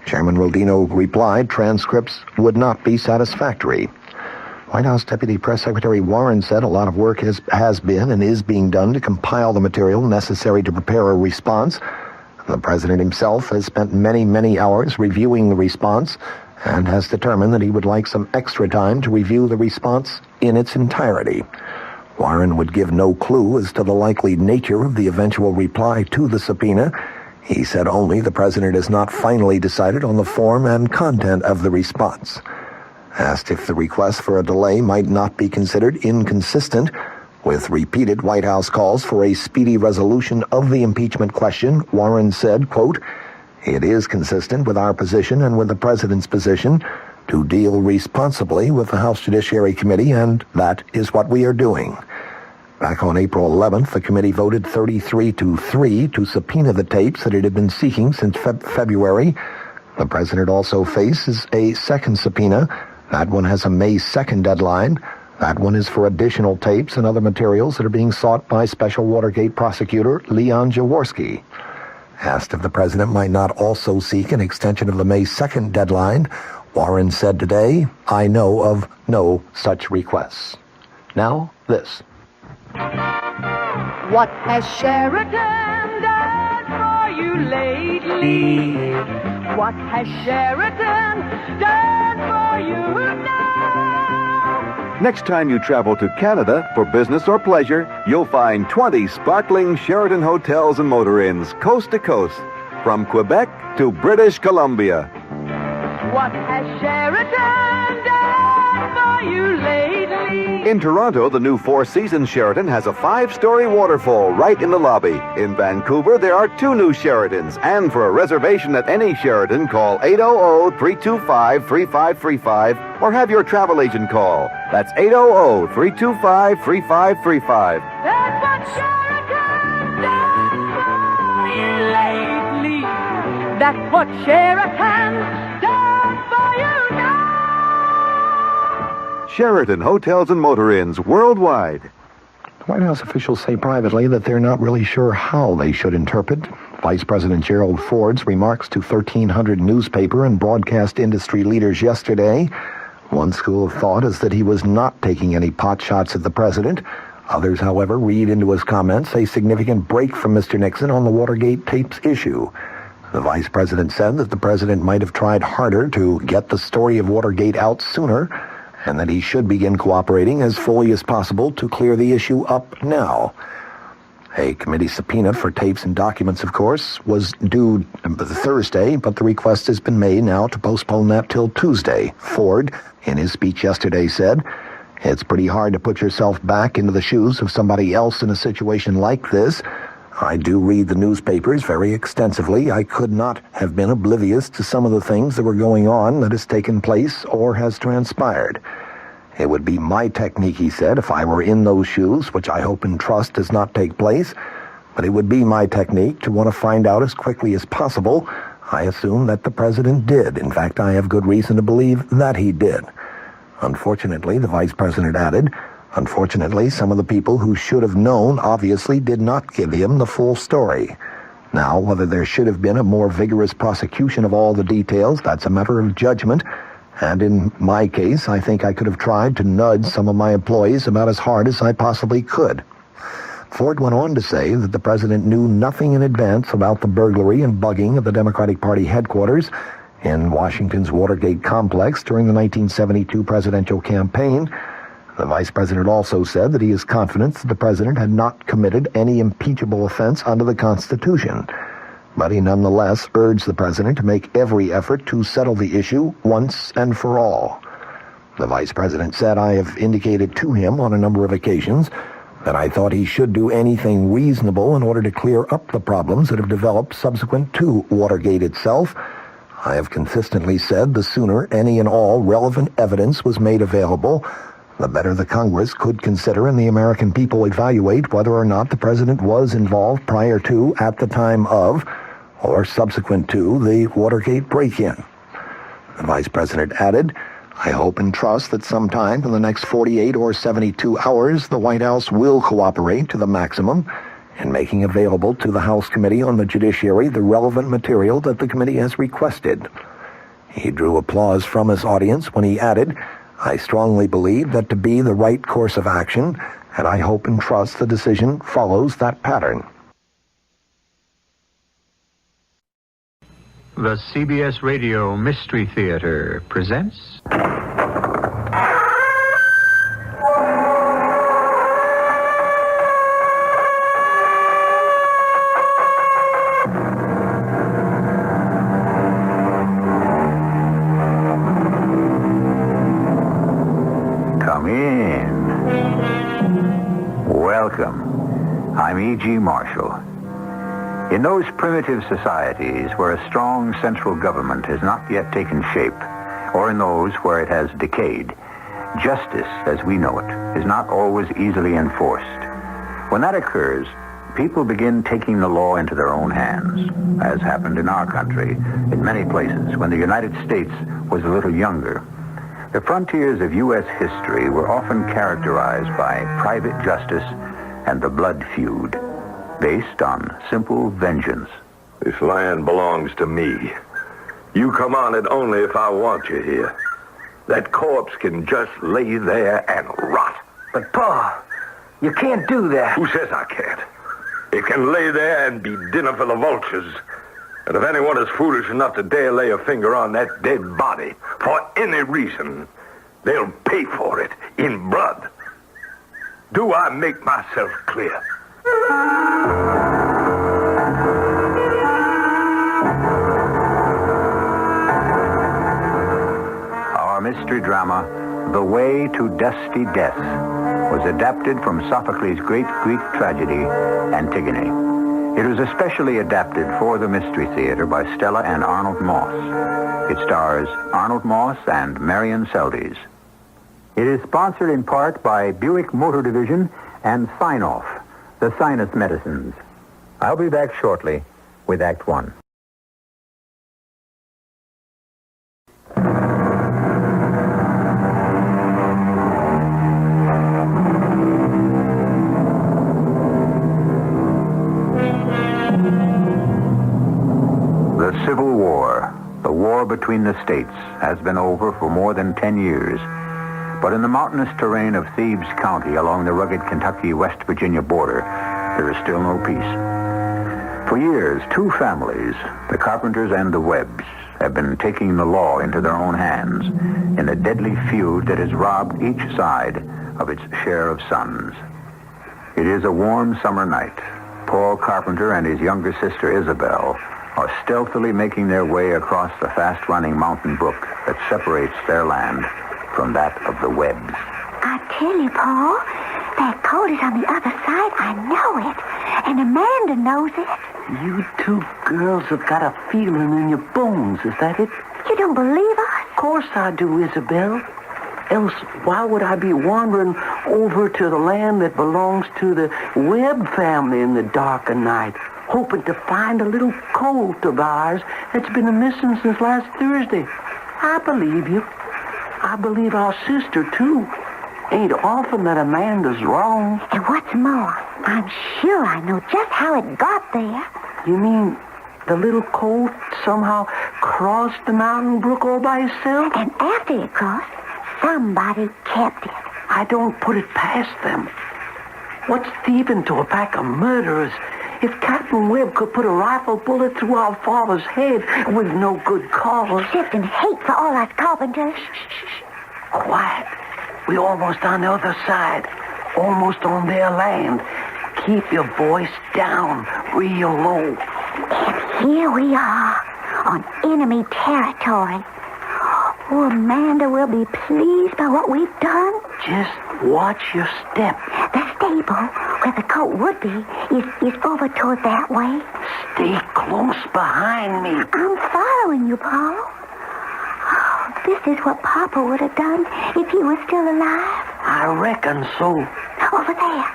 Chairman Rodino replied transcripts would not be satisfactory. White House Deputy Press Secretary Warren said a lot of work has been and is being done to compile the material necessary to prepare a response. The president himself has spent many, many hours reviewing the response and has determined that he would like some extra time to review the response in its entirety. Warren would give no clue as to the likely nature of the eventual reply to the subpoena. He said only the president has not finally decided on the form and content of the response. Asked if the request for a delay might not be considered inconsistent with repeated White House calls for a speedy resolution of the impeachment question, Warren said, quote, "It is consistent with our position and with the president's position to deal responsibly with the House Judiciary Committee, and that is what we are doing." Back on April 11th, the committee voted 33-3 to subpoena the tapes that it had been seeking since February. The president also faces a second subpoena. That one has a May 2nd deadline. That one is for additional tapes and other materials that are being sought by Special Watergate prosecutor Leon Jaworski. Asked if the president might not also seek an extension of the May 2nd deadline, Warren said today, "I know of no such requests." Now, this. What has Sheridan done for you lately? What has Sheridan done for you now? Next time you travel to Canada for business or pleasure, you'll find 20 sparkling Sheraton hotels and motor inns coast to coast, from Quebec to British Columbia. What has Sheridan done for you lately? In Toronto, the new Four Seasons Sheraton has a 5-story waterfall right in the lobby. In Vancouver, there are 2 new Sheratons. And for a reservation at any Sheraton, call 800-325-3535 or have your travel agent call. That's 800-325-3535. That's what Sheridan done for you lately. That's what Sheridan done for you now. Sheraton Hotels and Motor Inns worldwide. White House officials say privately that they're not really sure how they should interpret Vice President Gerald Ford's remarks to 1,300 newspaper and broadcast industry leaders yesterday. One school of thought is that he was not taking any pot shots at the president. Others, however, read into his comments a significant break from Mr. Nixon on the Watergate tapes issue. The vice president said that the president might have tried harder to get the story of Watergate out sooner, and that he should begin cooperating as fully as possible to clear the issue up now. A committee subpoena for tapes and documents, of course, was due Thursday, but the request has been made now to postpone that till Tuesday. Ford, in his speech yesterday, said, "It's pretty hard to put yourself back into the shoes of somebody else in a situation like this. I do read the newspapers very extensively. I could not have been oblivious to some of the things that were going on that has taken place or has transpired. It would be my technique," he said, "if I were in those shoes, which I hope and trust does not take place, but it would be my technique to want to find out as quickly as possible. I assume that the president did. In fact, I have good reason to believe that he did." Unfortunately, the vice president added, unfortunately, some of the people who should have known obviously did not give him the full story. Now, whether there should have been a more vigorous prosecution of all the details, that's a matter of judgment. And in my case, I think I could have tried to nudge some of my employees about as hard as I possibly could. Ford went on to say that the president knew nothing in advance about the burglary and bugging of the Democratic Party headquarters in Washington's Watergate complex during the 1972 presidential campaign. The vice president also said that he is confident that the president had not committed any impeachable offense under the Constitution. But he nonetheless urged the president to make every effort to settle the issue once and for all. The vice president said, "I have indicated to him on a number of occasions that I thought he should do anything reasonable in order to clear up the problems that have developed subsequent to Watergate itself. I have consistently said the sooner any and all relevant evidence was made available, the better the Congress could consider and the American people evaluate whether or not the president was involved prior to, at the time of, or subsequent to the Watergate break-in. The vice president added, I hope and trust that sometime in the next 48 or 72 hours, the White House will cooperate to the maximum in making available to the House Committee on the Judiciary the relevant material that the committee has requested. He drew applause from his audience when he added, I strongly believe that to be the right course of action, and I hope and trust the decision follows that pattern. The CBS Radio Mystery Theater presents... Come in. Welcome. I'm E.G. Marshall. In those primitive societies where a strong central government has not yet taken shape, or in those where it has decayed, justice, as we know it, is not always easily enforced. When that occurs, people begin taking the law into their own hands, as happened in our country, in many places, when the United States was a little younger. The frontiers of U.S. history were often characterized by private justice and the blood feud, based on simple vengeance. This land belongs to me. You come on it only if I want you here. That corpse can just lay there and rot. But, Pa, you can't do that. Who says I can't? It can lay there and be dinner for the vultures. And if anyone is foolish enough to dare lay a finger on that dead body for any reason, they'll pay for it in blood. Do I make myself clear? Our mystery drama, The Way to Dusty Death, was adapted from Sophocles' great Greek tragedy, Antigone. It was especially adapted for the Mystery Theater by Stella and Arnold Moss. It stars Arnold Moss and Marion Seldes. It is sponsored in part by Buick Motor Division and Sign-Off, the sinus medicines. I'll be back shortly with Act One. The Civil War, the war between the states, has been over for more than 10 years. But in the mountainous terrain of Thebes County along the rugged Kentucky-West Virginia border, there is still no peace. For years, two families, the Carpenters and the Webbs, have been taking the law into their own hands in a deadly feud that has robbed each side of its share of sons. It is a warm summer night. Paul Carpenter and his younger sister Isabel are stealthily making their way across the fast-running mountain brook that separates their land from that of the Webbs. I tell you, Paul, that coat is on the other side. I know it. And Amanda knows it. You two girls have got a feeling in your bones, is that it? You don't believe us? Of course I do, Isabel. Else, why would I be wandering over to the land that belongs to the Webb family in the dark of night, hoping to find a little colt of ours that's been missing since last Thursday? I believe you. I believe our sister, too. Ain't often that Amanda's wrong. And what's more, I'm sure I know just how it got there. You mean the little colt somehow crossed the mountain brook all by itself? And after it crossed, somebody kept it. I don't put it past them. What's thieving to a pack of murderers? If Captain Webb could put a rifle bullet through our father's head with no good cause. Except in hate for all us carpenters. Shh. Quiet. We're almost on the other side. Almost on their land. Keep your voice down, real low. And here we are, on enemy territory. Oh, Amanda will be pleased by what we've done. Just watch your step. The stable, where the coat would be, is over toward that way. Stay close behind me. I'm following you, Paul. Oh, This is what Papa would have done if he was still alive. I reckon so. Over there.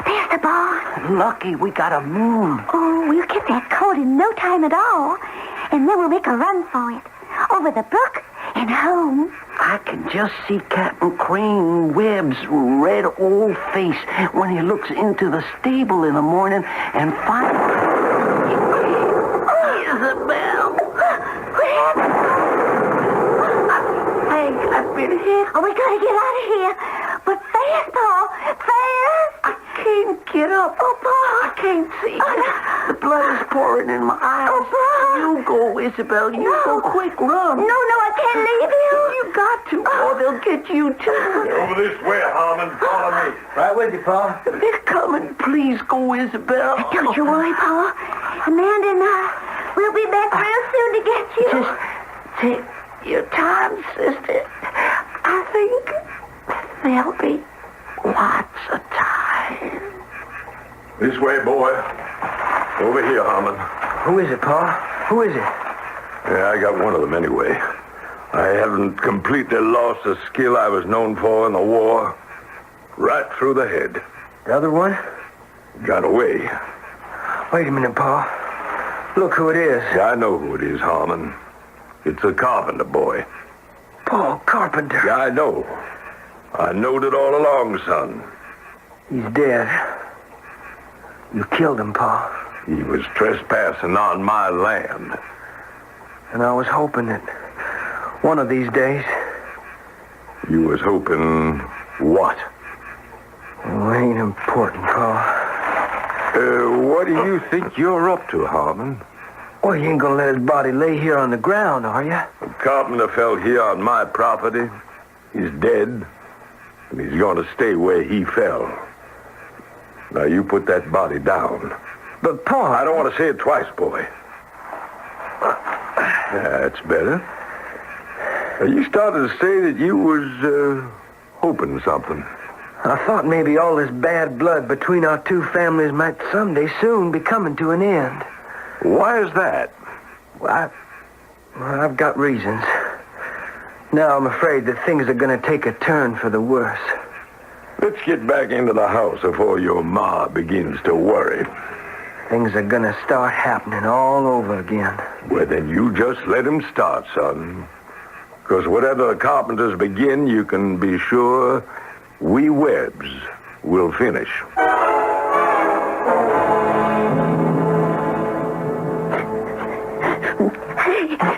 There's the barn. Lucky we got a moon. Oh, we'll get that coat in no time at all. And then we'll make a run for it. Over the brook and home. I can just see Captain Crane Webb's red old face when he looks into the stable in the morning and finds... Isabel! What happened? I've been hit. Oh, we gotta get out of here. But fast, Paul. Fast. I can't get up. Oh, Paul. I can't see. The blood is pouring in my eyes. Oh, Paul. You go, Isabel. You go quick. Run. No, I can't leave you. You got to, or they'll get you, too. Over this way, Harmon. Follow me. Right with you, Paul. They're coming. Please go, Isabel. Don't you worry, Paul. Amanda and I, we'll be back real soon to get you. Just take your time, sister. I think there'll be lots of time. This way, boy. Over here, Harmon. Who is it, Paul? Who is it? Yeah, I got one of them anyway. I haven't completely lost the skill I was known for in the war. Right through the head. The other one? Got away. Wait a minute, Paul. Look who it is. Yeah, I know who it is, Harmon. It's a carpenter boy. Paul Carpenter. Yeah, I know. I knowed it all along, son. He's dead. You killed him, Paul. He was trespassing on my land. And I was hoping that one of these days... You was hoping what? Oh, it ain't important, Paul. What do you think you're up to, Harmon? Well, you ain't gonna let his body lay here on the ground, are you? The carpenter fell here on my property. He's dead. And he's gonna stay where he fell. Now, you put that body down. But, Paul... I don't want to say it twice, boy. That's better. You started to say that you was, hoping something. I thought maybe all this bad blood between our two families might someday soon be coming to an end. Why is that? Well, I've got reasons. Now I'm afraid that things are going to take a turn for the worse. Let's get back into the house before your ma begins to worry. Things are going to start happening all over again. Well, then you just let him start, son. Because whatever the carpenters begin, you can be sure we Webbs will finish.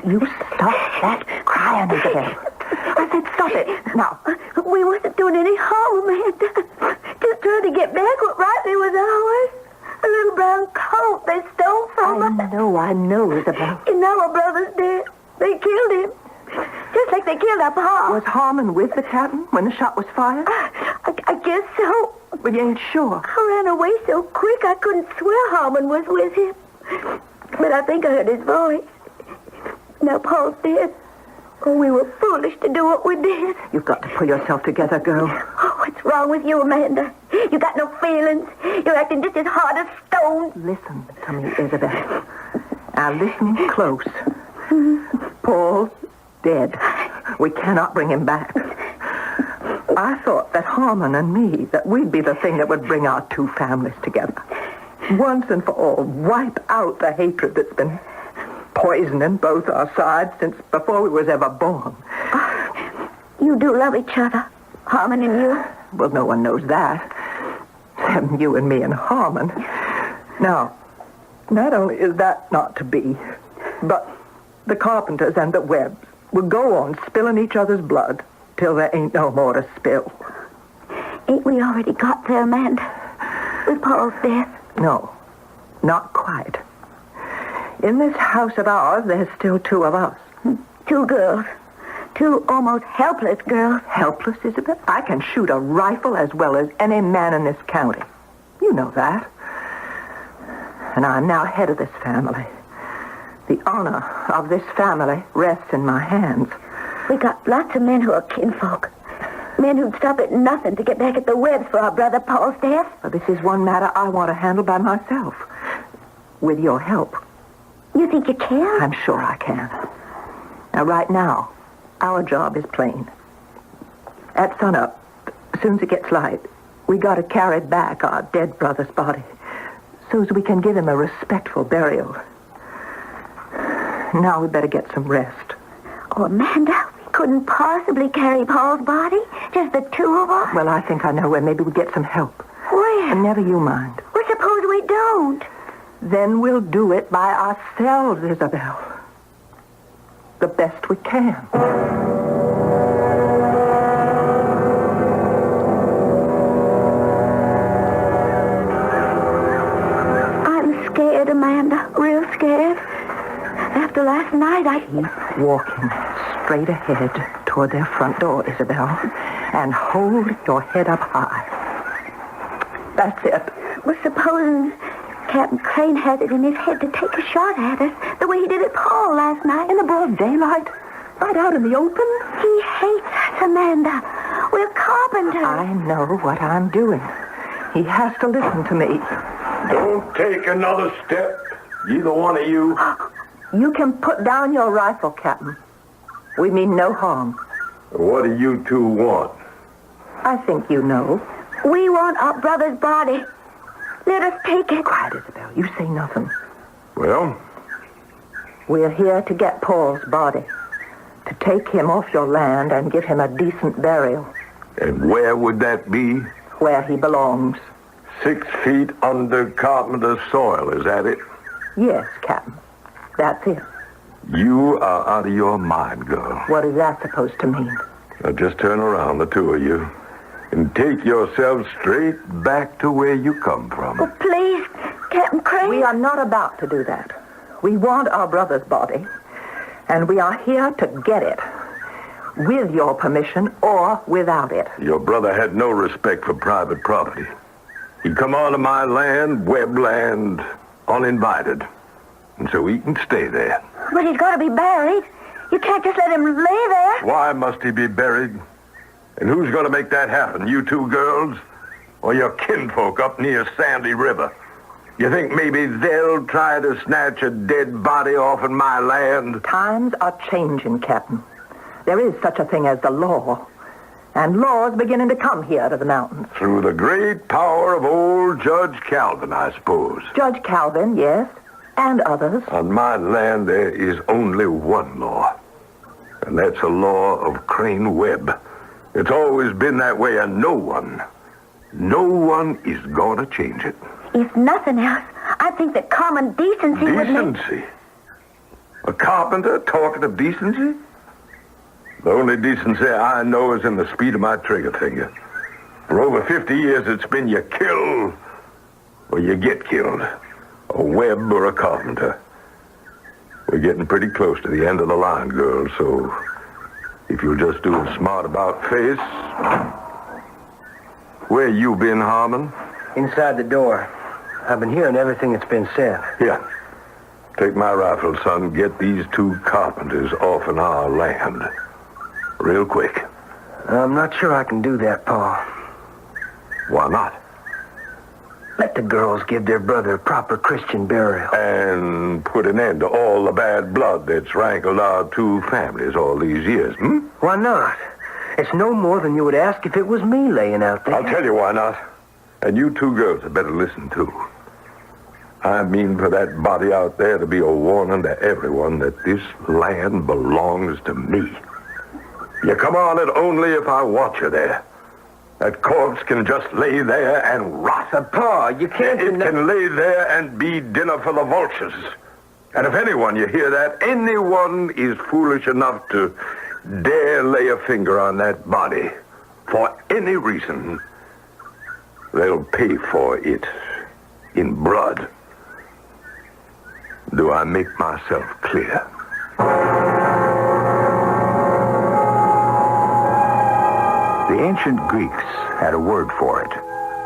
You stop that crying, Isabel. I said stop it. Now. We wasn't doing any harm, Amanda. Just trying to get back what rightly was ours. A little brown coat they stole from us. I know, Isabel. And now our brother's dead. They killed him. Just like they killed our pa. Was Harmon with the captain when the shot was fired? I guess so. But you ain't sure. I ran away so quick I couldn't swear Harmon was with him. But I think I heard his voice. Now Paul's dead. Oh, we were foolish to do what we did. You've got to pull yourself together, girl. Oh, what's wrong with you, Amanda? You got no feelings. You're acting just as hard as stone. Listen to me, Isabel. Now listen close. Paul's dead. We cannot bring him back. I thought that Harmon and me, that we'd be the thing that would bring our two families together. Once and for all, wipe out the hatred that's been poisoning both our sides since before we was ever born. You do love each other, Harmon and you. Well, no one knows that. You and me and Harmon. Now, not only is that not to be, but the Carpenters and the Webbs will go on spilling each other's blood till there ain't no more to spill. Ain't we already got there, Amanda? With Paul's death? No, not quite. In this house of ours, there's still two of us. Two girls. Two almost helpless girls. Helpless, Isabel? I can shoot a rifle as well as any man in this county. You know that. And I'm now head of this family. The honor of this family rests in my hands. We got lots of men who are kinfolk. Men who'd stop at nothing to get back at the Webbs for our brother Paul's death. Well, this is one matter I want to handle by myself. With your help. You think you can? I'm sure I can. Now, right now, Our job is plain. At sunup, as soon as it gets light, we got to carry back our dead brother's body so as we can give him a respectful burial. Now we better get some rest. Oh, Amanda, we couldn't possibly carry Paul's body, just the two of us. Well, I think I know where. Maybe we get some help. Where? And never you mind. Well, suppose we don't. Then we'll do it by ourselves, Isabel. The best we can. I'm scared, Amanda. Real scared. After last night, Keep walking straight ahead toward their front door, Isabel. And hold your head up high. That's it. Well, supposing Captain Crane has it in his head to take a shot at us, the way he did at Paul last night. In the broad daylight? Right out in the open? He hates us, Amanda. We're carpenters. I know what I'm doing. He has to listen to me. Don't take another step, either one of you. You can put down your rifle, Captain. We mean no harm. What do you two want? I think you know. We want our brother's body. Let us take it. Quiet, Isabel. You say nothing. Well? We're here to get Paul's body. To take him off your land and give him a decent burial. And where would that be? Where he belongs. 6 feet under carpenter's soil, is that it? Yes, Captain. That's it. You are out of your mind, girl. What is that supposed to mean? Now just turn around, the two of you, and take yourselves straight back to where you come from. Oh, please, Captain Crane. We are not about to do that. We want our brother's body, and we are here to get it. With your permission or without it. Your brother had no respect for private property. He come onto my land, Webb land, uninvited. And so he can stay there. But he's got to be buried. You can't just let him lay there. Why must he be buried? And who's going to make that happen? You two girls? Or your kinfolk up near Sandy River? You think maybe they'll try to snatch a dead body off in my land? Times are changing, Captain. There is such a thing as the law. And law's beginning to come here to the mountains. Through the great power of old Judge Calvin, I suppose. Judge Calvin, yes. And others. On my land, there is only one law. And that's a law of Crane Webb. It's always been that way, and no one is going to change it. If nothing else, I think that common decency would make... Decency? A carpenter talking of decency? The only decency I know is in the speed of my trigger finger. For over 50 years, it's been you kill or you get killed. A Webb or a carpenter. We're getting pretty close to the end of the line, girls, so if you'll just do a smart about face. Where you been, Harmon? Inside the door. I've been hearing everything that's been said. Here. Take my rifle, son. Get these two carpenters off in our land. Real quick. I'm not sure I can do that, Paul. Why not? Let the girls give their brother proper Christian burial. And put an end to all the bad blood that's rankled our two families all these years, hmm? Why not? It's no more than you would ask if it was me laying out there. I'll tell you why not. And you two girls had better listen, too. I mean for that body out there to be a warning to everyone that this land belongs to me. You come on it only if I want you there. That corpse can just lay there and rot. Pa, you can't... It can lay there and be dinner for the vultures. And if anyone, you hear that, anyone is foolish enough to dare lay a finger on that body for any reason, they'll pay for it in blood. Do I make myself clear? The ancient Greeks had a word for it.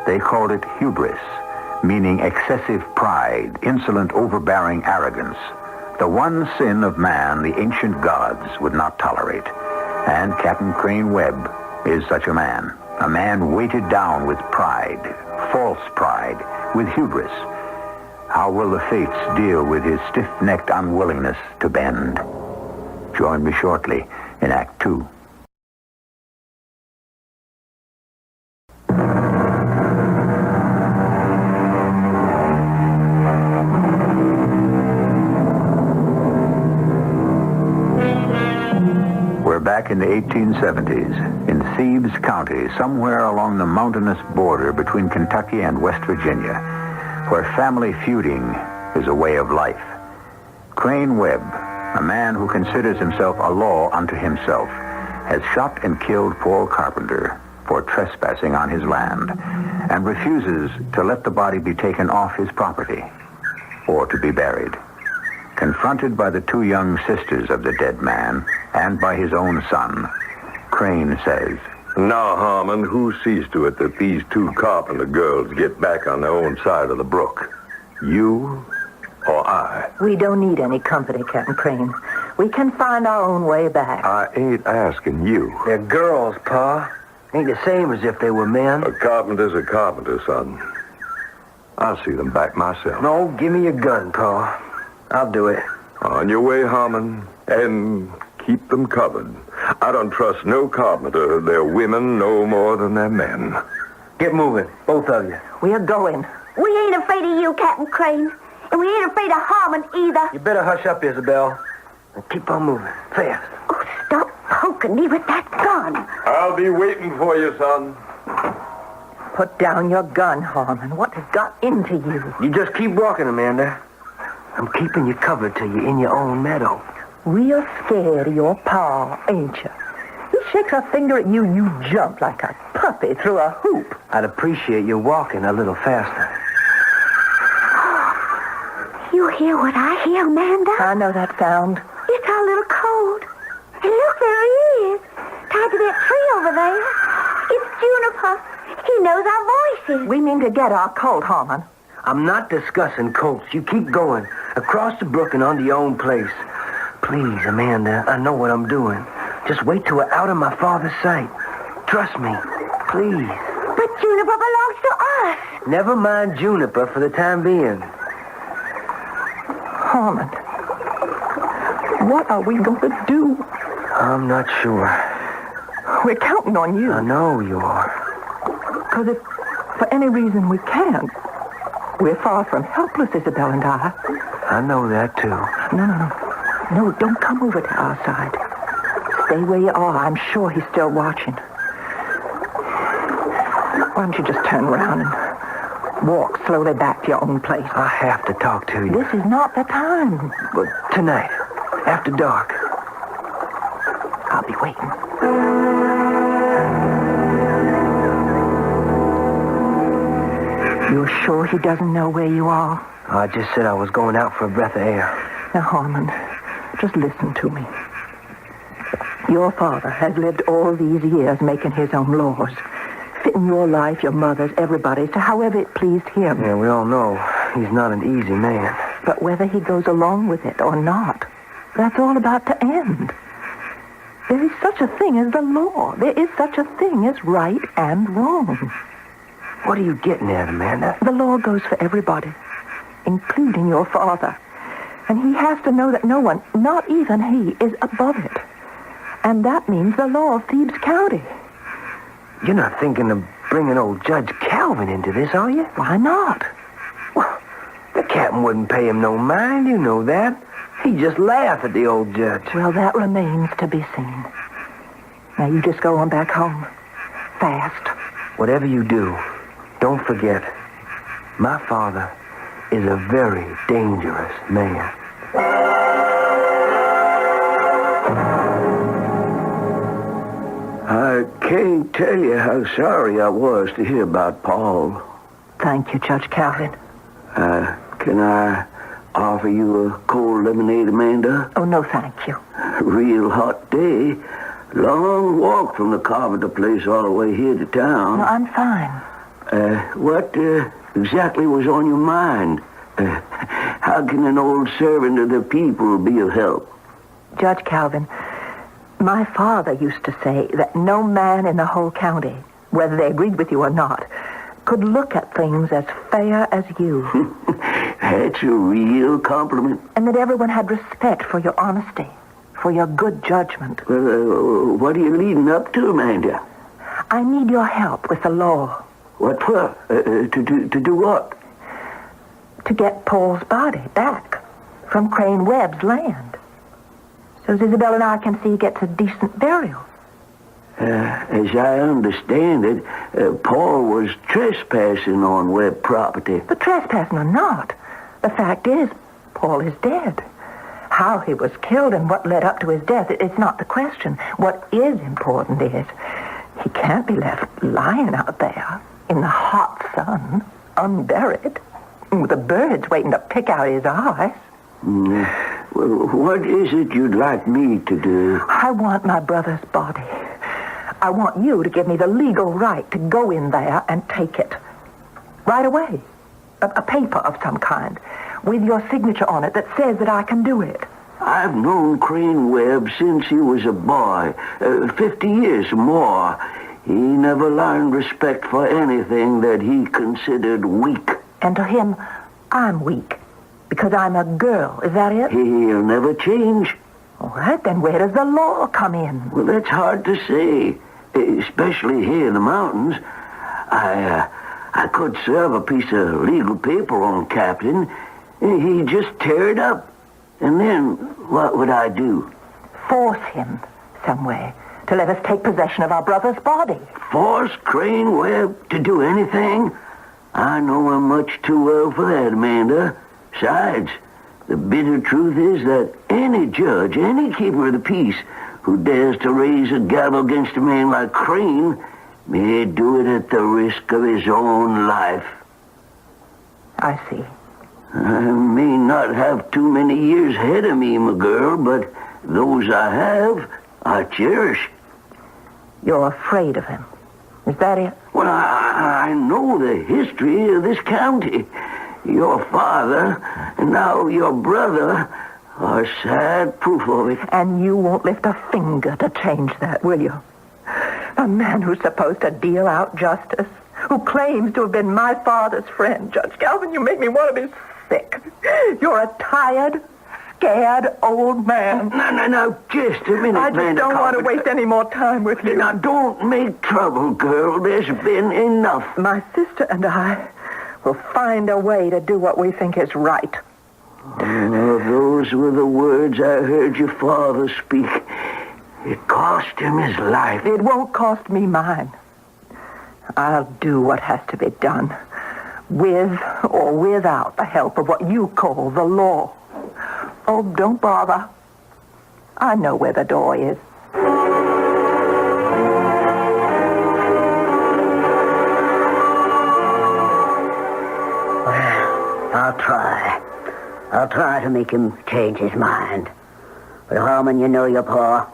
They called it hubris, meaning excessive pride, insolent, overbearing arrogance. The one sin of man the ancient gods would not tolerate. And Captain Crane Webb is such a man weighted down with pride, false pride, with hubris. How will the fates deal with his stiff-necked unwillingness to bend? Join me shortly in Act 2. We're back in the 1870s, in Thebes County, somewhere along the mountainous border between Kentucky and West Virginia, where family feuding is a way of life. Crane Webb, a man who considers himself a law unto himself, has shot and killed Paul Carpenter for trespassing on his land and refuses to let the body be taken off his property or to be buried. Confronted by the two young sisters of the dead man and by his own son, Crane says, "Now, Harmon, who sees to it that these two Carpenter girls get back on their own side of the brook? You or I?" We don't need any company, Captain Crane. We can find our own way back. I ain't asking you. They're girls, Pa. Ain't the same as if they were men. A carpenter's a carpenter, son. I'll see them back myself. No, give me your gun, Pa. I'll do it. On your way, Harmon, and keep them covered. I don't trust no carpenter, their women, no more than their men. Get moving, both of you. We are going. We ain't afraid of you, Captain Crane. And we ain't afraid of Harmon either. You better hush up, Isabel. And keep on moving, fast. Oh, stop poking me with that gun. I'll be waiting for you, son. Put down your gun, Harmon. What has got into you? You just keep walking, Amanda. I'm keeping you covered till you're in your own meadow. Real scared of your pa, ain't you? He shakes a finger at you, you jump like a puppy through a hoop. I'd appreciate you walking a little faster. You hear what I hear, Amanda? I know that sound. It's our little colt. And look, there he is, tied to that tree over there. It's Juniper. He knows our voices. We mean to get our colt, Harmon. I'm not discussing colts. You keep going. Across the brook and onto your own place. Please, Amanda, I know what I'm doing. Just wait till we're out of my father's sight. Trust me. Please. But Juniper belongs to us. Never mind Juniper for the time being. Harmon, what are we going to do? I'm not sure. We're counting on you. I know you are. Because if for any reason we can't, we're far from helpless, Isabel and I. I know that, too. No, don't come over to our side. Stay where you are. I'm sure he's still watching. Why don't you just turn around and walk slowly back to your own place? I have to talk to you. This is not the time. But tonight, after dark. I'll be waiting. You're sure he doesn't know where you are? I just said I was going out for a breath of air. Now, Harmon, just listen to me. Your father has lived all these years making his own laws, fitting your life, your mother's, everybody's, to however it pleased him. Yeah, we all know he's not an easy man. But whether he goes along with it or not, that's all about to end. There is such a thing as the law. There is such a thing as right and wrong. What are you getting at, Amanda? The law goes for everybody, including your father. And he has to know that no one, not even he, is above it. And that means the law of Thebes County. You're not thinking of bringing old Judge Calvin into this, are you? Why not? Well, the captain wouldn't pay him no mind, you know that. He'd just laugh at the old judge. Well, that remains to be seen. Now, you just go on back home. Fast. Whatever you do, don't forget, my father is a very dangerous man. I can't tell you how sorry I was to hear about Paul. Thank you, Judge Calvin. Can I offer you a cold lemonade, Amanda? Oh, no, thank you. Real hot day. Long walk from the Carpenter place all the way here to town. No, I'm fine. What exactly was on your mind? How can an old servant of the people be of help? Judge Calvin, my father used to say that no man in the whole county, whether they agreed with you or not, could look at things as fair as you. That's a real compliment. And that everyone had respect for your honesty. for your good judgment. What are you leading up to, Amanda? I need your help with the law. What for? To do what? To get Paul's body back from Crane Webb's land. So Isabel and I can see he gets a decent burial. As I understand it, Paul was trespassing on Webb property. But trespassing or not, the fact is, Paul is dead. How he was killed and what led up to his death, it's not the question. What is important is he can't be left lying out there in the hot sun, unburied, with the birds waiting to pick out his eyes. What is it you'd like me to do? I want my brother's body. I want you to give me the legal right to go in there and take it. Right away. A paper of some kind with your signature on it that says that I can do it. I've known Crane Webb since he was a boy, 50 years or more. He never learned respect for anything that he considered weak. And to him, I'm weak because I'm a girl. Is that it? He'll never change. All right, then where does the law come in? Well, that's hard to say, especially here in the mountains. I could serve a piece of legal paper on Captain. He'd just tear it up. And then what would I do? Force him some way to let us take possession of our brother's body. Force Crane Webb to do anything? I know him much too well for that, Amanda. Besides, the bitter truth is that any judge, any keeper of the peace who dares to raise a gavel against a man like Crane may do it at the risk of his own life. I see. I may not have too many years ahead of me, my girl, but those I have, I cherish. You're afraid of him. Is that it? Well, I know the history of this county. Your father and now your brother are sad proof of it. And you won't lift a finger to change that, will you? A man who's supposed to deal out justice, who claims to have been my father's friend. Judge Calvin, you make me want to be sick. You're a tired, scared old man. No, just a minute, I just don't want to waste any more time with you. Now, don't make trouble, girl. There's been enough. My sister and I will find a way to do what we think is right. Oh, those were the words I heard your father speak. It cost him his life. It won't cost me mine. I'll do what has to be done, with or without the help of what you call the law. Oh, don't bother. I know where the door is. I'll try to make him change his mind. But Harmon, you know your pa.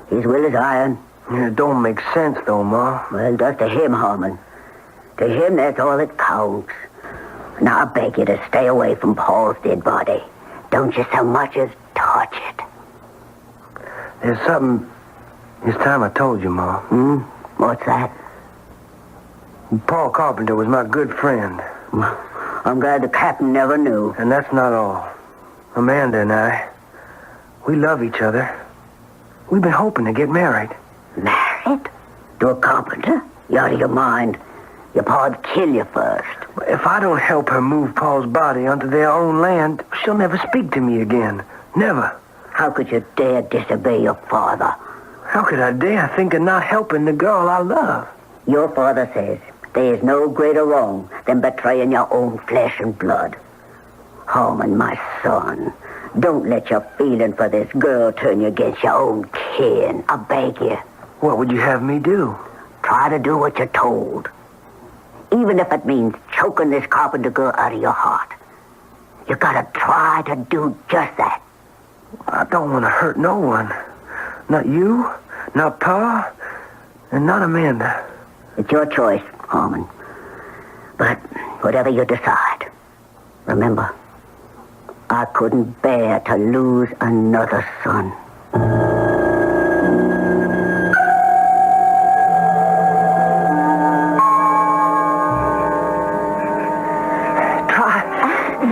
He's will as iron. It don't make sense, though, Ma. Well, that's to him, Harmon. To him, that's all that counts. Now, I beg you to stay away from Paul's dead body. Don't you so much as touch it. There's something this time I told you, Ma. What's that? Paul Carpenter was my good friend. I'm glad the captain never knew. And that's not all. Amanda and I, we love each other. We've been hoping to get married. Married? To a carpenter? You're out of your mind. Your pa'd kill you first. If I don't help her move Paul's body onto their own land, she'll never speak to me again. Never. How could you dare disobey your father? How could I dare think of not helping the girl I love? Your father says there is no greater wrong than betraying your own flesh and blood. Harmon, my son, don't let your feeling for this girl turn you against your own kin. I beg you. What would you have me do? Try to do what you're told. Even if it means choking this carpenter girl out of your heart. You gotta try to do just that. I don't want to hurt no one. Not you, not Pa, and not Amanda. It's your choice, Harmon. But whatever you decide, remember, I couldn't bear to lose another son. Try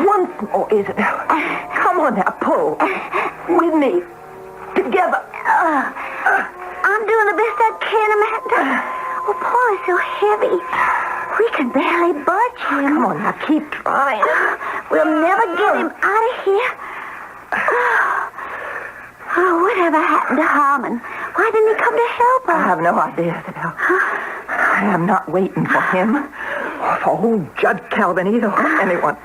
once more, Isabel. Come on now, pull. With me. Together. can, Amanda? Oh, Paul is so heavy. We can barely budge him. Come on, now keep trying. We'll never get him out of here. Oh, whatever happened to Harmon? Why didn't he come to help us? I have no idea, Isabel. I am not waiting for him, or for old Judge Calvin either, or anyone.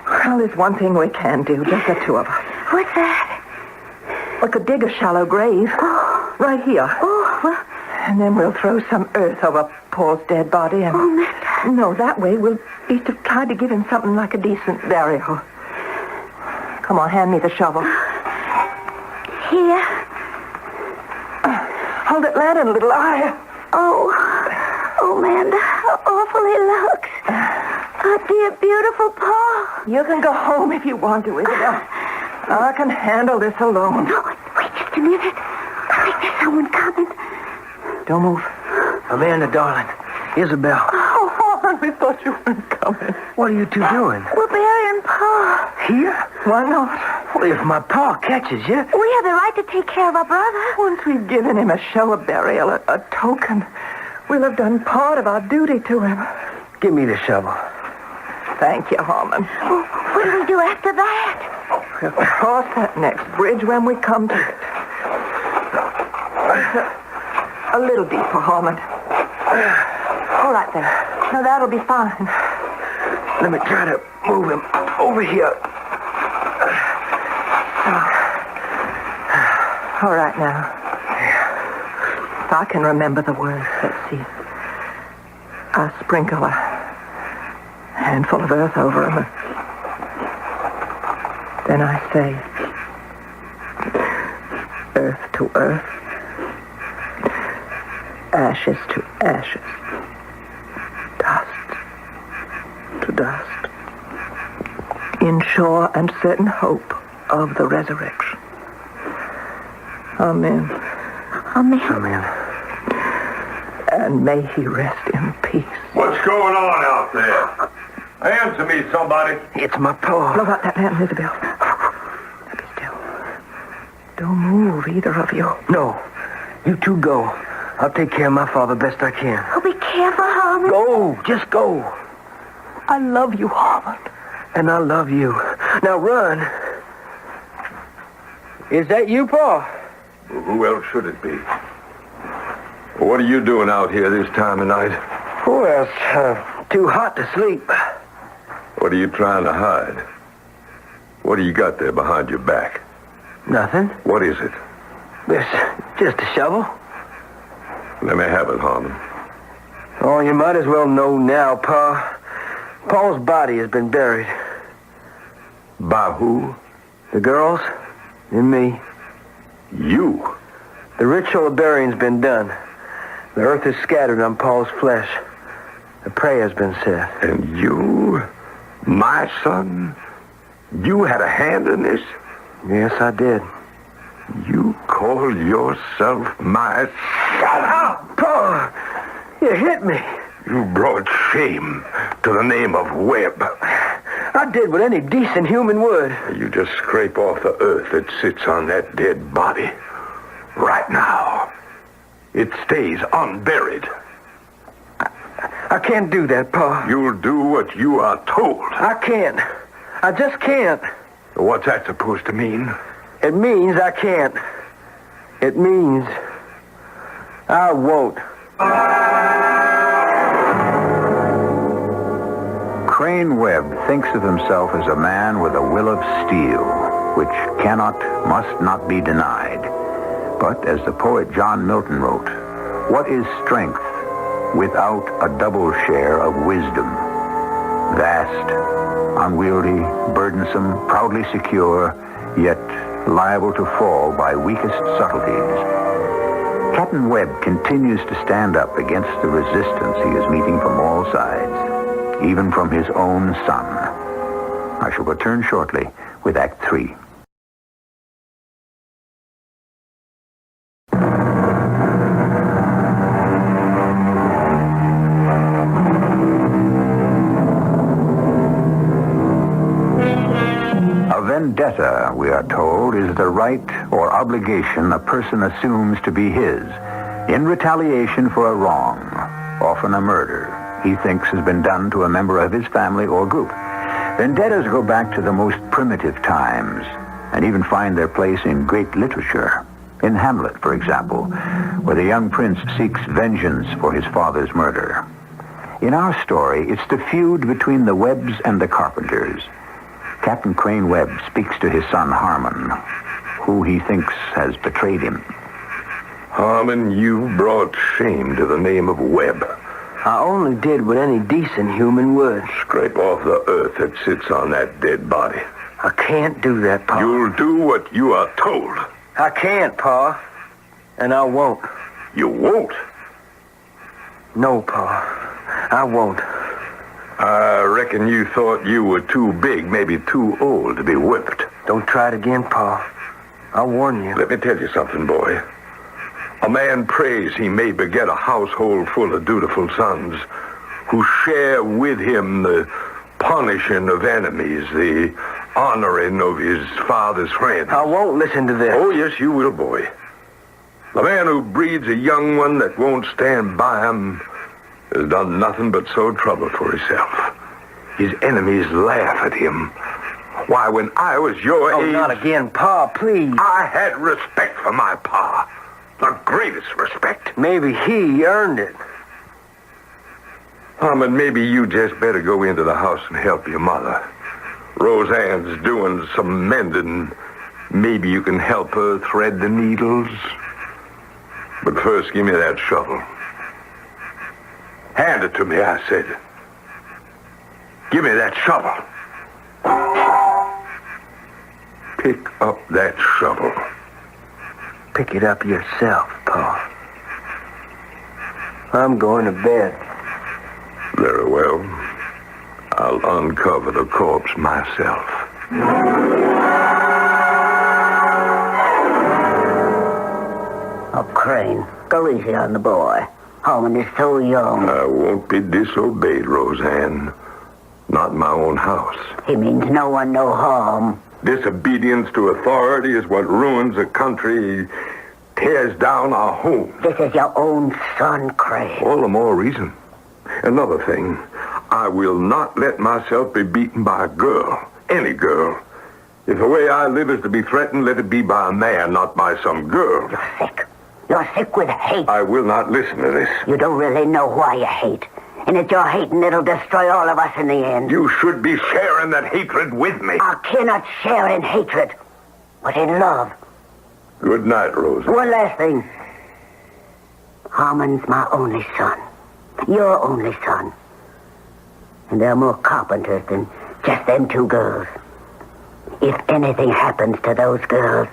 Well, there's one thing we can do, just the two of us. What's that? We could dig a shallow grave, right here. Oh, well... And then we'll throw some earth over Paul's dead body and... Oh, mister. No, that way we'll each have tried to give him something like a decent burial. Come on, hand me the shovel. Here. Hold it, Landon, a little higher. Oh, Amanda, how awful he looks. Oh, dear, beautiful Paul. You can go home if you want to, Isabel. I can handle this alone. No, wait just a minute. I think there's someone coming. Don't move. Amanda, darling. Isabel. Oh, we thought you weren't coming. What are you two doing? We're burying Paul. Here? Why not? Well, if my pa catches you... We have the right to take care of our brother. Once we've given him a show of burial, a token, we'll have done part of our duty to him. Give me the shovel. Thank you, Harmon. Oh, what do we do after that? We'll cross that next bridge when we come to it. A little deeper, Harmon. All right, there. Now, that'll be fine. Let me try to move him over here. All right, now. If I can remember the words, let's see. I sprinkle a handful of earth over him. Then I say, earth to earth, ashes to ashes, dust to dust, in sure and certain hope of the resurrection. Amen. Amen. Amen. And may he rest in peace. What's going on out there? Answer me, somebody. It's my pa. Blow out that lamp, Isabel. Be still. Don't move, either of you. No. You two go. I'll take care of my father best I can. Oh, be careful, Harmon. Go. Just go. I love you, Harmon. And I love you. Now run. Is that you, Pa? Who else should it be? What are you doing out here this time of night? Well, it's too hot to sleep. What are you trying to hide? What do you got there behind your back? Nothing. What is it? It's just a shovel. Let me have it, Harmon. Oh, you might as well know now, Pa. Paul's body has been buried. By who? The girls and me. You? The ritual of burying's been done. The earth is scattered on Paul's flesh. The prayer's been said. And you, my son, you had a hand in this? Yes, I did. You call yourself my son? Ah, Pa! You hit me. You brought shame to the name of Webb. I did what any decent human would. You just scrape off the earth that sits on that dead body. Right now. It stays unburied. I can't do that, Pa. You'll do what you are told. I can't. I just can't. What's that supposed to mean? It means I can't. It means I won't. Crane Webb thinks of himself as a man with a will of steel, which must not be denied. But as the poet John Milton wrote, what is strength without a double share of wisdom? Vast, unwieldy, burdensome, proudly secure, yet liable to fall by weakest subtleties. Captain Webb continues to stand up against the resistance he is meeting from all sides, even from his own son. I shall return shortly with Act 3. vendetta, we are told, is the right or obligation a person assumes to be his in retaliation for a wrong, often a murder, he thinks has been done to a member of his family or group. Vendettas go back to the most primitive times and even find their place in great literature. In Hamlet, for example, where the young prince seeks vengeance for his father's murder. In our story, it's the feud between the Webbs and the Carpenters. Captain Crane Webb speaks to his son Harmon, who he thinks has betrayed him. Harmon, you brought shame to the name of Webb. I only did what any decent human would. Scrape off the earth that sits on that dead body. I can't do that, Pa. You'll do what you are told. I can't, Pa. And I won't. You won't? No, Pa. I won't. I reckon you thought you were too big, maybe too old to be whipped. Don't try it again, Pa. I'll warn you. Let me tell you something, boy. A man prays he may beget a household full of dutiful sons who share with him the punishing of enemies, the honoring of his father's friends. I won't listen to this. Oh, yes, you will, boy. The man who breeds a young one that won't stand by him has done nothing but sow trouble for himself. His enemies laugh at him. Why, when I was your age... Oh, not again, Pa, please. I had respect for my pa. The greatest respect. Maybe he earned it. Harmon, maybe you just better go into the house and help your mother. Roseanne's doing some mending. Maybe you can help her thread the needles. But first, give me that shovel. Hand it to me, I said. Give me that shovel. Pick up that shovel. Pick it up yourself, Pa. I'm going to bed. Very well. I'll uncover the corpse myself. Oh, Crane, go easy on the boy. Harmon is so young. I won't be disobeyed, Roseanne. Not in my own house. He means no one no harm. Disobedience to authority is what ruins a country, tears down our home. This is your own son, Crane. All the more reason. Another thing, I will not let myself be beaten by a girl. Any girl. If the way I live is to be threatened, let it be by a man, not by some girl. You're sick. You're sick with hate. I will not listen to this. You don't really know why you hate. And it's your hating that'll destroy all of us in the end. You should be sharing that hatred with me. I cannot share in hatred, but in love. Good night, Rosa. One last thing. Harmon's my only son. Your only son. And there are more carpenters than just them two girls. If anything happens to those girls,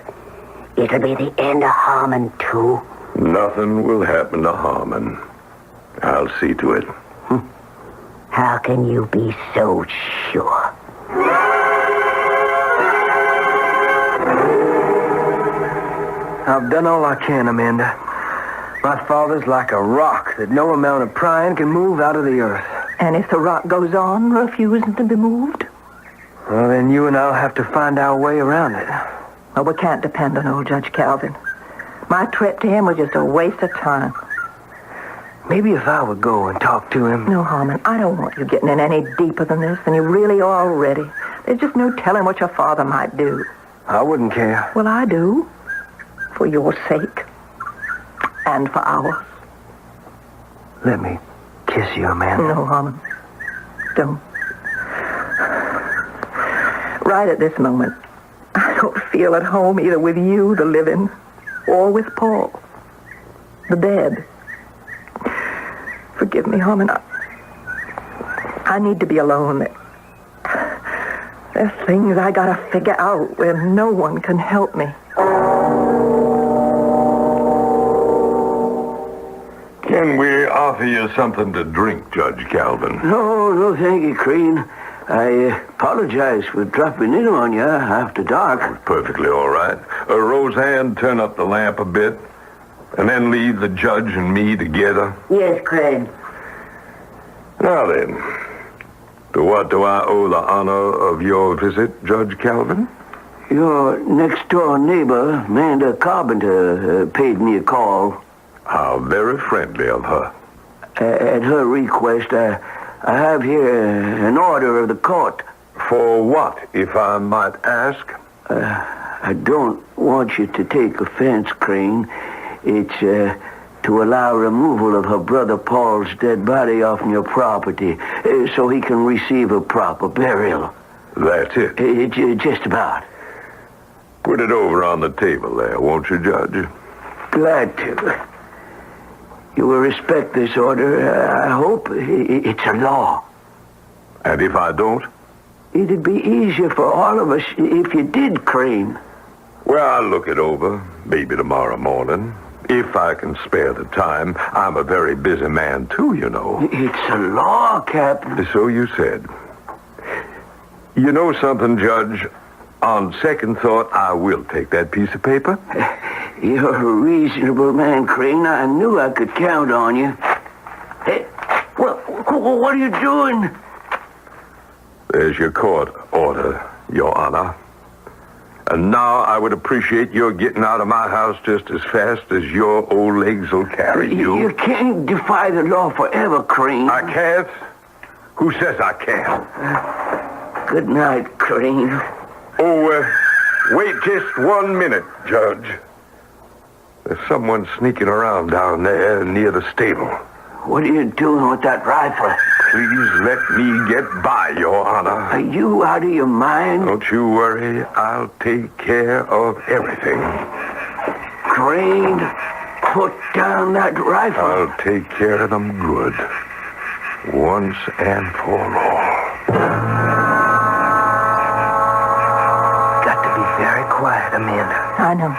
it'll be the end of Harmon, too. Nothing will happen to Harmon. I'll see to it. How can you be so sure? I've done all I can, Amanda. My father's like a rock that no amount of prying can move out of the earth. And if the rock goes on, refusing to be moved? Well, then you and I'll have to find our way around it. Well, we can't depend on old Judge Calvin. My trip to him was just a waste of time. Maybe if I would go and talk to him... No, Harmon, I don't want you getting in any deeper than this than you really are already. There's just no telling what your father might do. I wouldn't care. Well, I do. For your sake. And for ours. Let me kiss you, Amanda. No, Harmon. Don't. Right at this moment, I don't feel at home either with you, the living, or with Paul, the dead. Forgive me, Harmon. I need to be alone. There's things I gotta figure out where no one can help me. Can we offer you something to drink, Judge Calvin? No, thank you, Crane. I apologize for dropping in on you after dark. Perfectly all right. Roseanne, turn up the lamp a bit, and then leave the judge and me together. Yes, Crane. Now then, to what do I owe the honor of your visit, Judge Calvin? Your next-door neighbor, Amanda Carpenter, paid me a call. How very friendly of her. At her request, I have here an order of the court. For what, if I might ask? I don't want you to take offense, Crane. It's to allow removal of her brother Paul's dead body off your property so he can receive a proper burial. That's it. Just about. Put it over on the table there, won't you, Judge? Glad to. You will respect this order. I hope it's a law. And if I don't? It'd be easier for all of us if you did, Crane. Well, I'll look it over, maybe tomorrow morning. If I can spare the time. I'm a very busy man, too, you know. It's a law, Captain. So you said. You know something, Judge? On second thought, I will take that piece of paper. You're a reasonable man, Crane. I knew I could count on you. Hey, what are you doing? There's your court order, Your Honor. And now I would appreciate your getting out of my house just as fast as your old legs will carry you. You can't defy the law forever, Crane. I can't? Who says I can't? Good night, Crane. Oh, wait just 1 minute, Judge. There's someone sneaking around down there near the stable. What are you doing with that rifle? Please let me get by, Your Honor. Are you out of your mind? Don't you worry. I'll take care of everything. Crane, put down that rifle. I'll take care of them good. Once and for all. Got to be very quiet, Amanda. I know.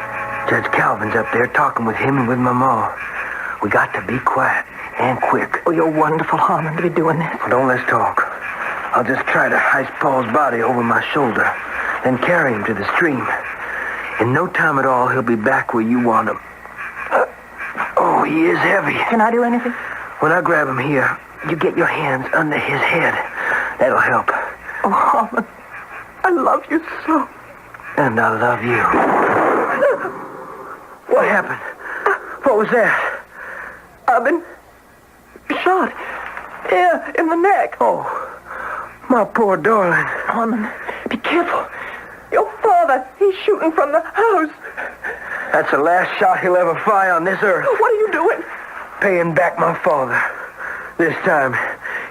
Judge Calvin's up there talking with him and with my ma. We got to be quiet and quick. Oh, you're wonderful, Harmon, to be doing this. Well, don't let's talk. I'll just try to heist Paul's body over my shoulder, then carry him to the stream. In no time at all, he'll be back where you want him. Oh, he is heavy. Can I do anything? When I grab him here, you get your hands under his head. That'll help. Oh, Harmon, I love you so. And I love you. What happened? What was that? I've been shot. Here, in the neck. Oh, my poor darling. Harmon, be careful. Your father, he's shooting from the house. That's the last shot he'll ever fire on this earth. What are you doing? Paying back my father. This time,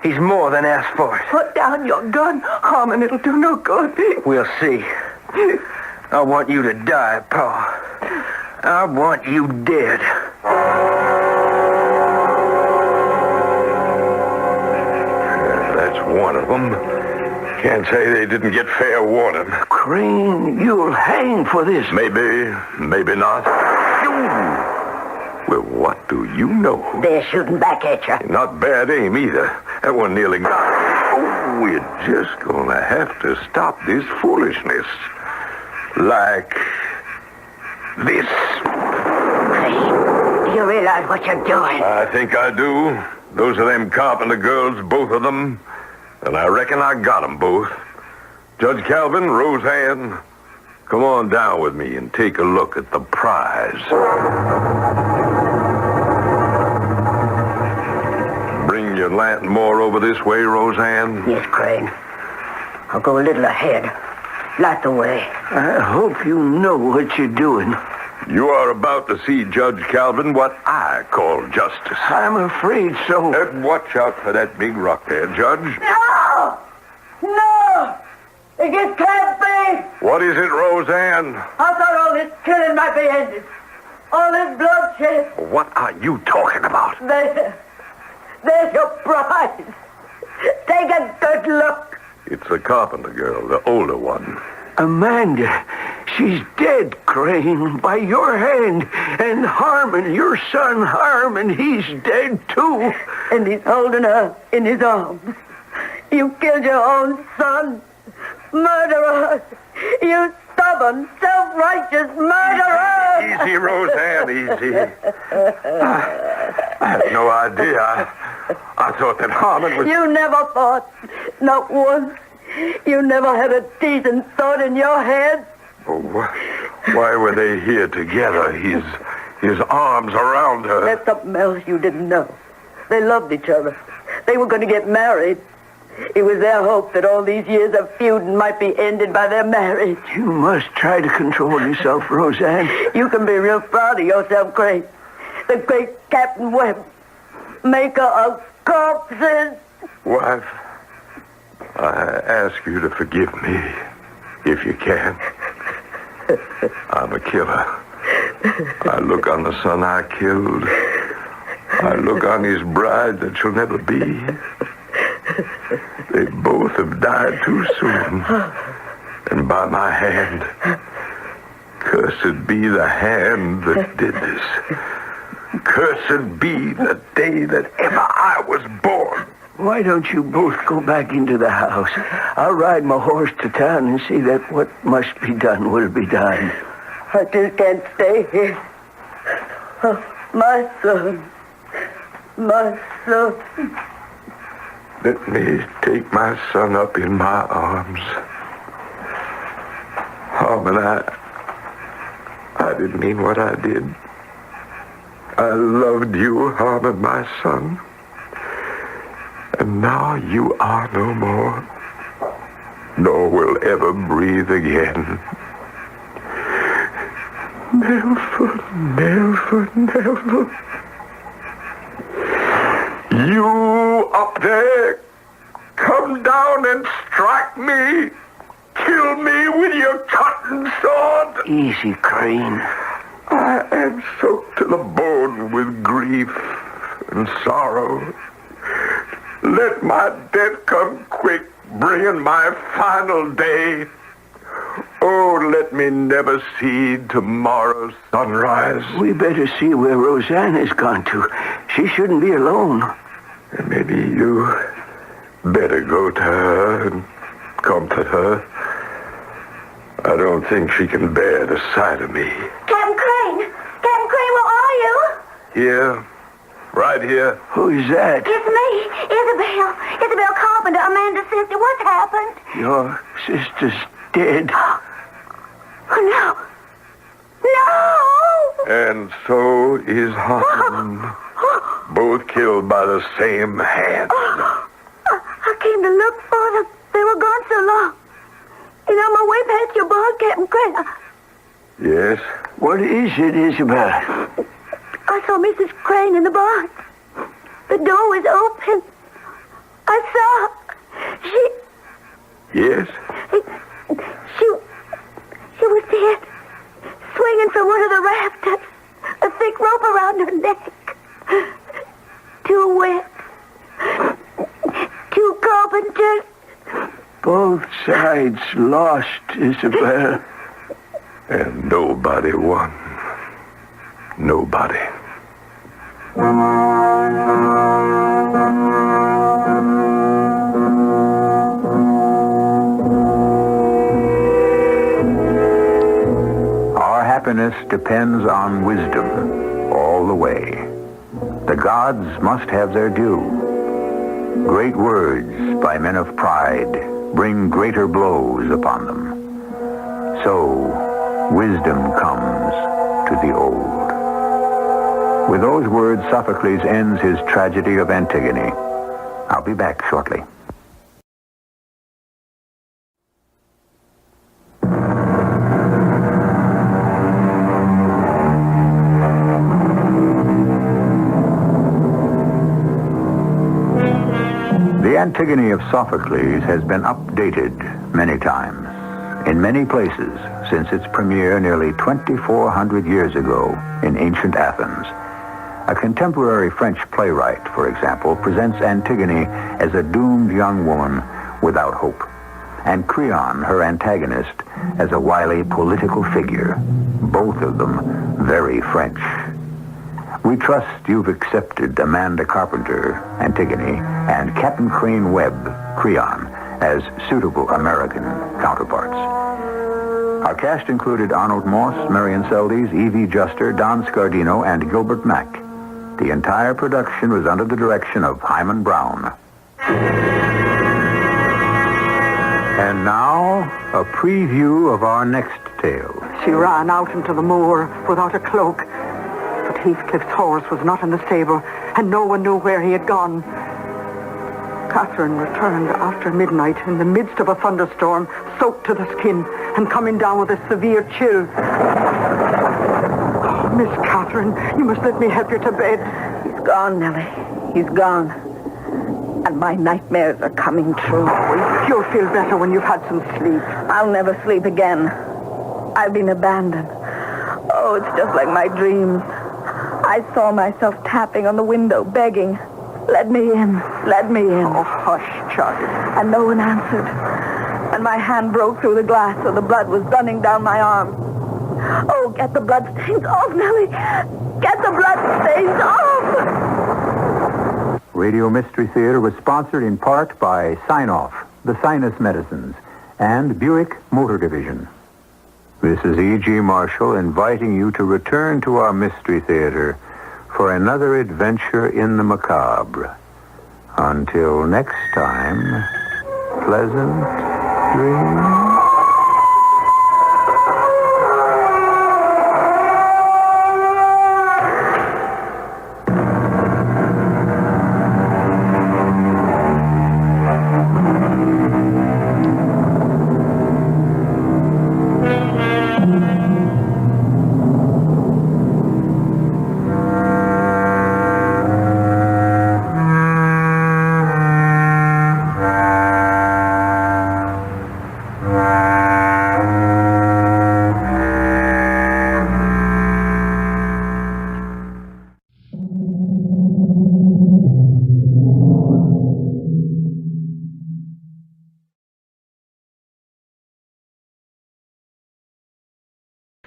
he's more than asked for it. Put down your gun, Harmon. It'll do no good. We'll see. I want you to die, Pa. I want you dead. That's one of them. Can't say they didn't get fair warning. Crane, you'll hang for this. Maybe, maybe not. Well, what do you know? They're shooting back at you. Not bad aim either. That one nearly got. Oh, we're just gonna have to stop this foolishness. Like this. Do you realize what you're doing? I think I do. Those are them Carpenter girls, both of them. And I reckon I got them both. Judge Calvin, Roseanne, come on down with me and take a look at the prize. Bring your lantern more over this way, Roseanne. Yes, Crane. I'll go a little ahead. Light the way. I hope you know what you're doing. You are about to see, Judge Calvin, what I call justice. I'm afraid so. Watch out for that big rock there, Judge. No! No! It just can't be! What is it, Roseanne? I thought all this killing might be ended. All this bloodshed. What are you talking about? There's your prize. Take a good look. It's the Carpenter girl, the older one. Amanda, she's dead, Crane, by your hand. And Harmon, your son Harmon, he's dead too. And he's holding her in his arms. You killed your own son. Murderer. You stubborn, self-righteous murderer. Easy, Roseanne, easy. I had no idea. I thought that Harmon was... You never thought. Not once. You never had a decent thought in your head. Oh, why were they here together? His arms around her. There's something else you didn't know. They loved each other. They were going to get married. It was their hope that all these years of feuding might be ended by their marriage. You must try to control yourself, Roseanne. You can be real proud of yourself, Crane. The great Captain Webb, maker of corpses. Wife, I ask you to forgive me, if you can. I'm a killer. I look on the son I killed. I look on his bride that shall never be. They both have died too soon. And by my hand. Cursed be the hand that did this. Cursed be the day that ever I was born. Why don't you both go back into the house? I'll ride my horse to town and see that what must be done will be done. I just can't stay here. Oh, my son. My son. Let me take my son up in my arms. Harmon, I didn't mean what I did. I loved you, Harmon, my son. And now you are no more, nor will ever breathe again. Never, never, never. You up there, come down and strike me. Kill me with your cutting sword. Easy, Crane. I am soaked to the bone with grief and sorrow. Let my death come quick, bringing my final day. Oh, let me never see tomorrow's sunrise. We better see where Roseanne has gone to. She shouldn't be alone. And maybe you better go to her and comfort her. I don't think she can bear the sight of me. Captain Crane! Captain Crane, where are you? Here. Right here. Who's that? It's me, Isabel. Isabel Carpenter, Amanda's sister. What's happened? Your sister's dead. Oh, no. No! And so is Harmon. Both killed by the same hand. I came to look for them. They were gone so long. And on my way past your barn, Captain Crane, Yes? What is it, Isabel? I saw Mrs. Crane in the barn. The door was open. I saw her. Yes? She was dead, swinging from one of the rafters, a thick rope around her neck. 2 whips, 2 carpenters. Both sides lost, Isabel. And nobody won. Nobody. Our happiness depends on wisdom all the way. The gods must have their due. Great words by men of pride bring greater blows upon them. So, wisdom comes to the old. With those words, Sophocles ends his tragedy of Antigone. I'll be back shortly. The Antigone of Sophocles has been updated many times, in many places, since its premiere nearly 2,400 years ago in ancient Athens. A contemporary French playwright, for example, presents Antigone as a doomed young woman without hope, and Creon, her antagonist, as a wily political figure, both of them very French. We trust you've accepted Amanda Carpenter, Antigone, and Captain Crane Webb, Creon, as suitable American counterparts. Our cast included Arnold Moss, Marion Seldes, Evie Juster, Don Scardino, and Gilbert Mack. The entire production was under the direction of Hyman Brown. And now, a preview of our next tale. She ran out into the moor without a cloak. But Heathcliff's horse was not in the stable, and no one knew where he had gone. Catherine returned after midnight in the midst of a thunderstorm, soaked to the skin and coming down with a severe chill. Oh, Miss Catherine, you must let me help you to bed. He's gone, Nellie. He's gone. And my nightmares are coming true. You'll feel better when you've had some sleep. I'll never sleep again. I've been abandoned. Oh, it's just like my dreams. I saw myself tapping on the window, begging, "Let me in, let me in." Oh, hush, Charlie. And no one answered. And my hand broke through the glass, so the blood was running down my arm. Oh, get the bloodstains off, Nellie. Get the bloodstains off. Radio Mystery Theater was sponsored in part by Sign-Off, the Sinus Medicines, and Buick Motor Division. This is E.G. Marshall inviting you to return to our Mystery Theater for another adventure in the macabre. Until next time, pleasant dreams.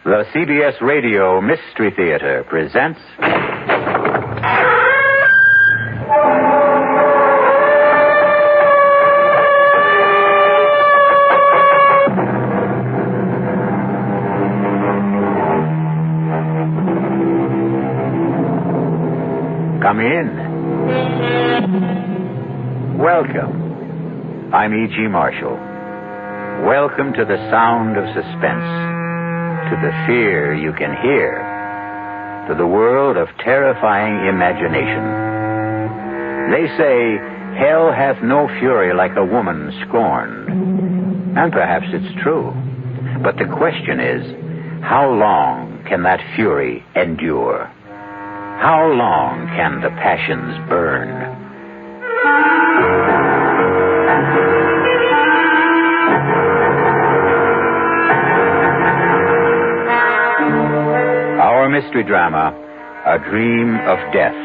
The CBS Radio Mystery Theater presents... Come in. Welcome. I'm E.G. Marshall. Welcome to the sound of suspense. To the fear you can hear, to the world of terrifying imagination. They say, hell hath no fury like a woman scorned. And perhaps it's true. But the question is, how long can that fury endure? How long can the passions burn? Our mystery drama, A Dream of Death,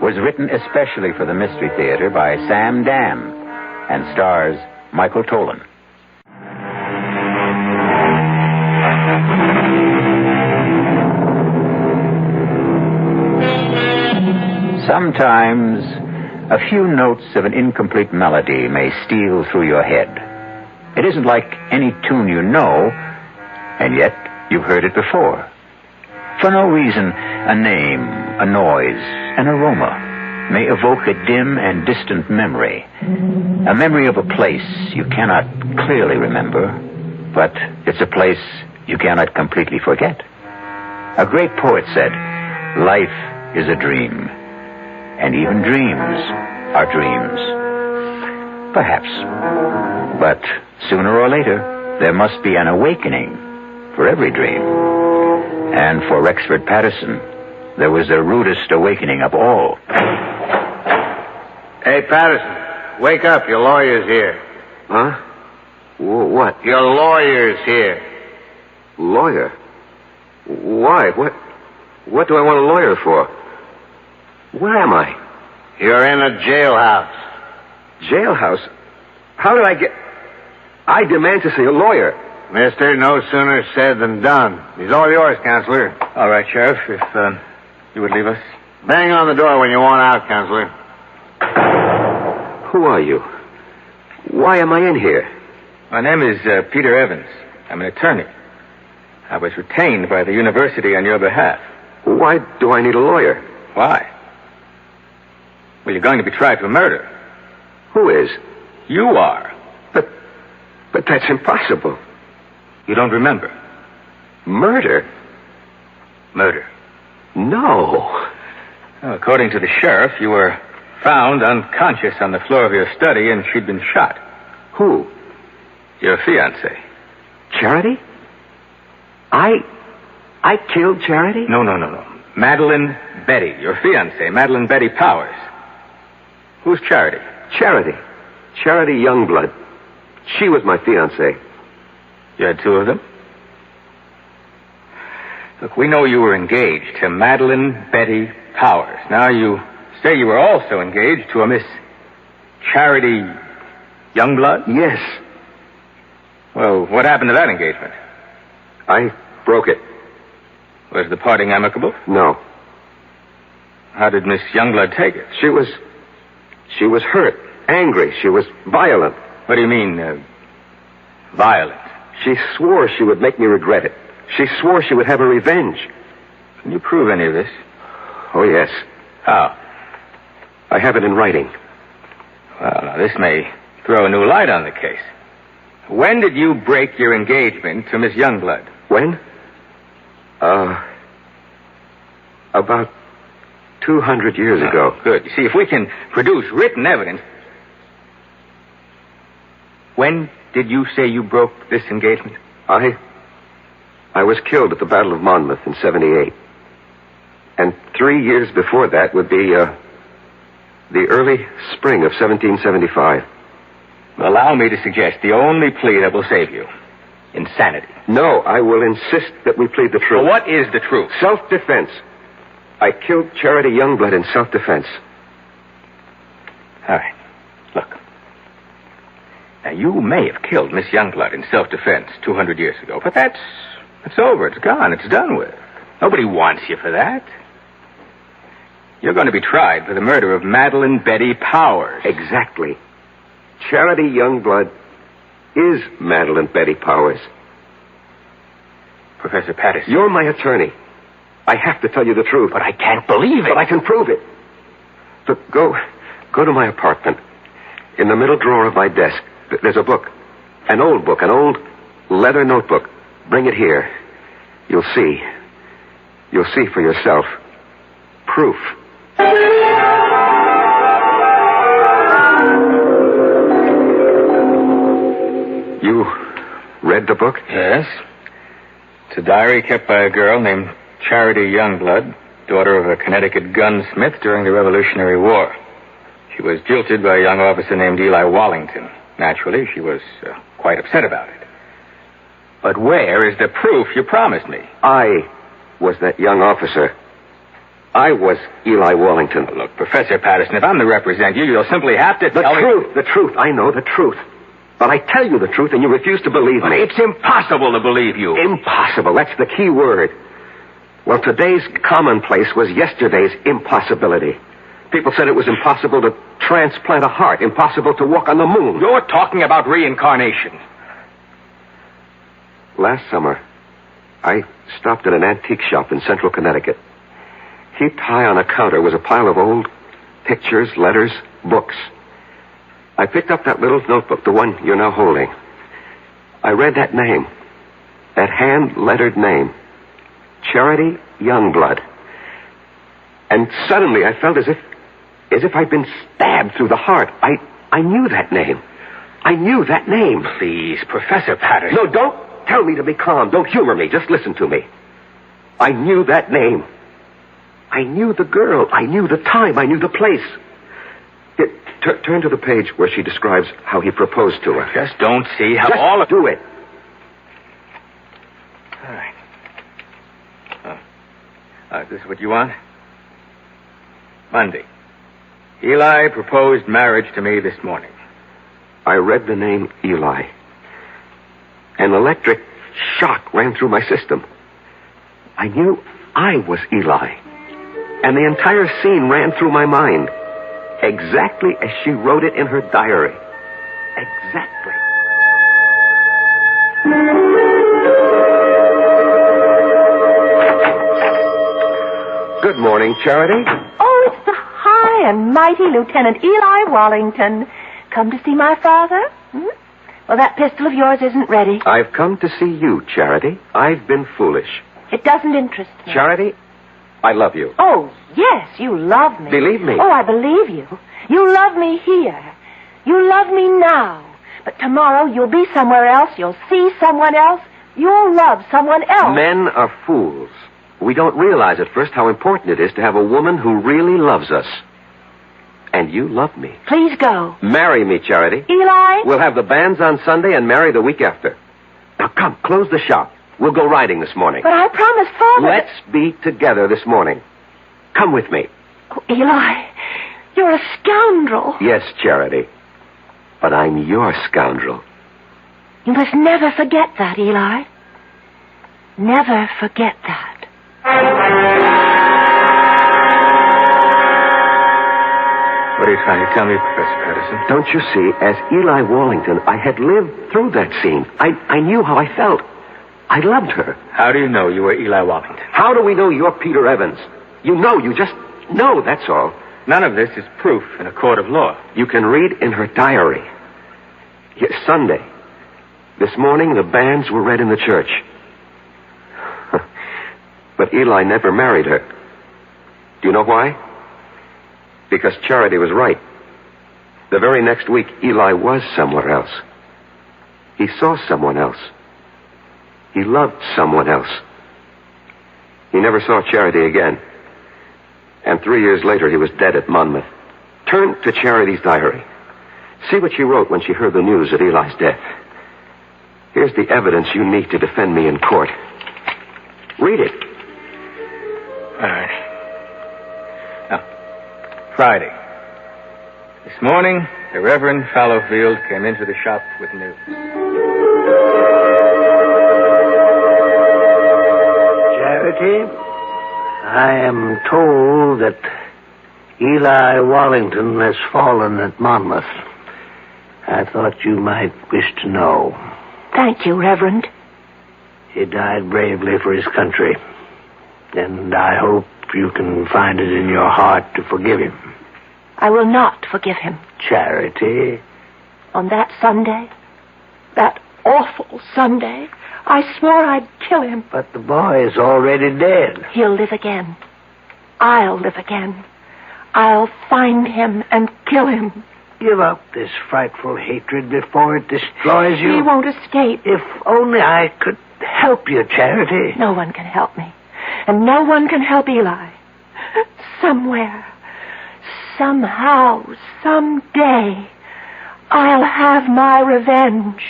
was written especially for the Mystery Theater by Sam Dan and stars Michael Tolan. Sometimes a few notes of an incomplete melody may steal through your head. It isn't like any tune you know, and yet you've heard it before. For no reason, a name, a noise, an aroma may evoke a dim and distant memory. A memory of a place you cannot clearly remember, but it's a place you cannot completely forget. A great poet said, "Life is a dream, and even dreams are dreams." Perhaps. But sooner or later, there must be an awakening for every dream. And for Rexford Patterson, there was the rudest awakening of all. Hey, Patterson, wake up. Your lawyer's here. Huh? What? Your lawyer's here. Lawyer? Why? What do I want a lawyer for? Where am I? You're in a jailhouse. Jailhouse? How did I get... I demand to see a lawyer. Mister, no sooner said than done. He's all yours, Counselor. All right, Sheriff, if you would leave us. Bang on the door when you want out, Counselor. Who are you? Why am I in here? My name is Peter Evans. I'm an attorney. I was retained by the university on your behalf. Why do I need a lawyer? Why? Well, you're going to be tried for murder. Who is? You are. But But that's impossible. You don't remember? Murder? Murder. No. Well, according to the sheriff, you were found unconscious on the floor of your study and she'd been shot. Who? Your fiancée. Charity? I killed Charity? No. Madeline Betty, your fiancée, Madeline Betty Powers. Who's Charity? Charity Youngblood. She was my fiancée. You had two of them? Look, we know you were engaged to Madeline Betty Powers. Now you say you were also engaged to a Miss Charity Youngblood? Yes. Well, what happened to that engagement? I broke it. Was the parting amicable? No. How did Miss Youngblood take it? She was hurt, angry. She was violent. What do you mean, violent? She swore she would make me regret it. She swore she would have a revenge. Can you prove any of this? Oh, yes. How? I have it in writing. Well, now, this may throw a new light on the case. When did you break your engagement to Miss Youngblood? When? About 200 years ago. Good. You see, if we can produce written evidence... When did you say you broke this engagement? I was killed at the Battle of Monmouth in 78. And 3 years before that would be, the early spring of 1775. Allow me to suggest the only plea that will save you. Insanity. No, I will insist that we plead the truth. Well, what is the truth? Self-defense. I killed Charity Youngblood in self-defense. All right. Look. Now, you may have killed Miss Youngblood in self-defense 200 years ago, but that's over. It's gone. It's done with. Nobody wants you for that. You're going to be tried for the murder of Madeline Betty Powers. Exactly. Charity Youngblood is Madeline Betty Powers. Professor Patterson. You're my attorney. I have to tell you the truth. But I can't believe it. But I can prove it. Look, go to my apartment. In the middle drawer of my desk, there's a book. An old book, an old leather notebook. Bring it here. You'll see. You'll see for yourself. Proof. You read the book? Yes. It's a diary kept by a girl named Charity Youngblood, daughter of a Connecticut gunsmith during the Revolutionary War. She was jilted by a young officer named Eli Wallington. Naturally, she was quite upset about it. But where is the proof you promised me? I was that young officer. I was Eli Wallington. Oh, look, Professor Patterson, if I'm to represent you, you'll simply have to tell me... The truth. I know the truth. But I tell you the truth and you refuse to believe me. It's impossible to believe you. Impossible. That's the key word. Well, today's commonplace was yesterday's impossibility. People said it was impossible to transplant a heart, impossible to walk on the moon. You're talking about reincarnation. Last summer, I stopped at an antique shop in central Connecticut. Heaped high on a counter was a pile of old pictures, letters, books. I picked up that little notebook, the one you're now holding. I read that name, that hand-lettered name, Charity Youngblood. And suddenly I felt as if I'd been stabbed through the heart. I knew that name. I knew that name. Please, Professor Patterson. No, don't tell me to be calm. Don't humor me. Just listen to me. I knew that name. I knew the girl. I knew the time. I knew the place. Turn to the page where she describes how he proposed to her. Just don't see how Just do it. All right. This is what you want? Monday. Eli proposed marriage to me this morning. I read the name Eli. An electric shock ran through my system. I knew I was Eli. And the entire scene ran through my mind. Exactly as she wrote it in her diary. Exactly. Good morning, Charity. Oh, it's the high and mighty Lieutenant Eli Wallington. Come to see my father? Well, that pistol of yours isn't ready. I've come to see you, Charity. I've been foolish. It doesn't interest me. Charity, I love you. Oh, yes, you love me. Believe me. Oh, I believe you. You love me here. You love me now. But tomorrow you'll be somewhere else. You'll see someone else. You'll love someone else. Men are fools. We don't realize at first how important it is to have a woman who really loves us. And you love me. Please go. Marry me, Charity. Eli? We'll have the banns on Sunday and marry the week after. Now, come, close the shop. We'll go riding this morning. But I promised Father... Let's be together this morning. Come with me. Oh, Eli, you're a scoundrel. Yes, Charity. But I'm your scoundrel. You must never forget that, Eli. Never forget that. What are you trying to tell me, Professor Patterson? Don't you see, as Eli Wallington, I had lived through that scene. I knew how I felt. I loved her. How do you know you were Eli Wallington? How do we know you're Peter Evans? You just know, that's all. None of this is proof in a court of law. You can read in her diary. Yes, Sunday. This morning, the banns were read in the church. But Eli never married her. Do you know why? Because Charity was right. The very next week, Eli was somewhere else. He saw someone else. He loved someone else. He never saw Charity again. And 3 years later, he was dead at Monmouth. Turn to Charity's diary. See what she wrote when she heard the news of Eli's death. Here's the evidence you need to defend me in court. Read it. All right. Now, Friday. This morning, the Reverend Fallowfield came into the shop with news. Charity, I am told that Eli Wallington has fallen at Monmouth. I thought you might wish to know. Thank you, Reverend. He died bravely for his country. And I hope you can find it in your heart to forgive him. I will not forgive him. Charity. On that Sunday, that awful Sunday, I swore I'd kill him. But the boy is already dead. He'll live again. I'll live again. I'll find him and kill him. Give up this frightful hatred before it destroys you. He won't escape. If only I could help you, Charity. No one can help me. And no one can help Eli. Somewhere, somehow, someday, I'll have my revenge.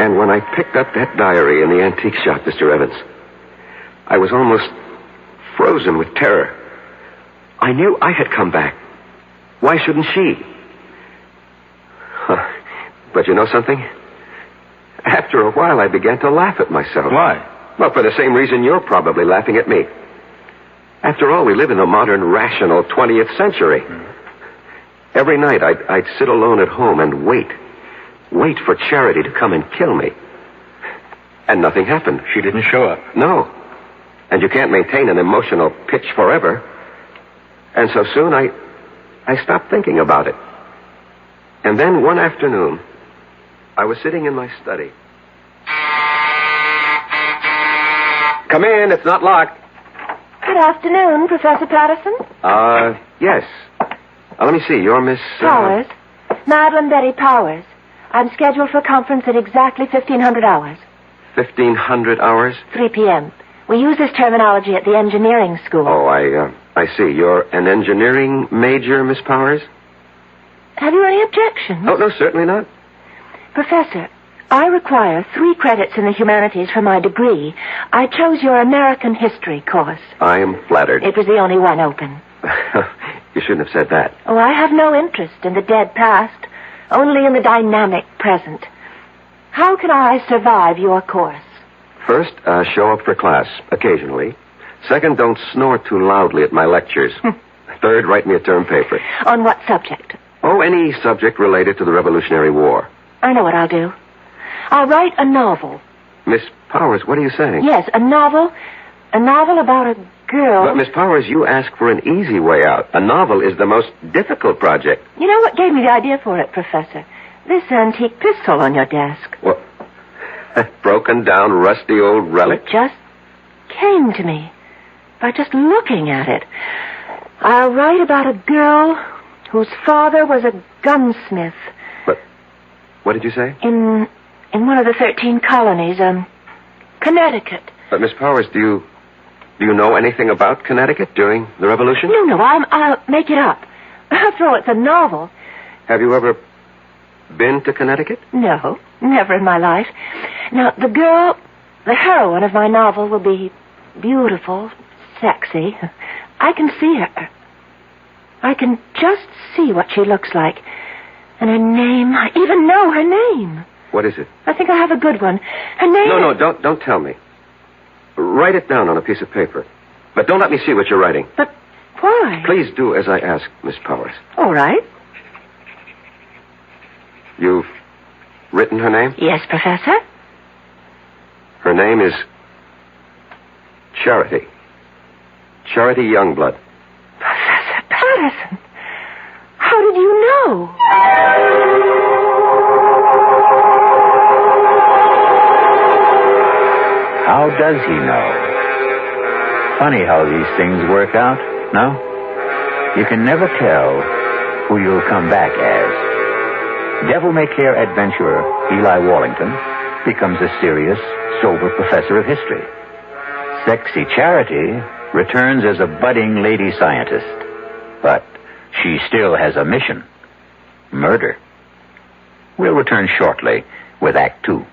And when I picked up that diary in the antique shop, Mr. Evans, I was almost frozen with terror. I knew I had come back. Why shouldn't she? But you know something? After a while, I began to laugh at myself. Why? Well, for the same reason you're probably laughing at me. After all, we live in the modern, rational 20th century. Every night, I'd sit alone at home and wait for Charity to come and kill me. And nothing happened. She didn't show up. No. And you can't maintain an emotional pitch forever. And so soon, I stopped thinking about it. And then one afternoon, I was sitting in my study. Come in, it's not locked. Good afternoon, Professor Patterson. Yes. Let me see, you're Miss... Powers. Madeline Betty Powers. I'm scheduled for a conference at exactly 1500 hours. 1500 hours? 3 p.m. We use this terminology at the engineering school. Oh, I see. You're an engineering major, Miss Powers? Have you any objections? Oh, no, certainly not. Professor, I require 3 credits in the humanities for my degree. I chose your American history course. I am flattered. It was the only one open. You shouldn't have said that. Oh, I have no interest in the dead past, only in the dynamic present. How can I survive your course? First, show up for class, occasionally. Second, don't snore too loudly at my lectures. Third, write me a term paper. On what subject? Oh, any subject related to the Revolutionary War. I know what I'll do. I'll write a novel. Miss Powers, what are you saying? Yes, a novel A novel about a girl... But, Miss Powers, you ask for an easy way out. A novel is the most difficult project. You know what gave me the idea for it, Professor? This antique pistol on your desk. What? That broken down, rusty old relic? It just came to me by just looking at it. I'll write about a girl whose father was a gunsmith. But what did you say? In one of the 13 colonies, Connecticut. But, Miss Powers, do you know anything about Connecticut during the Revolution? No, I'll make it up. After all, it's a novel. Have you ever been to Connecticut? No, never in my life. Now, the girl, the heroine of my novel, will be beautiful, sexy. I can see her. I can just see what she looks like. And her name, I even know her name. What is it? I think I have a good one. Her name No, don't tell me. Write it down on a piece of paper. But don't let me see what you're writing. But why? Please do as I ask, Miss Powers. All right. You've written her name? Yes, Professor. Her name is Charity. Charity Youngblood. Professor Patterson. How did you know? How does he know? Funny how these things work out, no? You can never tell who you'll come back as. Devil-may-care adventurer Eli Wallington becomes a serious, sober professor of history. Sexy Charity returns as a budding lady scientist. But she still has a mission. Murder. We'll return shortly with Act 2.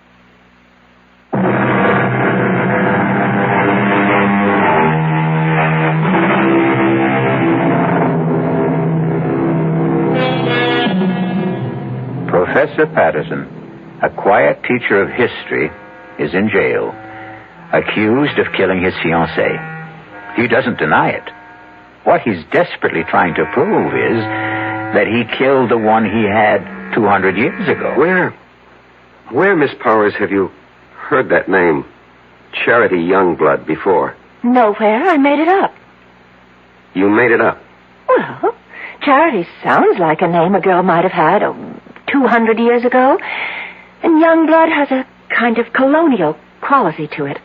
Professor Patterson, a quiet teacher of history, is in jail, accused of killing his fiancée. He doesn't deny it. What he's desperately trying to prove is that he killed the one he had 200 years ago. Where, Miss Powers, have you heard that name, Charity Youngblood, before? Nowhere. I made it up. You made it up? Well, Charity sounds like a name a girl might have had 200 years ago. And Youngblood has a kind of colonial quality to it.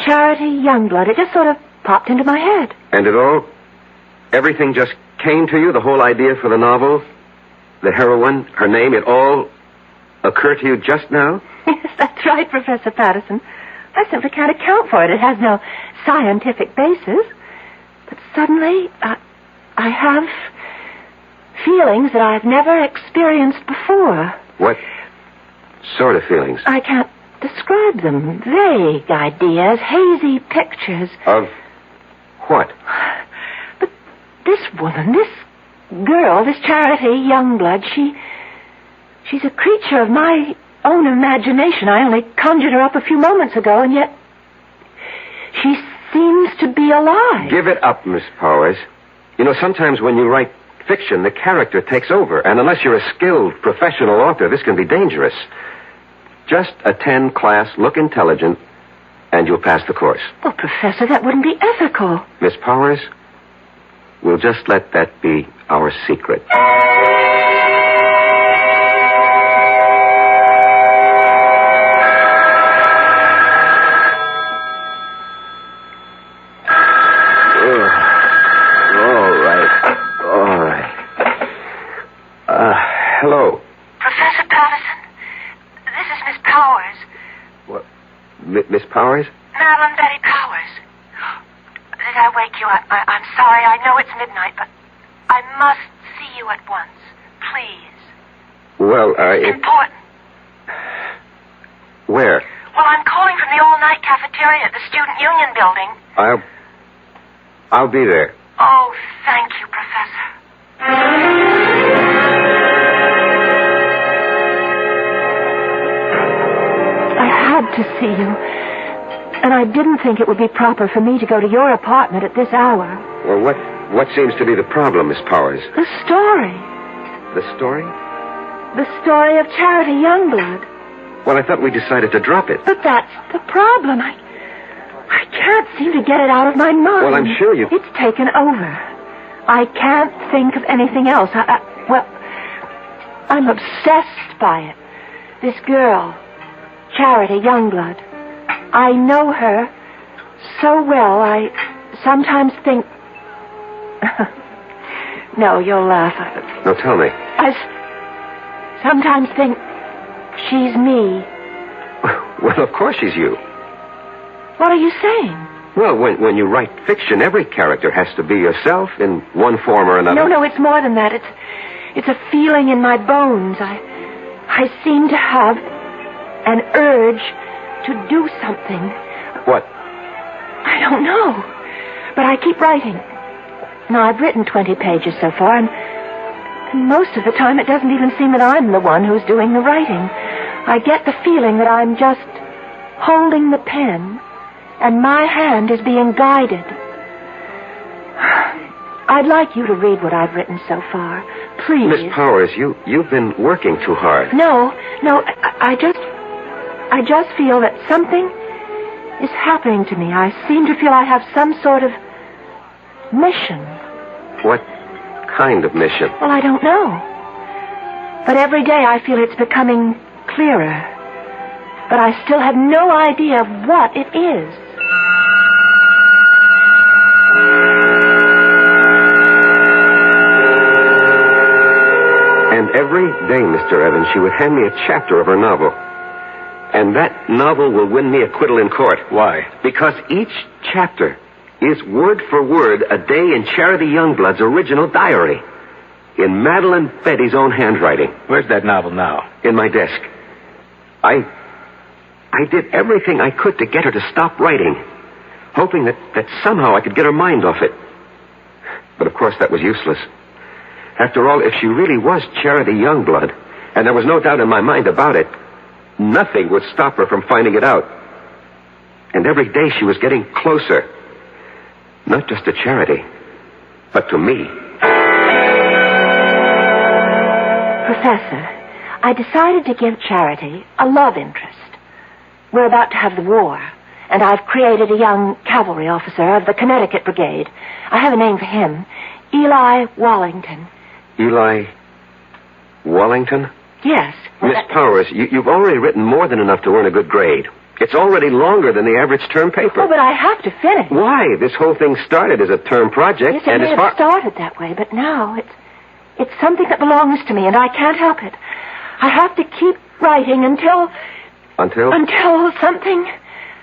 Charity Youngblood. It just sort of popped into my head. And everything just came to you, the whole idea for the novel, the heroine, her name, it all occurred to you just now? Yes, that's right, Professor Patterson. I simply can't account for it. It has no scientific basis. But suddenly, I have feelings that I've never experienced before. What sort of feelings? I can't describe them. Vague ideas, hazy pictures. Of what? But this woman, this girl, this Charity Youngblood, she's a creature of my own imagination. I only conjured her up a few moments ago, and yet she seems to be alive. Give it up, Miss Powers. You know, sometimes when you write fiction, the character takes over, and unless you're a skilled professional author, this can be dangerous. Just attend class, look intelligent, and you'll pass the course. Well, Professor, that wouldn't be ethical. Miss Powers, we'll just let that be our secret. Hello. Professor Patterson, this is Miss Powers. What? Miss Powers? Madeline Betty Powers. Did I wake you? I'm sorry. I know it's midnight, but I must see you at once. Please. Well, Important. Where? Well, I'm calling from the all-night cafeteria at the Student Union building. I'll be there. Oh, thank you, Professor. To see you. And I didn't think it would be proper for me to go to your apartment at this hour. Well, what seems to be the problem, Miss Powers? The story. The story? The story of Charity Youngblood. Well, I thought we decided to drop it. But that's the problem. I can't seem to get it out of my mind. Well, I'm sure you... It's taken over. I can't think of anything else. Well, I'm obsessed by it. This girl, Charity Youngblood. I know her so well, I sometimes think... No, you'll laugh. No, tell me. I sometimes think she's me. Well, of course she's you. What are you saying? Well, when you write fiction, every character has to be yourself in one form or another. No, it's more than that. It's a feeling in my bones. I seem to have an urge to do something. What? I don't know. But I keep writing. Now, I've written 20 pages so far, and most of the time it doesn't even seem that I'm the one who's doing the writing. I get the feeling that I'm just holding the pen, and my hand is being guided. I'd like you to read what I've written so far. Please. Miss Powers, you've been working too hard. No, I just feel that something is happening to me. I seem to feel I have some sort of mission. What kind of mission? Well, I don't know. But every day I feel it's becoming clearer. But I still have no idea of what it is. And every day, Mr. Evans, she would hand me a chapter of her novel. And that novel will win me acquittal in court. Why? Because each chapter is word for word a day in Charity Youngblood's original diary. In Madeline Betty's own handwriting. Where's that novel now? In my desk. I did everything I could to get her to stop writing, hoping that somehow I could get her mind off it. But of course that was useless. After all, if she really was Charity Youngblood, and there was no doubt in my mind about it, nothing would stop her from finding it out. And every day she was getting closer. Not just to Charity, but to me. Professor, I decided to give Charity a love interest. We're about to have the war, and I've created a young cavalry officer of the Connecticut Brigade. I have a name for him, Eli Wallington. Eli Wallington? Yes. Miss Powers, you've already written more than enough to earn a good grade. It's already longer than the average term paper. Oh, but I have to finish. Why? This whole thing started as a term project. Yes, it may have started that way, but now it's something that belongs to me, and I can't help it. I have to keep writing until... Until something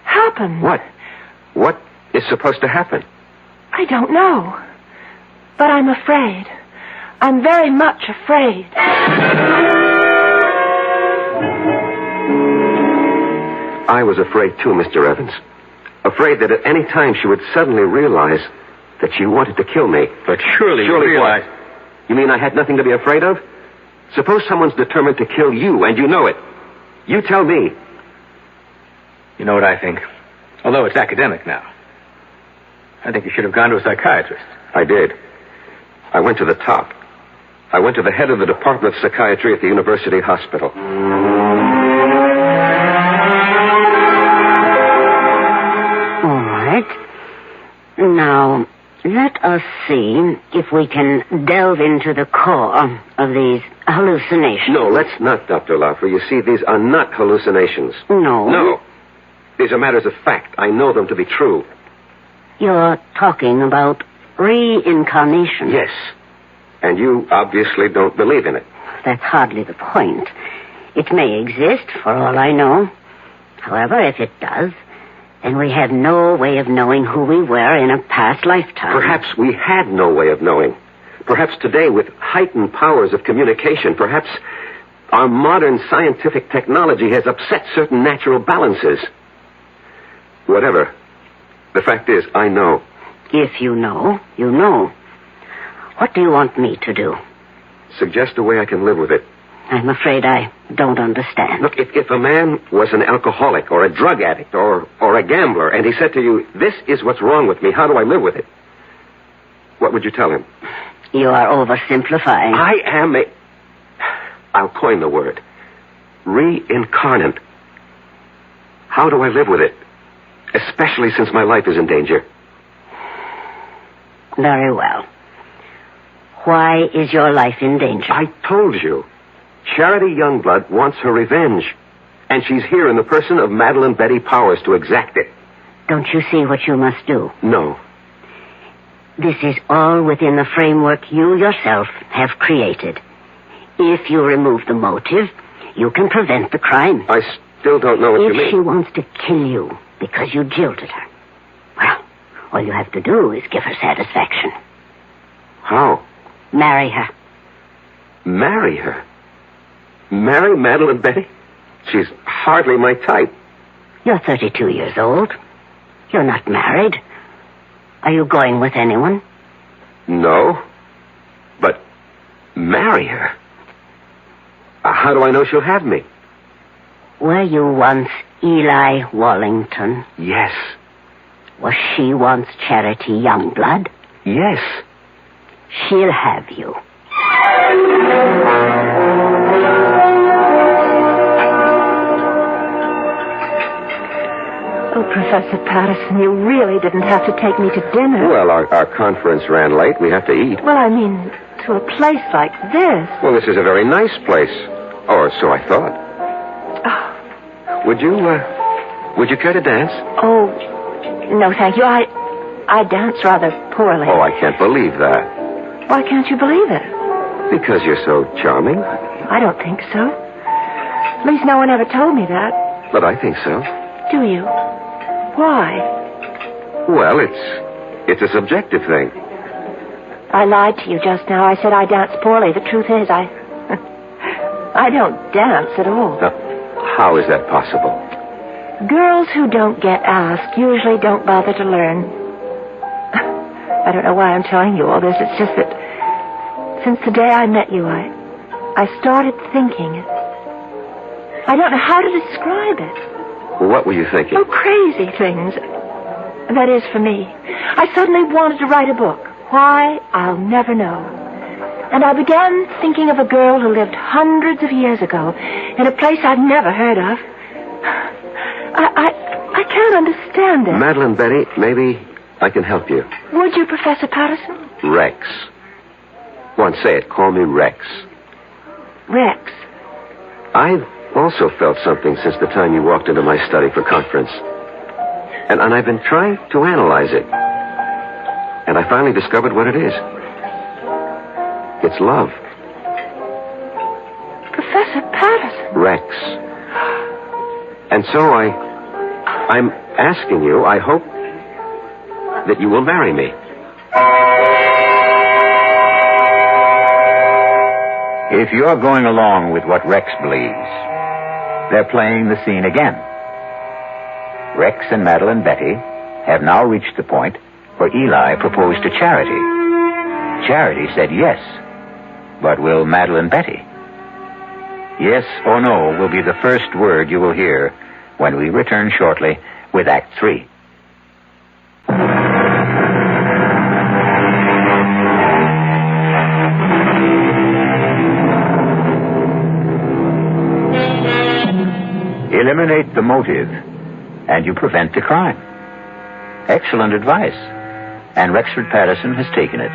happens. What? What is supposed to happen? I don't know. But I'm afraid. I'm very much afraid. I was afraid too, Mr. Evans. Afraid that at any time she would suddenly realize that she wanted to kill me. But surely you realize... What? You mean I had nothing to be afraid of? Suppose someone's determined to kill you, and you know it. You tell me. You know what I think? Although it's academic now. I think you should have gone to a psychiatrist. I did. I went to the top. I went to the head of the Department of Psychiatry at the University Hospital. All right. Now, let us see if we can delve into the core of these hallucinations. No, let's not, Dr. Laffer. You see, these are not hallucinations. No? No. These are matters of fact. I know them to be true. You're talking about reincarnation. Yes. And you obviously don't believe in it. That's hardly the point. It may exist, for all I know. However, if it does, then we have no way of knowing who we were in a past lifetime. Perhaps we had no way of knowing. Perhaps today, with heightened powers of communication, perhaps our modern scientific technology has upset certain natural balances. Whatever. The fact is, I know. If you know, you know. What do you want me to do? Suggest a way I can live with it. I'm afraid I don't understand. Look, if a man was an alcoholic or a drug addict or a gambler, and he said to you, this is what's wrong with me, how do I live with it? What would you tell him? You are oversimplifying. I am I'll coin the word. Reincarnate. How do I live with it? especially since my life is in danger. Very well. Why is your life in danger? I told you. Charity Youngblood wants her revenge. And she's here in the person of Madeline Betty Powers to exact it. Don't you see what you must do? No. This is all within the framework you yourself have created. If you remove the motive, you can prevent the crime. I still don't know what you mean. If she wants to kill you because you jilted her, well, all you have to do is give her satisfaction. How? Marry her. Marry her? Marry Madeline Betty? She's hardly my type. You're 32 years old. You're not married. Are you going with anyone? No. But marry her? How do I know she'll have me? Were you once Eli Wallington? Yes. Was she once Charity Youngblood? Yes. She'll have you. Oh, Professor Patterson, you really didn't have to take me to dinner. Well, our conference ran late. We have to eat. Well, I mean, to a place like this. Well, this is a very nice place. Or so I thought. Oh. Would you care to dance? Oh, no, thank you. I dance rather poorly. Oh, I can't believe that. Why can't you believe it? Because you're so charming. I don't think so. At least no one ever told me that. But I think so. Do you? Why? Well, it's a subjective thing. I lied to you just now. I said I dance poorly. The truth is, I don't dance at all. Now, how is that possible? Girls who don't get asked usually don't bother to learn. I don't know why I'm telling you all this. It's just that since the day I met you, I started thinking. I don't know how to describe it. What were you thinking? Oh, crazy things. That is, for me. I suddenly wanted to write a book. Why, I'll never know. And I began thinking of a girl who lived hundreds of years ago in a place I'd never heard of. I can't understand it. Madeline Betty, maybe I can help you. Would you, Professor Patterson? Rex. Go on, say it. Call me Rex. Rex. I've also felt something since the time you walked into my study for conference. And I've been trying to analyze it. And I finally discovered what it is. It's love. Professor Patterson. Rex. And so I'm asking you, I hope that you will marry me. If you're going along with what Rex believes, they're playing the scene again. Rex and Madeline Betty have now reached the point where Eli proposed to Charity. Charity said yes, but will Madeline Betty? Yes or no will be the first word you will hear when we return shortly with Act 3. Eliminate the motive, and you prevent the crime. Excellent advice, and Rexford Patterson has taken it.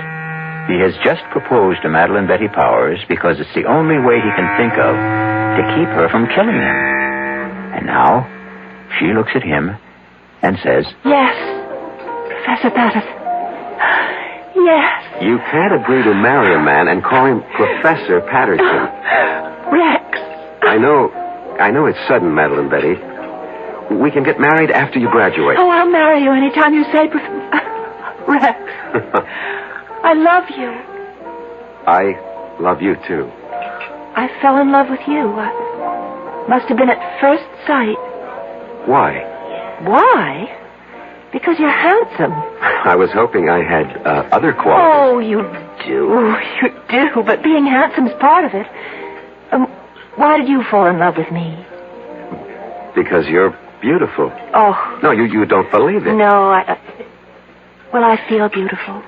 He has just proposed to Madeline Betty Powers because it's the only way he can think of to keep her from killing him. And now, she looks at him and says, Yes, Professor Patterson. Yes. You can't agree to marry a man and call him Professor Patterson. Rex. I know it's sudden, Madeline Betty. We can get married after you graduate. Oh, I'll marry you anytime you say, Rex. I love you. I love you, too. I fell in love with you. Must have been at first sight. Why? Why? Because you're handsome. I was hoping I had other qualities. Oh, you do. You do. But being handsome's part of it. Why did you fall in love with me? Because you're beautiful. Oh. No, you don't believe it. No, well, I feel beautiful.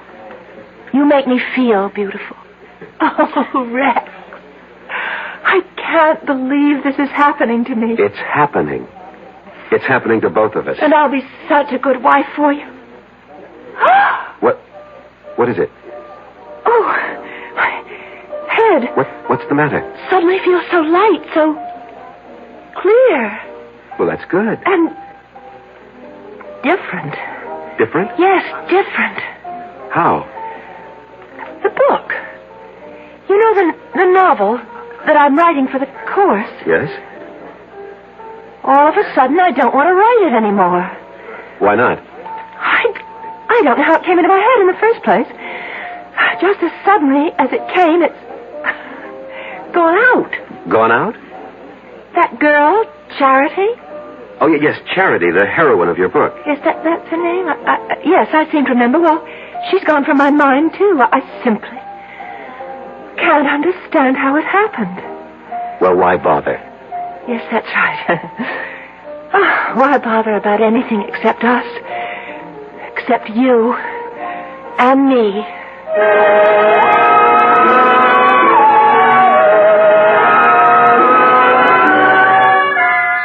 You make me feel beautiful. Oh, Rex. I can't believe this is happening to me. It's happening. It's happening to both of us. And I'll be such a good wife for you. What is it? Oh, my head. What's the matter? Suddenly feels so light, so clear. Well, that's good. And different. Different? Yes, different. How? The book. You know the novel that I'm writing for the course? Yes? All of a sudden, I don't want to write it anymore. Why not? I don't know how it came into my head in the first place. Just as suddenly as it came, it's gone out. Gone out? That girl, Charity? Oh, yes, Charity, the heroine of your book. Yes, that's her name? Yes, I seem to remember. Well, she's gone from my mind, too. I simply can't understand how it happened. Well, why bother? Yes, that's right. Why bother about anything except us? Except you and me.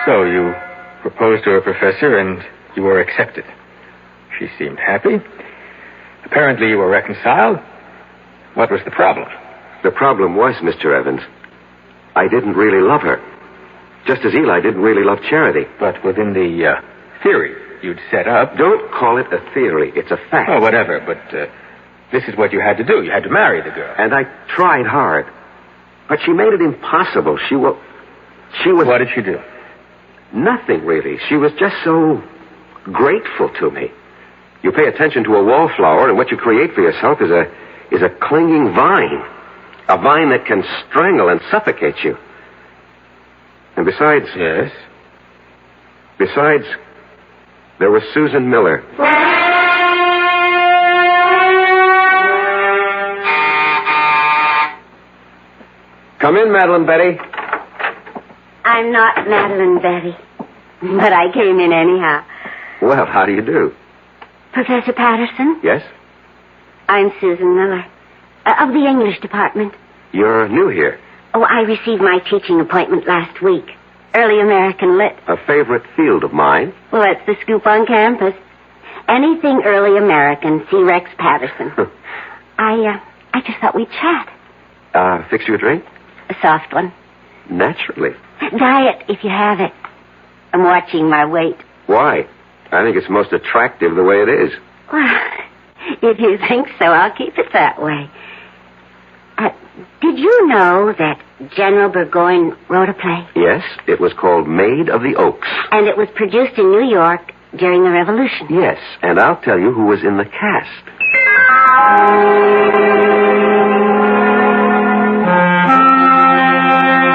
So you proposed to a professor and you were accepted. She seemed happy. Apparently you were reconciled. What was the problem? The problem was, Mr. Evans, I didn't really love her. Just as Eli didn't really love Charity. But within the theory you'd set up... Don't call it a theory. It's a fact. Oh, whatever, but this is what you had to do. You had to marry the girl. And I tried hard. But she made it impossible. She was... What did she do? Nothing, really. She was just so grateful to me. You pay attention to a wallflower, and what you create for yourself is a clinging vine. A vine that can strangle and suffocate you. And besides... Yes? Besides, there was Susan Miller. Come in, Madeline Betty. I'm not Madeline Betty, but I came in anyhow. Well, how do you do? Professor Patterson? Yes? I'm Susan Miller, of the English department. You're new here. Oh, I received my teaching appointment last week. Early American Lit. A favorite field of mine. Well, that's the scoop on campus. Anything early American, see Rex Patterson. I just thought we'd chat. Fix you a drink? A soft one. Naturally. Diet, if you have it. I'm watching my weight. Why? I think it's most attractive the way it is. Well, if you think so, I'll keep it that way. Did you know that General Burgoyne wrote a play? Yes, it was called Maid of the Oaks. And it was produced in New York during the Revolution. Yes, and I'll tell you who was in the cast.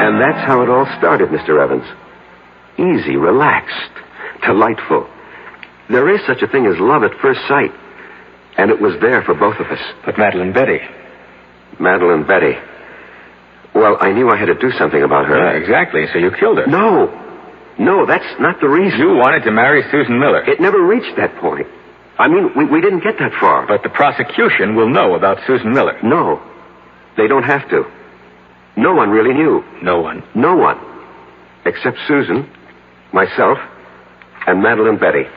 And that's how it all started, Mr. Evans. Easy, relaxed, delightful. There is such a thing as love at first sight. And it was there for both of us. But Madeline Betty. Madeline Betty. Well, I knew I had to do something about her. Yeah, exactly. So you killed her. No, that's not the reason. You wanted to marry Susan Miller. It never reached that point. I mean, we didn't get that far. But the prosecution will know about Susan Miller. No, they don't have to. No one really knew. No one? No one. Except Susan, myself, and Madeline Betty.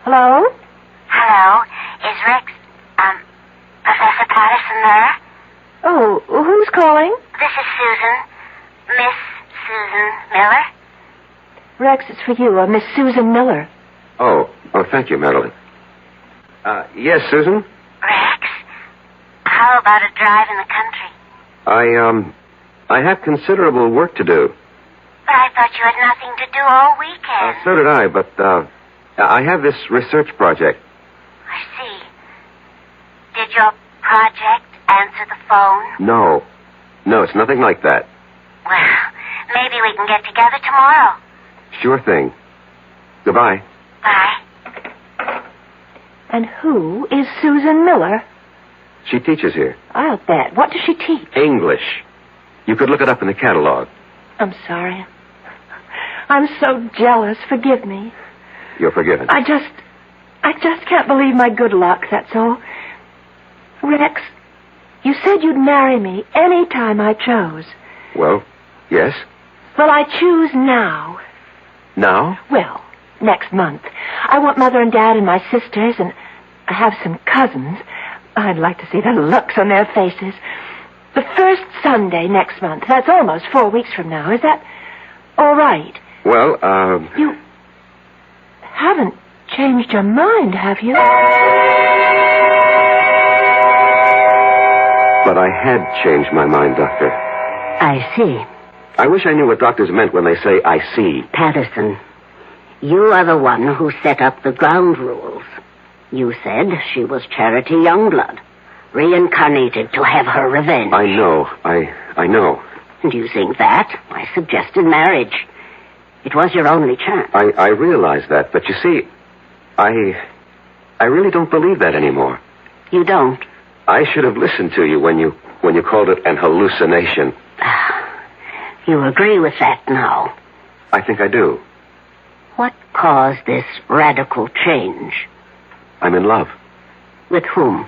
Hello? Hello. Is Rex, Professor Patterson there? Oh, who's calling? This is Susan. Miss Susan Miller. Rex, it's for you, Miss Susan Miller. Oh, thank you, Madeline. Yes, Susan? Rex, how about a drive in the country? I have considerable work to do. But I thought you had nothing to do all weekend. So did I, but, I have this research project. I see. Did your project answer the phone? No, it's nothing like that. Well, maybe we can get together tomorrow. Sure thing. Goodbye. Bye. And who is Susan Miller? She teaches here. I'll bet. What does she teach? English. You could look it up in the catalog. I'm sorry. I'm so jealous. Forgive me. You're forgiven. I just can't believe my good luck, that's all. Rex, You said you'd marry me any time I chose. Well, yes. Well, I choose now. Now? Well, next month. I want Mother and Dad and my sisters, and I have some cousins. I'd like to see the looks on their faces. The first Sunday next month. That's almost 4 weeks from now. Is that all right? Well, You haven't changed your mind, have you? But I had changed my mind, Doctor. I see. I wish I knew what doctors meant when they say, I see. Patterson, you are the one who set up the ground rules. You said she was Charity Youngblood, reincarnated to have her revenge. I know. I know. And using that, I suggested marriage. It was your only chance. I realize that, but you see, I really don't believe that anymore. You don't? I should have listened to you when you called it an hallucination. You agree with that now? I think I do. What caused this radical change? I'm in love. With whom?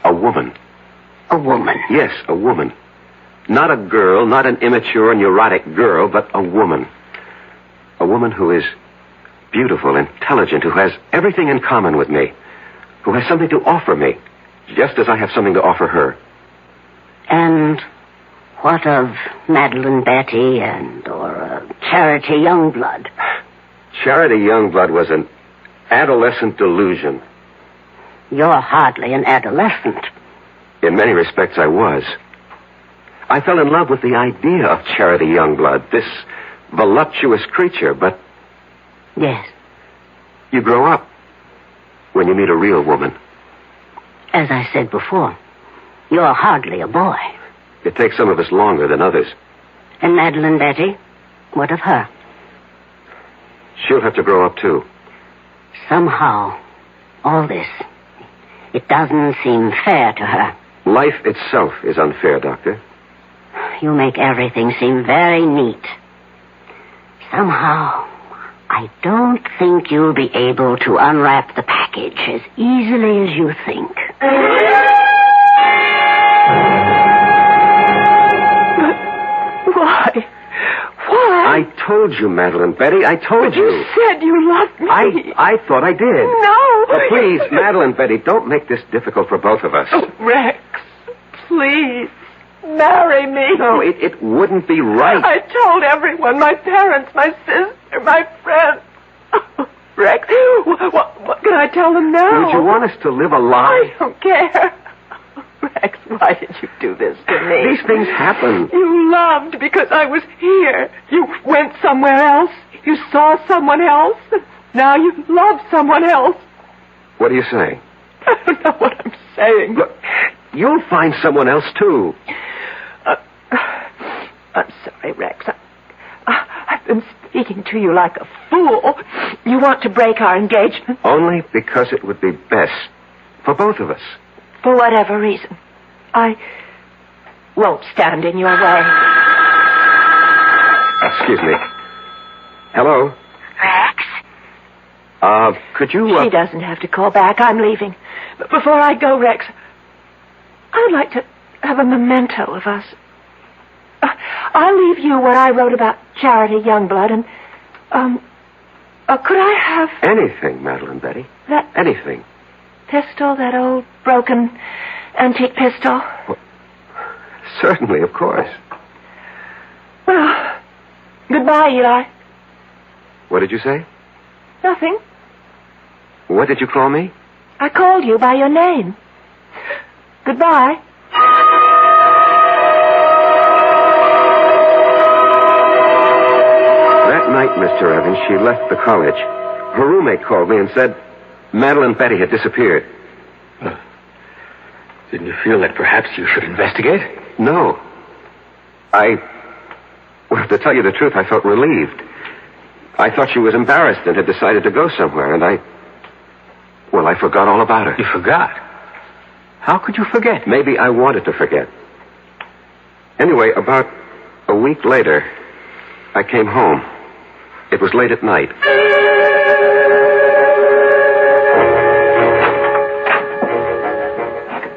A woman. A woman? Yes, a woman. Not a girl, not an immature, neurotic girl, but a woman. A woman who is beautiful, intelligent, who has everything in common with me, who has something to offer me, just as I have something to offer her. And what of Madeline Betty or Charity Youngblood? Charity Youngblood was an adolescent delusion. You're hardly an adolescent. In many respects, I was. I fell in love with the idea of Charity Youngblood, this voluptuous creature, but... Yes. You grow up when you meet a real woman. As I said before, you're hardly a boy. It takes some of us longer than others. And Madeline Betty? What of her? She'll have to grow up, too. Somehow, all this, it doesn't seem fair to her. Life itself is unfair, Doctor. You make everything seem very neat. Somehow, I don't think you'll be able to unwrap the package as easily as you think. Why? I told you, Madeline Betty. I told you. You said you loved me. I thought I did. No. But please, Madeline Betty, don't make this difficult for both of us. Oh, Rex, please, marry me. No, it wouldn't be right. I told everyone, my parents, my sister, my friends. Oh, Rex, what can I tell them now? Would you want us to live a lie? I don't care. Rex, why did you do this to me? These things happen. You loved because I was here. You went somewhere else. You saw someone else. Now you love someone else. What are you saying? I don't know what I'm saying. Look, you'll find someone else, too. I'm sorry, Rex. I've been speaking to you like a fool. You want to break our engagement? Only because it would be best for both of us. For whatever reason. I won't stand in your way. Excuse me. Hello? Rex? Could you... She doesn't have to call back. I'm leaving. But before I go, Rex, I'd like to have a memento of us. I'll leave you what I wrote about Charity Youngblood, and, could I have... Anything, Madeline Betty. That... Anything. Pistol, that old broken antique pistol? Well, certainly, of course. Well, goodbye, Eli. What did you say? Nothing. What did you call me? I called you by your name. Goodbye. That night, Mr. Evans, she left the college. Her roommate called me and said Madeline Betty had disappeared. Didn't you feel that perhaps you should investigate? No. Well, to tell you the truth, I felt relieved. I thought she was embarrassed and had decided to go somewhere, and I forgot all about her. You forgot? How could you forget? Maybe I wanted to forget. Anyway, about a week later, I came home. It was late at night.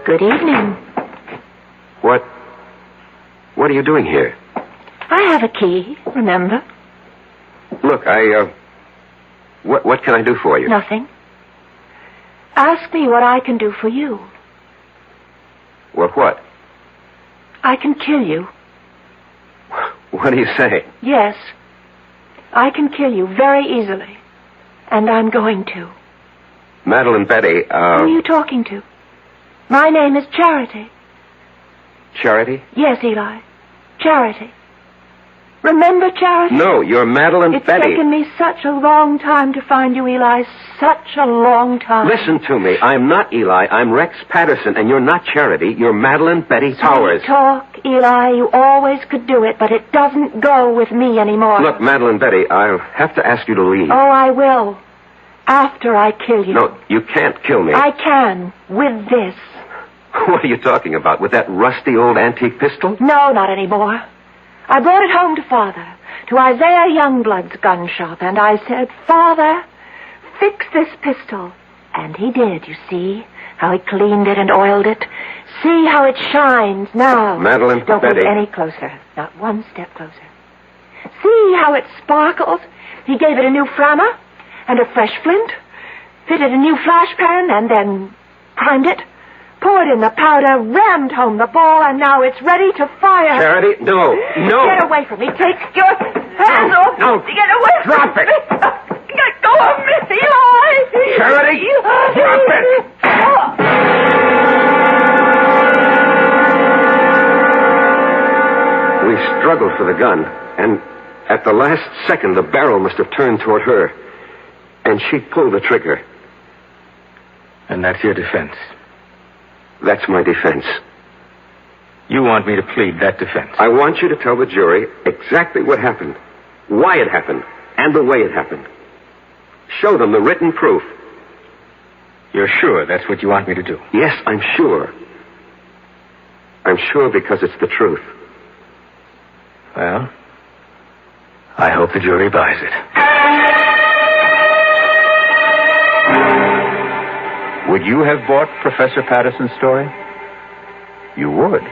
Good evening. What are you doing here? I have a key, remember? Look, what can I do for you? Nothing. Ask me what I can do for you. Well, what? I can kill you. What do you say? Yes. I can kill you very easily. And I'm going to. Madeline Betty, Who are you talking to? My name is Charity. Charity? Yes, Eli. Charity. Remember Charity? No, you're Madeline It's Betty. taken me such a long time to find you, Eli. Such a long time. Listen to me. I'm not Eli. I'm Rex Patterson, and you're not Charity. You're Madeline Betty Towers. Sweet talk, Eli. You always could do it, but it doesn't go with me anymore. Look, Madeline Betty, I'll have to ask you to leave. Oh, I will. After I kill you. No, you can't kill me. I can. With this. What are you talking about? With that rusty old antique pistol? No, not anymore. I brought it home to Father, to Isaiah Youngblood's gun shop, and I said, Father, fix this pistol. And he did, you see, how he cleaned it and oiled it. See how it shines now. Madeline Don't Betty. move any closer, not one step closer. See how it sparkles. He gave it a new frammer and a fresh flint, fitted a new flash pan, and then primed it. Poured in the powder, rammed home the ball, and now it's ready to fire. Charity, no. Get away from me. Take your hands off. No. Get away from Drop it. me. Let go of me, Eli. Charity, Eli. drop it. We struggled for the gun, and at the last second, the barrel must have turned toward her, and she pulled the trigger. And that's your defense. That's my defense. You want me to plead that defense? I want you to tell the jury exactly what happened, why it happened, and the way it happened. Show them the written proof. You're sure that's what you want me to do? Yes, I'm sure. I'm sure because it's the truth. Well, I hope the jury buys it. Would you have bought Professor Patterson's story? You would.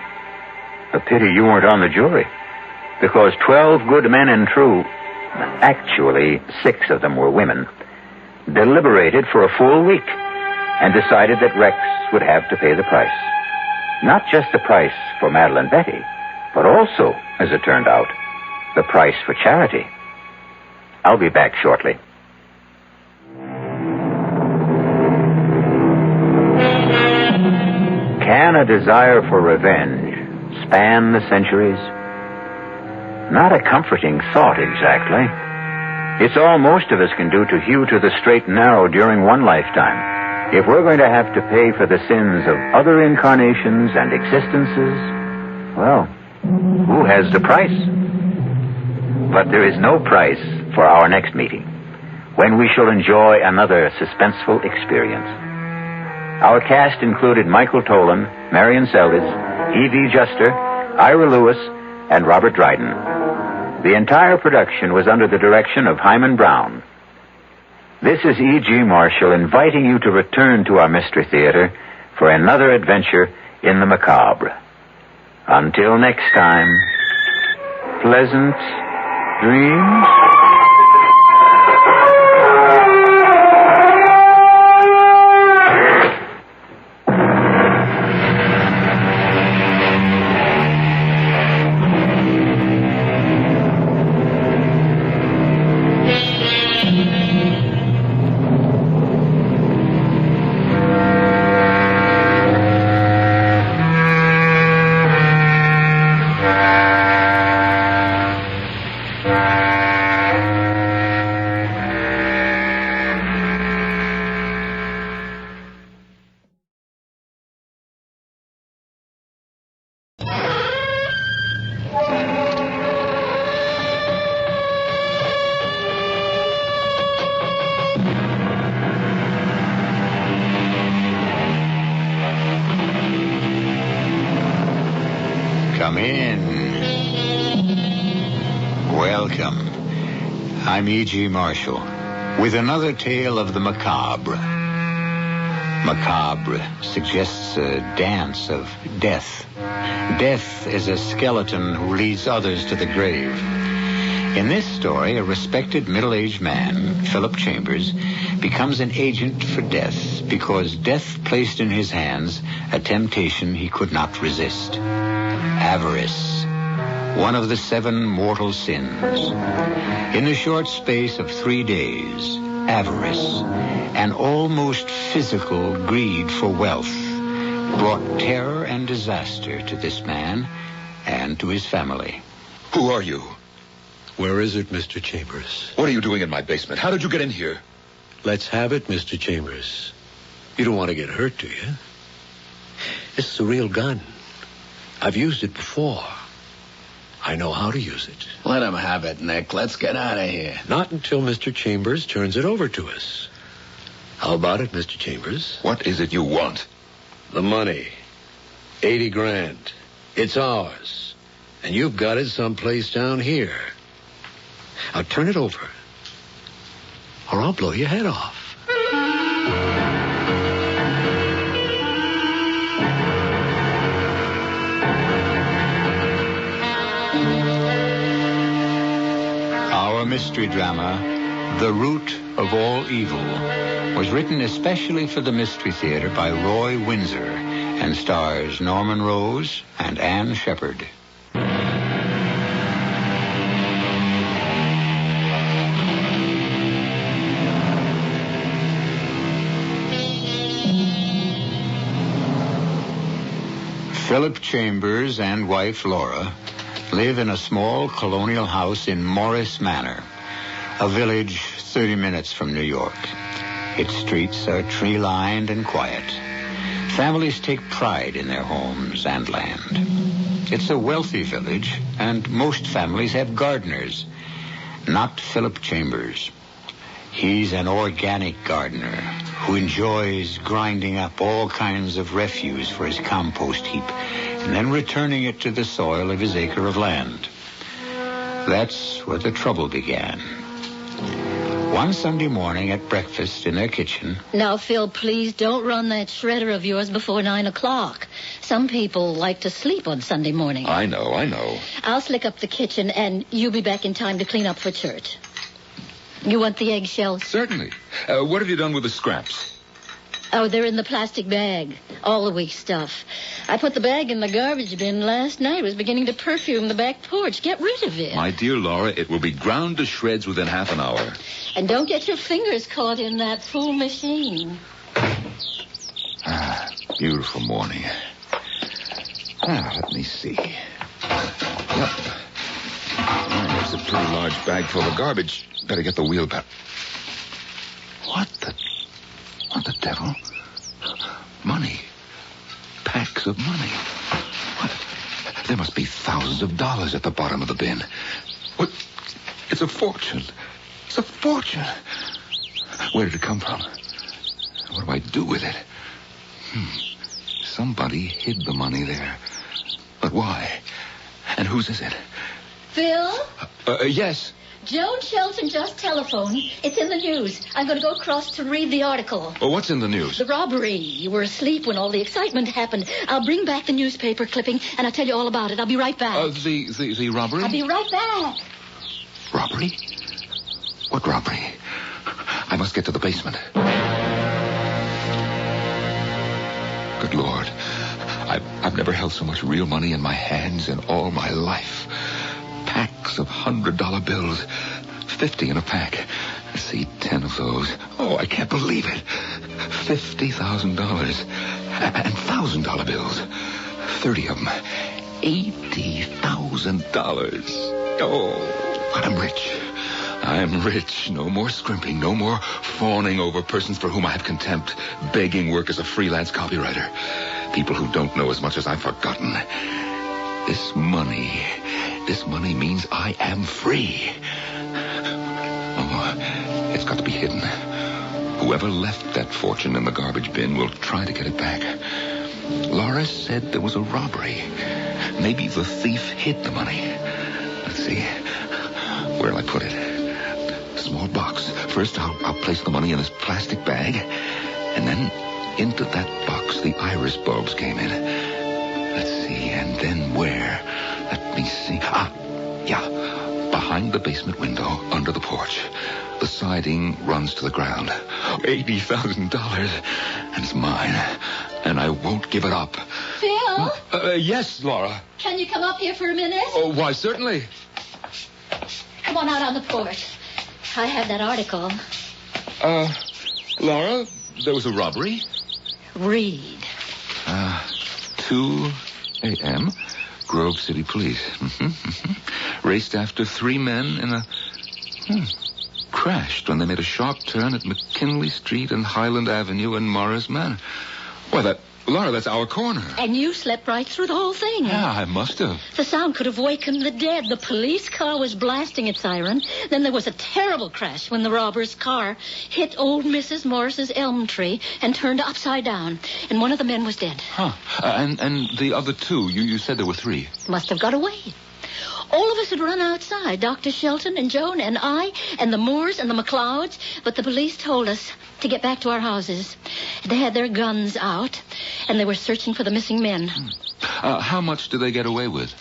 A pity you weren't on the jury. Because 12 good men and true, actually 6 of them were women, deliberated for a full week and decided that Rex would have to pay the price. Not just the price for Madeline Betty, but also, as it turned out, the price for Charity. I'll be back shortly. Can a desire for revenge span the centuries? Not a comforting thought, exactly. It's all most of us can do to hew to the straight and narrow during one lifetime. If we're going to have to pay for the sins of other incarnations and existences, well, who has the price? But there is no price for our next meeting, when we shall enjoy another suspenseful experience. Our cast included Michael Tolan, Marion Seldes, E.V. Juster, Ira Lewis, and Robert Dryden. The entire production was under the direction of Hyman Brown. This is E.G. Marshall inviting you to return to our Mystery Theater for another adventure in the macabre. Until next time, pleasant dreams. Come in. Welcome. I'm E.G. Marshall with another tale of the macabre. Macabre suggests a dance of death. Death is a skeleton who leads others to the grave. In this story, a respected middle-aged man, Philip Chambers, becomes an agent for death because death placed in his hands a temptation he could not resist. Avarice, one of the 7 mortal sins. In the short space of 3 days, avarice, an almost physical greed for wealth, brought terror and disaster to this man and to his family. Who are you? Where is it, Mr. Chambers? What are you doing in my basement? How did you get in here? Let's have it, Mr. Chambers. You don't want to get hurt, do you? This is a real gun. I've used it before. I know how to use it. Let him have it, Nick. Let's get out of here. Not until Mr. Chambers turns it over to us. How about it, Mr. Chambers? What is it you want? The money. 80 grand. It's ours. And you've got it someplace down here. Now turn it over, or I'll blow your head off. Our mystery drama, The Root of All Evil, was written especially for the Mystery Theater by Roy Windsor and stars Norman Rose and Ann Shepard. Philip Chambers and wife Laura live in a small colonial house in Morris Manor, a village 30 minutes from New York. Its streets are tree-lined and quiet. Families take pride in their homes and land. It's a wealthy village, and most families have gardeners. Not Philip Chambers. He's an organic gardener who enjoys grinding up all kinds of refuse for his compost heap and then returning it to the soil of his acre of land. That's where the trouble began. One Sunday morning at breakfast in their kitchen... Now, Phil, please don't run that shredder of yours before 9 o'clock. Some people like to sleep on Sunday morning. I know. I'll slick up the kitchen, and you'll be back in time to clean up for church. You want the eggshells? Certainly. What have you done with the scraps? Oh, they're in the plastic bag. All the week's stuff. I put the bag in the garbage bin last night. It was beginning to perfume the back porch. Get rid of it. My dear Laura, it will be ground to shreds within half an hour. And don't get your fingers caught in that fool machine. Beautiful morning. Let me see. Yep. There's a pretty large bag full of garbage. Better get the wheelbarrow. What the devil? Money. Packs of money. What? There must be thousands of dollars at the bottom of the bin. What? It's a fortune. It's a fortune. Where did it come from? What do I do with it? Somebody hid the money there. But why? And whose is it? Phil? Yes. Joan Shelton just telephoned. It's in the news. I'm going to go across to read the article. Oh, what's in the news? The robbery. You were asleep when all the excitement happened. I'll bring back the newspaper clipping, and I'll tell you all about it. I'll be right back. The robbery? I'll be right back. Robbery? What robbery? I must get to the basement. Good Lord. I've never held so much real money in my hands in all my life. Packs of $100 bills. 50 in a pack. I see 10 of those. Oh, I can't believe it. $50,000. And $1,000 bills. 30 of them. $80,000. Oh, I'm rich. I'm rich. No more scrimping. No more fawning over persons for whom I have contempt. Begging work as a freelance copywriter. People who don't know as much as I've forgotten. This money means I am free. Oh, it's got to be hidden. Whoever left that fortune in the garbage bin will try to get it back. Laura said there was a robbery. Maybe the thief hid the money. Let's see. Where'll I put it? Small box. First, I'll place the money in this plastic bag. And then into that box, the iris bulbs came in. Let's see, and then where? Let me see. Yeah. Behind the basement window, under the porch. The siding runs to the ground. $80,000. And it's mine. And I won't give it up. Phil? Yes, Laura. Can you come up here for a minute? Oh, why, certainly. Come on out on the porch. I have that article. Laura, there was a robbery. Read. 2 a.m. Grove City Police. Raced after 3 men in a... crashed when they made a sharp turn at McKinley Street and Highland Avenue in Morris Manor. Why, Laura, that's our corner. And you slept right through the whole thing. Yeah, I must have. The sound could have wakened the dead. The police car was blasting its siren. Then there was a terrible crash when the robber's car hit old Mrs. Morris's elm tree and turned upside down. And one of the men was dead. Huh. And the other 2, you said there were 3. Must have got away. All of us had run outside, Dr. Shelton and Joan and I and the Moores and the McLeods, but the police told us to get back to our houses. They had their guns out, and they were searching for the missing men. How much did they get away with?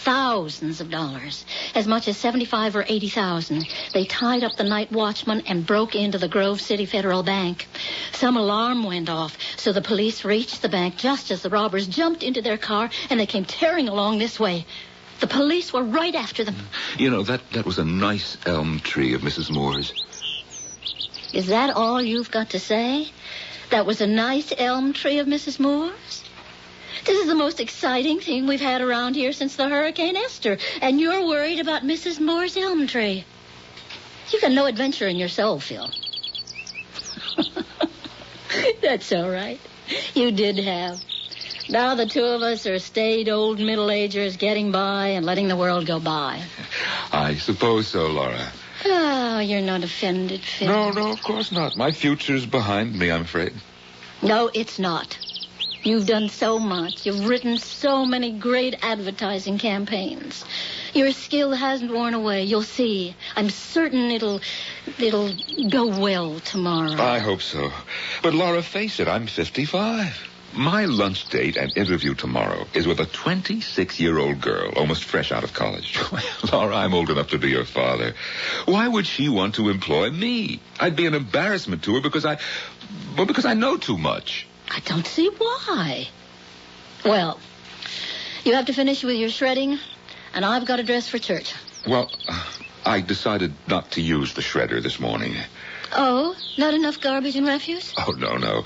Thousands of dollars. As much as $75,000 or $80,000. They tied up the night watchman and broke into the Grove City Federal Bank. Some alarm went off, so the police reached the bank just as the robbers jumped into their car, and they came tearing along this way. The police were right after them. You know, that was a nice elm tree of Mrs. Moore's. Is that all you've got to say? That was a nice elm tree of Mrs. Moore's? This is the most exciting thing we've had around here since the Hurricane Esther, and you're worried about Mrs. Moore's elm tree. You've got no adventure in your soul, Phil. That's all right. You did have. Now the 2 of us are staid old middle-agers getting by and letting the world go by. I suppose so, Laura. Oh, you're not offended, Phil. No, of course not. My future's behind me, I'm afraid. No, it's not. You've done so much. You've written so many great advertising campaigns. Your skill hasn't worn away. You'll see. I'm certain it'll go well tomorrow. I hope so. But, Laura, face it, I'm 55. My lunch date and interview tomorrow is with a 26-year-old girl, almost fresh out of college. Laura, I'm old enough to be her father. Why would she want to employ me? I'd be an embarrassment to her because I know too much. I don't see why. Well, you have to finish with your shredding, and I've got to dress for church. Well, I decided not to use the shredder this morning. Oh, not enough garbage and refuse? Oh, no.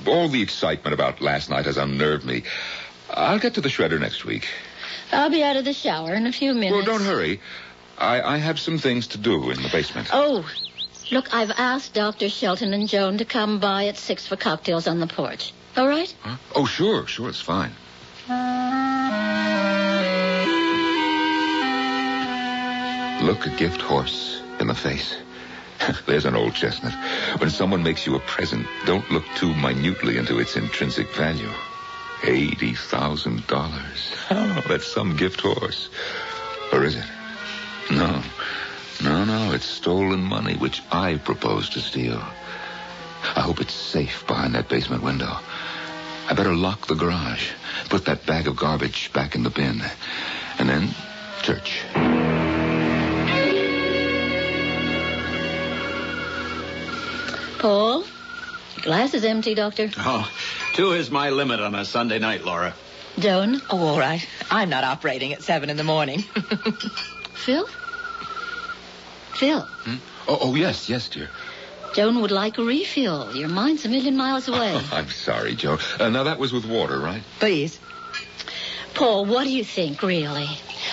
All the excitement about last night has unnerved me. I'll get to the shredder next week. I'll be out of the shower in a few minutes. Well, don't hurry. I have some things to do in the basement. Oh, look, I've asked Dr. Shelton and Joan to come by at 6 for cocktails on the porch. All right? Huh? Oh, sure, it's fine. Look a gift horse in the face. There's an old chestnut. When someone makes you a present, don't look too minutely into its intrinsic value. $80,000. Oh, that's some gift horse. Or is it? No, it's stolen money, which I propose to steal. I hope it's safe behind that basement window. I better lock the garage, put that bag of garbage back in the bin, and then church. Paul, your glass is empty, Doctor. Oh, 2 is my limit on a Sunday night, Laura. Joan? Oh, all right. I'm not operating at 7 in the morning. Phil? Oh, yes, dear. Joan would like a refill. Your mind's a million miles away. Oh, I'm sorry, Joe. Now, that was with water, right? Please. Paul, what do you think, really?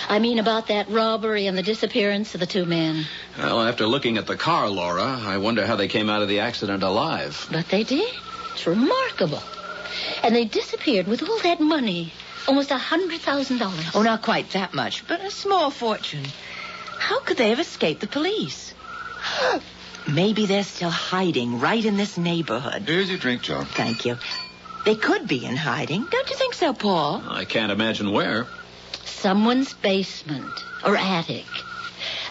I mean, about that robbery and the disappearance of the 2 men. Well, after looking at the car, Laura, I wonder how they came out of the accident alive. But they did. It's remarkable. And they disappeared with all that money. Almost $100,000. Oh, not quite that much, but a small fortune. How could they have escaped the police? Maybe they're still hiding right in this neighborhood. Here's your drink, Joan. Thank you. They could be in hiding. Don't you think so, Paul? I can't imagine where. Someone's basement or attic.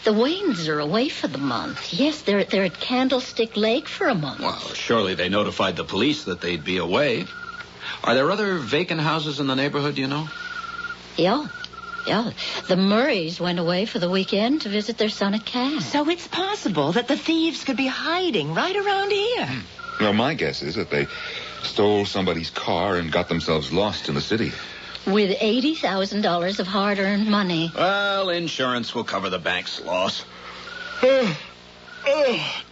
The Waynes are away for the month. Yes, they're at Candlestick Lake for a month. Well, surely they notified the police that they'd be away. Are there other vacant houses in the neighborhood, you know? Yeah. The Murrays went away for the weekend to visit their son at camp. So it's possible that the thieves could be hiding right around here. Well, my guess is that they stole somebody's car and got themselves lost in the city. With $80,000 of hard-earned money. Well, insurance will cover the bank's loss.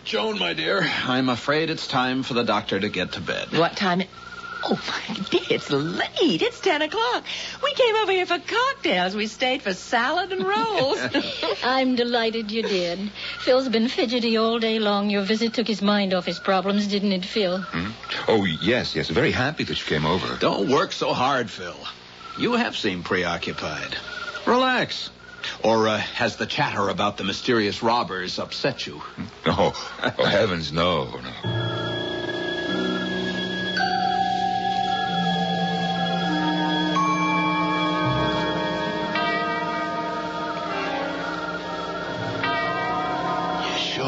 Joan, my dear, I'm afraid it's time for the doctor to get to bed. What time? Oh, it's late. It's 10 o'clock. We came over here for cocktails. We stayed for salad and rolls. I'm delighted you did. Phil's been fidgety all day long. Your visit took his mind off his problems, didn't it, Phil? Oh, yes. Very happy that you came over. Don't work so hard, Phil. You have seemed preoccupied. Relax. Or has the chatter about the mysterious robbers upset you? No. Oh, heavens, no.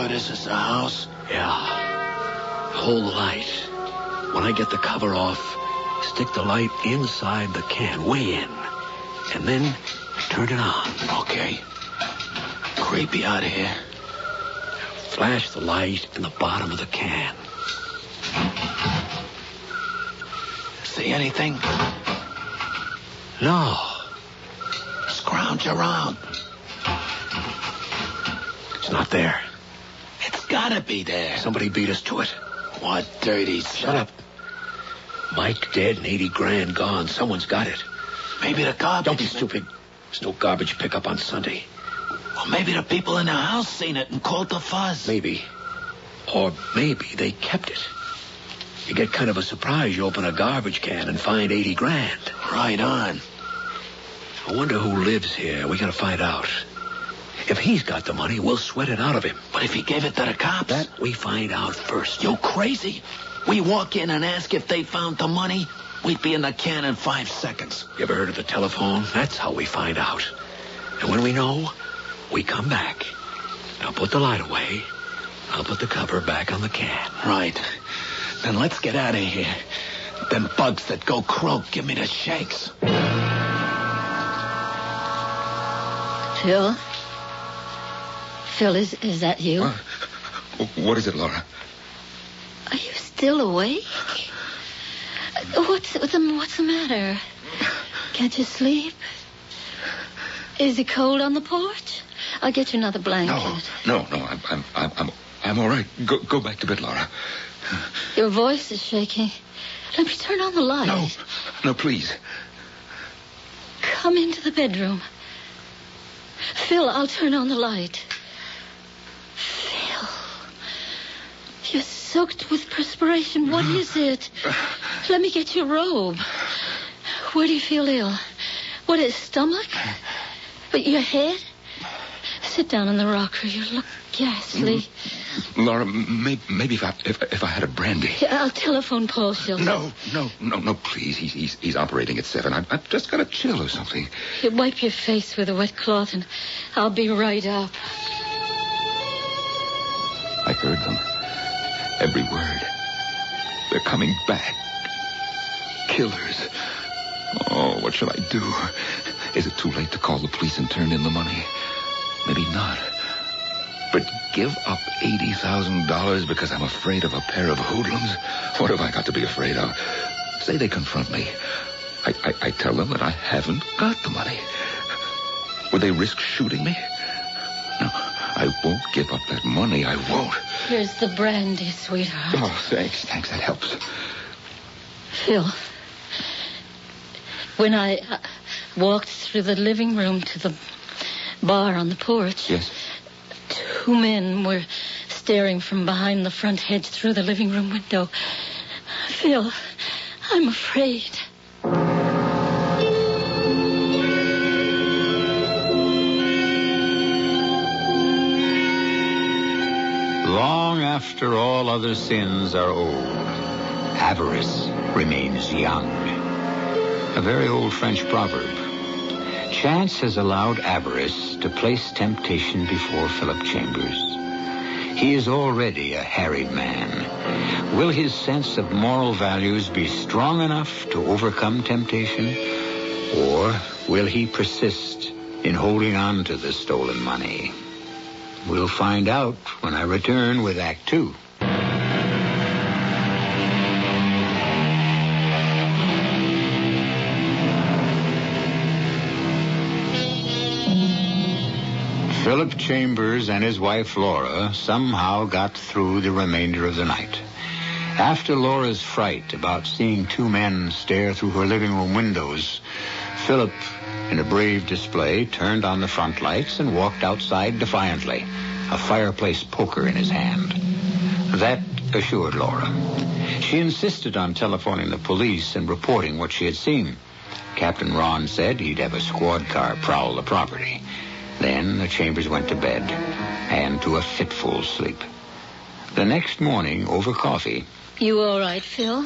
This is the house? Yeah. Hold the light. When I get the cover off, stick the light inside the can, way in. And then turn it on. Okay. Creepy out here. Flash the light in the bottom of the can. See anything? No. Scrounge around. It's not there. It's gotta be there. Somebody beat us to it. What dirty stuff? Shut up. Mike dead and 80 grand gone. Someone's got it. Maybe the garbage. Don't be stupid. There's no garbage pickup on Sunday. Well, maybe the people in the house seen it and called the fuzz. Maybe. Or maybe they kept it. You get kind of a surprise. You open a garbage can and find 80 grand. Right on. I wonder who lives here. We gotta find out. If he's got the money, we'll sweat it out of him. But if he gave it to the cops? That we find out first. You crazy? We walk in and ask if they found the money, we'd be in the can in 5 seconds. You ever heard of the telephone? That's how we find out. And when we know, we come back. Now put the light away. I'll put the cover back on the can. Right. Then let's get out of here. Them bugs that go croak give me the shakes. Phil? Phil, is that you? What is it, Laura? Are you still awake? What's the matter? Can't you sleep? Is it cold on the porch? I'll get you another blanket. No. I'm all right. Go back to bed, Laura. Your voice is shaking. Let me turn on the light. No, please. Come into the bedroom. Phil, I'll turn on the light. Phil, you're soaked with perspiration. What is it? Let me get your robe. Where do you feel ill? What is stomach? But your head? Sit down on the rocker. You look ghastly. Laura, maybe if I had a brandy. Yeah, I'll telephone Paul Shelton. No, please. He's operating at 7. I've just got a chill or something. You wipe your face with a wet cloth and I'll be right up. I heard them. Every word. They're coming back. Killers. Oh, what shall I do? Is it too late to call the police and turn in the money? Maybe not. But give up $80,000 because I'm afraid of a pair of hoodlums? What have I got to be afraid of? Say they confront me. I tell them that I haven't got the money. Would they risk shooting me? No, I won't give up that money. I won't. Here's the brandy, sweetheart. Oh, thanks. That helps. Phil, when I walked through the living room to the bar on the porch... Yes? 2 men were staring from behind the front hedge through the living room window. Phil, I'm afraid. Long after all other sins are old, avarice remains young. A very old French proverb. Chance has allowed avarice to place temptation before Philip Chambers. He is already a harried man. Will his sense of moral values be strong enough to overcome temptation? Or will he persist in holding on to the stolen money? We'll find out when I return with Act 2. Philip Chambers and his wife Laura somehow got through the remainder of the night. After Laura's fright about seeing two men stare through her living room windows, Philip, in a brave display, turned on the front lights and walked outside defiantly, a fireplace poker in his hand. That assured Laura. She insisted on telephoning the police and reporting what she had seen. Captain Ron said he'd have a squad car prowl the property. Then the Chambers went to bed, and to a fitful sleep. The next morning, over coffee... You all right, Phil?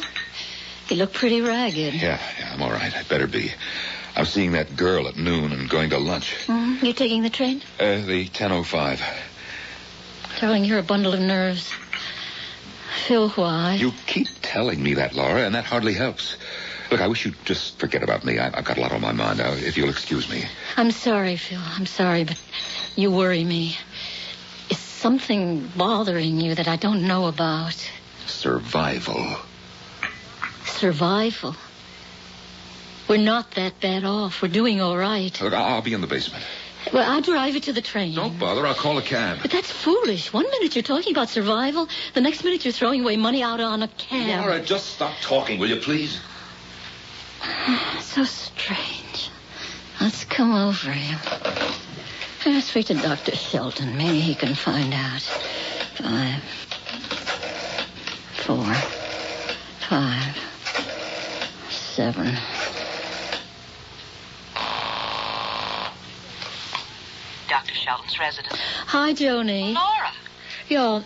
You look pretty ragged. Yeah, I'm all right. I'd better be. I'm seeing that girl at noon and going to lunch. You taking the train? The 10:05. Darling, you're a bundle of nerves. Phil, why? You keep telling me that, Laura, and that hardly helps. Look, I wish you'd just forget about me. I've got a lot on my mind now, if you'll excuse me. I'm sorry, Phil. I'm sorry, but you worry me. Is something bothering you that I don't know about? Survival. Survival? We're not that bad off. We're doing all right. Look, I'll be in the basement. Well, I'll drive you to the train. Don't bother. I'll call a cab. But that's foolish. 1 minute you're talking about survival. The next minute you're throwing away money out on a cab. Laura, just stop talking, will you, please? So strange. Let's come over here. Let's speak to Dr. Shelton. Maybe he can find out. 5, 4, 5, 7. Dr. Shelton's residence. Hi, Joni. Laura. Yeah.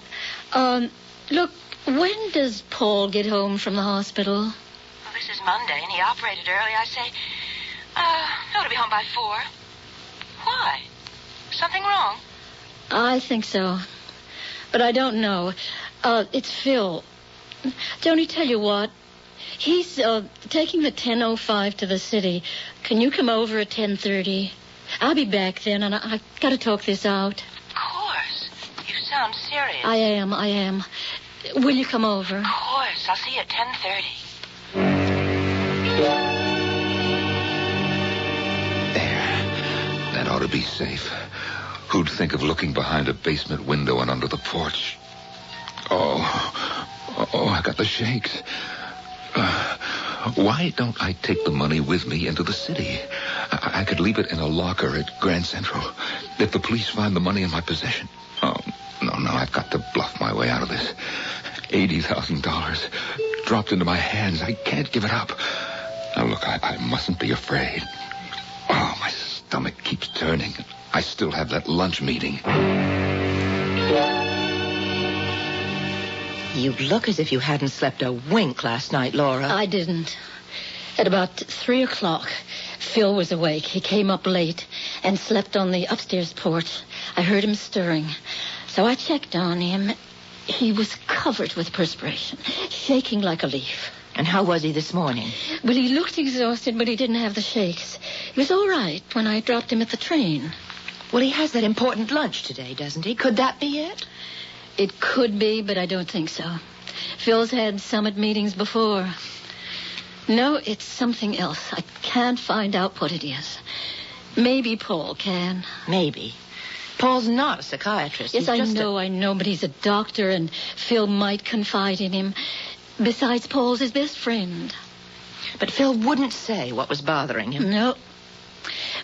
Look, when does Paul get home from the hospital? Well, this is Monday, and he operated early. I say, ought to be home by 4. Why? Something wrong? I think so. But I don't know. It's Phil. Joni, tell you what. He's taking the 10:05 to the city. Can you come over at 10:30? I'll be back then, and I've got to talk this out. Of course. You sound serious. I am. Will you come over? Of course. I'll see you at 10:30. That ought to be safe. Who'd think of looking behind a basement window and under the porch? Oh, I got the shakes. Why don't I take the money with me into the city? I could leave it in a locker at Grand Central. If the police find the money in my possession. Oh, no, I've got to bluff my way out of this. $80,000 dropped into my hands. I can't give it up. Now, look, I mustn't be afraid. Oh, my stomach keeps turning. I still have that lunch meeting. You look as if you hadn't slept a wink last night, Laura. I didn't. At about 3 o'clock, Phil was awake. He came up late and slept on the upstairs porch. I heard him stirring. So I checked on him. He was covered with perspiration, shaking like a leaf. And how was he this morning? Well, he looked exhausted, but he didn't have the shakes. He was all right when I dropped him at the train. Well, he has that important lunch today, doesn't he? Could that be it? It could be, but I don't think so. Phil's had summit meetings before. No, it's something else. I can't find out what it is. Maybe Paul can. Maybe. Paul's not a psychiatrist. Yes, I know, but he's a doctor, and Phil might confide in him. Besides, Paul's his best friend. But Phil wouldn't say what was bothering him. No.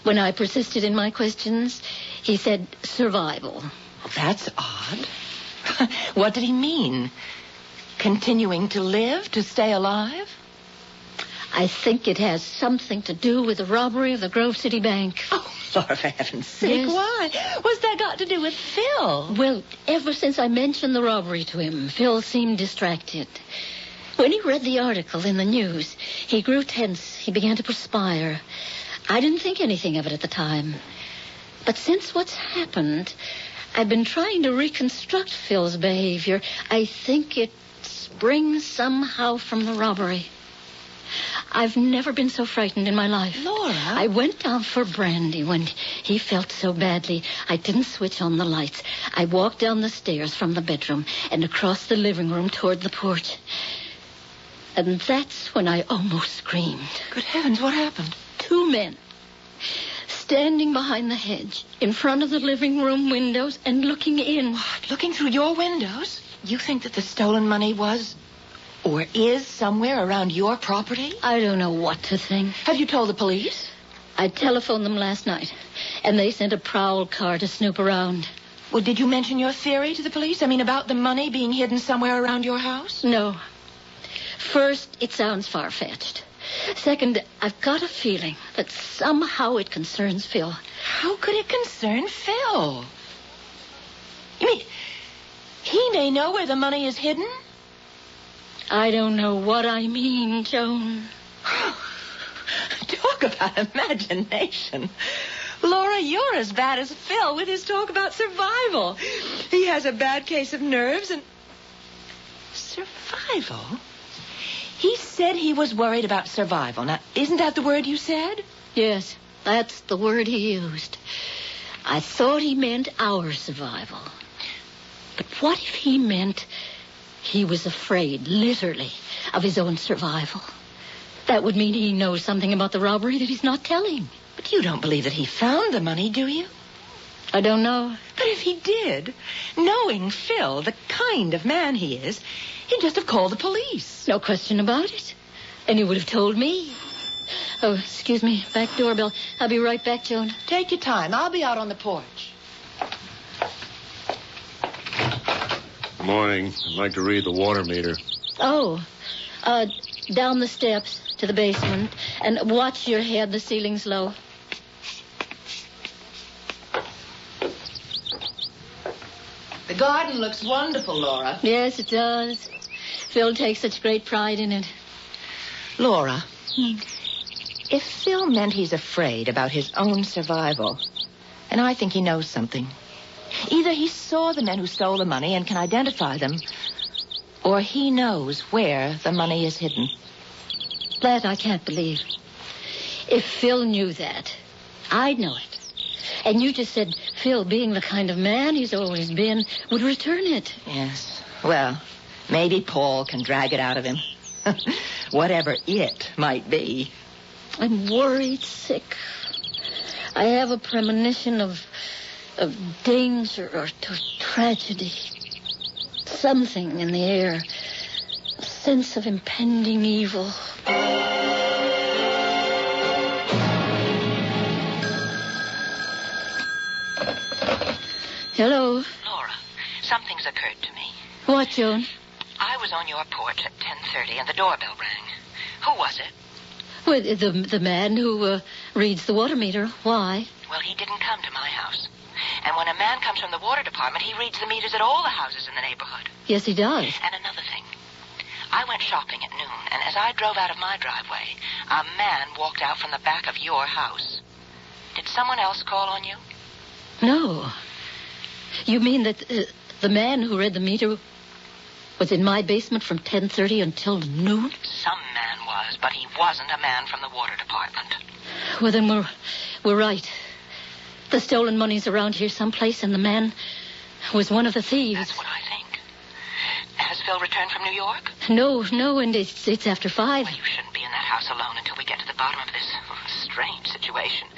When I persisted in my questions, he said survival. Well, that's odd. What did he mean? Continuing to live, to stay alive? I think it has something to do with the robbery of the Grove City Bank. Oh, Lord, for heaven's sake, yes. Why? What's that got to do with Phil? Well, ever since I mentioned the robbery to him, Phil seemed distracted. When he read the article in the news, he grew tense. He began to perspire. I didn't think anything of it at the time. But since what's happened, I've been trying to reconstruct Phil's behavior. I think it springs somehow from the robbery. I've never been so frightened in my life. Laura? I went down for brandy when he felt so badly. I didn't switch on the lights. I walked down the stairs from the bedroom and across the living room toward the porch. And that's when I almost screamed. Good heavens, what happened? 2 men standing behind the hedge in front of the living room windows and looking in. What, looking through your windows? You think that the stolen money was or is somewhere around your property? I don't know what to think. Have you told the police? I telephoned them last night, and they sent a prowl car to snoop around. Well, did you mention your theory to the police? I mean, about the money being hidden somewhere around your house? No. First, it sounds far-fetched. Second, I've got a feeling that somehow it concerns Phil. How could it concern Phil? You mean he may know where the money is hidden? I don't know what I mean, Joan. Talk about imagination. Laura, you're as bad as Phil with his talk about survival. He has a bad case of nerves and... Survival? He said he was worried about survival. Now, isn't that the word you said? Yes, that's the word he used. I thought he meant our survival. But what if he meant he was afraid, literally, of his own survival? That would mean he knows something about the robbery that he's not telling. But you don't believe that he found the money, do you? I don't know. But if he did, knowing Phil, the kind of man he is, he'd just have called the police. No question about it. And he would have told me. Oh, excuse me. Back doorbell. I'll be right back, Joan. Take your time. I'll be out on the porch. Good morning. I'd like to read the water meter. Oh, down the steps to the basement. And watch your head. The ceiling's low. The garden looks wonderful, Laura. Yes, it does. Phil takes such great pride in it. Laura, if Phil meant he's afraid about his own survival, and I think he knows something. Either he saw the men who stole the money and can identify them, or he knows where the money is hidden. That I can't believe. If Phil knew that, I'd know it. And you just said Phil, being the kind of man he's always been, would return it. Yes. Well, maybe Paul can drag it out of him. Whatever it might be. I'm worried sick. I have a premonition of danger or tragedy. Something in the air. A sense of impending evil. Hello. Laura, something's occurred to me. What, Joan? I was on your porch at 10:30 and the doorbell rang. Who was it? Well, the man who reads the water meter. Why? Well, he didn't come to my house. And when a man comes from the water department, he reads the meters at all the houses in the neighborhood. Yes, he does. And another thing. I went shopping at noon, and as I drove out of my driveway, a man walked out from the back of your house. Did someone else call on you? No. You mean that the man who read the meter was in my basement from 10:30 until noon? Some man was, but he wasn't a man from the water department. Well, then we're right. The stolen money's around here someplace, and the man was one of the thieves. That's what I think. Has Phil returned from New York? No, and it's after 5. Well, you shouldn't be in that house alone until we get to the bottom of this strange situation.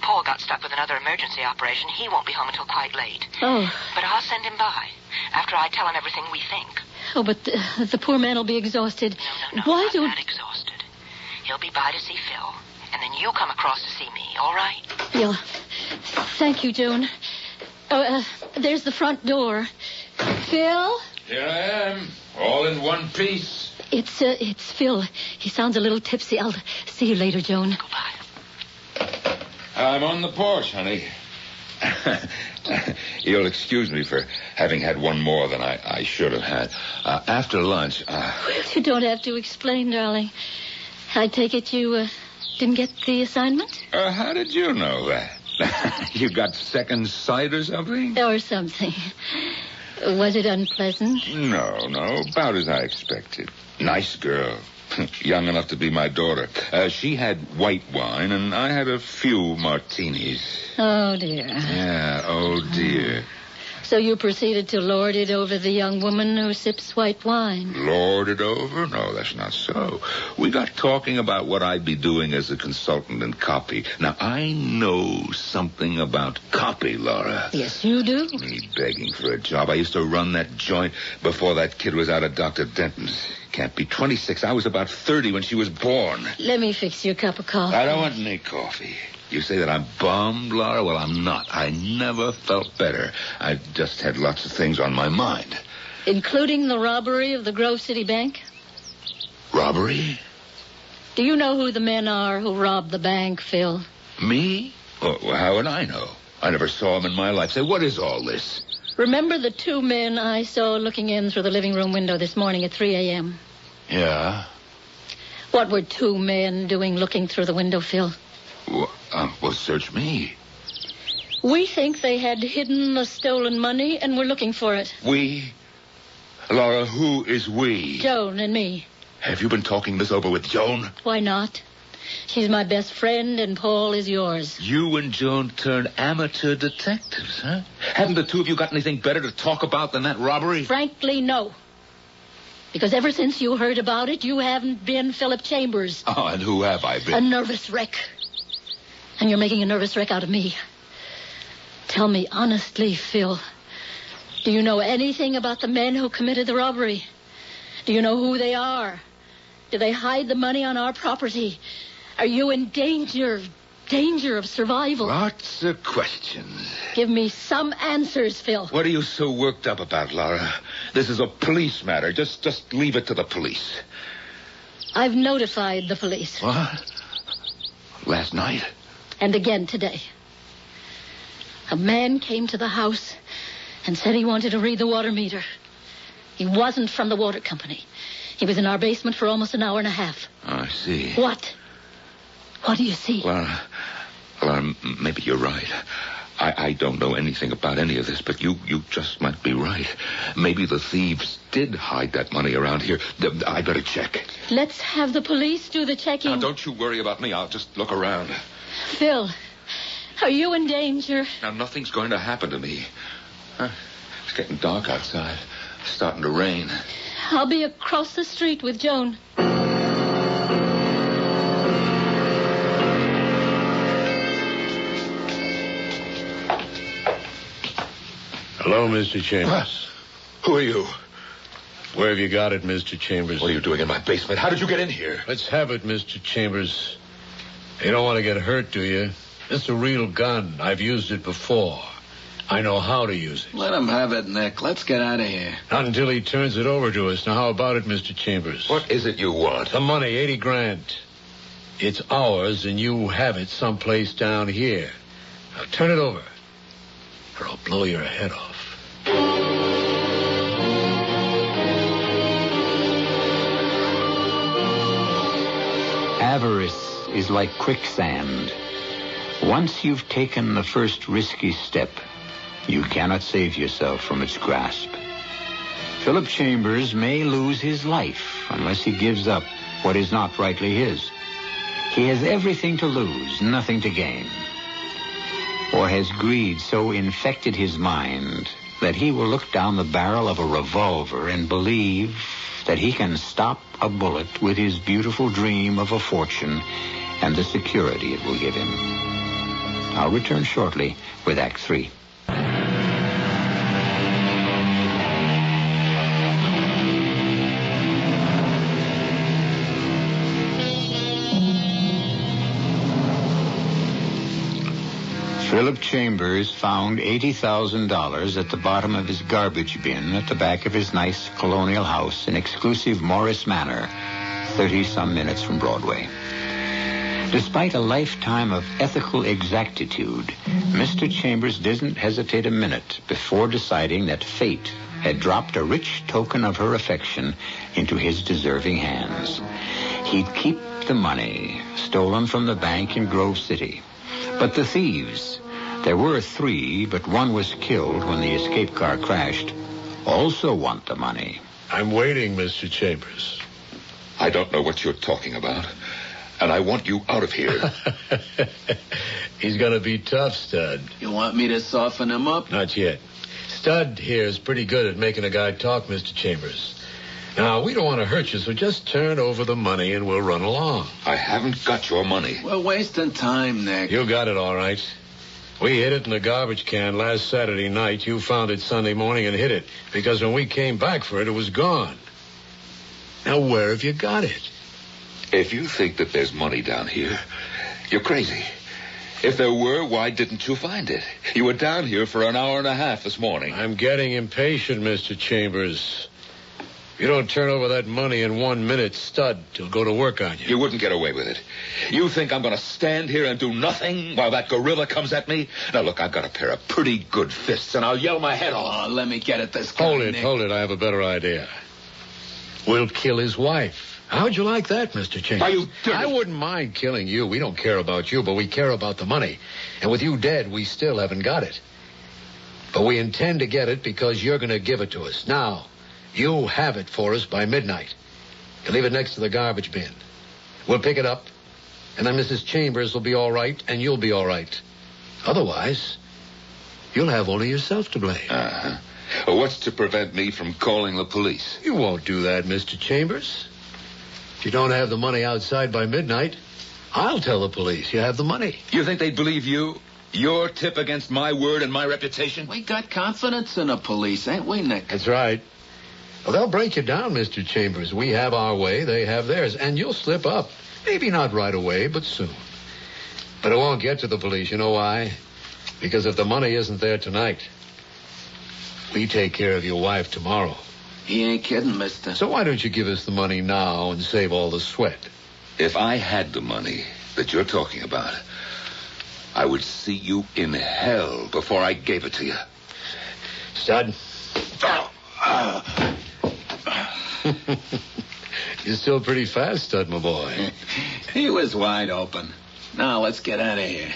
Paul got stuck with another emergency operation. He won't be home until quite late. Oh. But I'll send him by after I tell him everything we think. Oh, but the poor man will be exhausted. No, Why not don't... that exhausted. He'll be by to see Phil, and then you come across to see me, all right? Yeah. Thank you, Joan. Oh, there's the front door. Phil? Here I am, all in one piece. It's Phil. He sounds a little tipsy. I'll see you later, Joan. Goodbye. I'm on the porch, honey. You'll excuse me for having had one more than I should have had. After lunch... Well, you don't have to explain, darling. I take it you Didn't get the assignment? How did you know that? You got second sight or something? Or something. Was it unpleasant? No, about as I expected. Nice girl. Young enough to be my daughter. She had white wine, and I had a few martinis. Oh, dear. Yeah, oh, dear. So you proceeded to lord it over the young woman who sips white wine? Lord it over? No, that's not so. We got talking about what I'd be doing as a consultant in copy. Now, I know something about copy, Laura. Yes, you do. Me begging for a job. I used to run that joint before that kid was out of Dr. Denton's. Can't be 26. I was about 30 when she was born. Let me fix you a cup of coffee. I don't want any coffee. You say that I'm bummed, Laura? Well, I'm not. I never felt better. I just had lots of things on my mind. Including the robbery of the Grove City Bank? Robbery? Do you know who the men are who robbed the bank, Phil? Me? Well, how would I know? I never saw them in my life. Say, what is all this? Remember the two men I saw looking in through the living room window this morning at 3 a.m.? Yeah? What were two men doing looking through the window, Phil? Well, search me. We think they had hidden the stolen money and were looking for it. We? Laura, who is we? Joan and me. Have you been talking this over with Joan? Why not? She's my best friend, and Paul is yours. You and Joan turned amateur detectives, huh? Haven't the two of you got anything better to talk about than that robbery? Frankly, no. Because ever since you heard about it, you haven't been Philip Chambers. Oh, and who have I been? A nervous wreck. And you're making a nervous wreck out of me. Tell me honestly, Phil, do you know anything about the men who committed the robbery? Do you know who they are? Do they hide the money on our property? Are you in danger of survival? Lots of questions. Give me some answers, Phil. What are you so worked up about, Laura? This is a police matter. Just leave it to the police. I've notified the police. What? Last night? And again today. A man came to the house and said he wanted to read the water meter. He wasn't from the water company. He was in our basement for almost an hour and a half. I see. What? What do you see? Well, maybe you're right. I don't know anything about any of this, but you just might be right. Maybe the thieves did hide that money around here. I better check. Let's have the police do the checking. Now, don't you worry about me. I'll just look around. Phil, are you in danger? Now, nothing's going to happen to me. It's getting dark outside. It's starting to rain. I'll be across the street with Joan. Hello, Mr. Chambers. Who are you? Where have you got it, Mr. Chambers? What are you doing in my basement? How did you get in here? Let's have it, Mr. Chambers. You don't want to get hurt, do you? It's a real gun. I've used it before. I know how to use it. Let him have it, Nick. Let's get out of here. Not until he turns it over to us. Now, how about it, Mr. Chambers? What is it you want? The money, $80,000. It's ours, and you have it someplace down here. Now, turn it over, or I'll blow your head off. Avarice is like quicksand. Once you've taken the first risky step, you cannot save yourself from its grasp. Philip Chambers may lose his life unless he gives up what is not rightly his. He has everything to lose, nothing to gain. Or has greed so infected his mind that he will look down the barrel of a revolver and believe that he can stop a bullet with his beautiful dream of a fortune and the security it will give him. I'll return shortly with Act 3. Philip Chambers found $80,000 at the bottom of his garbage bin at the back of his nice colonial house in exclusive Morris Manor, 30-some minutes from Broadway. Despite a lifetime of ethical exactitude, Mr. Chambers didn't hesitate a minute before deciding that fate had dropped a rich token of her affection into his deserving hands. He'd keep the money stolen from the bank in Grove City. But the thieves, there were 3, but one was killed when the escape car crashed, also want the money. I'm waiting, Mr. Chambers. I don't know what you're talking about, and I want you out of here. He's going to be tough, Stud. You want me to soften him up? Not yet. Stud here is pretty good at making a guy talk, Mr. Chambers. Now, we don't want to hurt you, so just turn over the money and we'll run along. I haven't got your money. We're wasting time, Nick. You got it, all right. We hid it in the garbage can last Saturday night. You found it Sunday morning and hid it, because when we came back for it, it was gone. Now, where have you got it? If you think that there's money down here, you're crazy. If there were, why didn't you find it? You were down here for an hour and a half this morning. I'm getting impatient, Mr. Chambers. If you don't turn over that money in 1 minute, Stud will go to work on you. You wouldn't get away with it. You think I'm going to stand here and do nothing while that gorilla comes at me? Now, look, I've got a pair of pretty good fists, and I'll yell my head off. Oh, let me get at this guy, Hold it, Nick. hold it. I have a better idea. We'll kill his wife. How'd you like that, Mr. Chambers? Are you dirty? I wouldn't mind killing you. We don't care about you, but we care about the money. And with you dead, we still haven't got it. But we intend to get it because you're going to give it to us. Now, you have it for us by midnight. You leave it next to the garbage bin. We'll pick it up, and then Mrs. Chambers will be all right, and you'll be all right. Otherwise, you'll have only yourself to blame. Uh-huh. Well, what's to prevent me from calling the police? You won't do that, Mr. Chambers. If you don't have the money outside by midnight, I'll tell the police you have the money. You think they'd believe you? Your tip against my word and my reputation? We got confidence in the police, ain't we, Nick? That's right. Well, they'll break you down, Mr. Chambers. We have our way, they have theirs, and you'll slip up. Maybe not right away, but soon. But it won't get to the police. You know why? Because if the money isn't there tonight, we take care of your wife tomorrow. He ain't kidding, mister. So why don't you give us the money now and save all the sweat? If I had the money that you're talking about, I would see you in hell before I gave it to you. Stud. You're still pretty fast, Stud, my boy. He was wide open. Now, let's get out of here.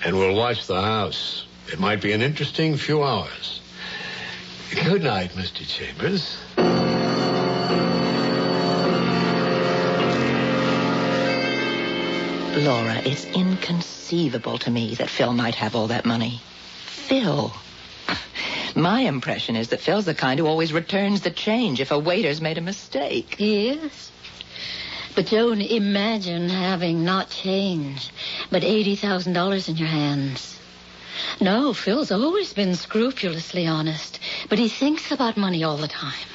And we'll watch the house. It might be an interesting few hours. Good night, Mr. Chambers. Laura, it's inconceivable to me that Phil might have all that money. Phil. My impression is that Phil's the kind who always returns the change if a waiter's made a mistake. Yes. But, Joan, imagine having not change, but $80,000 in your hands. No, Phil's always been scrupulously honest, but he thinks about money all the time.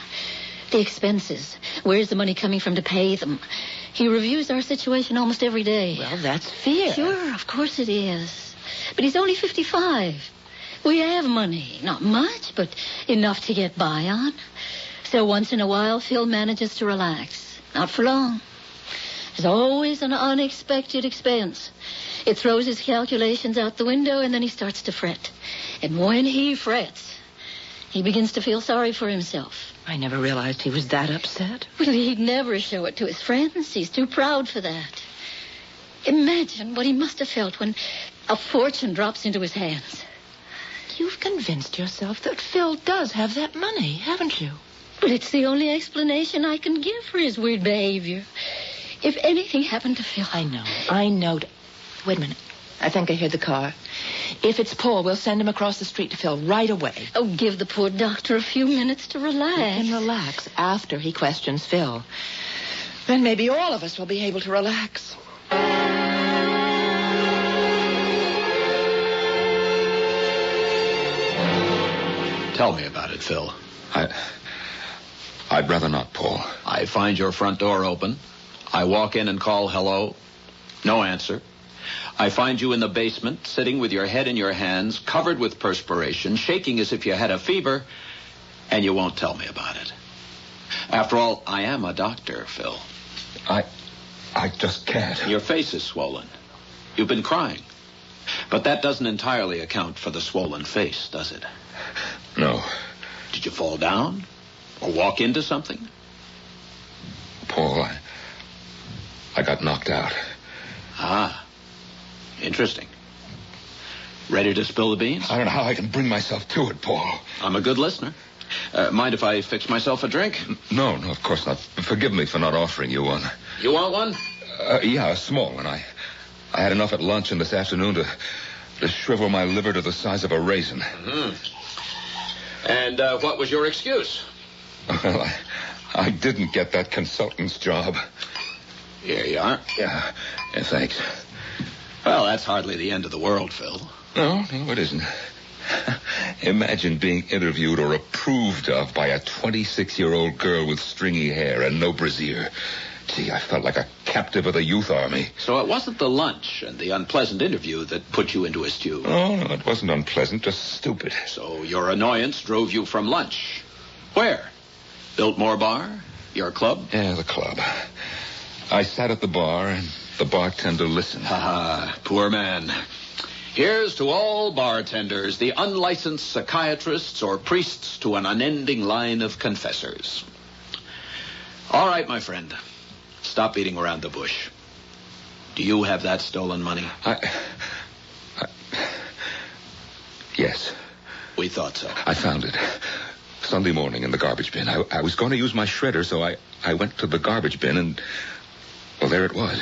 The expenses. Where's the money coming from to pay them? He reviews our situation almost every day. Well, that's fear. Sure, of course it is. But he's only 55. We have money. Not much, but enough to get by on. So once in a while, Phil manages to relax. Not for long. There's always an unexpected expense. It throws his calculations out the window, and then he starts to fret. And when he frets, he begins to feel sorry for himself. I never realized he was that upset. Well, he'd never show it to his friends. He's too proud for that. Imagine what he must have felt when a fortune drops into his hands. You've convinced yourself that Phil does have that money, haven't you? But it's the only explanation I can give for his weird behavior. If anything happened to Phil... I know. Wait a minute. I think I hear the car. If it's Paul, we'll send him across the street to Phil right away. Oh, give the poor doctor a few minutes to relax. He can relax after he questions Phil. Then maybe all of us will be able to relax. Tell me about it, Phil. I'd rather not, Paul. I find your front door open. I walk in and call hello. No answer. I find you in the basement, sitting with your head in your hands, covered with perspiration, shaking as if you had a fever, and you won't tell me about it. After all, I am a doctor, Phil. I just can't. Your face is swollen. You've been crying. But that doesn't entirely account for the swollen face, does it? No. Did you fall down? Or walk into something? Paul, I got knocked out. Ah, interesting. Ready to spill the beans? I don't know how I can bring myself to it, Paul. I'm a good listener. Mind if I fix myself a drink? No, of course not. Forgive me for not offering you one. You want one? Yeah, a small one. I had enough at lunch and this afternoon to shrivel my liver to the size of a raisin. Mm-hmm. And what was your excuse? Well, I didn't get that consultant's job. Here you are. Yeah, thanks. Well, that's hardly the end of the world, Phil. No, it isn't. Imagine being interviewed or approved of by a 26-year-old girl with stringy hair and no brassiere. Gee, I felt like a captive of the youth army. So it wasn't the lunch and the unpleasant interview that put you into a stew? Oh, no, it wasn't unpleasant, just stupid. So your annoyance drove you from lunch. Where? Biltmore Bar? Your club? Yeah, the club. I sat at the bar and the bartender listened. Ha, poor man. Here's to all bartenders, the unlicensed psychiatrists or priests to an unending line of confessors. All right, my friend. Stop beating around the bush. Do you have that stolen money? Yes. We thought so. I found it. Sunday morning in the garbage bin. I was going to use my shredder, so I went to the garbage bin and, well, there it was.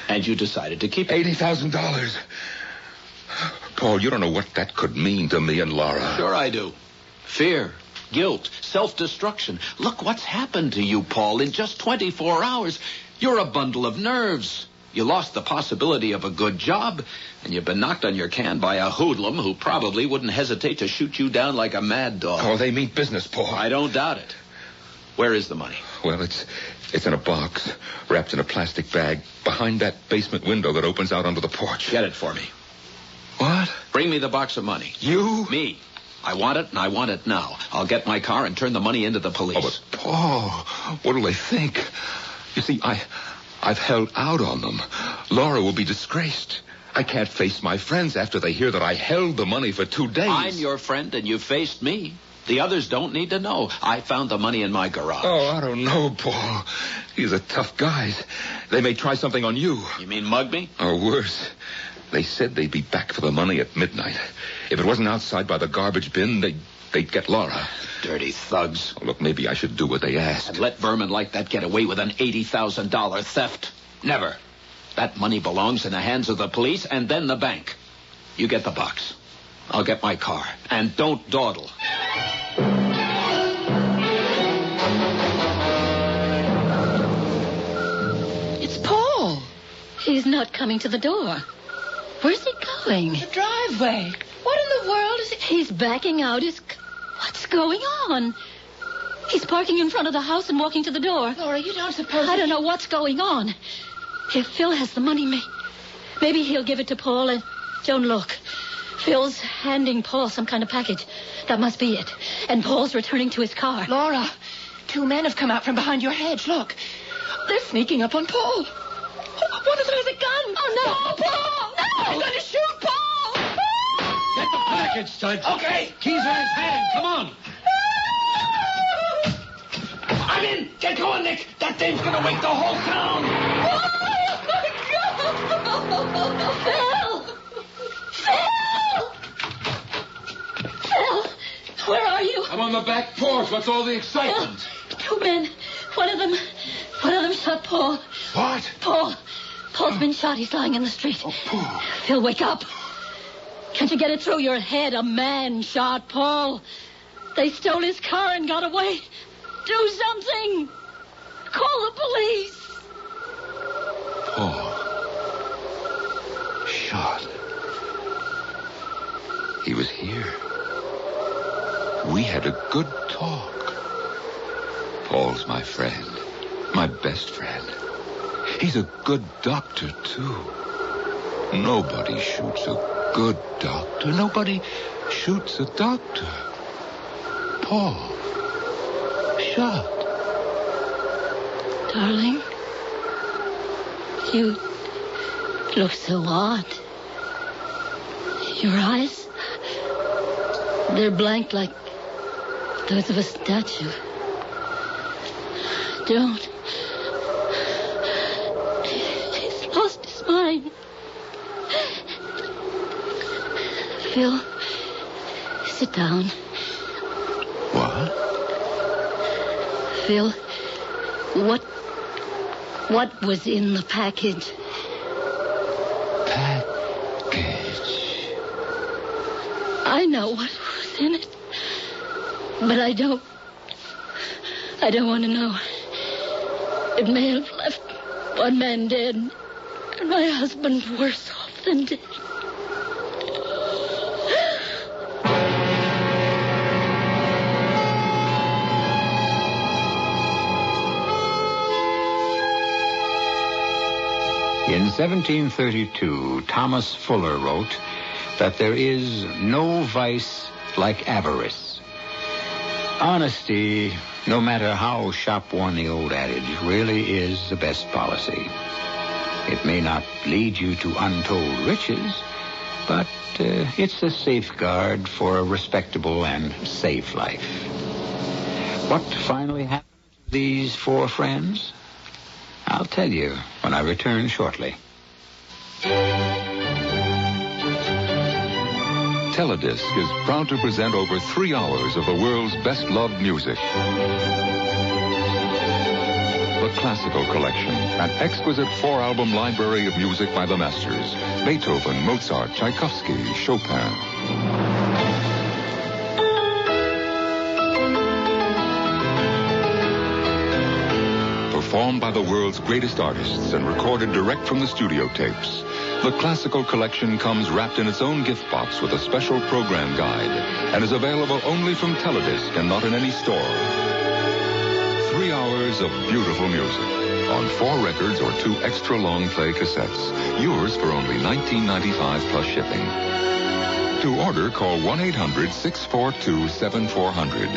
And you decided to keep it? $80,000. Paul, you don't know what that could mean to me and Laura. Sure I do. Fear, guilt, self-destruction. Look what's happened to you, Paul, in just 24 hours. You're a bundle of nerves. You lost the possibility of a good job, and you've been knocked on your can by a hoodlum who probably wouldn't hesitate to shoot you down like a mad dog. Oh, they mean business, Paul. I don't doubt it. Where is the money? Well, it's in a box, wrapped in a plastic bag, behind that basement window that opens out onto the porch. Get it for me. What? Bring me the box of money. You? Me. I want it, and I want it now. I'll get my car and turn the money into the police. Oh, but Paul, what'll they think? You see, I've held out on them. Laura will be disgraced. I can't face my friends after they hear that I held the money for 2 days. I'm your friend, and you faced me. The others don't need to know. I found the money in my garage. Oh, I don't know, Paul. These are tough guys. They may try something on you. You mean mug me? Or worse. They said they'd be back for the money at midnight. If it wasn't outside by the garbage bin, they'd get Laura. Dirty thugs. Oh, look, maybe I should do what they asked. And let vermin like that get away with an $80,000 theft. Never. That money belongs in the hands of the police and then the bank. You get the box. I'll get my car. And don't dawdle. It's Paul. He's not coming to the door. Where's he going? The driveway. What in the world is it? He's backing out his... What's going on? He's parking in front of the house and walking to the door. Laura, you don't suppose... I don't know what's going on. If Phil has the money, maybe he'll give it to Paul and... Don't look. Phil's handing Paul some kind of package. That must be it. And Paul's returning to his car. Laura, 2 men have come out from behind your hedge. Look. They're sneaking up on Paul. One of them has a gun. Oh, no. Oh, Paul! No! They're going to shoot Paul! Get the package, Stud. Okay. Keys are in his hand. Come on. I'm in. Get going, Nick. That thing's going to wake the whole town. Phil! Phil! Where are you? I'm on the back porch. What's all the excitement? Phil, 2 men. One of them shot Paul. What? Paul's been shot. He's lying in the street. Oh, Paul. Phil, wake up. Can't you get it through your head? A man shot Paul. They stole his car and got away. Do something. Call the police. Paul. Shot. He was here. We had a good talk. Paul's my friend. My best friend. He's a good doctor, too. Nobody shoots a good doctor. Nobody shoots a doctor. Paul. Shot. Darling, you look so odd. Your eyes, they're blank like those of a statue. Phil, sit down. What? Phil, what was in the package? I know what was in it, but I don't want to know. It may have left one man dead, and my husband worse off than dead. In 1732, Thomas Fuller wrote that there is no vice like avarice. Honesty, no matter how shop-worn the old adage, really is the best policy. It may not lead you to untold riches, but it's a safeguard for a respectable and safe life. What finally happened to these four friends? I'll tell you when I return shortly. Teledisc is proud to present over 3 hours of the world's best-loved music. The Classical Collection, an exquisite 4-album library of music by the masters: Beethoven, Mozart, Tchaikovsky, Chopin. Performed by the world's greatest artists and recorded direct from the studio tapes, the Classical Collection comes wrapped in its own gift box with a special program guide and is available only from Teledisc and not in any store. 3 hours of beautiful music on 4 records or 2 extra long play cassettes. Yours for only $19.95 plus shipping. To order, call 1-800-642-7400.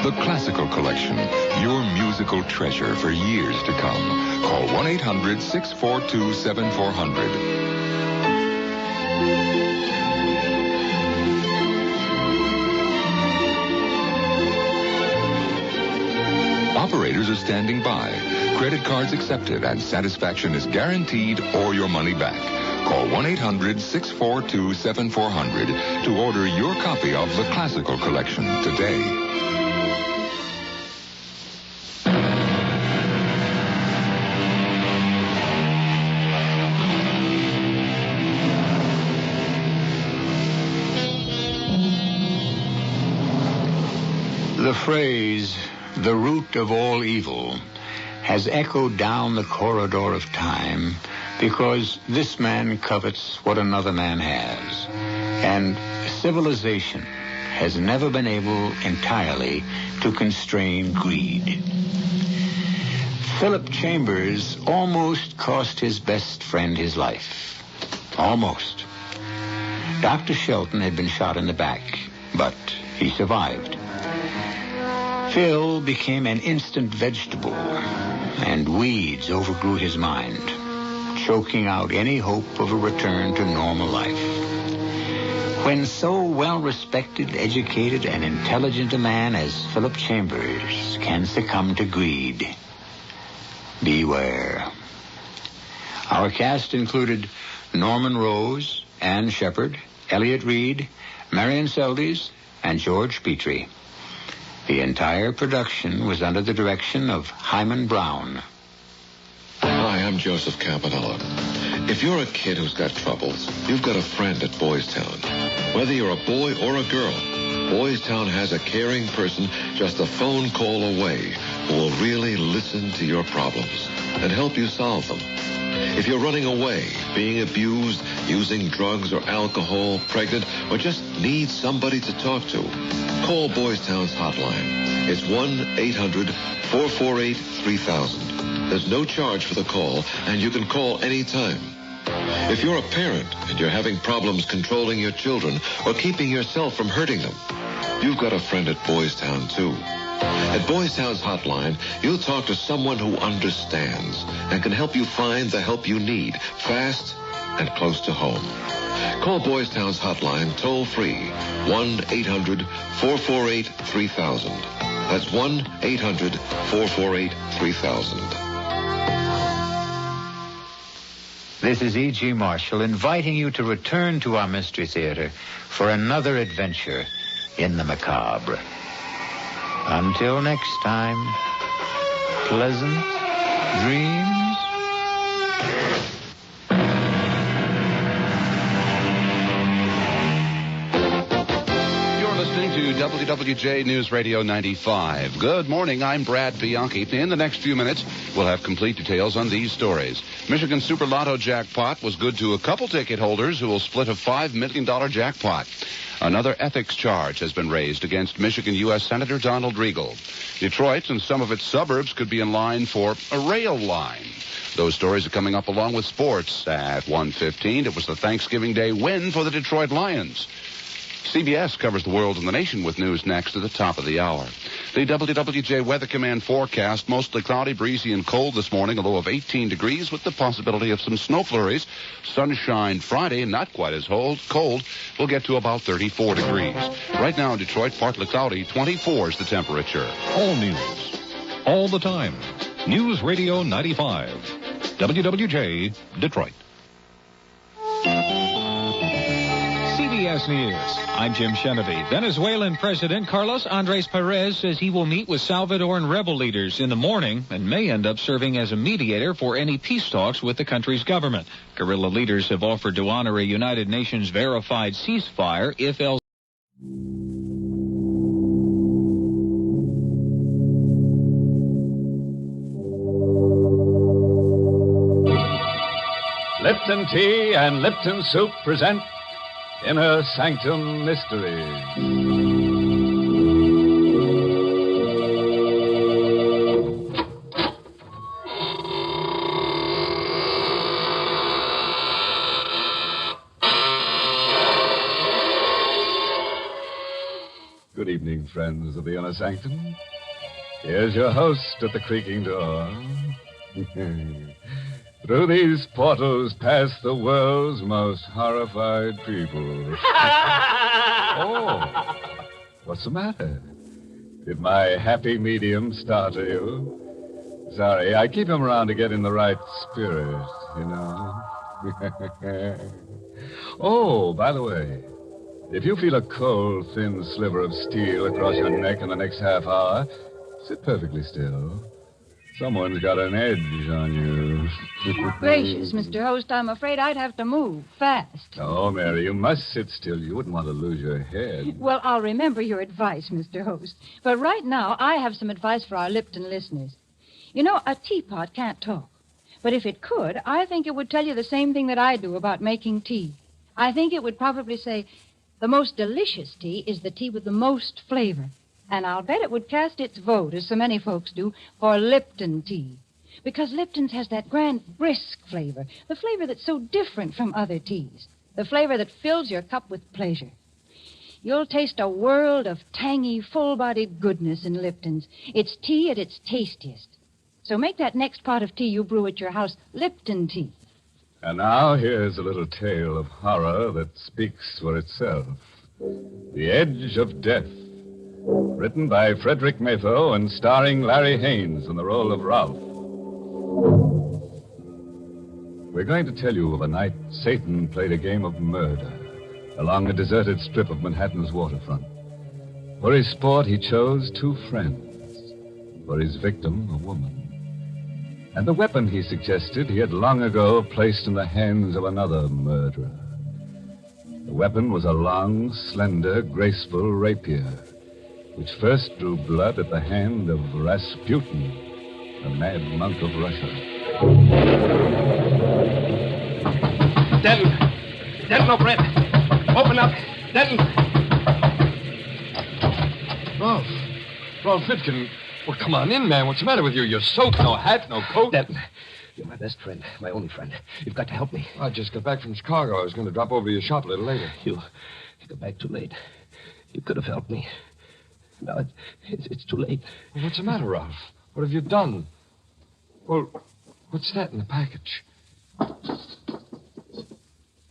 The Classical Collection, your musical treasure for years to come. Call 1-800-642-7400. Operators are standing by. Credit cards accepted and satisfaction is guaranteed or your money back. Call 1-800-642-7400 to order your copy of the Classical Collection today. The phrase, the root of all evil, has echoed down the corridor of time because this man covets what another man has. And civilization has never been able entirely to constrain greed. Philip Chambers almost cost his best friend his life. Almost. Dr. Shelton had been shot in the back, but he survived. Phil became an instant vegetable, and weeds overgrew his mind, choking out any hope of a return to normal life. When so well-respected, educated, and intelligent a man as Philip Chambers can succumb to greed, beware. Our cast included Norman Rose, Ann Shepard, Elliot Reed, Marion Seldes, and George Petrie. The entire production was under the direction of Hyman Brown. Hi, I'm Joseph Campanella. If you're a kid who's got troubles, you've got a friend at Boys Town. Whether you're a boy or a girl, Boys Town has a caring person just a phone call away who will really listen to your problems and help you solve them. If you're running away, being abused, using drugs or alcohol, pregnant, or just need somebody to talk to, call Boys Town's hotline. It's 1-800-448-3000. There's no charge for the call, and you can call anytime. If you're a parent and you're having problems controlling your children or keeping yourself from hurting them, you've got a friend at Boys Town, too. At Boys Town's hotline, you'll talk to someone who understands and can help you find the help you need fast and close to home. Call Boys Town's hotline toll-free, 1-800-448-3000. That's 1-800-448-3000. This is E.G. Marshall inviting you to return to our Mystery Theater for another adventure in the macabre. Until next time, pleasant dreams. Listening to WWJ News Radio 95. Good morning, I'm Brad Bianchi. In the next few minutes, we'll have complete details on these stories. Michigan Super Lotto jackpot was good to a couple ticket holders who will split a $5 million jackpot. Another ethics charge has been raised against Michigan U.S. Senator Donald Regal. Detroit and some of its suburbs could be in line for a rail line. Those stories are coming up along with sports. At 1:15, it was the Thanksgiving Day win for the Detroit Lions. CBS covers the world and the nation with news next at the top of the hour. The WWJ Weather Command forecast, mostly cloudy, breezy, and cold this morning, a low of 18 degrees with the possibility of some snow flurries. Sunshine Friday, not quite as cold. We'll get to about 34 degrees. Right now in Detroit, partly cloudy, 24 is the temperature. All news, all the time. News Radio 95. WWJ, Detroit. CBS News. I'm Jim Shenevy. Venezuelan President Carlos Andres Perez says he will meet with Salvadoran rebel leaders in the morning and may end up serving as a mediator for any peace talks with the country's government. Guerrilla leaders have offered to honor a United Nations verified ceasefire if El Lipton Tea and Lipton Soup present Inner Sanctum Mysteries. Good evening, friends of the Inner Sanctum. Here's your host at the creaking door. Through these portals pass the world's most horrified people. Oh, what's the matter? Did my happy medium startle you? Sorry, I keep him around to get in the right spirit, you know. Oh, by the way, if you feel a cold, thin sliver of steel across your neck in the next half hour, sit perfectly still. Someone's got an edge on you. Gracious, Mr. Host, I'm afraid I'd have to move fast. Oh, Mary, you must sit still. You wouldn't want to lose your head. Well, I'll remember your advice, Mr. Host. But right now, I have some advice for our Lipton listeners. You know, a teapot can't talk. But if it could, I think it would tell you the same thing that I do about making tea. I think it would probably say, the most delicious tea is the tea with the most flavor. And I'll bet it would cast its vote, as so many folks do, for Lipton tea. Because Lipton's has that grand, brisk flavor, the flavor that's so different from other teas, the flavor that fills your cup with pleasure. You'll taste a world of tangy, full-bodied goodness in Lipton's. It's tea at its tastiest. So make that next pot of tea you brew at your house Lipton tea. And now here's a little tale of horror that speaks for itself. The Edge of Death. Written by Frederick Matho and starring Larry Haynes in the role of Ralph. We're going to tell you of a night Satan played a game of murder along a deserted strip of Manhattan's waterfront. For his sport, he chose two friends. For his victim, a woman. And the weapon he suggested he had long ago placed in the hands of another murderer. The weapon was a long, slender, graceful rapier, which first drew blood at the hand of Rasputin, the mad monk of Russia. Denton! Denton O'Brien! Open up! Denton! Ralph Fitkin. Well, come on in, man. What's the matter with you? You're soaked. No hat, no coat. Denton, you're my best friend, my only friend. You've got to help me. I just got back from Chicago. I was going to drop over to your shop a little later. You got back too late. You could have helped me. Now, it's too late. Well, what's the matter, Ralph? What have you done? Well, what's that in the package?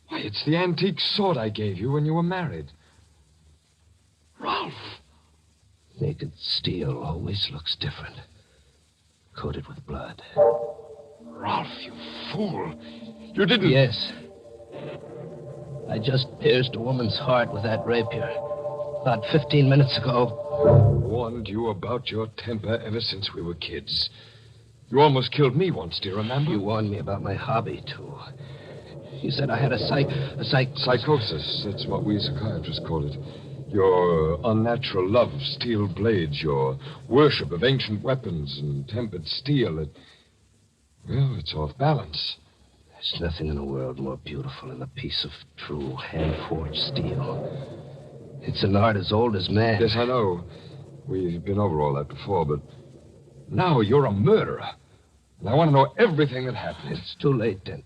Why, it's the antique sword I gave you when you were married. Ralph! Nick, Naked steel always looks different. Coated with blood. Ralph, you fool. You didn't... Yes. I just pierced a woman's heart with that rapier. About 15 minutes ago. Warned you about your temper ever since we were kids. You almost killed me once, do you remember? You warned me about my hobby, too. You said I had a psychosis. That's what we psychiatrists call it. Your unnatural love of steel blades, your worship of ancient weapons and tempered steel. Well, it's off balance. There's nothing in the world more beautiful than a piece of true hand-forged steel. It's an art as old as man. Yes, I know. We've been over all that before, but now you're a murderer. And I want to know everything that happened. It's too late, then.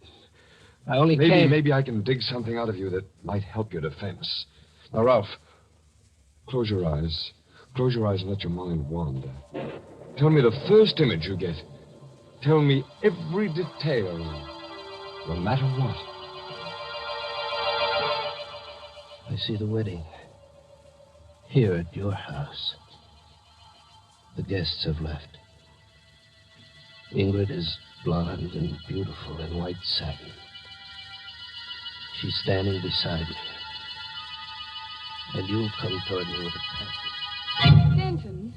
I only came... Maybe I can dig something out of you that might help your defense. Now, Ralph, close your eyes. Close your eyes and let your mind wander. Tell me the first image you get. Tell me every detail, no matter what. I see the wedding. Here at your house. The guests have left. Ingrid is blonde and beautiful in white satin. She's standing beside me. And you come toward me with a package. Denton,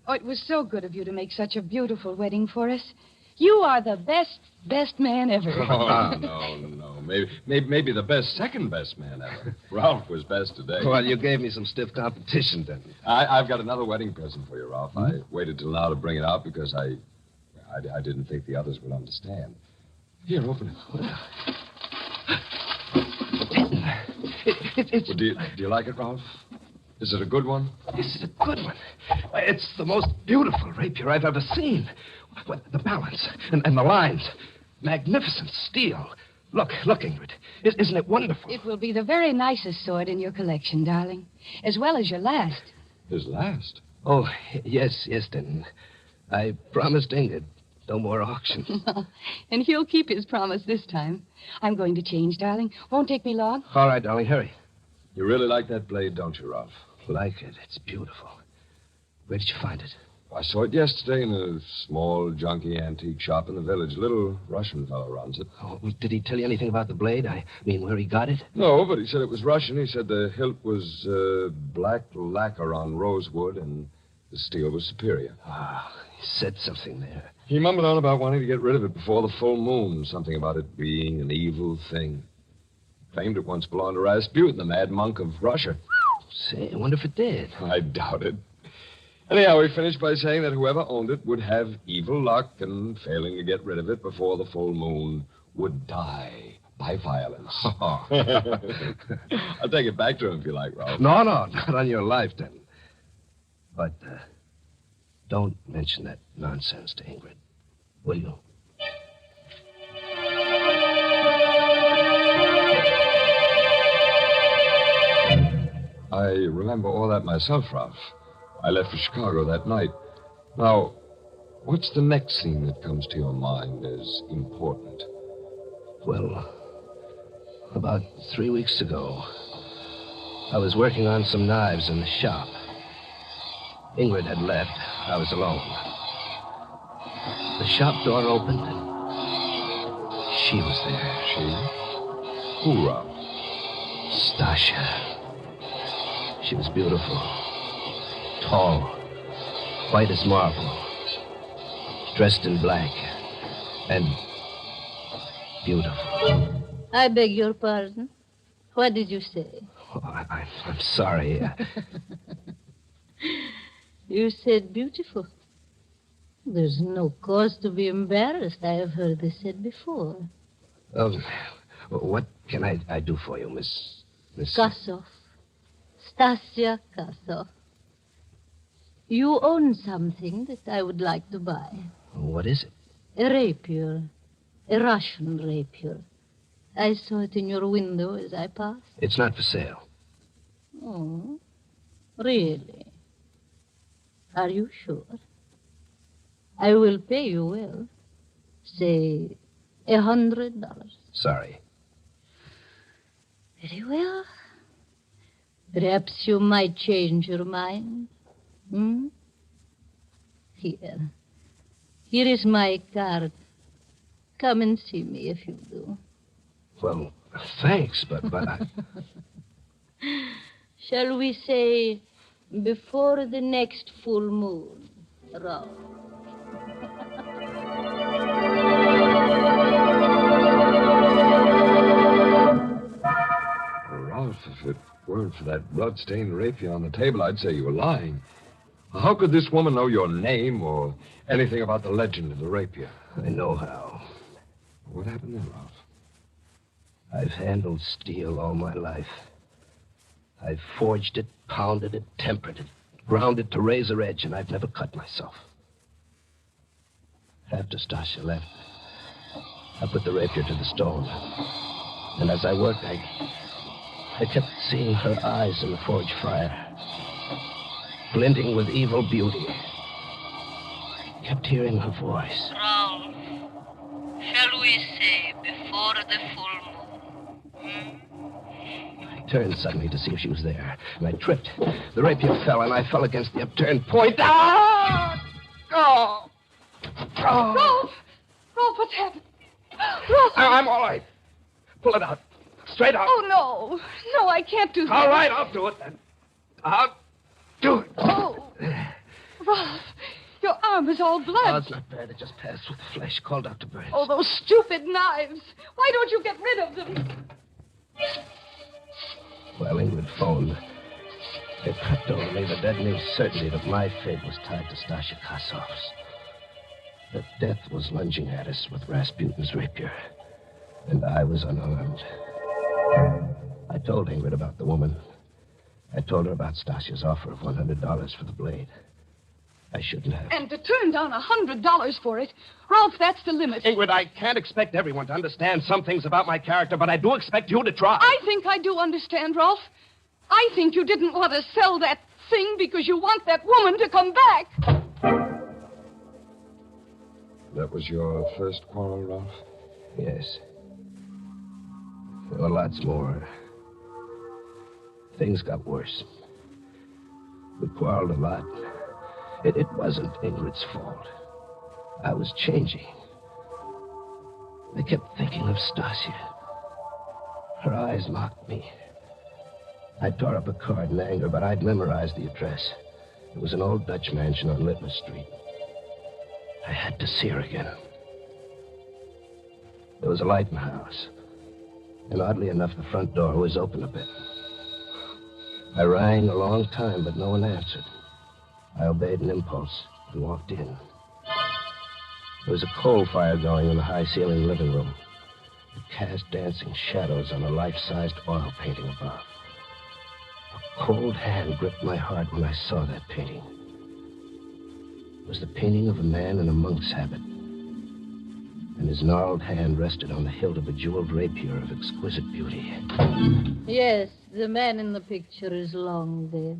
oh, it was so good of you to make such a beautiful wedding for us. You are the best man ever. Oh, no. Maybe the second best man ever. Ralph was best today. Well, you gave me some stiff competition, Denton. I've got another wedding present for you, Ralph. I waited till now to bring it out because I didn't think the others would understand. Here, open it. Well, do you like it, Ralph? Is it a good one? This is a good one. It's the most beautiful rapier I've ever seen. The balance and the lines. Magnificent steel. Look, Ingrid. Isn't it wonderful? It will be the very nicest sword in your collection, darling. As well as your last. His last? Oh, yes, Denton. I promised Ingrid. No more auctions. And he'll keep his promise this time. I'm going to change, darling. Won't take me long. All right, darling, hurry. You really like that blade, don't you, Ralph? Like it. It's beautiful. Where did you find it? I saw it yesterday in a small, junky antique shop in the village. A little Russian fellow runs it. Oh, did he tell you anything about the blade? I mean, where he got it? No, but he said it was Russian. He said the hilt was black lacquer on rosewood, and the steel was superior. Ah, he said something there. He mumbled on about wanting to get rid of it before the full moon. Something about it being an evil thing. Claimed it once belonged to Rasputin, the mad monk of Russia. Say, I wonder if it did. I doubt it. Anyhow, he finished by saying that whoever owned it would have evil luck, and failing to get rid of it before the full moon, would die by violence. I'll take it back to him if you like, Ralph. No, not on your life, then. But don't mention that nonsense to Ingrid, will you? I remember all that myself, Ralph. I left for Chicago that night. Now, what's the next scene that comes to your mind as important? Well, about 3 weeks ago, I was working on some knives in the shop. Ingrid had left. I was alone. The shop door opened, and she was there. She? Who, Ralph? Stasha. She was beautiful. Tall. White as marble. Dressed in black. And beautiful. I beg your pardon. What did you say? Oh, I'm sorry. You said beautiful. There's no cause to be embarrassed. I have heard this said before. What can I do for you, Miss... Kasov. Stasia Kasov. You own something that I would like to buy. What is it? A rapier. A Russian rapier. I saw it in your window as I passed. It's not for sale. Oh, really? Are you sure? I will pay you well. Say $100. Sorry. Very well. Perhaps you might change your mind. Here. Here is my card. Come and see me if you do. Well, thanks, but I... Shall we say before the next full moon, Ralph? Ralph, if it weren't for that blood-stained rapier on the table, I'd say you were lying. How could this woman know your name or anything about the legend of the rapier? I know how. What happened then, Ralph? I've handled steel all my life. I've forged it, pounded it, tempered it, ground it to razor edge, and I've never cut myself. After Stasia left, I put the rapier to the stone. And as I worked, I kept seeing her eyes in the forge fire, glinting with evil beauty. Kept hearing her voice. Ralph, shall we say before the full moon? I turned suddenly to see if she was there, and I tripped. The rapier fell, and I fell against the upturned point. Ah! Oh! Oh! Rolf! Rolf, what's happened? Rolf! I'm all right. Pull it out. Straight out. Oh, no. No, I can't do that. All right, I'll do it then. I'll do it. Oh. Rolf, your arm is all blood. Oh, it's not bad. It just passed through the flesh. Call Dr. Burns. Oh, those stupid knives. Why don't you get rid of them? Well, Ingrid phoned. It crept over me the deadening certainty that my fate was tied to Stasia Kosov's. That death was lunging at us with Rasputin's rapier, and I was unarmed. I told Ingrid about the woman. I told her about Stasia's offer of $100 for the blade. I shouldn't have. And to turn down $100 for it. Rolf, that's the limit. Ingrid, I can't expect everyone to understand some things about my character, but I do expect you to try. I think I do understand, Rolf. I think you didn't want to sell that thing because you want that woman to come back. That was your first quarrel, Ralph? Yes. There were lots more. Things got worse. We quarreled a lot. It wasn't Ingrid's fault. I was changing. I kept thinking of Stasia. Her eyes mocked me. I tore up a card in anger, but I'd memorized the address. It was an old Dutch mansion on Litmus Street. I had to see her again. There was a light in the house. And oddly enough, the front door was open a bit. I rang a long time, but no one answered. I obeyed an impulse and walked in. There was a coal fire going in the high-ceiling living room. It cast dancing shadows on a life-sized oil painting above. A cold hand gripped my heart when I saw that painting. It was the painting of a man in a monk's habit. And his gnarled hand rested on the hilt of a jeweled rapier of exquisite beauty. Yes, the man in the picture is long dead.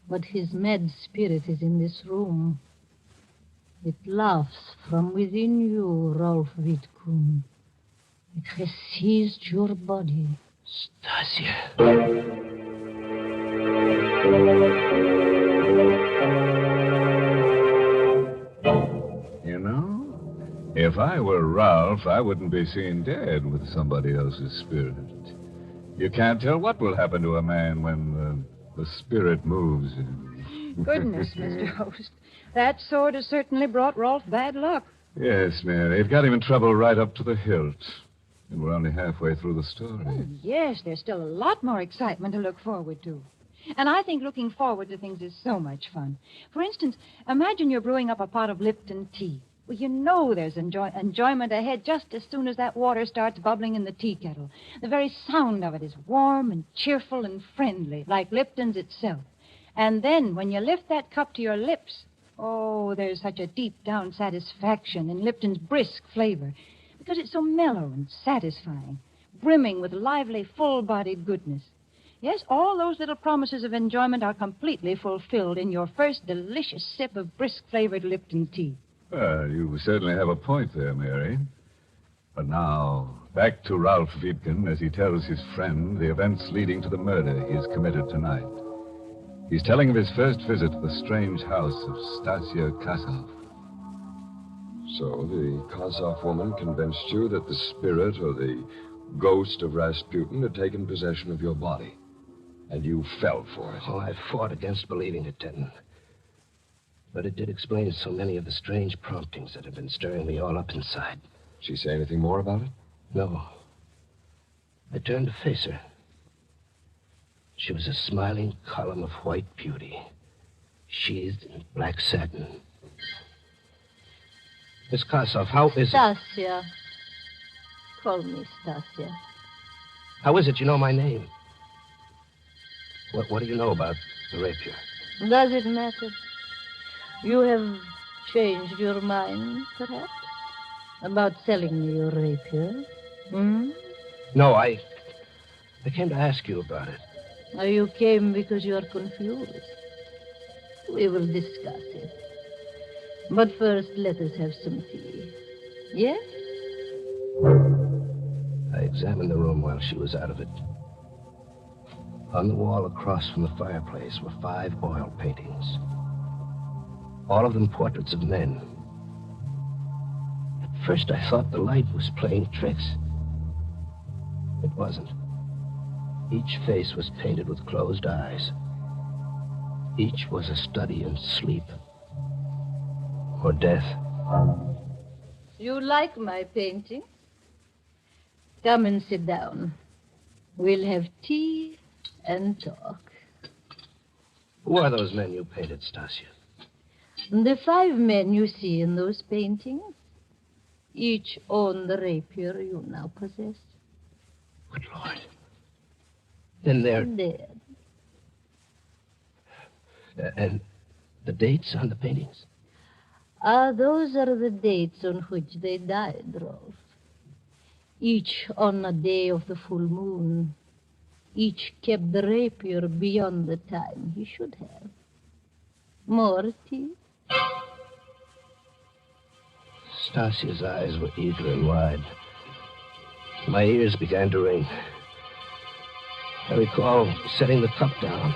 But his mad spirit is in this room. It laughs from within you, Rolf Wittkuhn. It has seized your body. Stasia. You know, if I were Ralph, I wouldn't be seen dead with somebody else's spirit. You can't tell what will happen to a man when the spirit moves. Goodness, Mr. Host. That sword has certainly brought Rolf bad luck. Yes, Mary. It got him in trouble right up to the hilt. And we're only halfway through the story. Oh, yes, there's still a lot more excitement to look forward to. And I think looking forward to things is so much fun. For instance, imagine you're brewing up a pot of Lipton tea. Well, you know there's enjoyment ahead just as soon as that water starts bubbling in the tea kettle. The very sound of it is warm and cheerful and friendly, like Lipton's itself. And then when you lift that cup to your lips, oh, there's such a deep-down satisfaction in Lipton's brisk flavor because it's so mellow and satisfying, brimming with lively, full-bodied goodness. Yes, all those little promises of enjoyment are completely fulfilled in your first delicious sip of brisk-flavored Lipton tea. Well, you certainly have a point there, Mary. But now, back to Ralph Wittgen as he tells his friend the events leading to the murder he has committed tonight. He's telling of his first visit to the strange house of Stasia Kasov. So the Kasov woman convinced you that the spirit or the ghost of Rasputin had taken possession of your body. And you fell for it. Oh, I fought against believing it, Denton. But it did explain so many of the strange promptings that have been stirring me all up inside. Did she say anything more about it? No. I turned to face her. She was a smiling column of white beauty, sheathed in black satin. Miss Kasov, how is it? Stasia. Call me Stasia. How is it you know my name? What do you know about the rapier? Does it matter? You have changed your mind, perhaps? About selling me your rapier? No, I came to ask you about it. You came because you are confused. We will discuss it. But first, let us have some tea. Yes? I examined the room while she was out of it. On the wall across from the fireplace were 5 oil paintings. All of them portraits of men. At first, I thought the light was playing tricks. It wasn't. Each face was painted with closed eyes. Each was a study in sleep or death. You like my painting? Come and sit down. We'll have tea and talk. Who are those men you painted, Stasia? The 5 men you see in those paintings, each own the rapier you now possess. Good Lord. Then they're... Dead. And the dates on the paintings? Those are the dates on which they died, Rolf. Each on a day of the full moon. Each kept the rapier beyond the time he should have. More tea? Stasia's eyes were eager and wide. My ears began to ring. I recall setting the cup down.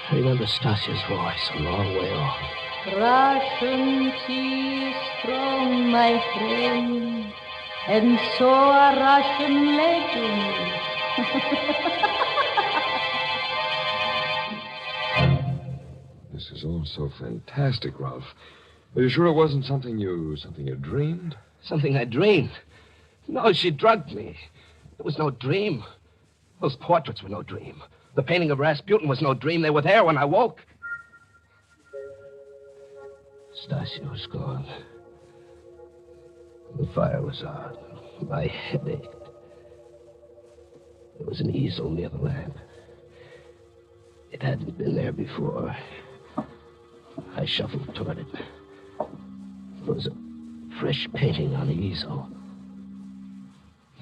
I remember Stasia's voice a long way off. Russian tea is strong, my friend, and so are Russian legends. This is all so fantastic, Ralph. Are you sure it wasn't something you dreamed? Something I dreamed? No, she drugged me. It was no dream. Those portraits were no dream. The painting of Rasputin was no dream. They were there when I woke. Stasia was gone. The fire was out. My head ached. There was an easel near the lamp. It hadn't been there before. I shuffled toward it. There was a fresh painting on the easel.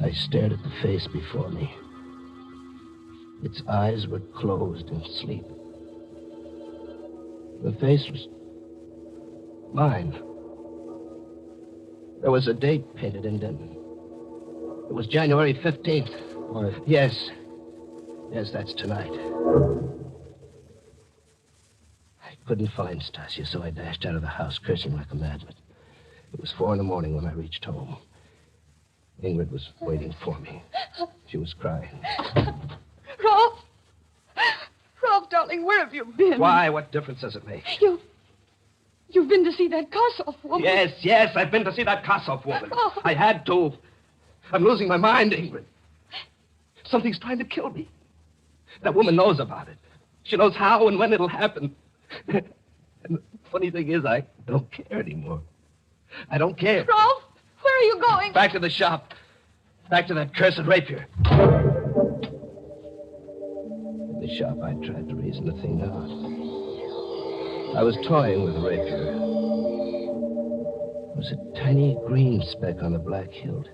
I stared at the face before me. Its eyes were closed in sleep. The face was mine. There was a date painted in it. It was January 15th. What? Yes. Yes, that's tonight. I couldn't find Stasia, so I dashed out of the house, cursing like a madman. It was 4 a.m. when I reached home. Ingrid was waiting for me. She was crying. Rolf! Rolf, darling, where have you been? Why? What difference does it make? You've been to see that Kossoff woman. Yes, I've been to see that Kossoff woman. Oh. I had to. I'm losing my mind, Ingrid. Something's trying to kill me. That woman knows about it. She knows how and when it'll happen. And the funny thing is, I don't care anymore. I don't care. Rolf, where are you going? Back to the shop. Back to that cursed rapier. In the shop, I tried to reason the thing out. I was toying with the rapier. There was a tiny green speck on the black hilt.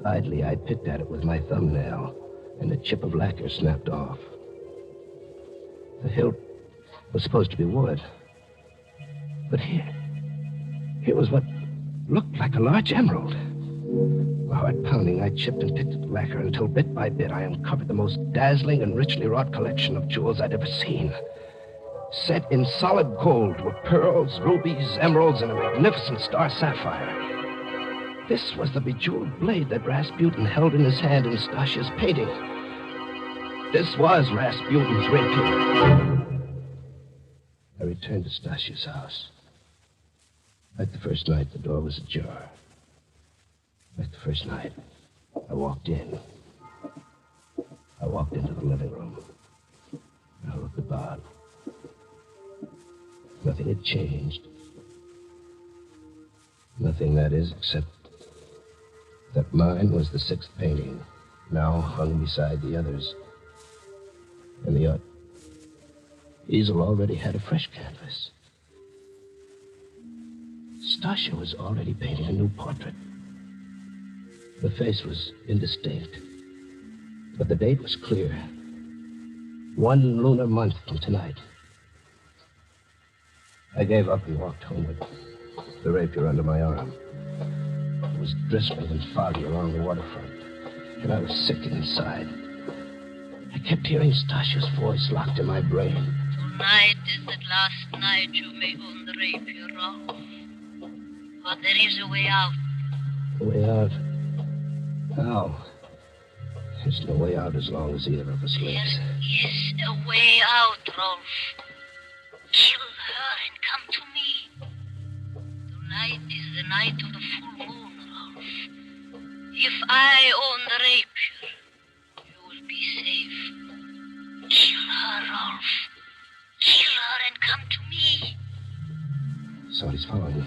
Idly, I picked at it with my thumbnail, and a chip of lacquer snapped off. The hilt was supposed to be wood. But here was what looked like a large emerald. With heart pounding, I chipped and picked at the lacquer until bit by bit I uncovered the most dazzling and richly wrought collection of jewels I'd ever seen. Set in solid gold were pearls, rubies, emeralds, and a magnificent star sapphire. This was the bejeweled blade that Rasputin held in his hand in Stasia's painting. This was Rasputin's rapier. I returned to Stasia's house. Like the first night, the door was ajar. Like the first night, I walked in. I walked into the living room. I looked about. Nothing had changed. Nothing, that is, except that mine was the sixth painting, now hung beside the others. And the art easel already had a fresh canvas. Stasia was already painting a new portrait. The face was indistinct, but the date was clear. 1 lunar month from tonight. I gave up and walked homeward, the rapier under my arm. It was drizzling and foggy along the waterfront, and I was sick inside. I kept hearing Stasia's voice locked in my brain. Tonight is the last night you may own the rapier, Rolf. But there is a way out. A way out? How? There's no way out as long as either of us lives. There is a way out, Rolf. Kill her and come to me. Tonight is the night of the full moon, Rolf. If I own the rapier, you will be safe. Kill her, Rolf. Kill her and come to me. Somebody's following me.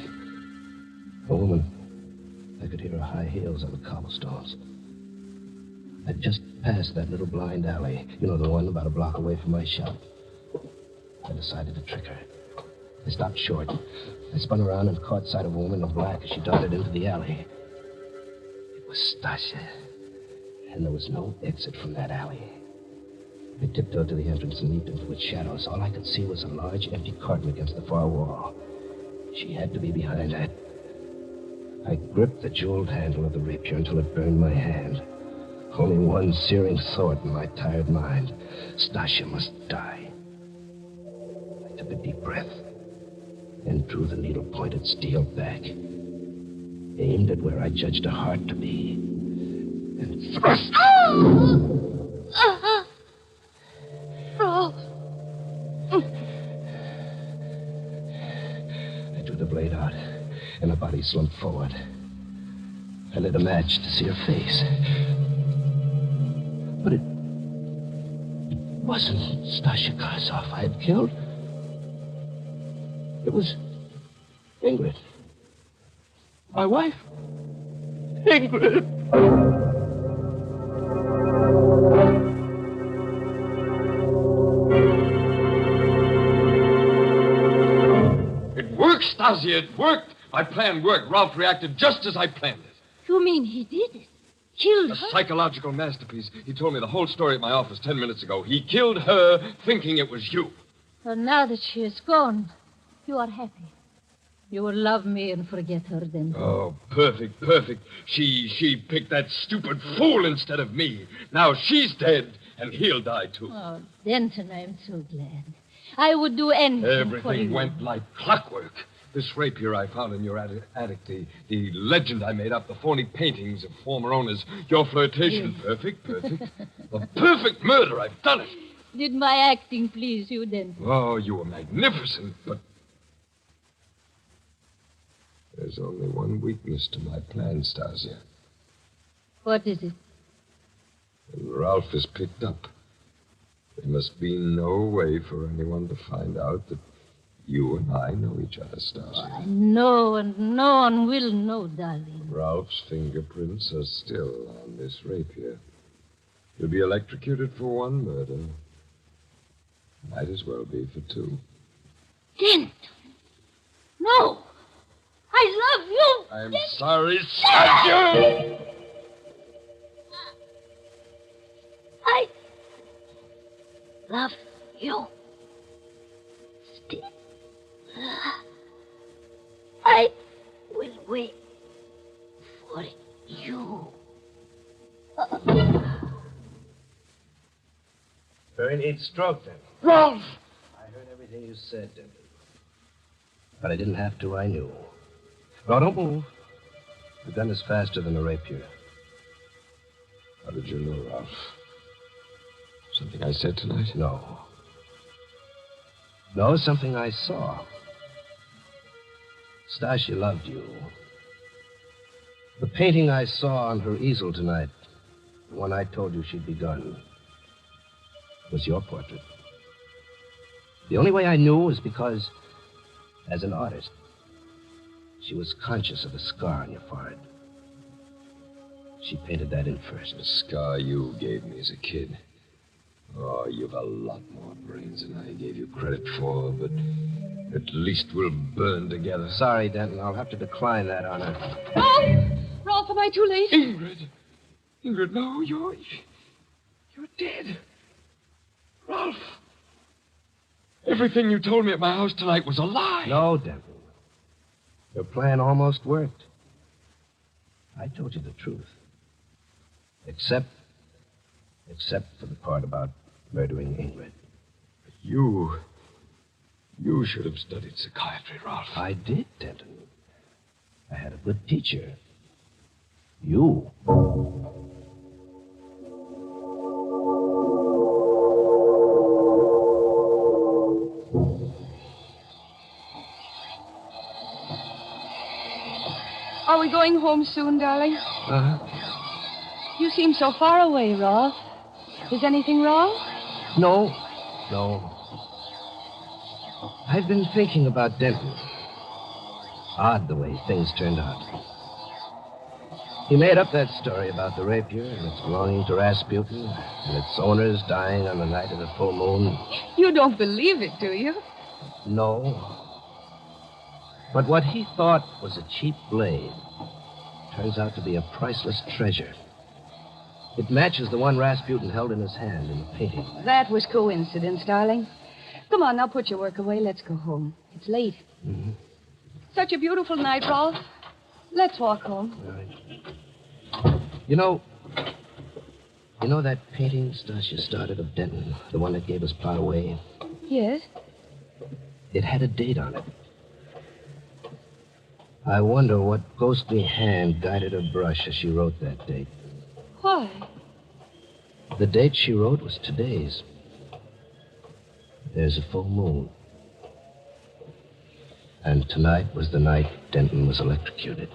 A woman. I could hear her high heels on the cobblestones. I'd just passed that little blind alley. You know, the one about a block away from my shop. I decided to trick her. I stopped short. I spun around and caught sight of a woman in black as she darted into the alley. It was Stasia. And there was no exit from that alley. I tiptoed to the entrance and leaped into its shadows. All I could see was a large, empty carton against the far wall. She had to be behind that. I gripped the jeweled handle of the rapier until it burned my hand. Only one searing thought in my tired mind. Stasia must die. I took a deep breath and drew the needle-pointed steel back, aimed at where I judged her heart to be, and thrust. Rolf. I drew the blade out, and her body slumped forward. I lit a match to see her face. But it wasn't Stasia Karsov I had killed. It was Ingrid. My wife. Ingrid. It worked, Stasia. It worked. My plan worked. Ralph reacted just as I planned it. You mean he did it? Killed A her? psychological masterpiece. He told me the whole story at my office 10 minutes ago. He killed her thinking it was you. And now that she is gone, you are happy. You will love me and forget her then. Oh, perfect, perfect. She picked that stupid fool instead of me. Now she's dead, and he'll die too. Oh, Denton, I'm so glad. I would do anything for Everything you. went like clockwork. This rapier I found in your attic, the legend I made up, the phony paintings of former owners, your flirtation. Yes. Perfect, perfect. The perfect murder. I've done it. Did my acting please you, Denton? Oh, you were magnificent, but there's only one weakness to my plan, Stasia. What is it? When Ralph is picked up, there must be no way for anyone to find out that you and I know each other, Stasia. I know, and no one will know, darling. Ralph's fingerprints are still on this rapier. He'll be electrocuted for one murder. Might as well be for two. Denton! No! I love you! I'm sorry, Stasia! I love you. Still. I will wait for you. He needs stroke, then. Ralph! I heard everything you said, Denton. But I didn't have to, I knew. No, don't move. The gun is faster than a rapier. How did you know, Ralph? Something I said tonight? No. No, something I saw. Stasia loved you. The painting I saw on her easel tonight, the one I told you she'd begun, was your portrait. The only way I knew was because, as an artist, she was conscious of a scar on your forehead. She painted that in first. The scar you gave me as a kid. Oh, you've a lot more brains than I gave you credit for, but at least we'll burn together. Sorry, Denton. I'll have to decline that honor. Ralph! Ralph, am I too late? Ingrid! Ingrid, no, you're dead. Ralph! Everything you told me at my house tonight was a lie. No, Denton. Your plan almost worked. I told you the truth. Except for the part about murdering Ingrid. You should have studied psychiatry, Ralph. I did, Denton. I had a good teacher. You. Are we going home soon, darling? Uh-huh. You seem so far away, Ralph. Is anything wrong? No. I've been thinking about Denton. Odd the way things turned out. He made up that story about the rapier and its belonging to Rasputin and its owners dying on the night of the full moon. You don't believe it, do you? No. But what he thought was a cheap blade turns out to be a priceless treasure. It matches the one Rasputin held in his hand in the painting. That was coincidence, darling. Come on, now put your work away. Let's go home. It's late. Mm-hmm. Such a beautiful night, Rolf. Let's walk home. All right. You know that painting Stasia started of Denton, the one that gave us plot away? Yes? It had a date on it. I wonder what ghostly hand guided her brush as she wrote that date. Why? The date she wrote was today's. There's a full moon. And tonight was the night Denton was electrocuted.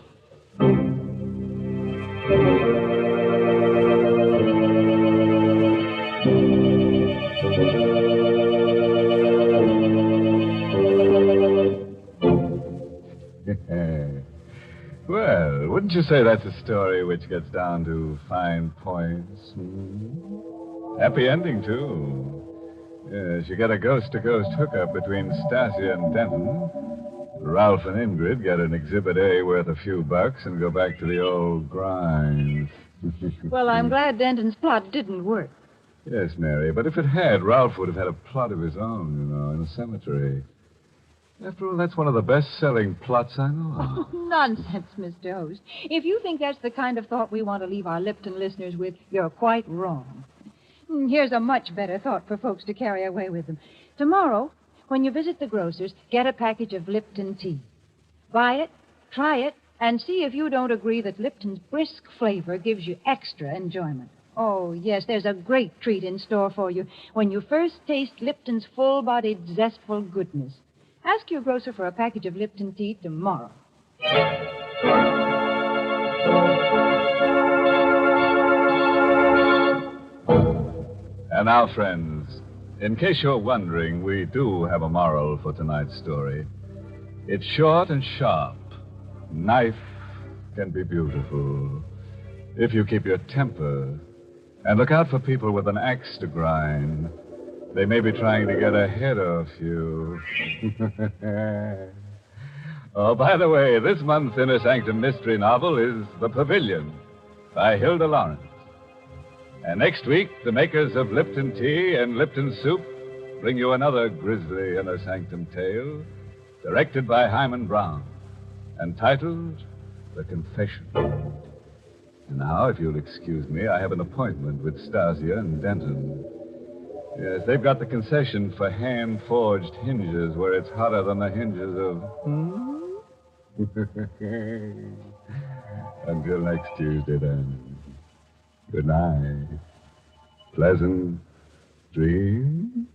Well, wouldn't you say that's a story which gets down to fine points? Happy ending, too. Yes, you get a ghost-to-ghost hookup between Stasia and Denton. Ralph and Ingrid get an Exhibit A worth a few bucks and go back to the old grind. Well, I'm glad Denton's plot didn't work. Yes, Mary, but if it had, Ralph would have had a plot of his own, in a cemetery. After all, that's one of the best-selling plots I know of. Oh, nonsense, Mr. Host. If you think that's the kind of thought we want to leave our Lipton listeners with, you're quite wrong. Here's a much better thought for folks to carry away with them. Tomorrow, when you visit the grocer's, get a package of Lipton tea. Buy it, try it, and see if you don't agree that Lipton's brisk flavor gives you extra enjoyment. Oh, yes, there's a great treat in store for you when you first taste Lipton's full-bodied, zestful goodness. Ask your grocer for a package of Lipton tea tomorrow. And now, friends, in case you're wondering, we do have a moral for tonight's story. It's short and sharp. Knife can be beautiful if you keep your temper. And look out for people with an axe to grind. They may be trying to get ahead of you. Oh, by the way, this month's Inner Sanctum mystery novel is The Pavilion by Hilda Lawrence. And next week, the makers of Lipton Tea and Lipton Soup bring you another grisly Inner Sanctum tale, directed by Hyman Brown, and titled The Confession. And now, if you'll excuse me, I have an appointment with Stasia and Denton. Yes, they've got the concession for hand-forged hinges where it's hotter than the hinges of... Until next Tuesday, then. Good night. Pleasant dreams.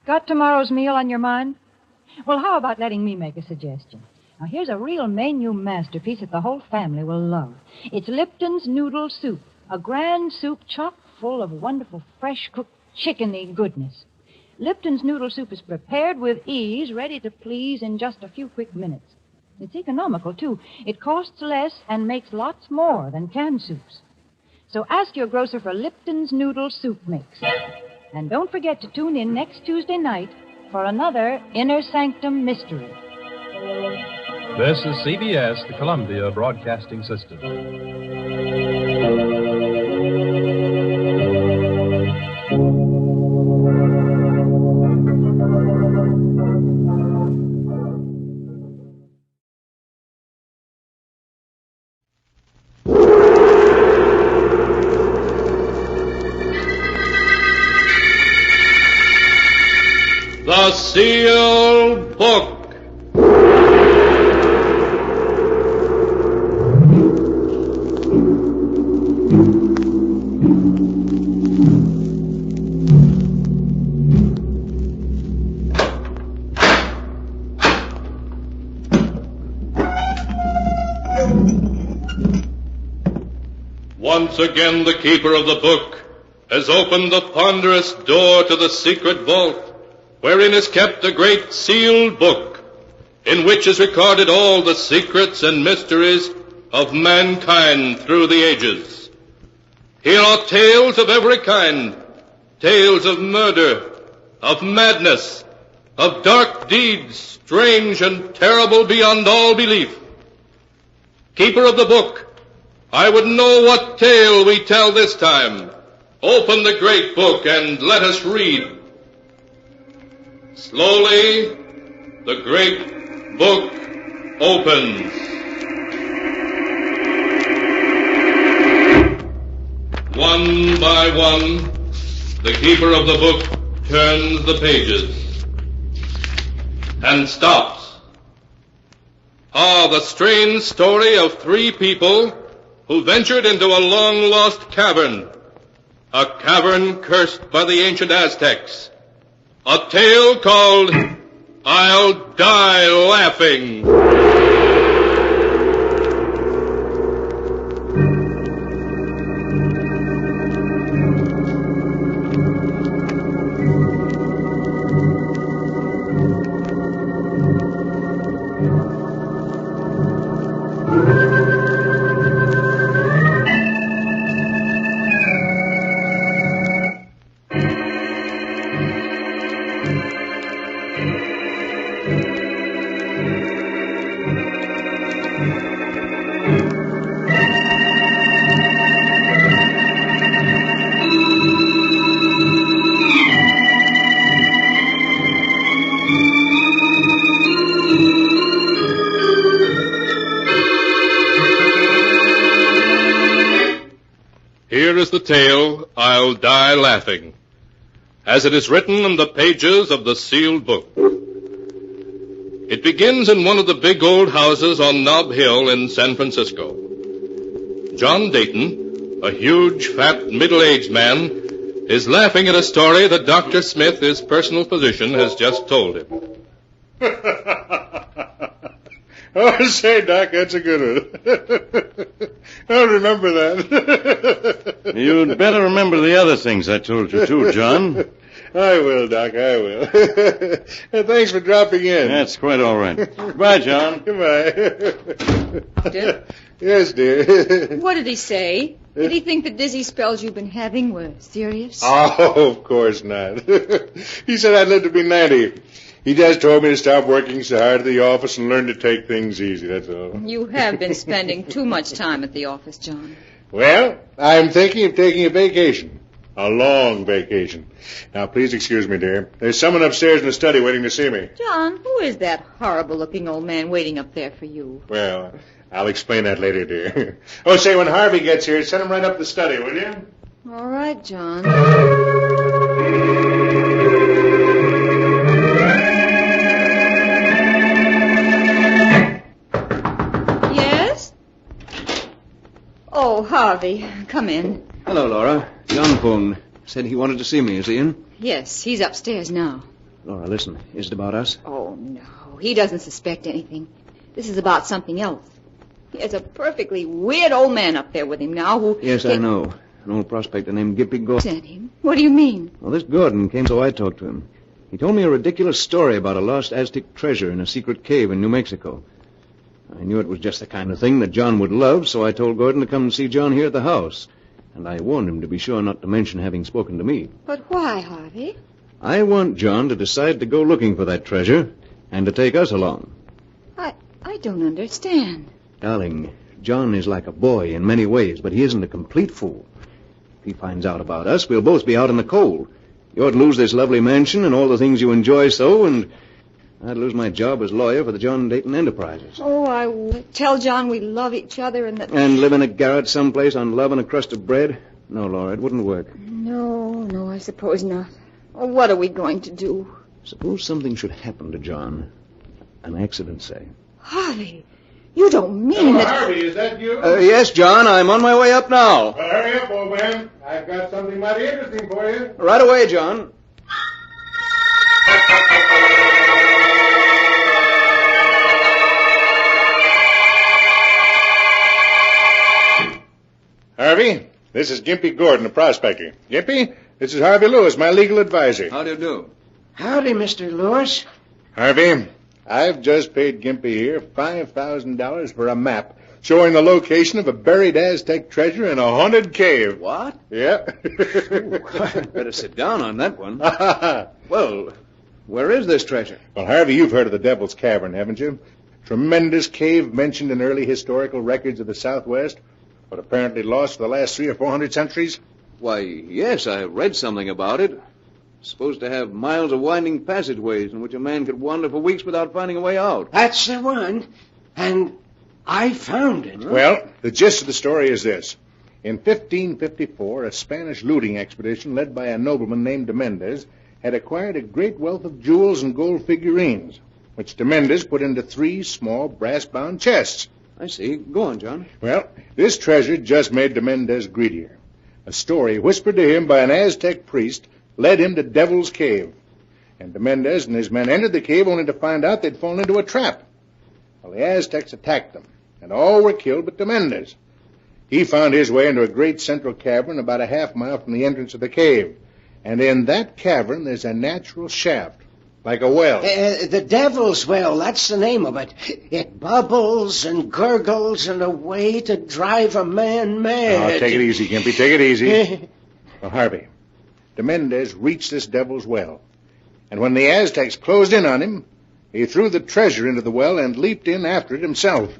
Got tomorrow's meal on your mind? Well, how about letting me make a suggestion? Now, here's a real menu masterpiece that the whole family will love. It's Lipton's Noodle Soup, a grand soup chock full of wonderful, fresh-cooked chickeny goodness. Lipton's Noodle Soup is prepared with ease, ready to please in just a few quick minutes. It's economical, too. It costs less and makes lots more than canned soups. So ask your grocer for Lipton's Noodle Soup Mix. And don't forget to tune in next Tuesday night for another Inner Sanctum Mystery. This is CBS, the Columbia Broadcasting System. The Sealed Book. Once again, the keeper of the book has opened the ponderous door to the secret vault, wherein is kept a great sealed book, in which is recorded all the secrets and mysteries of mankind through the ages. Here are tales of every kind, tales of murder, of madness, of dark deeds, strange and terrible beyond all belief. Keeper of the book, I would know what tale we tell this time. Open the great book and let us read. Slowly, the great book opens. One by one, the keeper of the book turns the pages and stops. The strange story of three people who ventured into a long-lost cavern, a cavern cursed by the ancient Aztecs. A tale called I'll Die Laughing. Here is the tale, I'll Die Laughing, as it is written in the pages of the sealed book. It begins in one of the big old houses on Nob Hill in San Francisco. John Dayton, a huge, fat, middle-aged man, is laughing at a story that Dr. Smith, his personal physician, has just told him. Oh, say, Doc, that's a good one. I'll remember that. You'd better remember the other things I told you, too, John. I will, Doc, I will. Thanks for dropping in. That's quite all right. Goodbye, John. Goodbye. Dear? Yes, dear. What did he say? Did he think the dizzy spells you've been having were serious? Oh, of course not. He said I'd live to be 90. He just told me to stop working so hard at the office and learn to take things easy, that's all. You have been spending too much time at the office, John. Well, I'm thinking of taking a vacation. A long vacation. Now, please excuse me, dear. There's someone upstairs in the study waiting to see me. John, who is that horrible-looking old man waiting up there for you? Well, I'll explain that later, dear. Oh, say, when Harvey gets here, send him right up the study, will you? All right, John. Yes? Oh, Harvey, come in. Hello, Laura. John phoned. Said he wanted to see me. Is he in? Yes, he's upstairs now. Laura, listen. Is it about us? Oh, no. He doesn't suspect anything. This is about something else. He has a perfectly weird old man up there with him now who... Yes, I know. An old prospector named Gippy Gordon. Sent him? What do you mean? Well, this Gordon came so I talked to him. He told me a ridiculous story about a lost Aztec treasure in a secret cave in New Mexico. I knew it was just the kind of thing that John would love, so I told Gordon to come and see John here at the house. And I warned him to be sure not to mention having spoken to me. But why, Harvey? I want John to decide to go looking for that treasure and to take us along. I don't understand. Darling, John is like a boy in many ways, but he isn't a complete fool. If he finds out about us, we'll both be out in the cold. You'd lose this lovely mansion and all the things you enjoy so, and I'd lose my job as lawyer for the John Dayton Enterprises. Oh, I would tell John we love each other and that... And live in a garret someplace on love and a crust of bread? No, Laura, it wouldn't work. No, I suppose not. Oh, what are we going to do? Suppose something should happen to John. An accident, say. Harvey, you don't mean that... Harvey, is that you? Yes, John, I'm on my way up now. Well, hurry up, old man. I've got something mighty interesting for you. Right away, John. Harvey, this is Gimpy Gordon, a prospector. Gimpy, this is Harvey Lewis, my legal advisor. How do you do? Howdy, Mr. Lewis. Harvey, I've just paid Gimpy here $5,000 for a map showing the location of a buried Aztec treasure in a haunted cave. What? Yeah. Better sit down on that one. Well, where is this treasure? Well, Harvey, you've heard of the Devil's Cavern, haven't you? Tremendous cave mentioned in early historical records of the Southwest, but apparently lost for the last 300 or 400 centuries. Why, yes, I read something about it. It's supposed to have miles of winding passageways in which a man could wander for weeks without finding a way out. That's the one. And I found it. Huh? Well, the gist of the story is this. In 1554, a Spanish looting expedition led by a nobleman named de Mendez had acquired a great wealth of jewels and gold figurines, which de Mendez put into 3 small brass-bound chests. I see. Go on, John. Well, this treasure just made de Mendez greedier. A story whispered to him by an Aztec priest led him to Devil's Cave. And de Mendez and his men entered the cave only to find out they'd fallen into a trap. Well, the Aztecs attacked them, and all were killed but de Mendez. He found his way into a great central cavern about a half mile from the entrance of the cave. And in that cavern there's a natural shaft, like a well. The Devil's Well, that's the name of it. It bubbles and gurgles in a way to drive a man mad. Oh, take it easy, Gimpy, take it easy. Well, Harvey, de Mendez reached this Devil's Well. And when the Aztecs closed in on him, he threw the treasure into the well and leaped in after it himself.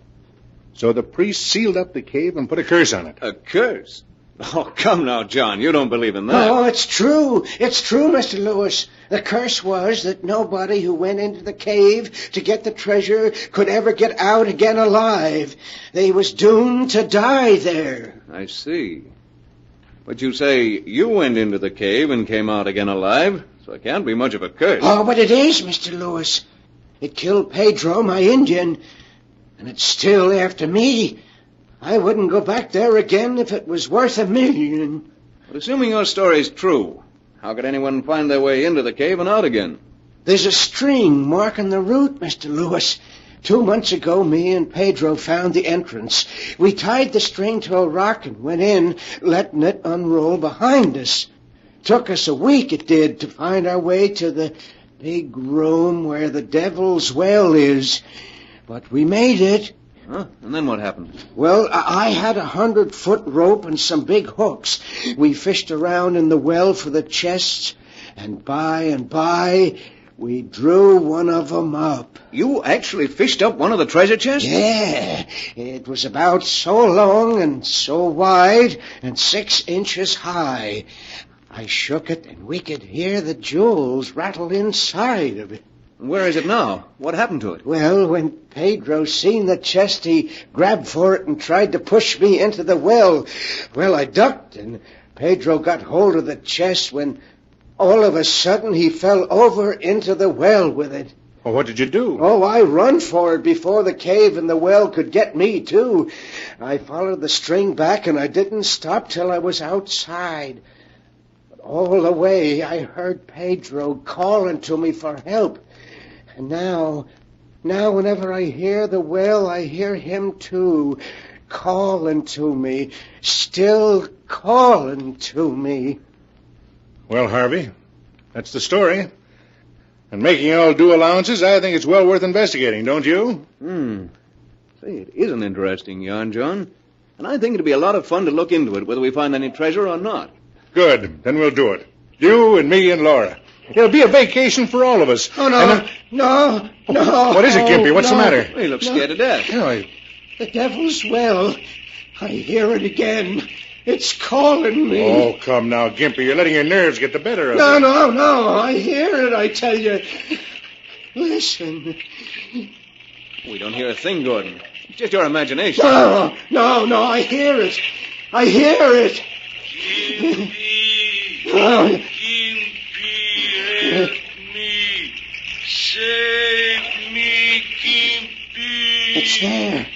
So the priest sealed up the cave and put a curse on it. A curse? Oh, come now, John. You don't believe in that. Oh, it's true. It's true, Mr. Lewis. The curse was that nobody who went into the cave to get the treasure could ever get out again alive. They was doomed to die there. I see. But you say you went into the cave and came out again alive, so it can't be much of a curse. Oh, but it is, Mr. Lewis. It killed Pedro, my Indian, and it's still after me. I wouldn't go back there again if it was worth $1 million. But assuming your story's true, how could anyone find their way into the cave and out again? There's a string marking the route, Mr. Lewis. 2 months ago, me and Pedro found the entrance. We tied the string to a rock and went in, letting it unroll behind us. Took us a week, it did, to find our way to the big room where the Devil's Well is. But we made it. Huh? And then what happened? Well, I had a 100-foot rope and some big hooks. We fished around in the well for the chests, and by, we drew one of them up. You actually fished up one of the treasure chests? Yeah. It was about so long and so wide and 6 inches high. I shook it, and we could hear the jewels rattle inside of it. Where is it now? What happened to it? Well, when Pedro seen the chest, he grabbed for it and tried to push me into the well. Well, I ducked, and Pedro got hold of the chest when all of a sudden he fell over into the well with it. Well, what did you do? Oh, I run for it before the cave and the well could get me, too. I followed the string back, and I didn't stop till I was outside. But all the way, I heard Pedro calling to me for help. And now, whenever I hear the well, I hear him, too, calling to me, still calling to me. Well, Harvey, that's the story. And making all due allowances, I think it's well worth investigating, don't you? Say, it is an interesting yarn, John. And I think it'd be a lot of fun to look into it, whether we find any treasure or not. Good. Then we'll do it. You and me and Laura. It'll be a vacation for all of us. Oh, no. No. What is it, Gimpy? What's the matter? He looks scared to death. The devil's well. I hear it again. It's calling me. Oh, come now, Gimpy. You're letting your nerves get the better of you. No. I hear it, I tell you. Listen. We don't hear a thing, Gordon. It's just your imagination. No, I hear it. I hear it. Gimpy, help me. Save me, Gimpy. It's there.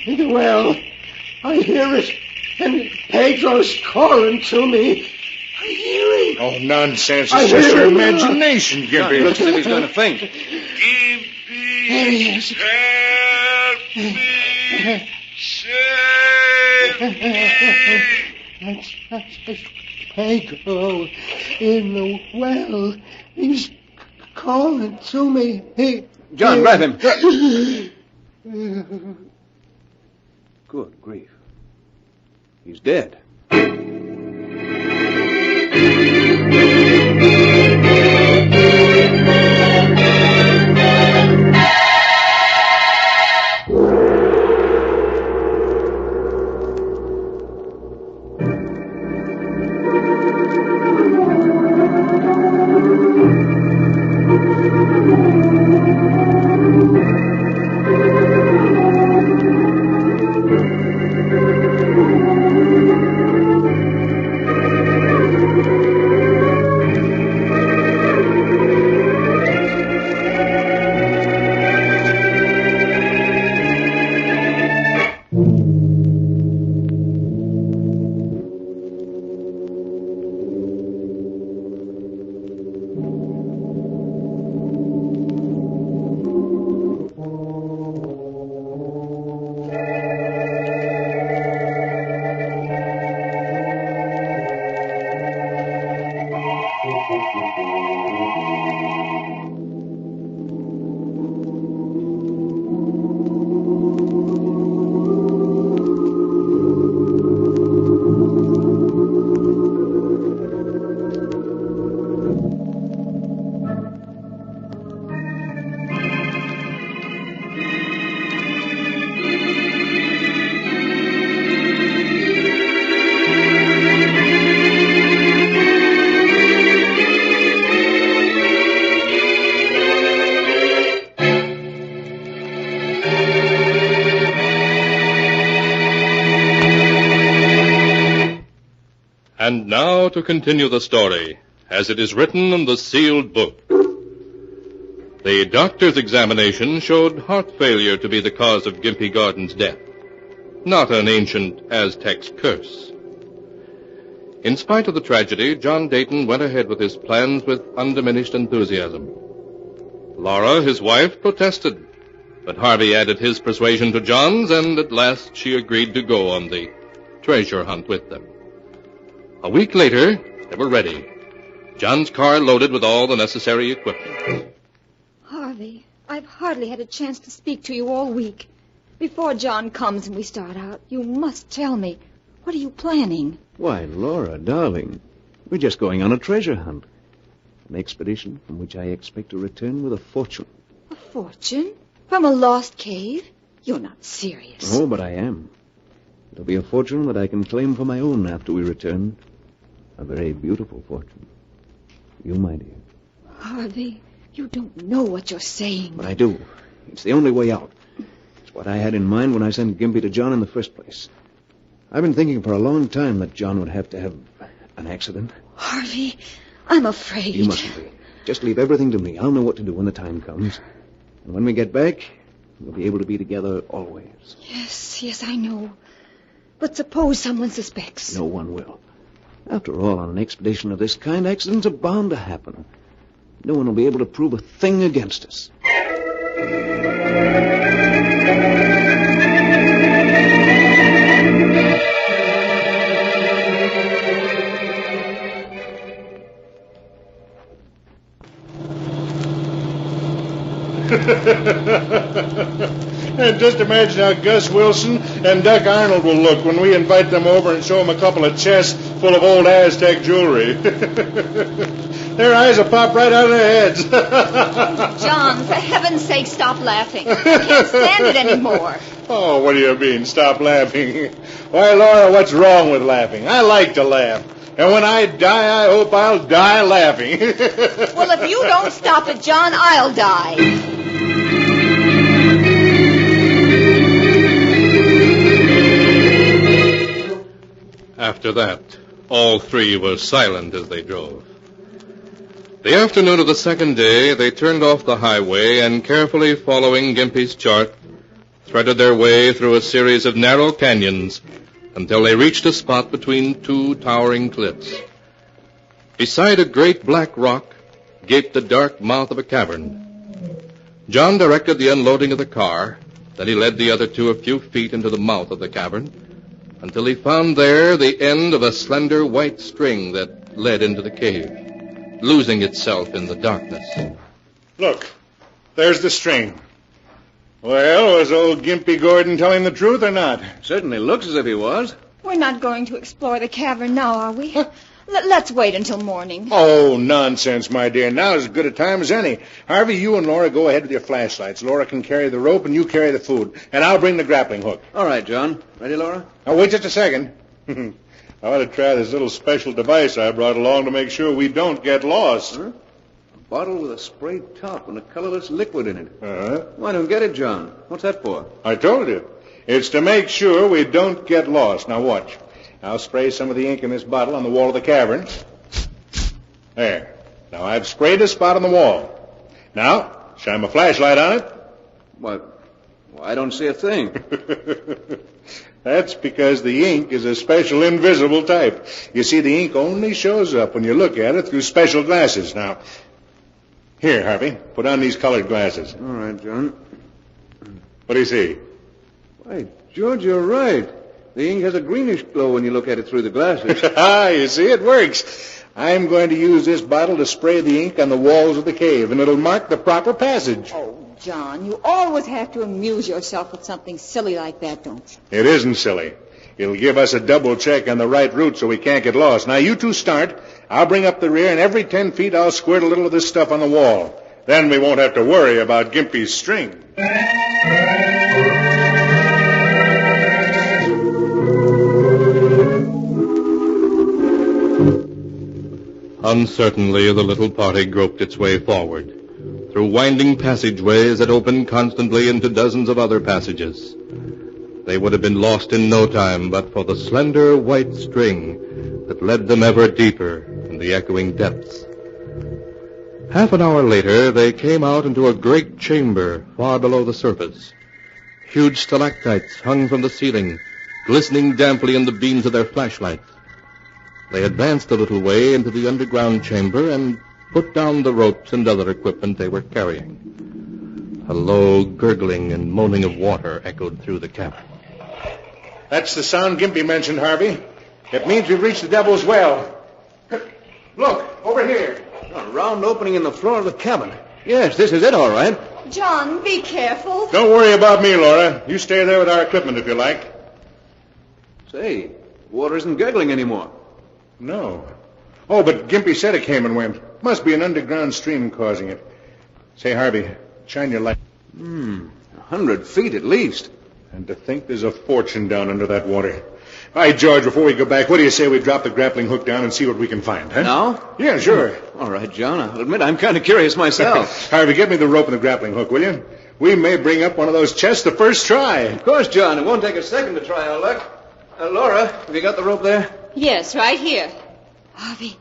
In the well. I hear it. And Pedro's calling to me. I hear him. Oh, nonsense. It's just your imagination, Gimpy. It looks as if he's going to faint. Gimpy, There he is. help me. Save me. That's Pedro in the well. He's calling to me. John, grab him. Good grief. He's dead. And now to continue the story, as it is written in the sealed book. The doctor's examination showed heart failure to be the cause of Gimpy Gordon's death, not an ancient Aztec's curse. In spite of the tragedy, John Dayton went ahead with his plans with undiminished enthusiasm. Laura, his wife, protested, but Harvey added his persuasion to John's, and at last she agreed to go on the treasure hunt with them. A week later, they were ready. John's car loaded with all the necessary equipment. Harvey, I've hardly had a chance to speak to you all week. Before John comes and we start out, you must tell me, what are you planning? Why, Laura, darling, we're just going on a treasure hunt. An expedition from which I expect to return with a fortune. A fortune? From a lost cave? You're not serious. Oh, but I am. It'll be a fortune that I can claim for my own after we return. A very beautiful fortune. You, my dear. Harvey, you don't know what you're saying. But I do. It's the only way out. It's what I had in mind when I sent Gimpy to John in the first place. I've been thinking for a long time that John would have to have an accident. Harvey, I'm afraid. You mustn't be. Just leave everything to me. I'll know what to do when the time comes. And when we get back, we'll be able to be together always. Yes, I know. But suppose someone suspects. No one will. After all, on an expedition of this kind, accidents are bound to happen. No one will be able to prove a thing against us. And just imagine how Gus Wilson and Duck Arnold will look when we invite them over and show them a couple of chests full of old Aztec jewelry. Their eyes will pop right out of their heads. John, for heaven's sake, stop laughing. I can't stand it anymore. Oh, what do you mean, stop laughing? Why, Laura, what's wrong with laughing? I like to laugh. And when I die, I hope I'll die laughing. Well, if you don't stop it, John, I'll die. After that, all three were silent as they drove. The afternoon of the second day, they turned off the highway and, carefully following Gimpy's chart, threaded their way through a series of narrow canyons until they reached a spot between two towering cliffs. Beside a great black rock gaped the dark mouth of a cavern. John directed the unloading of the car. Then he led the other two a few feet into the mouth of the cavern until he found there the end of a slender white string that led into the cave, losing itself in the darkness. Look, there's the string. Well, was old Gimpy Gordon telling the truth or not? Certainly looks as if he was. We're not going to explore the cavern now, are we? Let's wait until morning. Oh, nonsense, my dear. Now is as good a time as any. Harvey, you and Laura go ahead with your flashlights. Laura can carry the rope and you carry the food. And I'll bring the grappling hook. All right, John. Ready, Laura? Now, wait just a second. I ought to try this little special device I brought along to make sure we don't get lost. Huh? A bottle with a sprayed top and a colorless liquid in it. Uh-huh. Why don't get it, John? What's that for? I told you. It's to make sure we don't get lost. Now, watch. I'll spray some of the ink in this bottle on the wall of the cavern. There. Now, I've sprayed a spot on the wall. Now, shine my flashlight on it. What? Well, I don't see a thing. That's because the ink is a special invisible type. You see, the ink only shows up when you look at it through special glasses. Now, here, Harvey, put on these colored glasses. All right, John. What do you see? Why, George, you're right. The ink has a greenish glow when you look at it through the glasses. You see, it works. I'm going to use this bottle to spray the ink on the walls of the cave, and it'll mark the proper passage. Oh, John, you always have to amuse yourself with something silly like that, don't you? It isn't silly. It'll give us a double check on the right route so we can't get lost. Now, you two start. I'll bring up the rear, and every 10 feet I'll squirt a little of this stuff on the wall. Then we won't have to worry about Gimpy's string. Uncertainly, the little party groped its way forward, through winding passageways that opened constantly into dozens of other passages. They would have been lost in no time but for the slender white string that led them ever deeper in the echoing depths. Half an hour later, they came out into a great chamber far below the surface. Huge stalactites hung from the ceiling, glistening damply in the beams of their flashlights. They advanced a little way into the underground chamber and put down the ropes and other equipment they were carrying. A low gurgling and moaning of water echoed through the cavern. That's the sound Gimpy mentioned, Harvey. It means we've reached the Devil's Well. Look, over here. A round opening in the floor of the cabin. Yes, this is it, all right. John, be careful. Don't worry about me, Laura. You stay there with our equipment if you like. Say, water isn't gurgling anymore. No. Oh, but Gimpy said it came and went. Must be an underground stream causing it. Say, Harvey, shine your light. 100 feet at least. And to think there's a fortune down under that water. All right, George, before we go back, what do you say we drop the grappling hook down and see what we can find, huh? Now? Yeah, sure. All right, John. I'll admit I'm kind of curious myself. Harvey, get me the rope and the grappling hook, will you? We may bring up one of those chests the first try. Of course, John. It won't take a second to try our luck. Laura, have you got the rope there? Yes, right here. Harvey,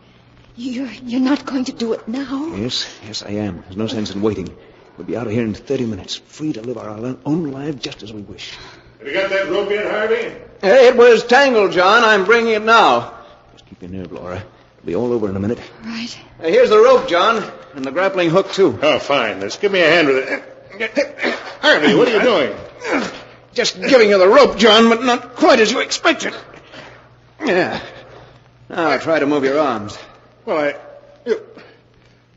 you're not going to do it now? Yes, I am. There's no sense in waiting. We'll be out of here in 30 minutes, free to live our own lives just as we wish. Have you got that rope yet, Harvey? It was tangled, John. I'm bringing it now. Just keep your nerve, Laura. It'll be all over in a minute. Right. Here's the rope, John, and the grappling hook, too. Oh, fine. Let's give me a hand with it. Harvey, what are you doing? Just giving you the rope, John, but not quite as you expected. Yeah. Now try to move your arms. Well,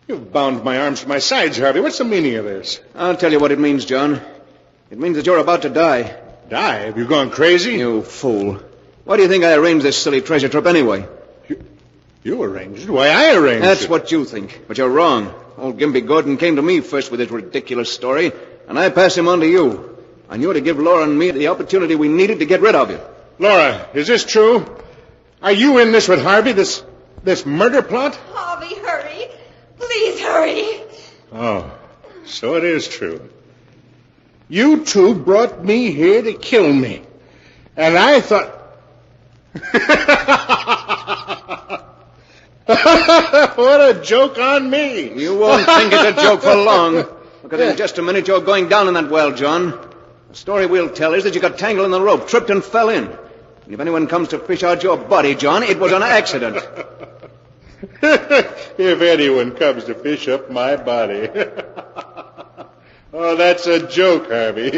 you've bound my arms to my sides, Harvey. What's the meaning of this? I'll tell you what it means, John. It means that you're about to die. Die? Have you gone crazy? You fool. Why do you think I arranged this silly treasure trip anyway? You arranged it? Why, I arranged it. That's what you think, but you're wrong. Old Gimpy Gordon came to me first with his ridiculous story, and I passed him on to you. I knew to give Laura and me the opportunity we needed to get rid of you. Laura, is this true? Are you in this with Harvey, this murder plot? Harvey, hurry. Please hurry. Oh, so it is true. You two brought me here to kill me. And I thought... What a joke on me. You won't think it's a joke for long. Because in just a minute you're going down in that well, John. The story we'll tell is that you got tangled in the rope, tripped and fell in. And if anyone comes to fish out your body, John, it was an accident. If anyone comes to fish up my body. Oh, that's a joke, Harvey.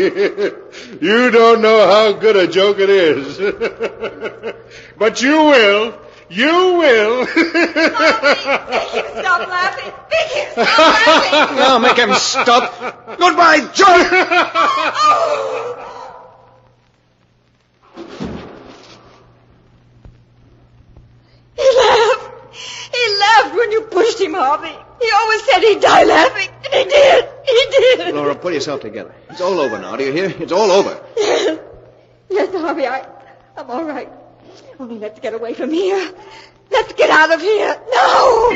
You don't know how good a joke it is. But you will. You will. Harvey, make him stop laughing. Make him stop laughing. Now make him stop. Goodbye, John. He laughed when you pushed him, Harvey. He always said he'd die laughing, and he did. He did. Laura, pull yourself together. It's all over now, do you hear? It's all over. Yes, Harvey, I'm all right. Only let's get away from here. Let's get out of here. No!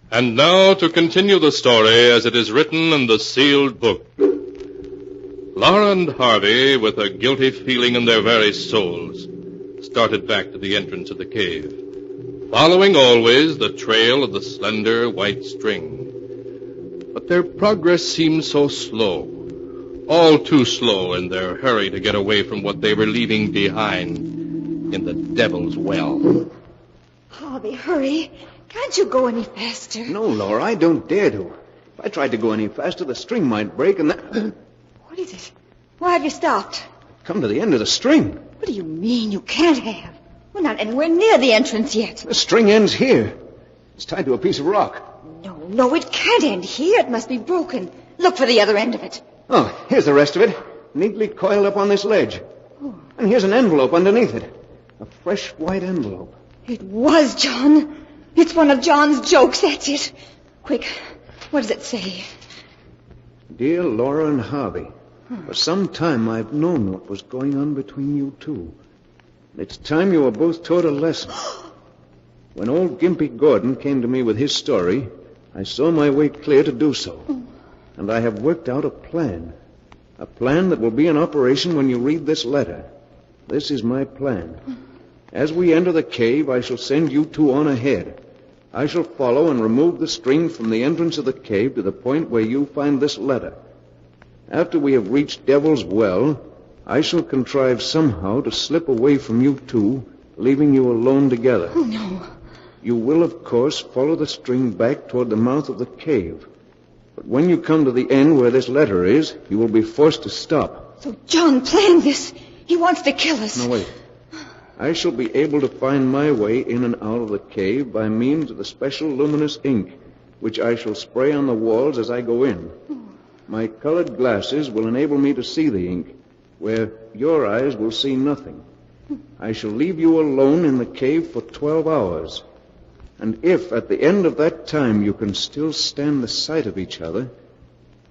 And now to continue the story as it is written in the sealed book. Laura and Harvey, with a guilty feeling in their very souls, started back to the entrance of the cave, following always the trail of the slender white string. But their progress seemed so slow, all too slow in their hurry to get away from what they were leaving behind in the Devil's Well. Harvey, hurry. Can't you go any faster? No, Laura, I don't dare to. If I tried to go any faster, the string might break and that... What is it? Why have you stopped? Come to the end of the string. What do you mean you can't have? We're not anywhere near the entrance yet. The string ends here. It's tied to a piece of rock. No, it can't end here. It must be broken. Look for the other end of it. Oh, here's the rest of it. Neatly coiled up on this ledge. And here's an envelope underneath it. A fresh white envelope. It was John. It's one of John's jokes, that's it. Quick, what does it say? Dear Laura and Harvey, for some time I've known what was going on between you two. It's time you were both taught a lesson. When old Gimpy Gordon came to me with his story, I saw my way clear to do so. And I have worked out a plan. A plan that will be in operation when you read this letter. This is my plan. As we enter the cave, I shall send you two on ahead. I shall follow and remove the string from the entrance of the cave to the point where you find this letter. After we have reached Devil's Well, I shall contrive somehow to slip away from you two, leaving you alone together. Oh, no. You will, of course, follow the string back toward the mouth of the cave. But when you come to the end where this letter is, you will be forced to stop. So John planned this. He wants to kill us. No, wait. I shall be able to find my way in and out of the cave by means of the special luminous ink, which I shall spray on the walls as I go in. My colored glasses will enable me to see the ink, where your eyes will see nothing. I shall leave you alone in the cave for 12 hours. And if at the end of that time you can still stand the sight of each other,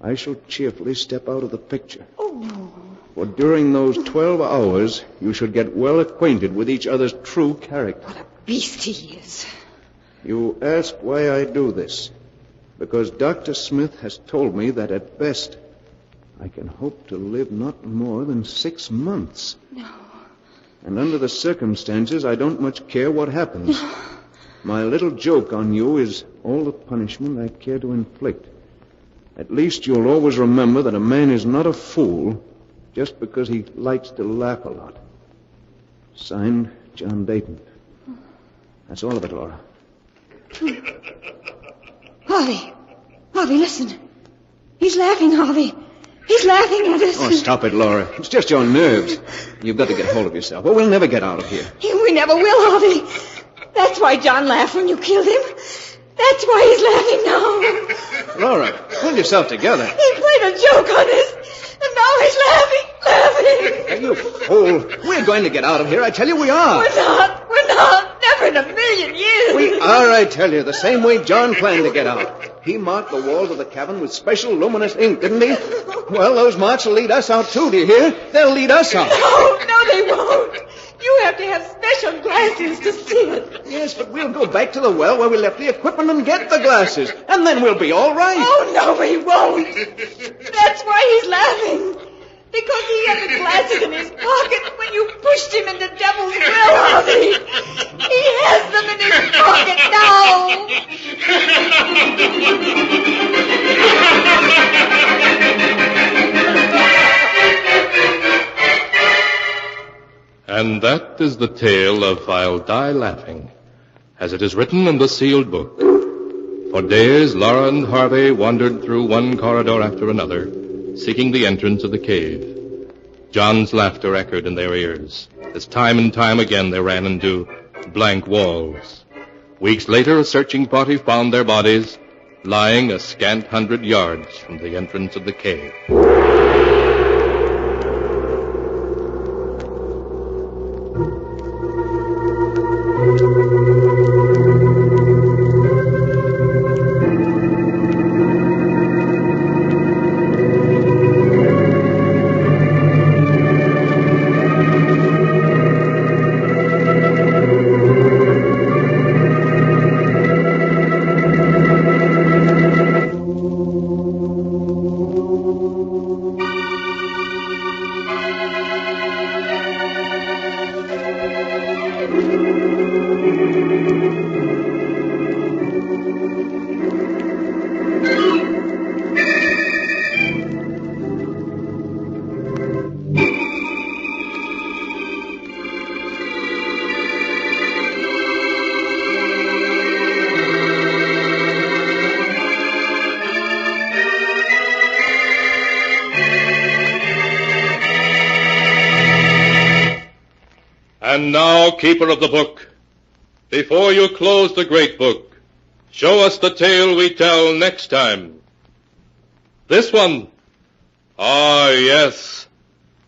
I shall cheerfully step out of the picture. For during those 12 hours, you should get well acquainted with each other's true character. What a beast he is. You ask why I do this. Because Dr. Smith has told me that at best, I can hope to live not more than 6 months. No. And under the circumstances, I don't much care what happens. No. My little joke on you is all the punishment I care to inflict. At least you'll always remember that a man is not a fool just because he likes to laugh a lot. Signed, John Dayton. That's all of it, Laura. Harvey, listen. He's laughing, Harvey. He's laughing at us. Oh, stop it, Laura. It's just your nerves. You've got to get hold of yourself, or we'll never get out of here. We never will, Harvey. That's why John laughed when you killed him. That's why he's laughing now. Laura, pull yourself together. He played a joke on us, and now he's laughing. Are you fool? We're going to get out of here. I tell you we are. We're not. Never in a million years. We are, I tell you, the same way John planned to get out. He marked the walls of the cabin with special luminous ink, didn't he? Well, those marks will lead us out, too, do you hear? They'll lead us out. No, they won't. You have to have special glasses to see it. Yes, but we'll go back to the well where we left the equipment and get the glasses. And then we'll be all right. Oh, no, he won't. That's why he's laughing. Because he had the glasses in his pocket when you pushed him into Devil's Well, Harvey. He has them in his pocket now. And that is the tale of I'll Die Laughing, as it is written in the sealed book. For days, Laura and Harvey wandered through one corridor after another, seeking the entrance of the cave. John's laughter echoed in their ears, as time and time again they ran into blank walls. Weeks later, a searching party found their bodies lying a scant 100 yards from the entrance of the cave. And now, keeper of the book, before you close the great book, show us the tale we tell next time. This one. Ah, yes.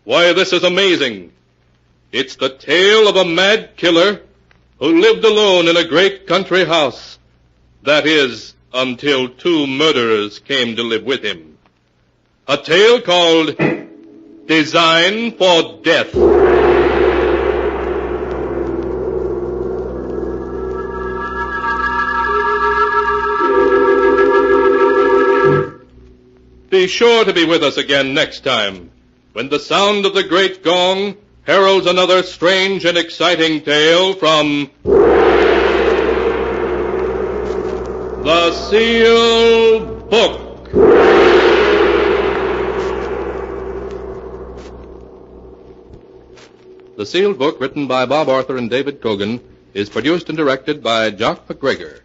Why, this is amazing. It's the tale of a mad killer who lived alone in a great country house. That is, until two murderers came to live with him. A tale called Design for Death. Be sure to be with us again next time, when the sound of the great gong heralds another strange and exciting tale from The Sealed Book. The Sealed Book, written by Bob Arthur and David Cogan, is produced and directed by Jock McGregor.